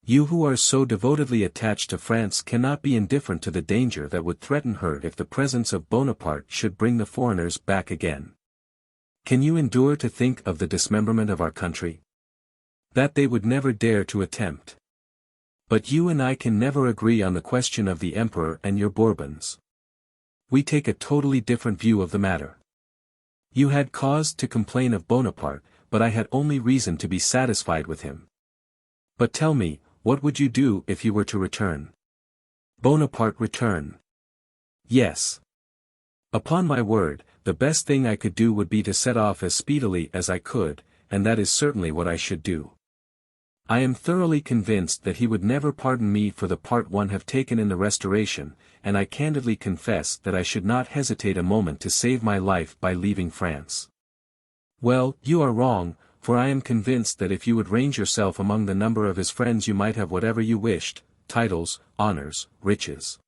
You who are so devotedly attached to France cannot be indifferent to the danger that would threaten her if the presence of Bonaparte should bring the foreigners back again. Can you endure to think of the dismemberment of our country? That they would never dare to attempt. But you and I can never agree on the question of the Emperor and your Bourbons. We take a totally different view of the matter. You had cause to complain of Bonaparte, but I had only reason to be satisfied with him. But tell me, what would you do if you were to return?" "Bonaparte return? Yes. Upon my word, the best thing I could do would be to set off as speedily as I could, and that is certainly what I should do. I am thoroughly convinced that he would never pardon me for the part one have taken in the Restoration, and I candidly confess that I should not hesitate a moment to save my life by leaving France." "Well, you are wrong, for I am convinced that if you would range yourself among the number of his friends you might have whatever you wished, titles, honors, riches.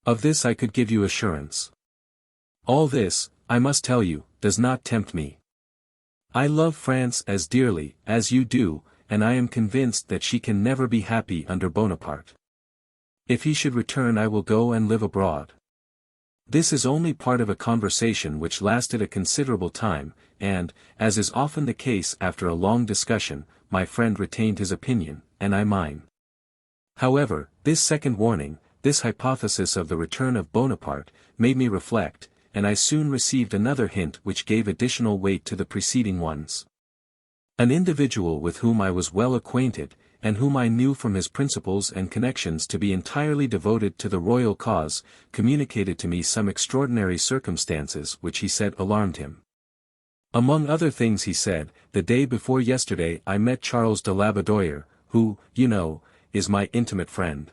Of this I could give you assurance. All this, I must tell you, does not tempt me. I love France as dearly as you do, and I am convinced that she can never be happy under Bonaparte. If he should return I will go and live abroad. This is only part of a conversation which lasted a considerable time, and, as is often the case after a long discussion, my friend retained his opinion, and I mine. However, this second warning, this hypothesis of the return of Bonaparte, made me reflect, and I soon received another hint which gave additional weight to the preceding ones. An individual with whom I was well acquainted, and whom I knew from his principles and connections to be entirely devoted to the royal cause, communicated to me some extraordinary circumstances which he said alarmed him. Among other things he said, the day before yesterday I met Charles de Labadoire, who, you know, is my intimate friend.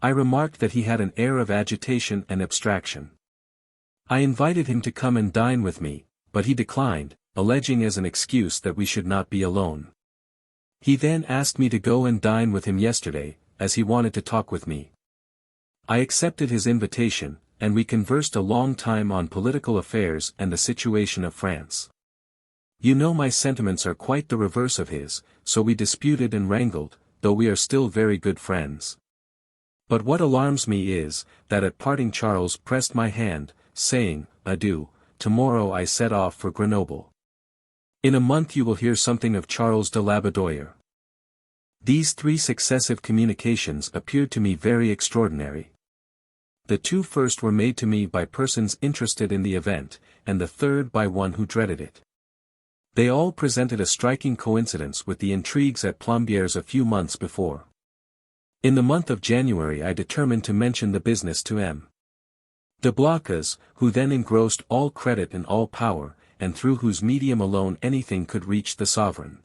I remarked that he had an air of agitation and abstraction. I invited him to come and dine with me, but he declined, alleging as an excuse that we should not be alone. He then asked me to go and dine with him yesterday, as he wanted to talk with me. I accepted his invitation, and we conversed a long time on political affairs and the situation of France. You know my sentiments are quite the reverse of his, so we disputed and wrangled, though we are still very good friends. But what alarms me is, that at parting Charles pressed my hand, saying, "Adieu, tomorrow I set off for Grenoble. In a month you will hear something of Charles de Labadoire." These 3 successive communications appeared to me very extraordinary. The 2 first were made to me by persons interested in the event, and the third by one who dreaded it. They all presented a striking coincidence with the intrigues at Plombières a few months before. In the month of January I determined to mention the business to M. de Blocas, who then engrossed all credit and all power, and through whose medium alone anything could reach the sovereign.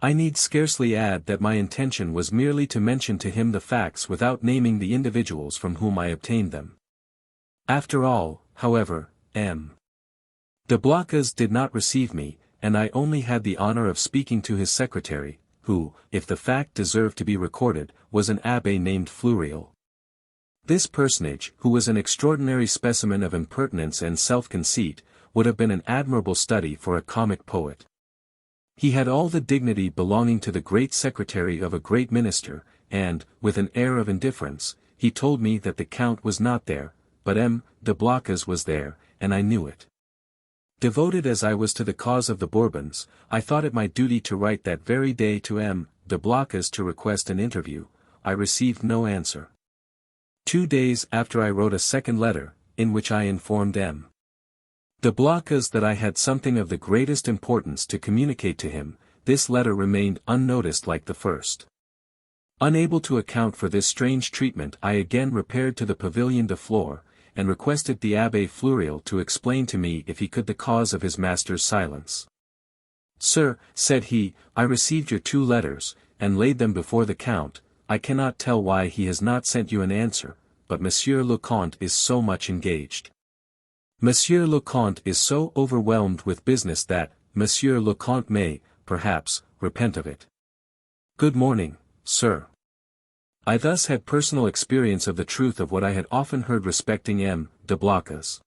I need scarcely add that my intention was merely to mention to him the facts without naming the individuals from whom I obtained them. After all, however, M. de Blocas did not receive me, and I only had the honor of speaking to his secretary, who, if the fact deserved to be recorded, was an abbé named Fleuriel. This personage, who was an extraordinary specimen of impertinence and self-conceit, would have been an admirable study for a comic poet. He had all the dignity belonging to the great secretary of a great minister, and, with an air of indifference, he told me that the Count was not there, but M. de Blocas was there, and I knew it. Devoted as I was to the cause of the Bourbons, I thought it my duty to write that very day to M. de Blocas to request an interview. I received no answer. 2 days after I wrote a second letter, in which I informed M. de Blocas that I had something of the greatest importance to communicate to him. This letter remained unnoticed like the first. Unable to account for this strange treatment, I again repaired to the Pavilion de Flore, and requested the Abbé Fleuriel to explain to me if he could the cause of his master's silence. "Sir," said he, "I received your 2 letters, and laid them before the Count. I cannot tell why he has not sent you an answer, but Monsieur le Comte is so much engaged. Monsieur le Comte is so overwhelmed with business that, Monsieur le Comte may, perhaps, repent of it. Good morning, sir." I thus had personal experience of the truth of what I had often heard respecting M. de Blocas.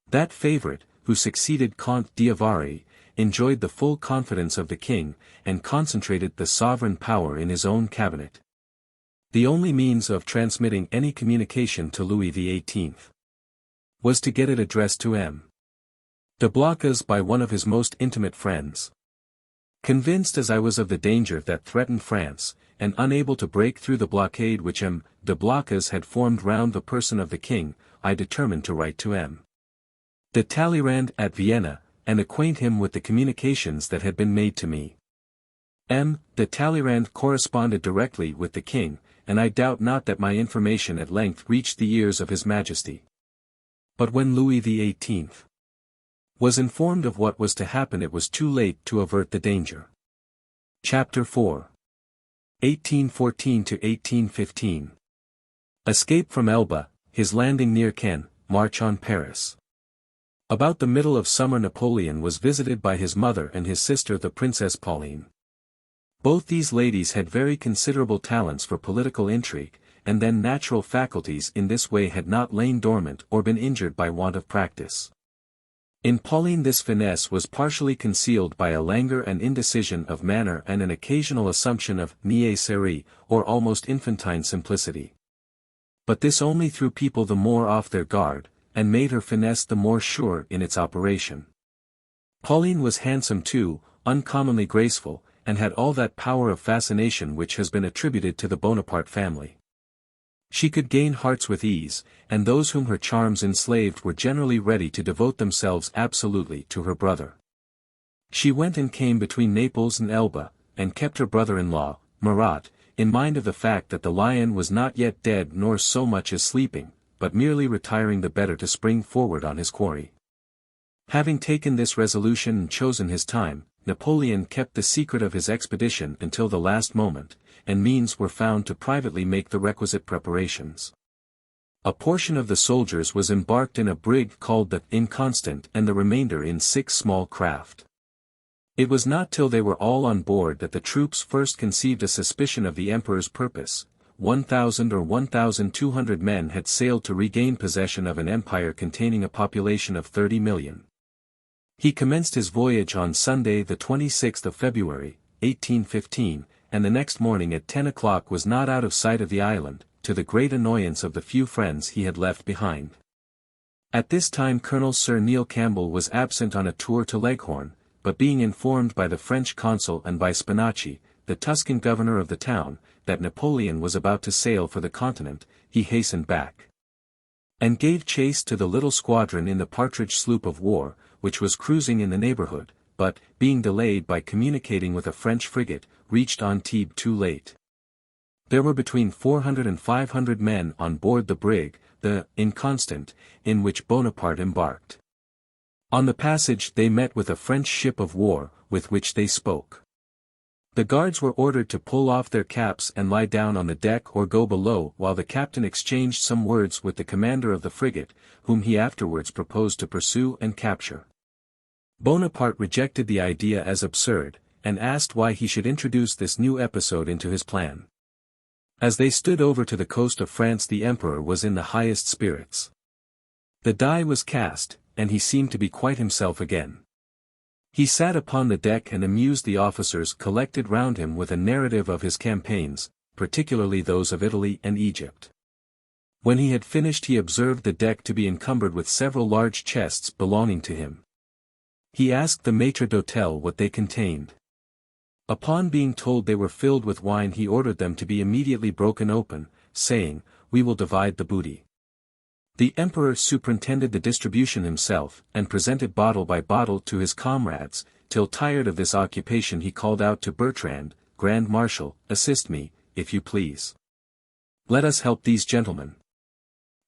That favorite, who succeeded Comte d'Avary, enjoyed the full confidence of the king, and concentrated the sovereign power in his own cabinet. The only means of transmitting any communication to Louis XVIII was to get it addressed to M. de Blocas by one of his most intimate friends. Convinced as I was of the danger that threatened France, and unable to break through the blockade which M. de Blocas had formed round the person of the king, I determined to write to M. de Talleyrand at Vienna, and acquaint him with the communications that had been made to me. M. de Talleyrand corresponded directly with the king, and I doubt not that my information at length reached the ears of his Majesty. But when Louis XVIII was informed of what was to happen, it was too late to avert the danger. Chapter 4. 1814 to 1815. Escape from Elba, his landing near Caen, march on Paris. About the middle of summer Napoleon was visited by his mother and his sister the Princess Pauline. Both these ladies had very considerable talents for political intrigue, and then natural faculties in this way had not lain dormant or been injured by want of practice. In Pauline this finesse was partially concealed by a languor and indecision of manner and an occasional assumption of niaiserie, or almost infantine simplicity. But this only threw people the more off their guard, and made her finesse the more sure in its operation. Pauline was handsome too, uncommonly graceful, and had all that power of fascination which has been attributed to the Bonaparte family. She could gain hearts with ease, and those whom her charms enslaved were generally ready to devote themselves absolutely to her brother. She went and came between Naples and Elba, and kept her brother-in-law, Murat, in mind of the fact that the lion was not yet dead nor so much as sleeping, but merely retiring the better to spring forward on his quarry. Having taken this resolution and chosen his time, Napoleon kept the secret of his expedition until the last moment, and means were found to privately make the requisite preparations. A portion of the soldiers was embarked in a brig called the Inconstant and the remainder in 6 small craft. It was not till they were all on board that the troops first conceived a suspicion of the emperor's purpose. 1,000 or 1,200 men had sailed to regain possession of an empire containing a population of 30 million. He commenced his voyage on Sunday the 26th of February, 1815, and the next morning at 10 o'clock was not out of sight of the island, to the great annoyance of the few friends he had left behind. At this time Colonel Sir Neil Campbell was absent on a tour to Leghorn, but being informed by the French consul and by Spinachi, the Tuscan governor of the town, that Napoleon was about to sail for the continent, he hastened back, and gave chase to the little squadron in the Partridge sloop of war, which was cruising in the neighborhood, but, being delayed by communicating with a French frigate, reached Antibes too late. There were between 400 and 500 men on board the brig, the Inconstant, in which Bonaparte embarked. On the passage they met with a French ship of war, with which they spoke. The guards were ordered to pull off their caps and lie down on the deck or go below while the captain exchanged some words with the commander of the frigate, whom he afterwards proposed to pursue and capture. Bonaparte rejected the idea as absurd, and asked why he should introduce this new episode into his plan. As they stood over to the coast of France, the emperor was in the highest spirits. The die was cast, and he seemed to be quite himself again. He sat upon the deck and amused the officers collected round him with a narrative of his campaigns, particularly those of Italy and Egypt. When he had finished he observed the deck to be encumbered with several large chests belonging to him. He asked the maître d'hôtel what they contained. Upon being told they were filled with wine he ordered them to be immediately broken open, saying, "We will divide the booty." The emperor superintended the distribution himself, and presented bottle by bottle to his comrades, till tired of this occupation he called out to Bertrand, "Grand Marshal, assist me, if you please. Let us help these gentlemen.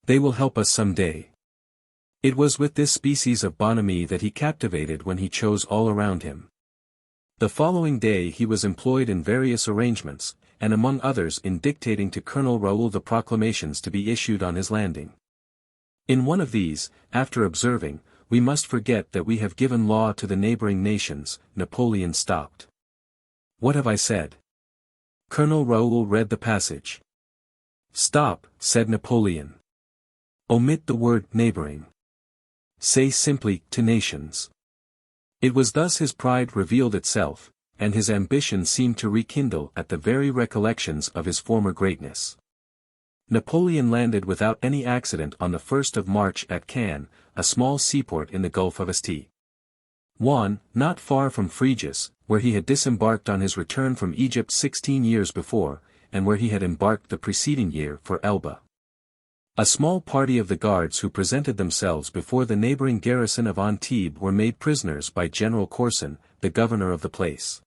They will help us some day." It was with this species of bonhomie that he captivated when he chose all around him. The following day he was employed in various arrangements, and among others in dictating to Colonel Raoul the proclamations to be issued on his landing. In one of these, after observing, "We must forget that we have given law to the neighboring nations," Napoleon stopped. "What have I said?" Colonel Raoul read the passage. "Stop," said Napoleon. "Omit the word neighboring. Say simply, to nations." It was thus his pride revealed itself, and his ambition seemed to rekindle at the very recollections of his former greatness. Napoleon landed without any accident on the 1st of March at Cannes, a small seaport in the Gulf of St. Juan, not far from Frejus, where he had disembarked on his return from Egypt 16 years before, and where he had embarked the preceding year for Elba. A small party of the guards who presented themselves before the neighboring garrison of Antibes were made prisoners by General Corson, the governor of the place.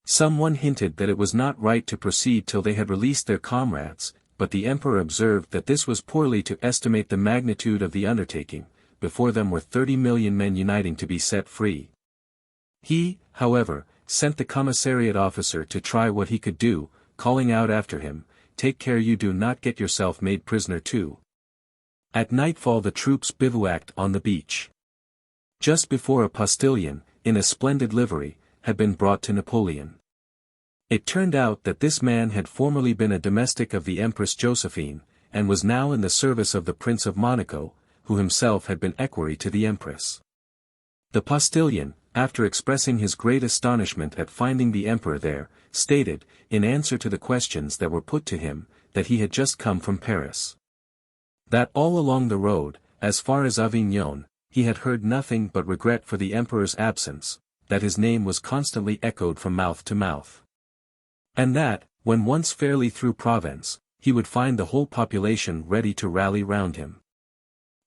Someone hinted that it was not right to proceed till they had released their comrades, but the emperor observed that this was poorly to estimate the magnitude of the undertaking. Before them were 30 million men uniting to be set free. He, however, sent the commissariat officer to try what he could do, calling out after him, "Take care you do not get yourself made prisoner too." At nightfall the troops bivouacked on the beach. Just before a postilion, in a splendid livery, had been brought to Napoleon. It turned out that this man had formerly been a domestic of the Empress Josephine, and was now in the service of the Prince of Monaco, who himself had been equerry to the Empress. The postilion, after expressing his great astonishment at finding the emperor there, stated, in answer to the questions that were put to him, that he had just come from Paris. That all along the road, as far as Avignon, he had heard nothing but regret for the emperor's absence, that his name was constantly echoed from mouth to mouth. And that, when once fairly through Provence, he would find the whole population ready to rally round him.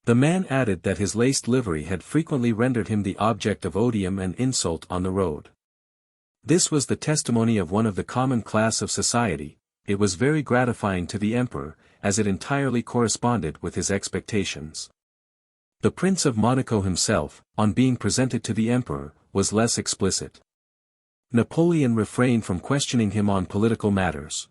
The man added that his laced livery had frequently rendered him the object of odium and insult on the road. This was the testimony of one of the common class of society. It was very gratifying to the emperor, as it entirely corresponded with his expectations. The Prince of Monaco himself, on being presented to the emperor, was less explicit. Napoleon refrained from questioning him on political matters.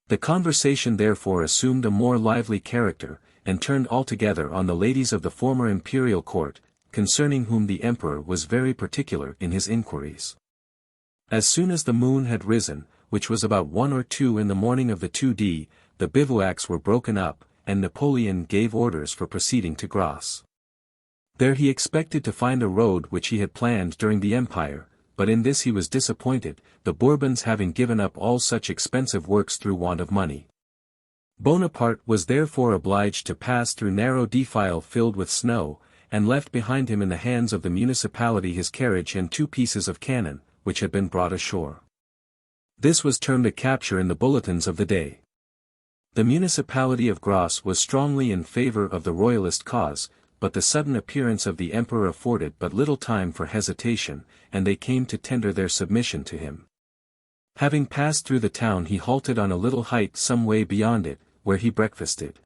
The conversation therefore assumed a more lively character, and turned altogether on the ladies of the former imperial court, concerning whom the emperor was very particular in his inquiries. As soon as the moon had risen, which was about 1 or 2 in the morning of the 2d, the bivouacs were broken up, and Napoleon gave orders for proceeding to Grasse. There he expected to find a road which he had planned during the Empire, but in this he was disappointed, the Bourbons having given up all such expensive works through want of money. Bonaparte was therefore obliged to pass through narrow defile filled with snow, and left behind him in the hands of the municipality his carriage and 2 pieces of cannon, which had been brought ashore. This was termed a capture in the bulletins of the day. The municipality of Grasse was strongly in favor of the royalist cause, but the sudden appearance of the emperor afforded but little time for hesitation, and they came to tender their submission to him. Having passed through the town he halted on a little height some way beyond it, where he breakfasted.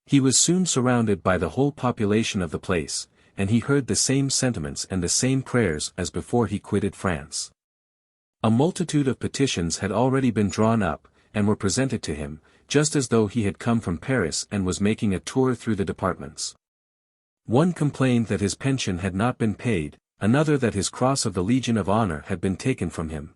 He was soon surrounded by the whole population of the place, and he heard the same sentiments and the same prayers as before he quitted France. A multitude of petitions had already been drawn up, and were presented to him, just as though he had come from Paris and was making a tour through the departments. One complained that his pension had not been paid, another that his cross of the Legion of Honor had been taken from him.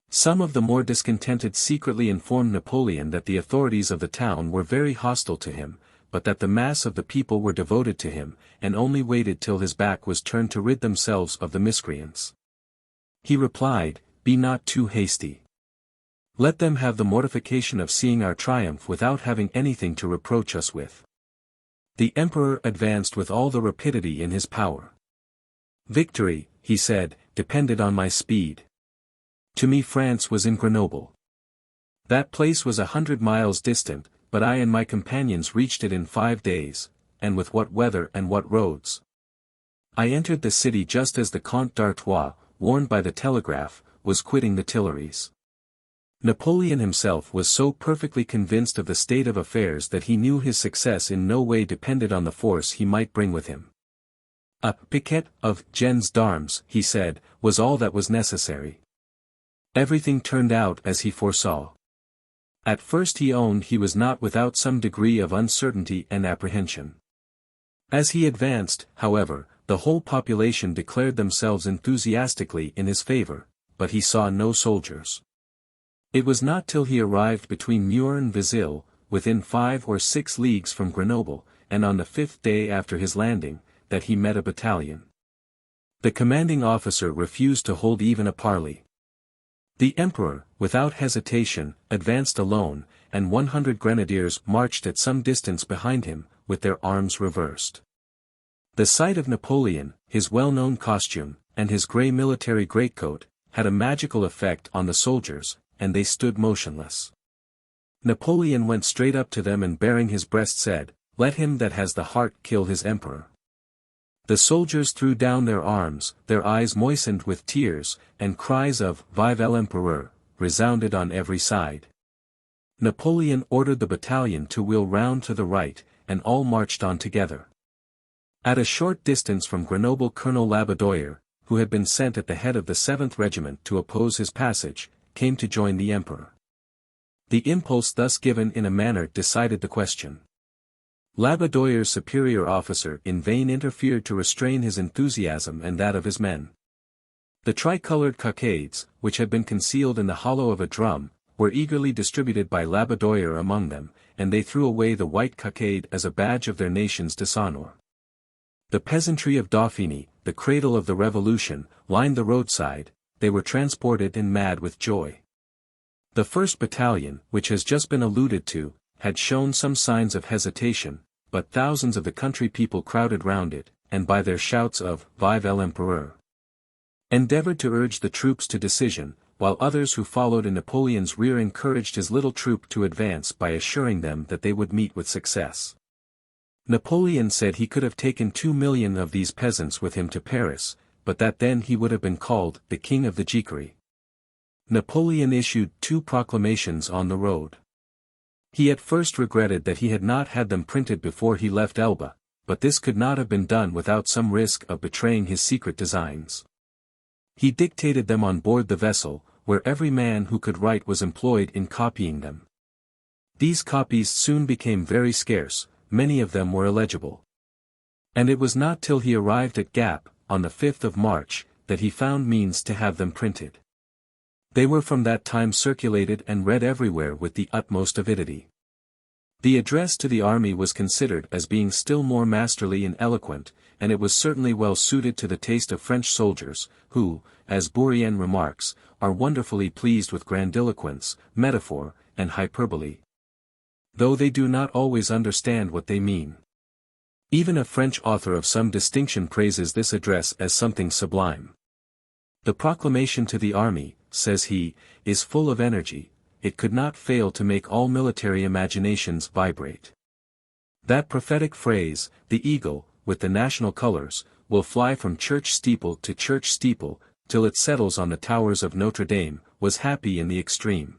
Some of the more discontented secretly informed Napoleon that the authorities of the town were very hostile to him, but that the mass of the people were devoted to him, and only waited till his back was turned to rid themselves of the miscreants. He replied, "Be not too hasty. Let them have the mortification of seeing our triumph without having anything to reproach us with." The emperor advanced with all the rapidity in his power. "Victory," he said, "depended on my speed. To me France was in Grenoble. That place was 100 miles distant, but I and my companions reached it in 5 days, and with what weather and what roads! I entered the city just as the Comte d'Artois, warned by the telegraph, was quitting the Tuileries." Napoleon himself was so perfectly convinced of the state of affairs that he knew his success in no way depended on the force he might bring with him. A piquet of gens d'armes, he said, was all that was necessary. Everything turned out as he foresaw. At first he owned he was not without some degree of uncertainty and apprehension. As he advanced, however, the whole population declared themselves enthusiastically in his favor, but he saw no soldiers. It was not till he arrived between Mur and Vizille, within 5 or 6 leagues from Grenoble, and on the 5th day after his landing, that he met a battalion. The commanding officer refused to hold even a parley. The emperor, without hesitation, advanced alone, and 100 grenadiers marched at some distance behind him, with their arms reversed. The sight of Napoleon, his well-known costume, and his grey military greatcoat, had a magical effect on the soldiers, and they stood motionless. Napoleon went straight up to them and baring his breast said, "Let him that has the heart kill his emperor." The soldiers threw down their arms, their eyes moistened with tears, and cries of "Vive l'Empereur" resounded on every side. Napoleon ordered the battalion to wheel round to the right, and all marched on together. At a short distance from Grenoble Colonel Labedoyer, who had been sent at the head of the 7th Regiment to oppose his passage, came to join the emperor. The impulse thus given in a manner decided the question. Labedoyer's superior officer in vain interfered to restrain his enthusiasm and that of his men. The tricolored cockades, which had been concealed in the hollow of a drum, were eagerly distributed by Labedoyer among them, and they threw away the white cockade as a badge of their nation's dishonor. The peasantry of Dauphiny, the cradle of the revolution, lined the roadside. They were transported and mad with joy. The 1st Battalion, which has just been alluded to, had shown some signs of hesitation, but thousands of the country people crowded round it, and by their shouts of "Vive l'Empereur!" endeavored to urge the troops to decision, while others who followed in Napoleon's rear encouraged his little troop to advance by assuring them that they would meet with success. Napoleon said he could have taken 2 million of these peasants with him to Paris, but that then he would have been called the King of the Jicquerie. Napoleon issued 2 proclamations on the road. He at first regretted that he had not had them printed before he left Elba, but this could not have been done without some risk of betraying his secret designs. He dictated them on board the vessel, where every man who could write was employed in copying them. These copies soon became very scarce, many of them were illegible. And it was not till he arrived at Gap, on the 5th of March, that he found means to have them printed. They were from that time circulated and read everywhere with the utmost avidity. The address to the army was considered as being still more masterly and eloquent, and it was certainly well suited to the taste of French soldiers, who, as Bourrienne remarks, are wonderfully pleased with grandiloquence, metaphor, and hyperbole, though they do not always understand what they mean. Even a French author of some distinction praises this address as something sublime. The proclamation to the army, says he, is full of energy, it could not fail to make all military imaginations vibrate. That prophetic phrase, the eagle, with the national colors, will fly from church steeple to church steeple, till it settles on the towers of Notre Dame, was happy in the extreme.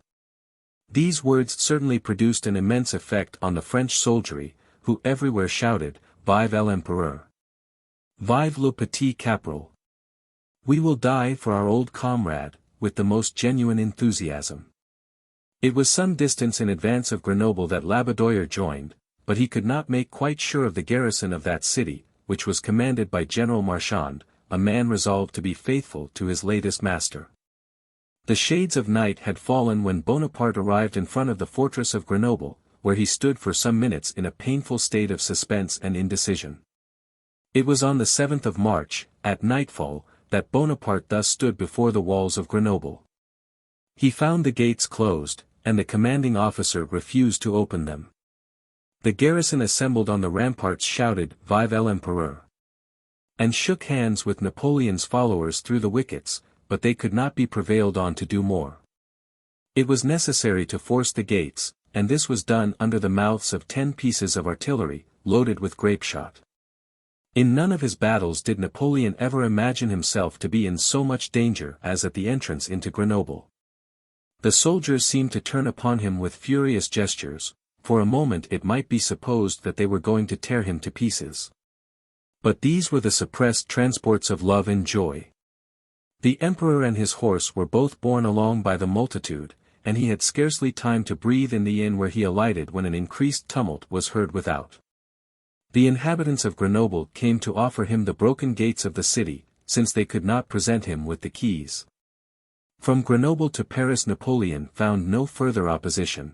These words certainly produced an immense effect on the French soldiery, who everywhere shouted, "Vive l'Empereur! Vive le petit caporal! We will die for our old comrade," with the most genuine enthusiasm. It was some distance in advance of Grenoble that Labedoyer joined, but he could not make quite sure of the garrison of that city, which was commanded by General Marchand, a man resolved to be faithful to his latest master. The shades of night had fallen when Bonaparte arrived in front of the fortress of Grenoble, where he stood for some minutes in a painful state of suspense and indecision. It was on the 7th of March, at nightfall, that Bonaparte thus stood before the walls of Grenoble. He found the gates closed, and the commanding officer refused to open them. The garrison assembled on the ramparts shouted "Vive l'Empereur!" and shook hands with Napoleon's followers through the wickets, but they could not be prevailed on to do more. It was necessary to force the gates, and this was done under the mouths of 10 pieces of artillery, loaded with grapeshot. In none of his battles did Napoleon ever imagine himself to be in so much danger as at the entrance into Grenoble. The soldiers seemed to turn upon him with furious gestures, for a moment it might be supposed that they were going to tear him to pieces. But these were the suppressed transports of love and joy. The emperor and his horse were both borne along by the multitude, and he had scarcely time to breathe in the inn where he alighted when an increased tumult was heard without. The inhabitants of Grenoble came to offer him the broken gates of the city, since they could not present him with the keys. From Grenoble to Paris Napoleon found no further opposition.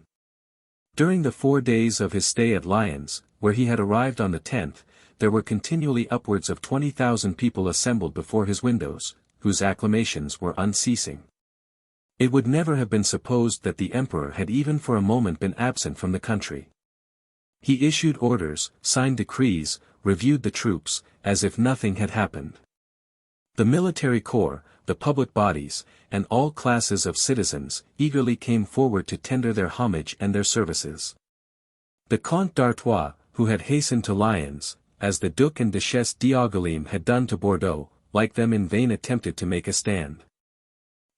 During the 4 days of his stay at Lyons, where he had arrived on the 10th, there were continually upwards of 20,000 people assembled before his windows, whose acclamations were unceasing. It would never have been supposed that the emperor had even for a moment been absent from the country. He issued orders, signed decrees, reviewed the troops, as if nothing had happened. The military corps, the public bodies, and all classes of citizens, eagerly came forward to tender their homage and their services. The Comte d'Artois, who had hastened to Lyons, as the Duc and Duchesse d'Angoulême had done to Bordeaux, like them in vain attempted to make a stand.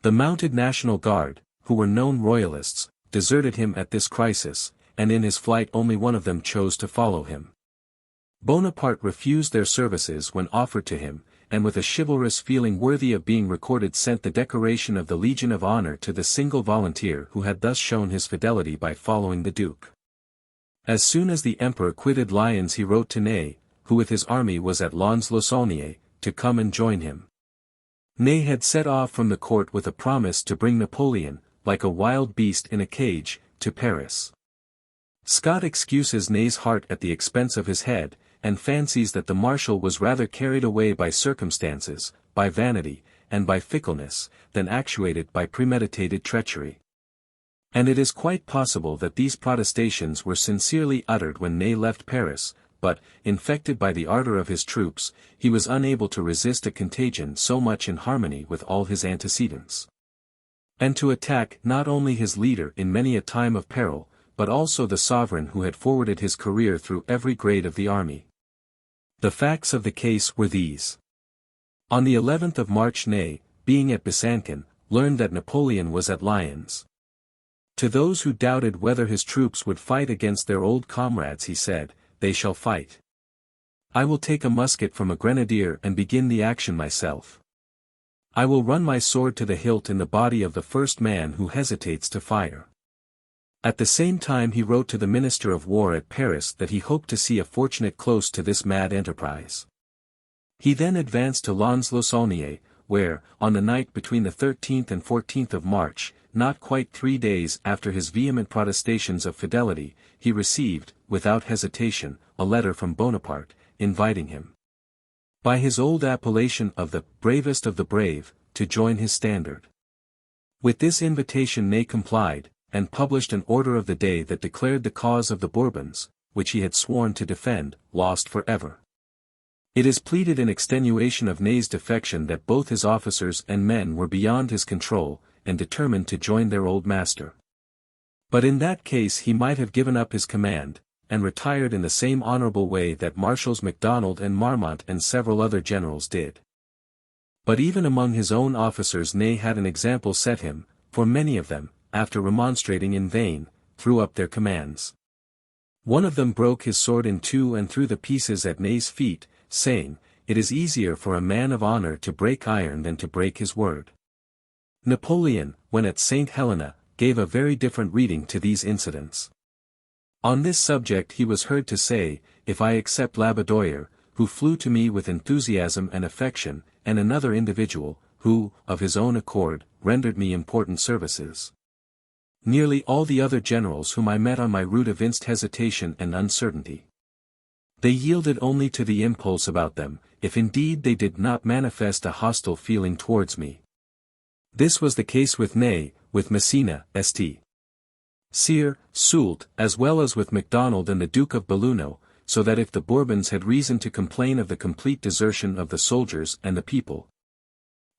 The mounted National Guard, who were known royalists, deserted him at this crisis, and in his flight only one of them chose to follow him. Bonaparte refused their services when offered to him, and with a chivalrous feeling worthy of being recorded sent the decoration of the Legion of Honor to the single volunteer who had thus shown his fidelity by following the Duke. As soon as the Emperor quitted Lyons he wrote to Ney, who with his army was at Lons-le-Saulnier, to come and join him. Ney had set off from the court with a promise to bring Napoleon, like a wild beast in a cage, to Paris. Scott excuses Ney's heart at the expense of his head, and fancies that the marshal was rather carried away by circumstances, by vanity, and by fickleness, than actuated by premeditated treachery. And it is quite possible that these protestations were sincerely uttered when Ney left Paris, but, infected by the ardor of his troops, he was unable to resist a contagion so much in harmony with all his antecedents. And to attack not only his leader in many a time of peril, but also the sovereign who had forwarded his career through every grade of the army. The facts of the case were these. On the 11th of March Ney, being at Besancon, learned that Napoleon was at Lyons. To those who doubted whether his troops would fight against their old comrades he said, "They shall fight. I will take a musket from a grenadier and begin the action myself. I will run my sword to the hilt in the body of the first man who hesitates to fire." At the same time he wrote to the Minister of War at Paris that he hoped to see a fortunate close to this mad enterprise. He then advanced to Lons-le-Saulnier, where, on the night between the 13th and 14th of March, not quite 3 days after his vehement protestations of fidelity, he received, without hesitation, a letter from Bonaparte, inviting him, by his old appellation of the bravest of the brave, to join his standard. With this invitation Ney complied, and published an order of the day that declared the cause of the Bourbons, which he had sworn to defend, lost forever. It is pleaded in extenuation of Ney's defection that both his officers and men were beyond his control, and determined to join their old master. But in that case he might have given up his command, and retired in the same honorable way that Marshals MacDonald and Marmont and several other generals did. But even among his own officers Ney had an example set him, for many of them, after remonstrating in vain, threw up their commands. One of them broke his sword in two and threw the pieces at Ney's feet, saying, "It is easier for a man of honor to break iron than to break his word." Napoleon, when at St. Helena, gave a very different reading to these incidents. On this subject he was heard to say, "If I except Labedoyer, who flew to me with enthusiasm and affection, and another individual, who, of his own accord, rendered me important services. Nearly all the other generals whom I met on my route evinced hesitation and uncertainty. They yielded only to the impulse about them, if indeed they did not manifest a hostile feeling towards me." This was the case with Ney, with Messina, St. Cyr, Soult, as well as with MacDonald and the Duke of Belluno, so that if the Bourbons had reason to complain of the complete desertion of the soldiers and the people,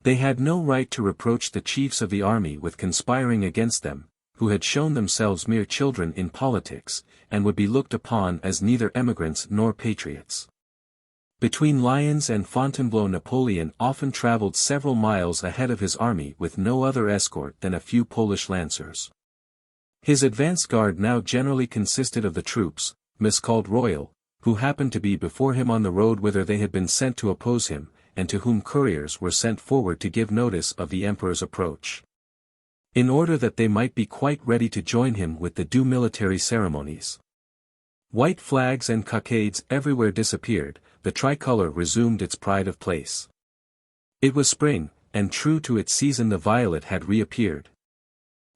they had no right to reproach the chiefs of the army with conspiring against them, who had shown themselves mere children in politics, and would be looked upon as neither emigrants nor patriots. Between Lyons and Fontainebleau Napoleon often travelled several miles ahead of his army with no other escort than a few Polish lancers. His advance guard now generally consisted of the troops, miscalled royal, who happened to be before him on the road whither they had been sent to oppose him, and to whom couriers were sent forward to give notice of the emperor's approach, in order that they might be quite ready to join him with the due military ceremonies. White flags and cockades everywhere disappeared, the tricolour resumed its pride of place. It was spring, and true to its season the violet had reappeared.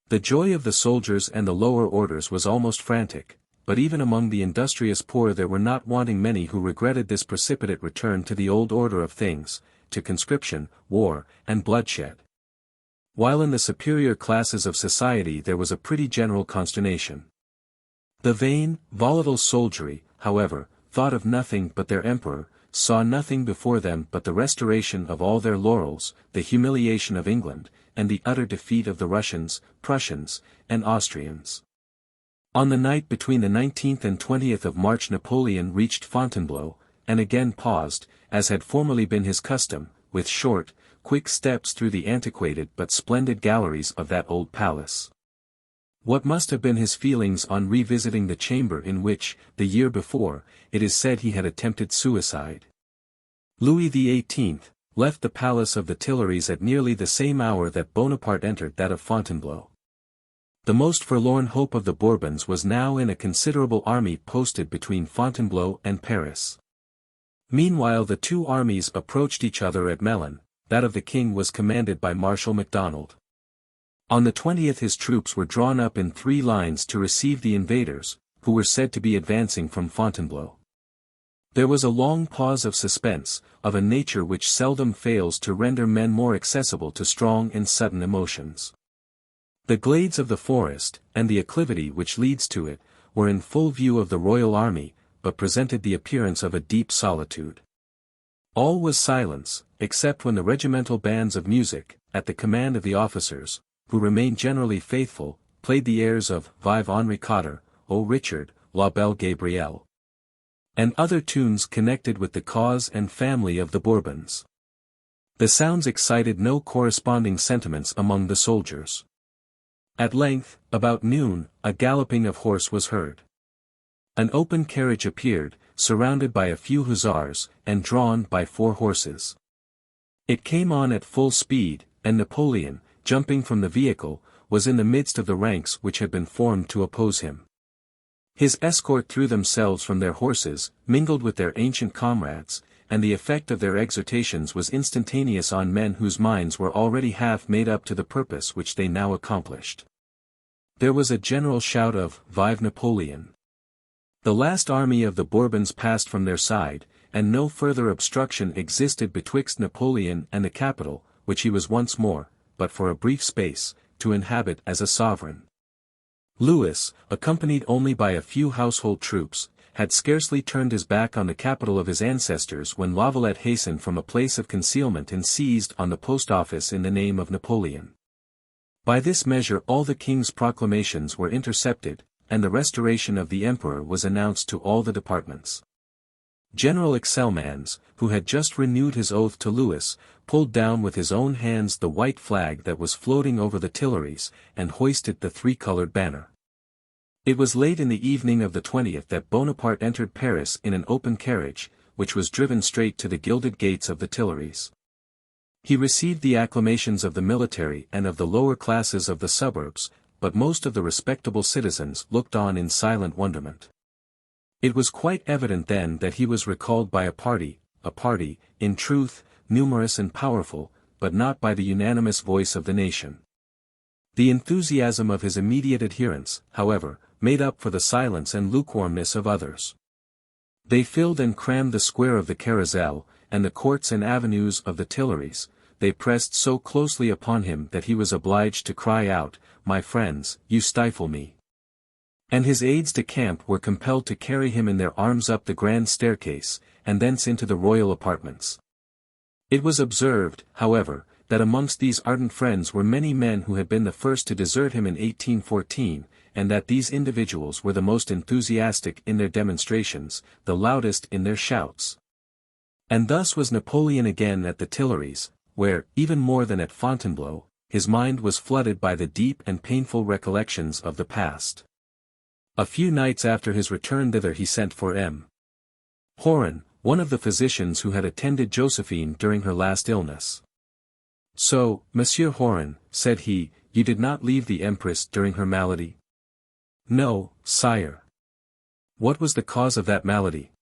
The joy of the soldiers and the lower orders was almost frantic, but even among the industrious poor there were not wanting many who regretted this precipitate return to the old order of things, to conscription, war, and bloodshed. While in the superior classes of society there was a pretty general consternation. The vain, volatile soldiery, however, thought of nothing but their emperor, saw nothing before them but the restoration of all their laurels, the humiliation of England, and the utter defeat of the Russians, Prussians, and Austrians. On the night between the 19th and 20th of March Napoleon reached Fontainebleau, and again paused, as had formerly been his custom, with short, quick steps through the antiquated but splendid galleries of that old palace. What must have been his feelings on revisiting the chamber in which, the year before, it is said he had attempted suicide. Louis XVIII left the palace of the Tuileries at nearly the same hour that Bonaparte entered that of Fontainebleau. The most forlorn hope of the Bourbons was now in a considerable army posted between Fontainebleau and Paris. Meanwhile the two armies approached each other at Melun. That of the king was commanded by Marshal MacDonald. On the 20th his troops were drawn up in 3 lines to receive the invaders, who were said to be advancing from Fontainebleau. There was a long pause of suspense, of a nature which seldom fails to render men more accessible to strong and sudden emotions. The glades of the forest, and the acclivity which leads to it, were in full view of the royal army, but presented the appearance of a deep solitude. All was silence, except when the regimental bands of music, at the command of the officers, who remained generally faithful, played the airs of Vive Henri Cotter, O Richard, La Belle Gabrielle, and other tunes connected with the cause and family of the Bourbons. The sounds excited no corresponding sentiments among the soldiers. At length, about noon, a galloping of horse was heard. An open carriage appeared, surrounded by a few hussars, and drawn by 4 horses. It came on at full speed, and Napoleon, jumping from the vehicle, was in the midst of the ranks which had been formed to oppose him. His escort threw themselves from their horses, mingled with their ancient comrades, and the effect of their exhortations was instantaneous on men whose minds were already half made up to the purpose which they now accomplished. There was a general shout of Vive Napoleon. The last army of the Bourbons passed from their side, and no further obstruction existed betwixt Napoleon and the capital, which he was once more, but for a brief space, to inhabit as a sovereign. Louis, accompanied only by a few household troops, had scarcely turned his back on the capital of his ancestors when Fauvelet hastened from a place of concealment and seized on the post office in the name of Napoleon. By this measure all the king's proclamations were intercepted, and the restoration of the emperor was announced to all the departments. General Excelmans, who had just renewed his oath to Louis, pulled down with his own hands the white flag that was floating over the Tuileries, and hoisted the 3-colored banner. It was late in the evening of the 20th that Bonaparte entered Paris in an open carriage, which was driven straight to the gilded gates of the Tuileries. He received the acclamations of the military and of the lower classes of the suburbs, but most of the respectable citizens looked on in silent wonderment. It was quite evident then that he was recalled by a party, in truth, numerous and powerful, but not by the unanimous voice of the nation. The enthusiasm of his immediate adherents, however, made up for the silence and lukewarmness of others. They filled and crammed the square of the Carrousel, and the courts and avenues of the Tuileries. They pressed so closely upon him that he was obliged to cry out, "My friends, you stifle me." And his aides-de-camp were compelled to carry him in their arms up the grand staircase, and thence into the royal apartments. It was observed, however, that amongst these ardent friends were many men who had been the first to desert him in 1814, and that these individuals were the most enthusiastic in their demonstrations, the loudest in their shouts. And thus was Napoleon again at the Tuileries, where, even more than at Fontainebleau, his mind was flooded by the deep and painful recollections of the past. A few nights after his return thither he sent for M. Horan, one of the physicians who had attended Josephine during her last illness. "So, Monsieur Horan," said he, "you did not leave the Empress during her malady?" "No, sire." "What was the cause of that malady?"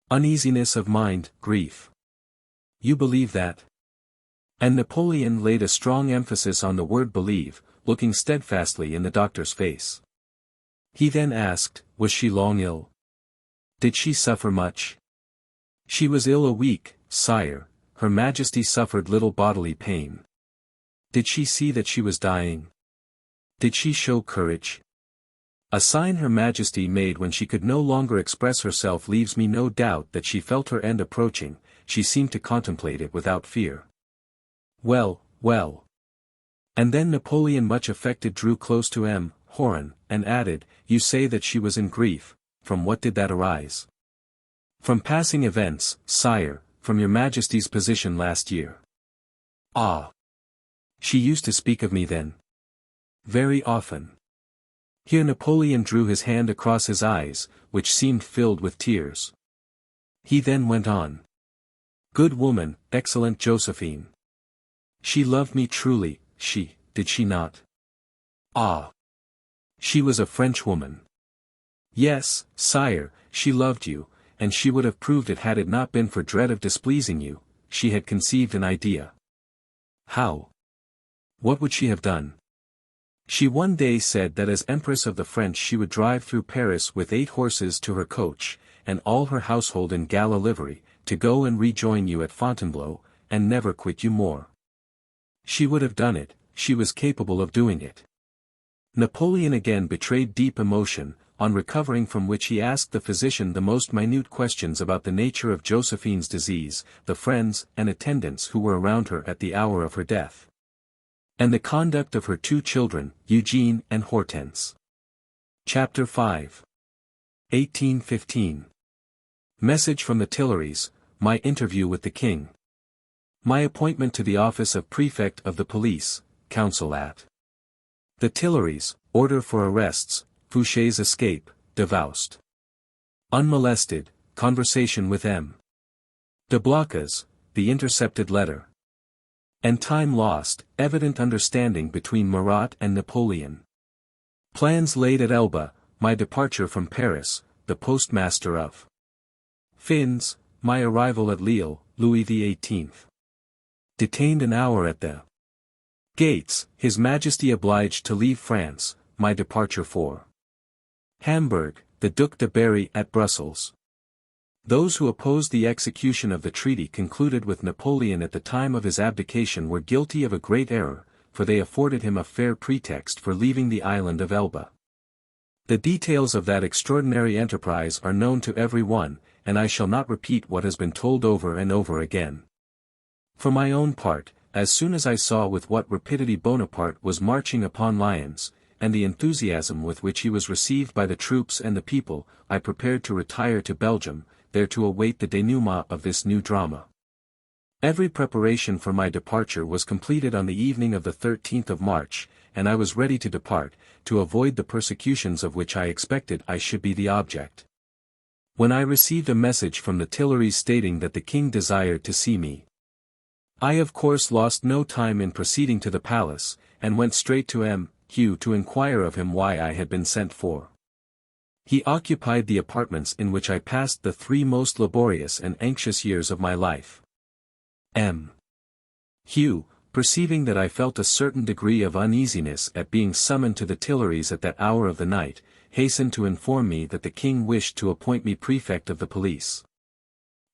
"Uneasiness of mind, grief." "You believe that?" And Napoleon laid a strong emphasis on the word believe, looking steadfastly in the doctor's face. He then asked, "Was she long ill? Did she suffer much?" "She was ill a week, sire. Her Majesty suffered little bodily pain." "Did she see that she was dying? Did she show courage?" "A sign Her Majesty made when she could no longer express herself leaves me no doubt that she felt her end approaching. She seemed to contemplate it without fear." "Well, well." And then Napoleon much affected drew close to M. Horan, and added, "You say that she was in grief. From what did that arise?" "From passing events, sire, from your Majesty's position last year." "Ah! She used to speak of me then?" "Very often." Here Napoleon drew his hand across his eyes, which seemed filled with tears. He then went on. "Good woman, excellent Josephine. She loved me truly, did she not?" "Ah! She was a Frenchwoman." "Yes, sire, she loved you, and she would have proved it had it not been for dread of displeasing you. She had conceived an idea." "How? What would she have done?" "She one day said that as Empress of the French she would drive through Paris with 8 horses to her coach, and all her household in gala livery, to go and rejoin you at Fontainebleau, and never quit you more. She would have done it, she was capable of doing it. Napoleon again betrayed deep emotion, on recovering from which he asked the physician the most minute questions about the nature of Josephine's disease, the friends and attendants who were around her at the hour of her death, and the conduct of her two children, Eugene and Hortense. Chapter 5. 1815. Message from the Tuileries, my interview with the King. My appointment to the office of Prefect of the Police, Council at the Tuileries, order for arrests, Fouché's escape, Davoust. Unmolested, conversation with M. de Blocas, the intercepted letter. And time lost, evident understanding between Marat and Napoleon. Plans laid at Elba, my departure from Paris, the postmaster of Fins, my arrival at Lille, Louis XVIII. Detained an hour at the gates, His Majesty obliged to leave France, my departure for Hamburg, the Duc de Berry at Brussels. Those who opposed the execution of the treaty concluded with Napoleon at the time of his abdication were guilty of a great error, for they afforded him a fair pretext for leaving the island of Elba. The details of that extraordinary enterprise are known to every one, and I shall not repeat what has been told over and over again. For my own part, as soon as I saw with what rapidity Bonaparte was marching upon Lyons, and the enthusiasm with which he was received by the troops and the people, I prepared to retire to Belgium, there to await the denouement of this new drama. Every preparation for my departure was completed on the evening of the 13th of March, and I was ready to depart, to avoid the persecutions of which I expected I should be the object. When I received a message from the Tuileries stating that the King desired to see me, I of course lost no time in proceeding to the palace, and went straight to M. Hugh to inquire of him why I had been sent for. He occupied the apartments in which I passed the 3 most laborious and anxious years of my life. M. Hugh, perceiving that I felt a certain degree of uneasiness at being summoned to the Tuileries at that hour of the night, hastened to inform me that the King wished to appoint me Prefect of the Police.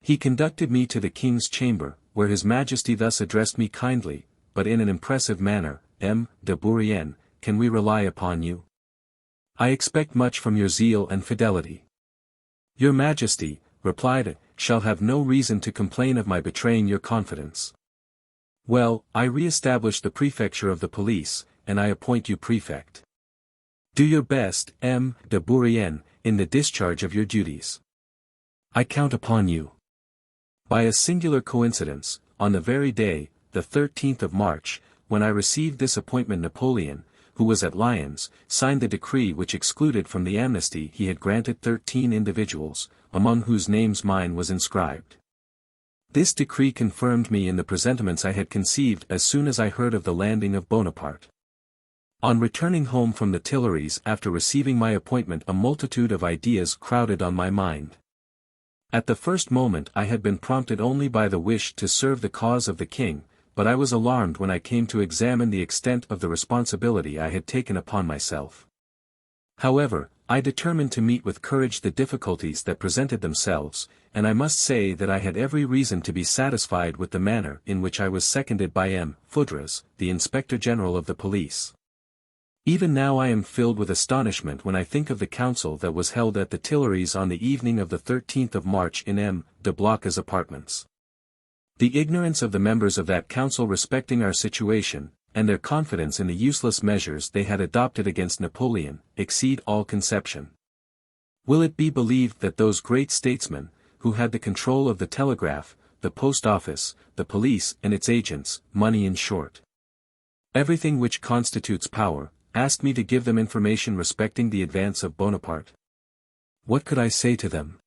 He conducted me to the King's chamber, where His Majesty thus addressed me kindly, but in an impressive manner, M. de Bourrienne, can we rely upon you? I expect much from your zeal and fidelity. Your Majesty, replied I, shall have no reason to complain of my betraying your confidence. Well, I re-establish the prefecture of the police, and I appoint you prefect. Do your best, M. de Bourrienne, in the discharge of your duties. I count upon you. By a singular coincidence, on the very day, the 13th of March, when I received this appointment, Napoleon, who was at Lyons, signed the decree which excluded from the amnesty he had granted 13 individuals, among whose names mine was inscribed. This decree confirmed me in the presentiments I had conceived as soon as I heard of the landing of Bonaparte. On returning home from the Tuileries after receiving my appointment, a multitude of ideas crowded on my mind. At the first moment I had been prompted only by the wish to serve the cause of the King, but I was alarmed when I came to examine the extent of the responsibility I had taken upon myself. However, I determined to meet with courage the difficulties that presented themselves, and I must say that I had every reason to be satisfied with the manner in which I was seconded by M. Fudras, the Inspector General of the Police. Even now I am filled with astonishment when I think of the council that was held at the Tuileries on the evening of the 13th of March in M. de Blocas' apartments. The ignorance of the members of that council respecting our situation, and their confidence in the useless measures they had adopted against Napoleon, exceed all conception. Will it be believed that those great statesmen, who had the control of the telegraph, the post office, the police and its agents, money in short, everything which constitutes power, asked me to give them information respecting the advance of Bonaparte? What could I say to them?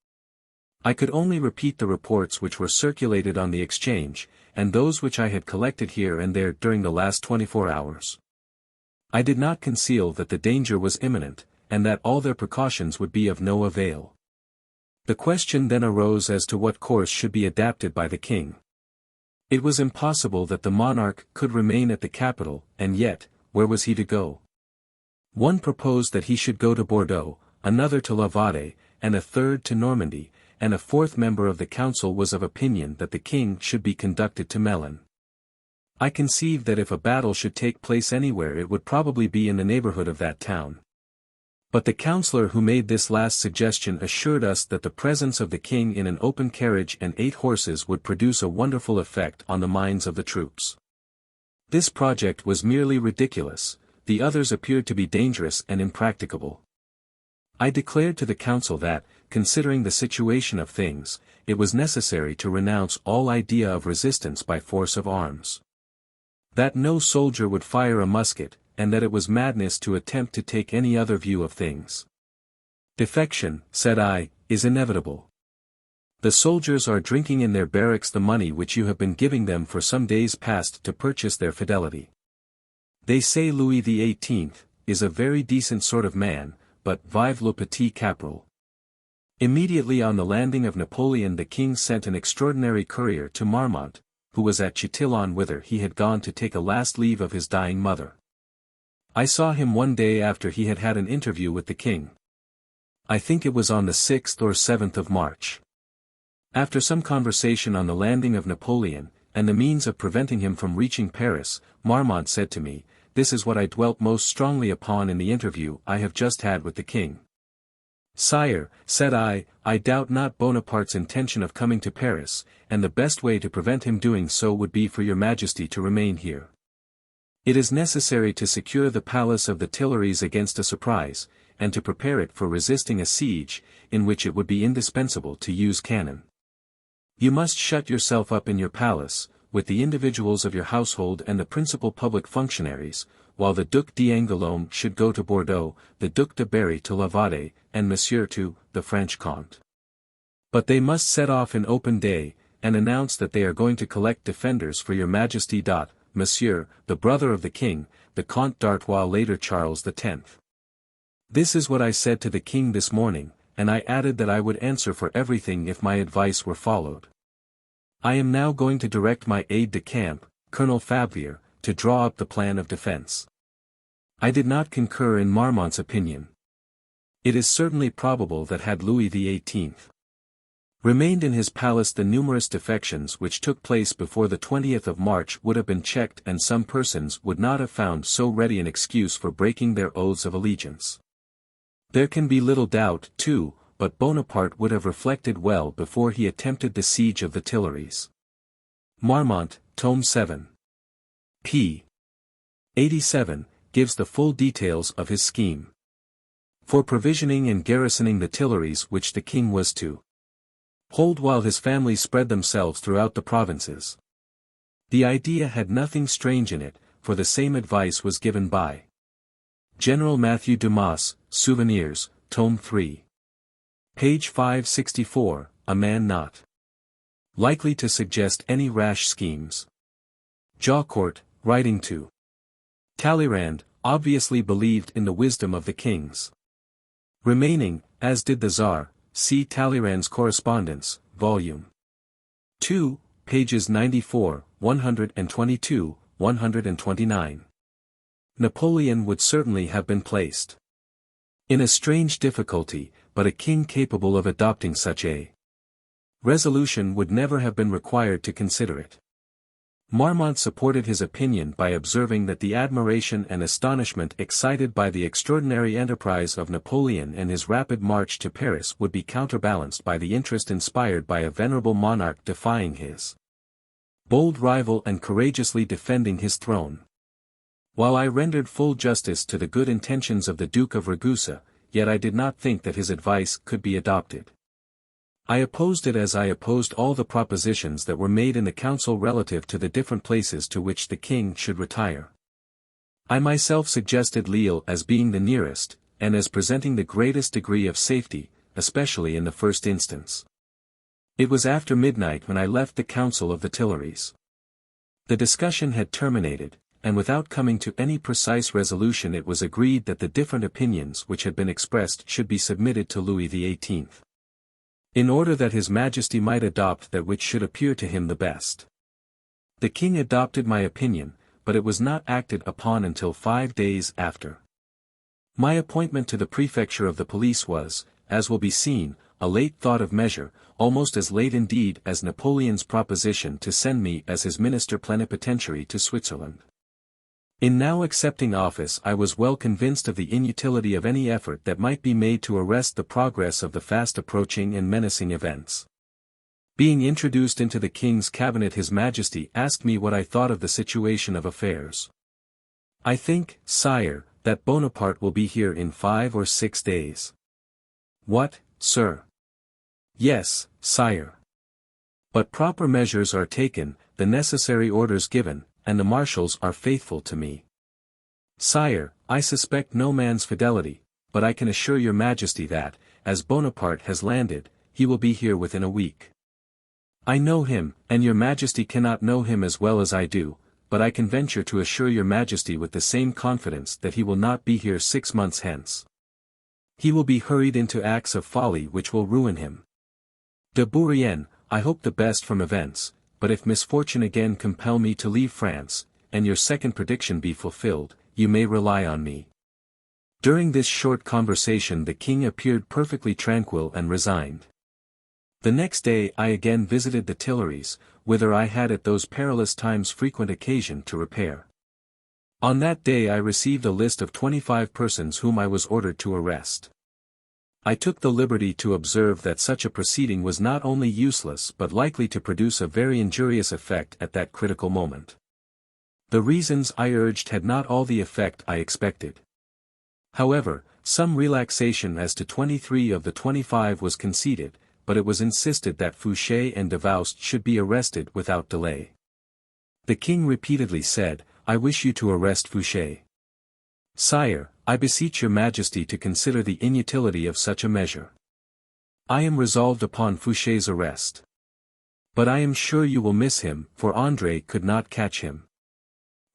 I could only repeat the reports which were circulated on the exchange, and those which I had collected here and there during the last 24 hours. I did not conceal that the danger was imminent, and that all their precautions would be of no avail. The question then arose as to what course should be adopted by the King. It was impossible that the monarch could remain at the capital, and yet, where was he to go? One proposed that he should go to Bordeaux, another to Lavade, and a third to Normandy, and a fourth member of the council was of opinion that the King should be conducted to Melun. I conceived that if a battle should take place anywhere it would probably be in the neighborhood of that town. But the councillor who made this last suggestion assured us that the presence of the king in an open carriage and 8 horses would produce a wonderful effect on the minds of the troops. This project was merely ridiculous, the others appeared to be dangerous and impracticable. I declared to the council that, considering the situation of things, it was necessary to renounce all idea of resistance by force of arms. That no soldier would fire a musket, and that it was madness to attempt to take any other view of things. Defection, said I, is inevitable. The soldiers are drinking in their barracks the money which you have been giving them for some days past to purchase their fidelity. They say Louis XVIII is a very decent sort of man, but vive le petit caporal. Immediately on the landing of Napoleon the king sent an extraordinary courier to Marmont, who was at Chatillon whither he had gone to take a last leave of his dying mother. I saw him one day after he had had an interview with the king. I think it was on the 6th or 7th of March. After some conversation on the landing of Napoleon, and the means of preventing him from reaching Paris, Marmont said to me, "This is what I dwelt most strongly upon in the interview I have just had with the king. Sire," said I doubt not Bonaparte's intention of coming to Paris, and the best way to prevent him doing so would be for your Majesty to remain here. It is necessary to secure the palace of the Tuileries against a surprise, and to prepare it for resisting a siege, in which it would be indispensable to use cannon. You must shut yourself up in your palace, with the individuals of your household and the principal public functionaries, while the Duc d'Angoulême should go to Bordeaux, the Duc de Berry to Lavade, and Monsieur to the French Comte. But they must set off in open day, and announce that they are going to collect defenders for your Majesty. Monsieur, the brother of the king, the Comte d'Artois later Charles X. This is what I said to the king this morning, and I added that I would answer for everything if my advice were followed. I am now going to direct my aide-de-camp, Colonel Fauvelet, to draw up the plan of defense. I did not concur in Marmont's opinion. It is certainly probable that had Louis XVIII remained in his palace the numerous defections which took place before the 20th of March would have been checked and some persons would not have found so ready an excuse for breaking their oaths of allegiance. There can be little doubt, too, but Bonaparte would have reflected well before he attempted the siege of the Tuileries. Marmont, Tome 7. p. 87, gives the full details of his scheme for provisioning and garrisoning the Tuileries which the king was to hold while his family spread themselves throughout the provinces. The idea had nothing strange in it, for the same advice was given by General Matthew Dumas, Souvenirs, Tome 3. Page 564, a man not likely to suggest any rash schemes. Jaucourt, writing to Talleyrand, obviously believed in the wisdom of the kings. Remaining, as did the Tsar, see Talleyrand's Correspondence, Volume 2, pages 94, 122, 129. Napoleon would certainly have been placed in a strange difficulty, but a king capable of adopting such a resolution would never have been required to consider it. Marmont supported his opinion by observing that the admiration and astonishment excited by the extraordinary enterprise of Napoleon and his rapid march to Paris would be counterbalanced by the interest inspired by a venerable monarch defying his bold rival and courageously defending his throne. While I rendered full justice to the good intentions of the Duke of Ragusa, yet I did not think that his advice could be adopted. I opposed it as I opposed all the propositions that were made in the council relative to the different places to which the king should retire. I myself suggested Lille as being the nearest, and as presenting the greatest degree of safety, especially in the first instance. It was after midnight when I left the council of the Tuileries. The discussion had terminated, and without coming to any precise resolution it was agreed that the different opinions which had been expressed should be submitted to Louis XVIII. In order that his Majesty might adopt that which should appear to him the best. The king adopted my opinion, but it was not acted upon until 5 days after. My appointment to the prefecture of the police was, as will be seen, a late thought of measure, almost as late indeed as Napoleon's proposition to send me as his minister plenipotentiary to Switzerland. In now accepting office I was well convinced of the inutility of any effort that might be made to arrest the progress of the fast approaching and menacing events. Being introduced into the King's cabinet, His Majesty asked me what I thought of the situation of affairs. "I think, sire, that Bonaparte will be here in 5 or 6 days." "What, sir?" "Yes, sire. But proper measures are taken, the necessary orders given, and the marshals are faithful to me." "Sire, I suspect no man's fidelity, but I can assure your Majesty that, as Bonaparte has landed, he will be here within a week." "I know him, and your Majesty cannot know him as well as I do, but I can venture to assure your Majesty with the same confidence that he will not be here 6 months hence. He will be hurried into acts of folly which will ruin him. De Bourrienne, I hope the best from events, but if misfortune again compel me to leave France, and your second prediction be fulfilled, you may rely on me." During this short conversation the King appeared perfectly tranquil and resigned. The next day I again visited the Tuileries, whither I had at those perilous times frequent occasion to repair. On that day I received a list of 25 persons whom I was ordered to arrest. I took the liberty to observe that such a proceeding was not only useless but likely to produce a very injurious effect at that critical moment. The reasons I urged had not all the effect I expected. However, some relaxation as to 23 of the 25 was conceded, but it was insisted that Fouché and Davoust should be arrested without delay. The King repeatedly said, "I wish you to arrest Fouché." "Sire, I beseech your Majesty to consider the inutility of such a measure. I am resolved upon Fouché's arrest. But I am sure you will miss him, for André could not catch him."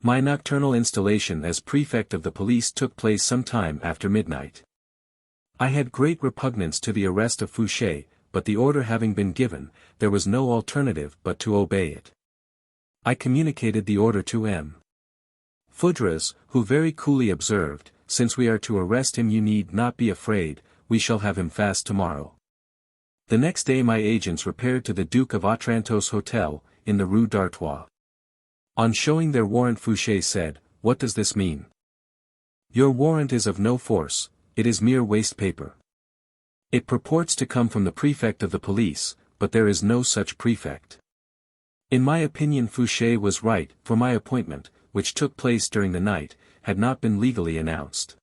My nocturnal installation as prefect of the police took place some time after midnight. I had great repugnance to the arrest of Fouché, but the order having been given, there was no alternative but to obey it. I communicated the order to M. Foudras, who very coolly observed, "Since we are to arrest him you need not be afraid, we shall have him fast tomorrow." The next day my agents repaired to the Duke of Otranto's hotel, in the Rue d'Artois. On showing their warrant Fouché said, "What does this mean? Your warrant is of no force, it is mere waste paper. It purports to come from the prefect of the police, but there is no such prefect." In my opinion Fouché was right, for my appointment, which took place during the night, had not been legally announced.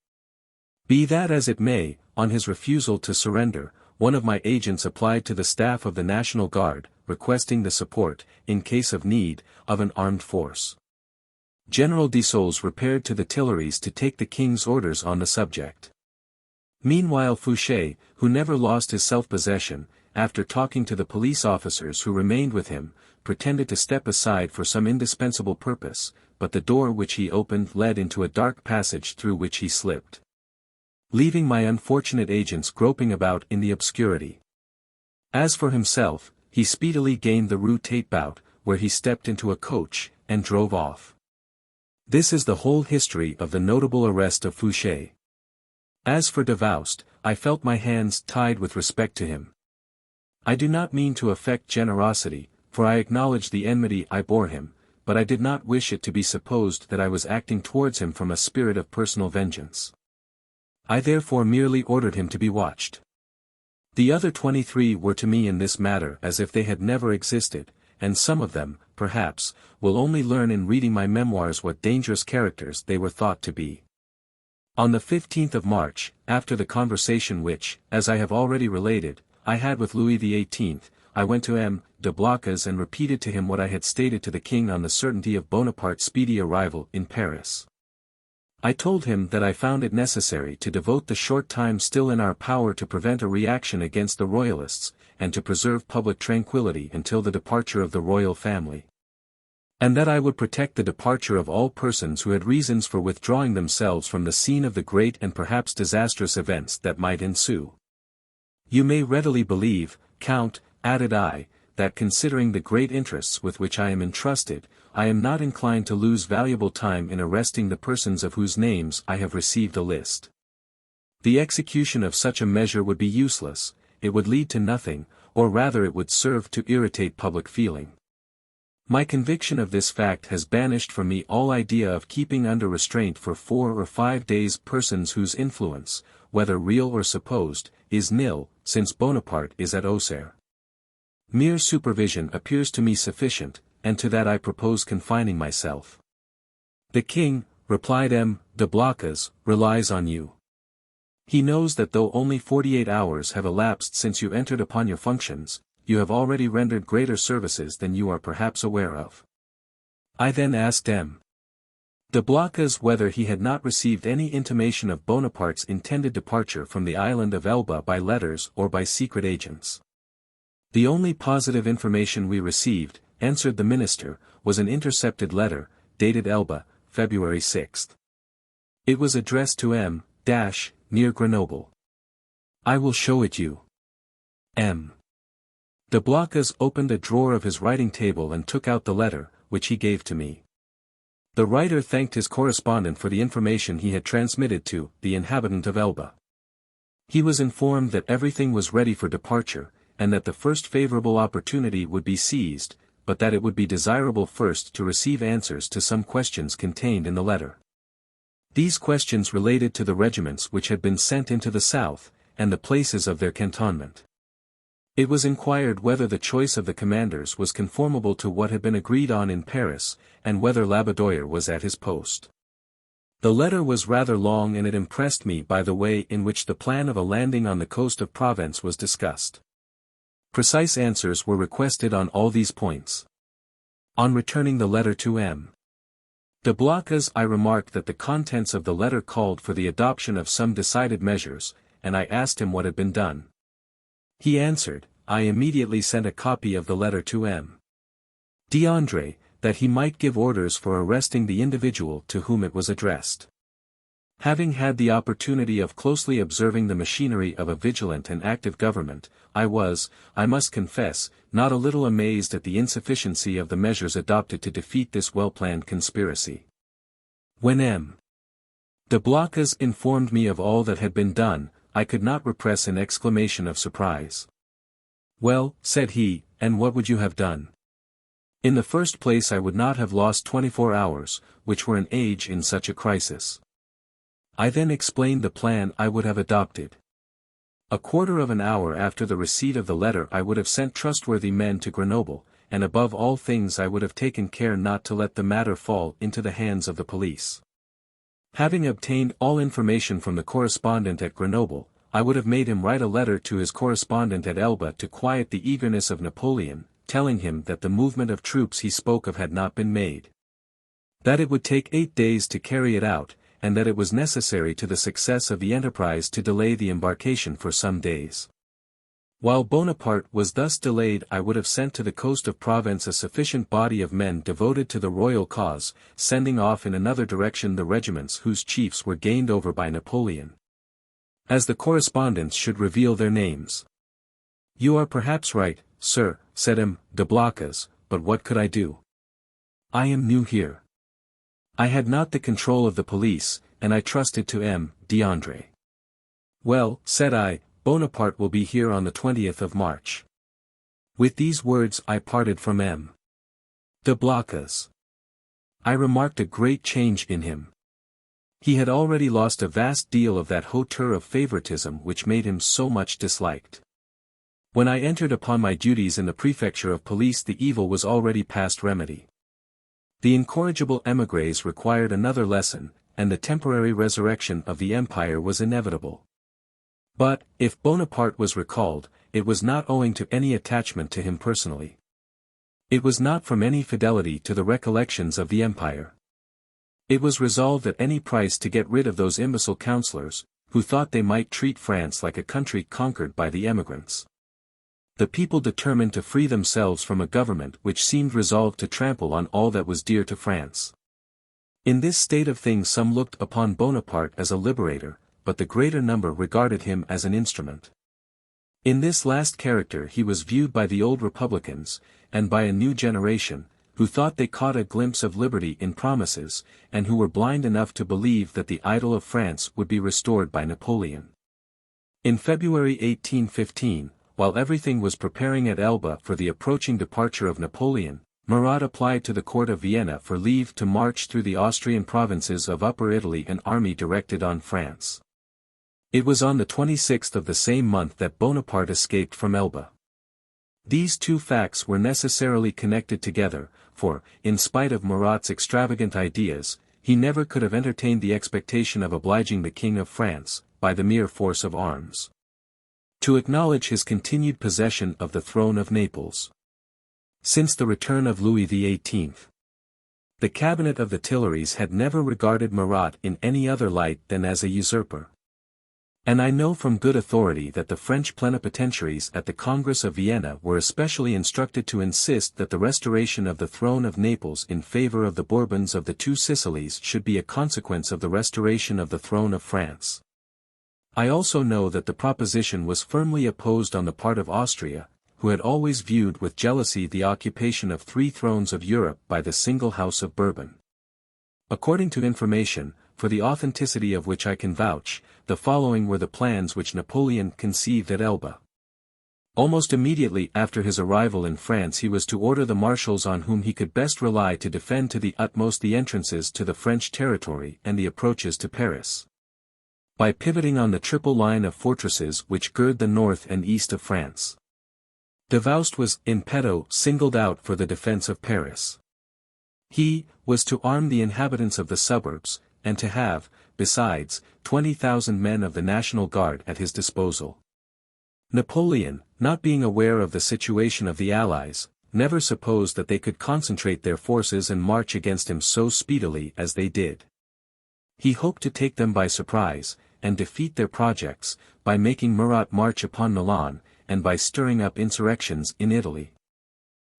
Be that as it may, on his refusal to surrender, one of my agents applied to the staff of the National Guard, requesting the support, in case of need, of an armed force. General Dessolles repaired to the Tuileries to take the King's orders on the subject. Meanwhile Fouché, who never lost his self-possession, after talking to the police officers who remained with him, pretended to step aside for some indispensable purpose, but the door which he opened led into a dark passage through which he slipped, leaving my unfortunate agents groping about in the obscurity. As for himself, he speedily gained the Rue Taitbout, where he stepped into a coach, and drove off. This is the whole history of the notable arrest of Fouché. As for Davoust, I felt my hands tied with respect to him. I do not mean to affect generosity, for I acknowledge the enmity I bore him, but I did not wish it to be supposed that I was acting towards him from a spirit of personal vengeance. I therefore merely ordered him to be watched. The other 23 were to me in this matter as if they had never existed, and some of them, perhaps, will only learn in reading my memoirs what dangerous characters they were thought to be. On the 15th of March, after the conversation which, as I have already related, I had with Louis XVIII, I went to M. de Blocas and repeated to him what I had stated to the King on the certainty of Bonaparte's speedy arrival in Paris. I told him that I found it necessary to devote the short time still in our power to prevent a reaction against the Royalists, and to preserve public tranquillity until the departure of the royal family. And that I would protect the departure of all persons who had reasons for withdrawing themselves from the scene of the great and perhaps disastrous events that might ensue. You may readily believe, Count, added I, that considering the great interests with which I am entrusted, I am not inclined to lose valuable time in arresting the persons of whose names I have received a list. The execution of such a measure would be useless, it would lead to nothing, or rather it would serve to irritate public feeling. My conviction of this fact has banished from me all idea of keeping under restraint for 4 or 5 days persons whose influence, whether real or supposed, is nil, since Bonaparte is at Auxerre. Mere supervision appears to me sufficient, and to that I propose confining myself. The king, replied M. de Blocas, relies on you. He knows that though only 48 hours have elapsed since you entered upon your functions, you have already rendered greater services than you are perhaps aware of. I then asked M. de Blocas whether he had not received any intimation of Bonaparte's intended departure from the island of Elba by letters or by secret agents. The only positive information we received, answered the minister, was an intercepted letter, dated Elba, February 6. It was addressed to M. near Grenoble. I will show it you. M. de Blocas opened a drawer of his writing table and took out the letter, which he gave to me. The writer thanked his correspondent for the information he had transmitted to the inhabitant of Elba. He was informed that everything was ready for departure, and that the first favorable opportunity would be seized, but that it would be desirable first to receive answers to some questions contained in the letter. These questions related to the regiments which had been sent into the south, and the places of their cantonment. It was inquired whether the choice of the commanders was conformable to what had been agreed on in Paris, and whether Labedoyer was at his post. The letter was rather long, and it impressed me by the way in which the plan of a landing on the coast of Provence was discussed. Precise answers were requested on all these points. On returning the letter to M. de Blocas, I remarked that the contents of the letter called for the adoption of some decided measures, and I asked him what had been done. He answered, I immediately sent a copy of the letter to M. d'André, that he might give orders for arresting the individual to whom it was addressed. Having had the opportunity of closely observing the machinery of a vigilant and active government, I was, I must confess, not a little amazed at the insufficiency of the measures adopted to defeat this well-planned conspiracy. When M. de Blocas informed me of all that had been done, I could not repress an exclamation of surprise. Well, said he, and what would you have done? In the first place, I would not have lost 24 hours, which were an age in such a crisis. I then explained the plan I would have adopted. A quarter of an hour after the receipt of the letter I would have sent trustworthy men to Grenoble, and above all things I would have taken care not to let the matter fall into the hands of the police. Having obtained all information from the correspondent at Grenoble, I would have made him write a letter to his correspondent at Elba to quiet the eagerness of Napoleon, telling him that the movement of troops he spoke of had not been made. That it would take 8 days to carry it out, and that it was necessary to the success of the enterprise to delay the embarkation for some days. While Bonaparte was thus delayed, I would have sent to the coast of Provence a sufficient body of men devoted to the royal cause, sending off in another direction the regiments whose chiefs were gained over by Napoleon. As the correspondents should reveal their names. You are perhaps right, sir, said M. de Blocas, but what could I do? I am new here. I had not the control of the police, and I trusted to M. d'André. Well, said I, Bonaparte will be here on the 20th of March. With these words I parted from M. de Blocas. I remarked a great change in him. He had already lost a vast deal of that hauteur of favoritism which made him so much disliked. When I entered upon my duties in the prefecture of police, the evil was already past remedy. The incorrigible émigrés required another lesson, and the temporary resurrection of the empire was inevitable. But, if Bonaparte was recalled, it was not owing to any attachment to him personally. It was not from any fidelity to the recollections of the empire. It was resolved at any price to get rid of those imbecile councillors, who thought they might treat France like a country conquered by the emigrants. The people determined to free themselves from a government which seemed resolved to trample on all that was dear to France. In this state of things some looked upon Bonaparte as a liberator, but the greater number regarded him as an instrument. In this last character he was viewed by the old republicans, and by a new generation, who thought they caught a glimpse of liberty in promises, and who were blind enough to believe that the idol of France would be restored by Napoleon. In February 1815, while everything was preparing at Elba for the approaching departure of Napoleon, Murat applied to the court of Vienna for leave to march through the Austrian provinces of Upper Italy an army directed on France. It was on the 26th of the same month that Bonaparte escaped from Elba. These two facts were necessarily connected together, for, in spite of Murat's extravagant ideas, he never could have entertained the expectation of obliging the King of France, by the mere force of arms, to acknowledge his continued possession of the throne of Naples. Since the return of Louis XVIII, the cabinet of the Tuileries had never regarded Murat in any other light than as a usurper. And I know from good authority that the French plenipotentiaries at the Congress of Vienna were especially instructed to insist that the restoration of the throne of Naples in favor of the Bourbons of the Two Sicilies should be a consequence of the restoration of the throne of France. I also know that the proposition was firmly opposed on the part of Austria, who had always viewed with jealousy the occupation of 3 thrones of Europe by the single House of Bourbon. According to information, for the authenticity of which I can vouch, the following were the plans which Napoleon conceived at Elba. Almost immediately after his arrival in France he was to order the marshals on whom he could best rely to defend to the utmost the entrances to the French territory and the approaches to Paris, by pivoting on the triple line of fortresses which gird the north and east of France. Davoust was, in petto, singled out for the defense of Paris. He was to arm the inhabitants of the suburbs, and to have, besides, 20,000 men of the National Guard at his disposal. Napoleon, not being aware of the situation of the Allies, never supposed that they could concentrate their forces and march against him so speedily as they did. He hoped to take them by surprise, and defeat their projects, by making Murat march upon Milan, and by stirring up insurrections in Italy.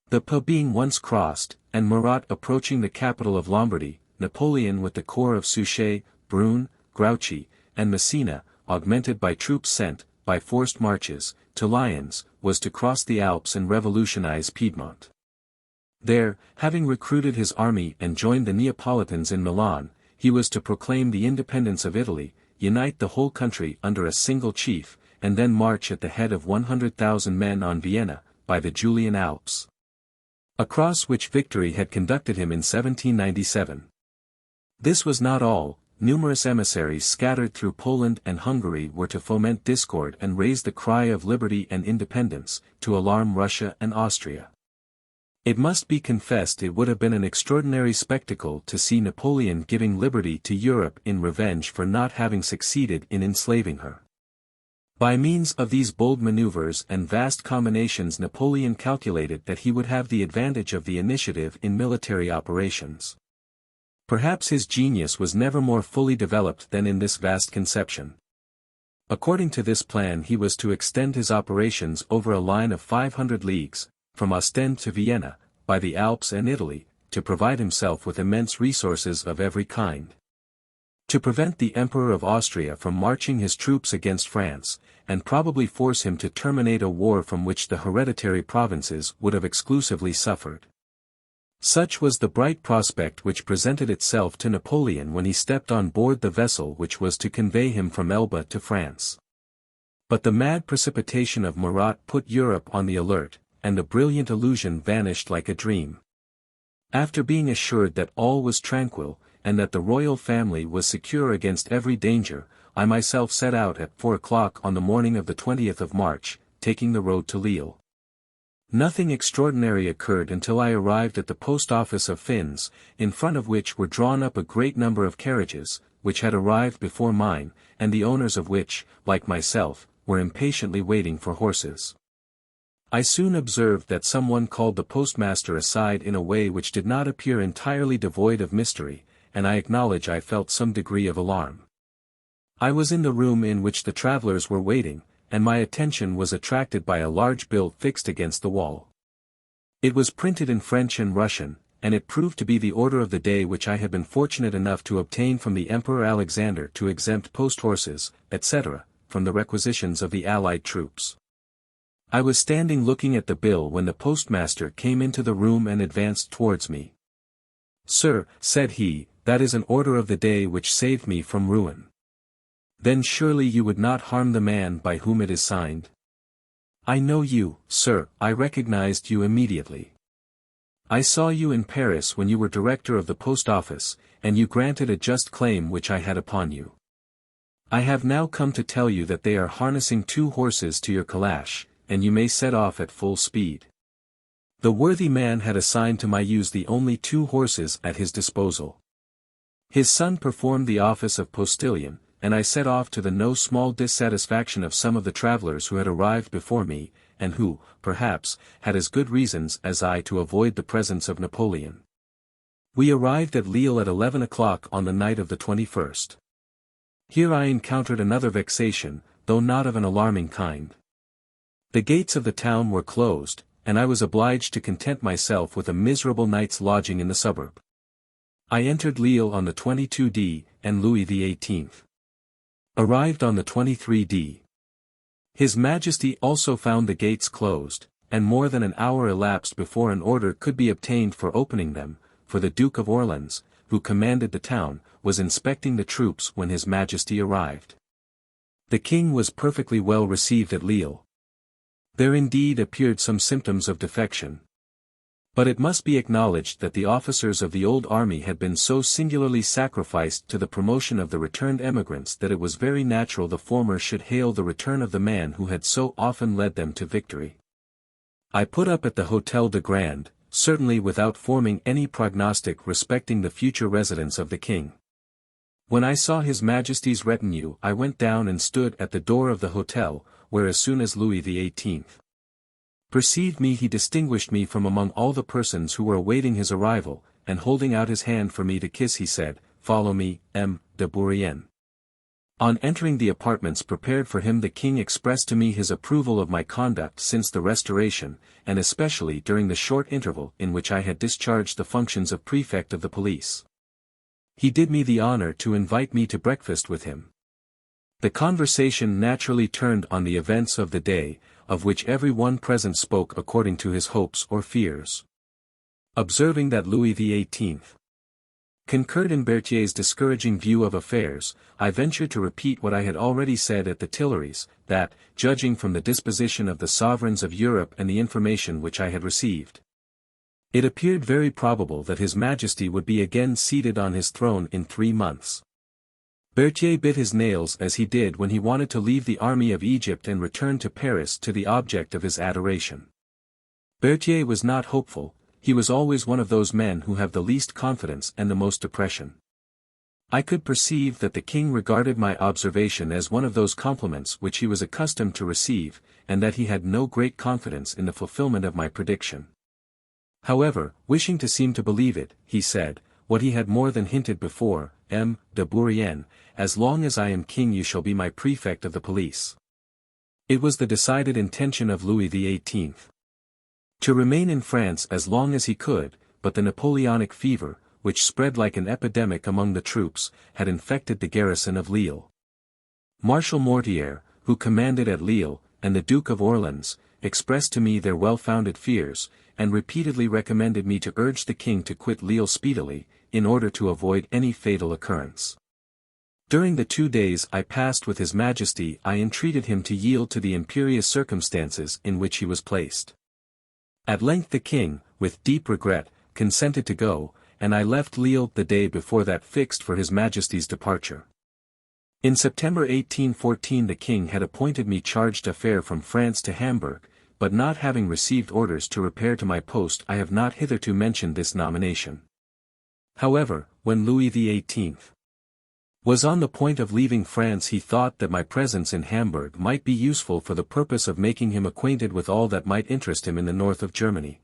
The Po being once crossed, and Murat approaching the capital of Lombardy, Napoleon with the corps of Suchet, Brune, Grouchy, and Messina, augmented by troops sent, by forced marches, to Lyons, was to cross the Alps and revolutionize Piedmont. There, having recruited his army and joined the Neapolitans in Milan, he was to proclaim the independence of Italy, unite the whole country under a single chief, and then march at the head of 100,000 men on Vienna, by the Julian Alps, across which victory had conducted him in 1797. This was not all. Numerous emissaries scattered through Poland and Hungary were to foment discord and raise the cry of liberty and independence, to alarm Russia and Austria. It must be confessed it would have been an extraordinary spectacle to see Napoleon giving liberty to Europe in revenge for not having succeeded in enslaving her. By means of these bold maneuvers and vast combinations Napoleon calculated that he would have the advantage of the initiative in military operations. Perhaps his genius was never more fully developed than in this vast conception. According to this plan he was to extend his operations over a line of 500 leagues, from Ostend to Vienna, by the Alps and Italy, to provide himself with immense resources of every kind. To prevent the Emperor of Austria from marching his troops against France, and probably force him to terminate a war from which the hereditary provinces would have exclusively suffered. Such was the bright prospect which presented itself to Napoleon when he stepped on board the vessel which was to convey him from Elba to France. But the mad precipitation of Murat put Europe on the alert, and the brilliant illusion vanished like a dream. After being assured that all was tranquil, and that the royal family was secure against every danger, I myself set out at 4 o'clock on the morning of the 20th of March, taking the road to Lille. Nothing extraordinary occurred until I arrived at the post office of Fins, in front of which were drawn up a great number of carriages, which had arrived before mine, and the owners of which, like myself, were impatiently waiting for horses. I soon observed that someone called the postmaster aside in a way which did not appear entirely devoid of mystery, and I acknowledge I felt some degree of alarm. I was in the room in which the travelers were waiting, and my attention was attracted by a large bill fixed against the wall. It was printed in French and Russian, and it proved to be the order of the day which I had been fortunate enough to obtain from the Emperor Alexander to exempt post-horses, etc., from the requisitions of the Allied troops. I was standing looking at the bill when the postmaster came into the room and advanced towards me. "Sir," said he, "that is an order of the day which saved me from ruin." Then surely you would not harm the man by whom it is signed? I know you, sir, I recognized you immediately. I saw you in Paris when you were director of the post office, and you granted a just claim which I had upon you. I have now come to tell you that they are harnessing 2 horses to your calash, and you may set off at full speed. The worthy man had assigned to my use the only 2 horses at his disposal. His son performed the office of postilion, and I set off to the no small dissatisfaction of some of the travelers who had arrived before me, and who, perhaps, had as good reasons as I to avoid the presence of Napoleon. We arrived at Lille at 11 o'clock on the night of the 21st. Here I encountered another vexation, though not of an alarming kind. The gates of the town were closed, and I was obliged to content myself with a miserable night's lodging in the suburb. I entered Lille on the 22d, and Louis XVIII arrived on the 23d. His Majesty also found the gates closed, and more than an hour elapsed before an order could be obtained for opening them, for the Duke of Orleans, who commanded the town, was inspecting the troops when His Majesty arrived. The king was perfectly well received at Lille. There indeed appeared some symptoms of defection. But it must be acknowledged that the officers of the old army had been so singularly sacrificed to the promotion of the returned emigrants that it was very natural the former should hail the return of the man who had so often led them to victory. I put up at the Hôtel de Grand, certainly without forming any prognostic respecting the future residence of the king. When I saw His Majesty's retinue I went down and stood at the door of the hotel, where as soon as Louis XVIII perceived me he distinguished me from among all the persons who were awaiting his arrival, and holding out his hand for me to kiss he said, "Follow me, M. de Bourrienne." On entering the apartments prepared for him the king expressed to me his approval of my conduct since the Restoration, and especially during the short interval in which I had discharged the functions of prefect of the police. He did me the honor to invite me to breakfast with him. The conversation naturally turned on the events of the day, of which every one present spoke according to his hopes or fears. Observing that Louis XVIII concurred in Berthier's discouraging view of affairs, I ventured to repeat what I had already said at the Tuileries, that, judging from the disposition of the sovereigns of Europe and the information which I had received, it appeared very probable that His Majesty would be again seated on his throne in 3 months. Berthier bit his nails as he did when he wanted to leave the army of Egypt and return to Paris to the object of his adoration. Berthier was not hopeful, he was always one of those men who have the least confidence and the most depression. I could perceive that the king regarded my observation as one of those compliments which he was accustomed to receive, and that he had no great confidence in the fulfillment of my prediction. However, wishing to seem to believe it, he said, what he had more than hinted before, M. de Bourrienne, "As long as I am king you shall be my prefect of the police." It was the decided intention of Louis XVIII to remain in France as long as he could, but the Napoleonic fever, which spread like an epidemic among the troops, had infected the garrison of Lille. Marshal Mortier, who commanded at Lille, and the Duke of Orleans, expressed to me their well-founded fears, and repeatedly recommended me to urge the king to quit Lille speedily, in order to avoid any fatal occurrence. During the 2 days I passed with His Majesty I entreated him to yield to the imperious circumstances in which he was placed. At length the king, with deep regret, consented to go, and I left Lille the day before that fixed for His Majesty's departure. In September 1814 the king had appointed me charge d'affaires from France to Hamburg, but not having received orders to repair to my post I have not hitherto mentioned this nomination. However, when Louis XVIII was on the point of leaving France he thought that my presence in Hamburg might be useful for the purpose of making him acquainted with all that might interest him in the north of Germany.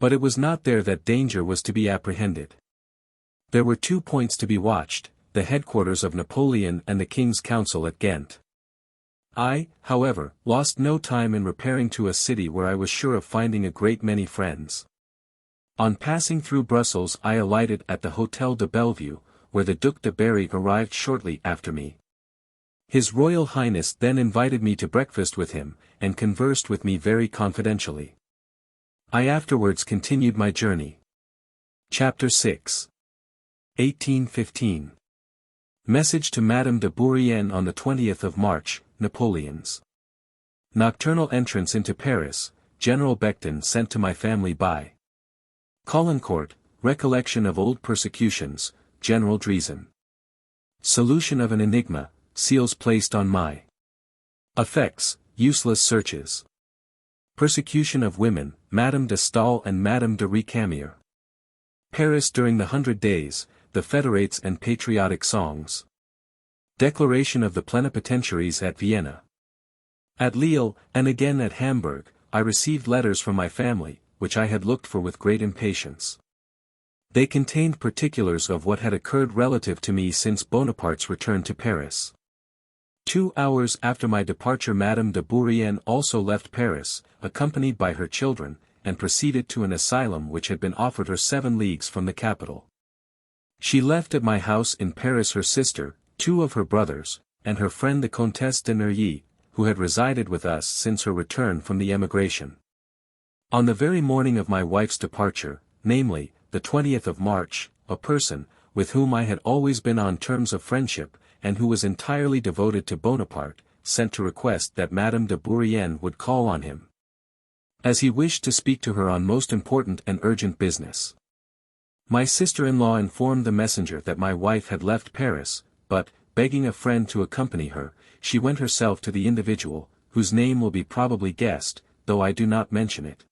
But it was not there that danger was to be apprehended. There were 2 points to be watched, the headquarters of Napoleon and the King's Council at Ghent. I, however, lost no time in repairing to a city where I was sure of finding a great many friends. On passing through Brussels I alighted at the Hôtel de Bellevue, where the Duc de Berry arrived shortly after me. His Royal Highness then invited me to breakfast with him, and conversed with me very confidentially. I afterwards continued my journey. Chapter 6. 1815. Message to Madame de Bourrienne on the 20th of March, Napoleon's nocturnal entrance into Paris, General Becton sent to my family by Caulaincourt, recollection of old persecutions, General Driesen. Solution of an enigma, seals placed on my effects, useless searches. Persecution of women, Madame de Staël and Madame de Recamier. Paris during the 100 Days, the Federates and Patriotic Songs. Declaration of the Plenipotentiaries at Vienna. At Lille, and again at Hamburg, I received letters from my family, which I had looked for with great impatience. They contained particulars of what had occurred relative to me since Bonaparte's return to Paris. 2 hours after my departure Madame de Bourrienne also left Paris, accompanied by her children, and proceeded to an asylum which had been offered her 7 leagues from the capital. She left at my house in Paris her sister, 2 of her brothers, and her friend the Comtesse de Neuilly, who had resided with us since her return from the emigration. On the very morning of my wife's departure, namely, the 20th of March, a person, with whom I had always been on terms of friendship, and who was entirely devoted to Bonaparte, sent to request that Madame de Bourrienne would call on him, as he wished to speak to her on most important and urgent business. My sister-in-law informed the messenger that my wife had left Paris, but, begging a friend to accompany her, she went herself to the individual, whose name will be probably guessed, though I do not mention it.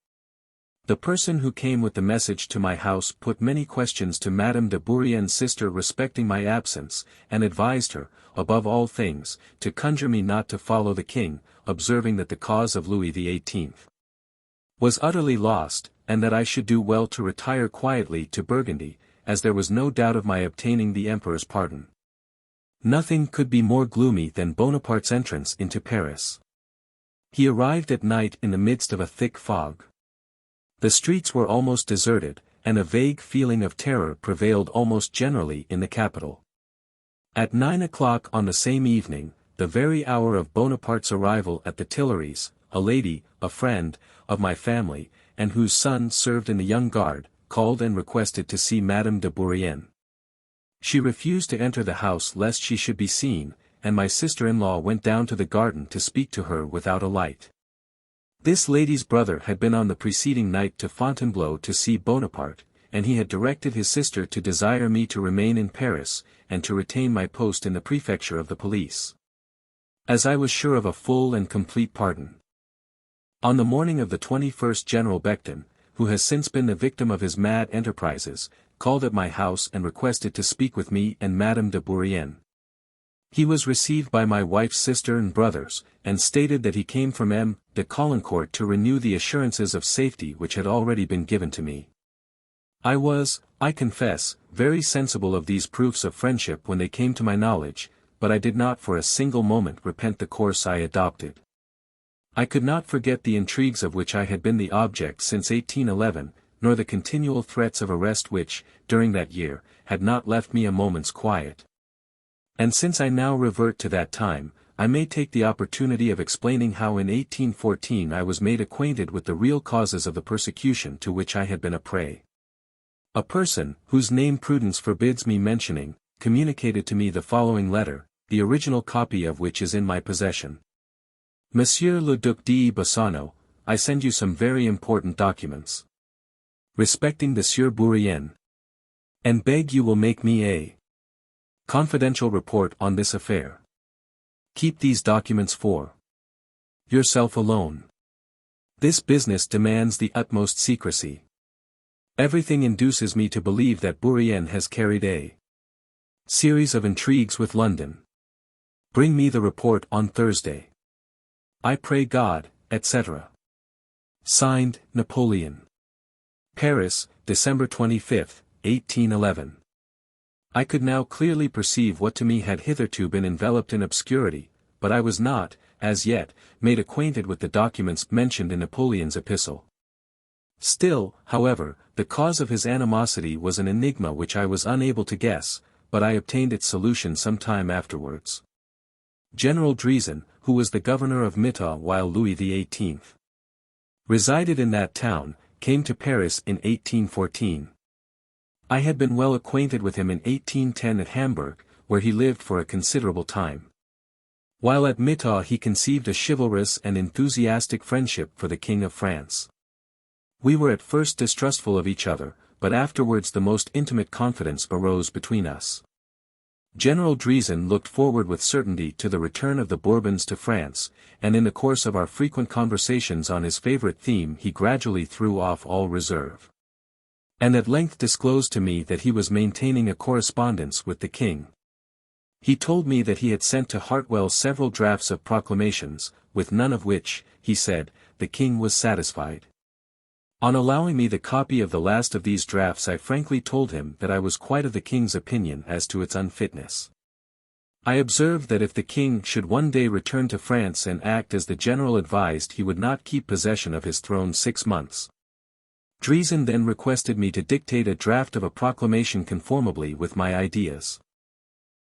The person who came with the message to my house put many questions to Madame de Bourrienne's sister respecting my absence, and advised her, above all things, to conjure me not to follow the king, observing that the cause of Louis XVIII was utterly lost, and that I should do well to retire quietly to Burgundy, as there was no doubt of my obtaining the emperor's pardon. Nothing could be more gloomy than Bonaparte's entrance into Paris. He arrived at night in the midst of a thick fog. The streets were almost deserted, and a vague feeling of terror prevailed almost generally in the capital. At 9 o'clock on the same evening, the very hour of Bonaparte's arrival at the Tuileries, a lady, a friend, of my family, and whose son served in the Young Guard, called and requested to see Madame de Bourrienne. She refused to enter the house lest she should be seen, and my sister-in-law went down to the garden to speak to her without a light. This lady's brother had been on the preceding night to Fontainebleau to see Bonaparte, and he had directed his sister to desire me to remain in Paris, and to retain my post in the prefecture of the police, as I was sure of a full and complete pardon. On the morning of the 21st General Becton, who has since been the victim of his mad enterprises, called at my house and requested to speak with me and Madame de Bourrienne. He was received by my wife's sister and brothers, and stated that he came from M. de Caulaincourt to renew the assurances of safety which had already been given to me. I was, I confess, very sensible of these proofs of friendship when they came to my knowledge, but I did not for a single moment repent the course I adopted. I could not forget the intrigues of which I had been the object since 1811, nor the continual threats of arrest which, during that year, had not left me a moment's quiet. And since I now revert to that time, I may take the opportunity of explaining how in 1814 I was made acquainted with the real causes of the persecution to which I had been a prey. A person, whose name prudence forbids me mentioning, communicated to me the following letter, the original copy of which is in my possession. Monsieur le Duc de Bassano, I send you some very important documents respecting the Sieur Bourrienne, and beg you will make me a confidential report on this affair. Keep these documents for yourself alone. This business demands the utmost secrecy. Everything induces me to believe that Bourrienne has carried a series of intrigues with London. Bring me the report on Thursday. I pray God, etc. Signed, Napoleon. Paris, December 25, 1811. I could now clearly perceive what to me had hitherto been enveloped in obscurity, but I was not, as yet, made acquainted with the documents mentioned in Napoleon's epistle. Still, however, the cause of his animosity was an enigma which I was unable to guess, but I obtained its solution some time afterwards. General Driesen, who was the governor of Mittau while Louis XVIII resided in that town, came to Paris in 1814. I had been well acquainted with him in 1810 at Hamburg, where he lived for a considerable time. While at Mitaw he conceived a chivalrous and enthusiastic friendship for the King of France. We were at first distrustful of each other, but afterwards the most intimate confidence arose between us. General Driesen looked forward with certainty to the return of the Bourbons to France, and in the course of our frequent conversations on his favorite theme he gradually threw off all reserve. And at length disclosed to me that he was maintaining a correspondence with the king. He told me that he had sent to Hartwell several drafts of proclamations, with none of which, he said, the king was satisfied. On allowing me the copy of the last of these drafts I frankly told him that I was quite of the king's opinion as to its unfitness. I observed that if the king should one day return to France and act as the general advised he would not keep possession of his throne 6 months. Driesen then requested me to dictate a draft of a proclamation conformably with my ideas.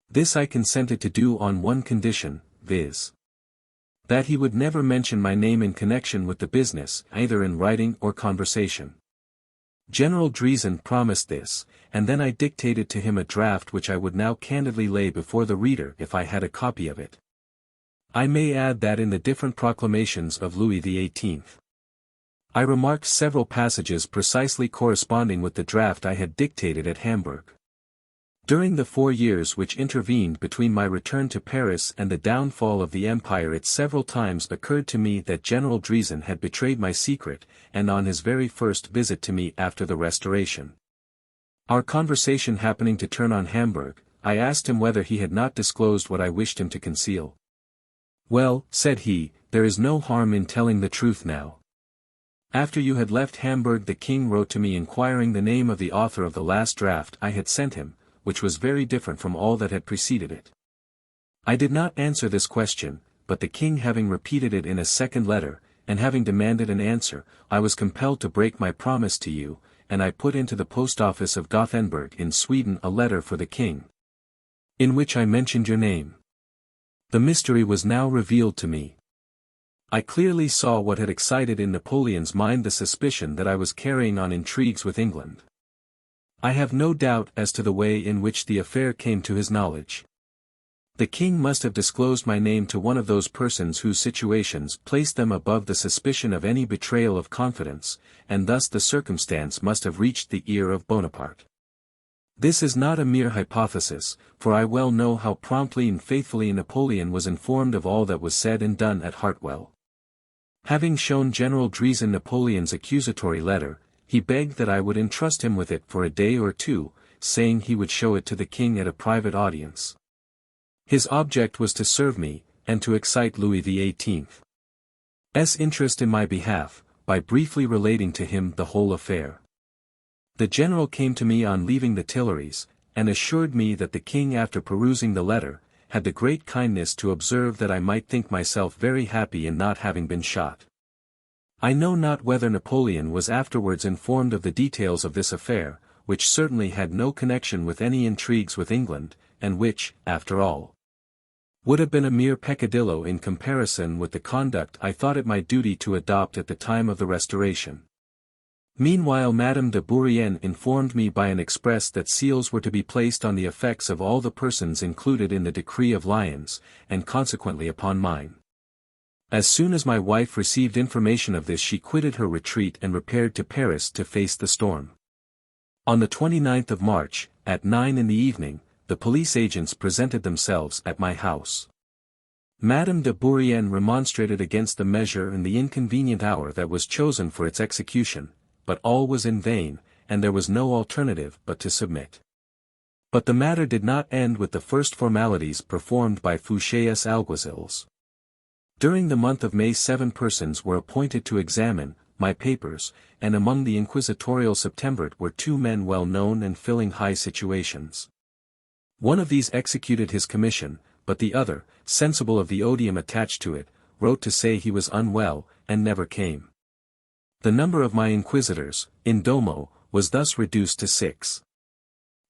This I consented to do on one condition, viz. that he would never mention my name in connection with the business, either in writing or conversation. General Driesen promised this, and then I dictated to him a draft which I would now candidly lay before the reader if I had a copy of it. I may add that in the different proclamations of Louis XVIII, I remarked several passages precisely corresponding with the draft I had dictated at Hamburg. During the 4 years which intervened between my return to Paris and the downfall of the empire it several times occurred to me that General Driesen had betrayed my secret, and on his very first visit to me after the Restoration. Our conversation happening to turn on Hamburg, I asked him whether he had not disclosed what I wished him to conceal. "Well," said he, "there is no harm in telling the truth now. After you had left Hamburg the king wrote to me inquiring the name of the author of the last draft I had sent him, which was very different from all that had preceded it. I did not answer this question, but the king having repeated it in a second letter, and having demanded an answer, I was compelled to break my promise to you, and I put into the post office of Gothenburg in Sweden a letter for the king, in which I mentioned your name. The mystery was now revealed to me. I clearly saw what had excited in Napoleon's mind the suspicion that I was carrying on intrigues with England. I have no doubt as to the way in which the affair came to his knowledge. The king must have disclosed my name to one of those persons whose situations placed them above the suspicion of any betrayal of confidence, and thus the circumstance must have reached the ear of Bonaparte. This is not a mere hypothesis, for I well know how promptly and faithfully Napoleon was informed of all that was said and done at Hartwell. Having shown General Driesen Napoleon's accusatory letter, he begged that I would entrust him with it for a day or two, saying he would show it to the king at a private audience. His object was to serve me, and to excite Louis XVIII's interest in my behalf, by briefly relating to him the whole affair. The general came to me on leaving the Tuileries, and assured me that the king after perusing the letter, had the great kindness to observe that I might think myself very happy in not having been shot. I know not whether Napoleon was afterwards informed of the details of this affair, which certainly had no connection with any intrigues with England, and which, after all, would have been a mere peccadillo in comparison with the conduct I thought it my duty to adopt at the time of the Restoration. Meanwhile Madame de Bourrienne informed me by an express that seals were to be placed on the effects of all the persons included in the decree of Lyons, and consequently upon mine. As soon as my wife received information of this she quitted her retreat and repaired to Paris to face the storm. On the 29th of March, at 9 in the evening, the police agents presented themselves at my house. Madame de Bourrienne remonstrated against the measure and the inconvenient hour that was chosen for its execution, but all was in vain, and there was no alternative but to submit. But the matter did not end with the first formalities performed by Fouché's alguazils. During the month of May 7 persons were appointed to examine my papers, and among the inquisitorial Septemvirs were 2 men well known and filling high situations. One of these executed his commission, but the other, sensible of the odium attached to it, wrote to say he was unwell, and never came. The number of my inquisitors, in domo, was thus reduced to 6.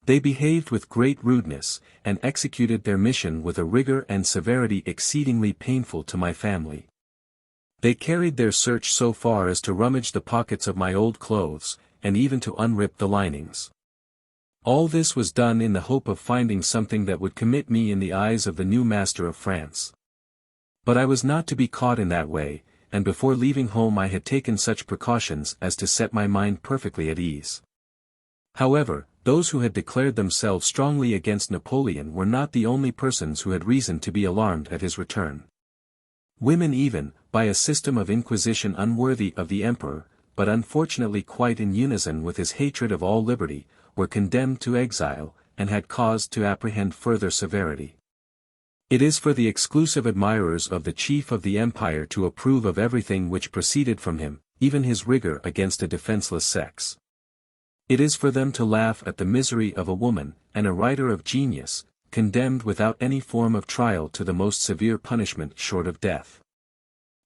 They behaved with great rudeness, and executed their mission with a rigor and severity exceedingly painful to my family. They carried their search so far as to rummage the pockets of my old clothes, and even to unrip the linings. All this was done in the hope of finding something that would commit me in the eyes of the new master of France. But I was not to be caught in that way, and before leaving home I had taken such precautions as to set my mind perfectly at ease. However, those who had declared themselves strongly against Napoleon were not the only persons who had reason to be alarmed at his return. Women even, by a system of inquisition unworthy of the emperor, but unfortunately quite in unison with his hatred of all liberty, were condemned to exile, and had cause to apprehend further severity. It is for the exclusive admirers of the chief of the empire to approve of everything which proceeded from him, even his rigor against a defenseless sex. It is for them to laugh at the misery of a woman, and a writer of genius, condemned without any form of trial to the most severe punishment short of death.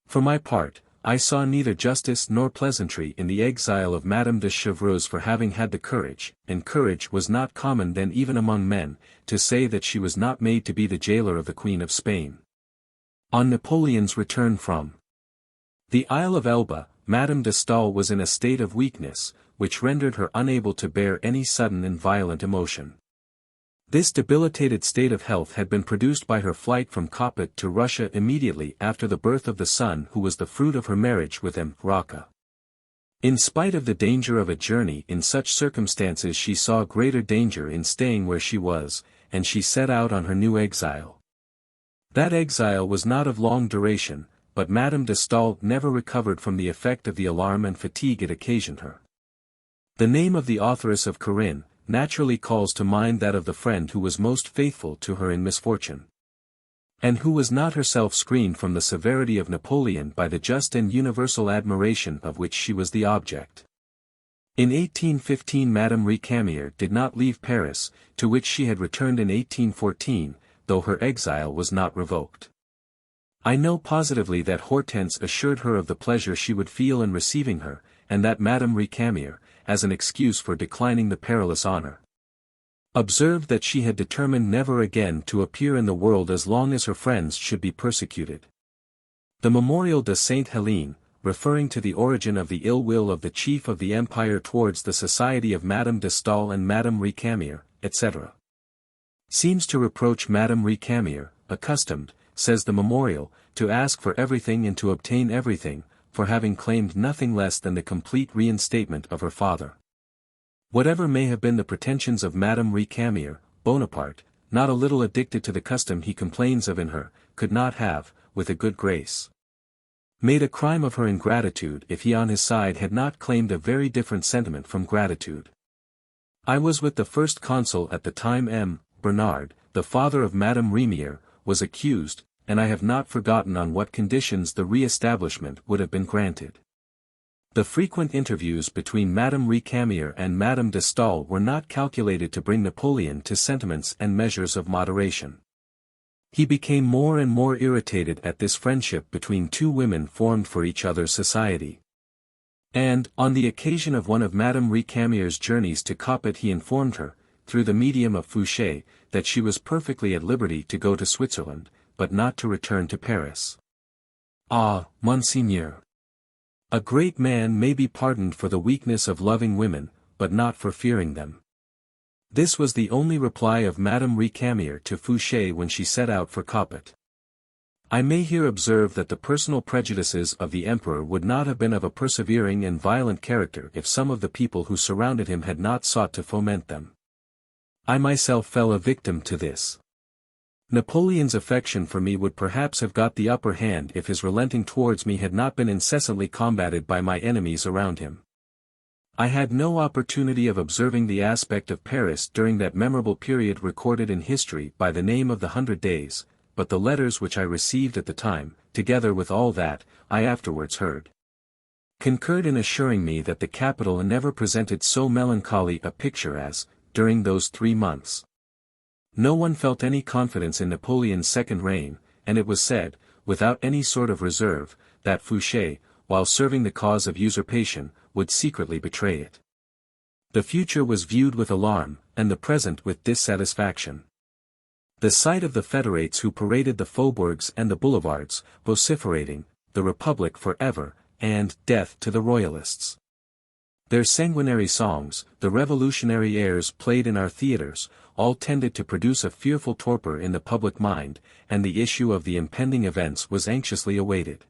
For my part, I saw neither justice nor pleasantry in the exile of Madame de Chevreuse for having had the courage, and courage was not common then even among men, to say that she was not made to be the jailer of the Queen of Spain. On Napoleon's return from the Isle of Elba, Madame de Staël was in a state of weakness, which rendered her unable to bear any sudden and violent emotion. This debilitated state of health had been produced by her flight from Coppet to Russia immediately after the birth of the son who was the fruit of her marriage with M. Rocca. In spite of the danger of a journey in such circumstances she saw greater danger in staying where she was, and she set out on her new exile. That exile was not of long duration, but Madame de Staël never recovered from the effect of the alarm and fatigue it occasioned her. The name of the authoress of Corinne naturally calls to mind that of the friend who was most faithful to her in misfortune, and who was not herself screened from the severity of Napoleon by the just and universal admiration of which she was the object. In 1815 Madame Récamier did not leave Paris, to which she had returned in 1814, though her exile was not revoked. I know positively that Hortense assured her of the pleasure she would feel in receiving her, and that Madame Récamier, as an excuse for declining the perilous honor, observed that she had determined never again to appear in the world as long as her friends should be persecuted. The Memorial de Sainte Helene, referring to the origin of the ill will of the chief of the empire towards the society of Madame de Staël and Madame Récamier, etc., seems to reproach Madame Récamier, accustomed, says the memorial, to ask for everything and to obtain everything, for having claimed nothing less than the complete reinstatement of her father. Whatever may have been the pretensions of Madame Récamier, Bonaparte, not a little addicted to the custom he complains of in her, could not have, with a good grace, made a crime of her ingratitude if he on his side had not claimed a very different sentiment from gratitude. I was with the first consul at the time. M. Bernard, the father of Madame Récamier, was accused, and I have not forgotten on what conditions the re-establishment would have been granted. The frequent interviews between Madame Récamier and Madame de Staël were not calculated to bring Napoleon to sentiments and measures of moderation. He became more and more irritated at this friendship between two women formed for each other's society. And, on the occasion of one of Madame Récamier's journeys to Coppet he informed her, through the medium of Fouché, that she was perfectly at liberty to go to Switzerland, but not to return to Paris. Ah, Monseigneur! A great man may be pardoned for the weakness of loving women, but not for fearing them. This was the only reply of Madame Récamier to Fouché when she set out for Coppet. I may here observe that the personal prejudices of the emperor would not have been of a persevering and violent character if some of the people who surrounded him had not sought to foment them. I myself fell a victim to this. Napoleon's affection for me would perhaps have got the upper hand if his relenting towards me had not been incessantly combated by my enemies around him. I had no opportunity of observing the aspect of Paris during that memorable period recorded in history by the name of the 100 Days, but the letters which I received at the time, together with all that I afterwards heard, concurred in assuring me that the capital never presented so melancholy a picture as, during those 3 months. No one felt any confidence in Napoleon's second reign, and it was said, without any sort of reserve, that Fouché, while serving the cause of usurpation, would secretly betray it. The future was viewed with alarm, and the present with dissatisfaction. The sight of the federates who paraded the faubourgs and the boulevards, vociferating, "The Republic forever," and "Death to the Royalists," Their sanguinary songs, the revolutionary airs played in our theatres, all tended to produce a fearful torpor in the public mind, and the issue of the impending events was anxiously awaited.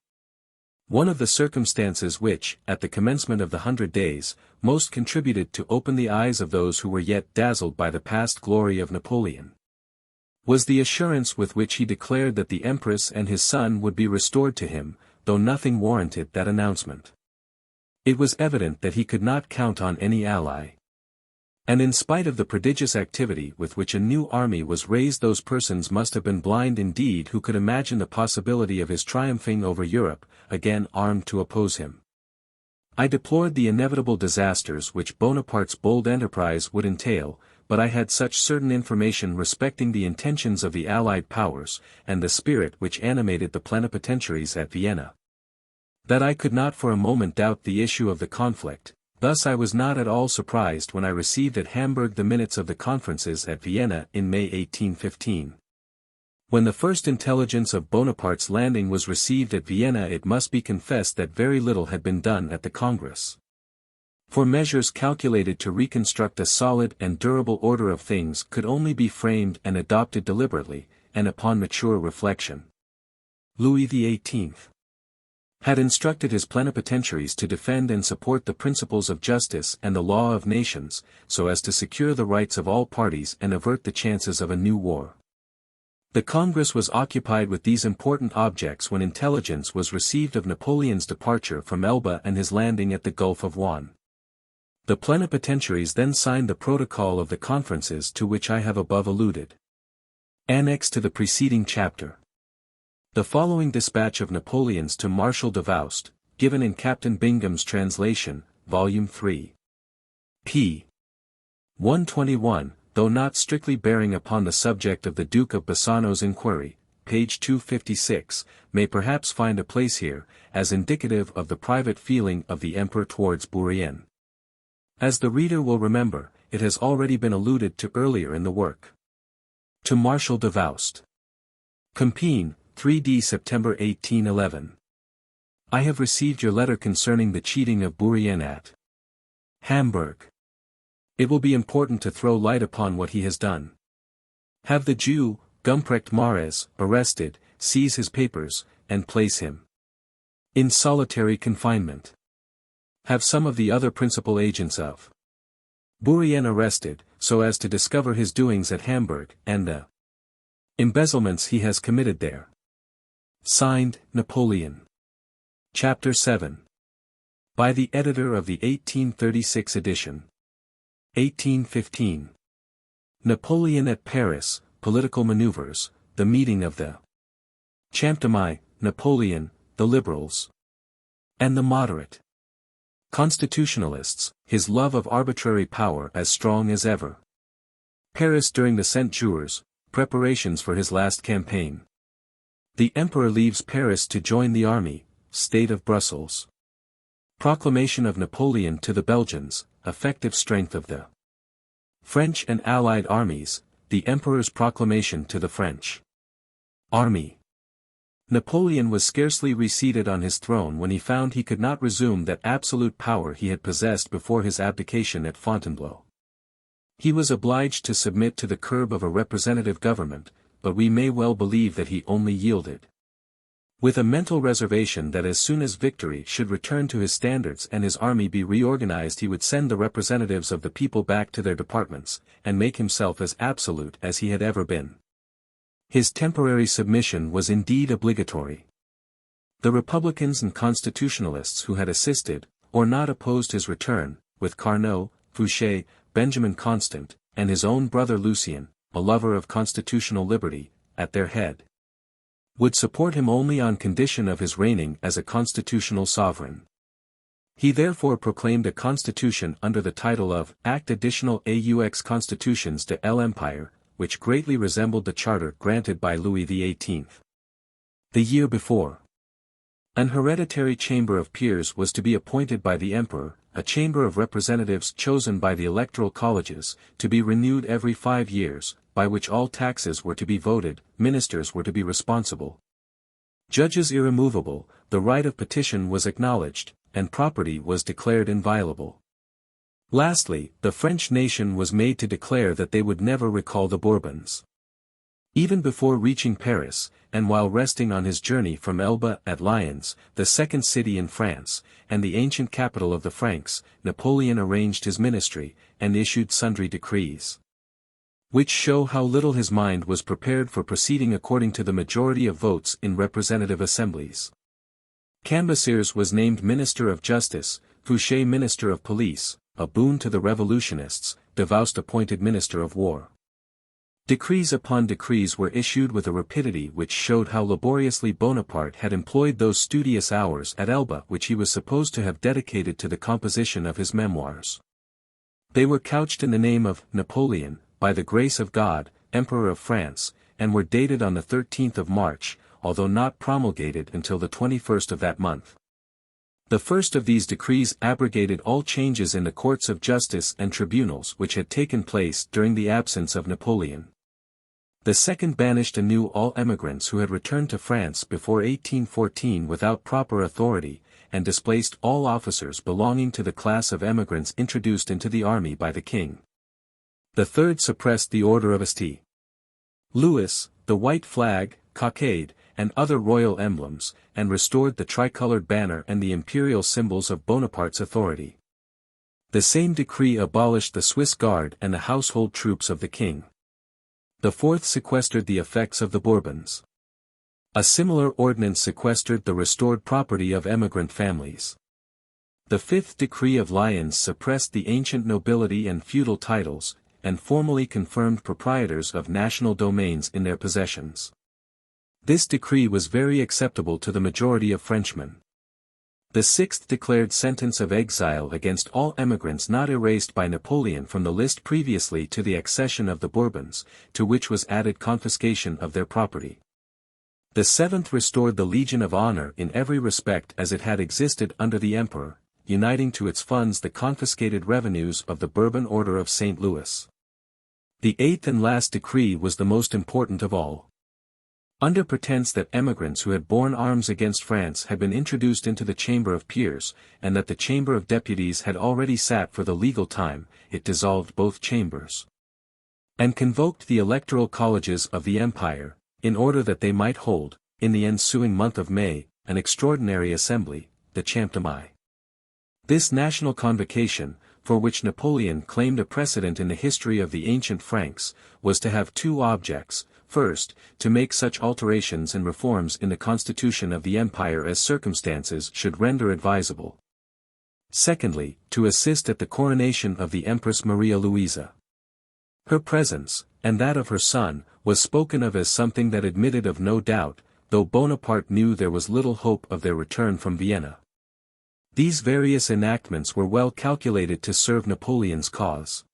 One of the circumstances which, at the commencement of the 100 Days, most contributed to open the eyes of those who were yet dazzled by the past glory of Napoleon, was the assurance with which he declared that the Empress and his son would be restored to him, though nothing warranted that announcement. It was evident that he could not count on any ally. And in spite of the prodigious activity with which a new army was raised, those persons must have been blind indeed who could imagine the possibility of his triumphing over Europe, again armed to oppose him. I deplored the inevitable disasters which Bonaparte's bold enterprise would entail, but I had such certain information respecting the intentions of the Allied powers, and the spirit which animated the plenipotentiaries at Vienna, that I could not for a moment doubt the issue of the conflict. Thus I was not at all surprised when I received at Hamburg the minutes of the conferences at Vienna in May 1815. When the first intelligence of Bonaparte's landing was received at Vienna, it must be confessed that very little had been done at the Congress. For measures calculated to reconstruct a solid and durable order of things could only be framed and adopted deliberately, and upon mature reflection. Louis XVIII had instructed his plenipotentiaries to defend and support the principles of justice and the law of nations, so as to secure the rights of all parties and avert the chances of a new war. The Congress was occupied with these important objects when intelligence was received of Napoleon's departure from Elba and his landing at the Gulf of Juan. The plenipotentiaries then signed the protocol of the conferences to which I have above alluded. Annexed to the preceding chapter. The following dispatch of Napoleon's to Marshal Davoust, given in Captain Bingham's translation, Volume 3. p. 121, though not strictly bearing upon the subject of the Duke of Bassano's inquiry, page 256, may perhaps find a place here, as indicative of the private feeling of the Emperor towards Bourrienne. As the reader will remember, it has already been alluded to earlier in the work. To Marshal Davoust. Compiègne, 3d September 1811. I have received your letter concerning the cheating of Bourrienne at Hamburg. It will be important to throw light upon what he has done. Have the Jew, Gumprecht Mares, arrested, seize his papers, and place him in solitary confinement. Have some of the other principal agents of Bourrienne arrested, so as to discover his doings at Hamburg, and the embezzlements he has committed there. Signed, Napoleon. Chapter 7. By the editor of the 1836 edition. 1815. Napoleon at Paris, Political Maneuvers, the meeting of the Champ de Mai, Napoleon, the Liberals, and the Moderate Constitutionalists, his love of arbitrary power as strong as ever. Paris during the Cent-Jours, preparations for his last campaign. The Emperor leaves Paris to join the army, state of Brussels. Proclamation of Napoleon to the Belgians, effective strength of the French and Allied armies, the Emperor's proclamation to the French army. Napoleon was scarcely reseated on his throne when he found he could not resume that absolute power he had possessed before his abdication at Fontainebleau. He was obliged to submit to the curb of a representative government, but we may well believe that he only yielded with a mental reservation that as soon as victory should return to his standards and his army be reorganized, he would send the representatives of the people back to their departments, and make himself as absolute as he had ever been. His temporary submission was indeed obligatory. The Republicans and Constitutionalists who had assisted, or not opposed his return, with Carnot, Fouché, Benjamin Constant, and his own brother Lucien, a lover of constitutional liberty, at their head, would support him only on condition of his reigning as a constitutional sovereign. He therefore proclaimed a constitution under the title of Act Additional aux Constitutions de l'Empire, which greatly resembled the charter granted by Louis XVIII. The year before. An hereditary chamber of peers was to be appointed by the emperor, a chamber of representatives chosen by the electoral colleges, to be renewed every 5 years, by which all taxes were to be voted, ministers were to be responsible, judges irremovable, the right of petition was acknowledged, and property was declared inviolable. Lastly, the French nation was made to declare that they would never recall the Bourbons. Even before reaching Paris, and while resting on his journey from Elba at Lyons, the second city in France, and the ancient capital of the Franks, Napoleon arranged his ministry, and issued sundry decrees, which show how little his mind was prepared for proceeding according to the majority of votes in representative assemblies. Cambacérès was named Minister of Justice, Fouché Minister of Police, a boon to the revolutionists, Davoust appointed Minister of War. Decrees upon decrees were issued with a rapidity which showed how laboriously Bonaparte had employed those studious hours at Elba which he was supposed to have dedicated to the composition of his memoirs. They were couched in the name of Napoleon, by the grace of God, Emperor of France, and were dated on the 13th of March, although not promulgated until the 21st of that month. The first of these decrees abrogated all changes in the courts of justice and tribunals which had taken place during the absence of Napoleon. The second banished anew all emigrants who had returned to France before 1814 without proper authority, and displaced all officers belonging to the class of emigrants introduced into the army by the king. The third suppressed the order of St. Louis, the white flag, cockade, and other royal emblems, and restored the tricolored banner and the imperial symbols of Bonaparte's authority. The same decree abolished the Swiss Guard and the household troops of the king. The fourth sequestered the effects of the Bourbons. A similar ordinance sequestered the restored property of emigrant families. The fifth decree of Lyons suppressed the ancient nobility and feudal titles, and formally confirmed proprietors of national domains in their possessions. This decree was very acceptable to the majority of Frenchmen. The sixth declared sentence of exile against all emigrants not erased by Napoleon from the list previously to the accession of the Bourbons, to which was added confiscation of their property. The seventh restored the Legion of Honor in every respect as it had existed under the Emperor, uniting to its funds the confiscated revenues of the Bourbon Order of St. Louis. The eighth and last decree was the most important of all. Under pretense that emigrants who had borne arms against France had been introduced into the Chamber of Peers, and that the Chamber of Deputies had already sat for the legal time, it dissolved both chambers, and convoked the electoral colleges of the Empire, in order that they might hold, in the ensuing month of May, an extraordinary assembly, the XXXII. This national convocation, for which Napoleon claimed a precedent in the history of the ancient Franks, was to have two objects: first, to make such alterations and reforms in the constitution of the empire as circumstances should render advisable. Secondly, to assist at the coronation of the Empress Maria Louisa. Her presence, and that of her son, was spoken of as something that admitted of no doubt, though Bonaparte knew there was little hope of their return from Vienna. These various enactments were well calculated to serve Napoleon's cause.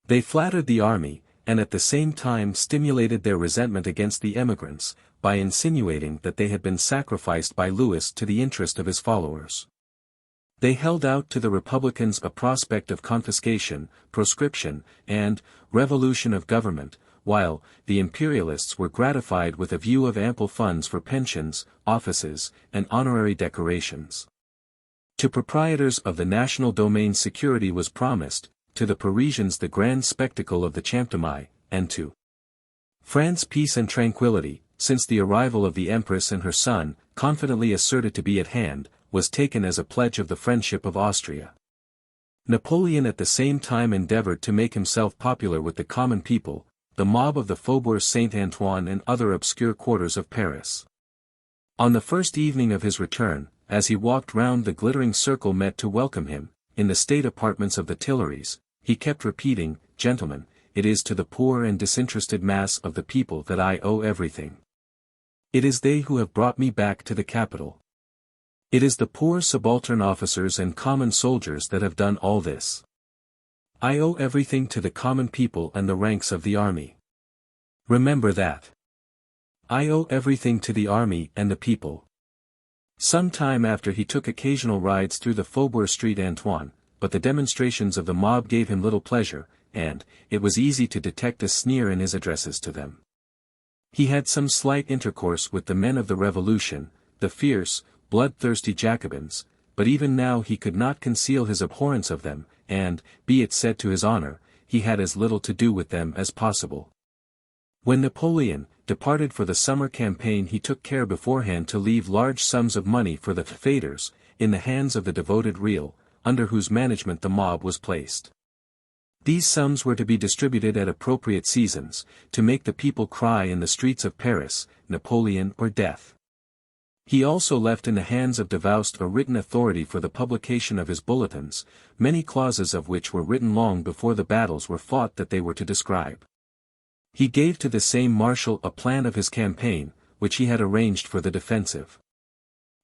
They flattered the army, and at the same time stimulated their resentment against the emigrants, by insinuating that they had been sacrificed by Louis to the interest of his followers. They held out to the Republicans a prospect of confiscation, proscription, and revolution of government, while the Imperialists were gratified with a view of ample funds for pensions, offices, and honorary decorations. To proprietors of the national domain security was promised, to the Parisians the grand spectacle of the XXXII, and to France peace and tranquility, since the arrival of the Empress and her son, confidently asserted to be at hand, was taken as a pledge of the friendship of Austria. Napoleon at the same time endeavored to make himself popular with the common people, the mob of the Faubourg Saint-Antoine and other obscure quarters of Paris. On the first evening of his return, as he walked round the glittering circle met to welcome him, in the state apartments of the Tuileries, he kept repeating, "Gentlemen, it is to the poor and disinterested mass of the people that I owe everything. It is they who have brought me back to the capital. It is the poor subaltern officers and common soldiers that have done all this. I owe everything to the common people and the ranks of the army. Remember that. I owe everything to the army and the people." Some time after he took occasional rides through the Faubourg Street Antoine, but the demonstrations of the mob gave him little pleasure, and it was easy to detect a sneer in his addresses to them. He had some slight intercourse with the men of the Revolution, the fierce, bloodthirsty Jacobins, but even now he could not conceal his abhorrence of them, and, be it said to his honor, he had as little to do with them as possible. When Napoleon departed for the summer campaign, he took care beforehand to leave large sums of money for the faitors, in the hands of the devoted Real, under whose management the mob was placed. These sums were to be distributed at appropriate seasons, to make the people cry in the streets of Paris, Napoleon or death. He also left in the hands of Davoust a written authority for the publication of his bulletins, many clauses of which were written long before the battles were fought that they were to describe. He gave to the same marshal a plan of his campaign, which he had arranged for the defensive.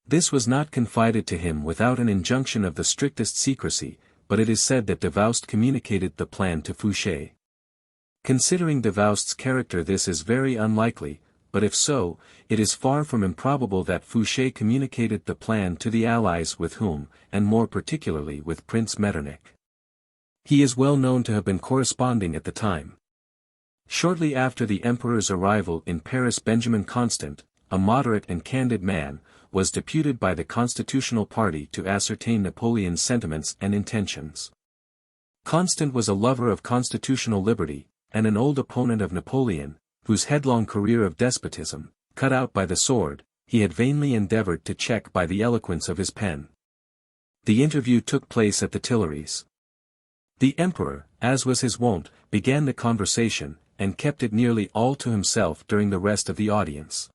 This was not confided to him without an injunction of the strictest secrecy, but it is said that Davoust communicated the plan to Fouché. Considering Davoust's character, this is very unlikely, but if so, it is far from improbable that Fouché communicated the plan to the allies with whom, and more particularly with Prince Metternich. He is well known to have been corresponding at the time. Shortly after the emperor's arrival in Paris, Benjamin Constant, a moderate and candid man, was deputed by the Constitutional Party to ascertain Napoleon's sentiments and intentions. Constant was a lover of constitutional liberty, and an old opponent of Napoleon, whose headlong career of despotism, cut out by the sword, he had vainly endeavored to check by the eloquence of his pen. The interview took place at the Tuileries. The emperor, as was his wont, began the conversation, and kept it nearly all to himself during the rest of the audience.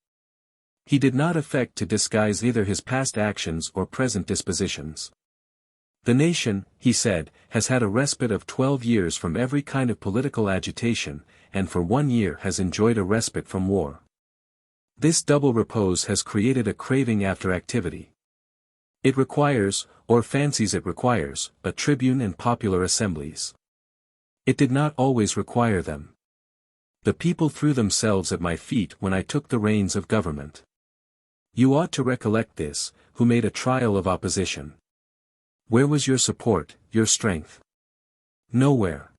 He did not affect to disguise either his past actions or present dispositions. The nation, he said, has had a respite of 12 years from every kind of political agitation, and for 1 year has enjoyed a respite from war. This double repose has created a craving after activity. It requires, or fancies it requires, a tribune and popular assemblies. It did not always require them. The people threw themselves at my feet when I took the reins of government. You ought to recollect this, who made a trial of opposition. Where was your support, your strength? Nowhere.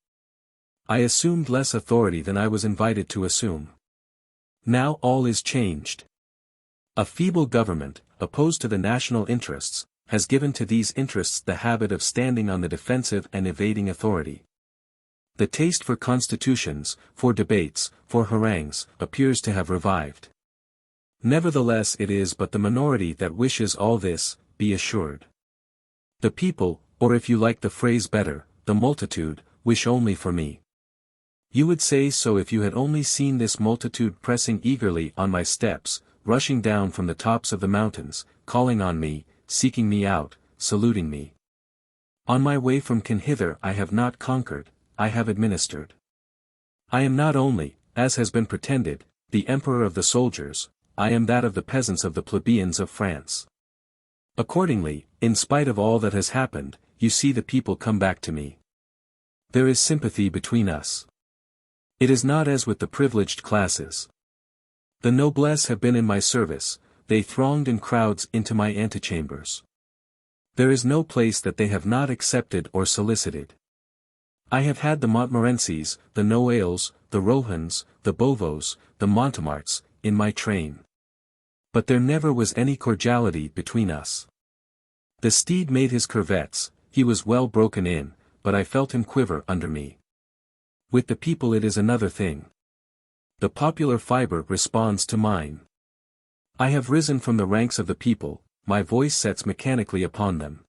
I assumed less authority than I was invited to assume. Now all is changed. A feeble government, opposed to the national interests, has given to these interests the habit of standing on the defensive and evading authority. The taste for constitutions, for debates, for harangues, appears to have revived. Nevertheless, it is but the minority that wishes all this, be assured. The people, or if you like the phrase better, the multitude, wish only for me. You would say so if you had only seen this multitude pressing eagerly on my steps, rushing down from the tops of the mountains, calling on me, seeking me out, saluting me. On my way from Can hither I have not conquered, I have administered. I am not only, as has been pretended, the emperor of the soldiers, I am that of the peasants, of the plebeians of France. Accordingly, in spite of all that has happened, you see the people come back to me. There is sympathy between us. It is not as with the privileged classes. The noblesse have been in my service, they thronged in crowds into my antechambers. There is no place that they have not accepted or solicited. I have had the Montmorencys, the Noailles, the Rohans, the Beauvaus, the Montemarts, in my train. But there never was any cordiality between us. The steed made his curvets, he was well broken in, but I felt him quiver under me. With the people it is another thing. The popular fibre responds to mine. I have risen from the ranks of the people, my voice sets mechanically upon them.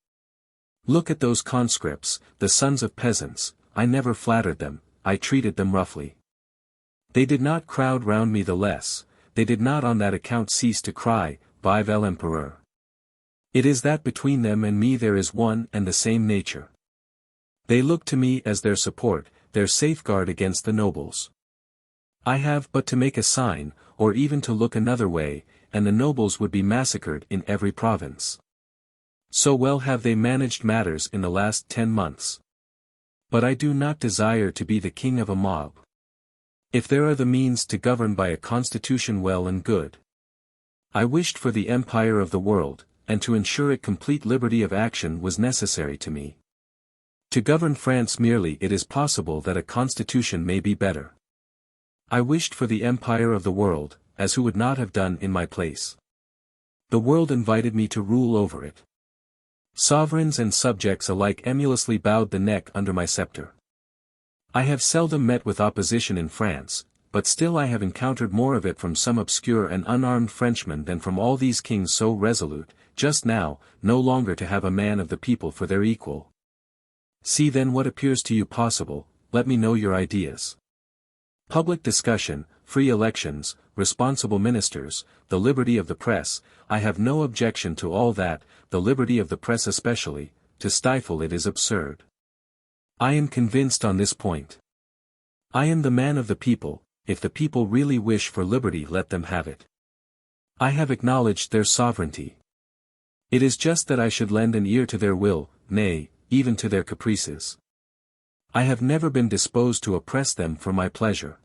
Look at those conscripts, the sons of peasants, I never flattered them, I treated them roughly. They did not crowd round me the less, they did not on that account cease to cry, Vive l'Empereur. It is that between them and me there is one and the same nature. They look to me as their support, their safeguard against the nobles. I have but to make a sign, or even to look another way, and the nobles would be massacred in every province. So well have they managed matters in the last 10 months. But I do not desire to be the king of a mob. If there are the means to govern by a constitution, well and good. I wished for the empire of the world, and to ensure it complete liberty of action was necessary to me. To govern France merely, it is possible that a constitution may be better. I wished for the empire of the world, as who would not have done in my place? The world invited me to rule over it. Sovereigns and subjects alike emulously bowed the neck under my scepter. I have seldom met with opposition in France, but still I have encountered more of it from some obscure and unarmed Frenchman than from all these kings so resolute, just now, no longer to have a man of the people for their equal. See then what appears to you possible, let me know your ideas. Public discussion, free elections, responsible ministers, the liberty of the press, I have no objection to all that, the liberty of the press especially, to stifle it is absurd. I am convinced on this point. I am the man of the people, if the people really wish for liberty let them have it. I have acknowledged their sovereignty. It is just that I should lend an ear to their will, nay, even to their caprices. I have never been disposed to oppress them for my pleasure.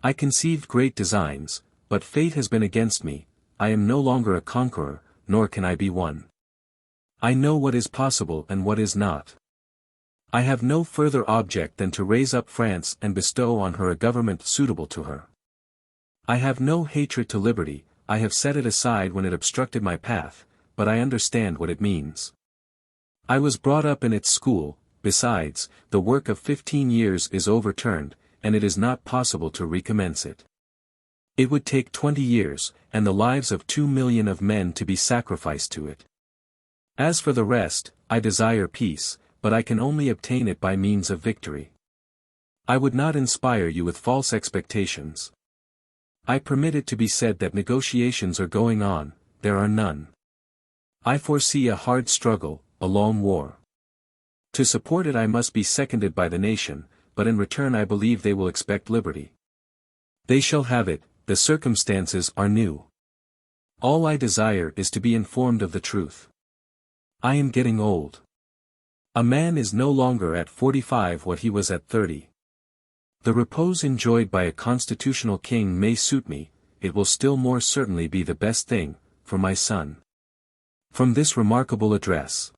I conceived great designs, but fate has been against me, I am no longer a conqueror, nor can I be one. I know what is possible and what is not. I have no further object than to raise up France and bestow on her a government suitable to her. I have no hatred to liberty, I have set it aside when it obstructed my path, but I understand what it means. I was brought up in its school, besides, the work of 15 years is overturned, and it is not possible to recommence it. It would take 20 years, and the lives of 2 million of men to be sacrificed to it. As for the rest, I desire peace, but I can only obtain it by means of victory. I would not inspire you with false expectations. I permit it to be said that negotiations are going on, there are none. I foresee a hard struggle, a long war. To support it I must be seconded by the nation, but in return I believe they will expect liberty. They shall have it, the circumstances are new. All I desire is to be informed of the truth. I am getting old. A man is no longer at 45 what he was at 30. The repose enjoyed by a constitutional king may suit me, it will still more certainly be the best thing, for my son. From this remarkable address,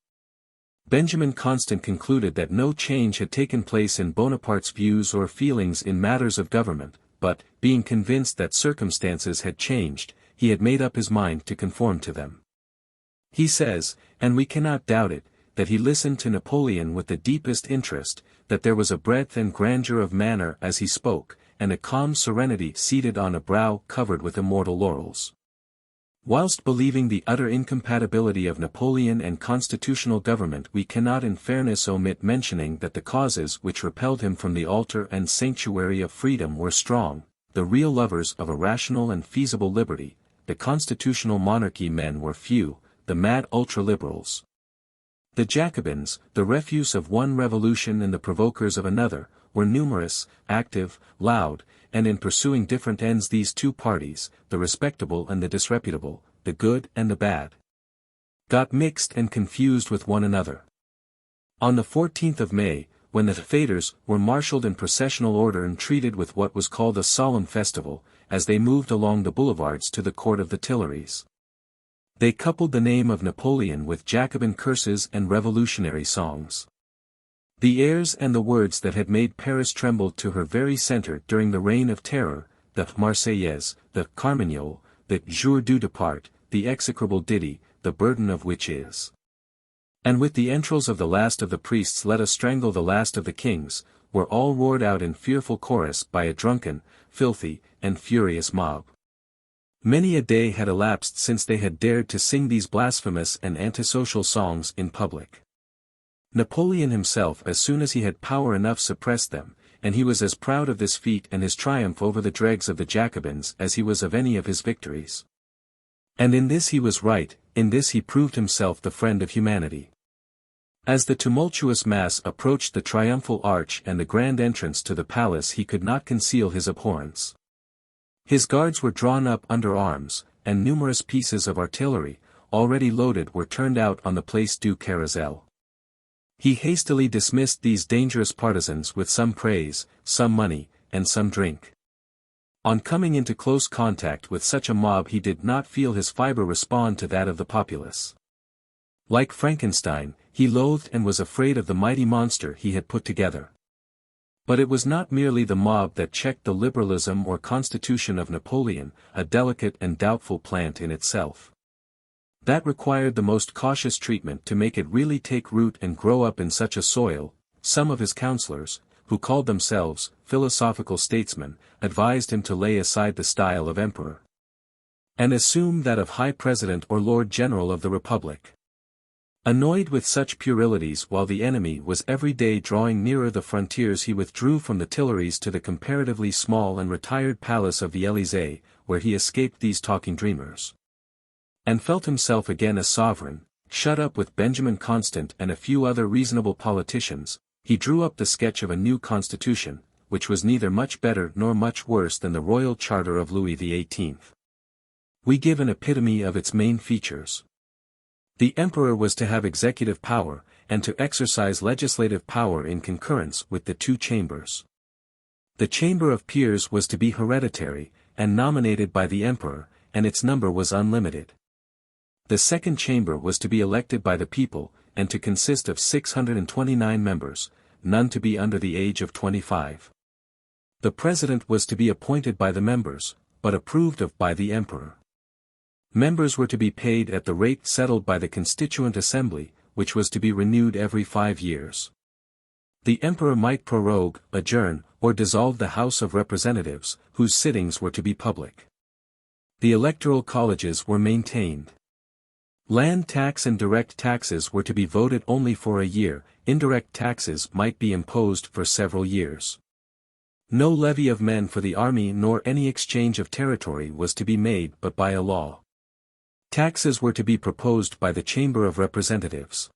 Benjamin Constant concluded that no change had taken place in Bonaparte's views or feelings in matters of government, but, being convinced that circumstances had changed, he had made up his mind to conform to them. He says, and we cannot doubt it, that he listened to Napoleon with the deepest interest, that there was a breadth and grandeur of manner as he spoke, and a calm serenity seated on a brow covered with immortal laurels. Whilst believing the utter incompatibility of Napoleon and constitutional government we cannot in fairness omit mentioning that the causes which repelled him from the altar and sanctuary of freedom were strong, the real lovers of a rational and feasible liberty, the constitutional monarchy men were few, the mad ultra-liberals. The Jacobins, the refuse of one revolution and the provokers of another, were numerous, active, loud, and in pursuing different ends these two parties, the respectable and the disreputable, the good and the bad, got mixed and confused with one another. On the 14th of May, when the fêteurs were marshalled in processional order and treated with what was called a solemn festival, as they moved along the boulevards to the court of the Tuileries, they coupled the name of Napoleon with Jacobin curses and revolutionary songs. The airs and the words that had made Paris tremble to her very centre during the reign of terror, the Marseillaise, the Carmagnole, the Jour du Départ, the execrable ditty, the burden of which is, and with the entrails of the last of the priests let us strangle the last of the kings, were all roared out in fearful chorus by a drunken, filthy, and furious mob. Many a day had elapsed since they had dared to sing these blasphemous and antisocial songs in public. Napoleon himself as soon as he had power enough suppressed them, and he was as proud of this feat and his triumph over the dregs of the Jacobins as he was of any of his victories. And in this he was right, in this he proved himself the friend of humanity. As the tumultuous mass approached the triumphal arch and the grand entrance to the palace he could not conceal his abhorrence. His guards were drawn up under arms, and numerous pieces of artillery, already loaded were turned out on the Place du Carrousel. He hastily dismissed these dangerous partisans with some praise, some money, and some drink. On coming into close contact with such a mob he did not feel his fibre respond to that of the populace. Like Frankenstein, he loathed and was afraid of the mighty monster he had put together. But it was not merely the mob that checked the liberalism or constitution of Napoleon, a delicate and doubtful plant in itself. That required the most cautious treatment to make it really take root and grow up in such a soil. Some of his counselors, who called themselves philosophical statesmen, advised him to lay aside the style of emperor and assume that of High President or Lord General of the Republic. Annoyed with such puerilities while the enemy was every day drawing nearer the frontiers, he withdrew from the Tuileries to the comparatively small and retired palace of the Élysée, where he escaped these talking dreamers, and felt himself again a sovereign. Shut up with Benjamin Constant and a few other reasonable politicians, he drew up the sketch of a new constitution, which was neither much better nor much worse than the royal charter of Louis XVIII. We give an epitome of its main features. The emperor was to have executive power, and to exercise legislative power in concurrence with the two chambers. The Chamber of Peers was to be hereditary, and nominated by the emperor, and its number was unlimited. The second chamber was to be elected by the people, and to consist of 629 members, none to be under the age of 25. The president was to be appointed by the members, but approved of by the emperor. Members were to be paid at the rate settled by the Constituent Assembly, which was to be renewed every 5 years. The emperor might prorogue, adjourn, or dissolve the House of Representatives, whose sittings were to be public. The electoral colleges were maintained. Land tax and direct taxes were to be voted only for a year, indirect taxes might be imposed for several years. No levy of men for the army nor any exchange of territory was to be made but by a law. Taxes were to be proposed by the Chamber of Representatives.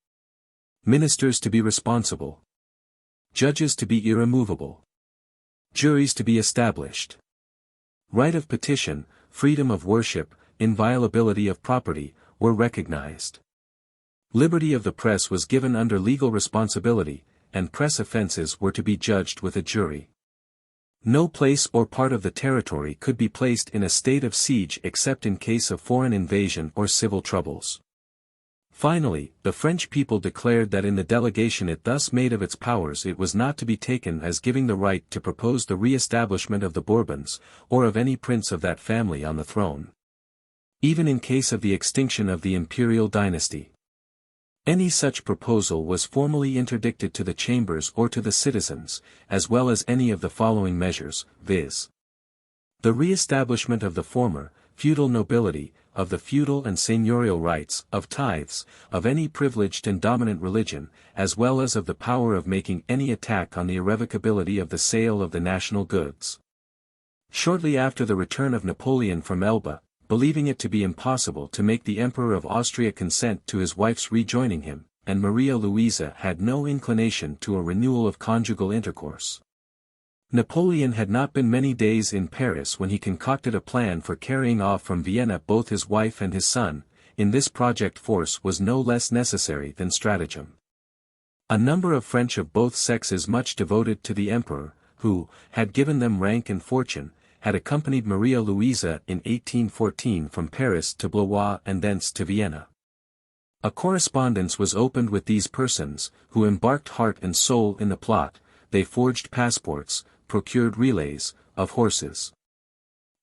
Ministers to be responsible. Judges to be irremovable. Juries to be established. Right of petition, freedom of worship, inviolability of property, were recognized. Liberty of the press was given under legal responsibility, and press offenses were to be judged with a jury. No place or part of the territory could be placed in a state of siege except in case of foreign invasion or civil troubles. Finally, the French people declared that in the delegation it thus made of its powers it was not to be taken as giving the right to propose the re-establishment of the Bourbons, or of any prince of that family on the throne, even in case of the extinction of the imperial dynasty. Any such proposal was formally interdicted to the chambers or to the citizens, as well as any of the following measures, viz. The re-establishment of the former, feudal nobility, of the feudal and seigneurial rights, of tithes, of any privileged and dominant religion, as well as of the power of making any attack on the irrevocability of the sale of the national goods. Shortly after the return of Napoleon from Elba, believing it to be impossible to make the Emperor of Austria consent to his wife's rejoining him, and Maria Louisa had no inclination to a renewal of conjugal intercourse. Napoleon had not been many days in Paris when he concocted a plan for carrying off from Vienna both his wife and his son. In this project force was no less necessary than stratagem. A number of French of both sexes much devoted to the Emperor, who had given them rank and fortune, had accompanied Maria Louisa in 1814 from Paris to Blois and thence to Vienna. A correspondence was opened with these persons, who embarked heart and soul in the plot. They forged passports, procured relays, of horses,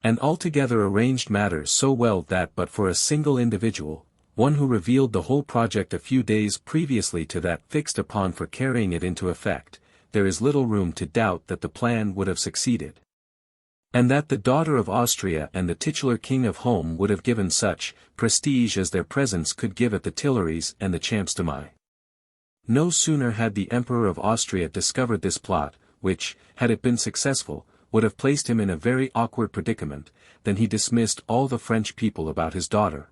and altogether arranged matters so well that but for a single individual, one who revealed the whole project a few days previously to that fixed upon for carrying it into effect, there is little room to doubt that the plan would have succeeded, and that the daughter of Austria and the titular king of home would have given such prestige as their presence could give at the Tuileries and the Champs de Mai. No sooner had the Emperor of Austria discovered this plot, which, had it been successful, would have placed him in a very awkward predicament, than he dismissed all the French people about his daughter,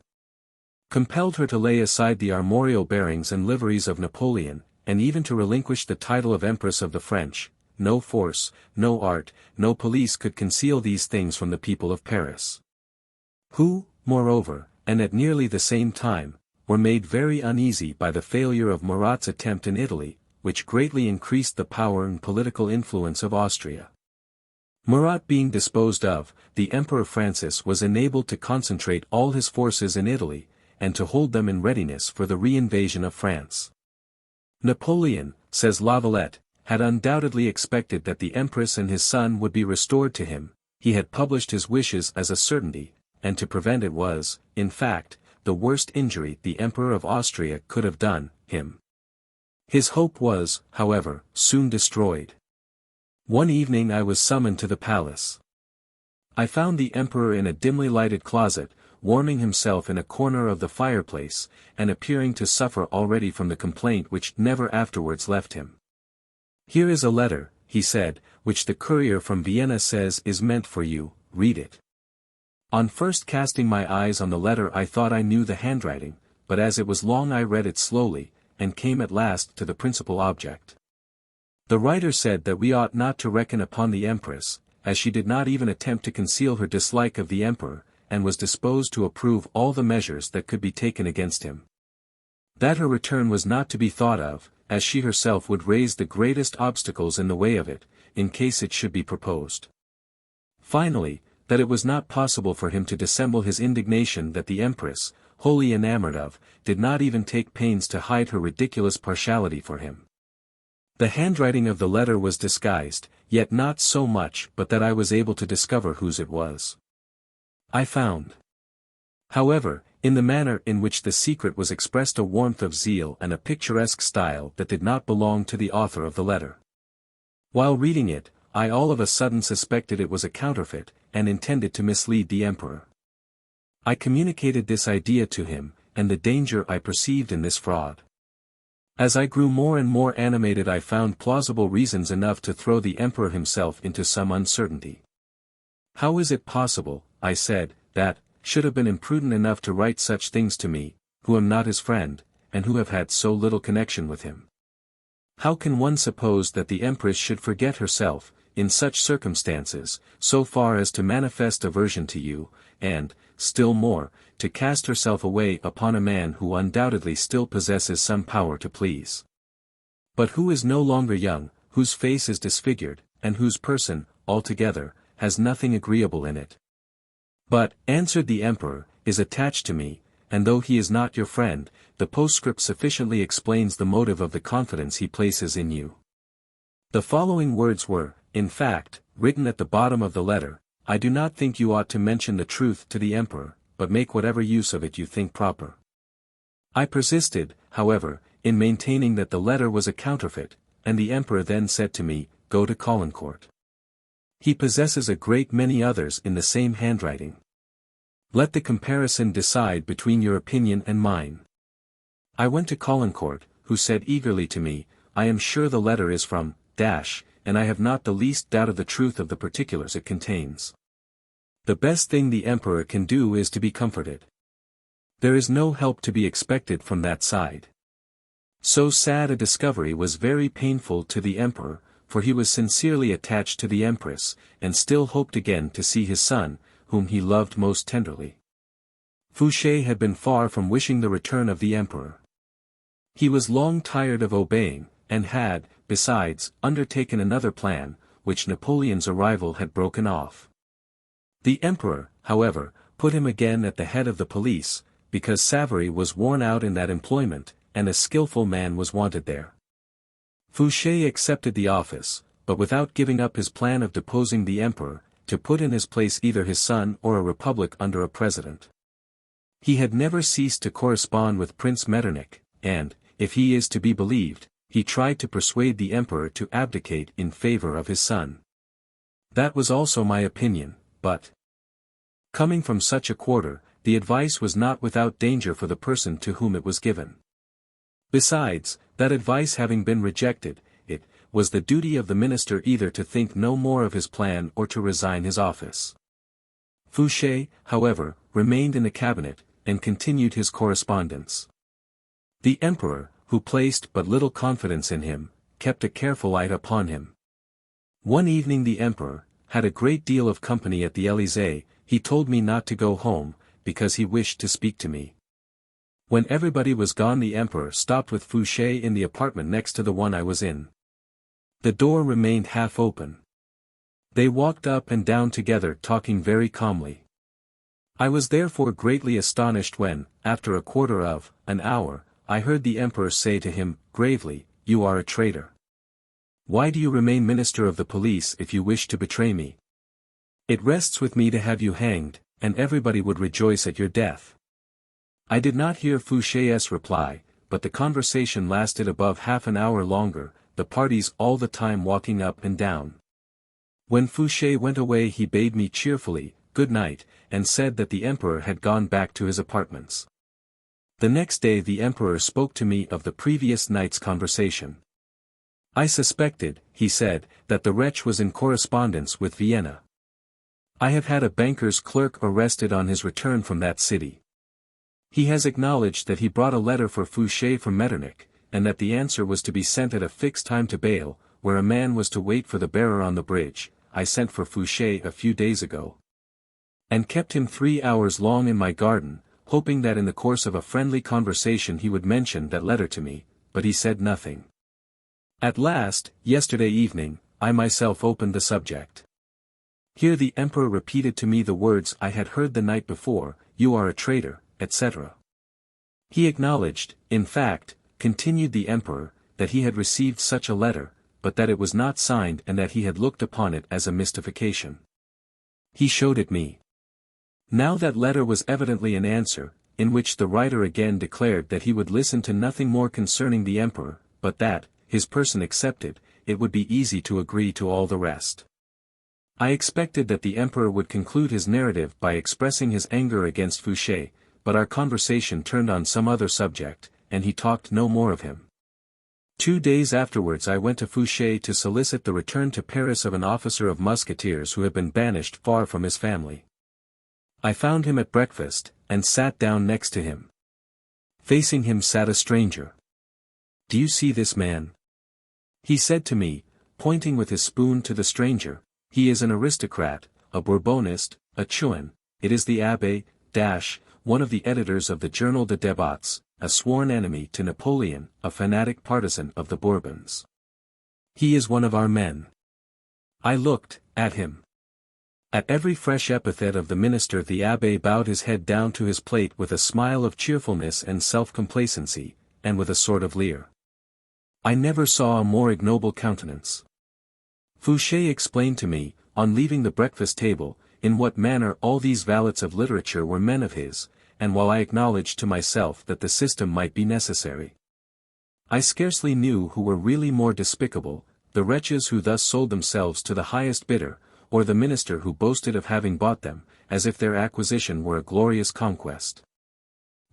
compelled her to lay aside the armorial bearings and liveries of Napoleon, and even to relinquish the title of Empress of the French. No force, no art, no police could conceal these things from the people of Paris, who, moreover, and at nearly the same time, were made very uneasy by the failure of Murat's attempt in Italy, which greatly increased the power and political influence of Austria. Murat being disposed of, the Emperor Francis was enabled to concentrate all his forces in Italy, and to hold them in readiness for the re-invasion of France. Napoleon, says Lavalette, had undoubtedly expected that the Empress and his son would be restored to him. He had published his wishes as a certainty, and to prevent it was, in fact, the worst injury the Emperor of Austria could have done him. His hope was, however, soon destroyed. One evening I was summoned to the palace. I found the Emperor in a dimly lighted closet, warming himself in a corner of the fireplace, and appearing to suffer already from the complaint which never afterwards left him. "Here is a letter," he said, "which the courier from Vienna says is meant for you, read it." On first casting my eyes on the letter I thought I knew the handwriting, but as it was long I read it slowly, and came at last to the principal object. The writer said that we ought not to reckon upon the Empress, as she did not even attempt to conceal her dislike of the Emperor, and was disposed to approve all the measures that could be taken against him. That her return was not to be thought of, as she herself would raise the greatest obstacles in the way of it, in case it should be proposed. Finally, that it was not possible for him to dissemble his indignation that the Empress, wholly enamored of, did not even take pains to hide her ridiculous partiality for him. The handwriting of the letter was disguised, yet not so much but that I was able to discover whose it was. I found, however, in the manner in which the secret was expressed a warmth of zeal and a picturesque style that did not belong to the author of the letter. While reading it, I all of a sudden suspected it was a counterfeit, and intended to mislead the Emperor. I communicated this idea to him, and the danger I perceived in this fraud. As I grew more and more animated I found plausible reasons enough to throw the Emperor himself into some uncertainty. "How is it possible," I said, "that, should have been imprudent enough to write such things to me, who am not his friend, and who have had so little connection with him? How can one suppose that the Empress should forget herself, in such circumstances, so far as to manifest aversion to you, and, still more, to cast herself away upon a man who undoubtedly still possesses some power to please, but who is no longer young, whose face is disfigured, and whose person, altogether, has nothing agreeable in it? But," answered the Emperor, "is attached to me, and though he is not your friend, the postscript sufficiently explains the motive of the confidence he places in you." The following words were, in fact, written at the bottom of the letter: "I do not think you ought to mention the truth to the Emperor, but make whatever use of it you think proper." I persisted, however, in maintaining that the letter was a counterfeit, and the Emperor then said to me, "Go to Caulaincourt. He possesses a great many others in the same handwriting. Let the comparison decide between your opinion and mine." I went to Caulaincourt, who said eagerly to me, "I am sure the letter is from Dash, and I have not the least doubt of the truth of the particulars it contains. The best thing the Emperor can do is to be comforted. There is no help to be expected from that side." So sad a discovery was very painful to the Emperor, for he was sincerely attached to the Empress, and still hoped again to see his son, whom he loved most tenderly. Fouché had been far from wishing the return of the Emperor. He was long tired of obeying, and had, besides, undertaken another plan, which Napoleon's arrival had broken off. The Emperor, however, put him again at the head of the police, because Savary was worn out in that employment, and a skillful man was wanted there. Fouché accepted the office, but without giving up his plan of deposing the Emperor, to put in his place either his son or a republic under a president. He had never ceased to correspond with Prince Metternich, and, if he is to be believed, he tried to persuade the Emperor to abdicate in favor of his son. That was also my opinion, but, coming from such a quarter, the advice was not without danger for the person to whom it was given. Besides, that advice having been rejected, it was the duty of the minister either to think no more of his plan or to resign his office. Fouché, however, remained in the cabinet, and continued his correspondence. The Emperor, who placed but little confidence in him, kept a careful eye upon him. One evening the Emperor had a great deal of company at the Élysée. He told me not to go home, because he wished to speak to me. When everybody was gone the Emperor stopped with Fouché in the apartment next to the one I was in. The door remained half open. They walked up and down together talking very calmly. I was therefore greatly astonished when, after a quarter of an hour, I heard the Emperor say to him, gravely, "You are a traitor. Why do you remain Minister of the Police if you wish to betray me? It rests with me to have you hanged, and everybody would rejoice at your death." I did not hear Fouché's reply, but the conversation lasted above half an hour longer, the parties all the time walking up and down. When Fouché went away he bade me cheerfully, good night, and said that the emperor had gone back to his apartments. The next day the emperor spoke to me of the previous night's conversation. I suspected, he said, that the wretch was in correspondence with Vienna. I have had a banker's clerk arrested on his return from that city. He has acknowledged that he brought a letter for Fouché from Metternich, and that the answer was to be sent at a fixed time to Bâle, where a man was to wait for the bearer on the bridge. I sent for Fouché a few days ago, and kept him 3 hours long in my garden, hoping that in the course of a friendly conversation he would mention that letter to me, but he said nothing. At last, yesterday evening, I myself opened the subject. Here the emperor repeated to me the words I had heard the night before, "You are a traitor," etc. He acknowledged, in fact, continued the emperor, that he had received such a letter, but that it was not signed and that he had looked upon it as a mystification. He showed it me. Now that letter was evidently an answer, in which the writer again declared that he would listen to nothing more concerning the emperor, but that, his person accepted, it would be easy to agree to all the rest. I expected that the emperor would conclude his narrative by expressing his anger against Fouché, but our conversation turned on some other subject, and he talked no more of him. 2 days afterwards I went to Fouché to solicit the return to Paris of an officer of musketeers who had been banished far from his family. I found him at breakfast, and sat down next to him. Facing him sat a stranger. "Do you see this man?" he said to me, pointing with his spoon to the stranger. "He is an aristocrat, a Bourbonist, a Chouan. It is the Abbé, one of the editors of the Journal de Débats, a sworn enemy to Napoleon, a fanatic partisan of the Bourbons. He is one of our men." I looked at him. At every fresh epithet of the minister the abbé bowed his head down to his plate with a smile of cheerfulness and self-complacency, and with a sort of leer. I never saw a more ignoble countenance. Fouché explained to me, on leaving the breakfast table, in what manner all these valets of literature were men of his, and while I acknowledged to myself that the system might be necessary, I scarcely knew who were really more despicable, the wretches who thus sold themselves to the highest bidder, or the minister who boasted of having bought them, as if their acquisition were a glorious conquest.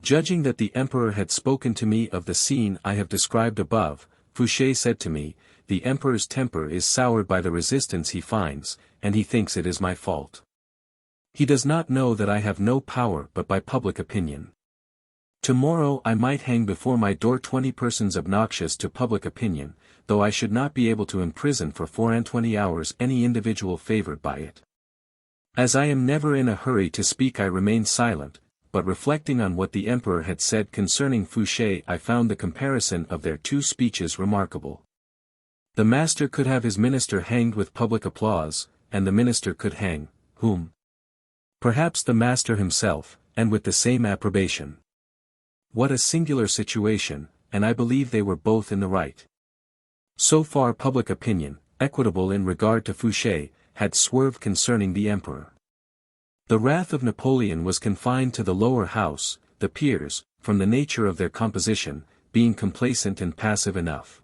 Judging that the emperor had spoken to me of the scene I have described above, Fouché said to me, "The emperor's temper is soured by the resistance he finds, and he thinks it is my fault. He does not know that I have no power but by public opinion. Tomorrow I might hang before my door 20 persons obnoxious to public opinion, though I should not be able to imprison for 24 hours any individual favored by it. As I am never in a hurry to speak I remained silent, but reflecting on what the emperor had said concerning Fouché I found the comparison of their two speeches remarkable. The master could have his minister hanged with public applause, and the minister could hang, whom? Perhaps the master himself, and with the same approbation. What a singular situation, and I believe they were both in the right. So far public opinion, equitable in regard to Fouché, had swerved concerning the emperor. The wrath of Napoleon was confined to the lower house, the peers, from the nature of their composition, being complacent and passive enough.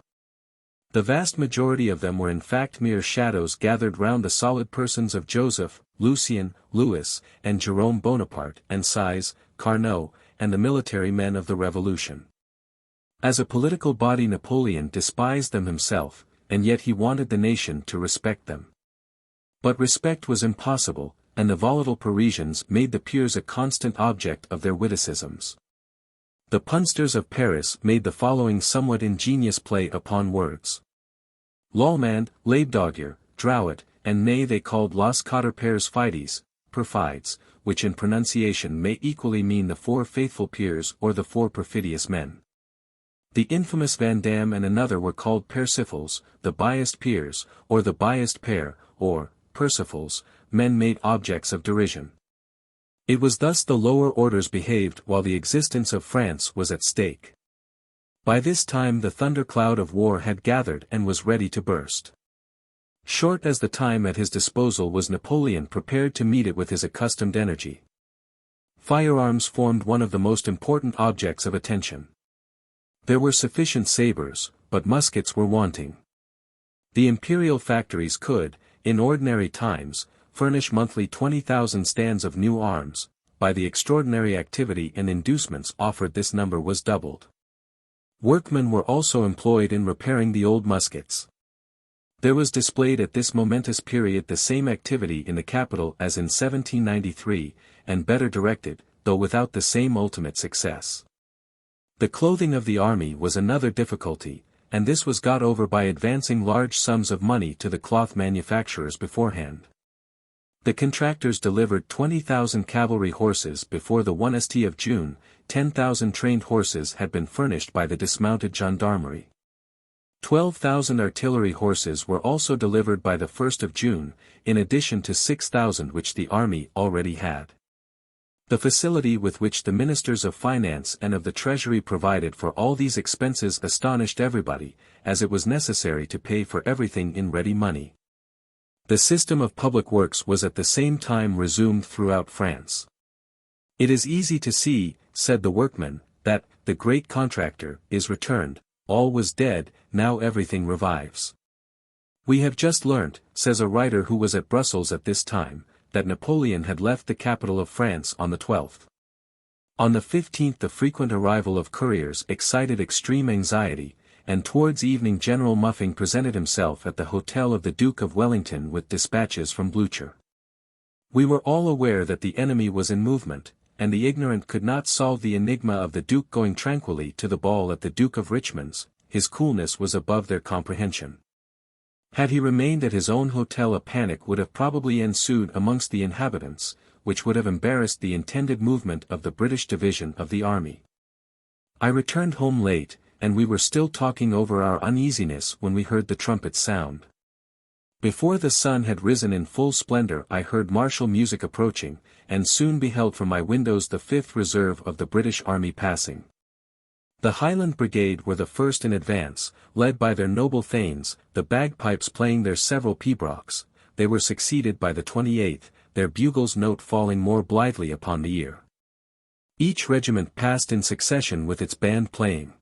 The vast majority of them were in fact mere shadows gathered round the solid persons of Joseph, Lucien, Louis, and Jerome Bonaparte, and Sise, Carnot, and the military men of the Revolution. As a political body Napoleon despised them himself, and yet he wanted the nation to respect them. But respect was impossible, and the volatile Parisians made the peers a constant object of their witticisms. The punsters of Paris made the following somewhat ingenious play upon words. L'Allemand, Leibdogger, Drouet, and nay they called Los Quatre Fides, perfides, which in pronunciation may equally mean the 4 faithful peers or the 4 perfidious men. The infamous Vandamme and another were called Persifals, the biased peers, or the biased pair, or, Persifals, men made objects of derision. It was thus the lower orders behaved while the existence of France was at stake. By this time the thundercloud of war had gathered and was ready to burst. Short as the time at his disposal was Napoleon prepared to meet it with his accustomed energy. Firearms formed one of the most important objects of attention. There were sufficient sabres, but muskets were wanting. The imperial factories could, in ordinary times, furnish monthly 20,000 stands of new arms. By the extraordinary activity and inducements offered, this number was doubled. Workmen were also employed in repairing the old muskets. There was displayed at this momentous period the same activity in the capital as in 1793, and better directed, though without the same ultimate success. The clothing of the army was another difficulty, and this was got over by advancing large sums of money to the cloth manufacturers beforehand. The contractors delivered 20,000 cavalry horses before the 1st of June. 10,000 trained horses had been furnished by the dismounted gendarmerie. 12,000 artillery horses were also delivered by the 1st of June, in addition to 6,000 which the army already had. The facility with which the ministers of finance and of the treasury provided for all these expenses astonished everybody, as it was necessary to pay for everything in ready money. The system of public works was at the same time resumed throughout France. "It is easy to see," said the workman, "that, the great contractor, is returned. All was dead, now everything revives." "We have just learnt," says a writer who was at Brussels at this time, that Napoleon had left the capital of France on the 12th. On the 15th the frequent arrival of couriers excited extreme anxiety, and towards evening General Muffing presented himself at the hotel of the Duke of Wellington with dispatches from Blucher. "We were all aware that the enemy was in movement, and the ignorant could not solve the enigma of the Duke going tranquilly to the ball at the Duke of Richmond's. His coolness was above their comprehension. Had he remained at his own hotel a panic would have probably ensued amongst the inhabitants, which would have embarrassed the intended movement of the British division of the army. I returned home late, and we were still talking over our uneasiness when we heard the trumpets sound. Before the sun had risen in full splendor I heard martial music approaching, and soon beheld from my windows the 5th Reserve of the British Army passing. The Highland Brigade were the first in advance, led by their noble thanes, the bagpipes playing their several pibrochs. They were succeeded by the 28th, their bugles' note falling more blithely upon the ear. Each regiment passed in succession with its band playing.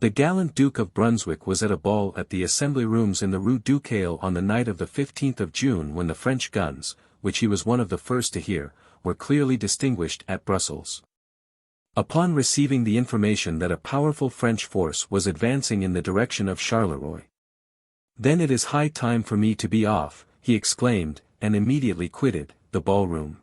The gallant Duke of Brunswick was at a ball at the Assembly Rooms in the Rue Ducale on the night of the 15th of June when the French guns, which he was one of the first to hear, were clearly distinguished at Brussels. Upon receiving the information that a powerful French force was advancing in the direction of Charleroi. "Then it is high time for me to be off," he exclaimed, and immediately quitted the ballroom.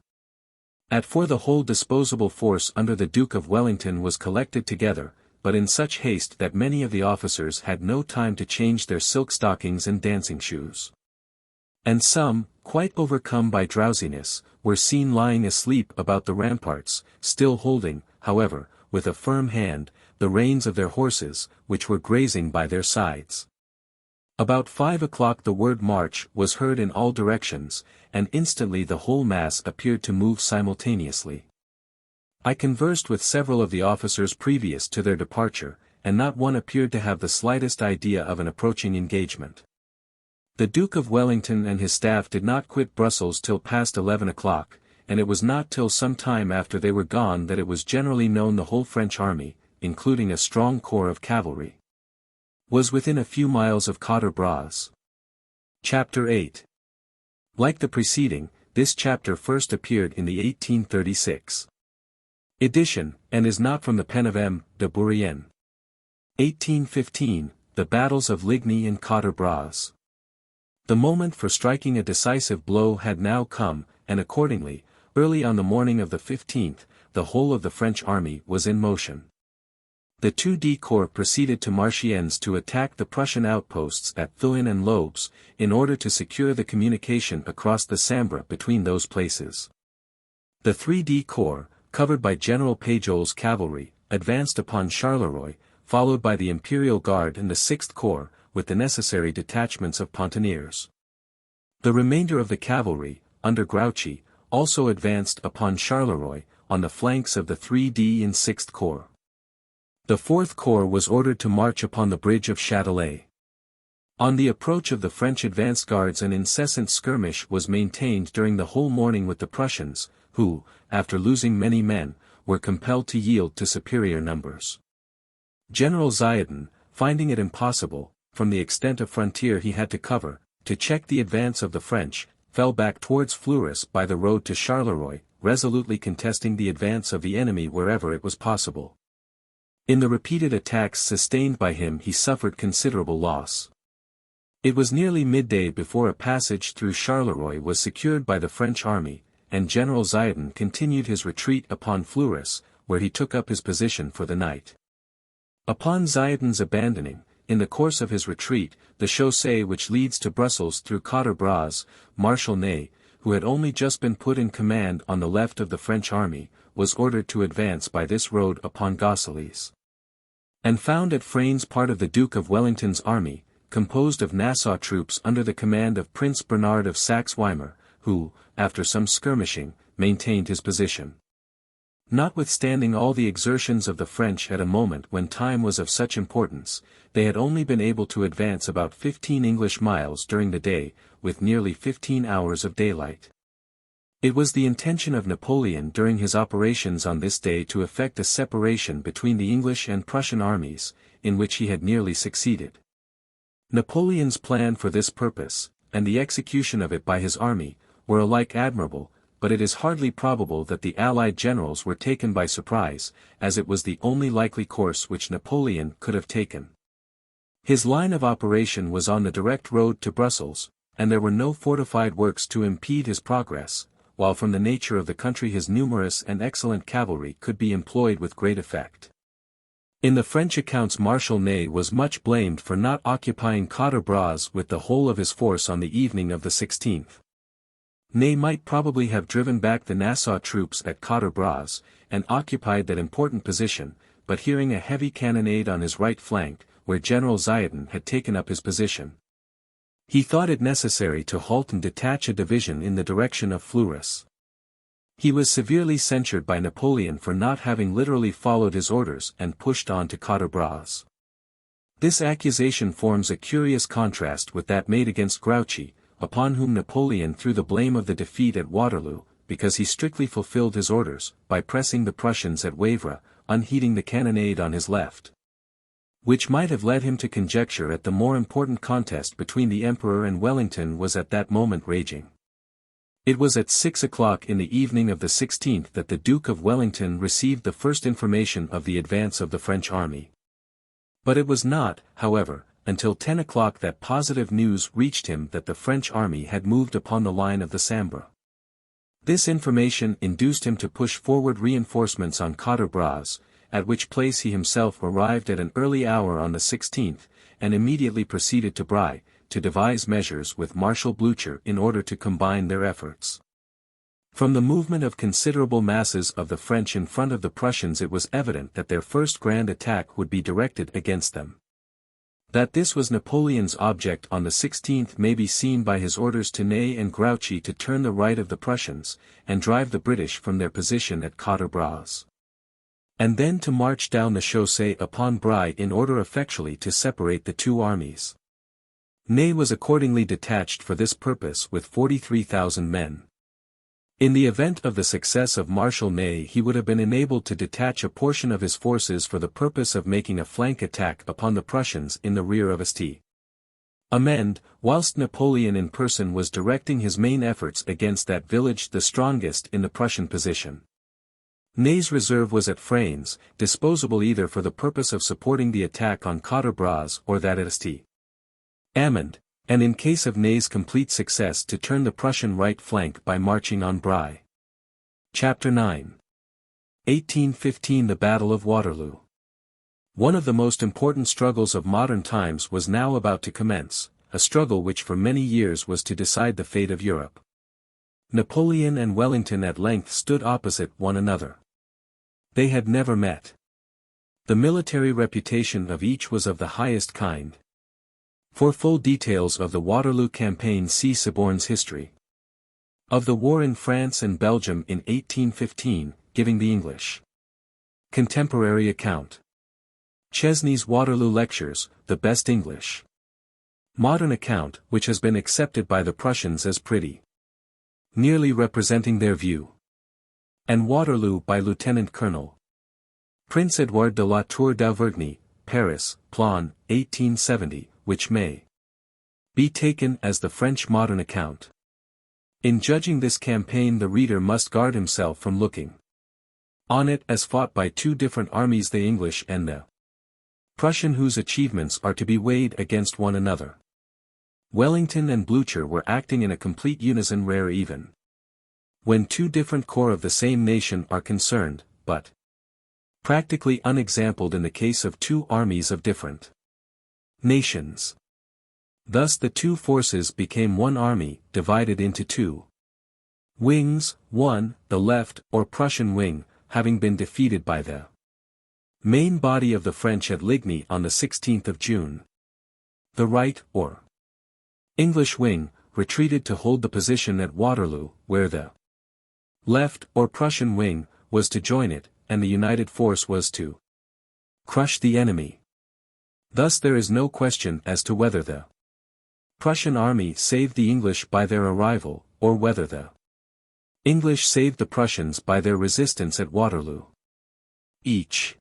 At 4 the whole disposable force under the Duke of Wellington was collected together, but in such haste that many of the officers had no time to change their silk stockings and dancing shoes. And some, quite overcome by drowsiness, were seen lying asleep about the ramparts, still holding, however, with a firm hand, the reins of their horses, which were grazing by their sides. About 5 o'clock the word march was heard in all directions, and instantly the whole mass appeared to move simultaneously. I conversed with several of the officers previous to their departure, and not one appeared to have the slightest idea of an approaching engagement. The Duke of Wellington and his staff did not quit Brussels till past 11 o'clock, and it was not till some time after they were gone that it was generally known the whole French army, including a strong corps of cavalry, was within a few miles of Quatre Bras. Chapter 8. Like the preceding, this chapter first appeared in the 1836 edition, and is not from the pen of M. de Bourrienne. 1815, The Battles of Ligny and Quatre Bras. The moment for striking a decisive blow had now come, and accordingly, early on the morning of the 15th, the whole of the French army was in motion. The 2D Corps proceeded to Marchiennes to attack the Prussian outposts at Thuin and Lobes, in order to secure the communication across the Sambre between those places. The 3D Corps, covered by General Pajol's cavalry, advanced upon Charleroi, followed by the Imperial Guard and the 6th Corps, with the necessary detachments of pontonniers. The remainder of the cavalry, under Grouchy, also advanced upon Charleroi, on the flanks of the 3D and 6th Corps. The 4th Corps was ordered to march upon the bridge of Châtelet. On the approach of the French advance guards an incessant skirmish was maintained during the whole morning with the Prussians, who, after losing many men, were compelled to yield to superior numbers. General Zieten, finding it impossible, from the extent of frontier he had to cover, to check the advance of the French, fell back towards Fleurus by the road to Charleroi, resolutely contesting the advance of the enemy wherever it was possible. In the repeated attacks sustained by him he suffered considerable loss. It was nearly midday before a passage through Charleroi was secured by the French army, and General Zieten continued his retreat upon Fleurus, where he took up his position for the night. Upon Zieten's abandoning, in the course of his retreat, the chaussée which leads to Brussels through Quatre Bras, Marshal Ney, who had only just been put in command on the left of the French army, was ordered to advance by this road upon Gosselies. And found at Frasnes part of the Duke of Wellington's army, composed of Nassau troops under the command of Prince Bernard of Saxe-Weimar, who, after some skirmishing, maintained his position. Notwithstanding all the exertions of the French at a moment when time was of such importance, they had only been able to advance about 15 English miles during the day, with nearly 15 hours of daylight. It was the intention of Napoleon during his operations on this day to effect a separation between the English and Prussian armies, in which he had nearly succeeded. Napoleon's plan for this purpose, and the execution of it by his army, were alike admirable, but it is hardly probable that the Allied generals were taken by surprise, as it was the only likely course which Napoleon could have taken. His line of operation was on the direct road to Brussels, and there were no fortified works to impede his progress, while from the nature of the country his numerous and excellent cavalry could be employed with great effect. In the French accounts Marshal Ney was much blamed for not occupying Quatre Bras with the whole of his force on the evening of the 16th. Ney might probably have driven back the Nassau troops at Quatre Bras, and occupied that important position, but hearing a heavy cannonade on his right flank, where General Zieten had taken up his position, he thought it necessary to halt and detach a division in the direction of Fleurus. He was severely censured by Napoleon for not having literally followed his orders and pushed on to Quatre Bras. This accusation forms a curious contrast with that made against Grouchy, upon whom Napoleon threw the blame of the defeat at Waterloo, because he strictly fulfilled his orders, by pressing the Prussians at Wavre, unheeding the cannonade on his left. Which might have led him to conjecture that the more important contest between the Emperor and Wellington was at that moment raging. It was at 6 o'clock in the evening of the 16th that the Duke of Wellington received the first information of the advance of the French army. But it was not, however, until 10 o'clock that positive news reached him that the French army had moved upon the line of the Sambre. This information induced him to push forward reinforcements on Quatre Bras, at which place he himself arrived at an early hour on the 16th, and immediately proceeded to Bry, to devise measures with Marshal Blucher in order to combine their efforts. From the movement of considerable masses of the French in front of the Prussians it was evident that their first grand attack would be directed against them. That this was Napoleon's object on the 16th may be seen by his orders to Ney and Grouchy to turn the right of the Prussians, and drive the British from their position at Quatre Bras. And then to march down the chaussée upon Bry in order effectually to separate the two armies. Ney was accordingly detached for this purpose with 43,000 men. In the event of the success of Marshal Ney he would have been enabled to detach a portion of his forces for the purpose of making a flank attack upon the Prussians in the rear of St. Amend, whilst Napoleon in person was directing his main efforts against that village the strongest in the Prussian position. Ney's reserve was at Frasnes, disposable either for the purpose of supporting the attack on Quatre Bras or that at St. Amand, and in case of Ney's complete success to turn the Prussian right flank by marching on Bry. Chapter 9. 1815 The Battle of Waterloo. One of the most important struggles of modern times was now about to commence, a struggle which for many years was to decide the fate of Europe. Napoleon and Wellington at length stood opposite one another. They had never met. The military reputation of each was of the highest kind. For full details of the Waterloo campaign see Siborne's History. Of the war in France and Belgium in 1815, giving the English contemporary account. Chesney's Waterloo Lectures, the best English modern account which has been accepted by the Prussians as pretty nearly representing their view. And Waterloo by Lieutenant Colonel Prince Edouard de la Tour d'Auvergne, Paris, Plan, 1870, which may be taken as the French modern account. In judging this campaign the reader must guard himself from looking on it as fought by two different armies, the English and the Prussian, whose achievements are to be weighed against one another. Wellington and Blücher were acting in a complete unison, rare even when two different corps of the same nation are concerned, but practically unexampled in the case of two armies of different nations. Thus the two forces became one army, divided into two wings, one, the left or Prussian wing, having been defeated by the main body of the French at Ligny on the 16th of June. The right, or English wing, retreated to hold the position at Waterloo, where the left, or Prussian wing, was to join it, and the united force was to crush the enemy. Thus there is no question as to whether the Prussian army saved the English by their arrival, or whether the English saved the Prussians by their resistance at Waterloo. Each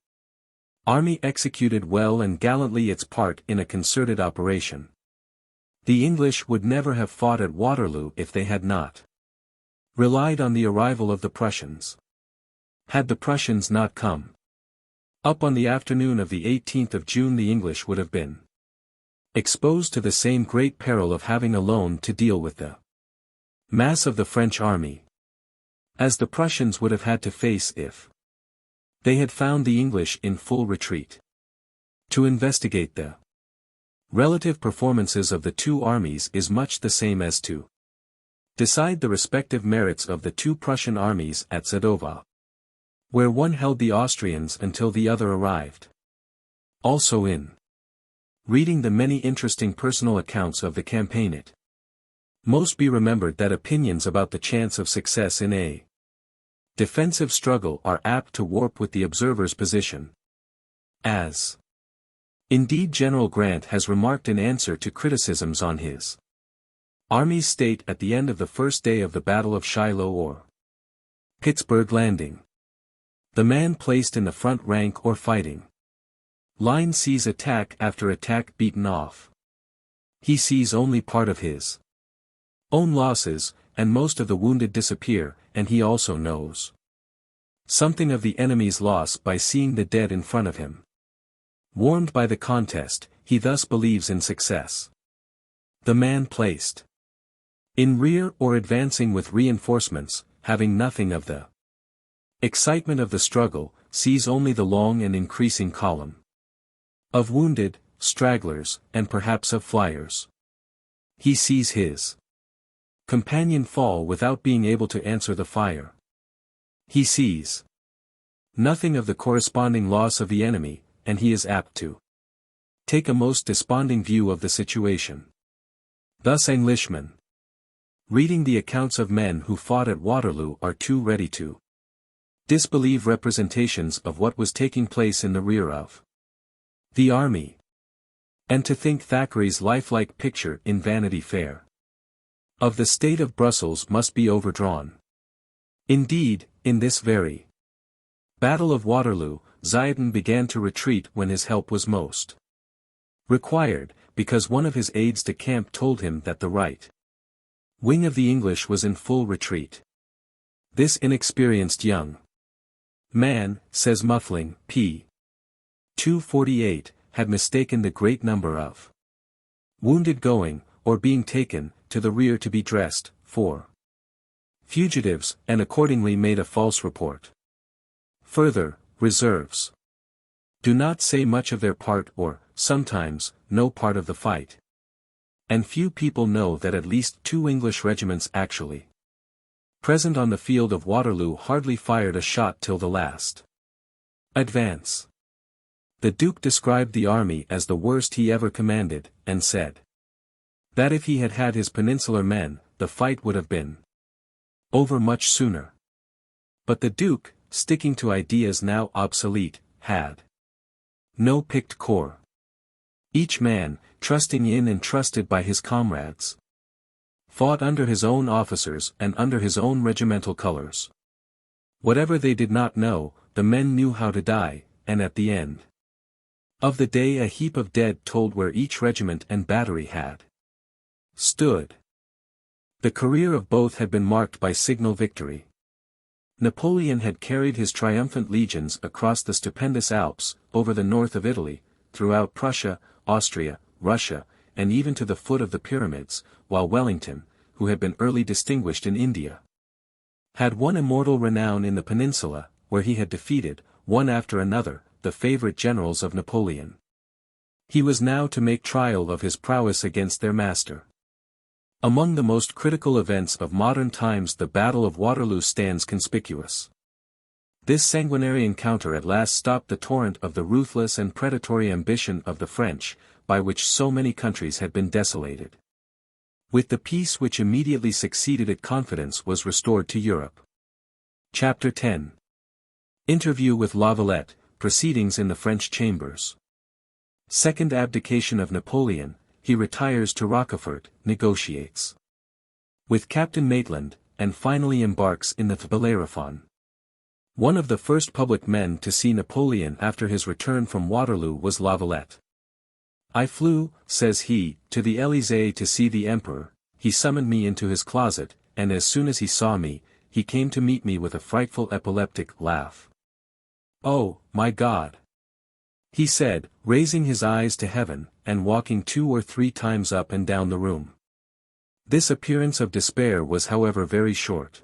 army executed well and gallantly its part in a concerted operation. The English would never have fought at Waterloo if they had not relied on the arrival of the Prussians. Had the Prussians not come up on the afternoon of the 18th of June, the English would have been exposed to the same great peril of having alone to deal with the mass of the French army as the Prussians would have had to face if they had found the English in full retreat. To investigate the relative performances of the two armies is much the same as to decide the respective merits of the two Prussian armies at Sadowa, where one held the Austrians until the other arrived. Also in reading the many interesting personal accounts of the campaign it most be remembered that opinions about the chance of success in a defensive struggle are apt to warp with the observer's position. As indeed General Grant has remarked in answer to criticisms on his army's state at the end of the first day of the Battle of Shiloh or Pittsburgh Landing. The man placed in the front rank or fighting line sees attack after attack beaten off. He sees only part of his own losses, and most of the wounded disappear, and he also knows something of the enemy's loss by seeing the dead in front of him. Warmed by the contest, he thus believes in success. The man placed in rear or advancing with reinforcements, having nothing of the excitement of the struggle, sees only the long and increasing column of wounded, stragglers, and perhaps of flyers. He sees his companion fall without being able to answer the fire. He sees nothing of the corresponding loss of the enemy, and he is apt to take a most desponding view of the situation. Thus Englishmen, reading the accounts of men who fought at Waterloo, are too ready to disbelieve representations of what was taking place in the rear of the army, and to think Thackeray's lifelike picture in Vanity Fair of the state of Brussels must be overdrawn. Indeed, in this very Battle of Waterloo, Zieten began to retreat when his help was most required, because one of his aides-de-camp told him that the right wing of the English was in full retreat. This inexperienced young man, says Muffling, p. 248, had mistaken the great number of wounded going, or being taken, to the rear to be dressed, for fugitives, and accordingly made a false report. Further, reserves do not say much of their part or, sometimes, no part of the fight. And few people know that at least 2 English regiments actually present on the field of Waterloo hardly fired a shot till the last advance. The Duke described the army as the worst he ever commanded, and said that if he had had his peninsular men, the fight would have been over much sooner. But the Duke, sticking to ideas now obsolete, had no picked corps. Each man, trusting in and trusted by his comrades. Fought under his own officers and under his own regimental colors. Whatever they did not know, the men knew how to die, and at the end of the day a heap of dead told where each regiment and battery had stood. The career of both had been marked by signal victory. Napoleon had carried his triumphant legions across the stupendous Alps, over the north of Italy, throughout Prussia, Austria, Russia, and even to the foot of the pyramids, while Wellington, who had been early distinguished in India, had won immortal renown in the peninsula, where he had defeated, one after another, the favorite generals of Napoleon. He was now to make trial of his prowess against their master. Among the most critical events of modern times the Battle of Waterloo stands conspicuous. This sanguinary encounter at last stopped the torrent of the ruthless and predatory ambition of the French, by which so many countries had been desolated. With the peace which immediately succeeded it, confidence was restored to Europe. Chapter 10. Interview with Fauvelet, Proceedings in the French Chambers. Second abdication of Napoleon, he retires to Rochefort, negotiates with Captain Maitland, and finally embarks in the Bellerophon. One of the first public men to see Napoleon after his return from Waterloo was Fauvelet. "I flew," says he, "to the Élysée to see the Emperor. He summoned me into his closet, and as soon as he saw me, he came to meet me with a frightful epileptic laugh. 'Oh, my God!' he said, raising his eyes to heaven, and walking 2 or 3 times up and down the room. This appearance of despair was however very short.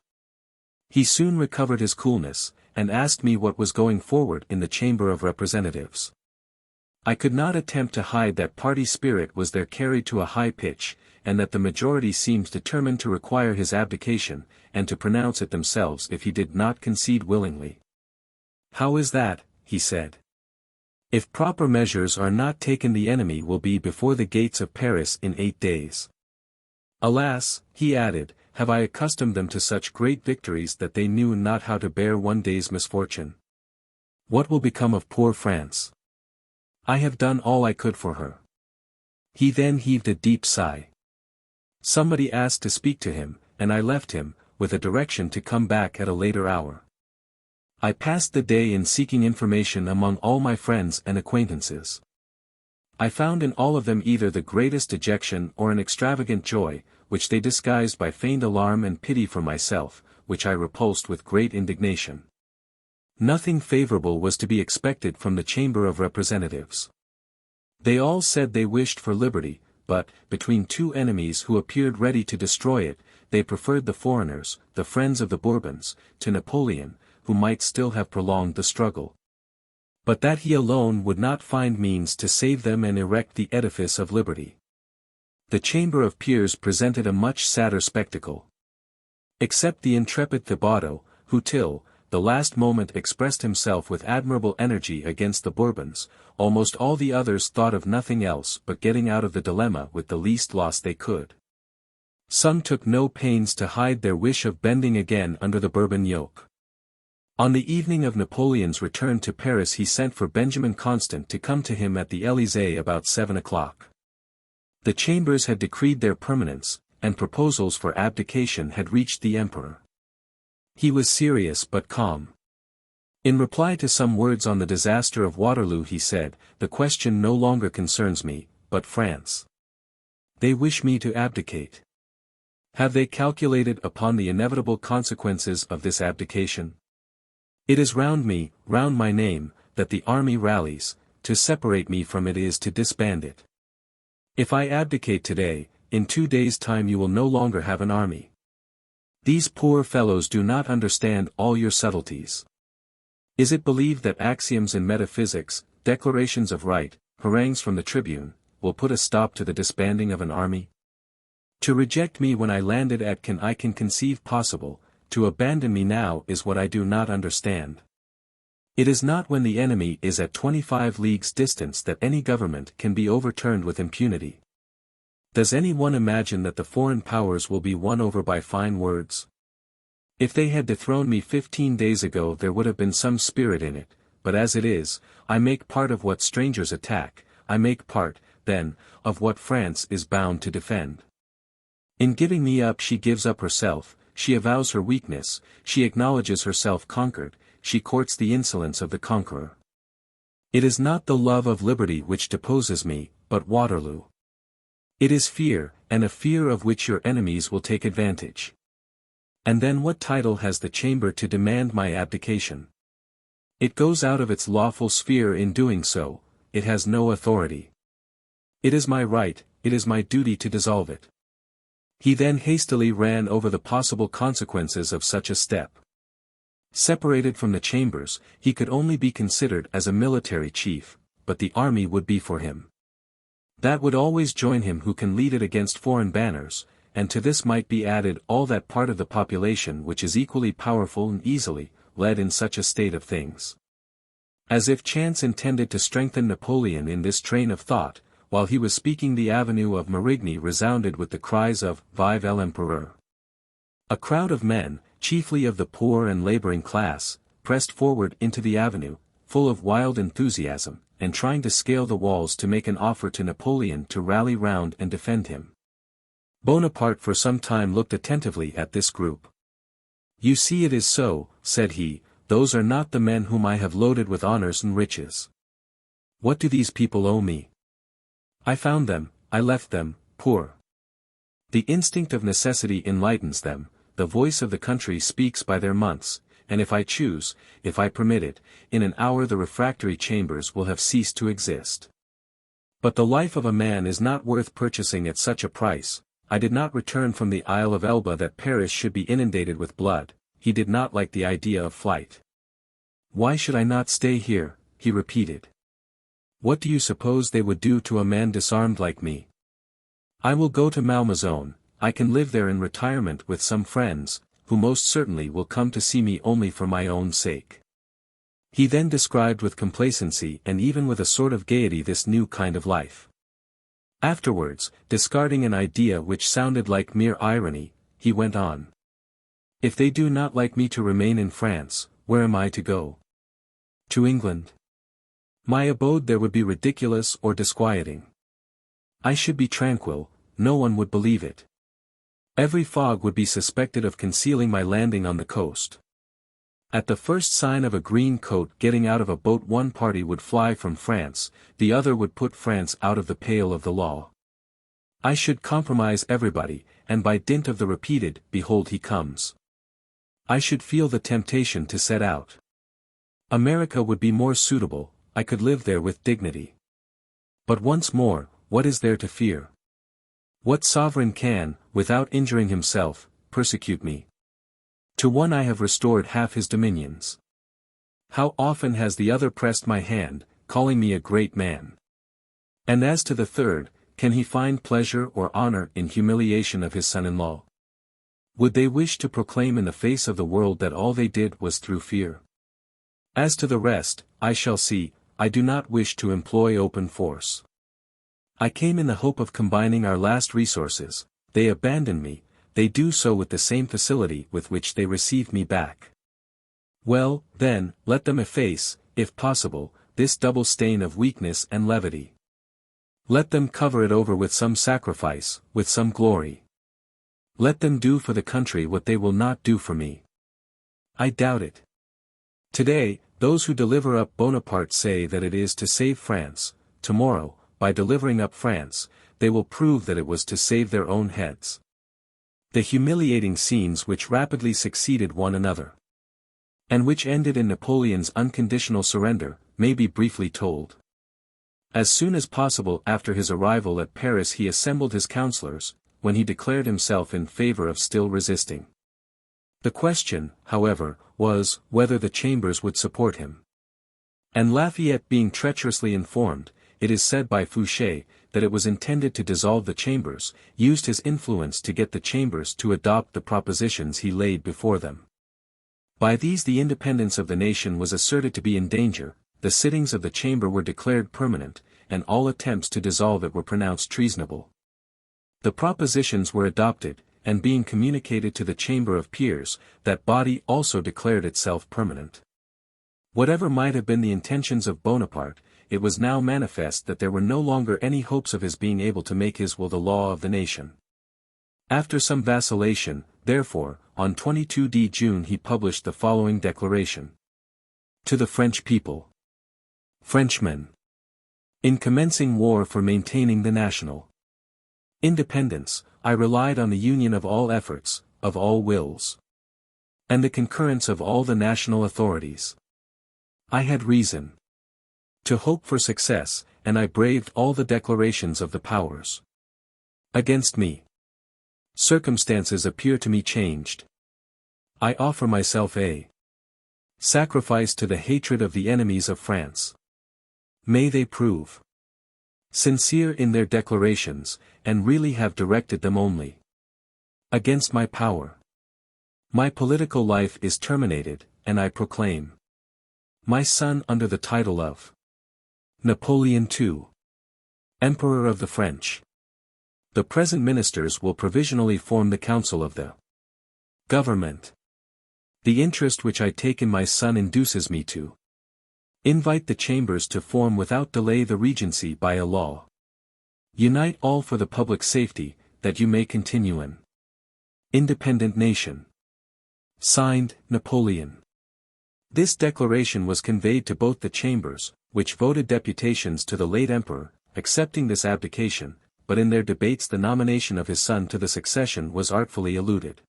He soon recovered his coolness, and asked me what was going forward in the Chamber of Representatives. I could not attempt to hide that party spirit was there carried to a high pitch, and that the majority seemed determined to require his abdication, and to pronounce it themselves if he did not concede willingly. 'How is that?' he said. 'If proper measures are not taken the enemy will be before the gates of Paris in 8 days. Alas,' he added, 'have I accustomed them to such great victories that they knew not how to bear one day's misfortune? What will become of poor France? I have done all I could for her.' He then heaved a deep sigh. Somebody asked to speak to him, and I left him, with a direction to come back at a later hour. I passed the day in seeking information among all my friends and acquaintances. I found in all of them either the greatest dejection or an extravagant joy, which they disguised by feigned alarm and pity for myself, which I repulsed with great indignation. Nothing favorable was to be expected from the Chamber of Representatives. They all said they wished for liberty, but, between 2 enemies who appeared ready to destroy it, they preferred the foreigners, the friends of the Bourbons, to Napoleon, who might still have prolonged the struggle. But that he alone would not find means to save them and erect the edifice of liberty. The Chamber of Peers presented a much sadder spectacle. Except the intrepid Thibaudot, who till the last moment expressed himself with admirable energy against the Bourbons, almost all the others thought of nothing else but getting out of the dilemma with the least loss they could. Some took no pains to hide their wish of bending again under the Bourbon yoke. On the evening of Napoleon's return to Paris he sent for Benjamin Constant to come to him at the Élysée about 7 o'clock. The Chambers had decreed their permanence, and proposals for abdication had reached the Emperor. He was serious but calm. In reply to some words on the disaster of Waterloo he said, "The question no longer concerns me, but France. They wish me to abdicate. Have they calculated upon the inevitable consequences of this abdication? It is round me, round my name, that the army rallies. To separate me from it is to disband it. If I abdicate today, in 2 days' time you will no longer have an army. These poor fellows do not understand all your subtleties. Is it believed that axioms in metaphysics, declarations of right, harangues from the tribune, will put a stop to the disbanding of an army? To reject me when I landed at Cannes I can conceive possible, to abandon me now is what I do not understand. It is not when the enemy is at 25 leagues distance that any government can be overturned with impunity. Does any one imagine that the foreign powers will be won over by fine words? If they had dethroned me 15 days ago there would have been some spirit in it, but as it is, I make part of what strangers attack, I make part, then, of what France is bound to defend. In giving me up she gives up herself, she avows her weakness, she acknowledges herself conquered, she courts the insolence of the conqueror. It is not the love of liberty which deposes me, but Waterloo. It is fear, and a fear of which your enemies will take advantage. And then what title has the chamber to demand my abdication? It goes out of its lawful sphere in doing so, it has no authority. It is my right, it is my duty to dissolve it. He then hastily ran over the possible consequences of such a step. Separated from the chambers, he could only be considered as a military chief, but the army would be for him. That would always join him who can lead it against foreign banners, and to this might be added all that part of the population which is equally powerful and easily led in such a state of things. As if chance intended to strengthen Napoleon in this train of thought, while he was speaking the avenue of Marigny resounded with the cries of "Vive l'Empereur!" A crowd of men, chiefly of the poor and laboring class, pressed forward into the avenue, full of wild enthusiasm, and trying to scale the walls to make an offer to Napoleon to rally round and defend him. Bonaparte for some time looked attentively at this group. "You see it is so," said he, "those are not the men whom I have loaded with honors and riches. What do these people owe me? I found them, I left them, poor. The instinct of necessity enlightens them, the voice of the country speaks by their months, and if I choose, if I permit it, in an hour the refractory chambers will have ceased to exist. But the life of a man is not worth purchasing at such a price. I did not return from the Isle of Elba that Paris should be inundated with blood." He did not like the idea of flight. "Why should I not stay here?" he repeated. "What do you suppose they would do to a man disarmed like me? I will go to Malmaison, I can live there in retirement with some friends, who most certainly will come to see me only for my own sake." He then described with complacency and even with a sort of gaiety this new kind of life. Afterwards, discarding an idea which sounded like mere irony, he went on. "If they do not like me to remain in France, where am I to go? To England? My abode there would be ridiculous or disquieting. I should be tranquil, no one would believe it. Every fog would be suspected of concealing my landing on the coast. At the first sign of a green coat getting out of a boat one party would fly from France, the other would put France out of the pale of the law. I should compromise everybody, and by dint of the repeated, 'Behold he comes,' I should feel the temptation to set out. America would be more suitable, I could live there with dignity. But once more, what is there to fear? What sovereign can, without injuring himself, persecute me? To one I have restored half his dominions. How often has the other pressed my hand, calling me a great man? And as to the third, can he find pleasure or honor in humiliation of his son-in-law? Would they wish to proclaim in the face of the world that all they did was through fear? As to the rest, I shall see. I do not wish to employ open force. I came in the hope of combining our last resources, they abandon me, they do so with the same facility with which they receive me back. Well, then, let them efface, if possible, this double stain of weakness and levity. Let them cover it over with some sacrifice, with some glory. Let them do for the country what they will not do for me. I doubt it. Today, those who deliver up Bonaparte say that it is to save France. Tomorrow, by delivering up France, they will prove that it was to save their own heads. The humiliating scenes which rapidly succeeded one another, and which ended in Napoleon's unconditional surrender, may be briefly told. As soon as possible after his arrival at Paris he assembled his councillors, when he declared himself in favor of still resisting. The question, however, was, whether the chambers would support him. And Lafayette being treacherously informed, it is said by Fouché, that it was intended to dissolve the chambers, used his influence to get the chambers to adopt the propositions he laid before them. By these the independence of the nation was asserted to be in danger, the sittings of the chamber were declared permanent, and all attempts to dissolve it were pronounced treasonable. The propositions were adopted, and being communicated to the Chamber of Peers, that body also declared itself permanent. Whatever might have been the intentions of Bonaparte, it was now manifest that there were no longer any hopes of his being able to make his will the law of the nation. After some vacillation, therefore, on 22 June he published the following declaration. To the French people. Frenchmen. In commencing war for maintaining the national independence, I relied on the union of all efforts, of all wills, and the concurrence of all the national authorities. I had reason to hope for success, and I braved all the declarations of the powers against me. Circumstances appear to me changed. I offer myself a sacrifice to the hatred of the enemies of France. May they prove sincere in their declarations, and really have directed them only against my power. My political life is terminated, and I proclaim my son under the title of Napoleon II, Emperor of the French. The present ministers will provisionally form the council of the government. The interest which I take in my son induces me to invite the chambers to form without delay the regency by a law. Unite all for the public safety, that you may continue an independent nation. Signed, Napoleon. This declaration was conveyed to both the chambers, which voted deputations to the late emperor, accepting this abdication, but in their debates the nomination of his son to the succession was artfully eluded.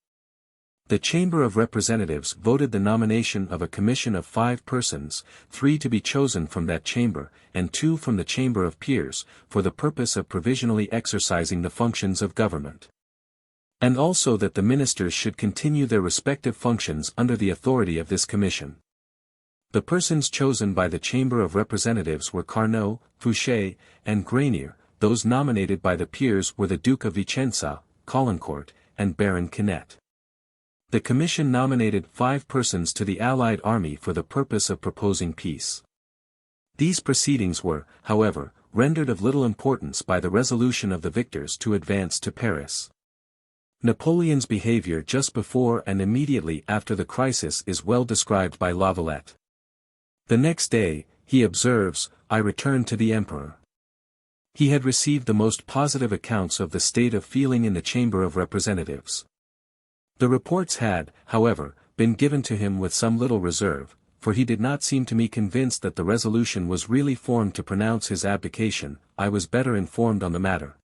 The Chamber of Representatives voted the nomination of a commission of 5 persons, 3 to be chosen from that chamber, and 2 from the Chamber of Peers, for the purpose of provisionally exercising the functions of government. And also that the ministers should continue their respective functions under the authority of this commission. The persons chosen by the Chamber of Representatives were Carnot, Fouché, and Grenier. Those nominated by the peers were the Duke of Vicenza, Caulaincourt, and Baron Quinet. The commission nominated 5 persons to the Allied army for the purpose of proposing peace. These proceedings were, however, rendered of little importance by the resolution of the victors to advance to Paris. Napoleon's behavior just before and immediately after the crisis is well described by Lavalette. The next day, he observes, I returned to the emperor. He had received the most positive accounts of the state of feeling in the Chamber of Representatives. The reports had, however, been given to him with some little reserve, for he did not seem to me convinced that the resolution was really formed to pronounce his abdication. I was better informed on the matter.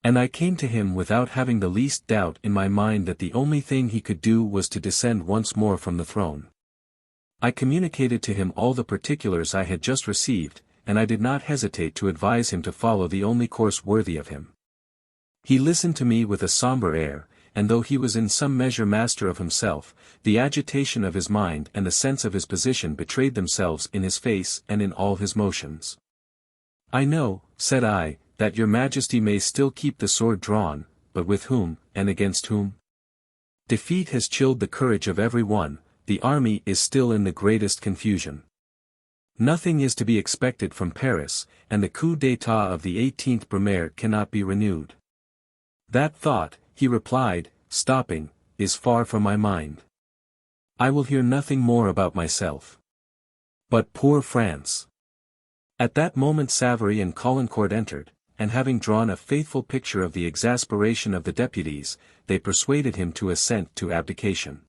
And I came to him without having the least doubt in my mind that the only thing he could do was to descend once more from the throne. I communicated to him all the particulars I had just received, and I did not hesitate to advise him to follow the only course worthy of him. He listened to me with a sombre air, and though he was in some measure master of himself, the agitation of his mind and the sense of his position betrayed themselves in his face and in all his motions. I know, said I, that your majesty may still keep the sword drawn, but with whom, and against whom? Defeat has chilled the courage of every one, the army is still in the greatest confusion. Nothing is to be expected from Paris, and the coup d'état of the 18th Brumaire cannot be renewed. That thought, he replied, stopping, is far from my mind. I will hear nothing more about myself. But poor France. At that moment Savary and Caulaincourt entered, and having drawn a faithful picture of the exasperation of the deputies, they persuaded him to assent to abdication.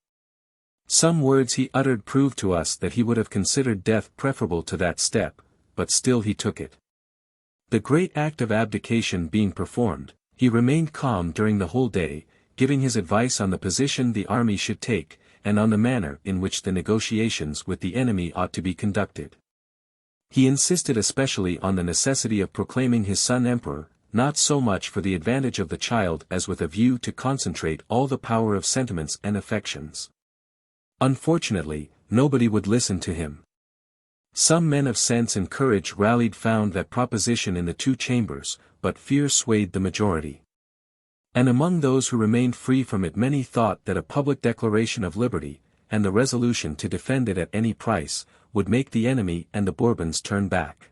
Some words he uttered proved to us that he would have considered death preferable to that step, but still he took it. The great act of abdication being performed, he remained calm during the whole day, giving his advice on the position the army should take, and on the manner in which the negotiations with the enemy ought to be conducted. He insisted especially on the necessity of proclaiming his son emperor, not so much for the advantage of the child as with a view to concentrate all the power of sentiments and affections. Unfortunately, nobody would listen to him. Some men of sense and courage rallied found that proposition in the 2 chambers, but fear swayed the majority. And among those who remained free from it many thought that a public declaration of liberty, and the resolution to defend it at any price, would make the enemy and the Bourbons turn back.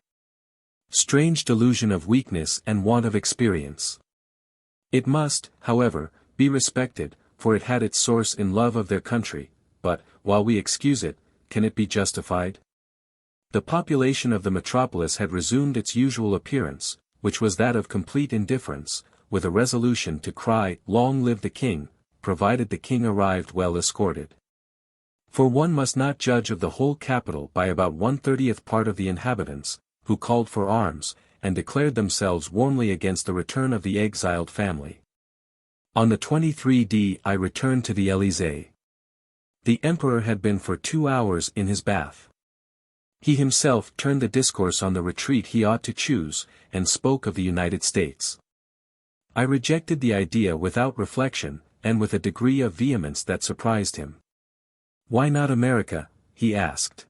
Strange delusion of weakness and want of experience. It must, however, be respected, for it had its source in love of their country, but, while we excuse it, can it be justified? The population of the metropolis had resumed its usual appearance, which was that of complete indifference, with a resolution to cry, "Long live the king," provided the king arrived well escorted. For one must not judge of the whole capital by about 1/30th part of the inhabitants, who called for arms, and declared themselves warmly against the return of the exiled family. On the 23rd I returned to the Élysée. The emperor had been for 2 hours in his bath. He himself turned the discourse on the retreat he ought to choose, and spoke of the United States. I rejected the idea without reflection, and with a degree of vehemence that surprised him. "Why not America?" he asked.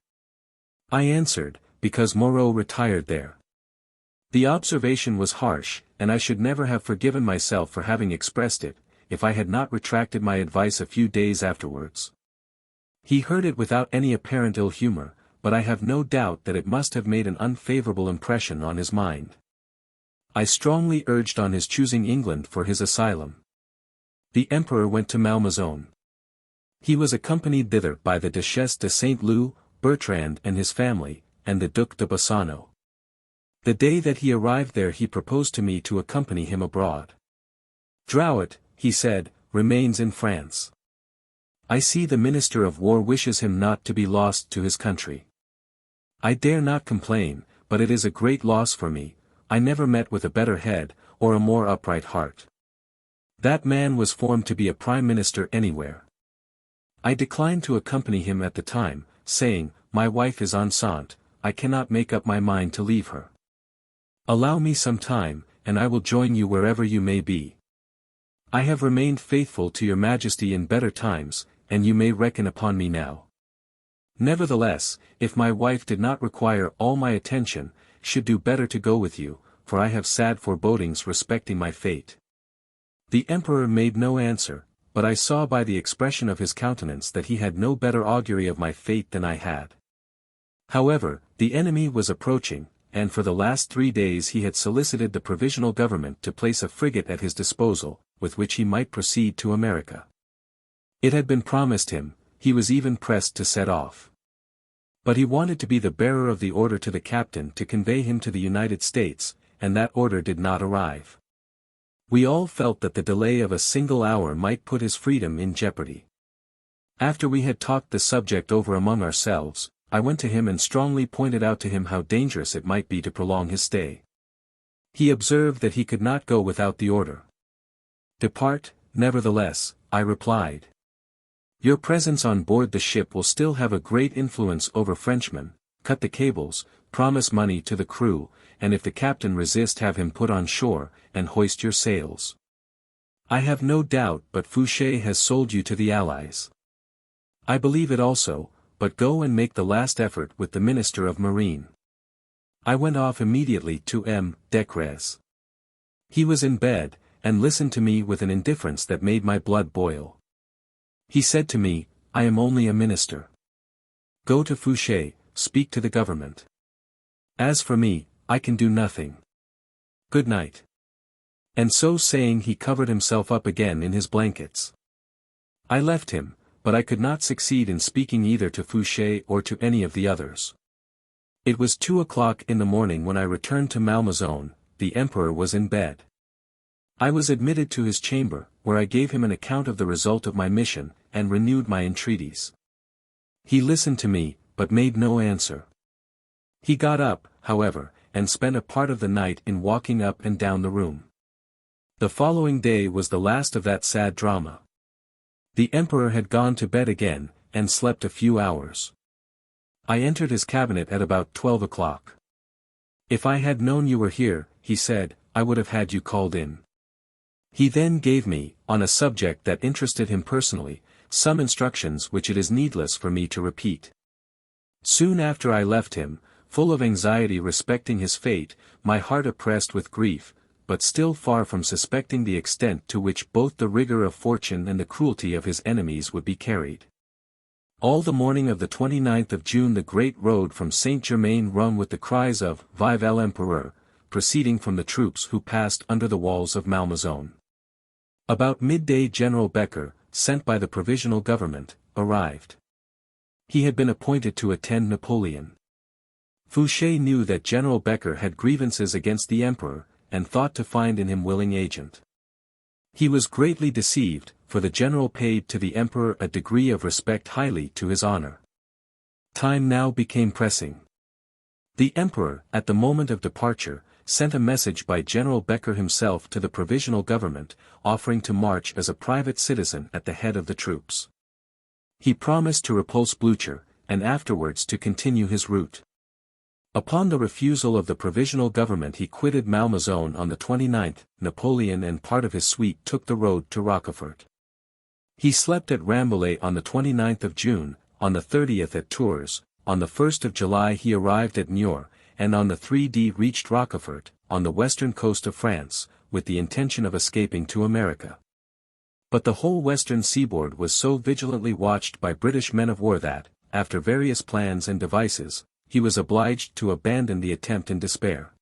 I answered, "Because Moreau retired there." The observation was harsh, and I should never have forgiven myself for having expressed it, if I had not retracted my advice a few days afterwards. He heard it without any apparent ill humor, but I have no doubt that it must have made an unfavorable impression on his mind. I strongly urged on his choosing England for his asylum. The emperor went to Malmaison. He was accompanied thither by the Duchesse de Saint-Lô, Bertrand and his family, and the Duc de Bassano. The day that he arrived there he proposed to me to accompany him abroad. "Drouet," he said, "remains in France. I see the Minister of War wishes him not to be lost to his country. I dare not complain, but it is a great loss for me. I never met with a better head, or a more upright heart. That man was formed to be a prime minister anywhere." I declined to accompany him at the time, saying, "My wife is enceinte, I cannot make up my mind to leave her. Allow me some time, and I will join you wherever you may be. I have remained faithful to your Majesty in better times, and you may reckon upon me now. Nevertheless, if my wife did not require all my attention, should do better to go with you, for I have sad forebodings respecting my fate." The emperor made no answer, but I saw by the expression of his countenance that he had no better augury of my fate than I had. However, the enemy was approaching, and for the last 3 days he had solicited the provisional government to place a frigate at his disposal, with which he might proceed to America. It had been promised him, he was even pressed to set off. But he wanted to be the bearer of the order to the captain to convey him to the United States, and that order did not arrive. We all felt that the delay of a single hour might put his freedom in jeopardy. After we had talked the subject over among ourselves, I went to him and strongly pointed out to him how dangerous it might be to prolong his stay. He observed that he could not go without the order. "Depart, nevertheless," I replied. "Your presence on board the ship will still have a great influence over Frenchmen. Cut the cables, promise money to the crew, and if the captain resist have him put on shore, and hoist your sails. I have no doubt but Fouché has sold you to the Allies. I believe it also, but go and make the last effort with the Minister of Marine." I went off immediately to M. Decrès. He was in bed, and listened to me with an indifference that made my blood boil. He said to me, "I am only a minister. Go to Fouché, speak to the government. As for me, I can do nothing. Good night." And so saying he covered himself up again in his blankets. I left him, but I could not succeed in speaking either to Fouché or to any of the others. It was 2 o'clock in the morning when I returned to Malmaison. The emperor was in bed. I was admitted to his chamber, where I gave him an account of the result of my mission, and renewed my entreaties. He listened to me, but made no answer. He got up, however, and spent a part of the night in walking up and down the room. The following day was the last of that sad drama. The emperor had gone to bed again, and slept a few hours. I entered his cabinet at about 12 o'clock. "If I had known you were here," he said, "I would have had you called in." He then gave me, on a subject that interested him personally, some instructions which it is needless for me to repeat. Soon after I left him, full of anxiety respecting his fate, my heart oppressed with grief, but still far from suspecting the extent to which both the rigor of fortune and the cruelty of his enemies would be carried. All the morning of the 29th of June the great road from Saint-Germain rung with the cries of "Vive l'Empereur," proceeding from the troops who passed under the walls of Malmaison. About midday General Becker, sent by the provisional government, arrived. He had been appointed to attend Napoleon. Fouché knew that General Becker had grievances against the emperor, and thought to find in him willing agent. He was greatly deceived, for the general paid to the emperor a degree of respect highly to his honor. Time now became pressing. The emperor, at the moment of departure, sent a message by General Becker himself to the provisional government, offering to march as a private citizen at the head of the troops. He promised to repulse Blücher, and afterwards to continue his route. Upon the refusal of the provisional government he quitted Malmaison on the 29th, Napoleon and part of his suite took the road to Rochefort. He slept at Rambouillet on the 29th of June, on the 30th at Tours, on the 1st of July he arrived at Niort, and on the 3d reached Rochefort, on the western coast of France, with the intention of escaping to America. But the whole western seaboard was so vigilantly watched by British men of war that, after various plans and devices, he was obliged to abandon the attempt in despair.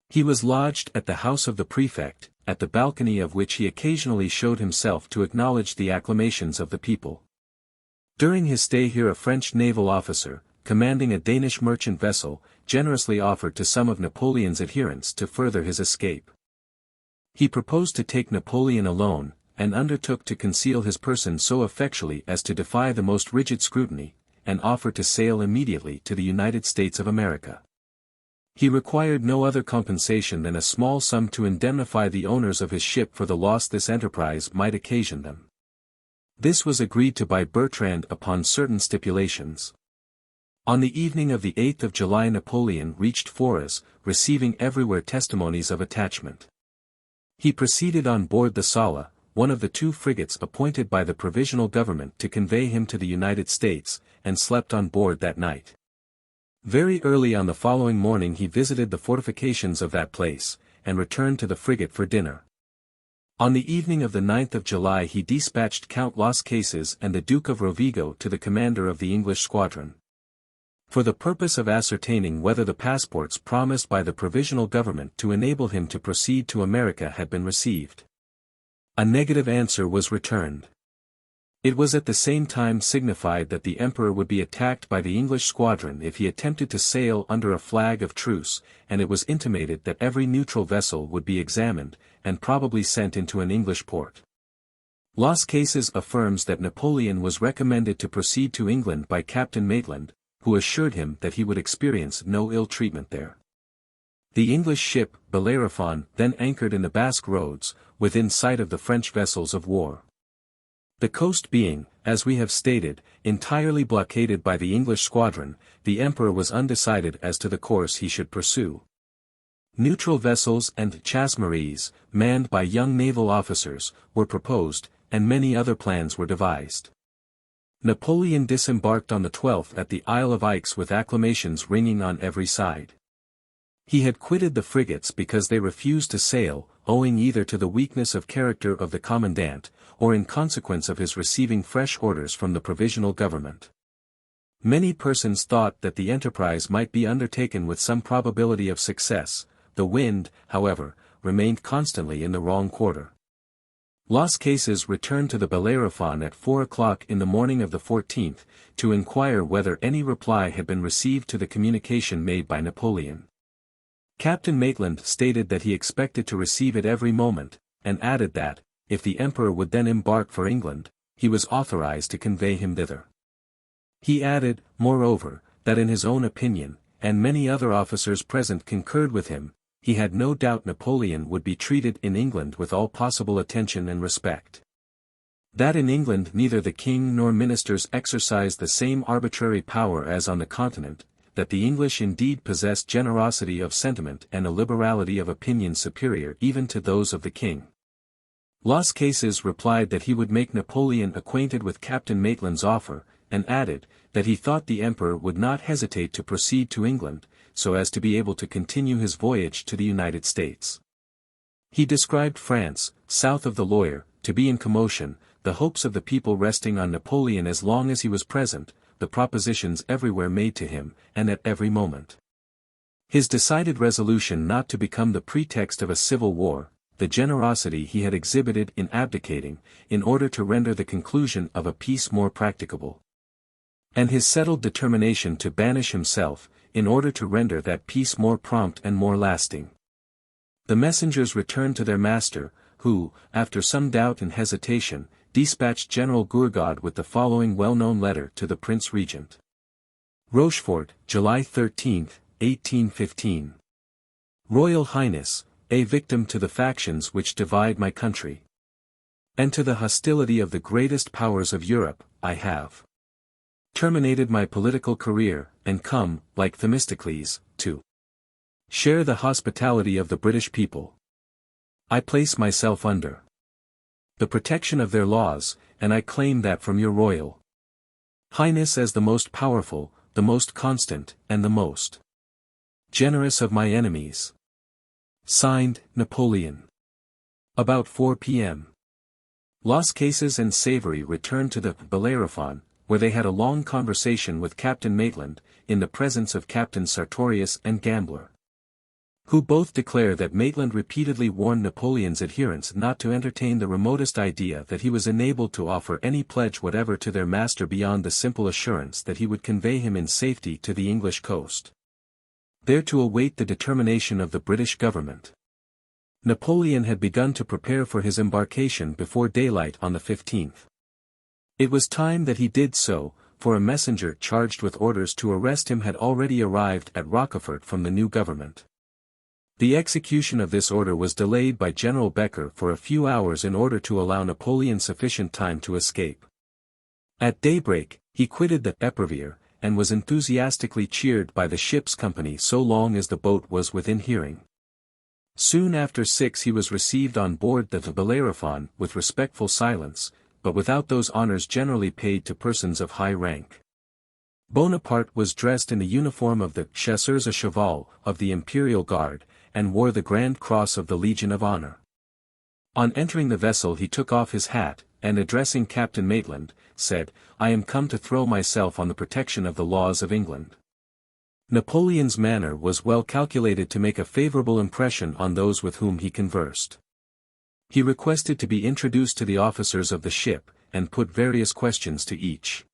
He was lodged at the house of the prefect, at the balcony of which he occasionally showed himself to acknowledge the acclamations of the people. During his stay here a French naval officer, commanding a Danish merchant vessel, generously offered to some of Napoleon's adherents to further his escape. He proposed to take Napoleon alone, and undertook to conceal his person so effectually as to defy the most rigid scrutiny, and offered to sail immediately to the United States of America. He required no other compensation than a small sum to indemnify the owners of his ship for the loss this enterprise might occasion them. This was agreed to by Bertrand upon certain stipulations. On the evening of the 8th of July Napoleon reached Forez, receiving everywhere testimonies of attachment. He proceeded on board the Sala, one of the two frigates appointed by the provisional government to convey him to the United States, and slept on board that night. Very early on the following morning he visited the fortifications of that place, and returned to the frigate for dinner. On the evening of the 9th of July he dispatched Count Las Cases and the Duke of Rovigo to the commander of the English squadron, for the purpose of ascertaining whether the passports promised by the provisional government to enable him to proceed to America had been received. A negative answer was returned. It was at the same time signified that the emperor would be attacked by the English squadron if he attempted to sail under a flag of truce, and it was intimated that every neutral vessel would be examined, and probably sent into an English port. Las Cases affirms that Napoleon was recommended to proceed to England by Captain Maitland, who assured him that he would experience no ill treatment there. The English ship, Bellerophon, then anchored in the Basque Roads, within sight of the French vessels of war. The coast being, as we have stated, entirely blockaded by the English squadron, the emperor was undecided as to the course he should pursue. Neutral vessels and chasse-marées, manned by young naval officers, were proposed, and many other plans were devised. Napoleon disembarked on the 12th at the Isle of Aix with acclamations ringing on every side. He had quitted the frigates because they refused to sail, owing either to the weakness of character of the commandant, or in consequence of his receiving fresh orders from the provisional government. Many persons thought that the enterprise might be undertaken with some probability of success. The wind, however, remained constantly in the wrong quarter. Las Cases returned to the Bellerophon at 4 o'clock in the morning of the 14th, to inquire whether any reply had been received to the communication made by Napoleon. Captain Maitland stated that he expected to receive it every moment, and added that, if the emperor would then embark for England, he was authorized to convey him thither. He added, moreover, that in his own opinion, and many other officers present concurred with him, he had no doubt Napoleon would be treated in England with all possible attention and respect. That in England neither the king nor ministers exercised the same arbitrary power as on the continent, that the English indeed possessed generosity of sentiment and a liberality of opinion superior even to those of the king. Las Cases replied that he would make Napoleon acquainted with Captain Maitland's offer, and added, that he thought the emperor would not hesitate to proceed to England, so as to be able to continue his voyage to the United States. He described France, south of the Loire, to be in commotion, the hopes of the people resting on Napoleon as long as he was present, the propositions everywhere made to him, and at every moment. His decided resolution not to become the pretext of a civil war, the generosity he had exhibited in abdicating, in order to render the conclusion of a peace more practicable, and his settled determination to banish himself, in order to render that peace more prompt and more lasting. The messengers returned to their master, who, after some doubt and hesitation, dispatched General Gourgaud with the following well-known letter to the Prince Regent. Rochefort, July 13, 1815. Royal Highness, a victim to the factions which divide my country, and to the hostility of the greatest powers of Europe, I have terminated my political career, and come, like Themistocles, to share the hospitality of the British people. I place myself under the protection of their laws, and I claim that from your Royal Highness as the most powerful, the most constant, and the most generous of my enemies. Signed, Napoleon. About 4 p.m. Las Cases and Savory returned to the Bellerophon, where they had a long conversation with Captain Maitland, in the presence of Captain Sartorius and Gambler, who both declare that Maitland repeatedly warned Napoleon's adherents not to entertain the remotest idea that he was enabled to offer any pledge whatever to their master beyond the simple assurance that he would convey him in safety to the English coast, there to await the determination of the British government. Napoleon had begun to prepare for his embarkation before daylight on the 15th. It was time that he did so, for a messenger charged with orders to arrest him had already arrived at Rochefort from the new government. The execution of this order was delayed by General Becker for a few hours in order to allow Napoleon sufficient time to escape. At daybreak, he quitted the Epervier, and was enthusiastically cheered by the ship's company so long as the boat was within hearing. Soon after 6 he was received on board the Bellerophon with respectful silence, but without those honors generally paid to persons of high rank. Bonaparte was dressed in the uniform of the Chasseurs à Cheval of the Imperial Guard, and wore the Grand Cross of the Legion of Honor. On entering the vessel he took off his hat, and addressing Captain Maitland, said, "I am come to throw myself on the protection of the laws of England." Napoleon's manner was well calculated to make a favorable impression on those with whom he conversed. He requested to be introduced to the officers of the ship, and put various questions to each.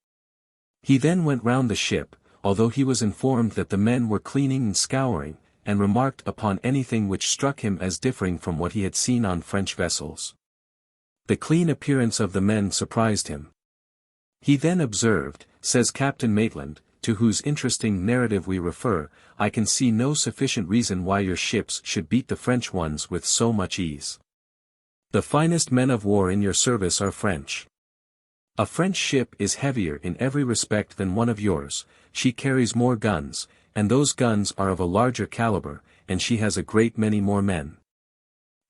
He then went round the ship, although he was informed that the men were cleaning and scouring, and remarked upon anything which struck him as differing from what he had seen on French vessels. The clean appearance of the men surprised him. He then observed, says Captain Maitland, to whose interesting narrative we refer, "I can see no sufficient reason why your ships should beat the French ones with so much ease. The finest men of war in your service are French. A French ship is heavier in every respect than one of yours, she carries more guns, and those guns are of a larger caliber, and she has a great many more men."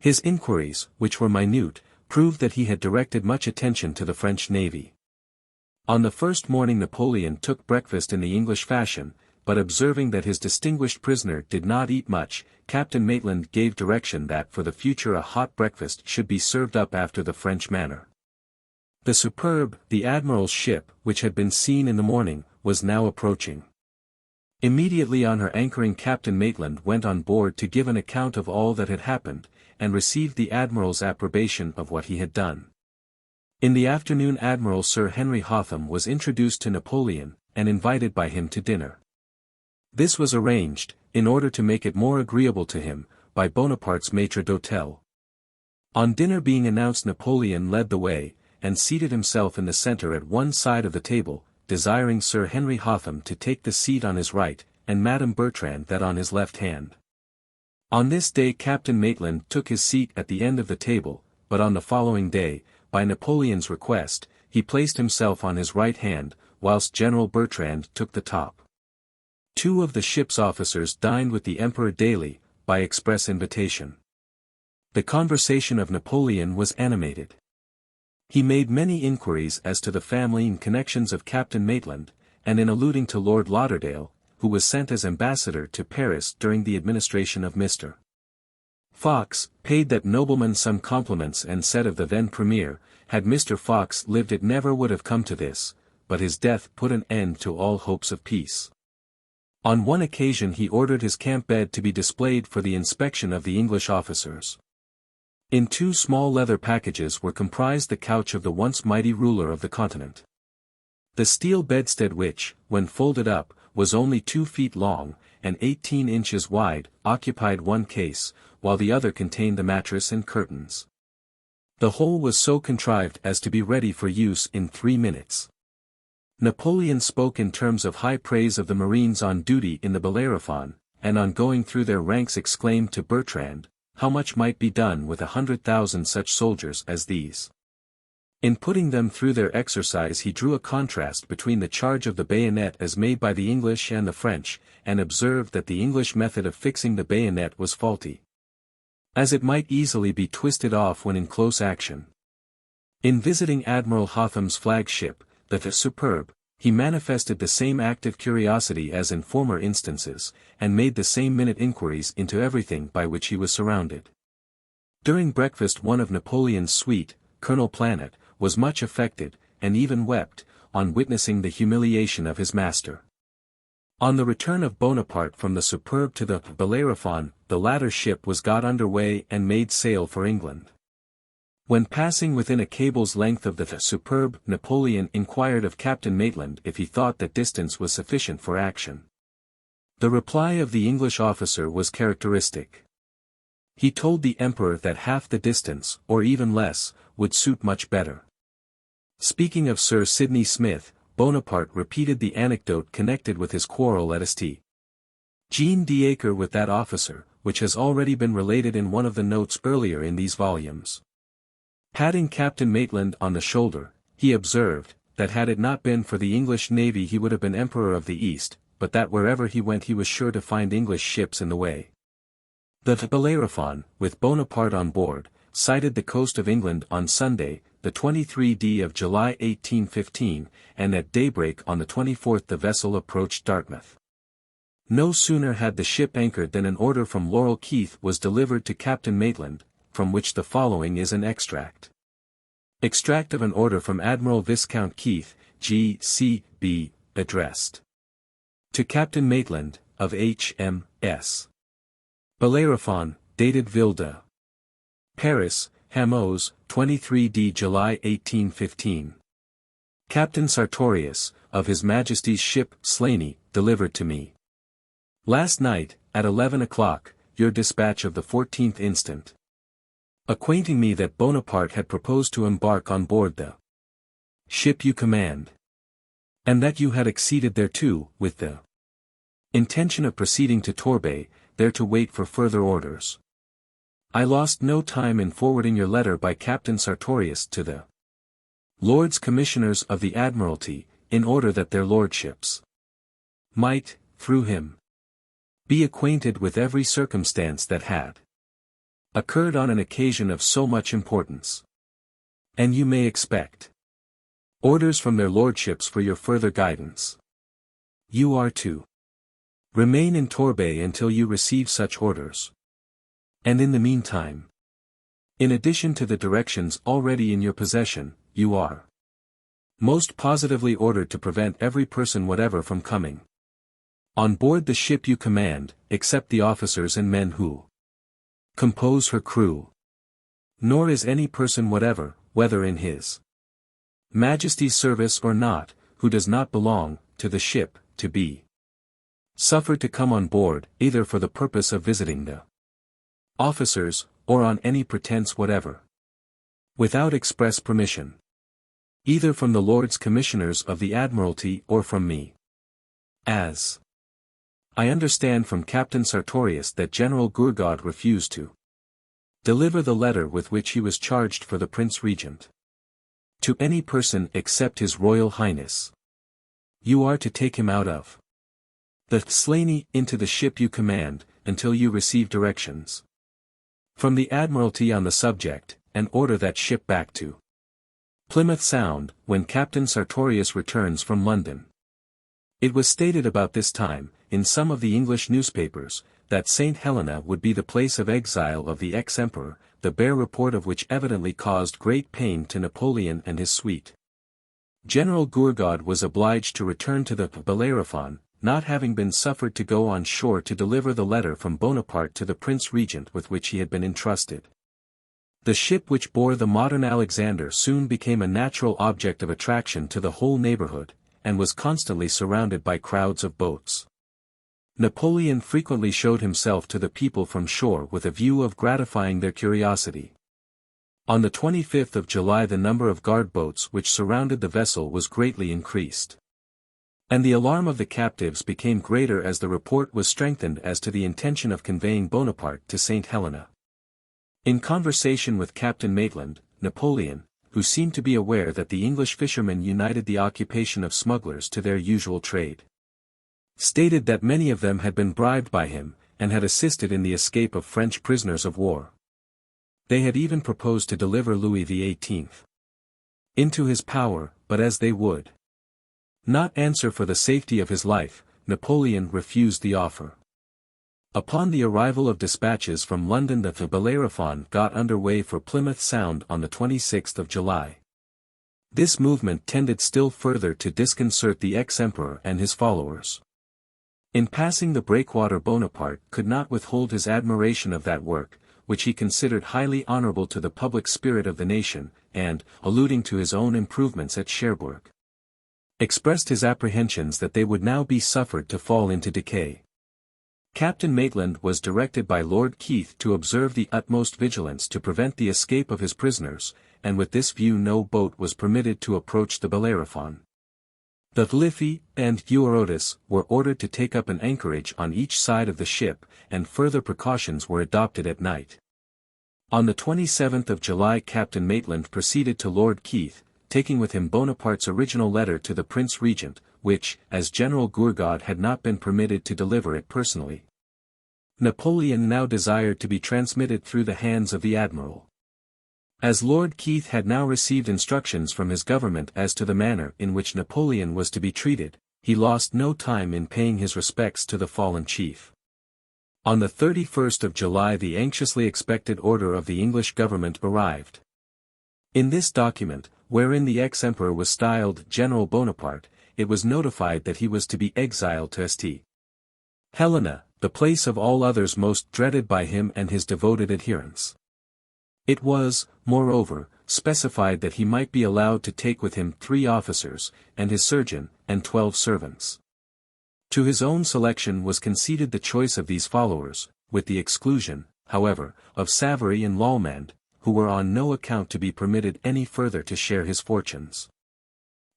His inquiries, which were minute, proved that he had directed much attention to the French navy. On the first morning Napoleon took breakfast in the English fashion, but observing that his distinguished prisoner did not eat much, Captain Maitland gave direction that for the future a hot breakfast should be served up after the French manner. The Superbe, the Admiral's ship, which had been seen in the morning, was now approaching. Immediately on her anchoring Captain Maitland went on board to give an account of all that had happened, and received the Admiral's approbation of what he had done. In the afternoon Admiral Sir Henry Hotham was introduced to Napoleon, and invited by him to dinner. This was arranged, in order to make it more agreeable to him, by Bonaparte's maître d'hôtel. On dinner being announced Napoleon led the way, and seated himself in the centre at one side of the table, desiring Sir Henry Hotham to take the seat on his right, and Madame Bertrand that on his left hand. On this day Captain Maitland took his seat at the end of the table, but on the following day, by Napoleon's request, he placed himself on his right hand, whilst General Bertrand took the top. 2 of the ship's officers dined with the Emperor daily, by express invitation. The conversation of Napoleon was animated. He made many inquiries as to the family and connections of Captain Maitland, and in alluding to Lord Lauderdale, who was sent as ambassador to Paris during the administration of Mr. Fox, paid that nobleman some compliments and said of the then Premier, had Mr. Fox lived it never would have come to this, but his death put an end to all hopes of peace. On one occasion he ordered his camp bed to be displayed for the inspection of the English officers. In 2 small leather packages were comprised the couch of the once mighty ruler of the continent. The steel bedstead which, when folded up, was only 2 feet long, and 18 inches wide, occupied one case, while the other contained the mattress and curtains. The whole was so contrived as to be ready for use in 3 minutes. Napoleon spoke in terms of high praise of the Marines on duty in the Bellerophon, and on going through their ranks exclaimed to Bertrand, how much might be done with 100,000 such soldiers as these. In putting them through their exercise he drew a contrast between the charge of the bayonet as made by the English and the French, and observed that the English method of fixing the bayonet was faulty, as it might easily be twisted off when in close action. In visiting Admiral Hotham's flagship, the Superb, he manifested the same active curiosity as in former instances, and made the same minute inquiries into everything by which he was surrounded. During breakfast one of Napoleon's suite, Colonel Planet, was much affected, and even wept, on witnessing the humiliation of his master. On the return of Bonaparte from the Superb to the Bellerophon, the latter ship was got under way and made sail for England. When passing within a cable's length of the Superb, Napoleon inquired of Captain Maitland if he thought that distance was sufficient for action. The reply of the English officer was characteristic. He told the Emperor that half the distance, or even less, would suit much better. Speaking of Sir Sidney Smith, Bonaparte repeated the anecdote connected with his quarrel at St. Jean d'Acre with that officer, which has already been related in one of the notes earlier in these volumes. Patting Captain Maitland on the shoulder, he observed, that had it not been for the English navy he would have been Emperor of the East, but that wherever he went he was sure to find English ships in the way. The Bellerophon, with Bonaparte on board, sighted the coast of England on Sunday, the 23d of July 1815, and at daybreak on the 24th the vessel approached Dartmouth. No sooner had the ship anchored than an order from Laurel Keith was delivered to Captain Maitland, from which the following is an extract. Extract of an order from Admiral Viscount Keith, G.C.B., addressed to Captain Maitland, of H.M.S. Bellerophon, dated Ville de Paris, Hamoz, 23d July 1815. Captain Sartorius, of His Majesty's ship, Slaney, delivered to me last night, at 11 o'clock, your dispatch of the 14th instant, acquainting me that Bonaparte had proposed to embark on board the ship you command, and that you had acceded thereto, with the intention of proceeding to Torbay, there to wait for further orders. I lost no time in forwarding your letter by Captain Sartorius to the Lords Commissioners of the Admiralty, in order that their lordships might, through him, be acquainted with every circumstance that had occurred on an occasion of so much importance. And you may expect orders from their lordships for your further guidance. You are to remain in Torbay until you receive such orders. And in the meantime, in addition to the directions already in your possession, you are most positively ordered to prevent every person whatever from coming on board the ship you command, except the officers and men who compose her crew. Nor is any person whatever, whether in His Majesty's service or not, who does not belong to the ship, to be suffered to come on board, either for the purpose of visiting the officers, or on any pretence whatever, without express permission, either from the Lords Commissioners of the Admiralty or from me. As I understand from Captain Sartorius that General Gourgaud refused to deliver the letter with which he was charged for the Prince Regent to any person except His Royal Highness. You are to take him out of the Slaney into the ship you command, until you receive directions from the Admiralty on the subject, and order that ship back to Plymouth Sound, when Captain Sartorius returns from London. It was stated about this time, in some of the English newspapers, that St. Helena would be the place of exile of the ex-emperor, the bare report of which evidently caused great pain to Napoleon and his suite. General Gourgaud was obliged to return to the Bellerophon, not having been suffered to go on shore to deliver the letter from Bonaparte to the Prince Regent with which he had been entrusted. The ship which bore the modern Alexander soon became a natural object of attraction to the whole neighborhood, and was constantly surrounded by crowds of boats. Napoleon frequently showed himself to the people from shore with a view of gratifying their curiosity. On the 25th of July the number of guard boats which surrounded the vessel was greatly increased. And the alarm of the captives became greater as the report was strengthened as to the intention of conveying Bonaparte to St. Helena. In conversation with Captain Maitland, Napoleon, who seemed to be aware that the English fishermen united the occupation of smugglers to their usual trade, stated that many of them had been bribed by him, and had assisted in the escape of French prisoners of war. They had even proposed to deliver Louis XVIII into his power, but as they would not answer for the safety of his life, Napoleon refused the offer. Upon the arrival of dispatches from London the Bellerophon got under way for Plymouth Sound on the 26th of July. This movement tended still further to disconcert the ex-emperor and his followers. In passing the breakwater Bonaparte could not withhold his admiration of that work, which he considered highly honorable to the public spirit of the nation, and, alluding to his own improvements at Cherbourg, expressed his apprehensions that they would now be suffered to fall into decay. Captain Maitland was directed by Lord Keith to observe the utmost vigilance to prevent the escape of his prisoners, and with this view no boat was permitted to approach the Bellerophon. The Liffey and Eurotas were ordered to take up an anchorage on each side of the ship, and further precautions were adopted at night. On the 27th of July Captain Maitland proceeded to Lord Keith, taking with him Bonaparte's original letter to the Prince Regent, which, as General Gourgaud had not been permitted to deliver it personally, Napoleon now desired to be transmitted through the hands of the Admiral. As Lord Keith had now received instructions from his government as to the manner in which Napoleon was to be treated, he lost no time in paying his respects to the fallen chief. On the 31st of July the anxiously expected order of the English government arrived. In this document, wherein the ex-emperor was styled General Bonaparte, it was notified that he was to be exiled to St. Helena, the place of all others most dreaded by him and his devoted adherents. It was, moreover, specified that he might be allowed to take with him 3 officers, and his surgeon, and 12 servants. To his own selection was conceded the choice of these followers, with the exclusion, however, of Savary and Lallement, who were on no account to be permitted any further to share his fortunes.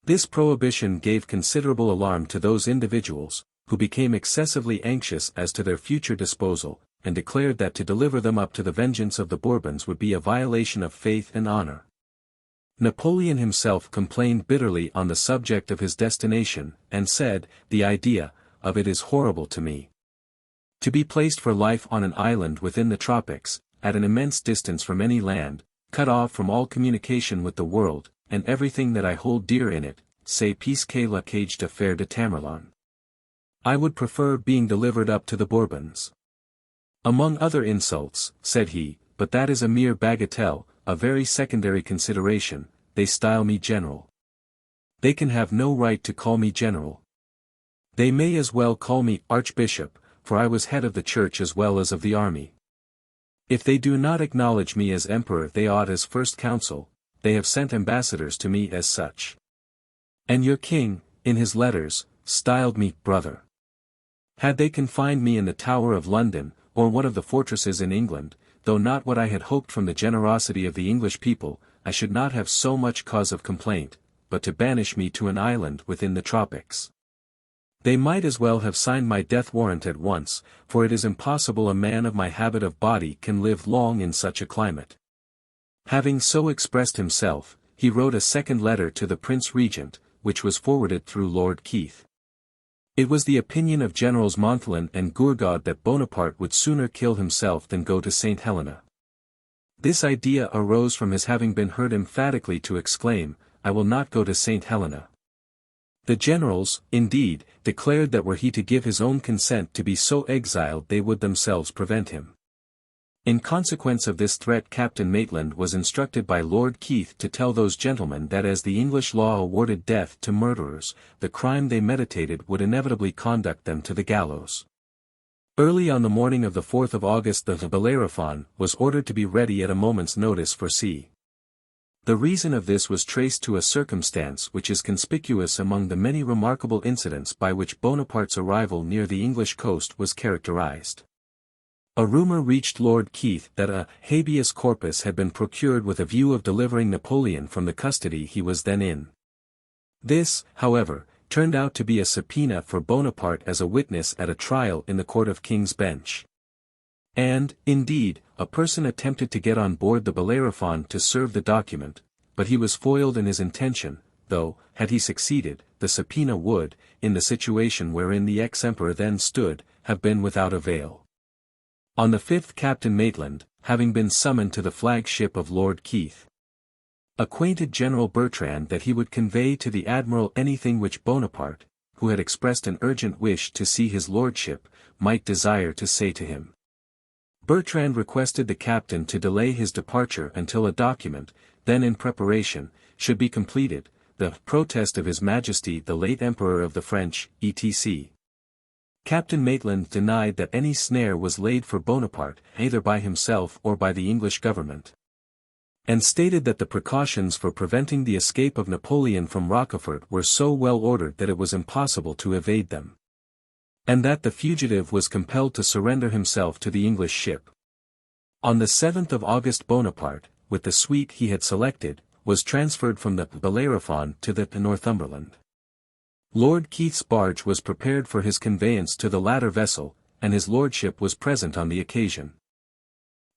This prohibition gave considerable alarm to those individuals, who became excessively anxious as to their future disposal, and declared that to deliver them up to the vengeance of the Bourbons would be a violation of faith and honor. Napoleon himself complained bitterly on the subject of his destination, and said, "The idea of it is horrible to me. To be placed for life on an island within the tropics, at an immense distance from any land, cut off from all communication with the world, and everything that I hold dear in it, c'est puisque la cage de fer de Tamerlan. I would prefer being delivered up to the Bourbons. Among other insults," said he, "but that is a mere bagatelle, a very secondary consideration, they style me general. They can have no right to call me general. They may as well call me archbishop, for I was head of the church as well as of the army. If they do not acknowledge me as emperor they ought as first consul, they have sent ambassadors to me as such. And your king, in his letters, styled me brother. Had they confined me in the Tower of London, or one of the fortresses in England, though not what I had hoped from the generosity of the English people, I should not have so much cause of complaint, but to banish me to an island within the tropics. They might as well have signed my death warrant at once, for it is impossible a man of my habit of body can live long in such a climate." Having so expressed himself, he wrote a second letter to the Prince Regent, which was forwarded through Lord Keith. It was the opinion of Generals Montholon and Gourgaud that Bonaparte would sooner kill himself than go to St. Helena. This idea arose from his having been heard emphatically to exclaim, "I will not go to St. Helena." The generals, indeed, declared that were he to give his own consent to be so exiled they would themselves prevent him. In consequence of this threat Captain Maitland was instructed by Lord Keith to tell those gentlemen that as the English law awarded death to murderers, the crime they meditated would inevitably conduct them to the gallows. Early on the morning of the 4th of August the Bellerophon was ordered to be ready at a moment's notice for sea. The reason of this was traced to a circumstance which is conspicuous among the many remarkable incidents by which Bonaparte's arrival near the English coast was characterized. A rumor reached Lord Keith that a habeas corpus had been procured with a view of delivering Napoleon from the custody he was then in. This, however, turned out to be a subpoena for Bonaparte as a witness at a trial in the Court of King's Bench. And, indeed, a person attempted to get on board the Bellerophon to serve the document, but he was foiled in his intention, though, had he succeeded, the subpoena would, in the situation wherein the ex-emperor then stood, have been without avail. On the 5th Captain Maitland, having been summoned to the flagship of Lord Keith, acquainted General Bertrand that he would convey to the Admiral anything which Bonaparte, who had expressed an urgent wish to see his lordship, might desire to say to him. Bertrand requested the captain to delay his departure until a document, then in preparation, should be completed, the protest of His Majesty the late Emperor of the French, etc. Captain Maitland denied that any snare was laid for Bonaparte, either by himself or by the English government, and stated that the precautions for preventing the escape of Napoleon from Rochefort were so well ordered that it was impossible to evade them, and that the fugitive was compelled to surrender himself to the English ship. On the 7th of August Bonaparte, with the suite he had selected, was transferred from the Bellerophon to the Northumberland. Lord Keith's barge was prepared for his conveyance to the latter vessel, and his lordship was present on the occasion.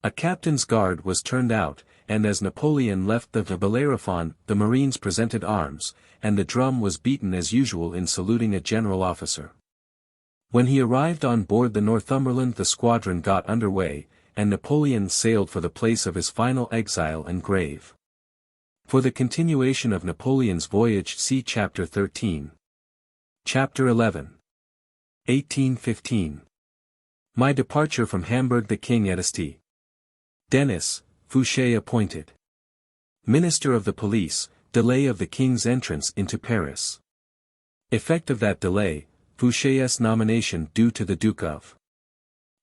A captain's guard was turned out, and as Napoleon left the Bellerophon, the marines presented arms, and the drum was beaten as usual in saluting a general officer. When he arrived on board the Northumberland, the squadron got under way, and Napoleon sailed for the place of his final exile and grave. For the continuation of Napoleon's voyage see Chapter 13. Chapter 11. 1815. My departure from Hamburg. The King at St. Denis, Fouché appointed Minister of the Police, delay of the King's entrance into Paris. Effect of that delay, Fouché's nomination due to the Duke of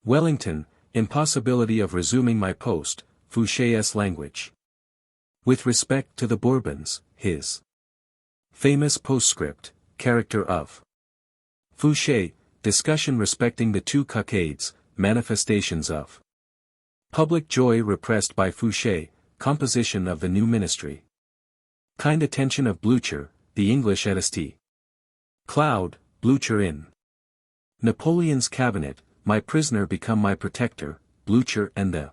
Wellington, impossibility of resuming my post, Fouché's language. With respect to the Bourbons, his famous postscript, character of Fouché, discussion respecting the two cockades, manifestations of public joy repressed by Fouché, composition of the new ministry. Kind attention of Blücher, the English at St. Cloud, Blücher in Napoleon's cabinet, my prisoner become my protector, Blücher and the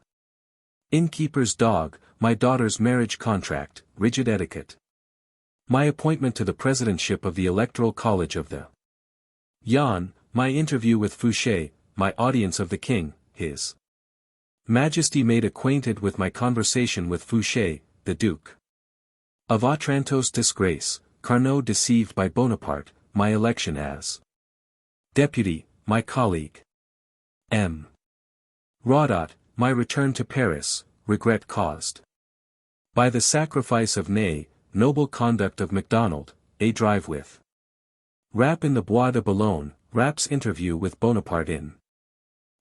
innkeeper's dog, my daughter's marriage contract, rigid etiquette. My appointment to the presidentship of the Electoral College of the Yonne, my interview with Fouché, my audience of the King, his Majesty made acquainted with my conversation with Fouché, the Duke of Otranto's disgrace, Carnot deceived by Bonaparte, my election as deputy, my colleague M. Raudot, my return to Paris, regret caused by the sacrifice of Ney, noble conduct of MacDonald, a drive with Rapp in the Bois de Boulogne, Rapp's interview with Bonaparte in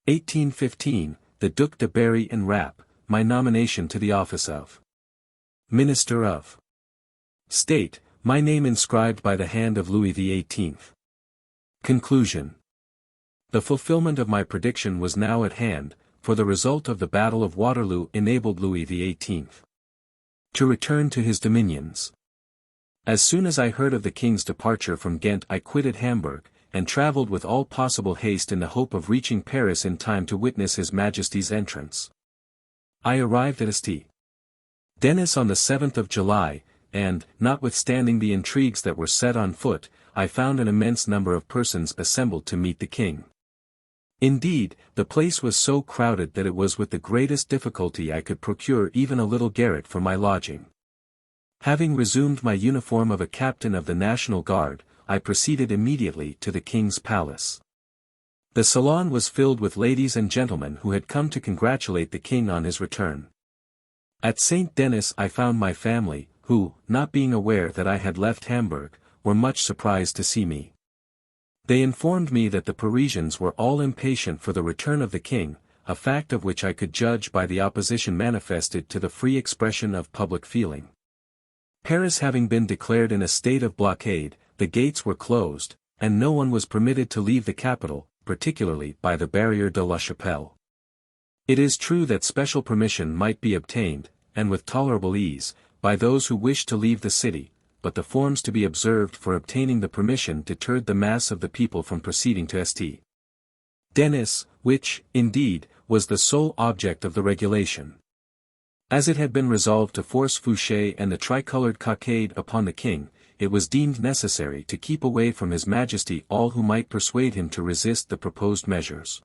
1815, the Duc de Berry and Rapp, my nomination to the office of Minister of State, my name inscribed by the hand of Louis XVIII. Conclusion. The fulfillment of my prediction was now at hand, for the result of the Battle of Waterloo enabled Louis XVIII to return to his dominions. As soon as I heard of the King's departure from Ghent, I quitted Hamburg, and travelled with all possible haste in the hope of reaching Paris in time to witness His Majesty's entrance. I arrived at St. Denis on the 7th of July, and, notwithstanding the intrigues that were set on foot, I found an immense number of persons assembled to meet the King. Indeed, the place was so crowded that it was with the greatest difficulty I could procure even a little garret for my lodging. Having resumed my uniform of a captain of the National Guard, I proceeded immediately to the King's palace. The salon was filled with ladies and gentlemen who had come to congratulate the King on his return. At St. Denis I found my family, who, not being aware that I had left Hamburg, were much surprised to see me. They informed me that the Parisians were all impatient for the return of the King, a fact of which I could judge by the opposition manifested to the free expression of public feeling. Paris having been declared in a state of blockade, the gates were closed, and no one was permitted to leave the capital, particularly by the Barrière de la Chapelle. It is true that special permission might be obtained, and with tolerable ease, by those who wished to leave the city, but the forms to be observed for obtaining the permission deterred the mass of the people from proceeding to St. Denis, which, indeed, was the sole object of the regulation. As it had been resolved to force Fouché and the tricolored cockade upon the king, it was deemed necessary to keep away from His Majesty all who might persuade him to resist the proposed measures.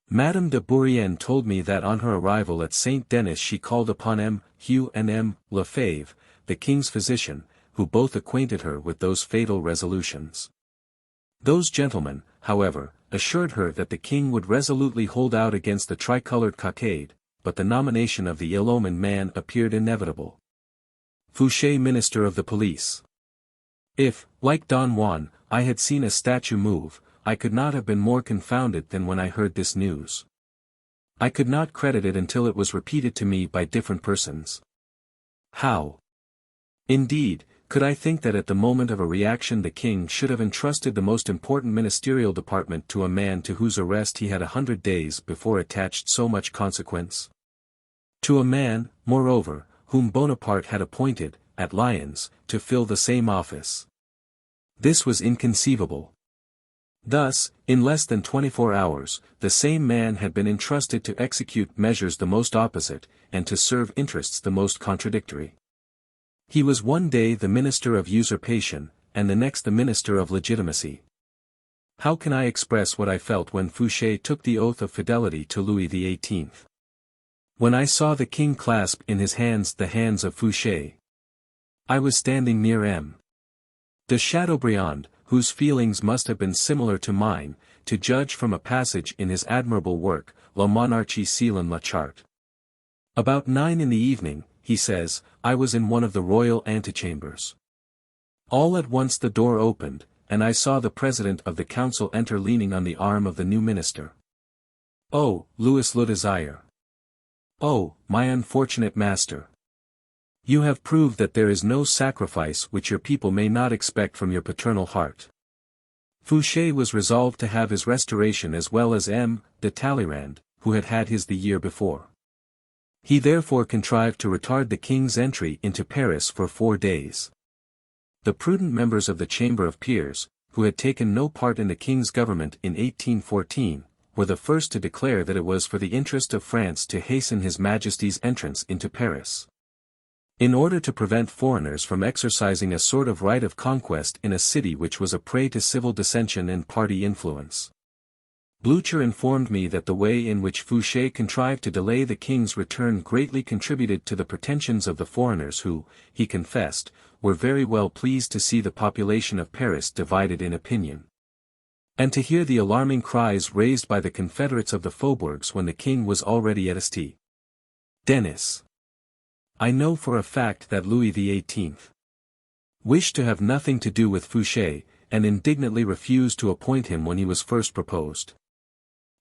Madame de Bourrienne told me that on her arrival at St. Denis she called upon M. Hugh and M. Lefebvre, the king's physician, who both acquainted her with those fatal resolutions. Those gentlemen, however, assured her that the king would resolutely hold out against the tricolored cockade, but the nomination of the ill-omened man appeared inevitable. Fouché, Minister of the Police. If, like Don Juan, I had seen a statue move, I could not have been more confounded than when I heard this news. I could not credit it until it was repeated to me by different persons. How? Indeed, could I think that at the moment of a reaction the king should have entrusted the most important ministerial department to a man to whose arrest he had 100 days before attached so much consequence? To a man, moreover, whom Bonaparte had appointed, at Lyons, to fill the same office. This was inconceivable. Thus, in less than 24 hours, the same man had been entrusted to execute measures the most opposite, and to serve interests the most contradictory. He was one day the minister of usurpation, and the next the minister of legitimacy. How can I express what I felt when Fouché took the oath of fidelity to Louis XVIII? When I saw the king clasp in his hands the hands of Fouché. I was standing near M. de Chateaubriand, whose feelings must have been similar to mine, to judge from a passage in his admirable work, La Monarchie selon la Charte. About 9 in the evening, he says, I was in one of the royal antechambers. All at once the door opened, and I saw the president of the council enter leaning on the arm of the new minister. Oh, Louis le Désiré! Oh, my unfortunate master! You have proved that there is no sacrifice which your people may not expect from your paternal heart. Fouché was resolved to have his restoration as well as M. de Talleyrand, who had had his the year before. He therefore contrived to retard the king's entry into Paris for 4 days. The prudent members of the Chamber of Peers, who had taken no part in the king's government in 1814, were the first to declare that it was for the interest of France to hasten His Majesty's entrance into Paris. In order to prevent foreigners from exercising a sort of right of conquest in a city which was a prey to civil dissension and party influence. Blücher informed me that the way in which Fouché contrived to delay the king's return greatly contributed to the pretensions of the foreigners who, he confessed, were very well pleased to see the population of Paris divided in opinion, and to hear the alarming cries raised by the confederates of the faubourgs when the king was already at St. Denis. I know for a fact that Louis XVIII wished to have nothing to do with Fouché, and indignantly refused to appoint him when he was first proposed.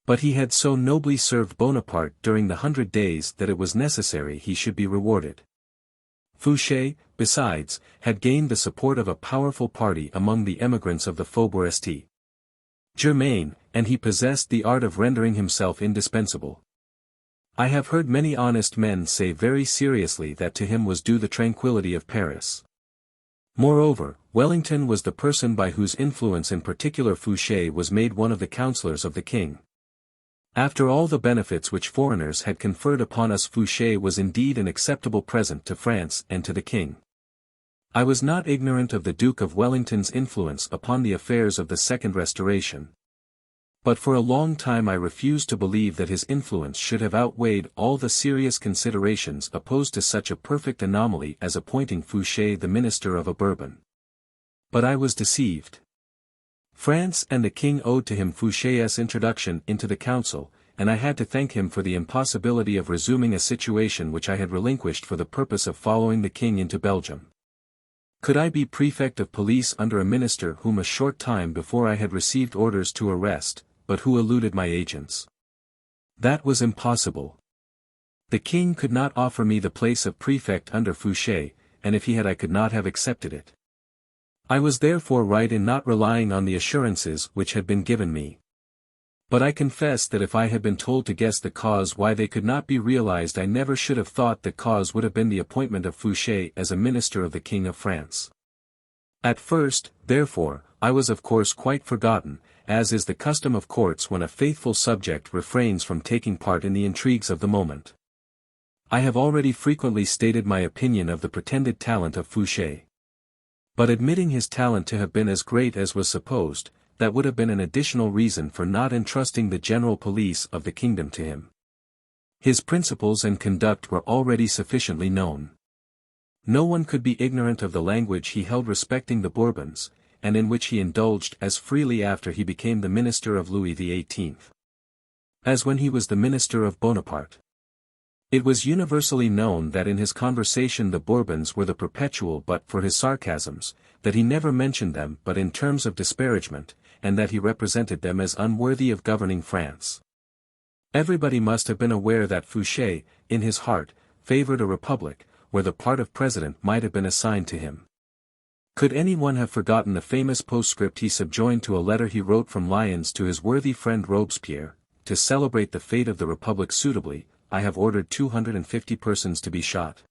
But he had so nobly served Bonaparte during the 100 days that it was necessary he should be rewarded. Fouché, besides, had gained the support of a powerful party among the emigrants of the Faubourg St. Germain, and he possessed the art of rendering himself indispensable. I have heard many honest men say very seriously that to him was due the tranquility of Paris. Moreover, Wellington was the person by whose influence in particular Fouché was made one of the councillors of the king. After all the benefits which foreigners had conferred upon us, Fouché was indeed an acceptable present to France and to the king. I was not ignorant of the Duke of Wellington's influence upon the affairs of the Second Restoration. But for a long time I refused to believe that his influence should have outweighed all the serious considerations opposed to such a perfect anomaly as appointing Fouché the minister of a Bourbon. But I was deceived. France and the king owed to him Fouché's introduction into the council, and I had to thank him for the impossibility of resuming a situation which I had relinquished for the purpose of following the king into Belgium. Could I be prefect of police under a minister whom a short time before I had received orders to arrest, but who eluded my agents? That was impossible. The king could not offer me the place of prefect under Fouché, and if he had I could not have accepted it. I was therefore right in not relying on the assurances which had been given me. But I confess that if I had been told to guess the cause why they could not be realized, I never should have thought the cause would have been the appointment of Fouché as a minister of the King of France. At first, therefore, I was of course quite forgotten, as is the custom of courts when a faithful subject refrains from taking part in the intrigues of the moment. I have already frequently stated my opinion of the pretended talent of Fouché. But admitting his talent to have been as great as was supposed, that would have been an additional reason for not entrusting the general police of the kingdom to him. His principles and conduct were already sufficiently known. No one could be ignorant of the language he held respecting the Bourbons, and in which he indulged as freely after he became the minister of Louis XVIII, as when he was the minister of Bonaparte. It was universally known that in his conversation the Bourbons were the perpetual but for his sarcasms, that he never mentioned them but in terms of disparagement, and that he represented them as unworthy of governing France. Everybody must have been aware that Fouché, in his heart, favored a republic, where the part of president might have been assigned to him. Could anyone have forgotten the famous postscript he subjoined to a letter he wrote from Lyons to his worthy friend Robespierre, to celebrate the fate of the republic suitably, I have ordered 250 persons to be shot.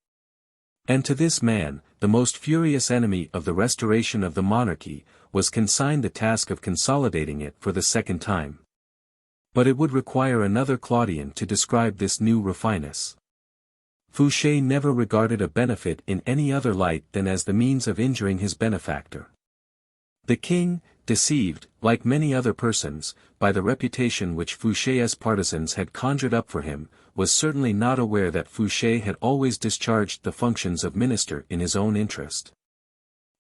And to this man, the most furious enemy of the restoration of the monarchy, was consigned the task of consolidating it for the second time. But it would require another Claudian to describe this new refineness. Fouché never regarded a benefit in any other light than as the means of injuring his benefactor. The king, deceived, like many other persons, by the reputation which Fouché's partisans had conjured up for him, was certainly not aware that Fouché had always discharged the functions of minister in his own interest,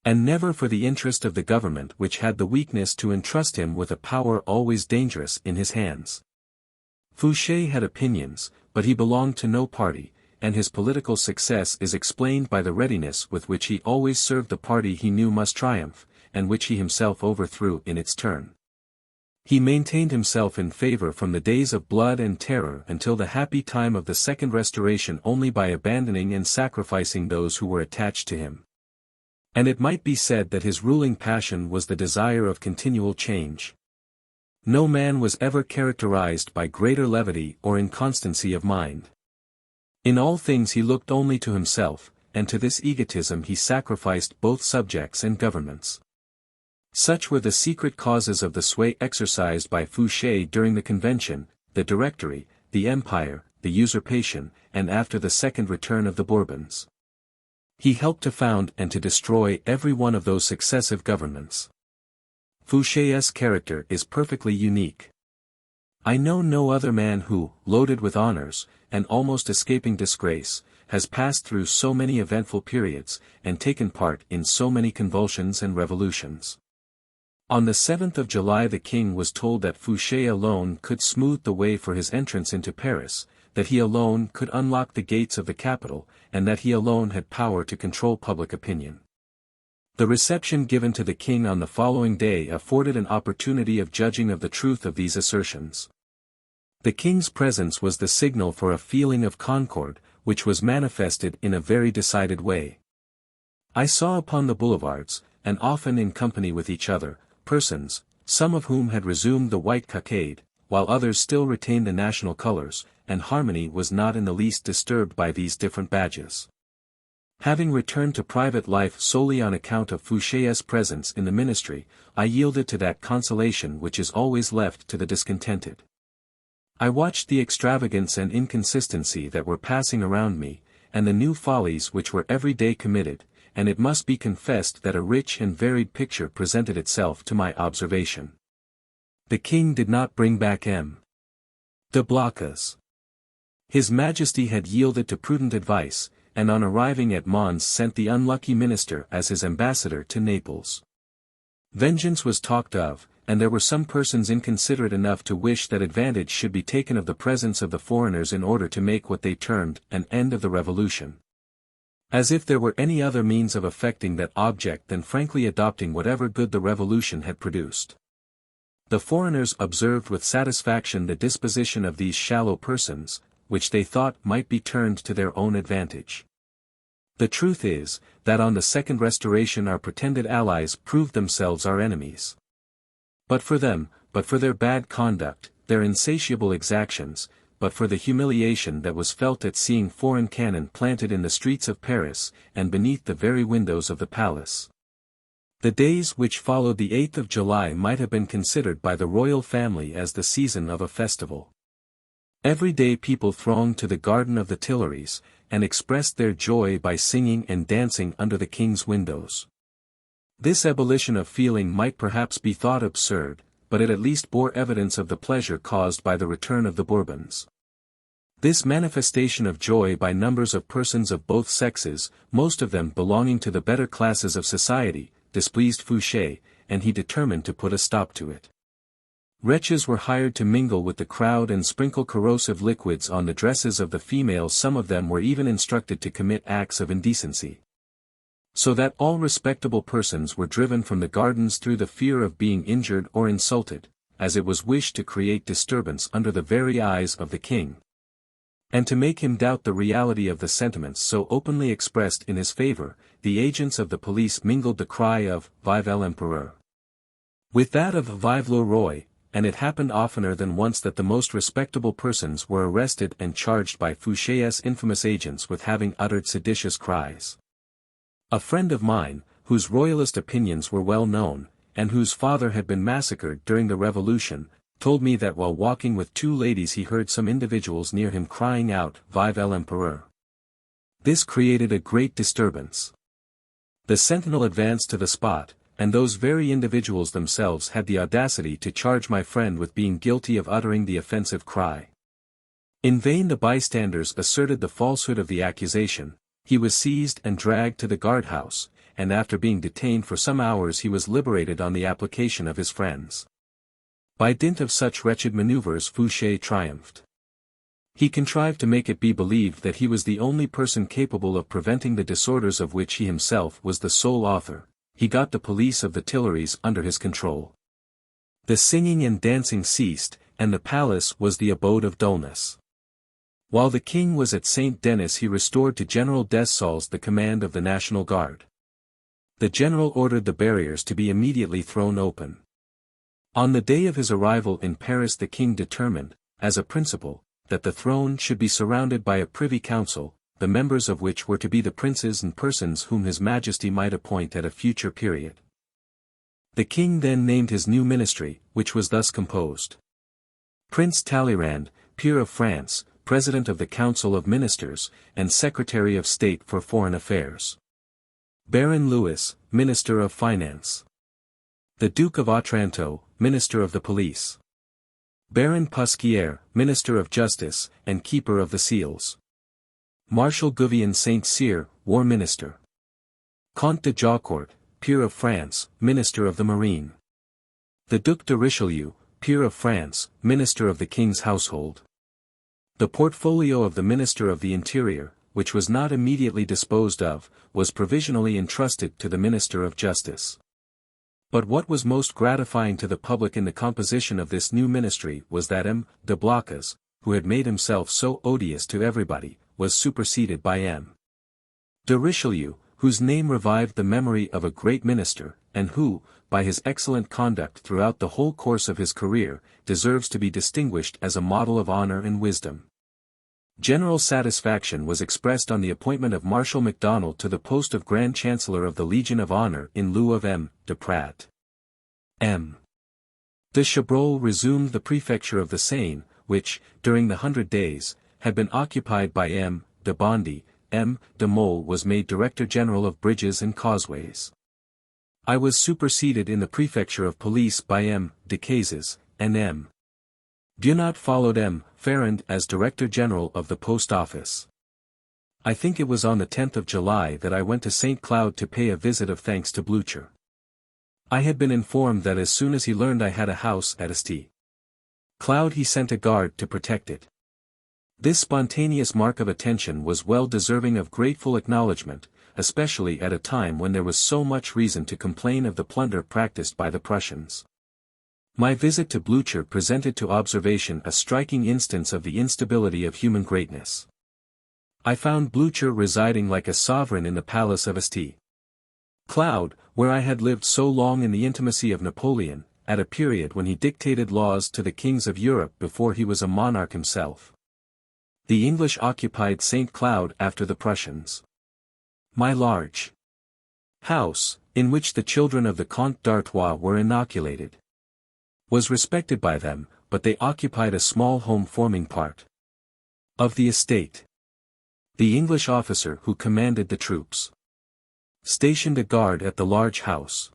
and never for the interest of the government, which had the weakness to entrust him with a power always dangerous in his hands. Fouché had opinions, but he belonged to no party, and his political success is explained by the readiness with which he always served the party he knew must triumph, and which he himself overthrew in its turn. He maintained himself in favor from the days of blood and terror until the happy time of the Second Restoration only by abandoning and sacrificing those who were attached to him. And it might be said that his ruling passion was the desire of continual change. No man was ever characterized by greater levity or inconstancy of mind. In all things he looked only to himself, and to this egotism he sacrificed both subjects and governments. Such were the secret causes of the sway exercised by Fouché during the Convention, the Directory, the Empire, the usurpation, and after the second return of the Bourbons. He helped to found and to destroy every one of those successive governments. Fouché's character is perfectly unique. I know no other man who, loaded with honors, and almost escaping disgrace, has passed through so many eventful periods, and taken part in so many convulsions and revolutions. On the 7th of July the king was told that Fouché alone could smooth the way for his entrance into Paris, that he alone could unlock the gates of the capital, and that he alone had power to control public opinion. The reception given to the king on the following day afforded an opportunity of judging of the truth of these assertions. The king's presence was the signal for a feeling of concord, which was manifested in a very decided way. I saw upon the boulevards, and often in company with each other, persons, some of whom had resumed the white cockade, while others still retained the national colors, and harmony was not in the least disturbed by these different badges. Having returned to private life solely on account of Fouché's presence in the ministry, I yielded to that consolation which is always left to the discontented. I watched the extravagance and inconsistency that were passing around me, and the new follies which were every day committed, and it must be confessed that a rich and varied picture presented itself to my observation. The king did not bring back M. de Blocas. His Majesty had yielded to prudent advice, and on arriving at Mons sent the unlucky minister as his ambassador to Naples. Vengeance was talked of, and there were some persons inconsiderate enough to wish that advantage should be taken of the presence of the foreigners in order to make what they termed an end of the revolution. As if there were any other means of effecting that object than frankly adopting whatever good the revolution had produced. The foreigners observed with satisfaction the disposition of these shallow persons, which they thought might be turned to their own advantage. The truth is, that on the Second Restoration our pretended allies proved themselves our enemies. But for them, but for their bad conduct, their insatiable exactions, but for the humiliation that was felt at seeing foreign cannon planted in the streets of Paris, and beneath the very windows of the palace. The days which followed the 8th of July might have been considered by the royal family as the season of a festival. Every day people thronged to the garden of the Tuileries, and expressed their joy by singing and dancing under the king's windows. This ebullition of feeling might perhaps be thought absurd, but it at least bore evidence of the pleasure caused by the return of the Bourbons. This manifestation of joy by numbers of persons of both sexes, most of them belonging to the better classes of society, displeased Fouché, and he determined to put a stop to it. Wretches were hired to mingle with the crowd and sprinkle corrosive liquids on the dresses of the females. Some of them were even instructed to commit acts of indecency. So that all respectable persons were driven from the gardens through the fear of being injured or insulted, as it was wished to create disturbance under the very eyes of the king. And to make him doubt the reality of the sentiments so openly expressed in his favor, the agents of the police mingled the cry of "Vive l'Empereur" with that of "Vive le Roi," and it happened oftener than once that the most respectable persons were arrested and charged by Fouché's infamous agents with having uttered seditious cries. A friend of mine, whose royalist opinions were well known, and whose father had been massacred during the Revolution, told me that while walking with two ladies he heard some individuals near him crying out "Vive l'Empereur." This created a great disturbance. The sentinel advanced to the spot, and those very individuals themselves had the audacity to charge my friend with being guilty of uttering the offensive cry. In vain the bystanders asserted the falsehood of the accusation. He was seized and dragged to the guardhouse, and after being detained for some hours he was liberated on the application of his friends. By dint of such wretched maneuvers Fouché triumphed. He contrived to make it be believed that he was the only person capable of preventing the disorders of which he himself was the sole author. He got the police of the Tuileries under his control. The singing and dancing ceased, and the palace was the abode of dullness. While the king was at Saint Denis he restored to General Dessalles the command of the National Guard. The general ordered the barriers to be immediately thrown open. On the day of his arrival in Paris the king determined, as a principle, that the throne should be surrounded by a privy council, the members of which were to be the princes and persons whom his majesty might appoint at a future period. The king then named his new ministry, which was thus composed. Prince Talleyrand, peer of France, President of the Council of Ministers, and Secretary of State for Foreign Affairs. Baron Louis, Minister of Finance. The Duke of Otranto, Minister of the Police. Baron Pusquier, Minister of Justice, and Keeper of the Seals. Marshal Gouvion Saint-Cyr, War Minister. Comte de Jaucourt, Peer of France, Minister of the Marine. The Duc de Richelieu, Peer of France, Minister of the King's Household. The portfolio of the Minister of the Interior, which was not immediately disposed of, was provisionally entrusted to the Minister of Justice. But what was most gratifying to the public in the composition of this new ministry was that M. de Blocas, who had made himself so odious to everybody, was superseded by M. de Richelieu, whose name revived the memory of a great minister, and who, by his excellent conduct throughout the whole course of his career, deserves to be distinguished as a model of honor and wisdom. General satisfaction was expressed on the appointment of Marshal MacDonald to the post of Grand Chancellor of the Legion of Honor in lieu of M. de Pradt. M. de Chabrol resumed the prefecture of the Seine, which, during the 100 Days, had been occupied by M. de Bondy. M. de Mole was made Director General of Bridges and Causeways. I was superseded in the prefecture of police by M. de Cazes, and M. Bunot followed M. Ferrand as Director General of the Post Office. I think it was on the 10th of July that I went to St. Cloud to pay a visit of thanks to Blücher. I had been informed that as soon as he learned I had a house at St. Cloud he sent a guard to protect it. This spontaneous mark of attention was well deserving of grateful acknowledgment, especially at a time when there was so much reason to complain of the plunder practiced by the Prussians. My visit to Blücher presented to observation a striking instance of the instability of human greatness. I found Blücher residing like a sovereign in the palace of St. Cloud, where I had lived so long in the intimacy of Napoleon, at a period when he dictated laws to the kings of Europe before he was a monarch himself. The English occupied St. Cloud after the Prussians. My large house, in which the children of the Comte d'Artois were inoculated, was respected by them, but they occupied a small home forming part of the estate. The English officer who commanded the troops stationed a guard at the large house.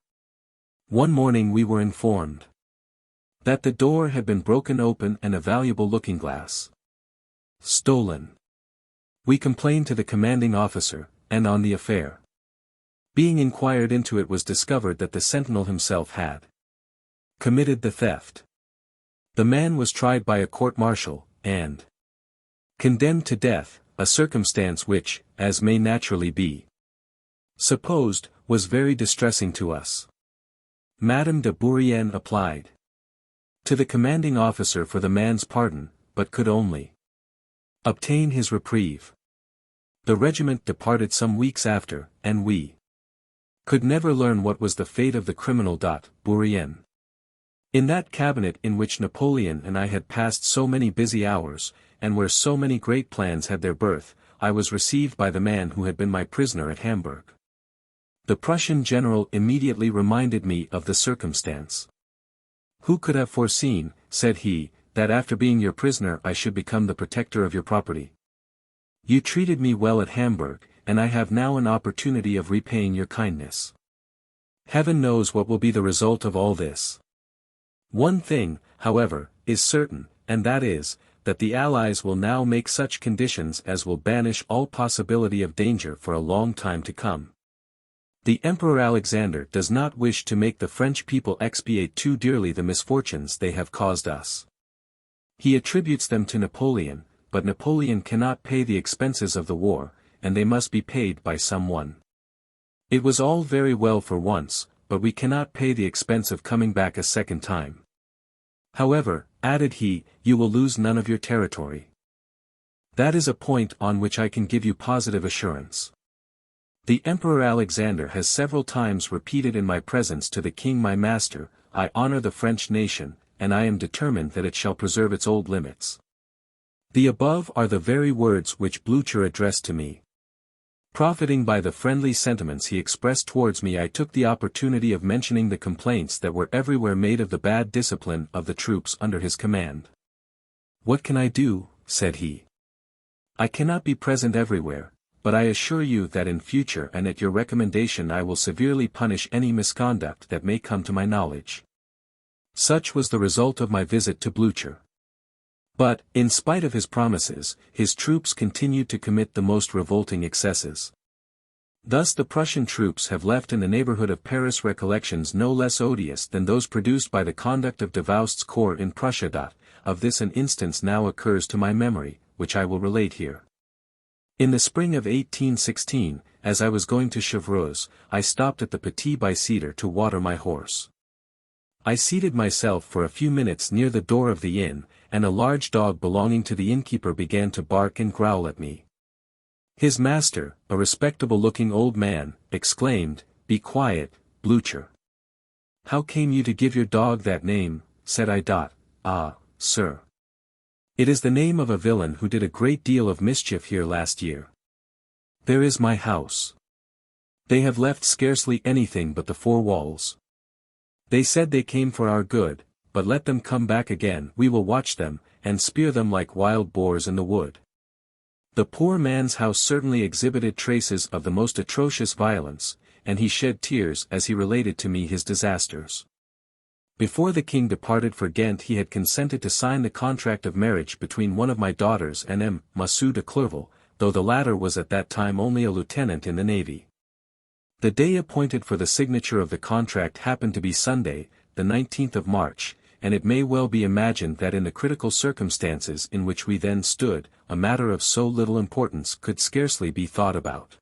One morning we were informed that the door had been broken open and a valuable looking-glass stolen. We complained to the commanding officer, and on the affair being inquired into, it was discovered that the sentinel himself had committed the theft. The man was tried by a court-martial, and condemned to death, a circumstance which, as may naturally be supposed, was very distressing to us. Madame de Bourrienne applied to the commanding officer for the man's pardon, but could only obtain his reprieve. The regiment departed some weeks after, and we could never learn what was the fate of the criminal. Bourrienne. In that cabinet in which Napoleon and I had passed so many busy hours, and where so many great plans had their birth, I was received by the man who had been my prisoner at Hamburg. The Prussian general immediately reminded me of the circumstance. "Who could have foreseen," said he, "that after being your prisoner I should become the protector of your property? You treated me well at Hamburg, and I have now an opportunity of repaying your kindness. Heaven knows what will be the result of all this. One thing, however, is certain, and that is, that the Allies will now make such conditions as will banish all possibility of danger for a long time to come. The Emperor Alexander does not wish to make the French people expiate too dearly the misfortunes they have caused us. He attributes them to Napoleon, but Napoleon cannot pay the expenses of the war, and they must be paid by someone. It was all very well for once, but we cannot pay the expense of coming back a second time. However," added he, "you will lose none of your territory. That is a point on which I can give you positive assurance. The Emperor Alexander has several times repeated in my presence to the king my master, I honor the French nation, and I am determined that it shall preserve its old limits." The above are the very words which Blücher addressed to me. Profiting by the friendly sentiments he expressed towards me, I took the opportunity of mentioning the complaints that were everywhere made of the bad discipline of the troops under his command. "What can I do?" said he. "I cannot be present everywhere, but I assure you that in future and at your recommendation I will severely punish any misconduct that may come to my knowledge." Such was the result of my visit to Blücher. But, in spite of his promises, his troops continued to commit the most revolting excesses. Thus the Prussian troops have left in the neighborhood of Paris recollections no less odious than those produced by the conduct of Davoust's corps in Prussia. Of this an instance now occurs to my memory, which I will relate here. In the spring of 1816, as I was going to Chevreuse, I stopped at the Petit Bicêtre to water my horse. I seated myself for a few minutes near the door of the inn, and a large dog belonging to the innkeeper began to bark and growl at me. His master, a respectable-looking old man, exclaimed, "Be quiet, Blücher." "How came you to give your dog that name?" said I. "Ah, sir. It is the name of a villain who did a great deal of mischief here last year. There is my house. They have left scarcely anything but the four walls. They said they came for our good, but let them come back again. We will watch them, and spear them like wild boars in the wood." The poor man's house certainly exhibited traces of the most atrocious violence, and he shed tears as he related to me his disasters. Before the king departed for Ghent he had consented to sign the contract of marriage between one of my daughters and Monsieur de Clerval, though the latter was at that time only a lieutenant in the navy. The day appointed for the signature of the contract happened to be Sunday, the 19th of March, and it may well be imagined that in the critical circumstances in which we then stood, a matter of so little importance could scarcely be thought about.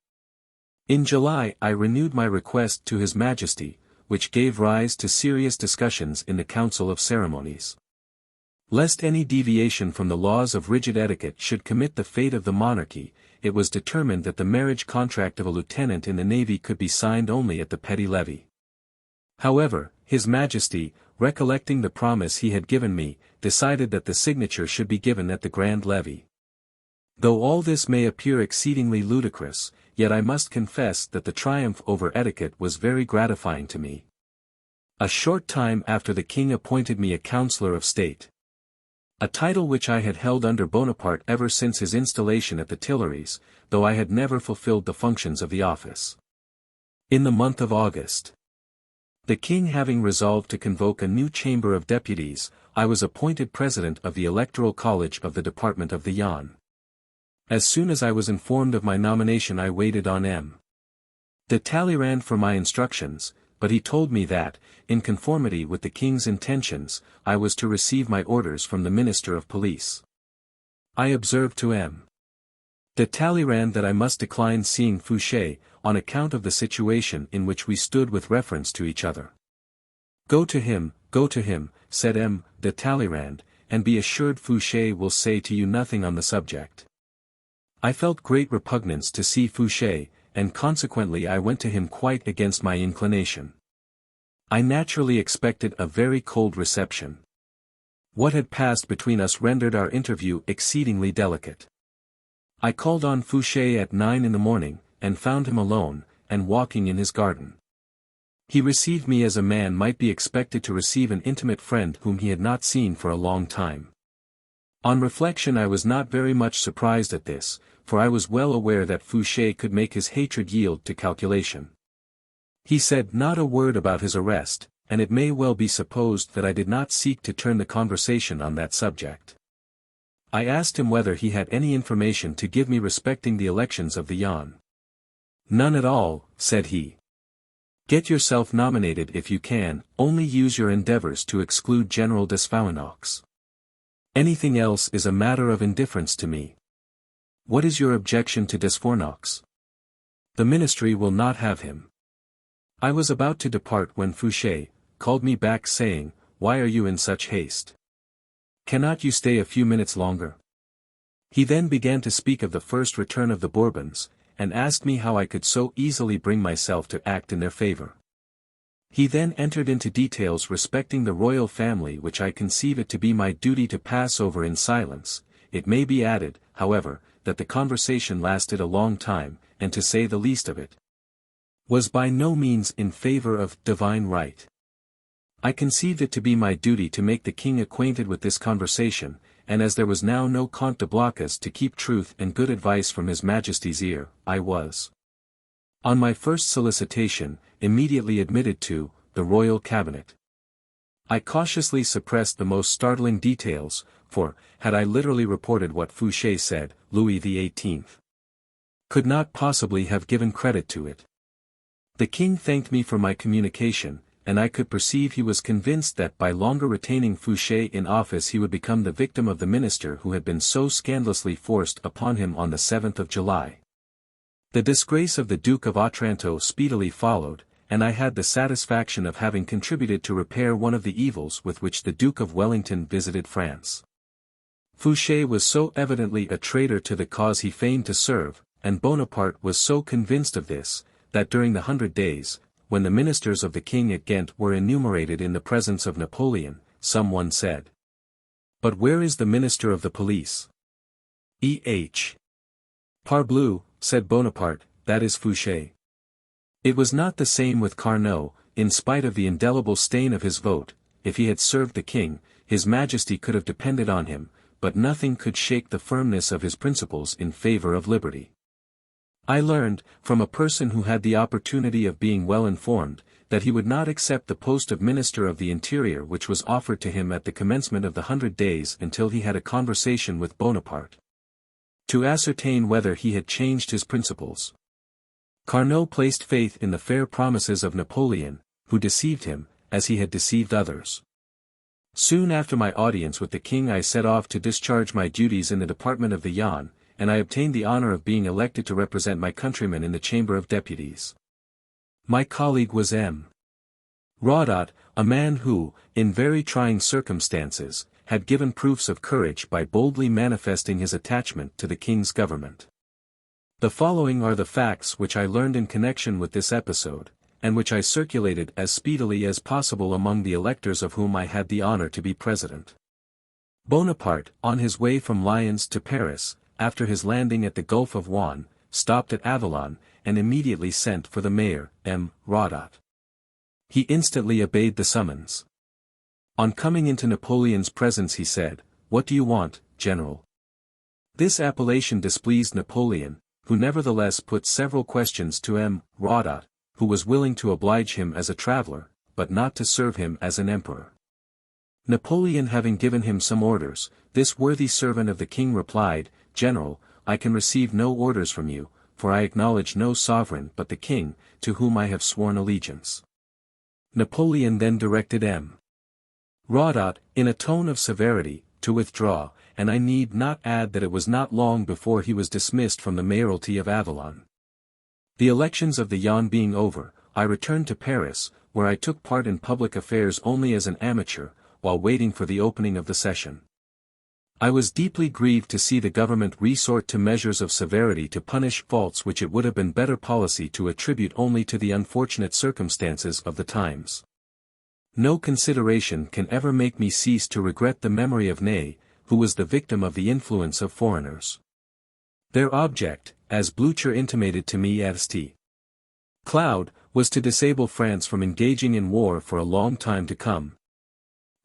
In July I renewed my request to His Majesty, which gave rise to serious discussions in the Council of Ceremonies. Lest any deviation from the laws of rigid etiquette should commit the fate of the monarchy, it was determined that the marriage contract of a lieutenant in the navy could be signed only at the petty levee. However, His Majesty, recollecting the promise he had given me, decided that the signature should be given at the grand levee. Though all this may appear exceedingly ludicrous, yet I must confess that the triumph over etiquette was very gratifying to me. A short time after the king appointed me a Councillor of State. A title which I had held under Bonaparte ever since his installation at the Tuileries, though I had never fulfilled the functions of the office. In the month of August, the king having resolved to convoke a new Chamber of Deputies, I was appointed President of the Electoral College of the Department of the Yonne. As soon as I was informed of my nomination I waited on M. de Talleyrand for my instructions, but he told me that, in conformity with the king's intentions, I was to receive my orders from the Minister of Police. I observed to M. de Talleyrand that I must decline seeing Fouché, on account of the situation in which we stood with reference to each other. Go to him, said M. de Talleyrand, and be assured Fouché will say to you nothing on the subject. I felt great repugnance to see Fouché, and consequently I went to him quite against my inclination. I naturally expected a very cold reception. What had passed between us rendered our interview exceedingly delicate. I called on Fouché at 9 in the morning, and found him alone, and walking in his garden. He received me as a man might be expected to receive an intimate friend whom he had not seen for a long time. On reflection I was not very much surprised at this, for I was well aware that Fouché could make his hatred yield to calculation. He said not a word about his arrest, and it may well be supposed that I did not seek to turn the conversation on that subject. I asked him whether he had any information to give me respecting the elections of the Yonne. None at all, said he. Get yourself nominated if you can, only use your endeavors to exclude General Desfaunox. Anything else is a matter of indifference to me. What is your objection to Desfaunox? The ministry will not have him. I was about to depart when Fouché called me back saying, Why are you in such haste? Cannot you stay a few minutes longer? He then began to speak of the first return of the Bourbons, and asked me how I could so easily bring myself to act in their favor. He then entered into details respecting the royal family which I conceive it to be my duty to pass over in silence. It may be added, however, that the conversation lasted a long time, and to say the least of it, was by no means in favor of divine right. I conceived it to be my duty to make the king acquainted with this conversation, and as there was now no Comte de Blocas to keep truth and good advice from His Majesty's ear, I was, on my first solicitation, immediately admitted to the royal cabinet. I cautiously suppressed the most startling details, for, had I literally reported what Fouché said, Louis XVIII could not possibly have given credit to it. The king thanked me for my communication, and I could perceive he was convinced that by longer retaining Fouché in office he would become the victim of the minister who had been so scandalously forced upon him on the 7th of July. The disgrace of the Duke of Otranto speedily followed, and I had the satisfaction of having contributed to repair one of the evils with which the Duke of Wellington visited France. Fouché was so evidently a traitor to the cause he feigned to serve, and Bonaparte was so convinced of this, that during the 100 Days, when the ministers of the king at Ghent were enumerated in the presence of Napoleon, someone said, But where is the minister of the police? E.H. Parbleu, said Bonaparte, that is Fouché. It was not the same with Carnot. In spite of the indelible stain of his vote, if he had served the king, His Majesty could have depended on him, but nothing could shake the firmness of his principles in favor of liberty. I learned, from a person who had the opportunity of being well informed, that he would not accept the post of Minister of the Interior which was offered to him at the commencement of the 100 Days until he had a conversation with Bonaparte, to ascertain whether he had changed his principles. Carnot placed faith in the fair promises of Napoleon, who deceived him, as he had deceived others. Soon after my audience with the king I set off to discharge my duties in the Department of the Yonne, and I obtained the honor of being elected to represent my countrymen in the Chamber of Deputies. My colleague was M. Raudat, a man who, in very trying circumstances, had given proofs of courage by boldly manifesting his attachment to the king's government. The following are the facts which I learned in connection with this episode, and which I circulated as speedily as possible among the electors of whom I had the honor to be president. Bonaparte, on his way from Lyons to Paris, after his landing at the Gulf of Juan, stopped at Avallon, and immediately sent for the mayor, M. Radat. He instantly obeyed the summons. On coming into Napoleon's presence he said, "What do you want, General?" This appellation displeased Napoleon, who nevertheless put several questions to M. Radat, who was willing to oblige him as a traveler, but not to serve him as an emperor. Napoleon having given him some orders, this worthy servant of the king replied, "General, I can receive no orders from you, for I acknowledge no sovereign but the king, to whom I have sworn allegiance." Napoleon then directed M. Radat, in a tone of severity, to withdraw, and I need not add that it was not long before he was dismissed from the mayoralty of Avallon. The elections of the Yonne being over, I returned to Paris, where I took part in public affairs only as an amateur, while waiting for the opening of the session. I was deeply grieved to see the government resort to measures of severity to punish faults which it would have been better policy to attribute only to the unfortunate circumstances of the times. No consideration can ever make me cease to regret the memory of Ney, who was the victim of the influence of foreigners. Their object, as Blücher intimated to me at St. Cloud, was to disable France from engaging in war for a long time to come.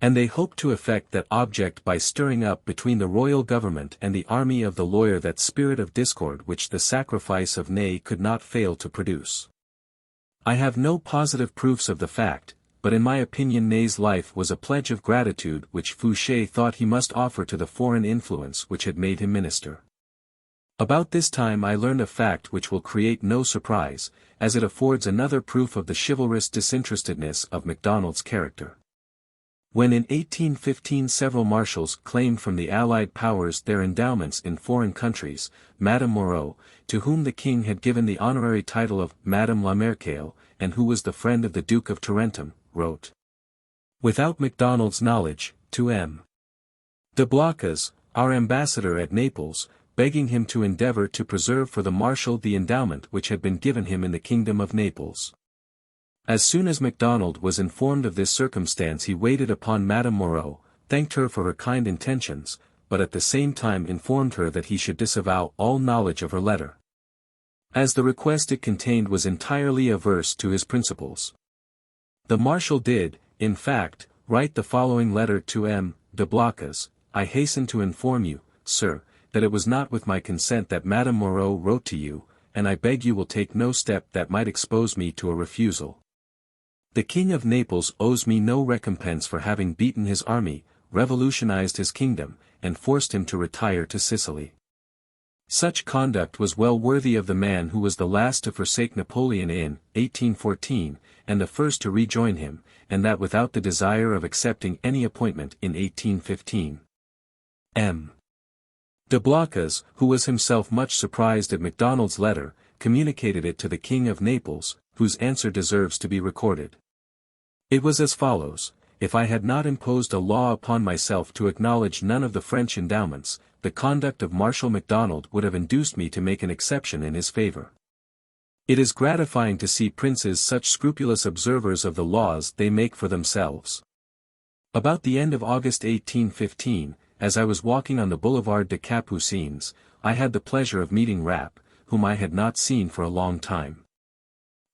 And they hoped to effect that object by stirring up between the royal government and the army of the lawyer that spirit of discord which the sacrifice of Ney could not fail to produce. I have no positive proofs of the fact, but in my opinion Ney's life was a pledge of gratitude which Fouché thought he must offer to the foreign influence which had made him minister. About this time I learned a fact which will create no surprise, as it affords another proof of the chivalrous disinterestedness of MacDonald's character. When in 1815 several marshals claimed from the Allied powers their endowments in foreign countries, Madame Moreau, to whom the king had given the honorary title of Madame la Marechale, and who was the friend of the Duke of Tarentum, wrote, without MacDonald's knowledge, to M. de Blocas, our ambassador at Naples, begging him to endeavor to preserve for the marshal the endowment which had been given him in the kingdom of Naples. As soon as MacDonald was informed of this circumstance he waited upon Madame Moreau, thanked her for her kind intentions, but at the same time informed her that he should disavow all knowledge of her letter, as the request it contained was entirely averse to his principles. The marshal did, in fact, write the following letter to M. de Blocas: "I hasten to inform you, sir, that it was not with my consent that Madame Moreau wrote to you, and I beg you will take no step that might expose me to a refusal. The King of Naples owes me no recompense for having beaten his army, revolutionized his kingdom, and forced him to retire to Sicily. Such conduct was well worthy of the man who was the last to forsake Napoleon in 1814, and the first to rejoin him, and that without the desire of accepting any appointment in 1815. M. de Blocas, who was himself much surprised at MacDonald's letter, communicated it to the King of Naples, whose answer deserves to be recorded. It was as follows: if I had not imposed a law upon myself to acknowledge none of the French endowments, the conduct of Marshal MacDonald would have induced me to make an exception in his favor. It is gratifying to see princes such scrupulous observers of the laws they make for themselves. About the end of August 1815, as I was walking on the Boulevard des Capucines, I had the pleasure of meeting Rapp, whom I had not seen for a long time.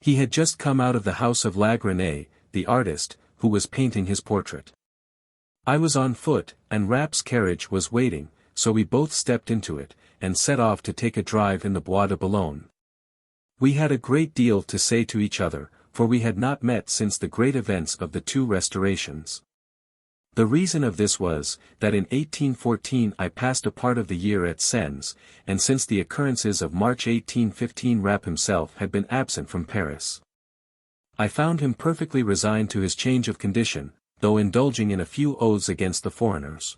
He had just come out of the house of Lagrenet, the artist, who was painting his portrait. I was on foot, and Rapp's carriage was waiting, so we both stepped into it, and set off to take a drive in the Bois de Boulogne. We had a great deal to say to each other, for we had not met since the great events of the two restorations. The reason of this was, that in 1814 I passed a part of the year at Sens, and since the occurrences of March 1815 Rapp himself had been absent from Paris. I found him perfectly resigned to his change of condition, though indulging in a few oaths against the foreigners.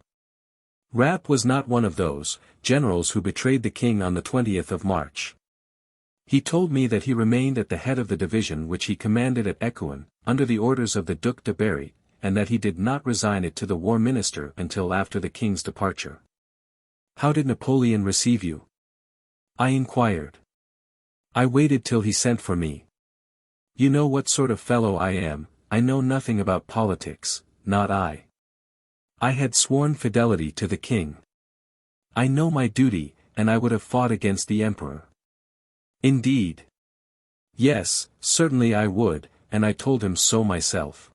Rapp was not one of those generals who betrayed the king on the 20th of March. He told me that he remained at the head of the division which he commanded at Écouen, under the orders of the Duc de Berry, and that he did not resign it to the war minister until after the king's departure. "How did Napoleon receive you?" I inquired. "I waited till he sent for me. You know what sort of fellow I am. I know nothing about politics, not I. I had sworn fidelity to the king. I know my duty, and I would have fought against the emperor." "Indeed?" "Yes, certainly I would, and I told him so myself."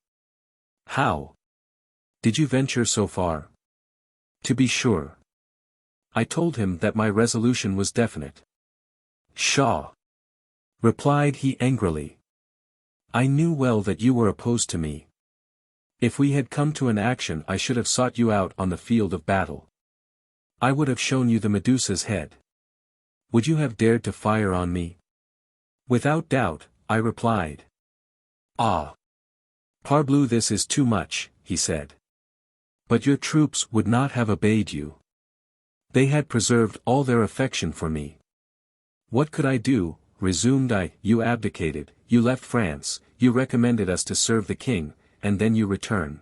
"How? Did you venture so far?" "To be sure. I told him that my resolution was definite." "Pshaw!" replied he angrily. "I knew well that you were opposed to me. If we had come to an action I should have sought you out on the field of battle. I would have shown you the Medusa's head. Would you have dared to fire on me?" "Without doubt," I replied. "Ah! Parbleu, this is too much," he said. "But your troops would not have obeyed you. They had preserved all their affection for me." "What could I do?" resumed I. "You abdicated, you left France, you recommended us to serve the king, and then you return.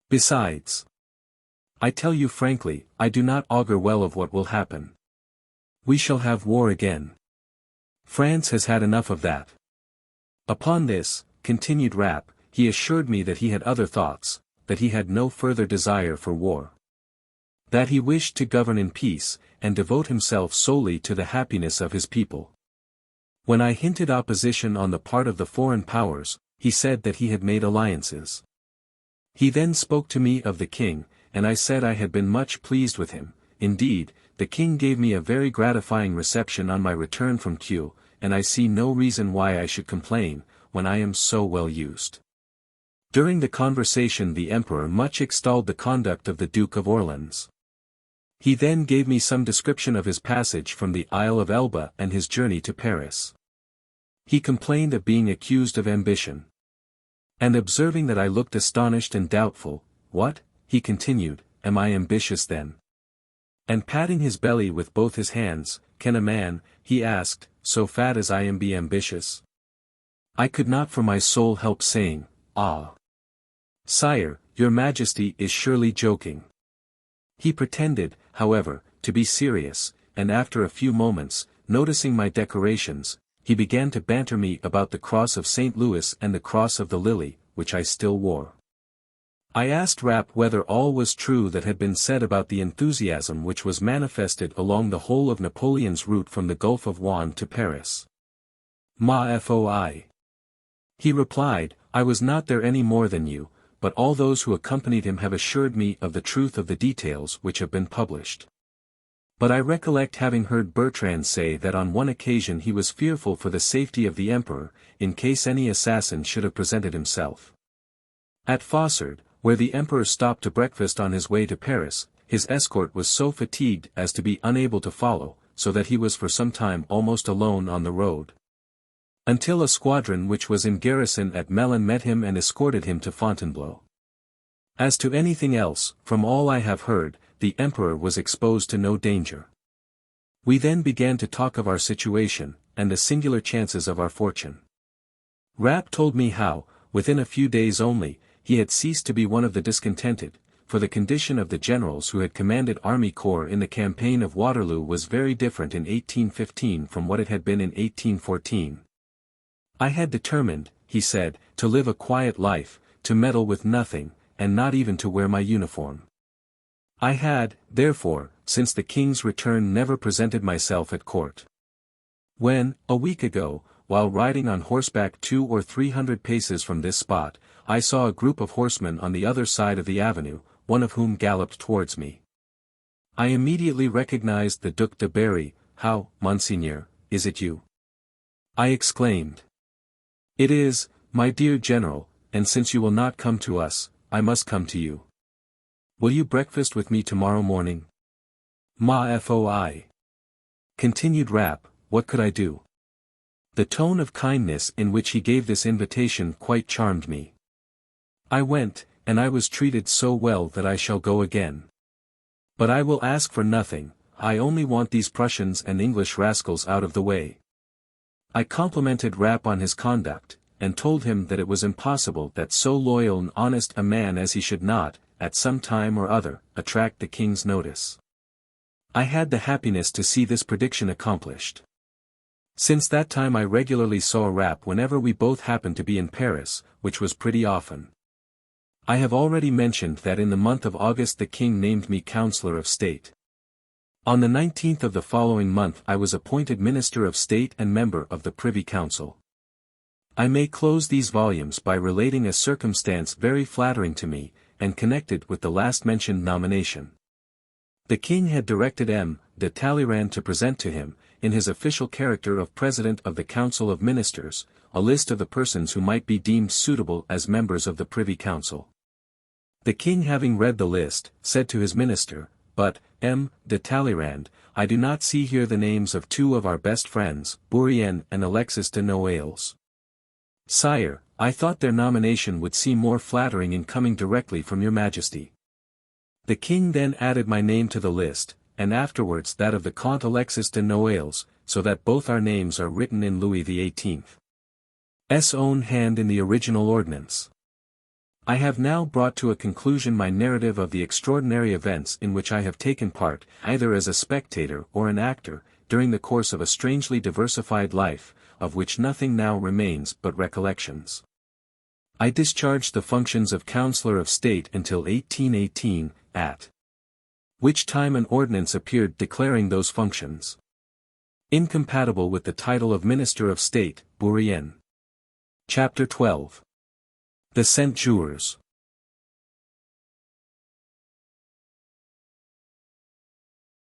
Besides, I tell you frankly, I do not augur well of what will happen. We shall have war again. France has had enough of that." Upon this, continued Rapp, he assured me that he had other thoughts, that he had no further desire for war. That he wished to govern in peace, and devote himself solely to the happiness of his people. When I hinted opposition on the part of the foreign powers, he said that he had made alliances. He then spoke to me of the king, and I said I had been much pleased with him. Indeed, the king gave me a very gratifying reception on my return from Kew, and I see no reason why I should complain, when I am so well used. During the conversation the emperor much extolled the conduct of the Duke of Orleans. He then gave me some description of his passage from the Isle of Elba and his journey to Paris. He complained of being accused of ambition. And observing that I looked astonished and doubtful, "What," he continued, "am I ambitious then?" And patting his belly with both his hands, "Can a man," he asked, "so fat as I am be ambitious?" I could not for my soul help saying, "Ah! Sire, your Majesty is surely joking." He pretended, however, to be serious, and after a few moments, noticing my decorations, he began to banter me about the cross of St. Louis and the cross of the Lily, which I still wore. I asked Rapp whether all was true that had been said about the enthusiasm which was manifested along the whole of Napoleon's route from the Gulf of Juan to Paris. "Ma foi." He replied, "I was not there any more than you, but all those who accompanied him have assured me of the truth of the details which have been published. But I recollect having heard Bertrand say that on one occasion he was fearful for the safety of the emperor, in case any assassin should have presented himself. At Fossard, where the emperor stopped to breakfast on his way to Paris, his escort was so fatigued as to be unable to follow, so that he was for some time almost alone on the road. Until a squadron which was in garrison at Melun met him and escorted him to Fontainebleau. As to anything else, from all I have heard, the emperor was exposed to no danger. We then began to talk of our situation, and the singular chances of our fortune. Rapp told me how, within a few days only, he had ceased to be one of the discontented, for the condition of the generals who had commanded army corps in the campaign of Waterloo was very different in 1815 from what it had been in 1814. I had determined, he said, to live a quiet life, to meddle with nothing, and not even to wear my uniform. I had, therefore, since the king's return never presented myself at court. When, a week ago, while riding on horseback 200 or 300 paces from this spot, I saw a group of horsemen on the other side of the avenue, one of whom galloped towards me. I immediately recognized the Duc de Berry. "How, Monseigneur, is it you?" I exclaimed. "It is, my dear General, and since you will not come to us, I must come to you. Will you breakfast with me tomorrow morning?" "Ma foi," continued Rapp, "what could I do?" The tone of kindness in which he gave this invitation quite charmed me. I went, and I was treated so well that I shall go again. But I will ask for nothing, I only want these Prussians and English rascals out of the way. I complimented Rapp on his conduct, and told him that it was impossible that so loyal and honest a man as he should not, at some time or other, attract the king's notice. I had the happiness to see this prediction accomplished. Since that time I regularly saw Rapp whenever we both happened to be in Paris, which was pretty often. I have already mentioned that in the month of August the king named me Councillor of State. On the 19th of the following month I was appointed Minister of State and member of the Privy Council. I may close these volumes by relating a circumstance very flattering to me, and connected with the last mentioned nomination. The king had directed M. de Talleyrand to present to him, in his official character of President of the Council of Ministers, a list of the persons who might be deemed suitable as members of the Privy Council. The king having read the list, said to his minister, "But, M. de Talleyrand, I do not see here the names of two of our best friends, Bourrienne and Alexis de Noailles. Sire, I thought their nomination would seem more flattering in coming directly from your majesty." The king then added my name to the list, and afterwards that of the Comte Alexis de Noailles, so that both our names are written in Louis XVIII's own hand in the original ordinance. I have now brought to a conclusion my narrative of the extraordinary events in which I have taken part, either as a spectator or an actor, during the course of a strangely diversified life, of which nothing now remains but recollections. I discharged the functions of Councillor of State until 1818, at which time an ordinance appeared declaring those functions incompatible with the title of Minister of State, Bourrienne. Chapter 12. The Cent Jours.